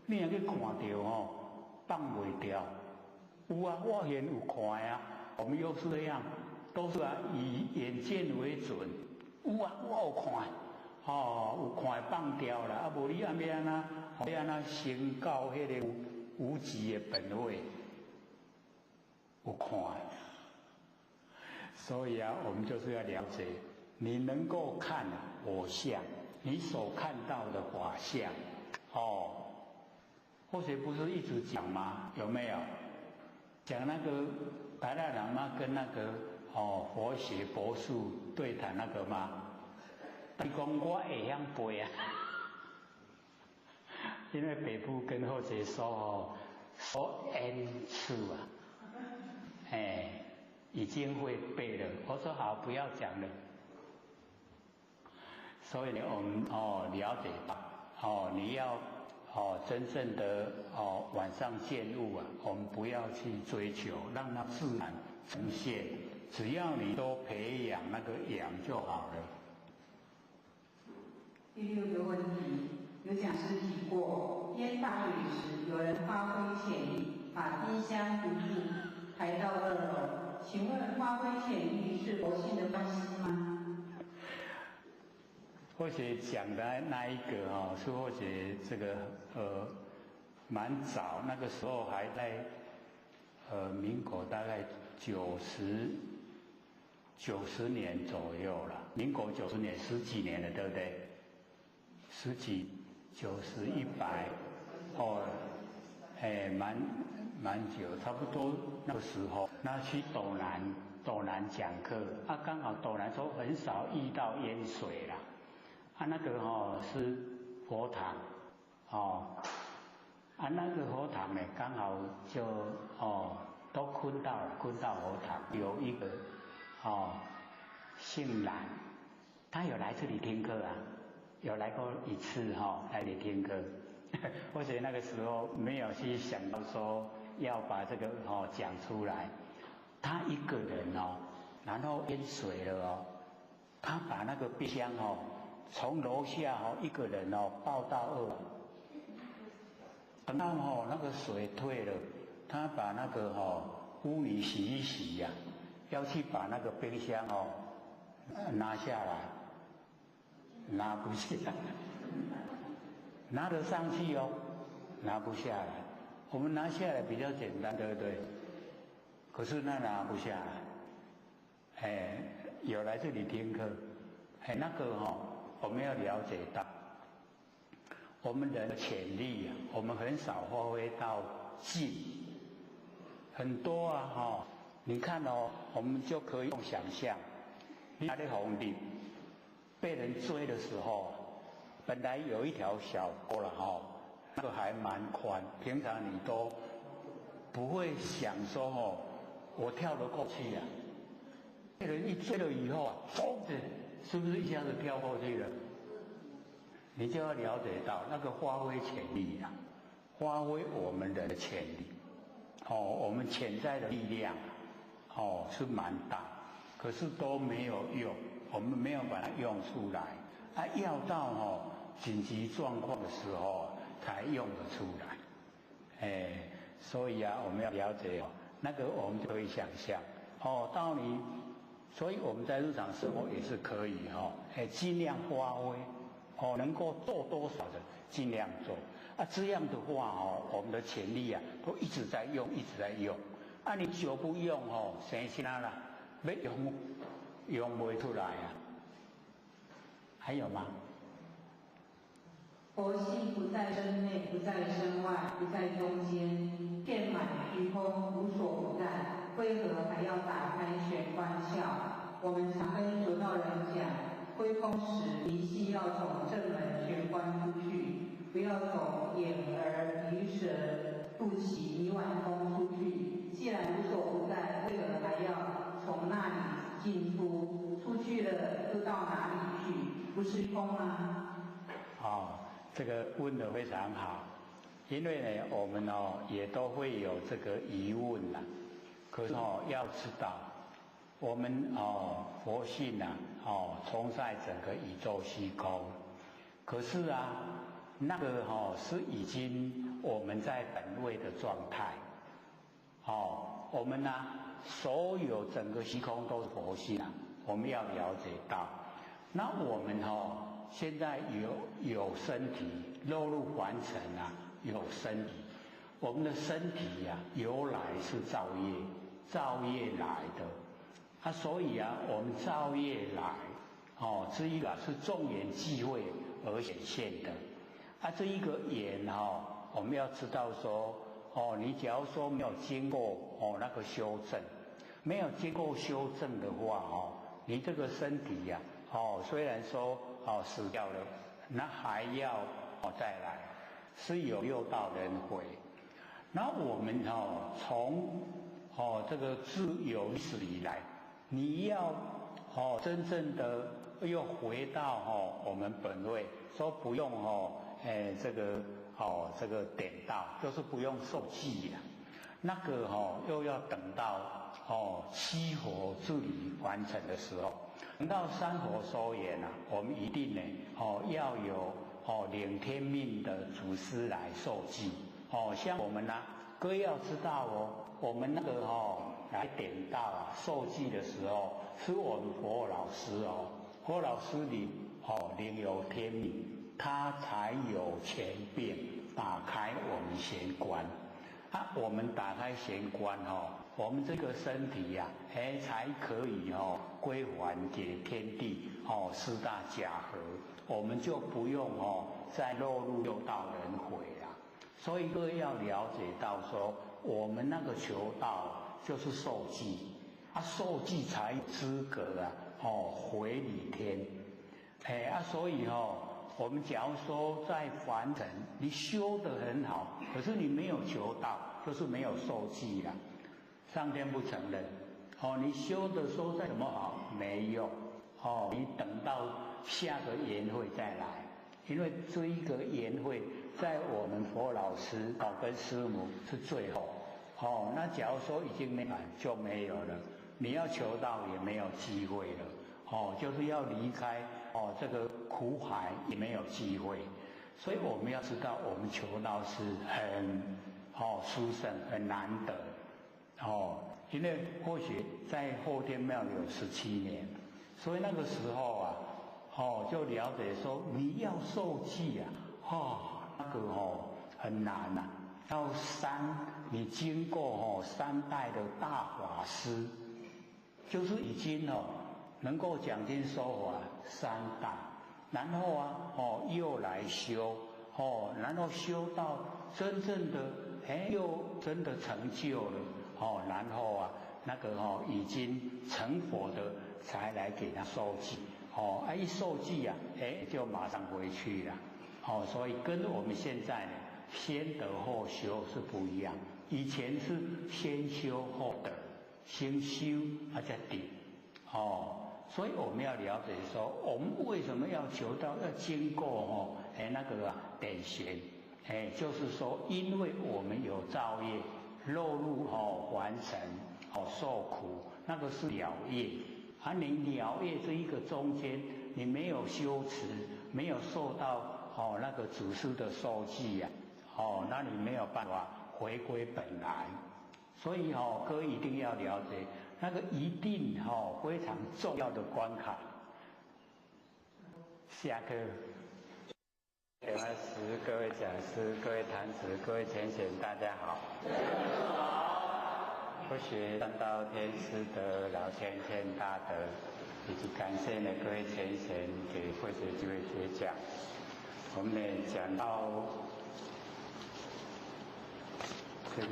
你若去看到放袂掉。有我也有看我们又是这样，都是以眼见为准。有我有看。有看放掉了，无你安要安怎升到迄个无极的本位，有看。所以我们就是要了解，你能够看我相，你所看到的法相，或许不是一直讲吗？有没有？讲那个达赖喇嘛跟那个佛学博士对谈那个吗？你讲我会晓背因为北部跟后学说N 次已经会背了。我说好，不要讲了。所以呢，我们了解到你要真正的晚上见物我们不要去追求，让它自然呈现。只要你都培养那个养就好了。第6个问题，有讲师提过，淹大雨时有人发挥潜力，把冰箱毒品抬到2楼，请问发挥潜力是佛性的关系吗？或许讲的那一个是或许这个蛮早，那个时候还在民国大概90年左右了，民国90年10几年了，对不对？10几、90、100，蛮久，差不多那个时候，那去斗南讲课，刚好斗南说很少遇到淹水啦，那个是佛堂，那个佛堂呢刚好就都坤到佛堂，有一个姓蓝，他有来这里听课有来过一次来这里听课，或者那个时候没有去想到说要把这个讲出来。他一个人然后淹水了他把那个冰箱从楼下一个人抱到2楼，等到那个水退了，他把那个污泥洗一洗要去把那个冰箱拿下来。拿不下，拿得上去哦，拿不下来。我们拿下来比较简单，对不对？可是那拿不下来。有来这里听课，那个我们要了解到，我们人的潜力啊，我们很少发挥到尽，很多啊你看我们就可以用想象，你在红绿被人追的时候，本来有一条小沟了那个还蛮宽，平常你都不会想说我跳得过去啊。被人一追了以后啊，咚的，是不是一下子跳过去了？你就要了解到那个发挥潜力啊，发挥我们人的潜力，我们潜在的力量是蛮大，可是都没有用，我们没有把它用出来要到紧急状况的时候才用得出来。所以我们要了解那个我们就可以想象到你。所以我们在日常生活也是可以尽量发挥能够做多少的尽量做这样的话我们的潜力啊都一直在用，一直在用你久不用生啥啦，要用不出来啊。还有吗？佛性不在身内，不在身外，不在中间，遍满虚空，无所不在，为何还要打开玄关窍？我们常跟求道人讲，归空时离心要从正门玄关出去，不要从眼耳鼻舌肚脐泥碗通出去。既然无所不在，为何还要从那里进出？出去了又到哪里去？不是空吗？这个问得非常好，因为呢，我们也都会有这个疑问啦。可是要知道，我们佛性存在整个宇宙虚空，可是那个是已经我们在本位的状态。我们所有整个虚空都是佛性我们要了解到。那我们现在有身体，肉入凡尘有身体，我们的身体由来是造业，造业来的所以我们造业来这一个是众缘际会而显现的这一个缘我们要知道说你假如说没有经过那个修正，没有经过修正的话你这个身体虽然说死掉了，那还要再来，是有六道轮回。那我们从这个自有史以来，你要真正的又回到我们本位，说不用这个点到，就是不用受记了。那个又要等到七佛自理完成的时候。等到三佛收圆我们一定呢要有领天命的祖师来受记像我们各位要知道我们那个来点到受记的时候，是我们佛老师佛老师你领有天命，他才有权柄打开我们玄关我们打开玄关我们这个身体才可以归还给天地四大假合，我们就不用再落入六道轮回了。所以各位要了解到说，我们那个求道就是受记受记才有资格回礼天所以我们假如说在凡尘你修得很好，可是你没有求道，就是没有受记了，上天不承认你修的说再怎么好没用你等到下个缘会再来，因为这一个缘会在我们佛老师跟师母是最后那假如说已经没来就没有了，你要求道也没有机会了就是要离开这个苦海也没有机会。所以我们要知道我们求道是很殊胜很难得因为或许在后天庙有17年，所以那个时候就了解说你要受记啊，那个很难呐，要你经过3代的大法师，就是已经能够讲经说法3代，然后又来修然后修到真正的又真的成就了然后那个已经成佛的才来给他受记一受记就马上回去了所以跟我们现在呢先得后修是不一样，以前是先修后得，先修再得所以我们要了解说我们为什么要求到要经过那个等闲就是说因为我们有造业落入凡尘受苦，那个是了业你了业这一个中间你没有修持，没有受到那个祖师的受记那你没有办法回归本来，所以各位一定要了解那个一定非常重要的关卡。下课。各位老师、各位讲师、各位坛子、各位浅显，大家好。不学三道天师的老先天大德，以及感谢呢各位浅显给慧学机会学讲。我们呢讲到这个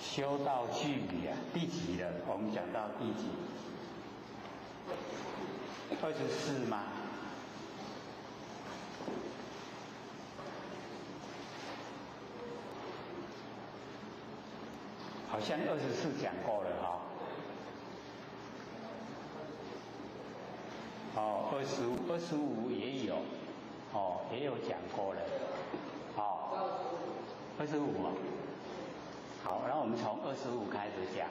修道具体第几了？我们讲到第几？24吗？好像24讲过了25也有也有讲过了25好，然后我们从25开始讲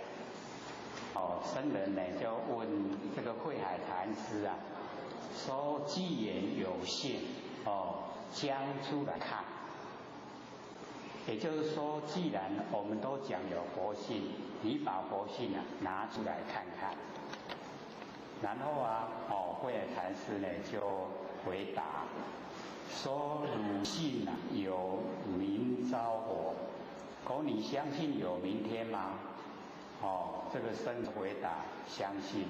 僧人呢就问这个慧海禅师说机缘有限将出来看，也就是说既然我们都讲有佛性，你把佛性拿出来看看。然后慧海禅师呢就回答说汝信有明朝火，你相信有明天吗？这个僧人回答相信。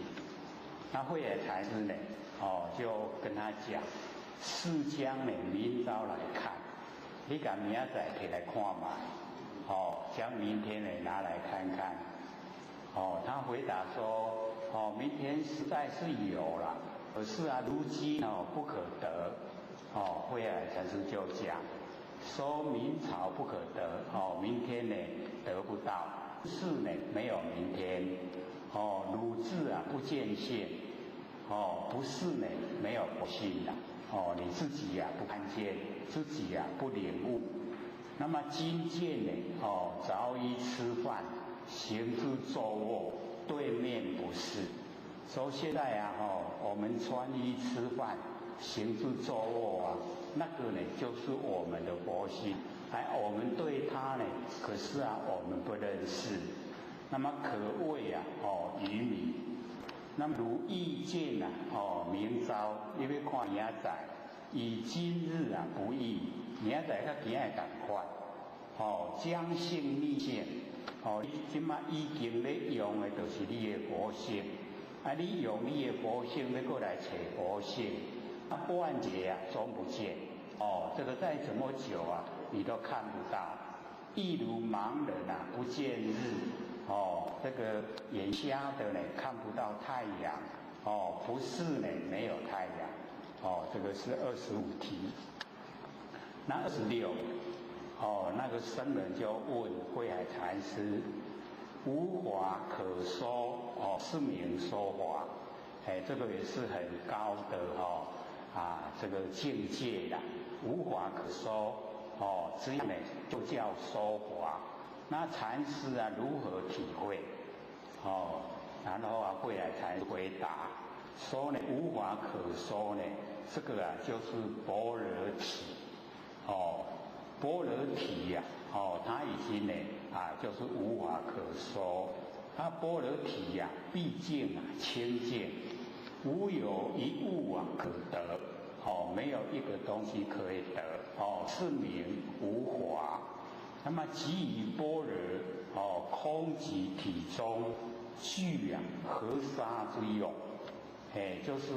那慧海禅师呢就跟他讲是将明朝来看，你把明仔载摕来看嘛将明天呢拿来看看他回答说明天实在是有了，可是如今不可得慧海禅师就讲说明朝不可得明天呢得不到，是呢没有明天汝自不见现不是呢没有佛性你自己不看见，自己不领悟。那么今见呢早已吃饭，行之坐卧，对面不是。所以现在我们穿衣吃饭，行之坐卧那个呢就是我们的佛性。我们对它呢，可是我们不认识。那么可谓愚迷。那么如意见明朝，你要看明仔载，以今日不易，明仔载较今日同款将性逆现你即摆已经咧用的就是你的佛性你用你的佛性要过来找佛性半截总不见这个再怎么久你都看不到，一如盲人不见日这个眼瞎的呢看不到太阳不是呢没有太阳这个是25题。那26那个僧人就问慧海禅师无法可说是名说法这个也是很高的这个境界啦，无法可说这样呢就叫说法。那禅师如何体会然后慧海禅师回答说呢无法可说呢，这个就是般若体般若体它已经呢就是无法可说般若体呀，毕竟清净，无有一物可得，没有一个东西可以得，是名无华。那么即以般若，空即体中具河沙之用，就是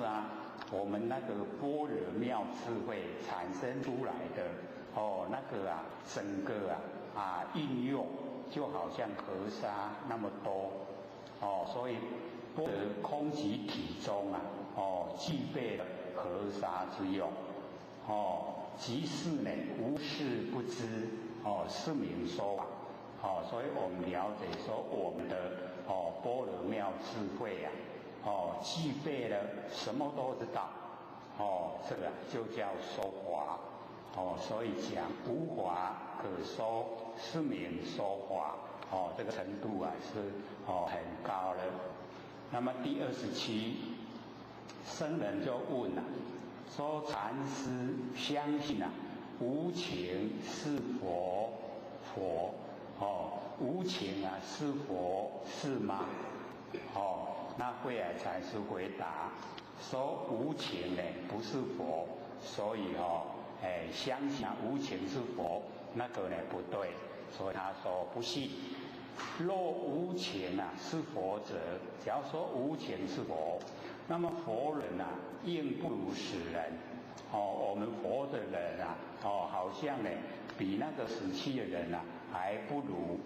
我们那个般若妙智慧产生出来的，那个整个运用就好像河沙那么多，所以般若空即体中具备了河沙之用，即是呢无事不知，是名说法。所以我们了解说我们的般若妙智慧具备了什么都知道，这个就叫说法，所以讲无法可说，是名说法，这个程度是很高了。那么第27，僧人就问说禅师相信无情是佛，无情是佛是吗？那慧海禅师回答说无情呢不是佛，所以相信无情是佛，那个呢不对，所以他说不信。若无情是佛者，只要说无情是佛，那么佛人应不如死人。我们活的人好像呢比那个死去的人还不如。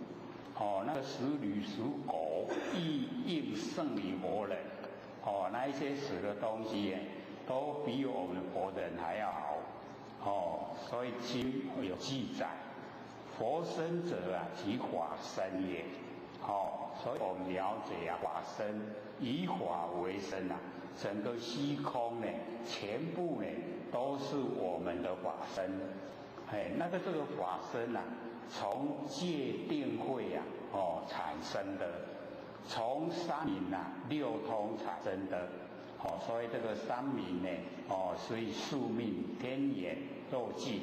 那个死驴死狗应胜于活人。那一些死的东西都比我们活的人还要好。所以经有记载，佛身者即法身也。所以我们了解法身以法为身整个虚空呢，全部呢都是我们的法身。那个这个法身从戒定慧产生的，从三明六通产生的。所以这个三明呢，是以宿命、天眼、肉尽。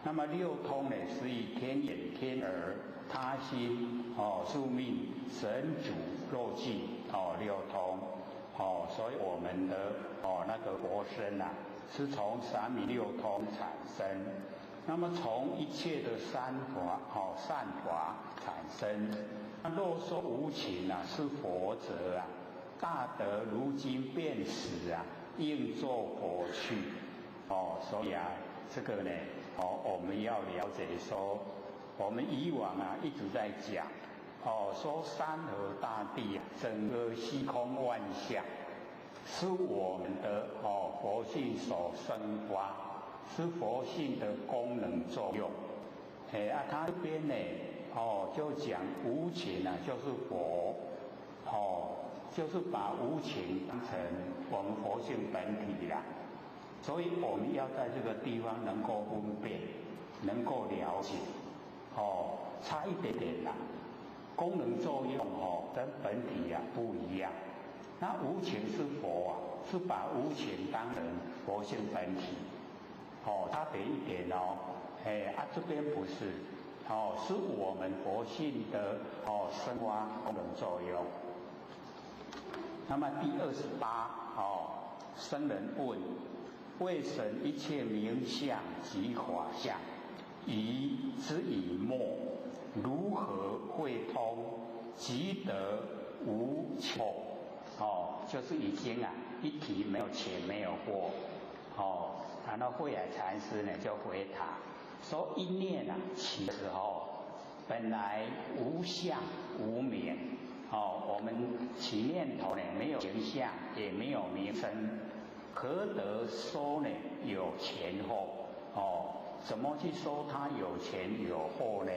那么六通呢，是以天眼、天耳、他心、宿命、神主、肉尽，六通。所以我们的那个佛身是从三明六通产生。那么从一切的善法产生。那若说无情是佛者大德如今便死应作佛去。所以这个呢我们要了解说，我们以往一直在讲说山河大地整个虚空万象是我们的佛性所生发，是佛性的功能作用。他这边呢就讲无情就是佛，就是把无情当成我们佛性本体啦。所以我们要在这个地方能够分辨，能够了解，差一点点功能作用跟本体不一样。那无情是佛是把无情当成佛性本体，差别一点这边不是，是我们佛性的生发功能作用。那么第28，僧人问：为神一切名相及法相，以之以末，如何会通，即得无求？就是已经一题没有前没有后。然后慧海禅师呢就回答说：一念起的时候，本来无相无名。我们起念头呢没有形象，也没有名称，何得说呢有前后？怎么去说它有前有后呢？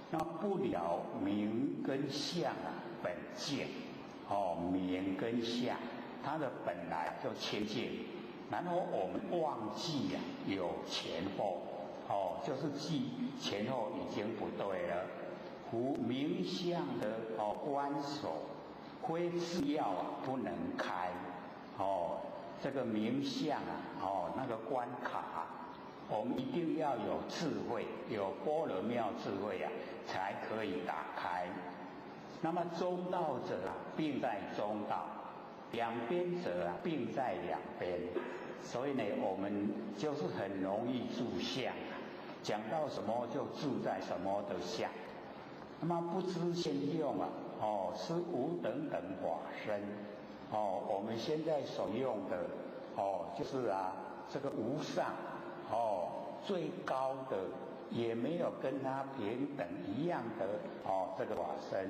那不了名跟相本净。名跟相它的本来就清净，然后我们忘记有前后，就是记前后已经不对了。无名相的关锁，非自要不能开。这个名相那个关卡，我们一定要有智慧，有般若妙智慧才可以打开。那么中道者啊，并在中道；两边者啊，并在两边。所以呢，我们就是很容易住相啊，讲到什么就住在什么的相。那么不知现用啊，是无等等法身。我们现在所用的就是这个无上最高的，也没有跟它平等一样的这个法身。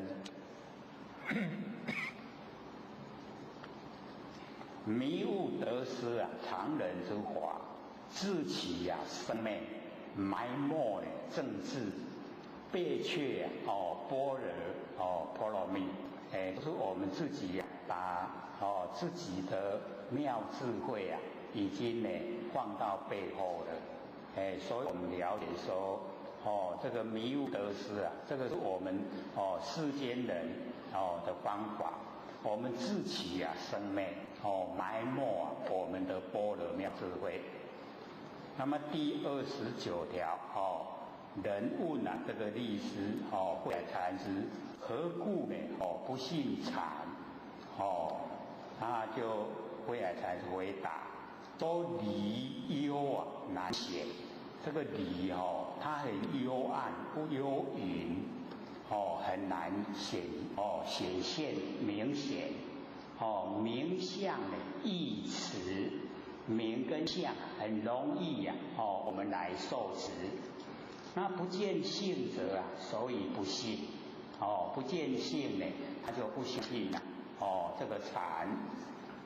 迷悟得失啊，常人之法，自起生灭，埋没正智，背却般若波罗蜜，就是我们自己把自己的妙智慧啊，已经放到背后了，所以我们了解说，这个迷悟得失啊，这个是我们世间人的方法，我们自起生灭，埋没我们的般若妙智慧。那么第29条人问这个律师慧海禅师何故呢不信禅？他就慧海禅师回答说：离忧难显。这个离它很幽暗不幽云，很难显现明显。名相易持，名跟相很容易我们来受持。那不见性者所以不信。不见性呢，他就不信这个禅。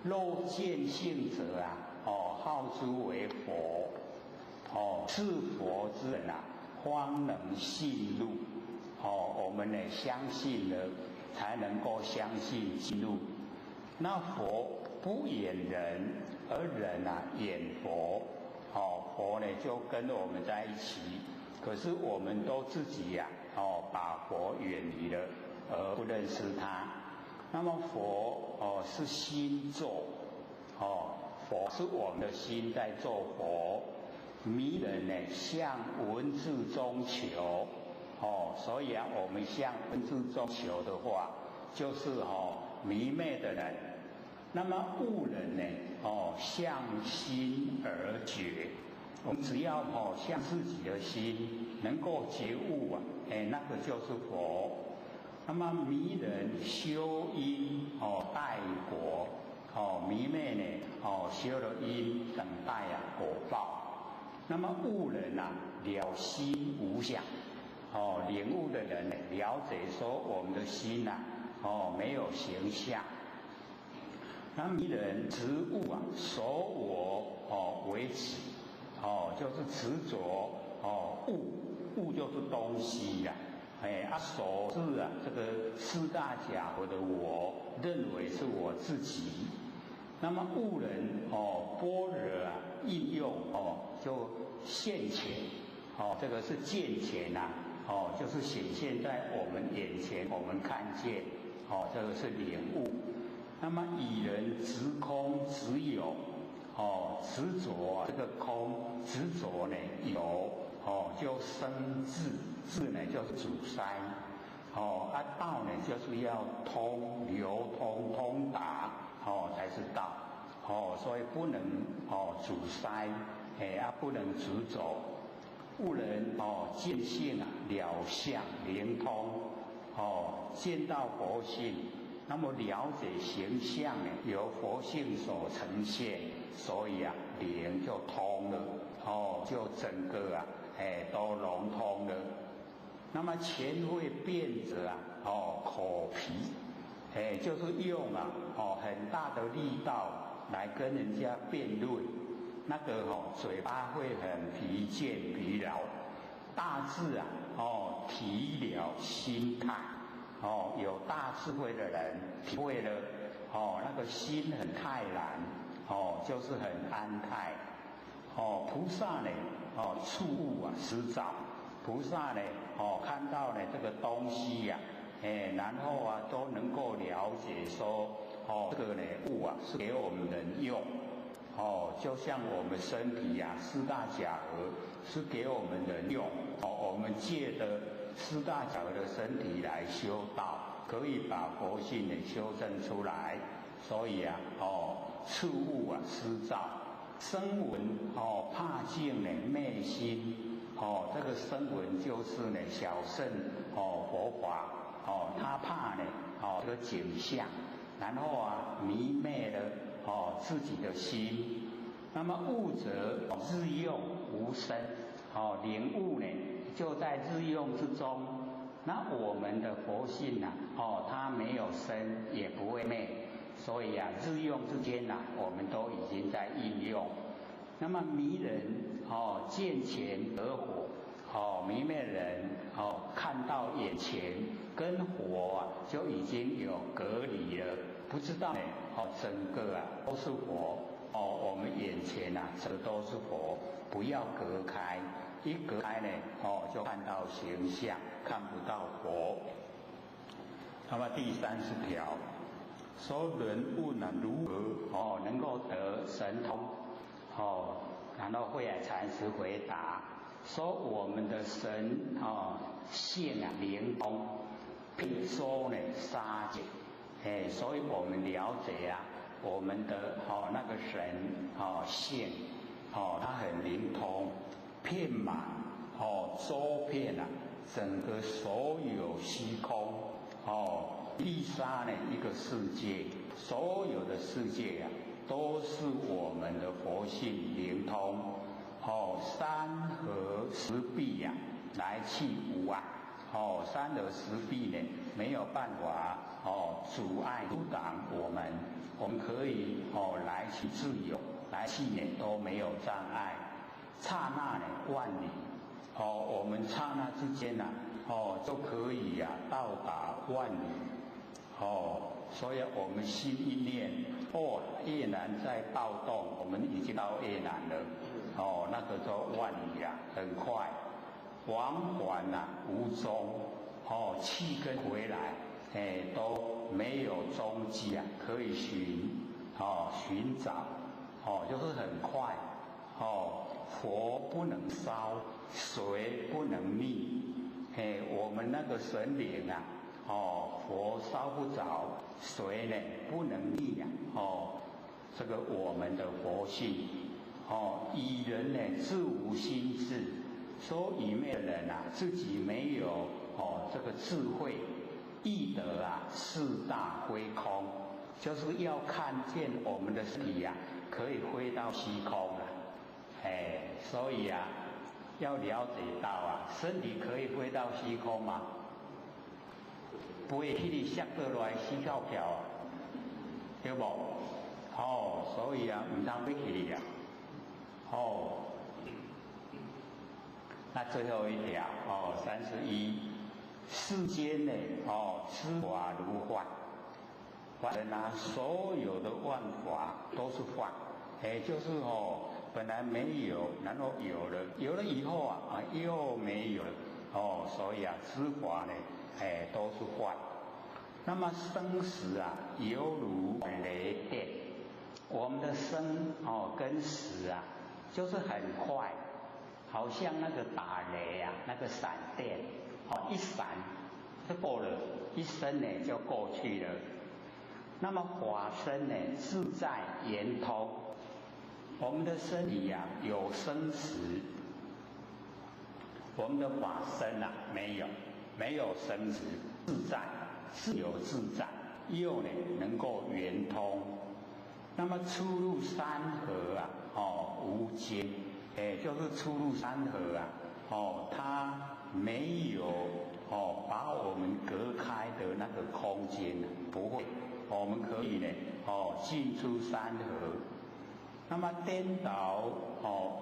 若见性者号诸为佛。是佛之人方能信入。我们相信了，才能够相信进入。那佛不演人，而人演佛。佛呢就跟我们在一起，可是我们都自己把佛远离了，而不认识他。那么佛是心作，佛是我们的心在做佛。迷人呢向文字中求，所以我们向文字中求的话，就是迷昧的人。那么悟人呢向心而觉。我们只要向自己的心能够觉悟那个就是佛。那么迷人修因待果，迷昧呢修了因等待果报。那么悟人了心无相，领悟的人了解说我们的心没有形象。那迷人执物所我为此，就是执着物就是东西所是这个四大假合的我认为是我自己。那么悟人般若应用就现前，这个是见前就是显现在我们眼前，我们看见，这个是领悟。那么以人执空执有，执着这个空，执着呢有，就生智，智呢就是阻塞，道呢就是要通流通通达，才是道，所以不能阻塞，不能执着。悟人见性了相灵通，见到佛性，那么了解形象由佛性所呈现，所以灵就通了，就整个都融通了。那么前会辩者口皮，就是用很大的力道来跟人家辩论，那个嘴巴会很疲倦疲劳。大智体了心态，有大智慧的人体会了那个心很泰然，就是很安泰。菩萨呢触悟实照，菩萨呢看到这个东西然后都能够了解说这个物是给我们人用，就像我们身体四大假合是给我们人用，我们借的四大假合的身体来修道，可以把佛性呢修正出来。所以啊，触物啊失照，声闻怕境呢昧心，这个声闻就是呢小乘佛法，他怕呢这个景象，然后啊迷昧了自己的心。那么悟则日用无生，领悟呢就在日用之中。那我们的佛性啊，它没有生也不会昧，所以啊日用之间啊，我们都已经在应用。那么迷人见前得火，迷昧人看到眼前跟火啊就已经有隔离了，不知道呢整个啊都是火。我们眼前啊，这都是佛，不要隔开，一隔开呢，就看到形象，看不到佛。那么第30条，说人问啊，如何能够得神通？然后慧海禅师回答说，我们的神性啊灵通，譬说呢沙界，所以我们了解啊。我们的那个神性它很灵通，遍满周遍啊整个所有虚空丽莎呢一个世界，所有的世界啊都是我们的佛性灵通山河石壁呀来去无碍山河石壁呢没有办法阻碍阻挡我们可以来去自由，来去呢都没有障碍。刹那呢万里我们刹那之间呢就可以到达万里所以我们心一念越南在暴动，我们已经到越南了那个叫万里很快，往返无踪去跟回来都没有踪迹可以寻找就是很快火不能烧，水不能溺我们那个神灵火烧不着，水呢不能溺这个我们的佛性以人呢自无心智，说愚昧的人自己没有这个智慧，易得四大归空，就是要看见我们的身体可以飞到虚空所以要了解到身体可以飞到虚空吗？不会去你摔倒来死翘翘对不？所以唔当飞起来那最后一条31，世间呢知法如幻，反正所有的万法都是幻，就是本来没有，然后有了，有了以后又没有了所以知法呢都是幻。那么生死犹如雷电，我们的生跟死就是很快，好像那个打雷那个闪电一闪就过了，一生呢就过去了。那么法身呢自在圆通，我们的身体有生死，我们的法身没有生死，自在自由自在，又呢能够圆通。那么出入山河无间，就是出入山河它没有把我们隔开的那个空间不会，我们可以呢进出山河。那么颠倒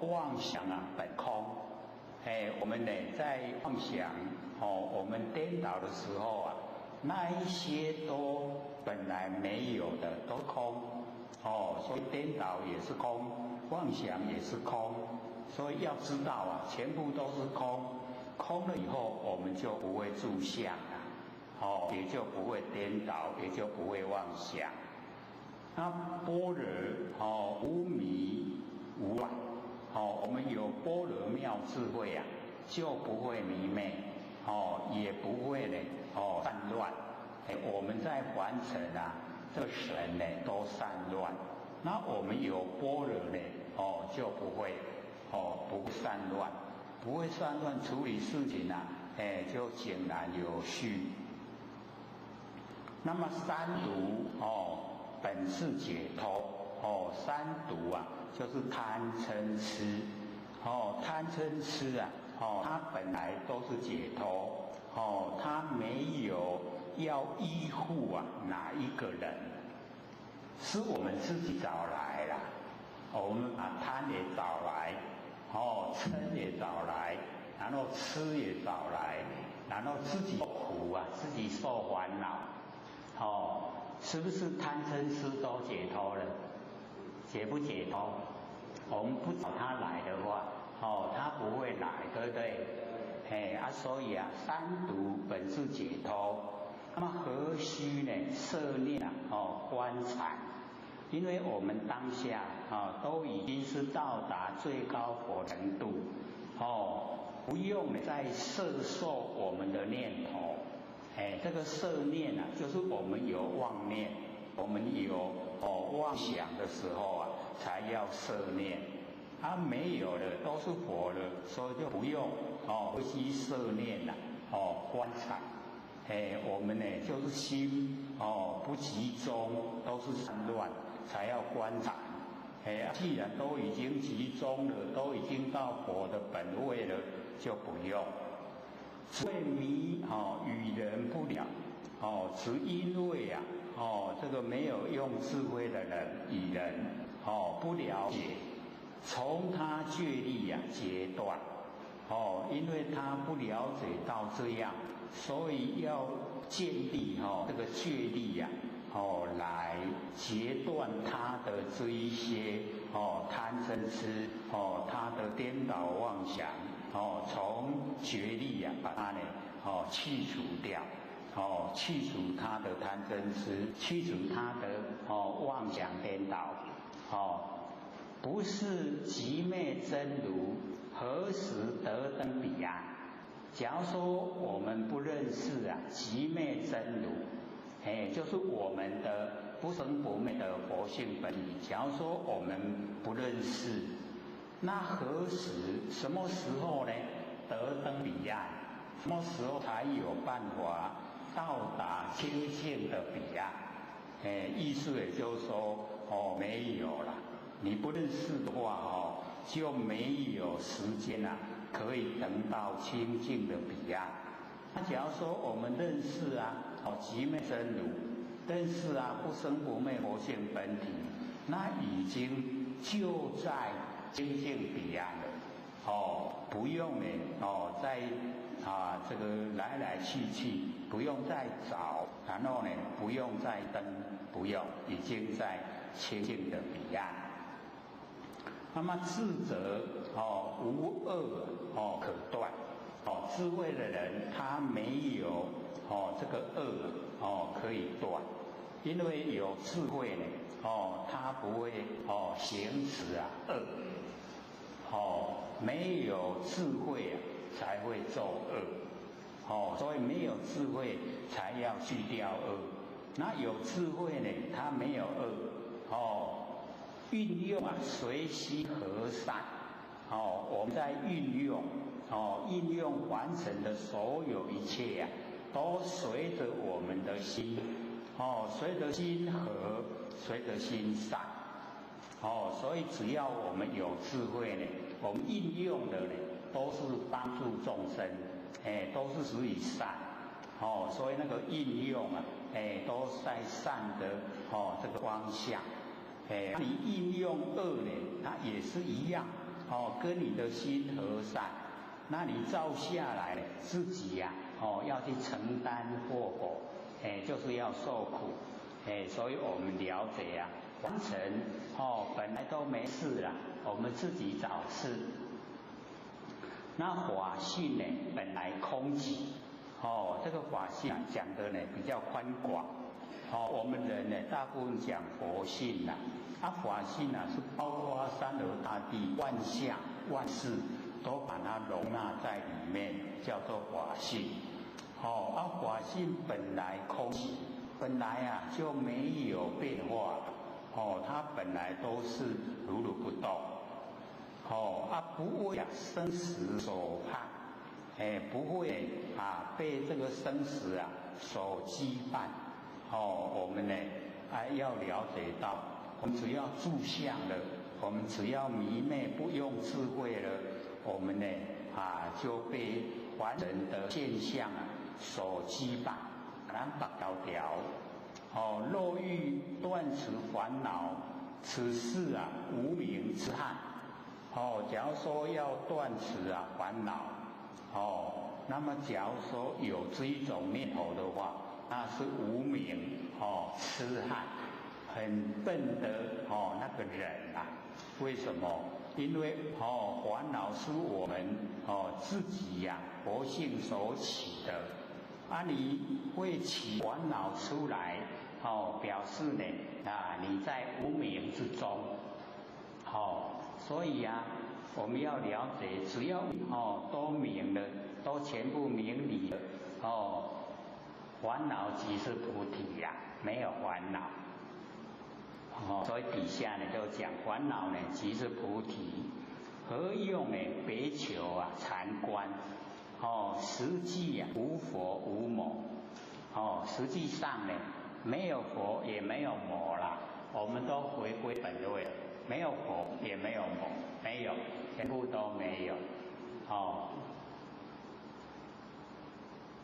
妄想本空，我们呢在妄想我们颠倒的时候那一些都本来没有的都空所以颠倒也是空，妄想也是空，所以要知道全部都是空，空了以后我们就不会住相也就不会颠倒，也就不会妄想。那般若无迷无乱我们有般若妙智慧就不会迷昧也不会呢散乱我们在凡尘啊，这个神呢都散乱，那我们有般若呢，就不会散乱，不会散乱，处理事情啊，就井然有序。那么三毒本是解脱三毒啊，就是贪嗔痴贪嗔痴啊它本来都是解脱它没有要依附啊哪一个人，是我们自己找来啦。我们把贪也找来嗔也找来，然后痴也找来，然后自己苦啊，自己受烦恼是不是贪嗔痴都解脱了？解不解脱？我们不找他来的话他不会来，对不对？所以啊，三毒本是解脱，那么何须呢？摄念观禅，因为我们当下都已经是到达最高佛程度不用再摄受我们的念头。这个摄念啊，就是我们有妄念，我们有妄想的时候啊，才要摄念。没有的都是佛的，所以就不用不需摄念啦观察。我们呢就是心不集中，都是散乱，才要观察。既然都已经集中了，都已经到佛的本位了，就不用。所以迷与人不了只因为啊这个没有用智慧的人与人不了解，从他觉力截断因为他不了解到这样，所以要建立这个觉力来截断他的这一些贪嗔痴他的颠倒妄想从觉力把它呢去除掉去除他的贪嗔痴，去除他的妄想颠倒不是寂灭真如，何时得登彼岸？假如说我们不认识寂灭真如就是我们的不生不灭的佛性本体。假如说我们不认识，那何时什么时候呢得登彼岸？什么时候才有办法到达清净的彼岸？意思也就是说没有了。你不认识的话就没有时间可以等到清净的彼岸。那假如说我们认识寂灭真如，认识不生不灭佛性本体，那已经就在清净彼岸了不用呢再这个来来去去，不用再找，然后呢不用再登，不用，已经在清净的彼岸。那么智者无恶可断智慧的人他没有这个恶可以断，因为有智慧呢他不会行持恶没有智慧才会作恶所以没有智慧才要去掉恶。那有智慧呢他没有恶运用随喜和善我们在运用运用完成的所有一切都随着我们的心随着心和，随着心善所以只要我们有智慧呢，我们运用的呢都是帮助众生都是属于善所以那个运用都在善的这个方向你应用恶呢，它也是一样跟你的心和善，那你照下来自己要去承担祸果就是要受苦所以我们了解完成本来都没事啦，我们自己找事。那法性呢本来空寂这个法性讲的呢比较宽广我们人呢大部分讲佛性法性是包括三河大地万象万事都把它容纳在里面，叫做法性法性本来空寂，本来啊就没有变化，它本来都是如如不动，不为生死所害，不会被这个生死所羁绊，我们呢要了解到，我们只要住相了，我们只要迷昧不用智慧了，我们呢就被凡人的现象所羁绊，难把条条。若欲断除烦恼，此事无明之害。假如说要断除烦恼，那么假如说有这一种念头的话，那是无明痴汉，很笨的那个人为什么？因为烦恼是我们自己佛性所起的，你会起烦恼出来，表示呢你在无明之中，所以我们要了解，只要都明了，都全部明理了，烦恼即是菩提没有烦恼。所以底下呢就讲烦恼呢即是菩提，何用呢？别求禅观，实际无佛无魔，实际上呢没有佛也没有魔啦，我们都回归本位了，没有佛也没有魔，没有，全部都没有。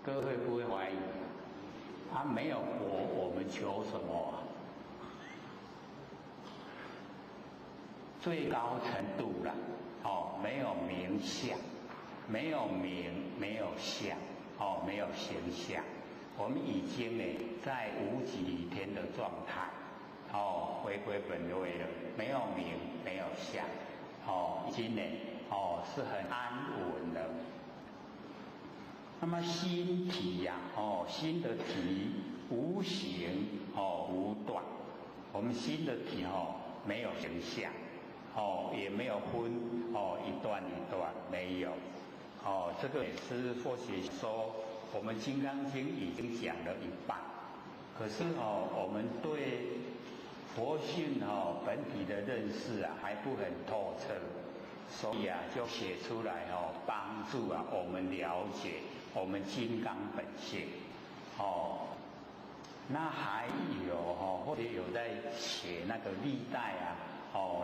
各位不会怀疑，没有佛，我们求什么？最高程度了，没有名相，没有名，没有相，没有形象，我们已经呢在无极里天的状态，回归本位了，没有名，没有相，已经呢是很安稳了。那么心体心的体无形无断，我们心的体没有形象。也没有分一段一段，没有。这个也是或许说我们《金刚经》已经讲了一半，可是我们对佛性本体的认识还不很透彻，所以就写出来帮助我们了解我们金刚本性。那还有或者有在写那个历代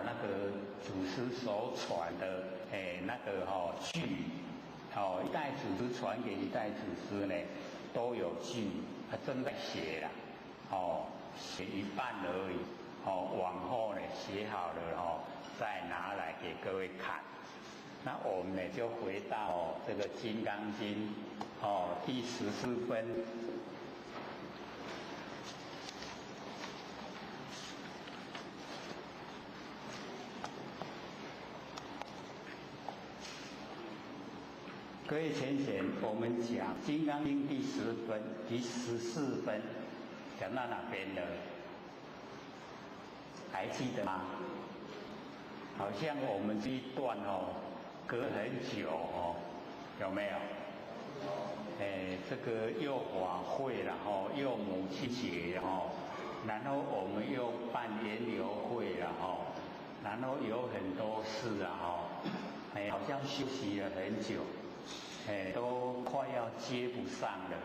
那个祖师所传的那个句，一代祖师传给一代祖师呢，都有句，他正在写了，写一半而已，往后呢写好了再拿来给各位看。那我们呢就回到这个《金刚经》第14分。各位浅显，我们讲《金刚经》第14分，讲到哪边了？还记得吗？好像我们这一段隔很久有没有？这个又法会了又母亲节然后我们又办研流会了然后有很多事好像休息了很久。都快要接不上了。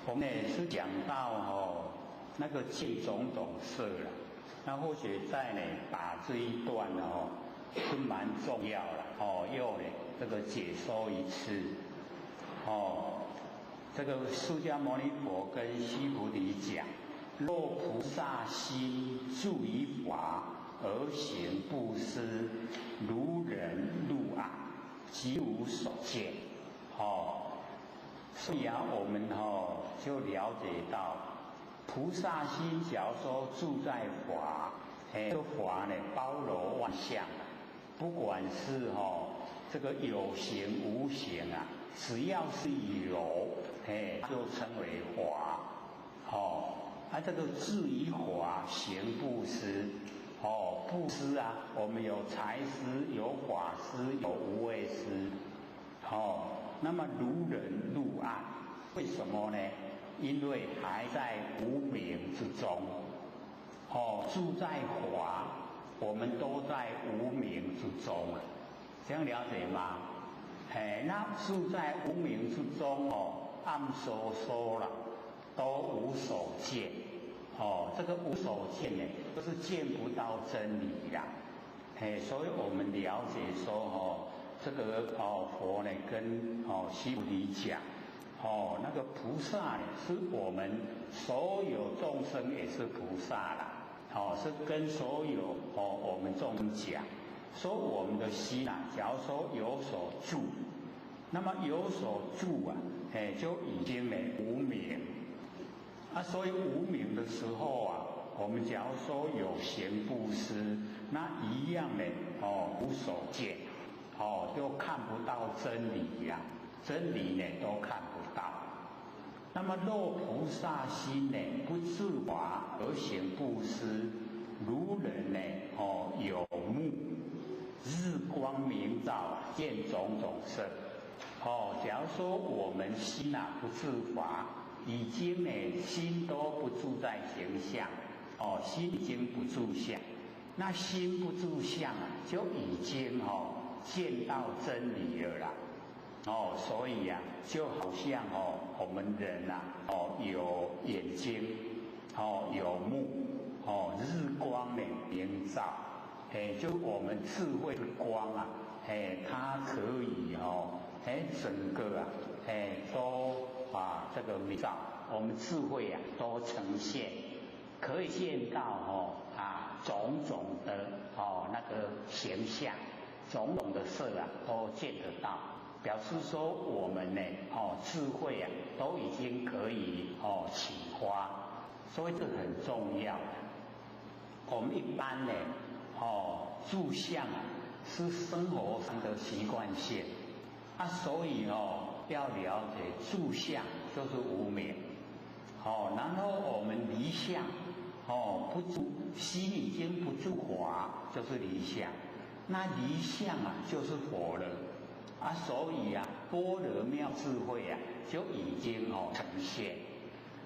我们也是讲到那个戒种种色了，那或许在把这一段是蛮重要了又这个解说一次这个释迦牟尼佛跟须菩提讲，若菩萨心住于法而行布施，如人入暗，即无所见。所以我们就了解到，菩萨心假如说住在法，这个法呢包罗万象，不管是这个有形无形只要是有，就称为法。这个至于法行布施。布施我们有财施，有法施，有无畏施。那么如人入暗，为什么呢？因为还在无明之中，住在华，我们都在无明之中啊，这样了解吗？那住在无明之中暗烁烁啦，都无所见，这个无所见呢，就是见不到真理啦，所以我们了解说这个佛呢跟须菩提讲，那个菩萨呢是我们所有众生也是菩萨啦，是跟所有我们众生讲，说我们的心啊，假如说有所住，那么有所住啊，就已经呢无明，所以无明的时候啊，我们假如说有行布施，那一样呢无所见，就看不到真理呀，真理呢都看不到。那么若菩萨心呢不自华而行布施，如人呢有目，日光明照，见种种色。假如说我们心啊不自华，已经呢心都不住在形象，心已经不住相，那心不住相啊，就已经见到真理了啦。所以啊，就好像我们人啊，有眼睛，有目，日光呢明照，就我们智慧的光啊，它可以整个啊，都这个明照，我们智慧啊都呈现，可以见到种种的那个形象，种种的色啊都见得到，表示说我们呢智慧啊都已经可以启发，所以这很重要。我们一般呢住相啊是生活上的习惯性，所以要了解住相就是无明，然后我们离相，不住心已经不住华，就是离相，那离相啊就是佛了，所以啊般若妙智慧啊就已经呈现，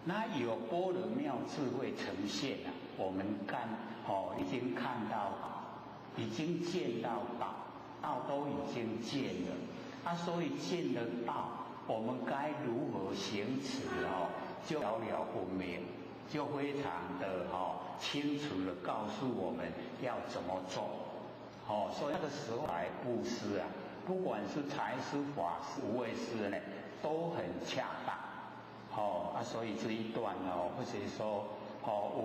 那有般若妙智慧呈现啊，我们已经看到，已经见到道都已经见了，所以见得到，我们该如何行持就了了分明，就非常的清楚的告诉我们要怎么做。所以那个时候来布施啊，不管是财施、法施、无畏施呢，都很恰当。所以这一段或者说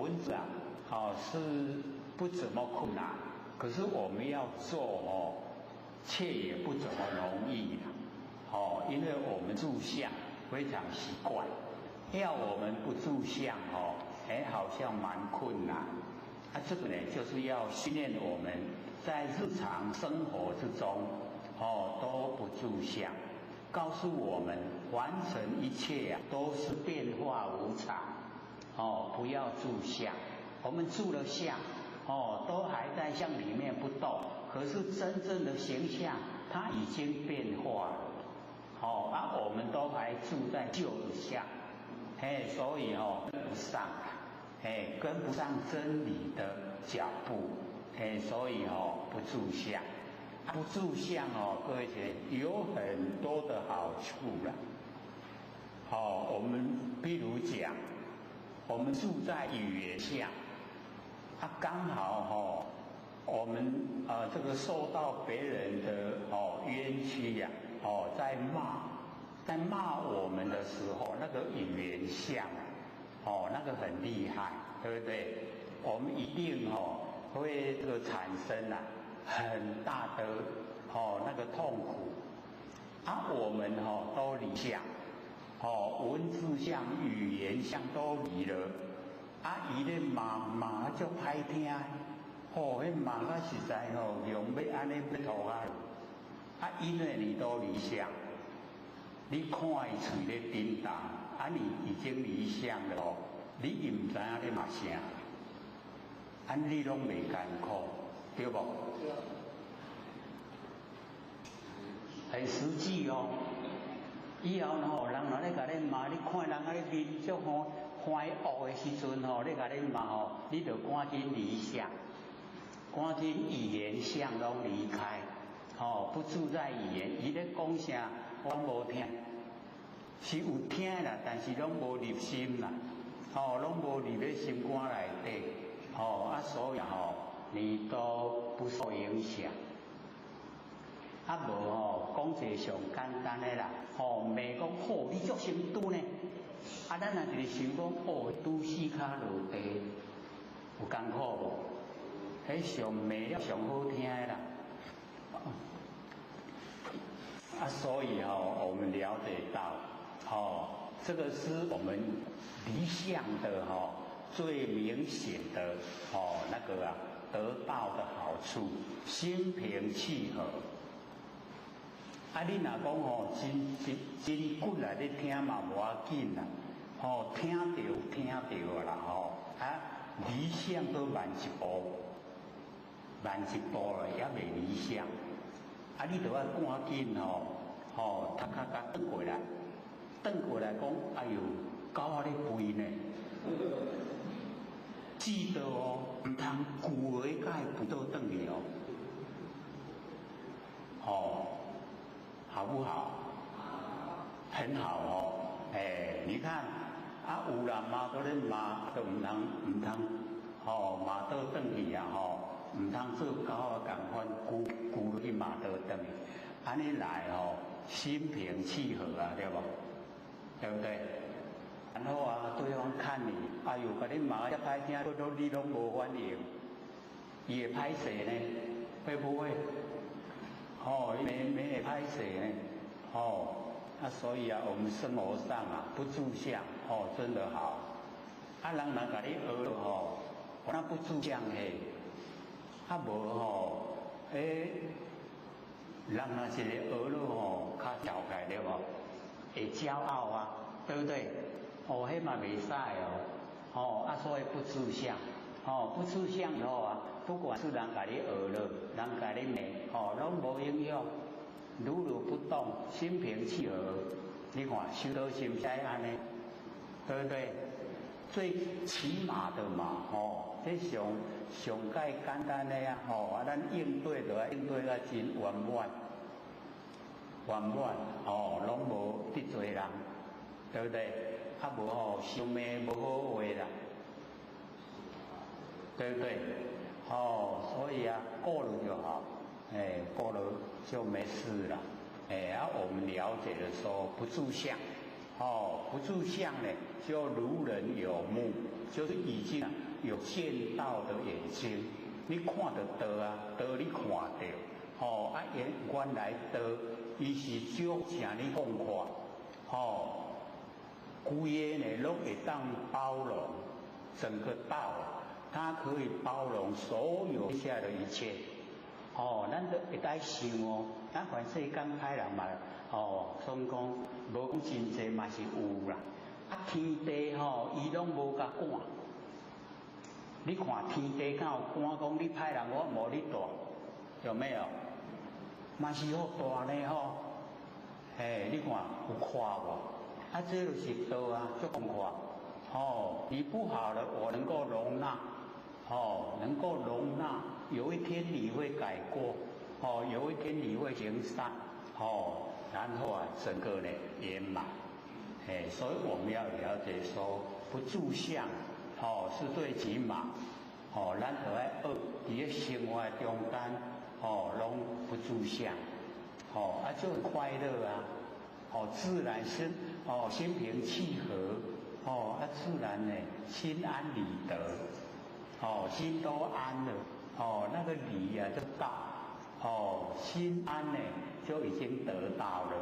文字啊，是不怎么困难，可是我们要做却也不怎么容易因为我们住相非常习惯，要我们不住相好像蛮困难。这个呢，就是要训练我们在日常生活之中都不住相，告诉我们完成一切都是变化无常，不要住相。我们住了相，都还在相里面不动，可是真正的形象它已经变化了，我们都还住在旧的相，所以跟不上，跟不上真理的脚步，所以不住相。不住相各位姐有很多的好处啦。我们比如讲，我们住在语言相，刚好我们这个受到别人的冤屈呀，在骂我们的时候，那个语言相那个很厉害，对不对？我们一定会这个产生很大的那个痛苦，我们都离相，文字相、语言相都离了，伊咧骂足歹听，迄骂甲实在用要安尼要吐因为你都离相，你看伊嘴咧叮当，你已经离相了你也唔知影咧骂啥，你拢袂艰苦，对不？对。很实际哦。以后吼，人若咧甲你骂，你看人啊咧面足吼欢恶的时阵吼，咧甲你骂吼，你着赶紧离乡，赶紧语言相拢离开，吼，不住在语言，伊咧讲啥我无听，是有听啦，但是拢无入心啦，吼，拢无入咧心肝内底，吼啊，所以吼你都不受影响。啊无吼，讲一个上简单的啦，吼，骂讲好，你足成拄呢。啊，咱若就是想讲，哦，拄四骹落地，有艰苦无？迄上骂了上好听的啦。啊，所以吼，我们了解到，吼，这个是我们离相的吼最明显的吼那个啊得到的好处，心平气和。啊，你若讲吼，真骨来咧听嘛无要紧啦，吼，听着啦吼，啊，理想都慢一步了，也未理想，啊，你着要赶紧吼，吼，头壳甲转过来讲，哎呦，狗仔咧吠呢，记得哦，唔通旧的甲伊吠倒转去哦，吼。好不好？很好哦，你看啊，有人骂到咧骂，都唔通，吼骂倒转去啊，吼唔通做狗啊共款，咕去骂倒转去，安尼来吼，心平气和啊，对不？对不对？然后啊，对方看你，哎呦，甲你骂一歹听，你拢无反应，伊会歹势呢，会不会？哦，没也拍谁呢？哦，那所以啊，我们生活上啊不住相，哦，真的好。啊，人甲你学吼，那不住相嘿，啊无吼，人若是学了吼，较调开对无？会骄傲啊，对不对？哦，迄嘛袂使哦，哦，啊，所以不住相，哦，不住相以后啊。不管是人甲你学了，人甲你骂，吼，拢无影响，如如不动，心平气和。你看修道心才安尼，对不对？最起码的嘛，吼，这上介简单的啊，吼，啊，咱应对就要应对啊真圆满，吼，拢无得罪人，对不对？啊无吼，伤骂无好话啦，对不对？哦，所以啊，过了就好，过了就没事了，啊，我们了解的时候不住相，哦，不住相呢，就如人有目，就是已经有见到的眼睛，你看得到啊，得你看到，哦，啊，原来得，伊是少请你放看，哦，规个呢拢会当包容整个道。它可以包容所有下的一切，哦，咱都会该想哦，咱凡世间歹人嘛，哦，所以讲无讲真济嘛是有啦，啊天地吼，伊拢无甲管，你看天地敢有管讲你歹人我无你大，有没有？嘛是好大呢吼，你看有看无？啊，这就是道啊，足公看，哦，你不好了，我能够容纳。哦，能够容纳，有一天你会改过，哦，有一天你会行善，哦，然后啊，整个呢圆满，所以我们要了解说，不住相，哦，是最起码，哦，咱就要伫生活中间，哦，拢不住相，哦，啊，就快乐啊，哦，自然心平气和，哦，啊，自然呢心安理得。哦，心都安了，哦，那个理啊就到，哦，心安呢就已经得到了。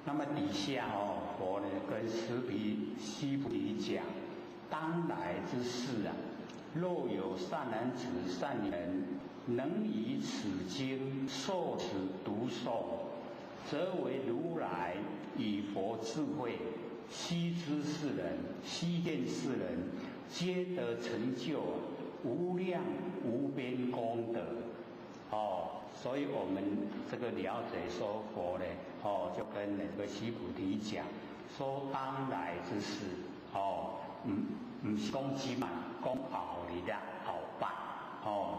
那么底下哦，佛呢跟须菩提讲，当来之事啊，若有善男子、善女人，能以此经受持读诵，则为如来以佛智慧。悉知世人，悉见世人，皆得成就无量无边功德。哦，所以我们这个了解说佛呢，就跟那个须菩提讲，说当来之事，不是讲今晚，讲后日啦，后拜，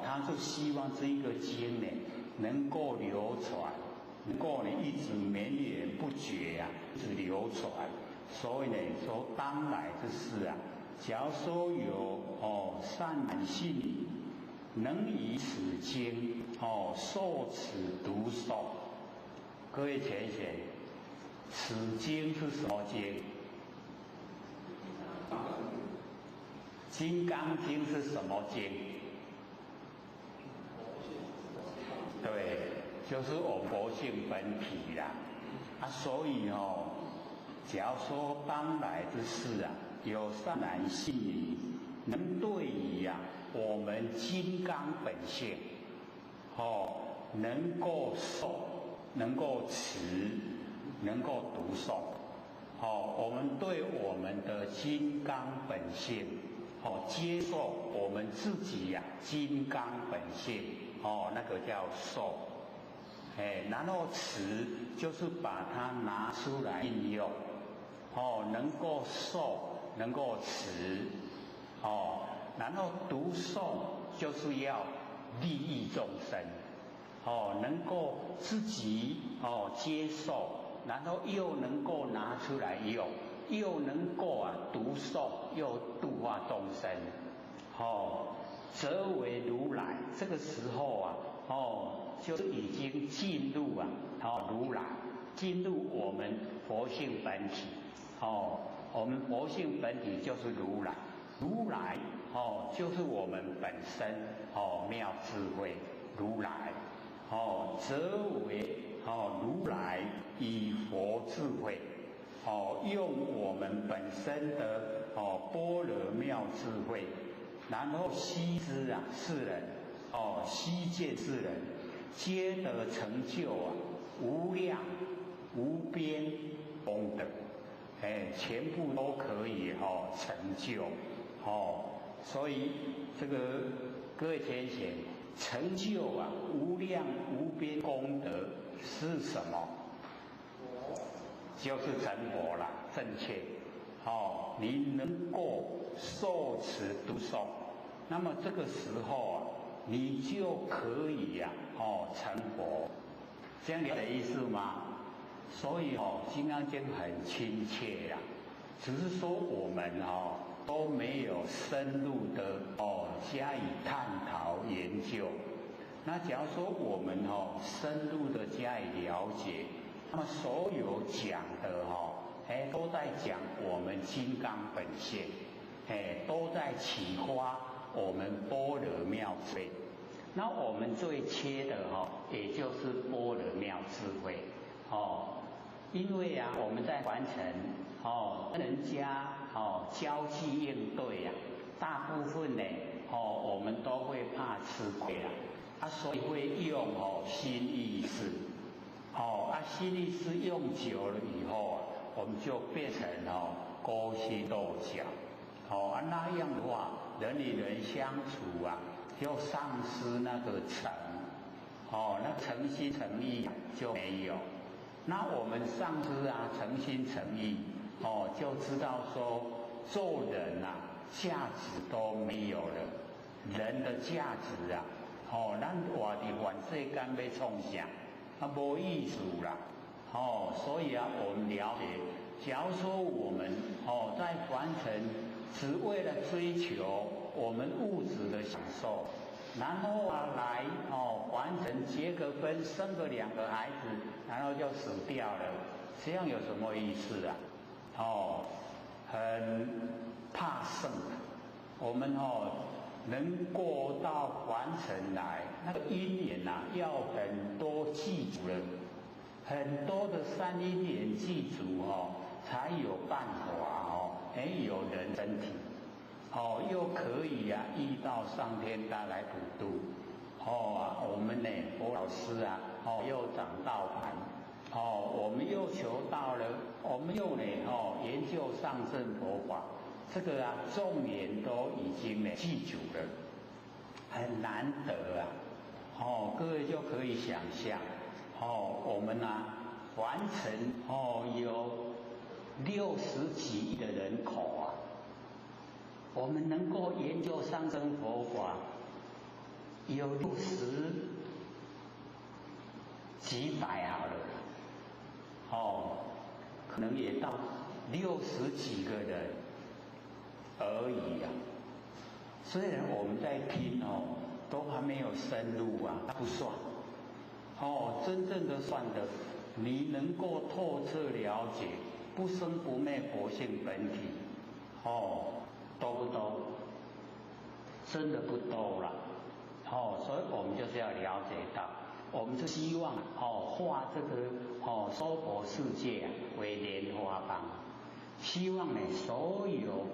他就希望这一个经呢能够流传，能够呢一直绵延不绝啊，一直流传。所以呢，说当来之事啊，假如说有善男信女，能以此经受持读诵。各位浅显，此经是什么经？金刚经是什么经？对，就是我佛性本体啦。所以假如说当来之事啊，有善男信女，能对于我们金刚本性，能够受，能够持，能够读诵，我们对我们的金刚本性，接受我们自己金刚本性，那个叫受，然后持就是把它拿出来应用，能够受，能够持，然后读诵就是要利益众生，能够自己接受，然后又能够拿出来用，又能够读诵，又度化众生，则为如来。这个时候就已经进入如来，进入我们佛性本体，我们佛性本体就是如来，如来就是我们本身妙智慧如来，则为如来以佛智慧，用我们本身的般若妙智慧，然后悉知世人，悉见世人，皆得成就无量无边功德，全部都可以成就，所以这个各位浅显，成就无量无边功德是什么？就是成佛了，正确。你能够受持读诵，那么这个时候你就可以成佛，这样的意思吗？所以金刚经很亲切呀，只是说我们都没有深入的加以探讨研究。那假如说我们深入的加以了解，那么所有讲的都在讲我们金刚本性，都在启发我们般若妙智慧。那我们最缺的也就是般若妙智慧，因为我们在凡尘跟人家交际应对大部分呢我们都会怕吃亏所以会用心意识，心意识用久了以后我们就变成勾心斗角，那样的话人与人相处就丧失那个诚，那诚心诚意就没有。那我们丧失诚心诚意，就知道说做人价值都没有了，人的价值咱活伫凡世间要创啥？无意思啦。所以我们了解，假如说我们在凡尘只为了追求我们物质的享受，然后来凡尘结个婚，生个2个孩子，然后就死掉了，这样有什么意思很怕生。我们能过到凡尘来，那个因缘要很多记住了，很多的善因缘记住才有办法有人身体，又可以遇到上天大来普度，我们呢佛老师又长道盘，我们又求到了，我们又呢研究上乘佛法，这个众缘都已经记住了，很难得各位就可以想象，我们完成有60几亿的人口啊，我们能够研究上乘佛法，有60几百好了，可能也到60几个人而已啊。虽然我们在听都还没有深入啊，不算。真正的算的，你能够透彻了解不生不灭佛性本体，多不多？真的不多了。所以我们就是要了解到，我们是希望化这个娑婆世界为莲花邦，希望呢所有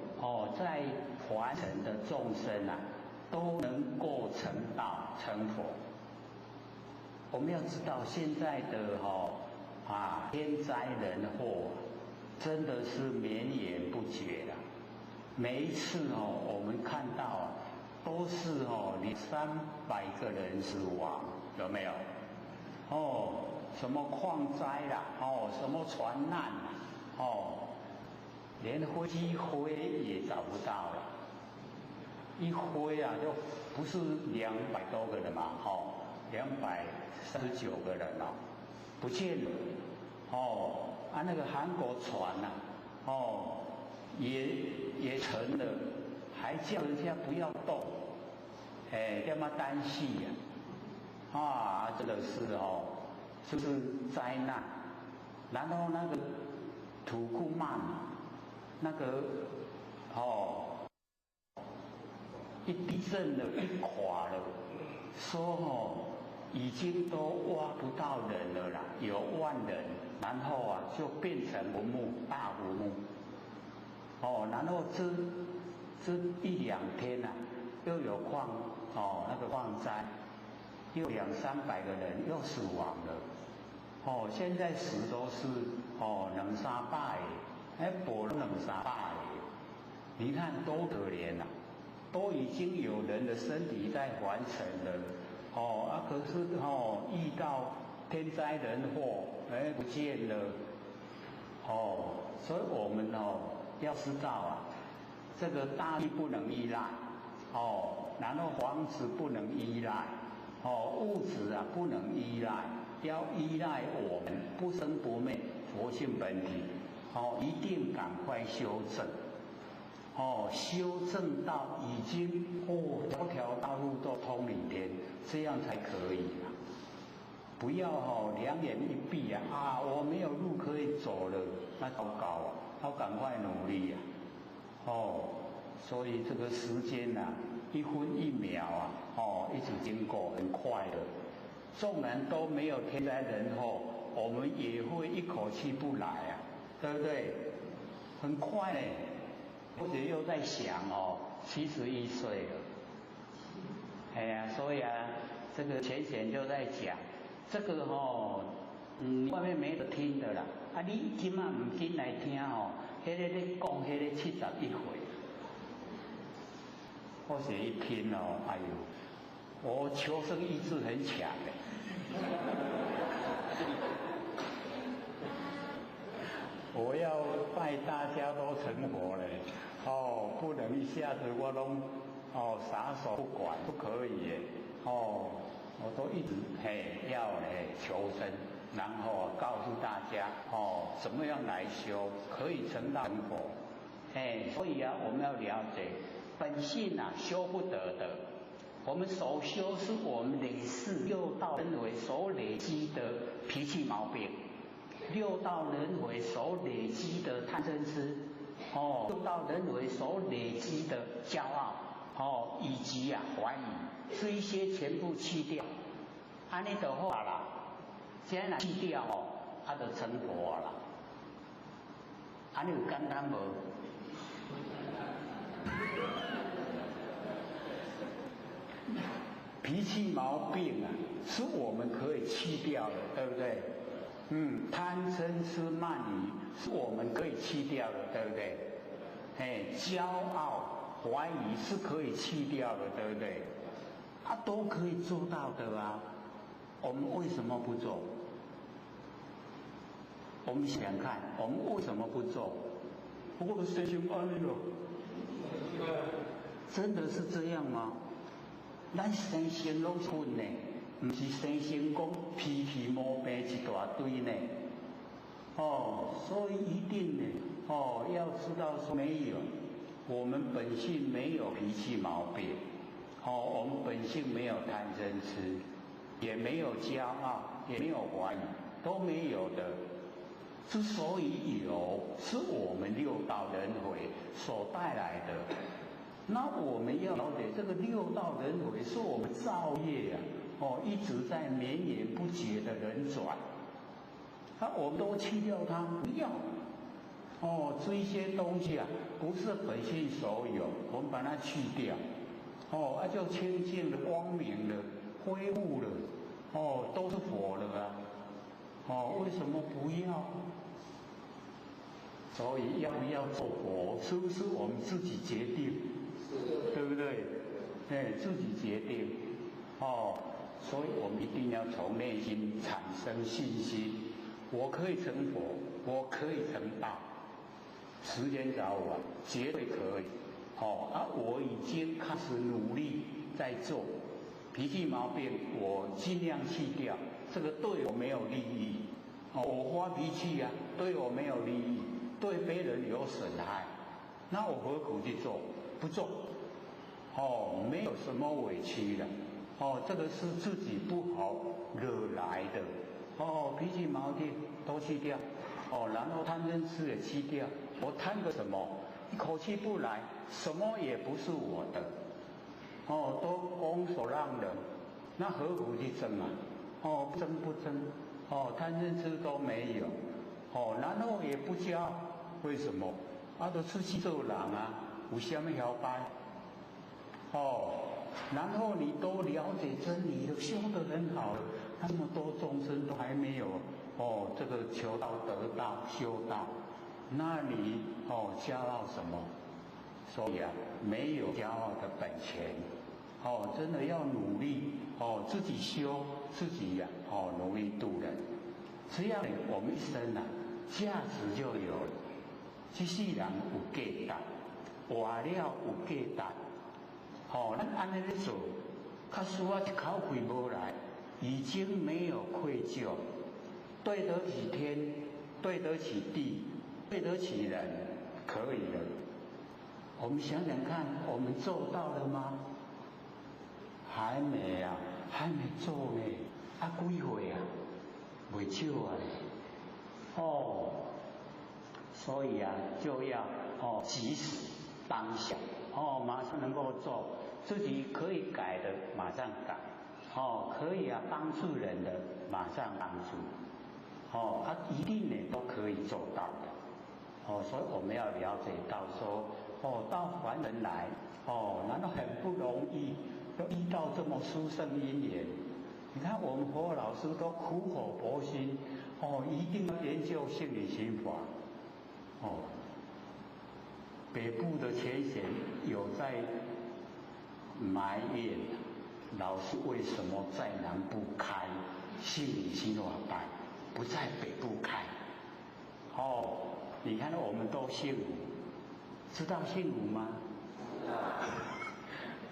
在凡尘的众生都能够成道成佛。我们要知道现在的天灾人祸真的是绵延不绝的，每一次我们看到都是200-300个人死亡，有没有？什么矿灾啦，什么船难啦，连飞机灰也找不到了，一灰就不是200多个人嘛，239个人不见了，那个韩国船也沉了，还叫人家不要动，这么担心这个是就是灾难。然后那个土库曼那个一地震了，一垮了，说已经都挖不到人了啦，有万人，然后就变成坟墓，大坟墓。然后这1-2天又有那个矿灾，又200-300个人又死亡了。现在死都是2-300个，补了2-300个，你看多可怜啊！都已经有人的身体在完成了，可是遇到天灾人祸，不见了，所以我们要知道这个大地不能依赖，然后房子不能依赖，物质不能依赖，要依赖我们不生不灭佛性本体，一定赶快修正。修正到已经条条大路都通领天，这样才可以不要两眼一闭我没有路可以走了，那糟糕要赶快努力所以这个时间1分1秒一直经过，很快的。纵然都没有天灾人祸，我们也会一口气不来对不对？很快或者又在想71岁了，所以这个前就在讲，这个外面没得听的啦，你今晚唔进来听那个在讲那个71岁，或者一听哎呦，我求生意志很强我要拜大家都成佛了，不能一下子我都撒手不管，不可以我都一直要求生，然后告诉大家怎么样来修可以成道成佛，所以我们要了解本性修不得的，我们所修是我们累世6道轮回所累积的脾气毛病。6道轮回所累积的贪嗔痴，6道轮回所累积的骄傲，以及怀疑，这一些全部去掉，安尼就好啦。既然去掉就成佛了。安尼有简单无？脾气毛病是我们可以去掉的，对不对？贪嗔痴慢疑是我们可以去掉的，对不对？骄傲、怀疑是可以去掉的，对不对？都可以做到的啊，我们为什么不做？我们想看，我们为什么不做？不过谁先安利了？真的是这样吗？咱生先拢困呢，不是生先讲皮皮毛病一大堆呢。所以一定呢，要知道说没有，我们本性没有脾气毛病，我们本性没有贪嗔痴，也没有骄傲，也没有怀疑，都没有的。之所以有，是我们六道轮回所带来的。那我们要了解这个六道轮回是我们造业一直在绵延不绝的轮转。我们都去掉它，不要。这一些东西不是本性所有，我们把它去掉，就清净了、光明了、恢复了，都是佛了啊。为什么不要？所以要不要做佛，是不是我们自己决定？对不对？自己决定。所以我们一定要从内心产生信心。我可以成佛，我可以成道，时间早晚绝对可以。我已经开始努力在做，脾气毛病我尽量去掉，这个对我没有利益。我发脾气对我没有利益，对别人有损害，那我何苦去做？不做。没有什么委屈的。这个是自己不好惹来的。脾气毛病都去掉，然后贪嗔痴也去掉。我贪个什么？一口气不来，什么也不是我的，都公所让人，那何苦去争啊？不争不争，贪嗔痴都没有，然后也不骄傲，为什么？都出去做人有什么摇摆？然后你都了解真理了，修得很好了，那么多众生都还没有这个求道得道修道，那你骄傲什么？所以没有骄傲的本钱，真的要努力自己修自己努力度人，这样我们一生价值就有了。这世人有价值，活了有价值。咱安尼咧做，假使我一口气无来，已经没有愧疚，对得起天，对得起地，对得起人，可以了。我们想想看，我们做到了吗？还没还没做呢。几岁未少所以就要及时当下，马上能够做。自己可以改的马上改，可以帮助人的马上帮助，一定都可以做到的，所以我们要了解到说，到凡人来，难道很不容易，都遇到这么殊胜因缘？你看我们佛老师都苦口婆心，一定要研究性理心法，北部的前贤有在埋怨老师为什么在南部开性理心法班，不在北部开。你看我们都姓吴，知道姓吴吗？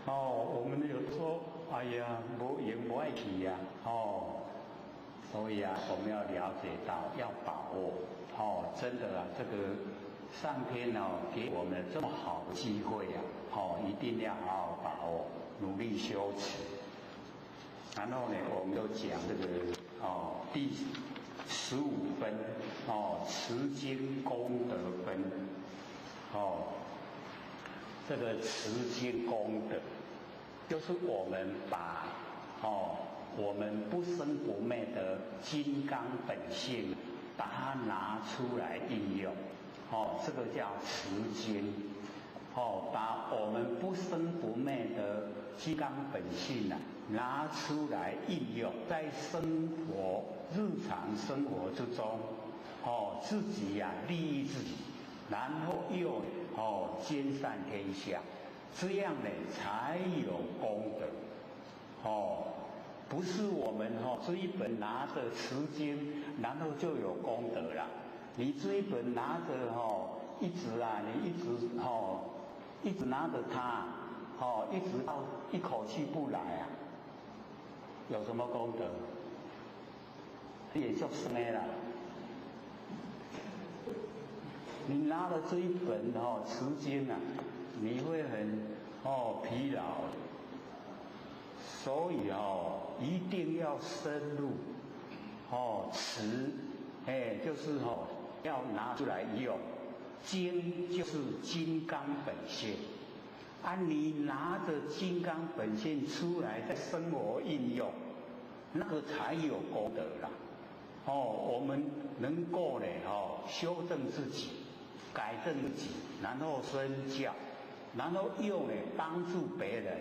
我们有说，哎呀，无缘不爱去所以我们要了解到，要把握，真的这个上天给我们这么好的机会一定要好好把握，努力修持。然后呢，我们都讲这个第15分持经功德分，这个持经功德，就是我们把我们不生不灭的金刚本性，把它拿出来应用，这个叫持经。把我们不生不灭的金刚本性拿出来应用，在生活日常生活之中，自己利益自己，然后又兼善天下，这样呢才有功德。不是我们这一本拿着持经，然后就有功德了。你这一本拿着一直啊，你一直拿着它，一直到一口气不来啊，有什么功德？也就是没了。你拿了这一本持经啊，你会很疲劳。所以一定要深入持，就是要拿出来用。经就是金刚本性啊，你拿着金刚本性出来在生活应用，那个才有功德啦。我们能够呢修正自己，改正自己，然后身教，然后又呢帮助别人。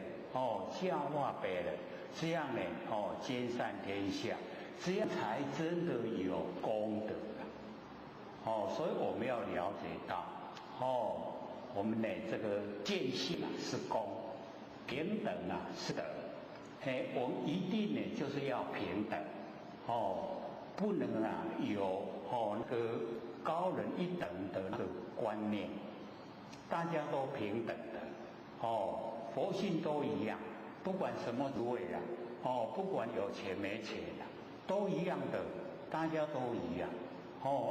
教化别人，这样呢，兼善天下，这样才真的有功德了。所以我们要了解到，我们呢这个见性是功，平等是德。我们一定呢就是要平等，不能有那个高人一等的那个观念，大家都平等的，佛性都一样，不管什么职位啦，不管有钱没钱啦，都一样的，大家都一样，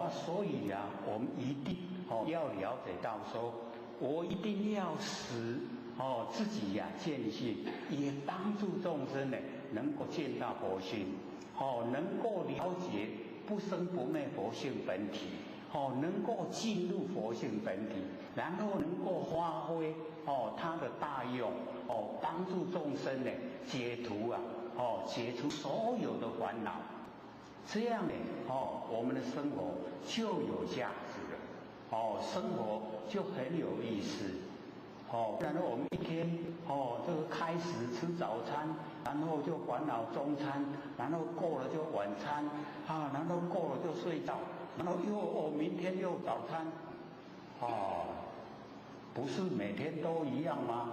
所以我们一定要了解到说，我一定要使自己见性，也帮助众生呢能够见到佛性，能够了解不生不灭佛性本体，能够进入佛性本体，然后能够发挥它的大用，帮助众生呢解除解除所有的烦恼，这样呢我们的生活就有价值了，生活就很有意思，然后我们一天这个开始吃早餐，然后就烦恼中餐，然后过了就晚餐然后过了就睡觉，然后又明天又早餐，不是每天都一样吗？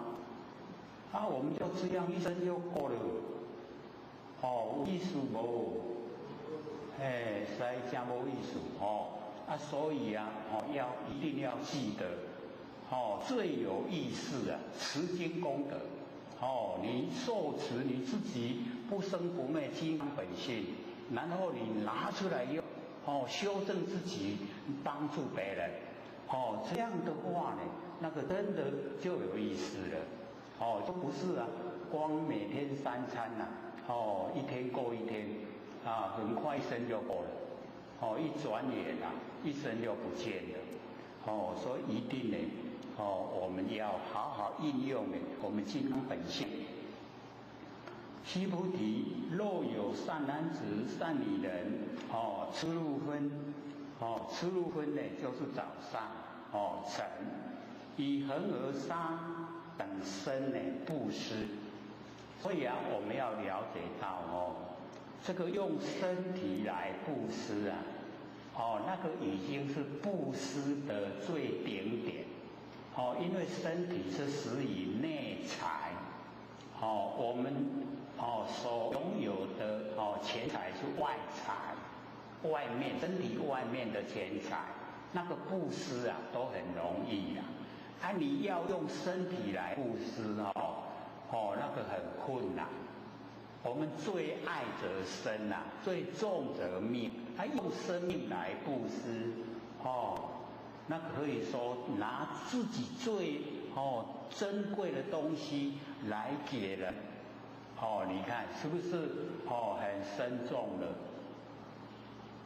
我们就这样一生就过了，有意思无？实在真无意思所以要一定要记得，最有意思持经功德，你受持你自己不生不灭金刚本性，然后你拿出来用，修正自己，帮助别人，这样的话呢，那个真的就有意思了，就不是光每天三餐一天过一天，很快一生就过了，一转眼一生就不见了，所以一定呢，我们要好好应用我们金刚本性。须菩提，若有善男子、善女人，吃入荤，吃入荤呢就是早上，晨，以恒河沙等身呢布施。所以我们要了解到这个用身体来布施那个已经是布施的最顶点，因为身体是属于内财，我们所拥有的钱财是外财，外面身体外面的钱财，那个布施都很容易你要用身体来布施那个很困难。我们最爱则身最重则命，用生命来布施那可以说拿自己最珍贵的东西来给人，你看是不是很深重的？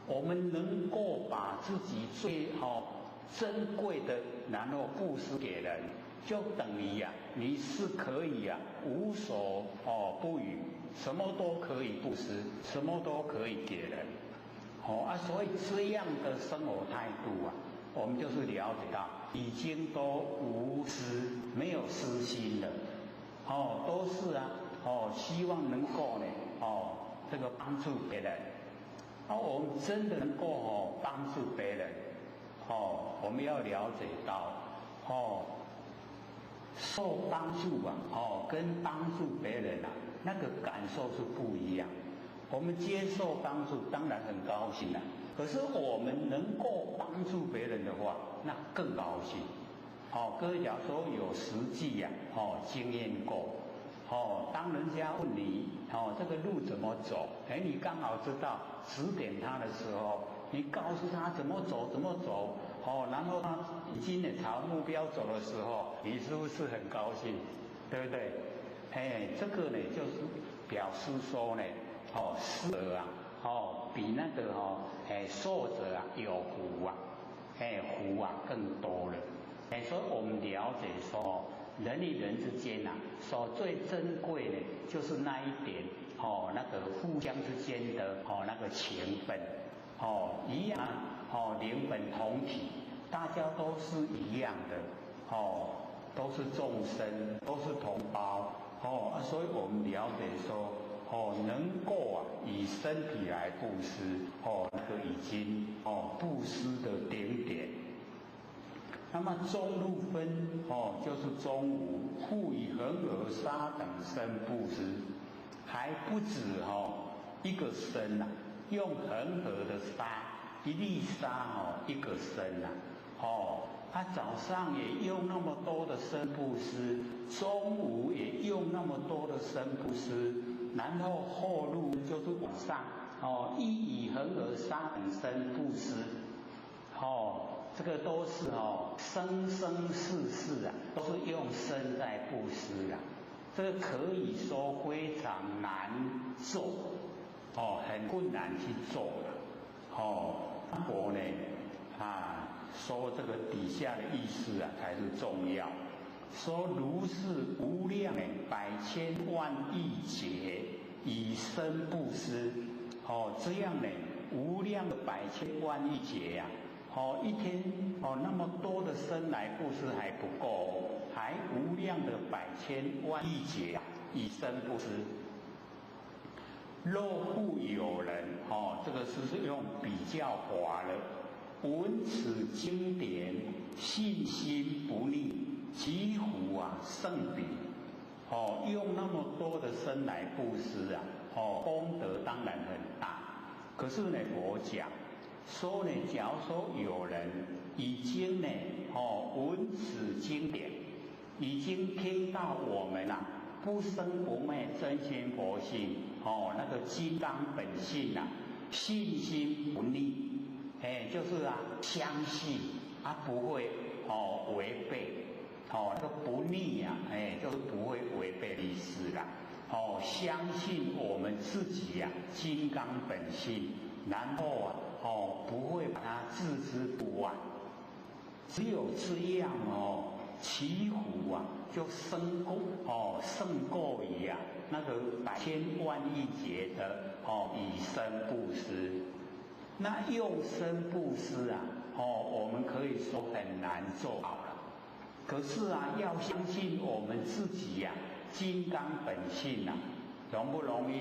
我们能够把自己最珍贵的然后布施给人，就等于你是可以无所不语，什么都可以布施，什么都可以给人，所以这样的生活态度我们就是了解到已经都无私，没有私心了，都是希望能够呢这个帮助别人，我们真的能够帮助别人，我们要了解到受帮助跟帮助别人那个感受是不一样。我们接受帮助当然很高兴啦，可是我们能够帮助别人的话，那更高兴。各位假如说有实际经验过，当人家问你这个路怎么走，你刚好知道指点他的时候，你告诉他怎么走，然后他已经朝目标走的时候，你是不是很高兴？对不对？这个呢就是表示说呢，施者比那个受者有福福更多了。所以我们了解说，人与人之间所最珍贵的就是那一点那个互相之间的那个情分一样灵魂同体，大家都是一样的都是众生，都是同胞所以我们了解说能够以身体来布施那个已经布施的顶点。那么中路分就是中无，复以恒河沙等身布施，还不止一个身用恒河的沙，一粒沙一个身他早上也用那么多的身布施，中午也用那么多的身布施，然后后路就是晚上亦以恒河沙等身布施这个都是生生世世都是用身在布施这个可以说非常难做很困难去做佛呢说这个底下的意思才是重要。说如是无量百千万亿劫以身布施这样呢无量的百千万亿劫一天那么多的身来布施还不够还无量的百千万亿劫以身布施。若复有人这个是用比较法了，闻此经典信心不逆，几乎胜彼用那么多的身来布施功德当然很大。可是呢佛讲说呢，假如说有人已经呢闻此经典，已经听到我们不生不灭真心佛性那个金刚本性信心不逆就是相信不会违背那个不逆就是不会违背的意思啦相信我们自己金刚本性，然后不会把它置之不忘。只有这样祈福就胜过于那个百千万亿劫的以身布施。那用身布施我们可以说很难做好了。可是要相信我们自己金刚本性容不容易？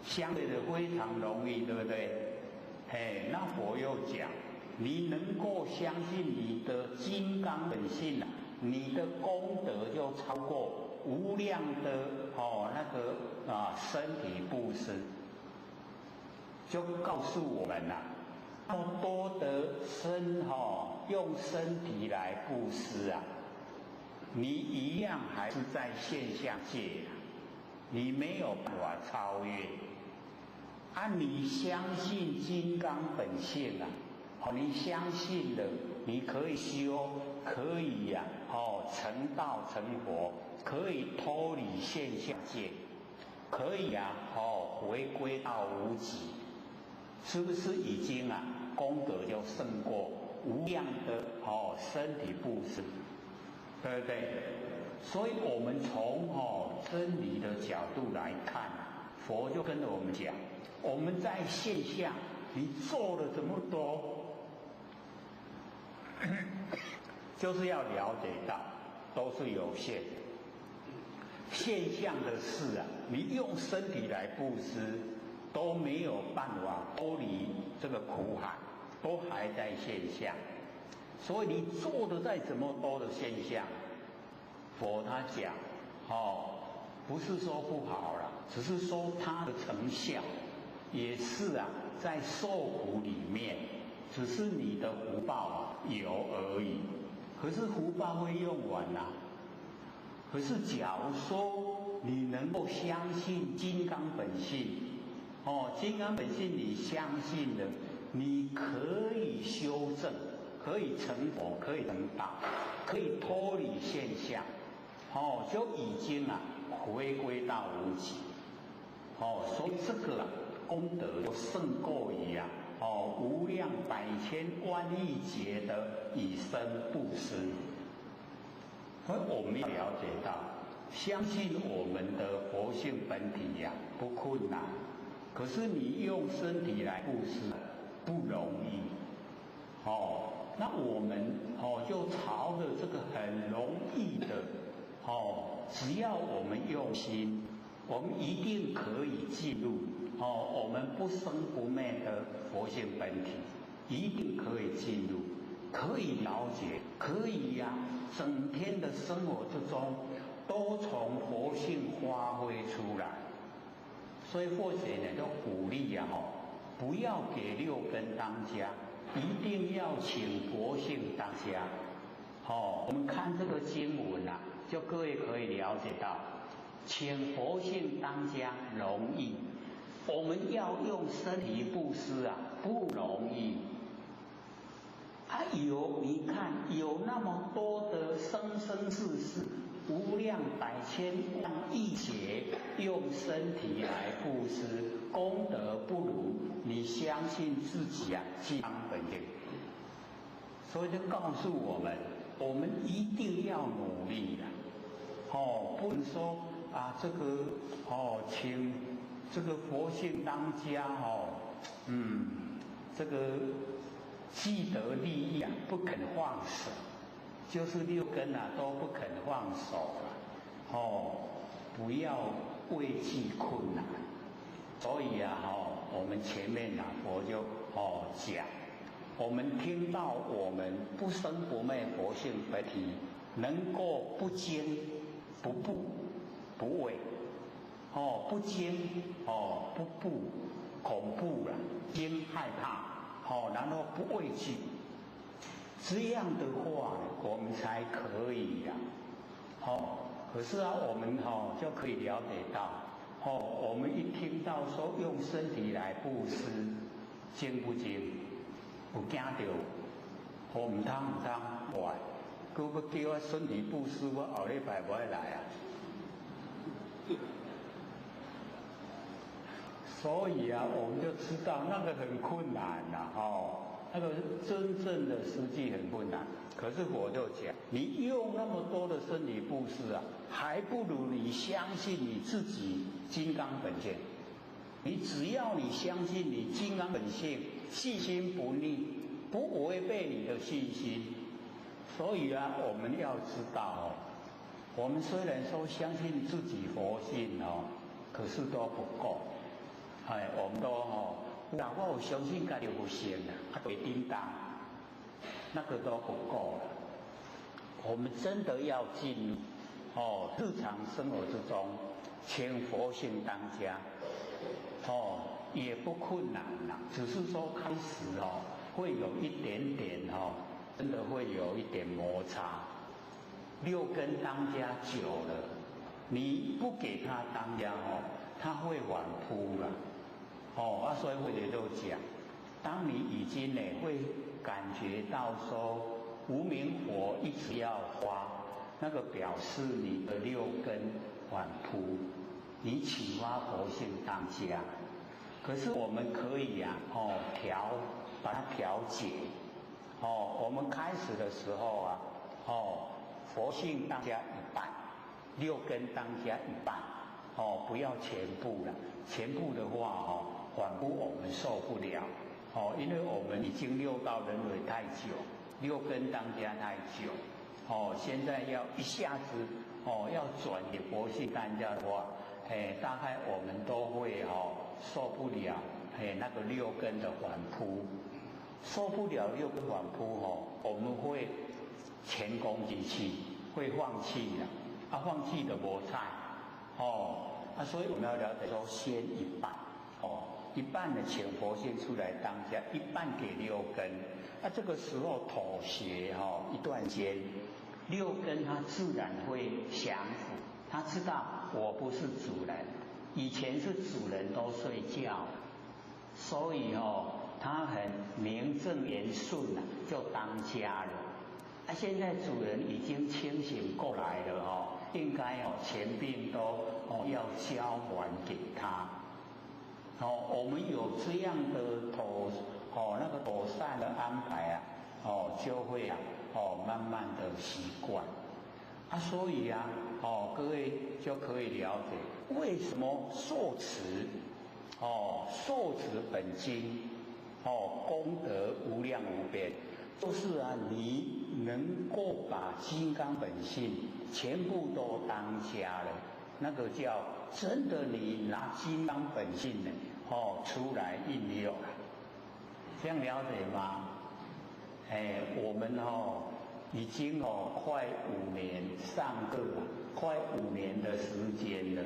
相对的非常容易，对不对？那佛又讲，你能够相信你的金刚本性你的功德就超过无量的那个身体布施，就告诉我们那么多的用身体来布施你一样还是在现象界你没有办法超越你相信金刚本性你相信了，你可以修，可以成道成佛，可以脱离现象界，可以回归到无极，是不是已经功德就胜过无量的身体布施，对不对？所以我们从真理的角度来看，佛就跟着我们讲，我们在现象你做了这么多就是要了解到都是有限的现象的事你用身体来布施都没有办法脱离这个苦海，都还在现象。所以你做的再怎么多的现象，佛他讲不是说不好啦，只是说它的成效也是在受苦里面，只是你的福报有而已。可是福报会用完啦。可是假如说你能够相信金刚本性，金刚本性你相信了，你可以修正，可以成佛，可以成道，可以脱离现象，就已经回归到无极，所以这个功德就胜过于无量百千万亿劫的以身布施。所以我们要了解到，相信我们的佛性本体不困难，可是你用身体来布施不容易。那我们就朝着这个很容易的只要我们用心，我们一定可以进入我们不生不灭的佛性本体，一定可以进入，可以了解，可以整天的生活之中都从佛性发挥出来。所以或者呢，就鼓励不要给六根当家，一定要请佛性当家。我们看这个经文就各位可以了解到，请佛性当家容易，我们要用身体布施不容易。你看有那么多的生生世世无量百千万亿劫用身体来布施，功德不如你相信自己金刚本性。所以就告诉我们，我们一定要努力不能说这个请这个佛性当家这个既得利益不肯放手，就是六根都不肯放手不要畏惧困难。所以我们前面佛就讲，我们听到我们不生不灭佛性本体能够不惊不怖不畏，不惊不怖恐怖惊害怕然后不畏惧，这样的话我们才可以可是我们就可以了解到我们一听到说用身体来布施，惊不惊？有惊到唔通坏，佮要叫我身体布施，我后礼拜不爱来所以我们就知道那个很困难那个真正的实际很困难。可是我就讲，你用那么多的身体布施还不如你相信你自己金刚本性。你只要你相信你金刚本性，信心不逆，不违背你的信心。所以我们要知道我们虽然说相信自己佛性可是都不够。我们都我有相信家己有信会叮当，那个都不够了。我们真的要进入日常生活之中，请佛性当家也不困难只是说开始会有一点点真的会有一点摩擦。六根当家久了，你不给他当家他会反扑了所以或者就讲，当你已经会感觉到说无明火一直要发，那个表示你的六根反扑，你启发佛性当家。可是我们可以把它调节我们开始的时候佛性当家一半，六根当家一半不要全部了，全部的话反扑我们受不了因为我们已经六道轮回太久，六根当家太久现在要一下子要转给佛性当家的话大概我们都会受不了那个六根的反扑，受不了六根反扑我们会前功尽弃，会放弃的放弃的无菜所以我们要了解说，先一半，一半呢请佛性出来当家，一半给六根，这个时候妥协一段间，六根它自然会降服，他知道我不是主人，以前是主人都睡觉，所以他很名正言顺就当家了。现在主人已经清醒过来了应该钱币都要交还给他。我们有这样的那个妥善的安排就会慢慢的习惯。所以各位就可以了解为什么受持受持本经功德无量无边，就是你能够把金刚本性全部都当家了，那个叫真的你拿金刚本性呢出来应用了，这样了解吗？我们已经快5年上课了，快5年的时间了，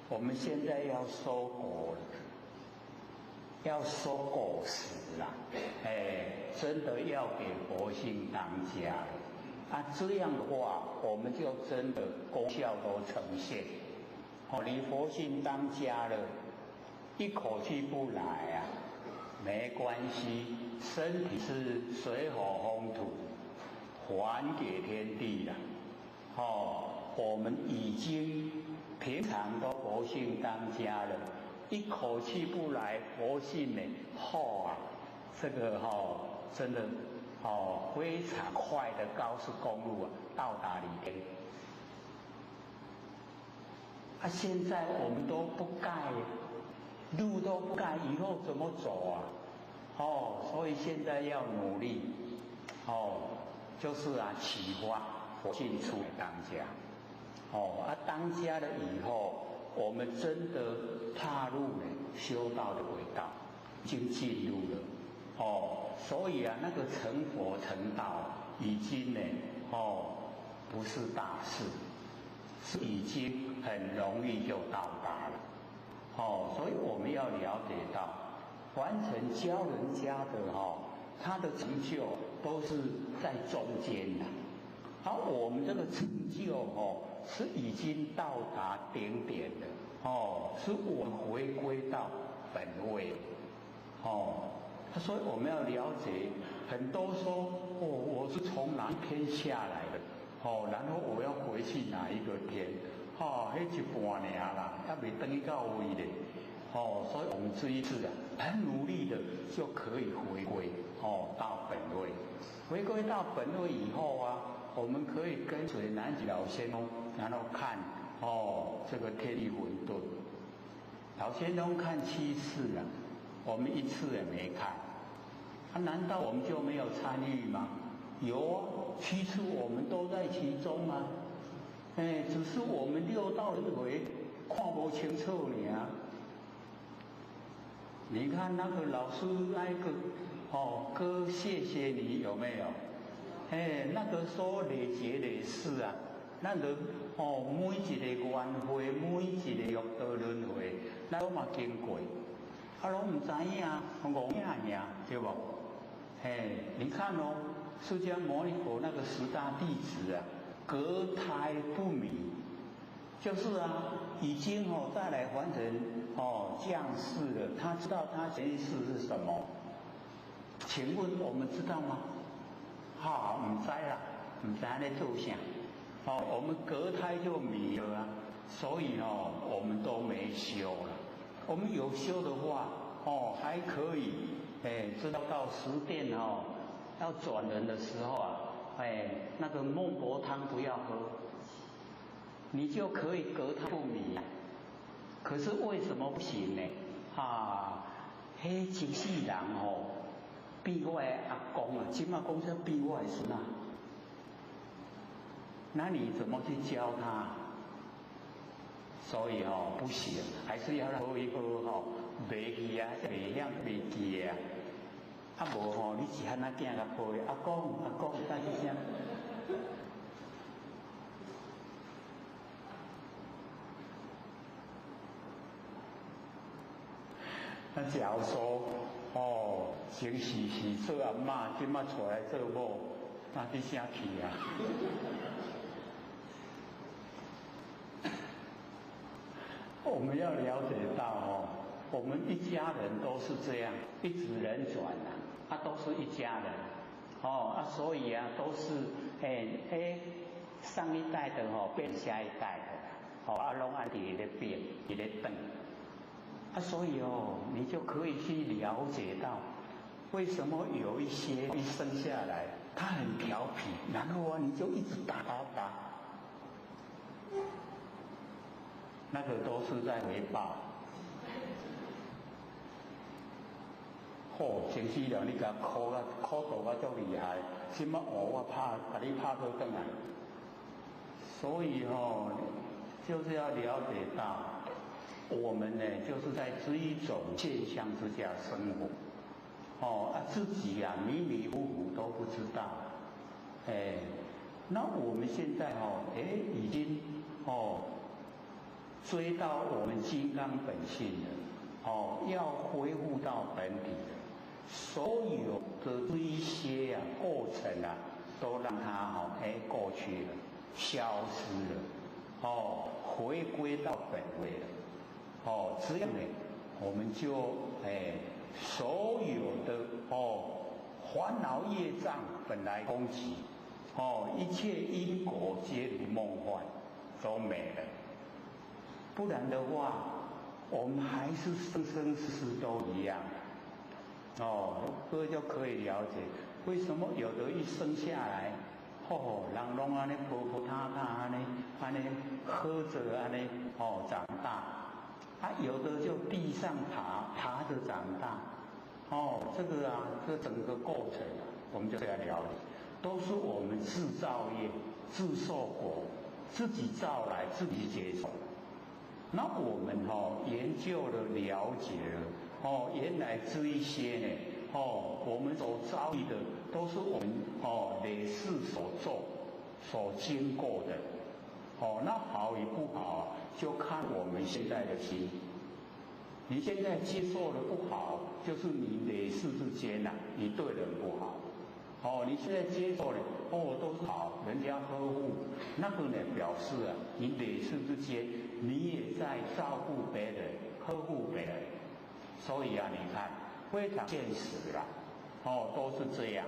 我们现在要收果了，要收果实啦，真的要给佛性当家了。这样的话，我们就真的功效都呈现。你佛性当家了，一口气不来没关系，身体是水火风土，还给天地了。我们已经平常都佛性当家了，一口气不来，佛性呢，这个真的非常快的高速公路到达里边。现在我们都不盖，路都不盖，以后怎么走所以现在要努力，就是启发佛性出来当家，当家了以后，我们真的踏入了修道的轨道，已经进入了，所以那个成佛成道已经呢，不是大事，是已经很容易就到达了，所以我们要了解到，完成教人家的他的成就都是在中间的，而我们这个成就是已经到达顶点的，是我们回归到本位，所以我们要了解，很多说我是从哪一天下来的，然后我要回去哪一个天，那一半年啦，还没等到位的，所以我们这一次很努力的就可以回归到本位，回归到本位以后我们可以跟随南极老仙翁，然后看这个天地混沌，老仙翁看7次我们1次也没看，难道我们就没有参与吗？有7次我们都在其中只是我们6道轮回看不清楚你看那个老师那个哥谢谢你有没有？那个说累劫累世咱就每一个缘会，每一个六道轮回，咱都嘛经过，拢唔知影，误影尔，对不？你看释迦牟尼佛那个10大弟子隔胎不明，就是已经再来还成降世了，他知道他前世是什么？请问我们知道吗？唔知啦，唔知在做啥。我们隔胎就迷了所以我们都没修了。我们有修的话还可以知道到10殿要转人的时候那个孟婆汤不要喝，你就可以隔胎不迷可是为什么不行呢？迄真世人变我的阿公现在讲说变我的孙那你怎么去教他？所以不行，还是要喝一喝袂记袂晓袂记无你是喊仔囝甲抱阿公等一下。那假如说前时做阿嬷，今仔出来做某，那你啥去啊？我们要了解到我们一家人都是这样，一直轮转啊，都是一家人，所以都是上一代的变下一代的，拢按伫咧变，伫咧转，所以你就可以去了解到，为什么有一些一生下来他很调皮，然后你就一直打，那个都是在回报。前时了，你甲考到啊足厉害，什么我怕把你拍倒转来。所以就是要了解到，我们呢就是在这一种现象之下生活，自己迷迷糊糊都不知道，那我们现在已经追到我们金刚本性了，要恢复到本体了。所有的这一些过程都让它过去了，消失了，回归到本位了，这样呢，我们就所有的烦恼业障本来空寂，一切因果皆如梦幻，都没了。不然的话，我们还是生生世世都一样。各位就可以了解为什么有的一生下来，人拢安尼婆婆塌塌安尼喝着安尼长大，有的就地上爬着长大，这个这整个过程我们就这样了解，都是我们自造业、自受果，自己造来自己接受。那我们研究了、了解了，原来这一些呢，我们所遭遇的都是我们累世所做、所经过的，那好与不好就看我们现在的心。你现在接受的不好，就是你累世之间你对人不好，你现在接受的都是好，人家呵护，那个呢表示你累世之间你也在照顾别人、呵护别人，所以你看非常现实啦，都是这样，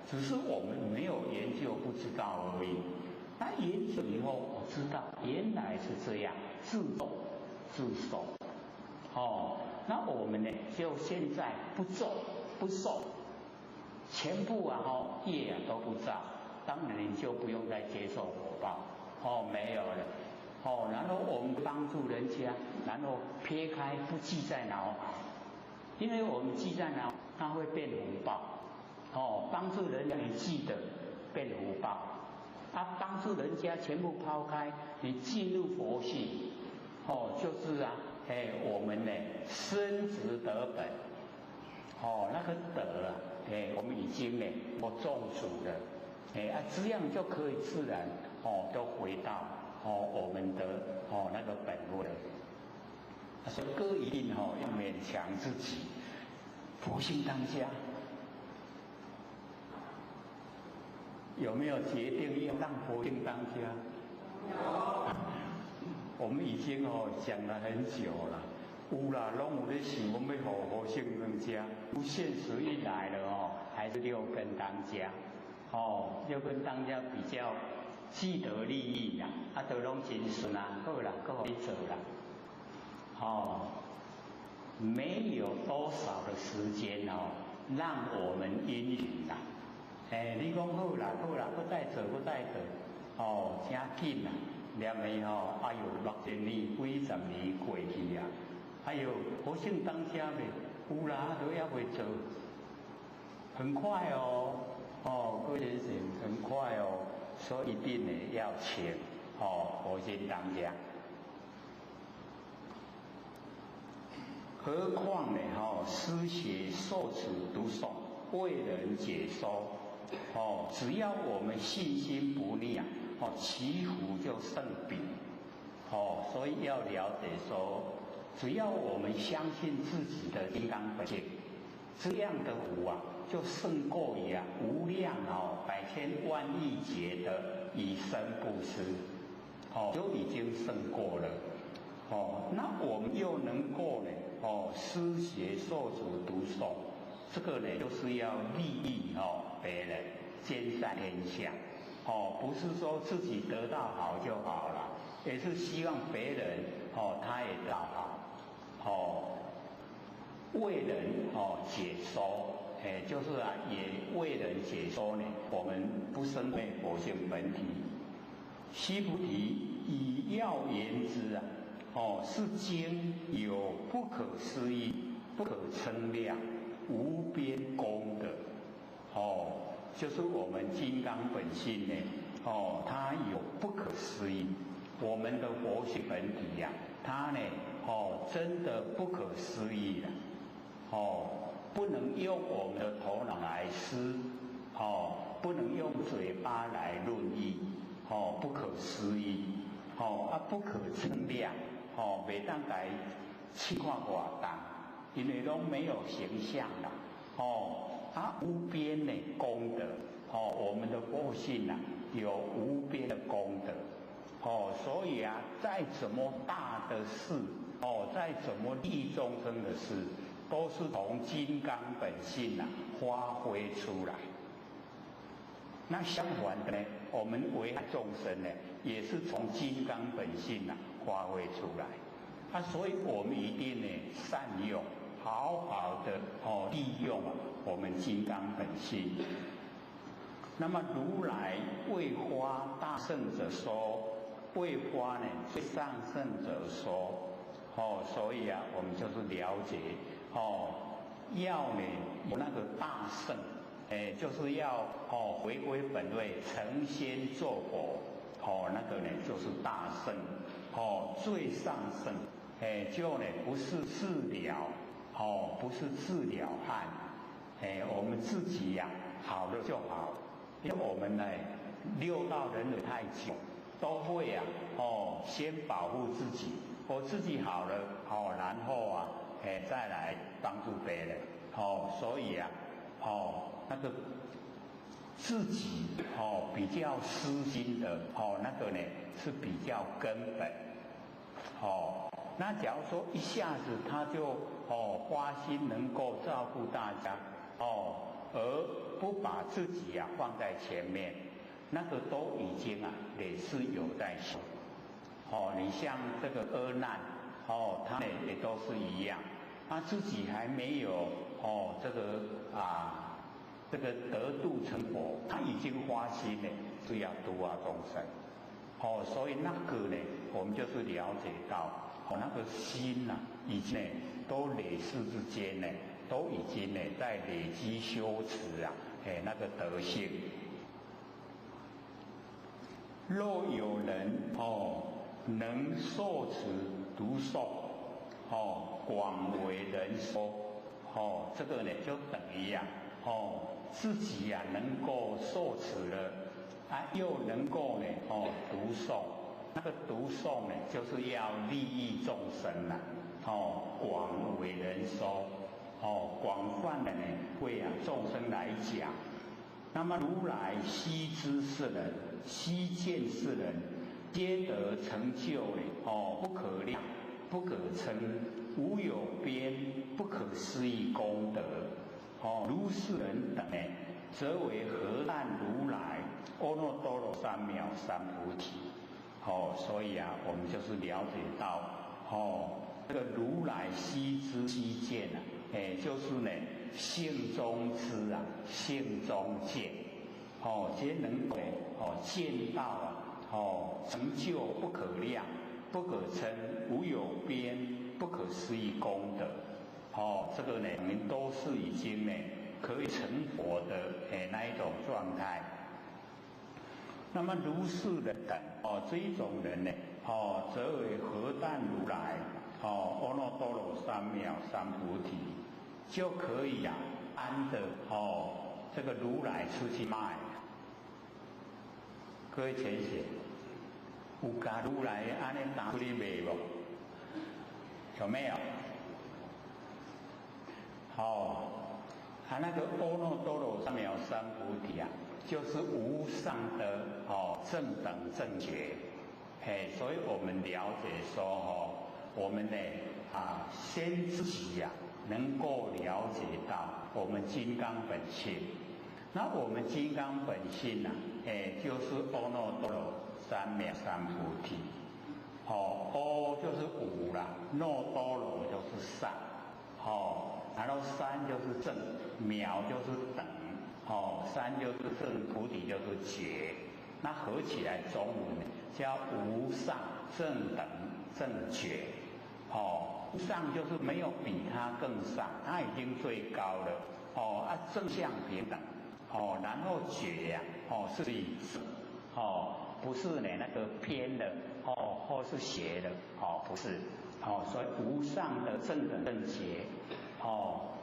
只是我们没有研究不知道而已。那研究以后我知道原来是这样，自动自受，那我们呢就现在不做不受，全部业都不造，当然你就不用再接受果报，没有了。然后我们帮助人家，然后撇开不记在脑海，因为我们记在脑海，它会变福报。帮助人家你记得变福报，帮助人家全部抛开，你进入佛性，就是我们呢深植德本，那个德我们已经呢种植了，这样就可以自然都回到我们的那个本位了。所以各位一定要勉强自己，佛性当家。有没有决定要让佛性当家？有。我们已经讲了很久了，有啦，拢有在想我们要佛性当家。现实一来了还是六根当家。六根当家比较既得利益啦，都拢真顺好啦，够你做啦。没有多少的时间让我们因缘啦。你讲好啦，不再做，真紧啦，念的6000年、几十年过去啊，佛性当家呗，有啦，都还未做，很快各位先生，很快所以一定呢要请佛性当家。何况呢师学受持读诵，为人解说，只要我们信心不逆祈福就胜彼，所以要了解说，只要我们相信自己的金刚本性，这样的福啊，就胜过于无量百千万亿劫的以身布施，就已经胜过了。那我们又能够呢，施学受持读诵，这个呢就是要利益别人，兼善天下。不是说自己得到好就好了，也是希望别人他也得到好，为人解说，就是也为人解说呢。我们不生为佛性本体，须菩提以要言之是经有不可思议、不可称量、无边功德。就是我们金刚本性呢，它有不可思议。我们的佛性本体它呢，真的不可思议了。不能用我们的头脑来思，不能用嘴巴来论议，不可思议，不可称量，袂当来去看外当，因为都没有形象啦，无边的功德，我们的佛性有无边的功德，所以再怎么大的事，再怎么利益众生的事，都是从金刚本性发挥出来。那相反的呢，我们危害众生呢，也是从金刚本性发挥出来。所以我们一定呢善用，好好的利用我们金刚本性。那么如来为发大圣者说，为发呢最上圣者说，所以我们就是了解要呢有那个大圣，就是要回归本位，成仙做佛，那个呢就是大圣，最上圣，就呢不是治疗，不是治疗案，我们自己好了就好，因为我们呢六道轮回太久，都会先保护自己，我自己好了，然后再来帮助别人，所以那个自己比较私心的那个呢是比较根本，那假如说一下子他就花心能够照顾大家，而不把自己放在前面，那个都已经也是有在修。你像这个阿难，他也都是一样，他自己还没有这个得度成佛，他已经花心了，是要度众生。所以那个呢，我们就是了解到，那个心已经都累世之间呢，都已经呢在累积修持那个德性。若有人能受持读诵，广为人说，这个呢就等于自己能够受持了，又能够呢读诵，那个读诵呢就是要利益众生广为人说，广泛的呢为众生来讲。那么如来悉知世人，悉见世人，皆得成就不可量、不可称、无有边、不可思议功德。如是人等呢，则为何但如来阿耨多罗三藐三菩提。所以我们就是了解到这个如来悉知悉见就是呢性中知性中见，皆能够见到成就不可量、不可称、无有边、不可思议功德。这个呢，我们都是已经呢可以成佛的那一种状态。那么如是人等这一种人呢，则为何但如来阿耨多罗三藐三菩提，就可以安的这个如来出去卖。各位浅显，有甲如来安尼打出去卖无？有没有？那个阿耨多罗三藐三菩提啊，就是无上的正等正觉。所以我们了解说我们呢先自己能够了解到我们金刚本性。那我们金刚本性就是阿耨多罗三藐三菩提。阿就是无啦，耨多罗就是上，然后三就是正，藐就是等，三就是正，菩提就是觉。那合起来中文叫无上正等正觉。上就是没有比它更上，它已经最高了。正向平等。然后觉是以不是那个偏的或是邪的不是所以无上的正等正觉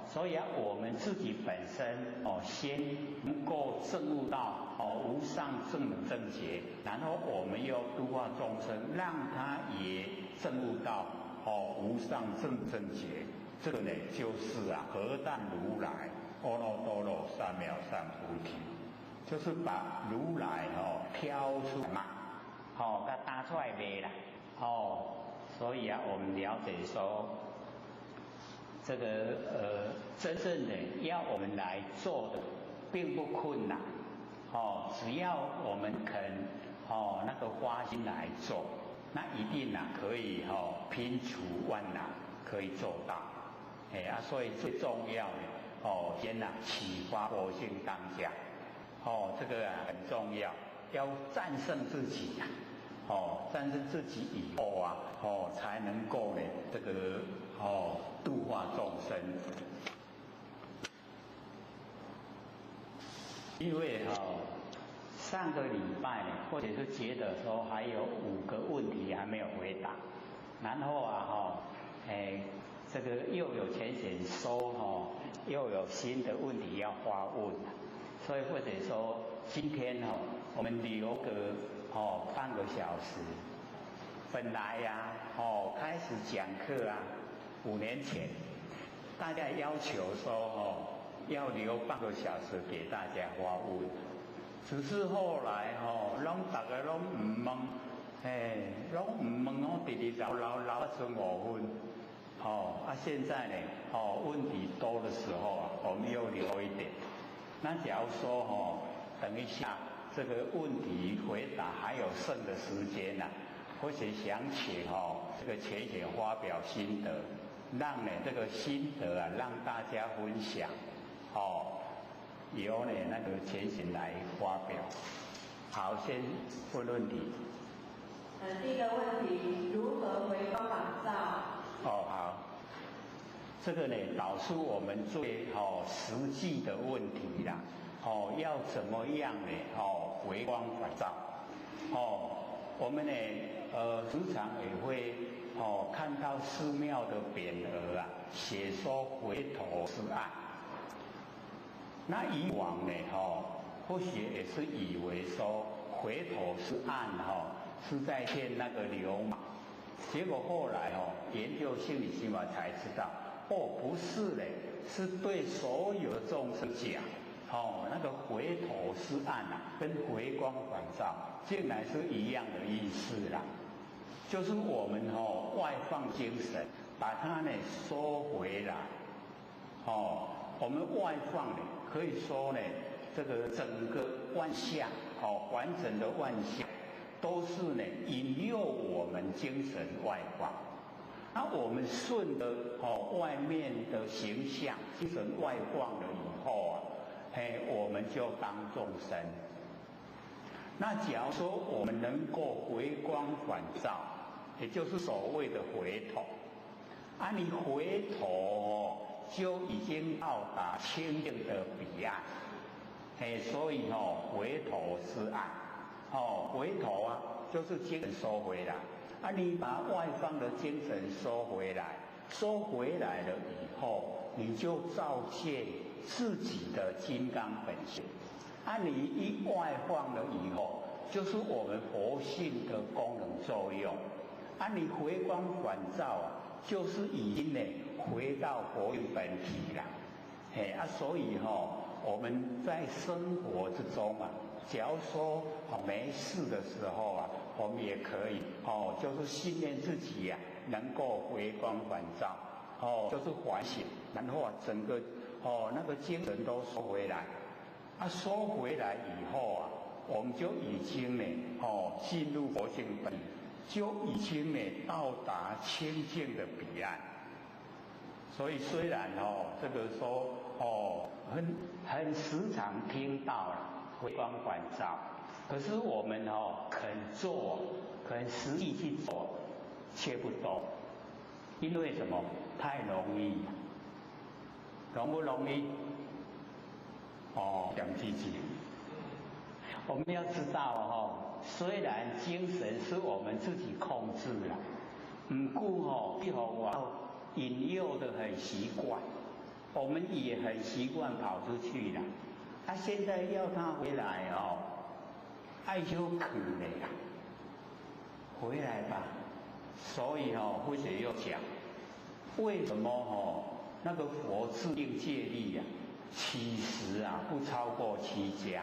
所以我们自己本身先能够证悟到无上正等正觉，然后我们又度化众生，让他也证悟到无上正等正觉。这个呢就是何但如来阿耨多罗三藐三菩提，就是把如来挑出来嘛，给它搭出来卖啦，所以我们了解说，这个真正的要我们来做的并不困难，只要我们肯那个花心来做，那一定可以拼除万难，可以做到，所以最重要的先启发佛性当下，这个很重要，要战胜自己战胜自己以后才能够呢这个度化众生。因为上个礼拜呢，或者是觉得说还有5个问题还没有回答，然后这个又有钱钱收又有新的问题要发问，所以或者说今天我们留个半个小时。本来开始讲课5年前大家要求说要留半个小时给大家发问，只是后来大家都唔问，都唔问直直留剩5分。现在呢问题多的时候我们又留一点。那假如说等一下这个问题回答还有剩的时间或者想请这个浅显发表心得，让这个心得让大家分享，由那个浅显来发表。好，先问问题。第一个问题，如何回光返照？好，这个呢导出我们最实际的问题啦。要怎么样呢回光返照？我们呢时常也会看到寺庙的匾额写说回头是岸。那以往呢或许也是以为说回头是岸是在骗那个流氓，结果后来研究心理心法才知道不是嘞，是对所有的众生讲那个回头是岸跟回光返照竟然是一样的意思啦，就是我们外放精神，把它呢收回来，我们外放呢可以说呢这个整个万象完整的万象都是呢引诱我们精神外放，那我们顺着外面的形象精神外放了以后我们就当众生。那假如说我们能够回光返照，也就是所谓的回头，你回头就已经到达清净的彼岸，所以回头是岸，回头就是精神收回来，你把外放的精神收回来，收回来了以后，你就照见自己的金刚本性。你一外放了以后，就是我们佛性的功能作用。你回光返照就是已经呢回到佛性本体了。所以我们在生活之中啊，假如说没事的时候啊，我们也可以就是训练自己啊，能够回光返照，就是反省，然后整个那个精神都收回来。收回来以后啊，我们就已经呢进入佛性本体，就已经呢到达清净的彼岸。所以虽然这个说很时常听到了回光返照，可是我们肯做，肯实际去做，却不多。因为什么？太容易，容不容易？讲积极。我们要知道虽然精神是我们自己控制了，不过我引诱的很习惯，我们也很习惯跑出去了。现在要他回来爱就可了呀，回来吧。所以或者又讲，为什么那个佛制定戒律起食不超过7家？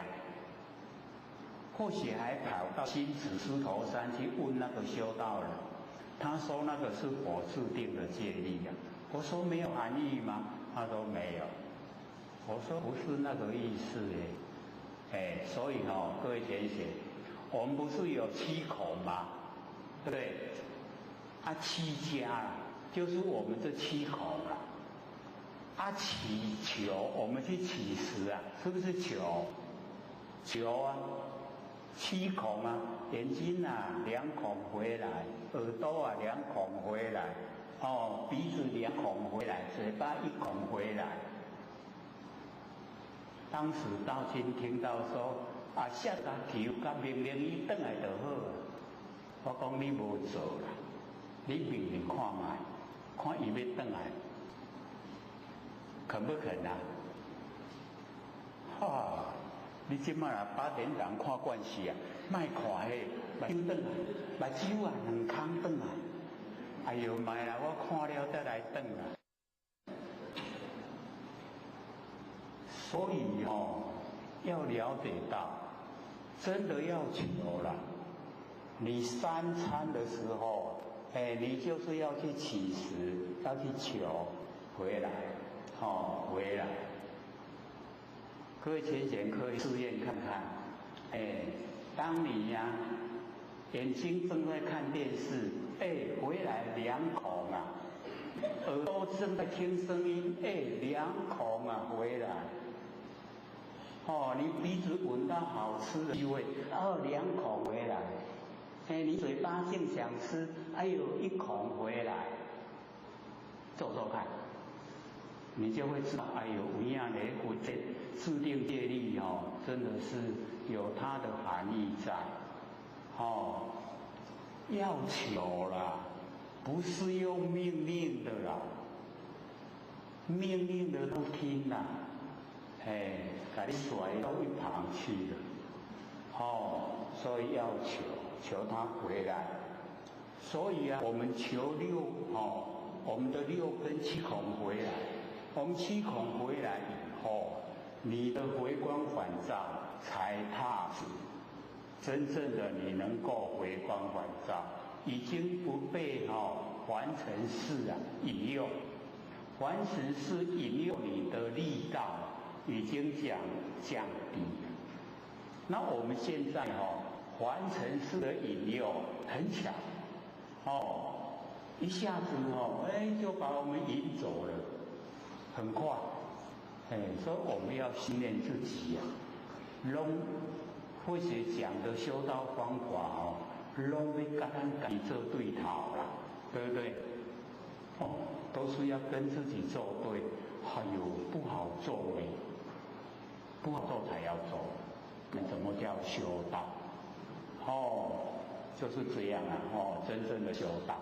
或许还跑到新子狮头山去问那个修道人，他说那个是佛制定的戒律我说没有含义吗？他说没有。我说不是那个意思所以各位同学，我们不是有7口吗？对不对？7家就是我们这7口了。祈求我们去乞食是不是求？求7孔眼睛2孔回来，耳朵2孔回来，鼻子2孔回来，嘴巴1孔回来。当时道亲听到说下个求甲命令伊转来就好我讲你无做啦，你命令看卖，看伊要转来，肯不肯你即摆8点档看惯势莫看目睭转来，目睭2空转来，哎呦莫啦，我看了再来转啦。所以要了解到，真的要求啦。你3餐的时候，你就是要去乞食，要去求回来，回来。各位浅显可以试验看看，当你眼睛正在看电视，回来2孔耳朵正在听声音，2孔回来。你鼻子闻到好吃的气味，2孔回来。你嘴巴正想吃，1孔回来。做做看，你就会知道，有样的佛制定戒律真的是有它的含义在。要求啦，不是用命令的啦，命令的不听啦。把你甩到一旁去了，所以要求他回来。所以我们求我们的6根7孔回来。我们7孔回来以后，你的回光返照才踏实，真正的你能够回光返照，已经不被凡尘事引诱，凡尘事引诱你的力道已经降低了。那我们现在凡尘事的引诱很强，一下子就把我们引走了，很快。所以我们要训练自己或许讲的修道方法拢要跟咱自己做对头啦，对不对？都是要跟自己作对，不好做不好做才要做。那怎么叫修道？就是这样真正的修道。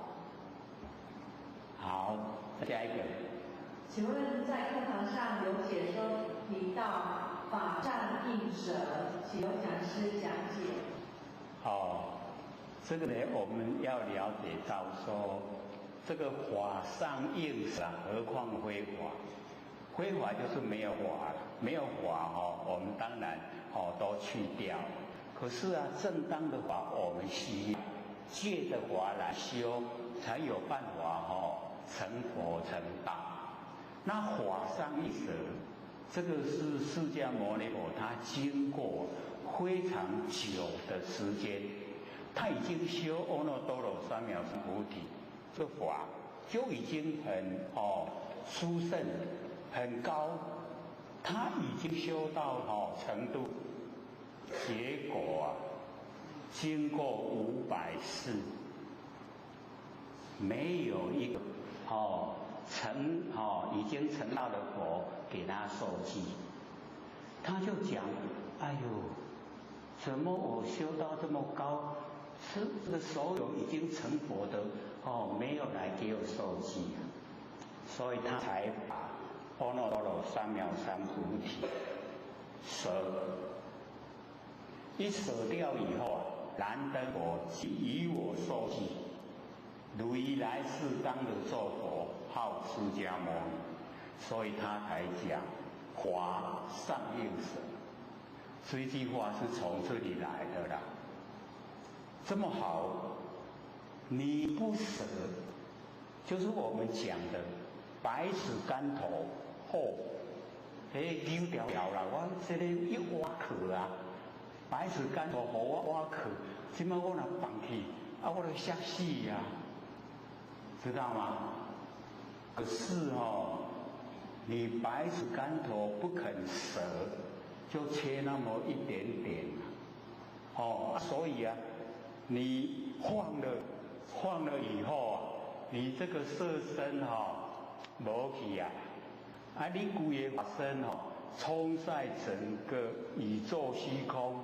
好，下一个。请问在课堂上有解说提到法障应舍，请由讲师讲解。这个呢，我们要了解到说，这个法上应舍，何况非法？非法就是没有法了，没有法我们当然都去掉。可是啊，正当的法我们需要借着法来修，才有办法成佛成道。那法上应舍，这个是释迦牟尼佛他经过非常久的时间，他已经修阿耨多罗三藐三菩提，这法就已经很殊胜很高，他已经修到程度，结果啊，经过500世，没有一个已经成道的佛给他受记，他就讲，哎呦，怎么我修到这么高，这个所有已经成佛的没有来给我受记啊，所以他才把阿耨多罗三藐三菩提舍，一舍掉以后啊，燃灯佛以我受记，如一来世当的做佛，号释迦牟尼，所以他才讲法上应舍。这句话是从这里来的啦。这么好，你不舍，就是我们讲的百尺竿头，丢掉啦！我这个一挖壳啊，百尺竿头，我挖壳，今麦我若放弃，我就吓死呀，知道吗？可是你百尺竿头不肯舍，就缺那么一点点所以啊，你放了以后啊，你这个色身没去啊，你规个法身充在整个宇宙虚空，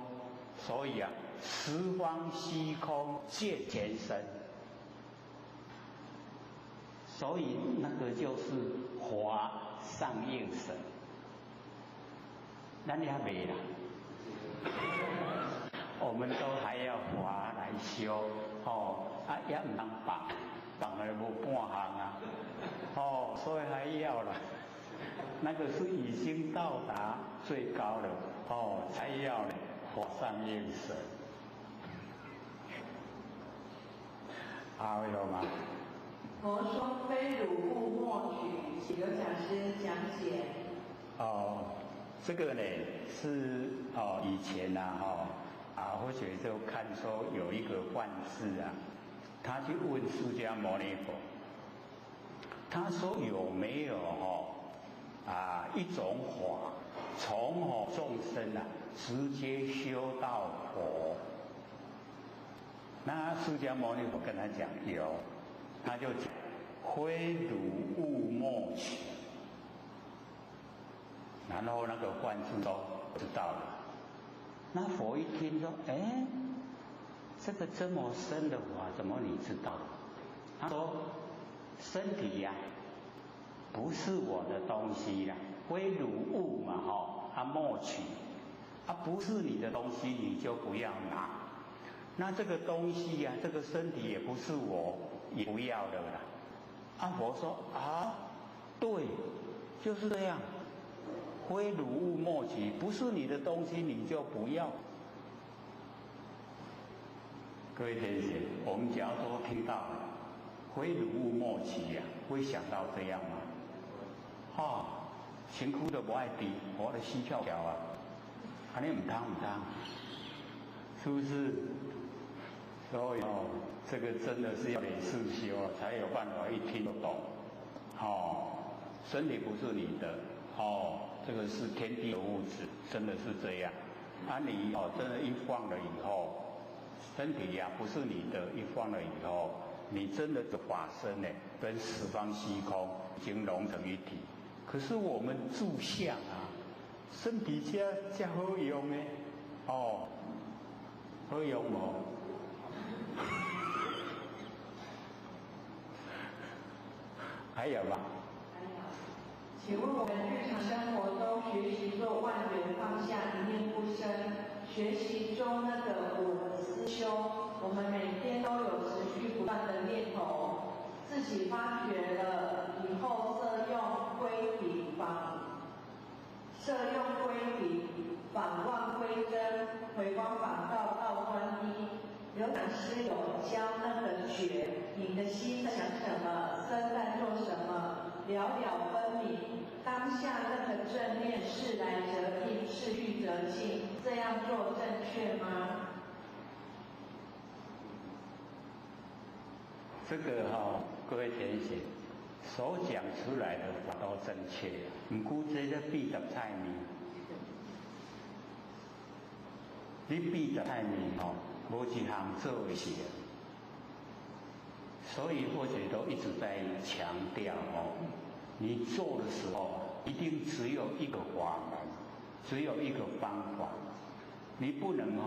所以啊，十方虚空见前身，所以那个就是法上应舍。咱也没啦，我们都还要法来修也唔能放了无半行啊，所以还要了，那个是已经到达最高了才要呢法上应舍，好有吗？佛说非汝勿莫取，请刘讲师讲解。这个呢是以前或许就看说有一个幻士啊，他去问释迦牟尼佛，他说有没有一种法从众生直接修到佛？那释迦牟尼佛跟他讲有，他就讲非汝勿莫取。然后那个幻士都知道了。那佛一听说，这个这么深的法，怎么你知道？他说，身体呀，不是我的东西啦，非汝物嘛，莫取，不是你的东西，你就不要拿。那这个东西呀，这个身体也不是我，也不要的啦。佛说对，就是这样。非汝物莫取，不是你的东西你就不要。各位同学，我们假如说听到非汝物莫取呀，会想到这样吗？辛苦都不爱滴，我的死翘翘啊，你唔通，是不是？所以这个真的是要得世修才有办法一听得懂。身体不是你的，这个是天地的物质，真的是这样。你真的一放了以后，身体呀不是你的，一放了以后，你真的的法身呢，跟十方虚空已经融成一体。可是我们住相身体这好用呢，好用无？还有吧？请问我们日常生活中学习做万缘放下，一念不生，学习中那个我的思修，我们每天都有持续不断的念头，自自己发觉了以后，色用归体反望归真，回光返照到专一。有讲师有教那个觉，你的心在想什么，身在做什么，了了分明。当下那个正念是来则应，是去则进，这样做正确吗？这个各位填写所讲出来的话都正确，唔过这个必得太明，你必得太明无一项做的事，所以或者都一直在强调你做的时候一定只有一个法门，只有一个方法，你不能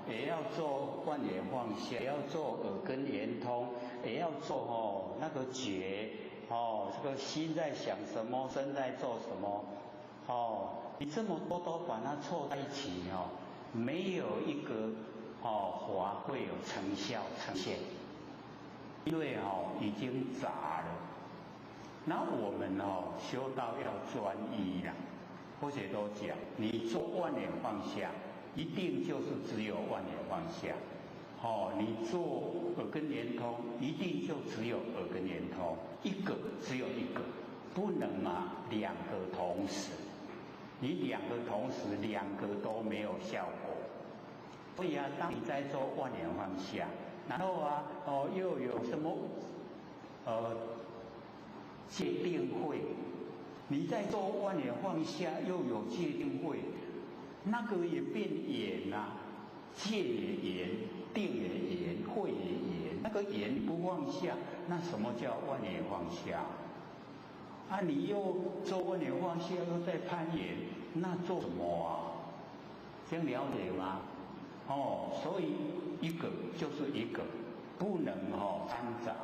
也要做万缘放下，也要做耳根圆通，也要做那个觉这个心在想什么，身在做什么你这么多都把它凑在一起没有一个法会有成效呈现，因为已经杂了。那我们修道要专一啦，或者都讲，你做万缘放下，一定就是只有万缘放下。你做耳根圆通，一定就只有耳根圆通，一个只有一个，不能两个同时。你两个同时，两个都没有效果。所以当你在做万缘放下，然后又有什么戒定慧，你在做万缘放下又有戒定慧，那个也变严戒也严，定也严，慧也严。那个严不放下，那什么叫万缘放下？你又做万缘放下，又在攀岩，那做什么这样了解吗？所以一个就是一个，不能掺杂。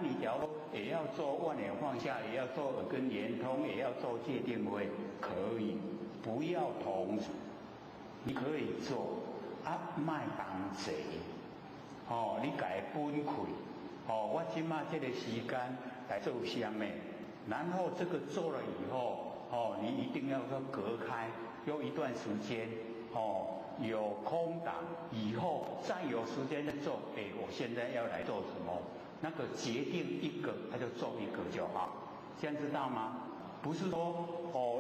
你假如也要做万缘放下，也要做耳根圆通，也要做戒定慧，可以，不要同时。你可以做卖当贼你该分开我今嘛这个时间来做什么，然后这个做了以后你一定要隔开，用一段时间有空档以后再有时间再做。我现在要来做什么？那个决定一个，他就做一个就好，这样知道吗？不是说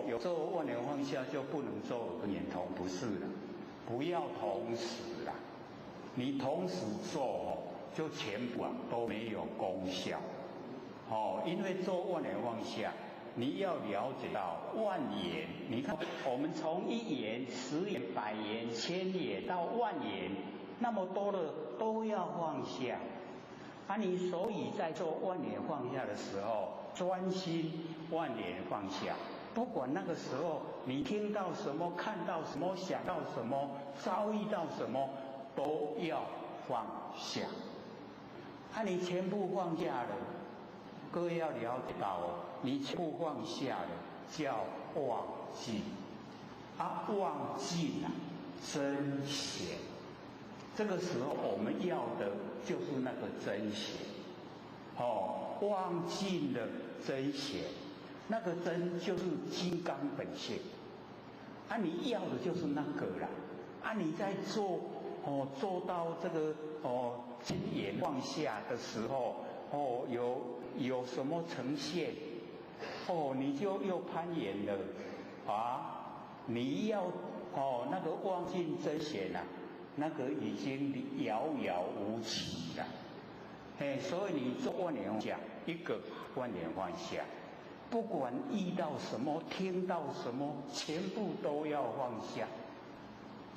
有做万缘放下就不能做耳根圆通，不是的，不要同时啦。你同时做就全部都没有功效因为做万缘放下，你要了解到万缘。你看我们从1缘、10缘、100缘、1000缘到万缘，那么多的都要放下你所以在做万缘放下的时候，专心万缘放下，不管那个时候你听到什么、看到什么、想到什么、遭遇到什么，都要放下你全部放下了，各位要了解到你全部放下了叫忘尽忘尽真显。这个时候我们要的就是那个真显忘尽了真显，那个真就是金刚本性你要的就是那个啦你在做做到这个真言放下的时候有什么呈现你就又攀岩了你要那个忘尽真显那个已经遥遥无期了所以你做万缘放下，一个万缘放下，不管遇到什么听到什么，全部都要放下，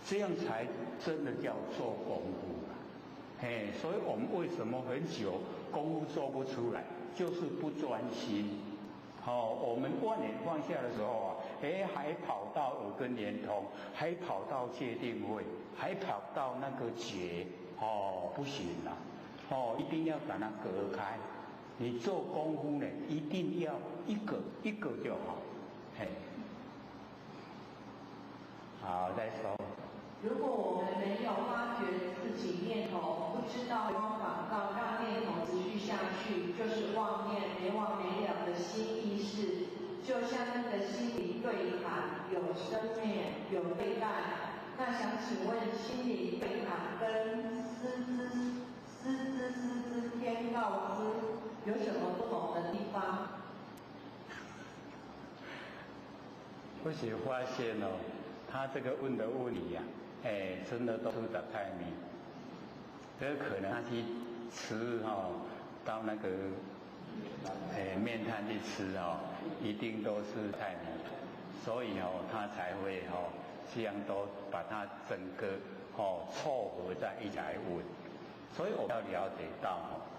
这样才真的叫做功夫所以我们为什么很久功夫做不出来，就是不专心我们万缘放下的时候还跑到耳根圆通，还跑到戒定慧，还跑到那个觉不行一定要把它隔开。你做功夫呢，一定要一个一个就好好，再说如果我们没有发觉自己念头，不知道方法到让念头持续下去，就是妄念没完没了的新意识，就像那个心理对谈，有生灭，有对待。那想请问，心理对谈跟师知天告知有什么不同的地方？或许发现哦，他这个问的问题呀，真的都是的太迷。这可能他去吃到那个面摊去吃一定都是太迷，所以他才会这样都把它整个凑合在一起来问。所以我们要了解到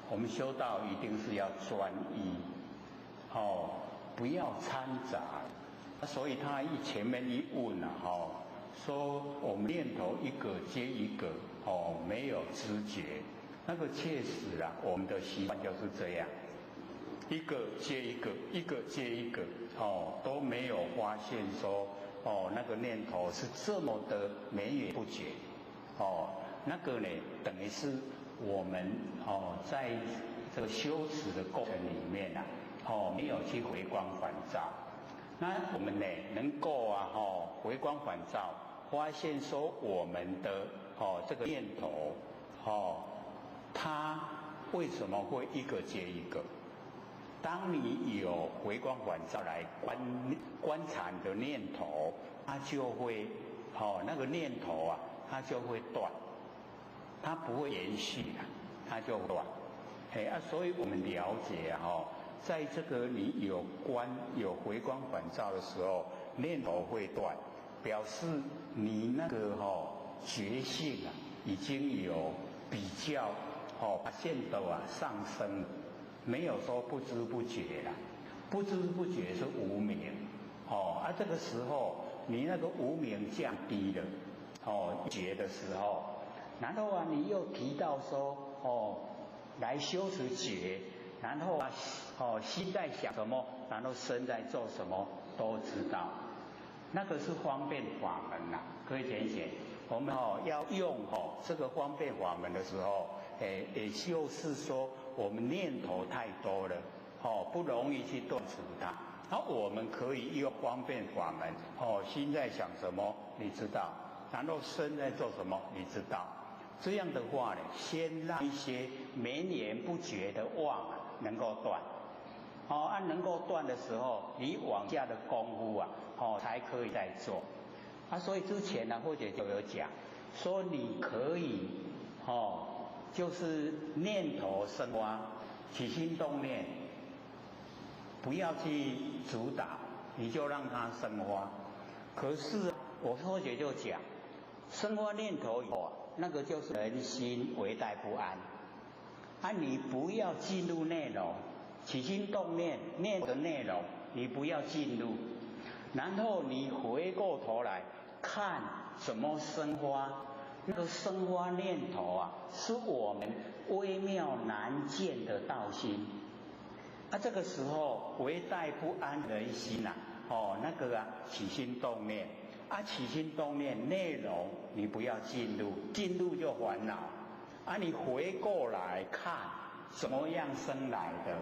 我们修道一定是要专一，不要掺杂。所以他前面一问说我们念头一个接一个没有知觉，那个确实啊，我们的习惯就是这样，一个接一个，一个接一个都没有发现说那个念头是这么的绵延不绝那个呢，等于是我们在这个修持的过程里面啊没有去回光返照。那我们呢，能够回光返照，发现说我们的这个念头它为什么会一个接一个？当你有回光返照来观察你的念头，它就会那个念头啊，它就会断，它不会延续的，它就断。所以我们了解在这个你有回光返照的时候，念头会断，表示你那个觉性啊已经有比较发现的上升，没有说不知不觉了，不知不觉是无明这个时候你那个无明降低了觉的时候，然后你又提到说来修持觉。然后心在想什么，然后身在做什么都知道，那个是方便法门呐。各位贤贤，我们要用这个方便法门的时候，也就是说我们念头太多了，不容易去断除它。然后我们可以用方便法门，心在想什么你知道，然后身在做什么你知道。这样的话呢，先让一些绵延不绝的妄能够断，能够断的时候，你往下的功夫才可以再做。所以之前呢，或者就有讲说，你可以就是念头生发，起心动念，不要去主导，你就让它生发。可是我或者就讲，生发念头以后那个就是人心为待不安。你不要进入内容，起心动念念的内容你不要进入，然后你回过头来看怎么生发。那个生发念头是我们微妙难见的道心。这个时候为待不安人心那个起心动念起心动念内容你不要进入，进入就烦恼。你回过来看怎么样生来的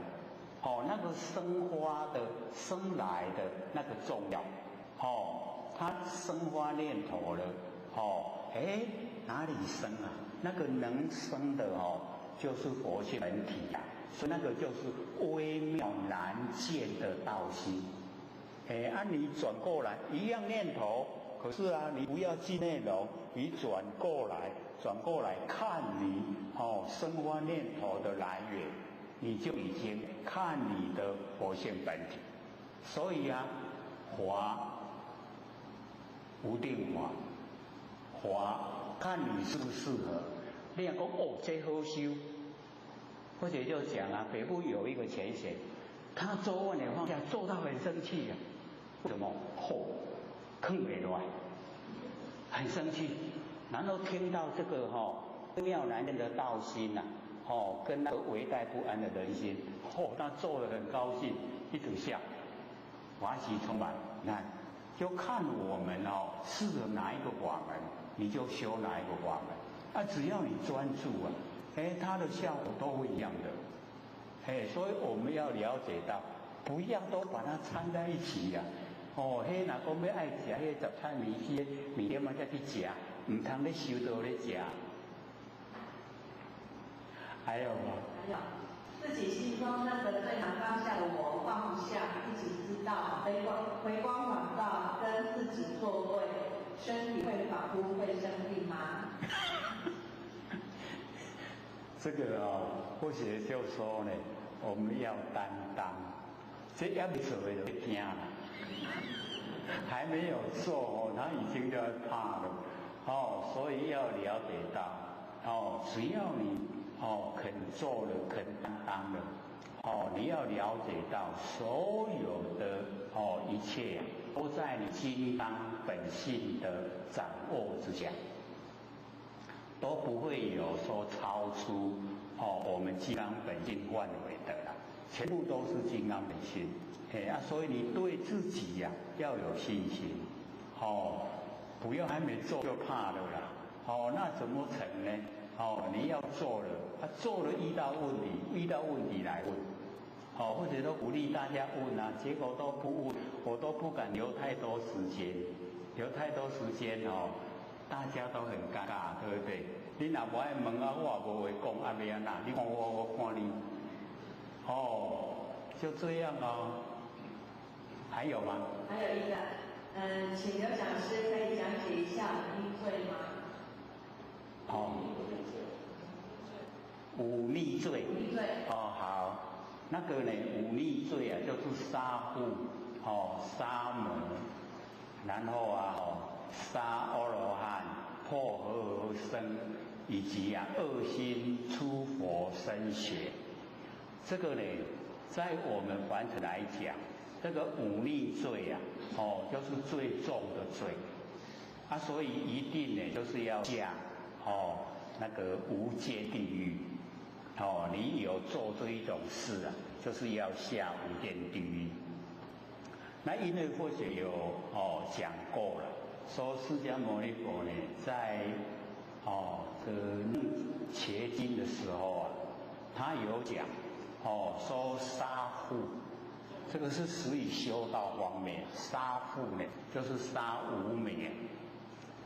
那个生发的生来的那个重要它生发念头了哪里生那个能生的就是佛性本体所以那个就是微妙难见的道心。你转过来一样念头，可是你不要记内容，你转过来看你生发念头的来源，你就已经看你的佛性本体。所以法无定法看你适不适合。你要讲这好修，或者就讲北部有一个前贤，他做万年放下做到很生气为什么坑没来，很生气。然后听到这个妙难见的道心跟那个为待不安的人心他做得很高兴，一直笑，欢喜充满。你看就看我们适合哪一个法门，你就修哪一个法门。只要你专注它的效果都会一样的。所以我们要了解到，不要都把它掺在一起呀。若讲要爱食迄杂菜米线，米点嘛才去食，唔通咧修道咧食。还有吗？还有，自己心中那个最难当下的我放不下，自己知道，回光返照，跟自己作对，身体会仿佛会生病吗？这个或许就说呢，我们要担当，这也没所谓的惊了，还没有做他已经在怕了所以要了解到只要你肯做了，肯担当了你要了解到所有的一切都在你金刚本性的掌握之下。都不会有说超出我们金刚本性范围的啦，全部都是金刚本性。所以你对自己要有信心，不要还没做就怕了啦，那怎么成呢？你要做了，做了遇到问题来问，或者都鼓励大家问结果都不问，我都不敢留太多时间，大家都很尴尬，对不对？你若不爱问我也无话讲，要安怎？你看我看你，就这样还有吗？还有一个，请刘讲师可以讲解一下忤逆罪吗？忤逆罪。忤逆罪。好，那个呢，忤逆罪就是杀父，杀母，然后杀阿罗汉，破和合僧，以及恶心出佛身血。这个呢，在我们凡尘来讲，这个忤逆罪就是最重的罪所以一定呢就是要下那个无间地狱你有做这一种事就是要下无间地狱。那因为或许有讲过了，说释迦牟尼佛呢在切经的时候他有讲说杀父，这个是属于修道方面。杀父呢就是杀无明，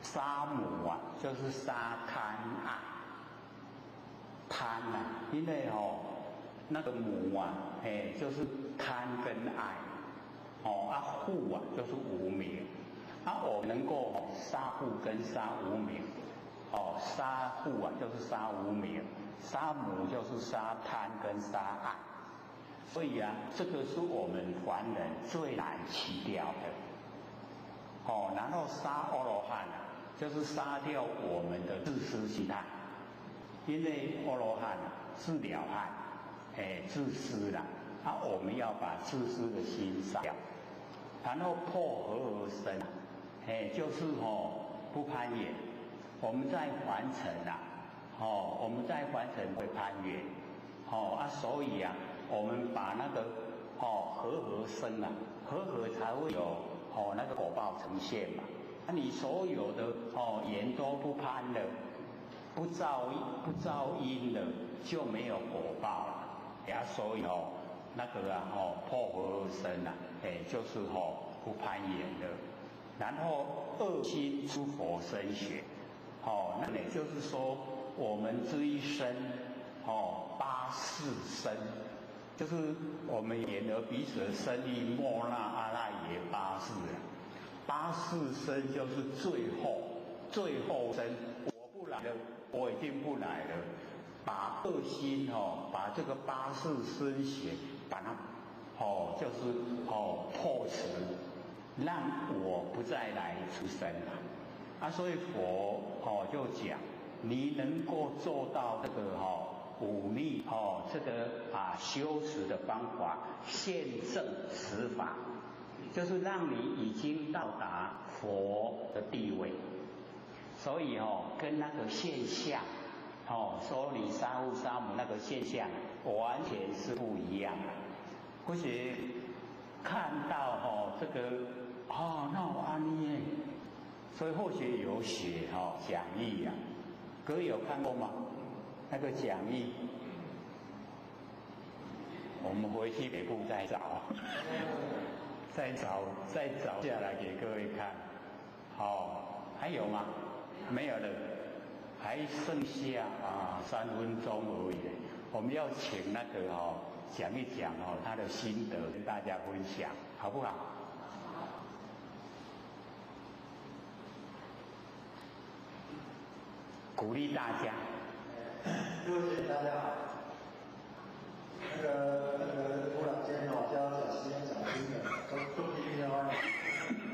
杀母就是杀贪爱。贪因为那个母就是贪跟爱父就是无明我能够杀父跟杀无明杀父就是杀无明，杀母就是杀贪跟杀爱。所以这个是我们凡人最难弃掉的然后杀阿罗汉就是杀掉我们的自私心态，因为阿罗汉是了岸自私我们要把自私的心杀掉。然后破和合僧就是不攀缘。我们在凡尘我们在凡尘会攀缘所以我们把那个和合僧和合才会有那个果报呈现嘛。你所有的缘都不攀了，不造因了，就没有果报了所以那个破和合僧就是不攀缘的。然后恶心出佛身血那也就是说我们这一生八世生，就是我们眼耳鼻舌身意莫那阿赖耶八世八世生就是最后生，我不来了，我已经不来了，把恶心把这个八世生血把它就是破除，让我不再来出生所以佛就讲，你能够做到这个忤逆这个修持的方法，现证持法，就是让你已经到达佛的地位。所以跟那个现象说你杀父杀母那个现象完全是不一样的。或许看到这个哦，那我安尼，所以或许有写讲义呀，各位有看过吗？那个讲义，我们回去北部再找，再找下来给各位看。还有吗？没有了，还剩下3分钟而已。我们要请那个讲一讲他的心得跟大家分享，好不好？鼓励大家。各位姐大家好。突然间叫小西讲经的，都批评的话，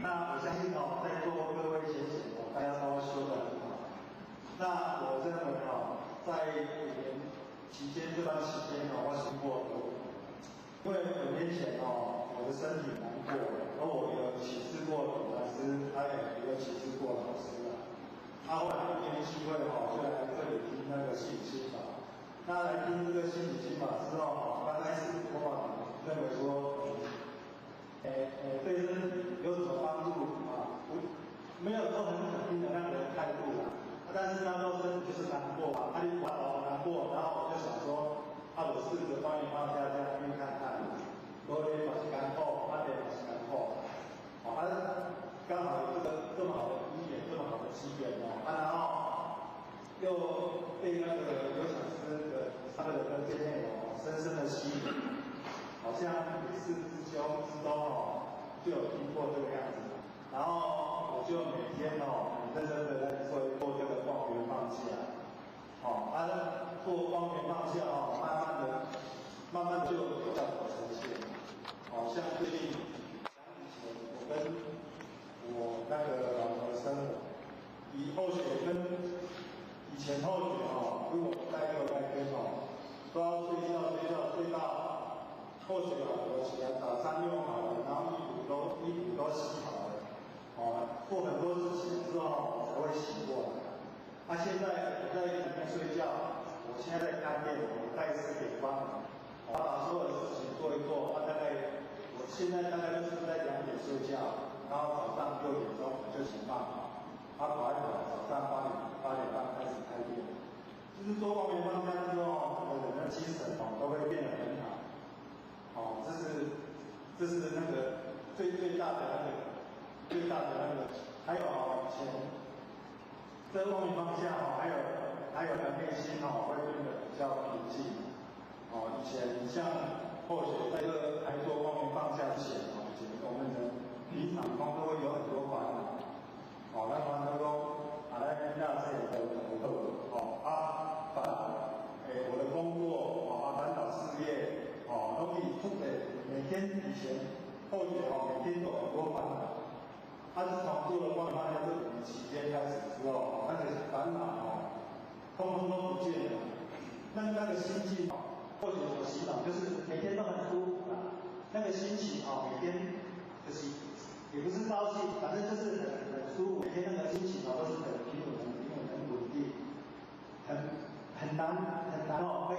那我相信在座各位先生大家都说得很好。那我认为在5年期间这段时间我经过因为5年前我的身体难过，而我有启示过老师，他也有启示过老师后来因为机会就来这里听那个心理心法。那来听这个心理心法之后刚开始我认为说，对身体有什么帮助没有说很肯定的那个态度但是那时候身体就是难过你管难过，然后我就想说，我试着帮你放下这样去看看，多点把是干后，慢点把是干后，刚好有这么好的医院，这么好的机缘然后又被那个刘讲师的他的这些内容深深的吸引，好像每次自修之中就有听过这个样子，然后我就每天很认真的在做这个光源放下，做光源放下慢慢就有效果呈现，像最近我跟我那个老头的生活，以后学跟以前后学如果带6、带天都要睡到后学我起来早餐用好了，然后衣服都洗好了，做很多事情之后才会醒过来。现在我在里面睡觉，我现在在看电脑，带4点半，把所有的事情做一做，我现在大概就是在2点睡觉。然后早上6点钟我就起床，跑一跑，早上8点半开始开店。就是做光源放下之后，整个人的精神都会变得很好。这是那个最大的那个，还有以前这光源放下还有内心会变得比较平静。以前像或许在这个还做光源放下之前，我们的平常都会有很多烦恼，那烦恼说那这里的我的工作烦恼事业都可以出给每天以前后学每天都有很多烦恼，自从做了光源放下这5年期间开始之后，那个烦恼通通都不见了，那个心境或许我洗澡就是每天都很舒服那个心情每天就是也不是高兴，反正就是很舒服，每天那个心情都是很平稳、很稳定，很难会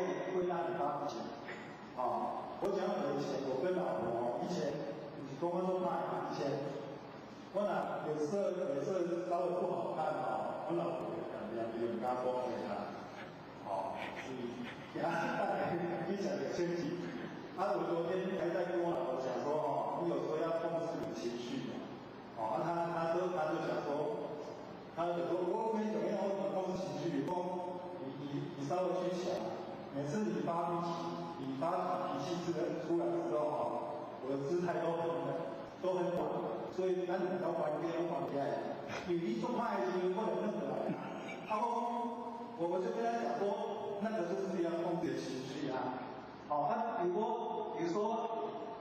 让你发脾气。我讲我以前我跟老婆以前你跟我说以前我有时候稍微不好看我老婆有跟我讲你讲有生气。我昨天还在跟我老婆讲说你有时候要控制你的情绪他就讲说，我没怎么样，我怎么控制情绪？你稍微去想，每次你发脾气出来之后我的姿态都很软，所以咱两条关系你做坏事或者那个我就跟他讲说，那个就是要控制情绪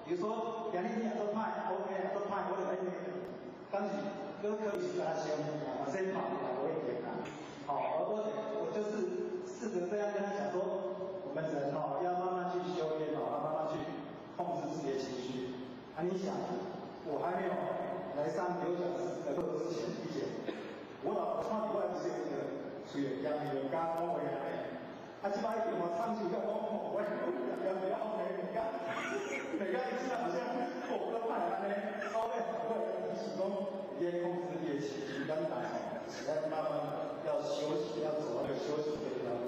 比如说，今日你也做歹 ，OK， 做歹我就来你，但是搁可以是跟他先跑我一点我就是试着这样跟他讲说，我们人要慢慢去修炼要慢慢去控制自己的情绪。你想，我还没有来上刘讲师的课之前，我老婆上礼拜不是有一个水养员刚回来。这摆一我上去要我每个一次好像我都派来呢，稍微很会咱来实在慢慢要休息，要走那个休息这条路。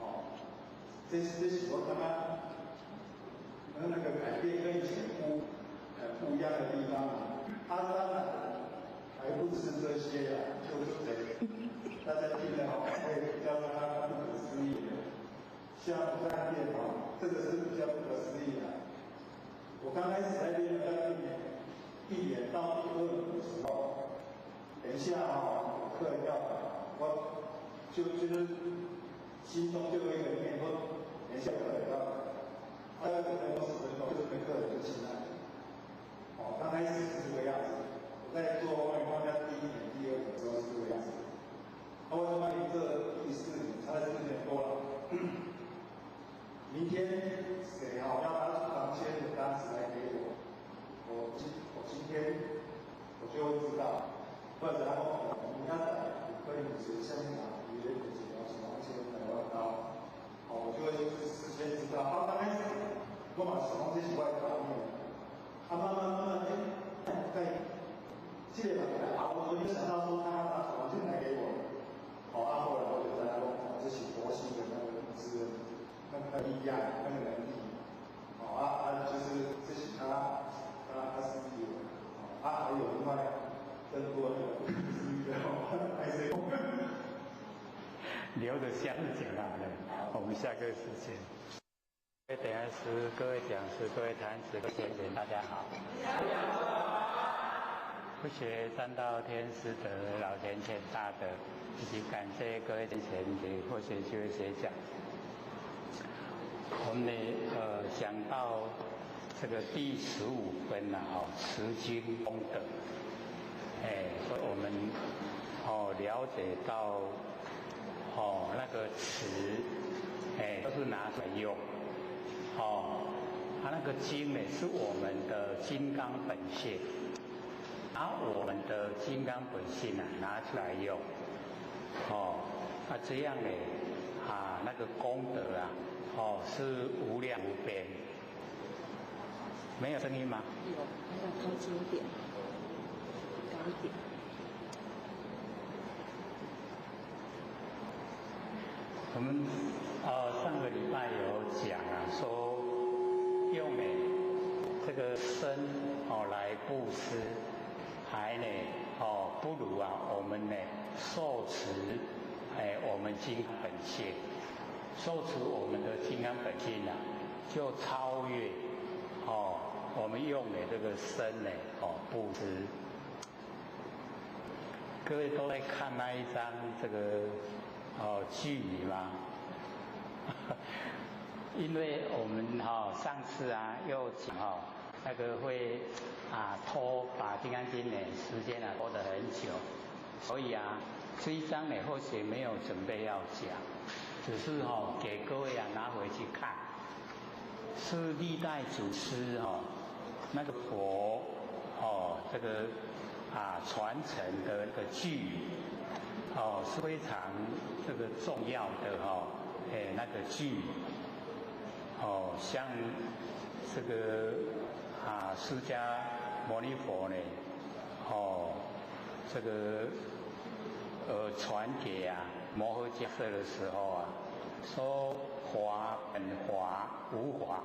哦，这是我刚刚那个改变跟以前不一样的地方啊。当然还不止这些啊，就是大家听了会比较让他不可思议的。像在练这个是比较不可思议的。我刚开始在练1年到2年的时候，等一下课要我就是心中就有一个念头，等一下课要大概5分钟10分钟，这门课就起来。刚开始是这个样子。我在做外语框架第1年、第2年的时候是这个样子。我外语这第4年，差了4年多了。明天谁要拿房间的单子来给我，我今天我就会知道，或者然后你要可以写下面哪里有几条房间的外刀，我就会事先知道。刚开始我把房间是外刀面，慢慢在这个我就想到说他拿房间来给我，后来我就在说这是佛系的那个是。那力量，那个能力，就是这是他是有，还有另外更多的留着下次讲好了，我们下个时间。各位讲师、各位讲师、各位坛子、各位先生，大家好。不学占道天师德，老贤贤大德，以及感谢各位先贤给或学就会学讲。我们讲到这个第15分持经功德，所以我们了解到那个词，都是拿出来用，那个经呢是我们的金刚本性，拿我们的金刚本性拿出来用，这样呢那个功德是无量无边。没有声音吗？有，要靠近一点，高一点。我们上个礼拜有讲说用这个身来布施，还呢不如我们呢受持我们金刚本性。受持我们的金刚本性就超越我们用的这个身呢布施。各位都在看那一张这个剧语吗？因为我们上次又讲那个会把金刚经的时间拖得很久，所以这一章呢或许没有准备要讲。只是给各位拿回去看，是历代祖师那个佛这个传承的那个句语是非常这个重要的那个句语像这个释迦牟尼佛呢这个传给摩诃迦叶的时候说法本法无法，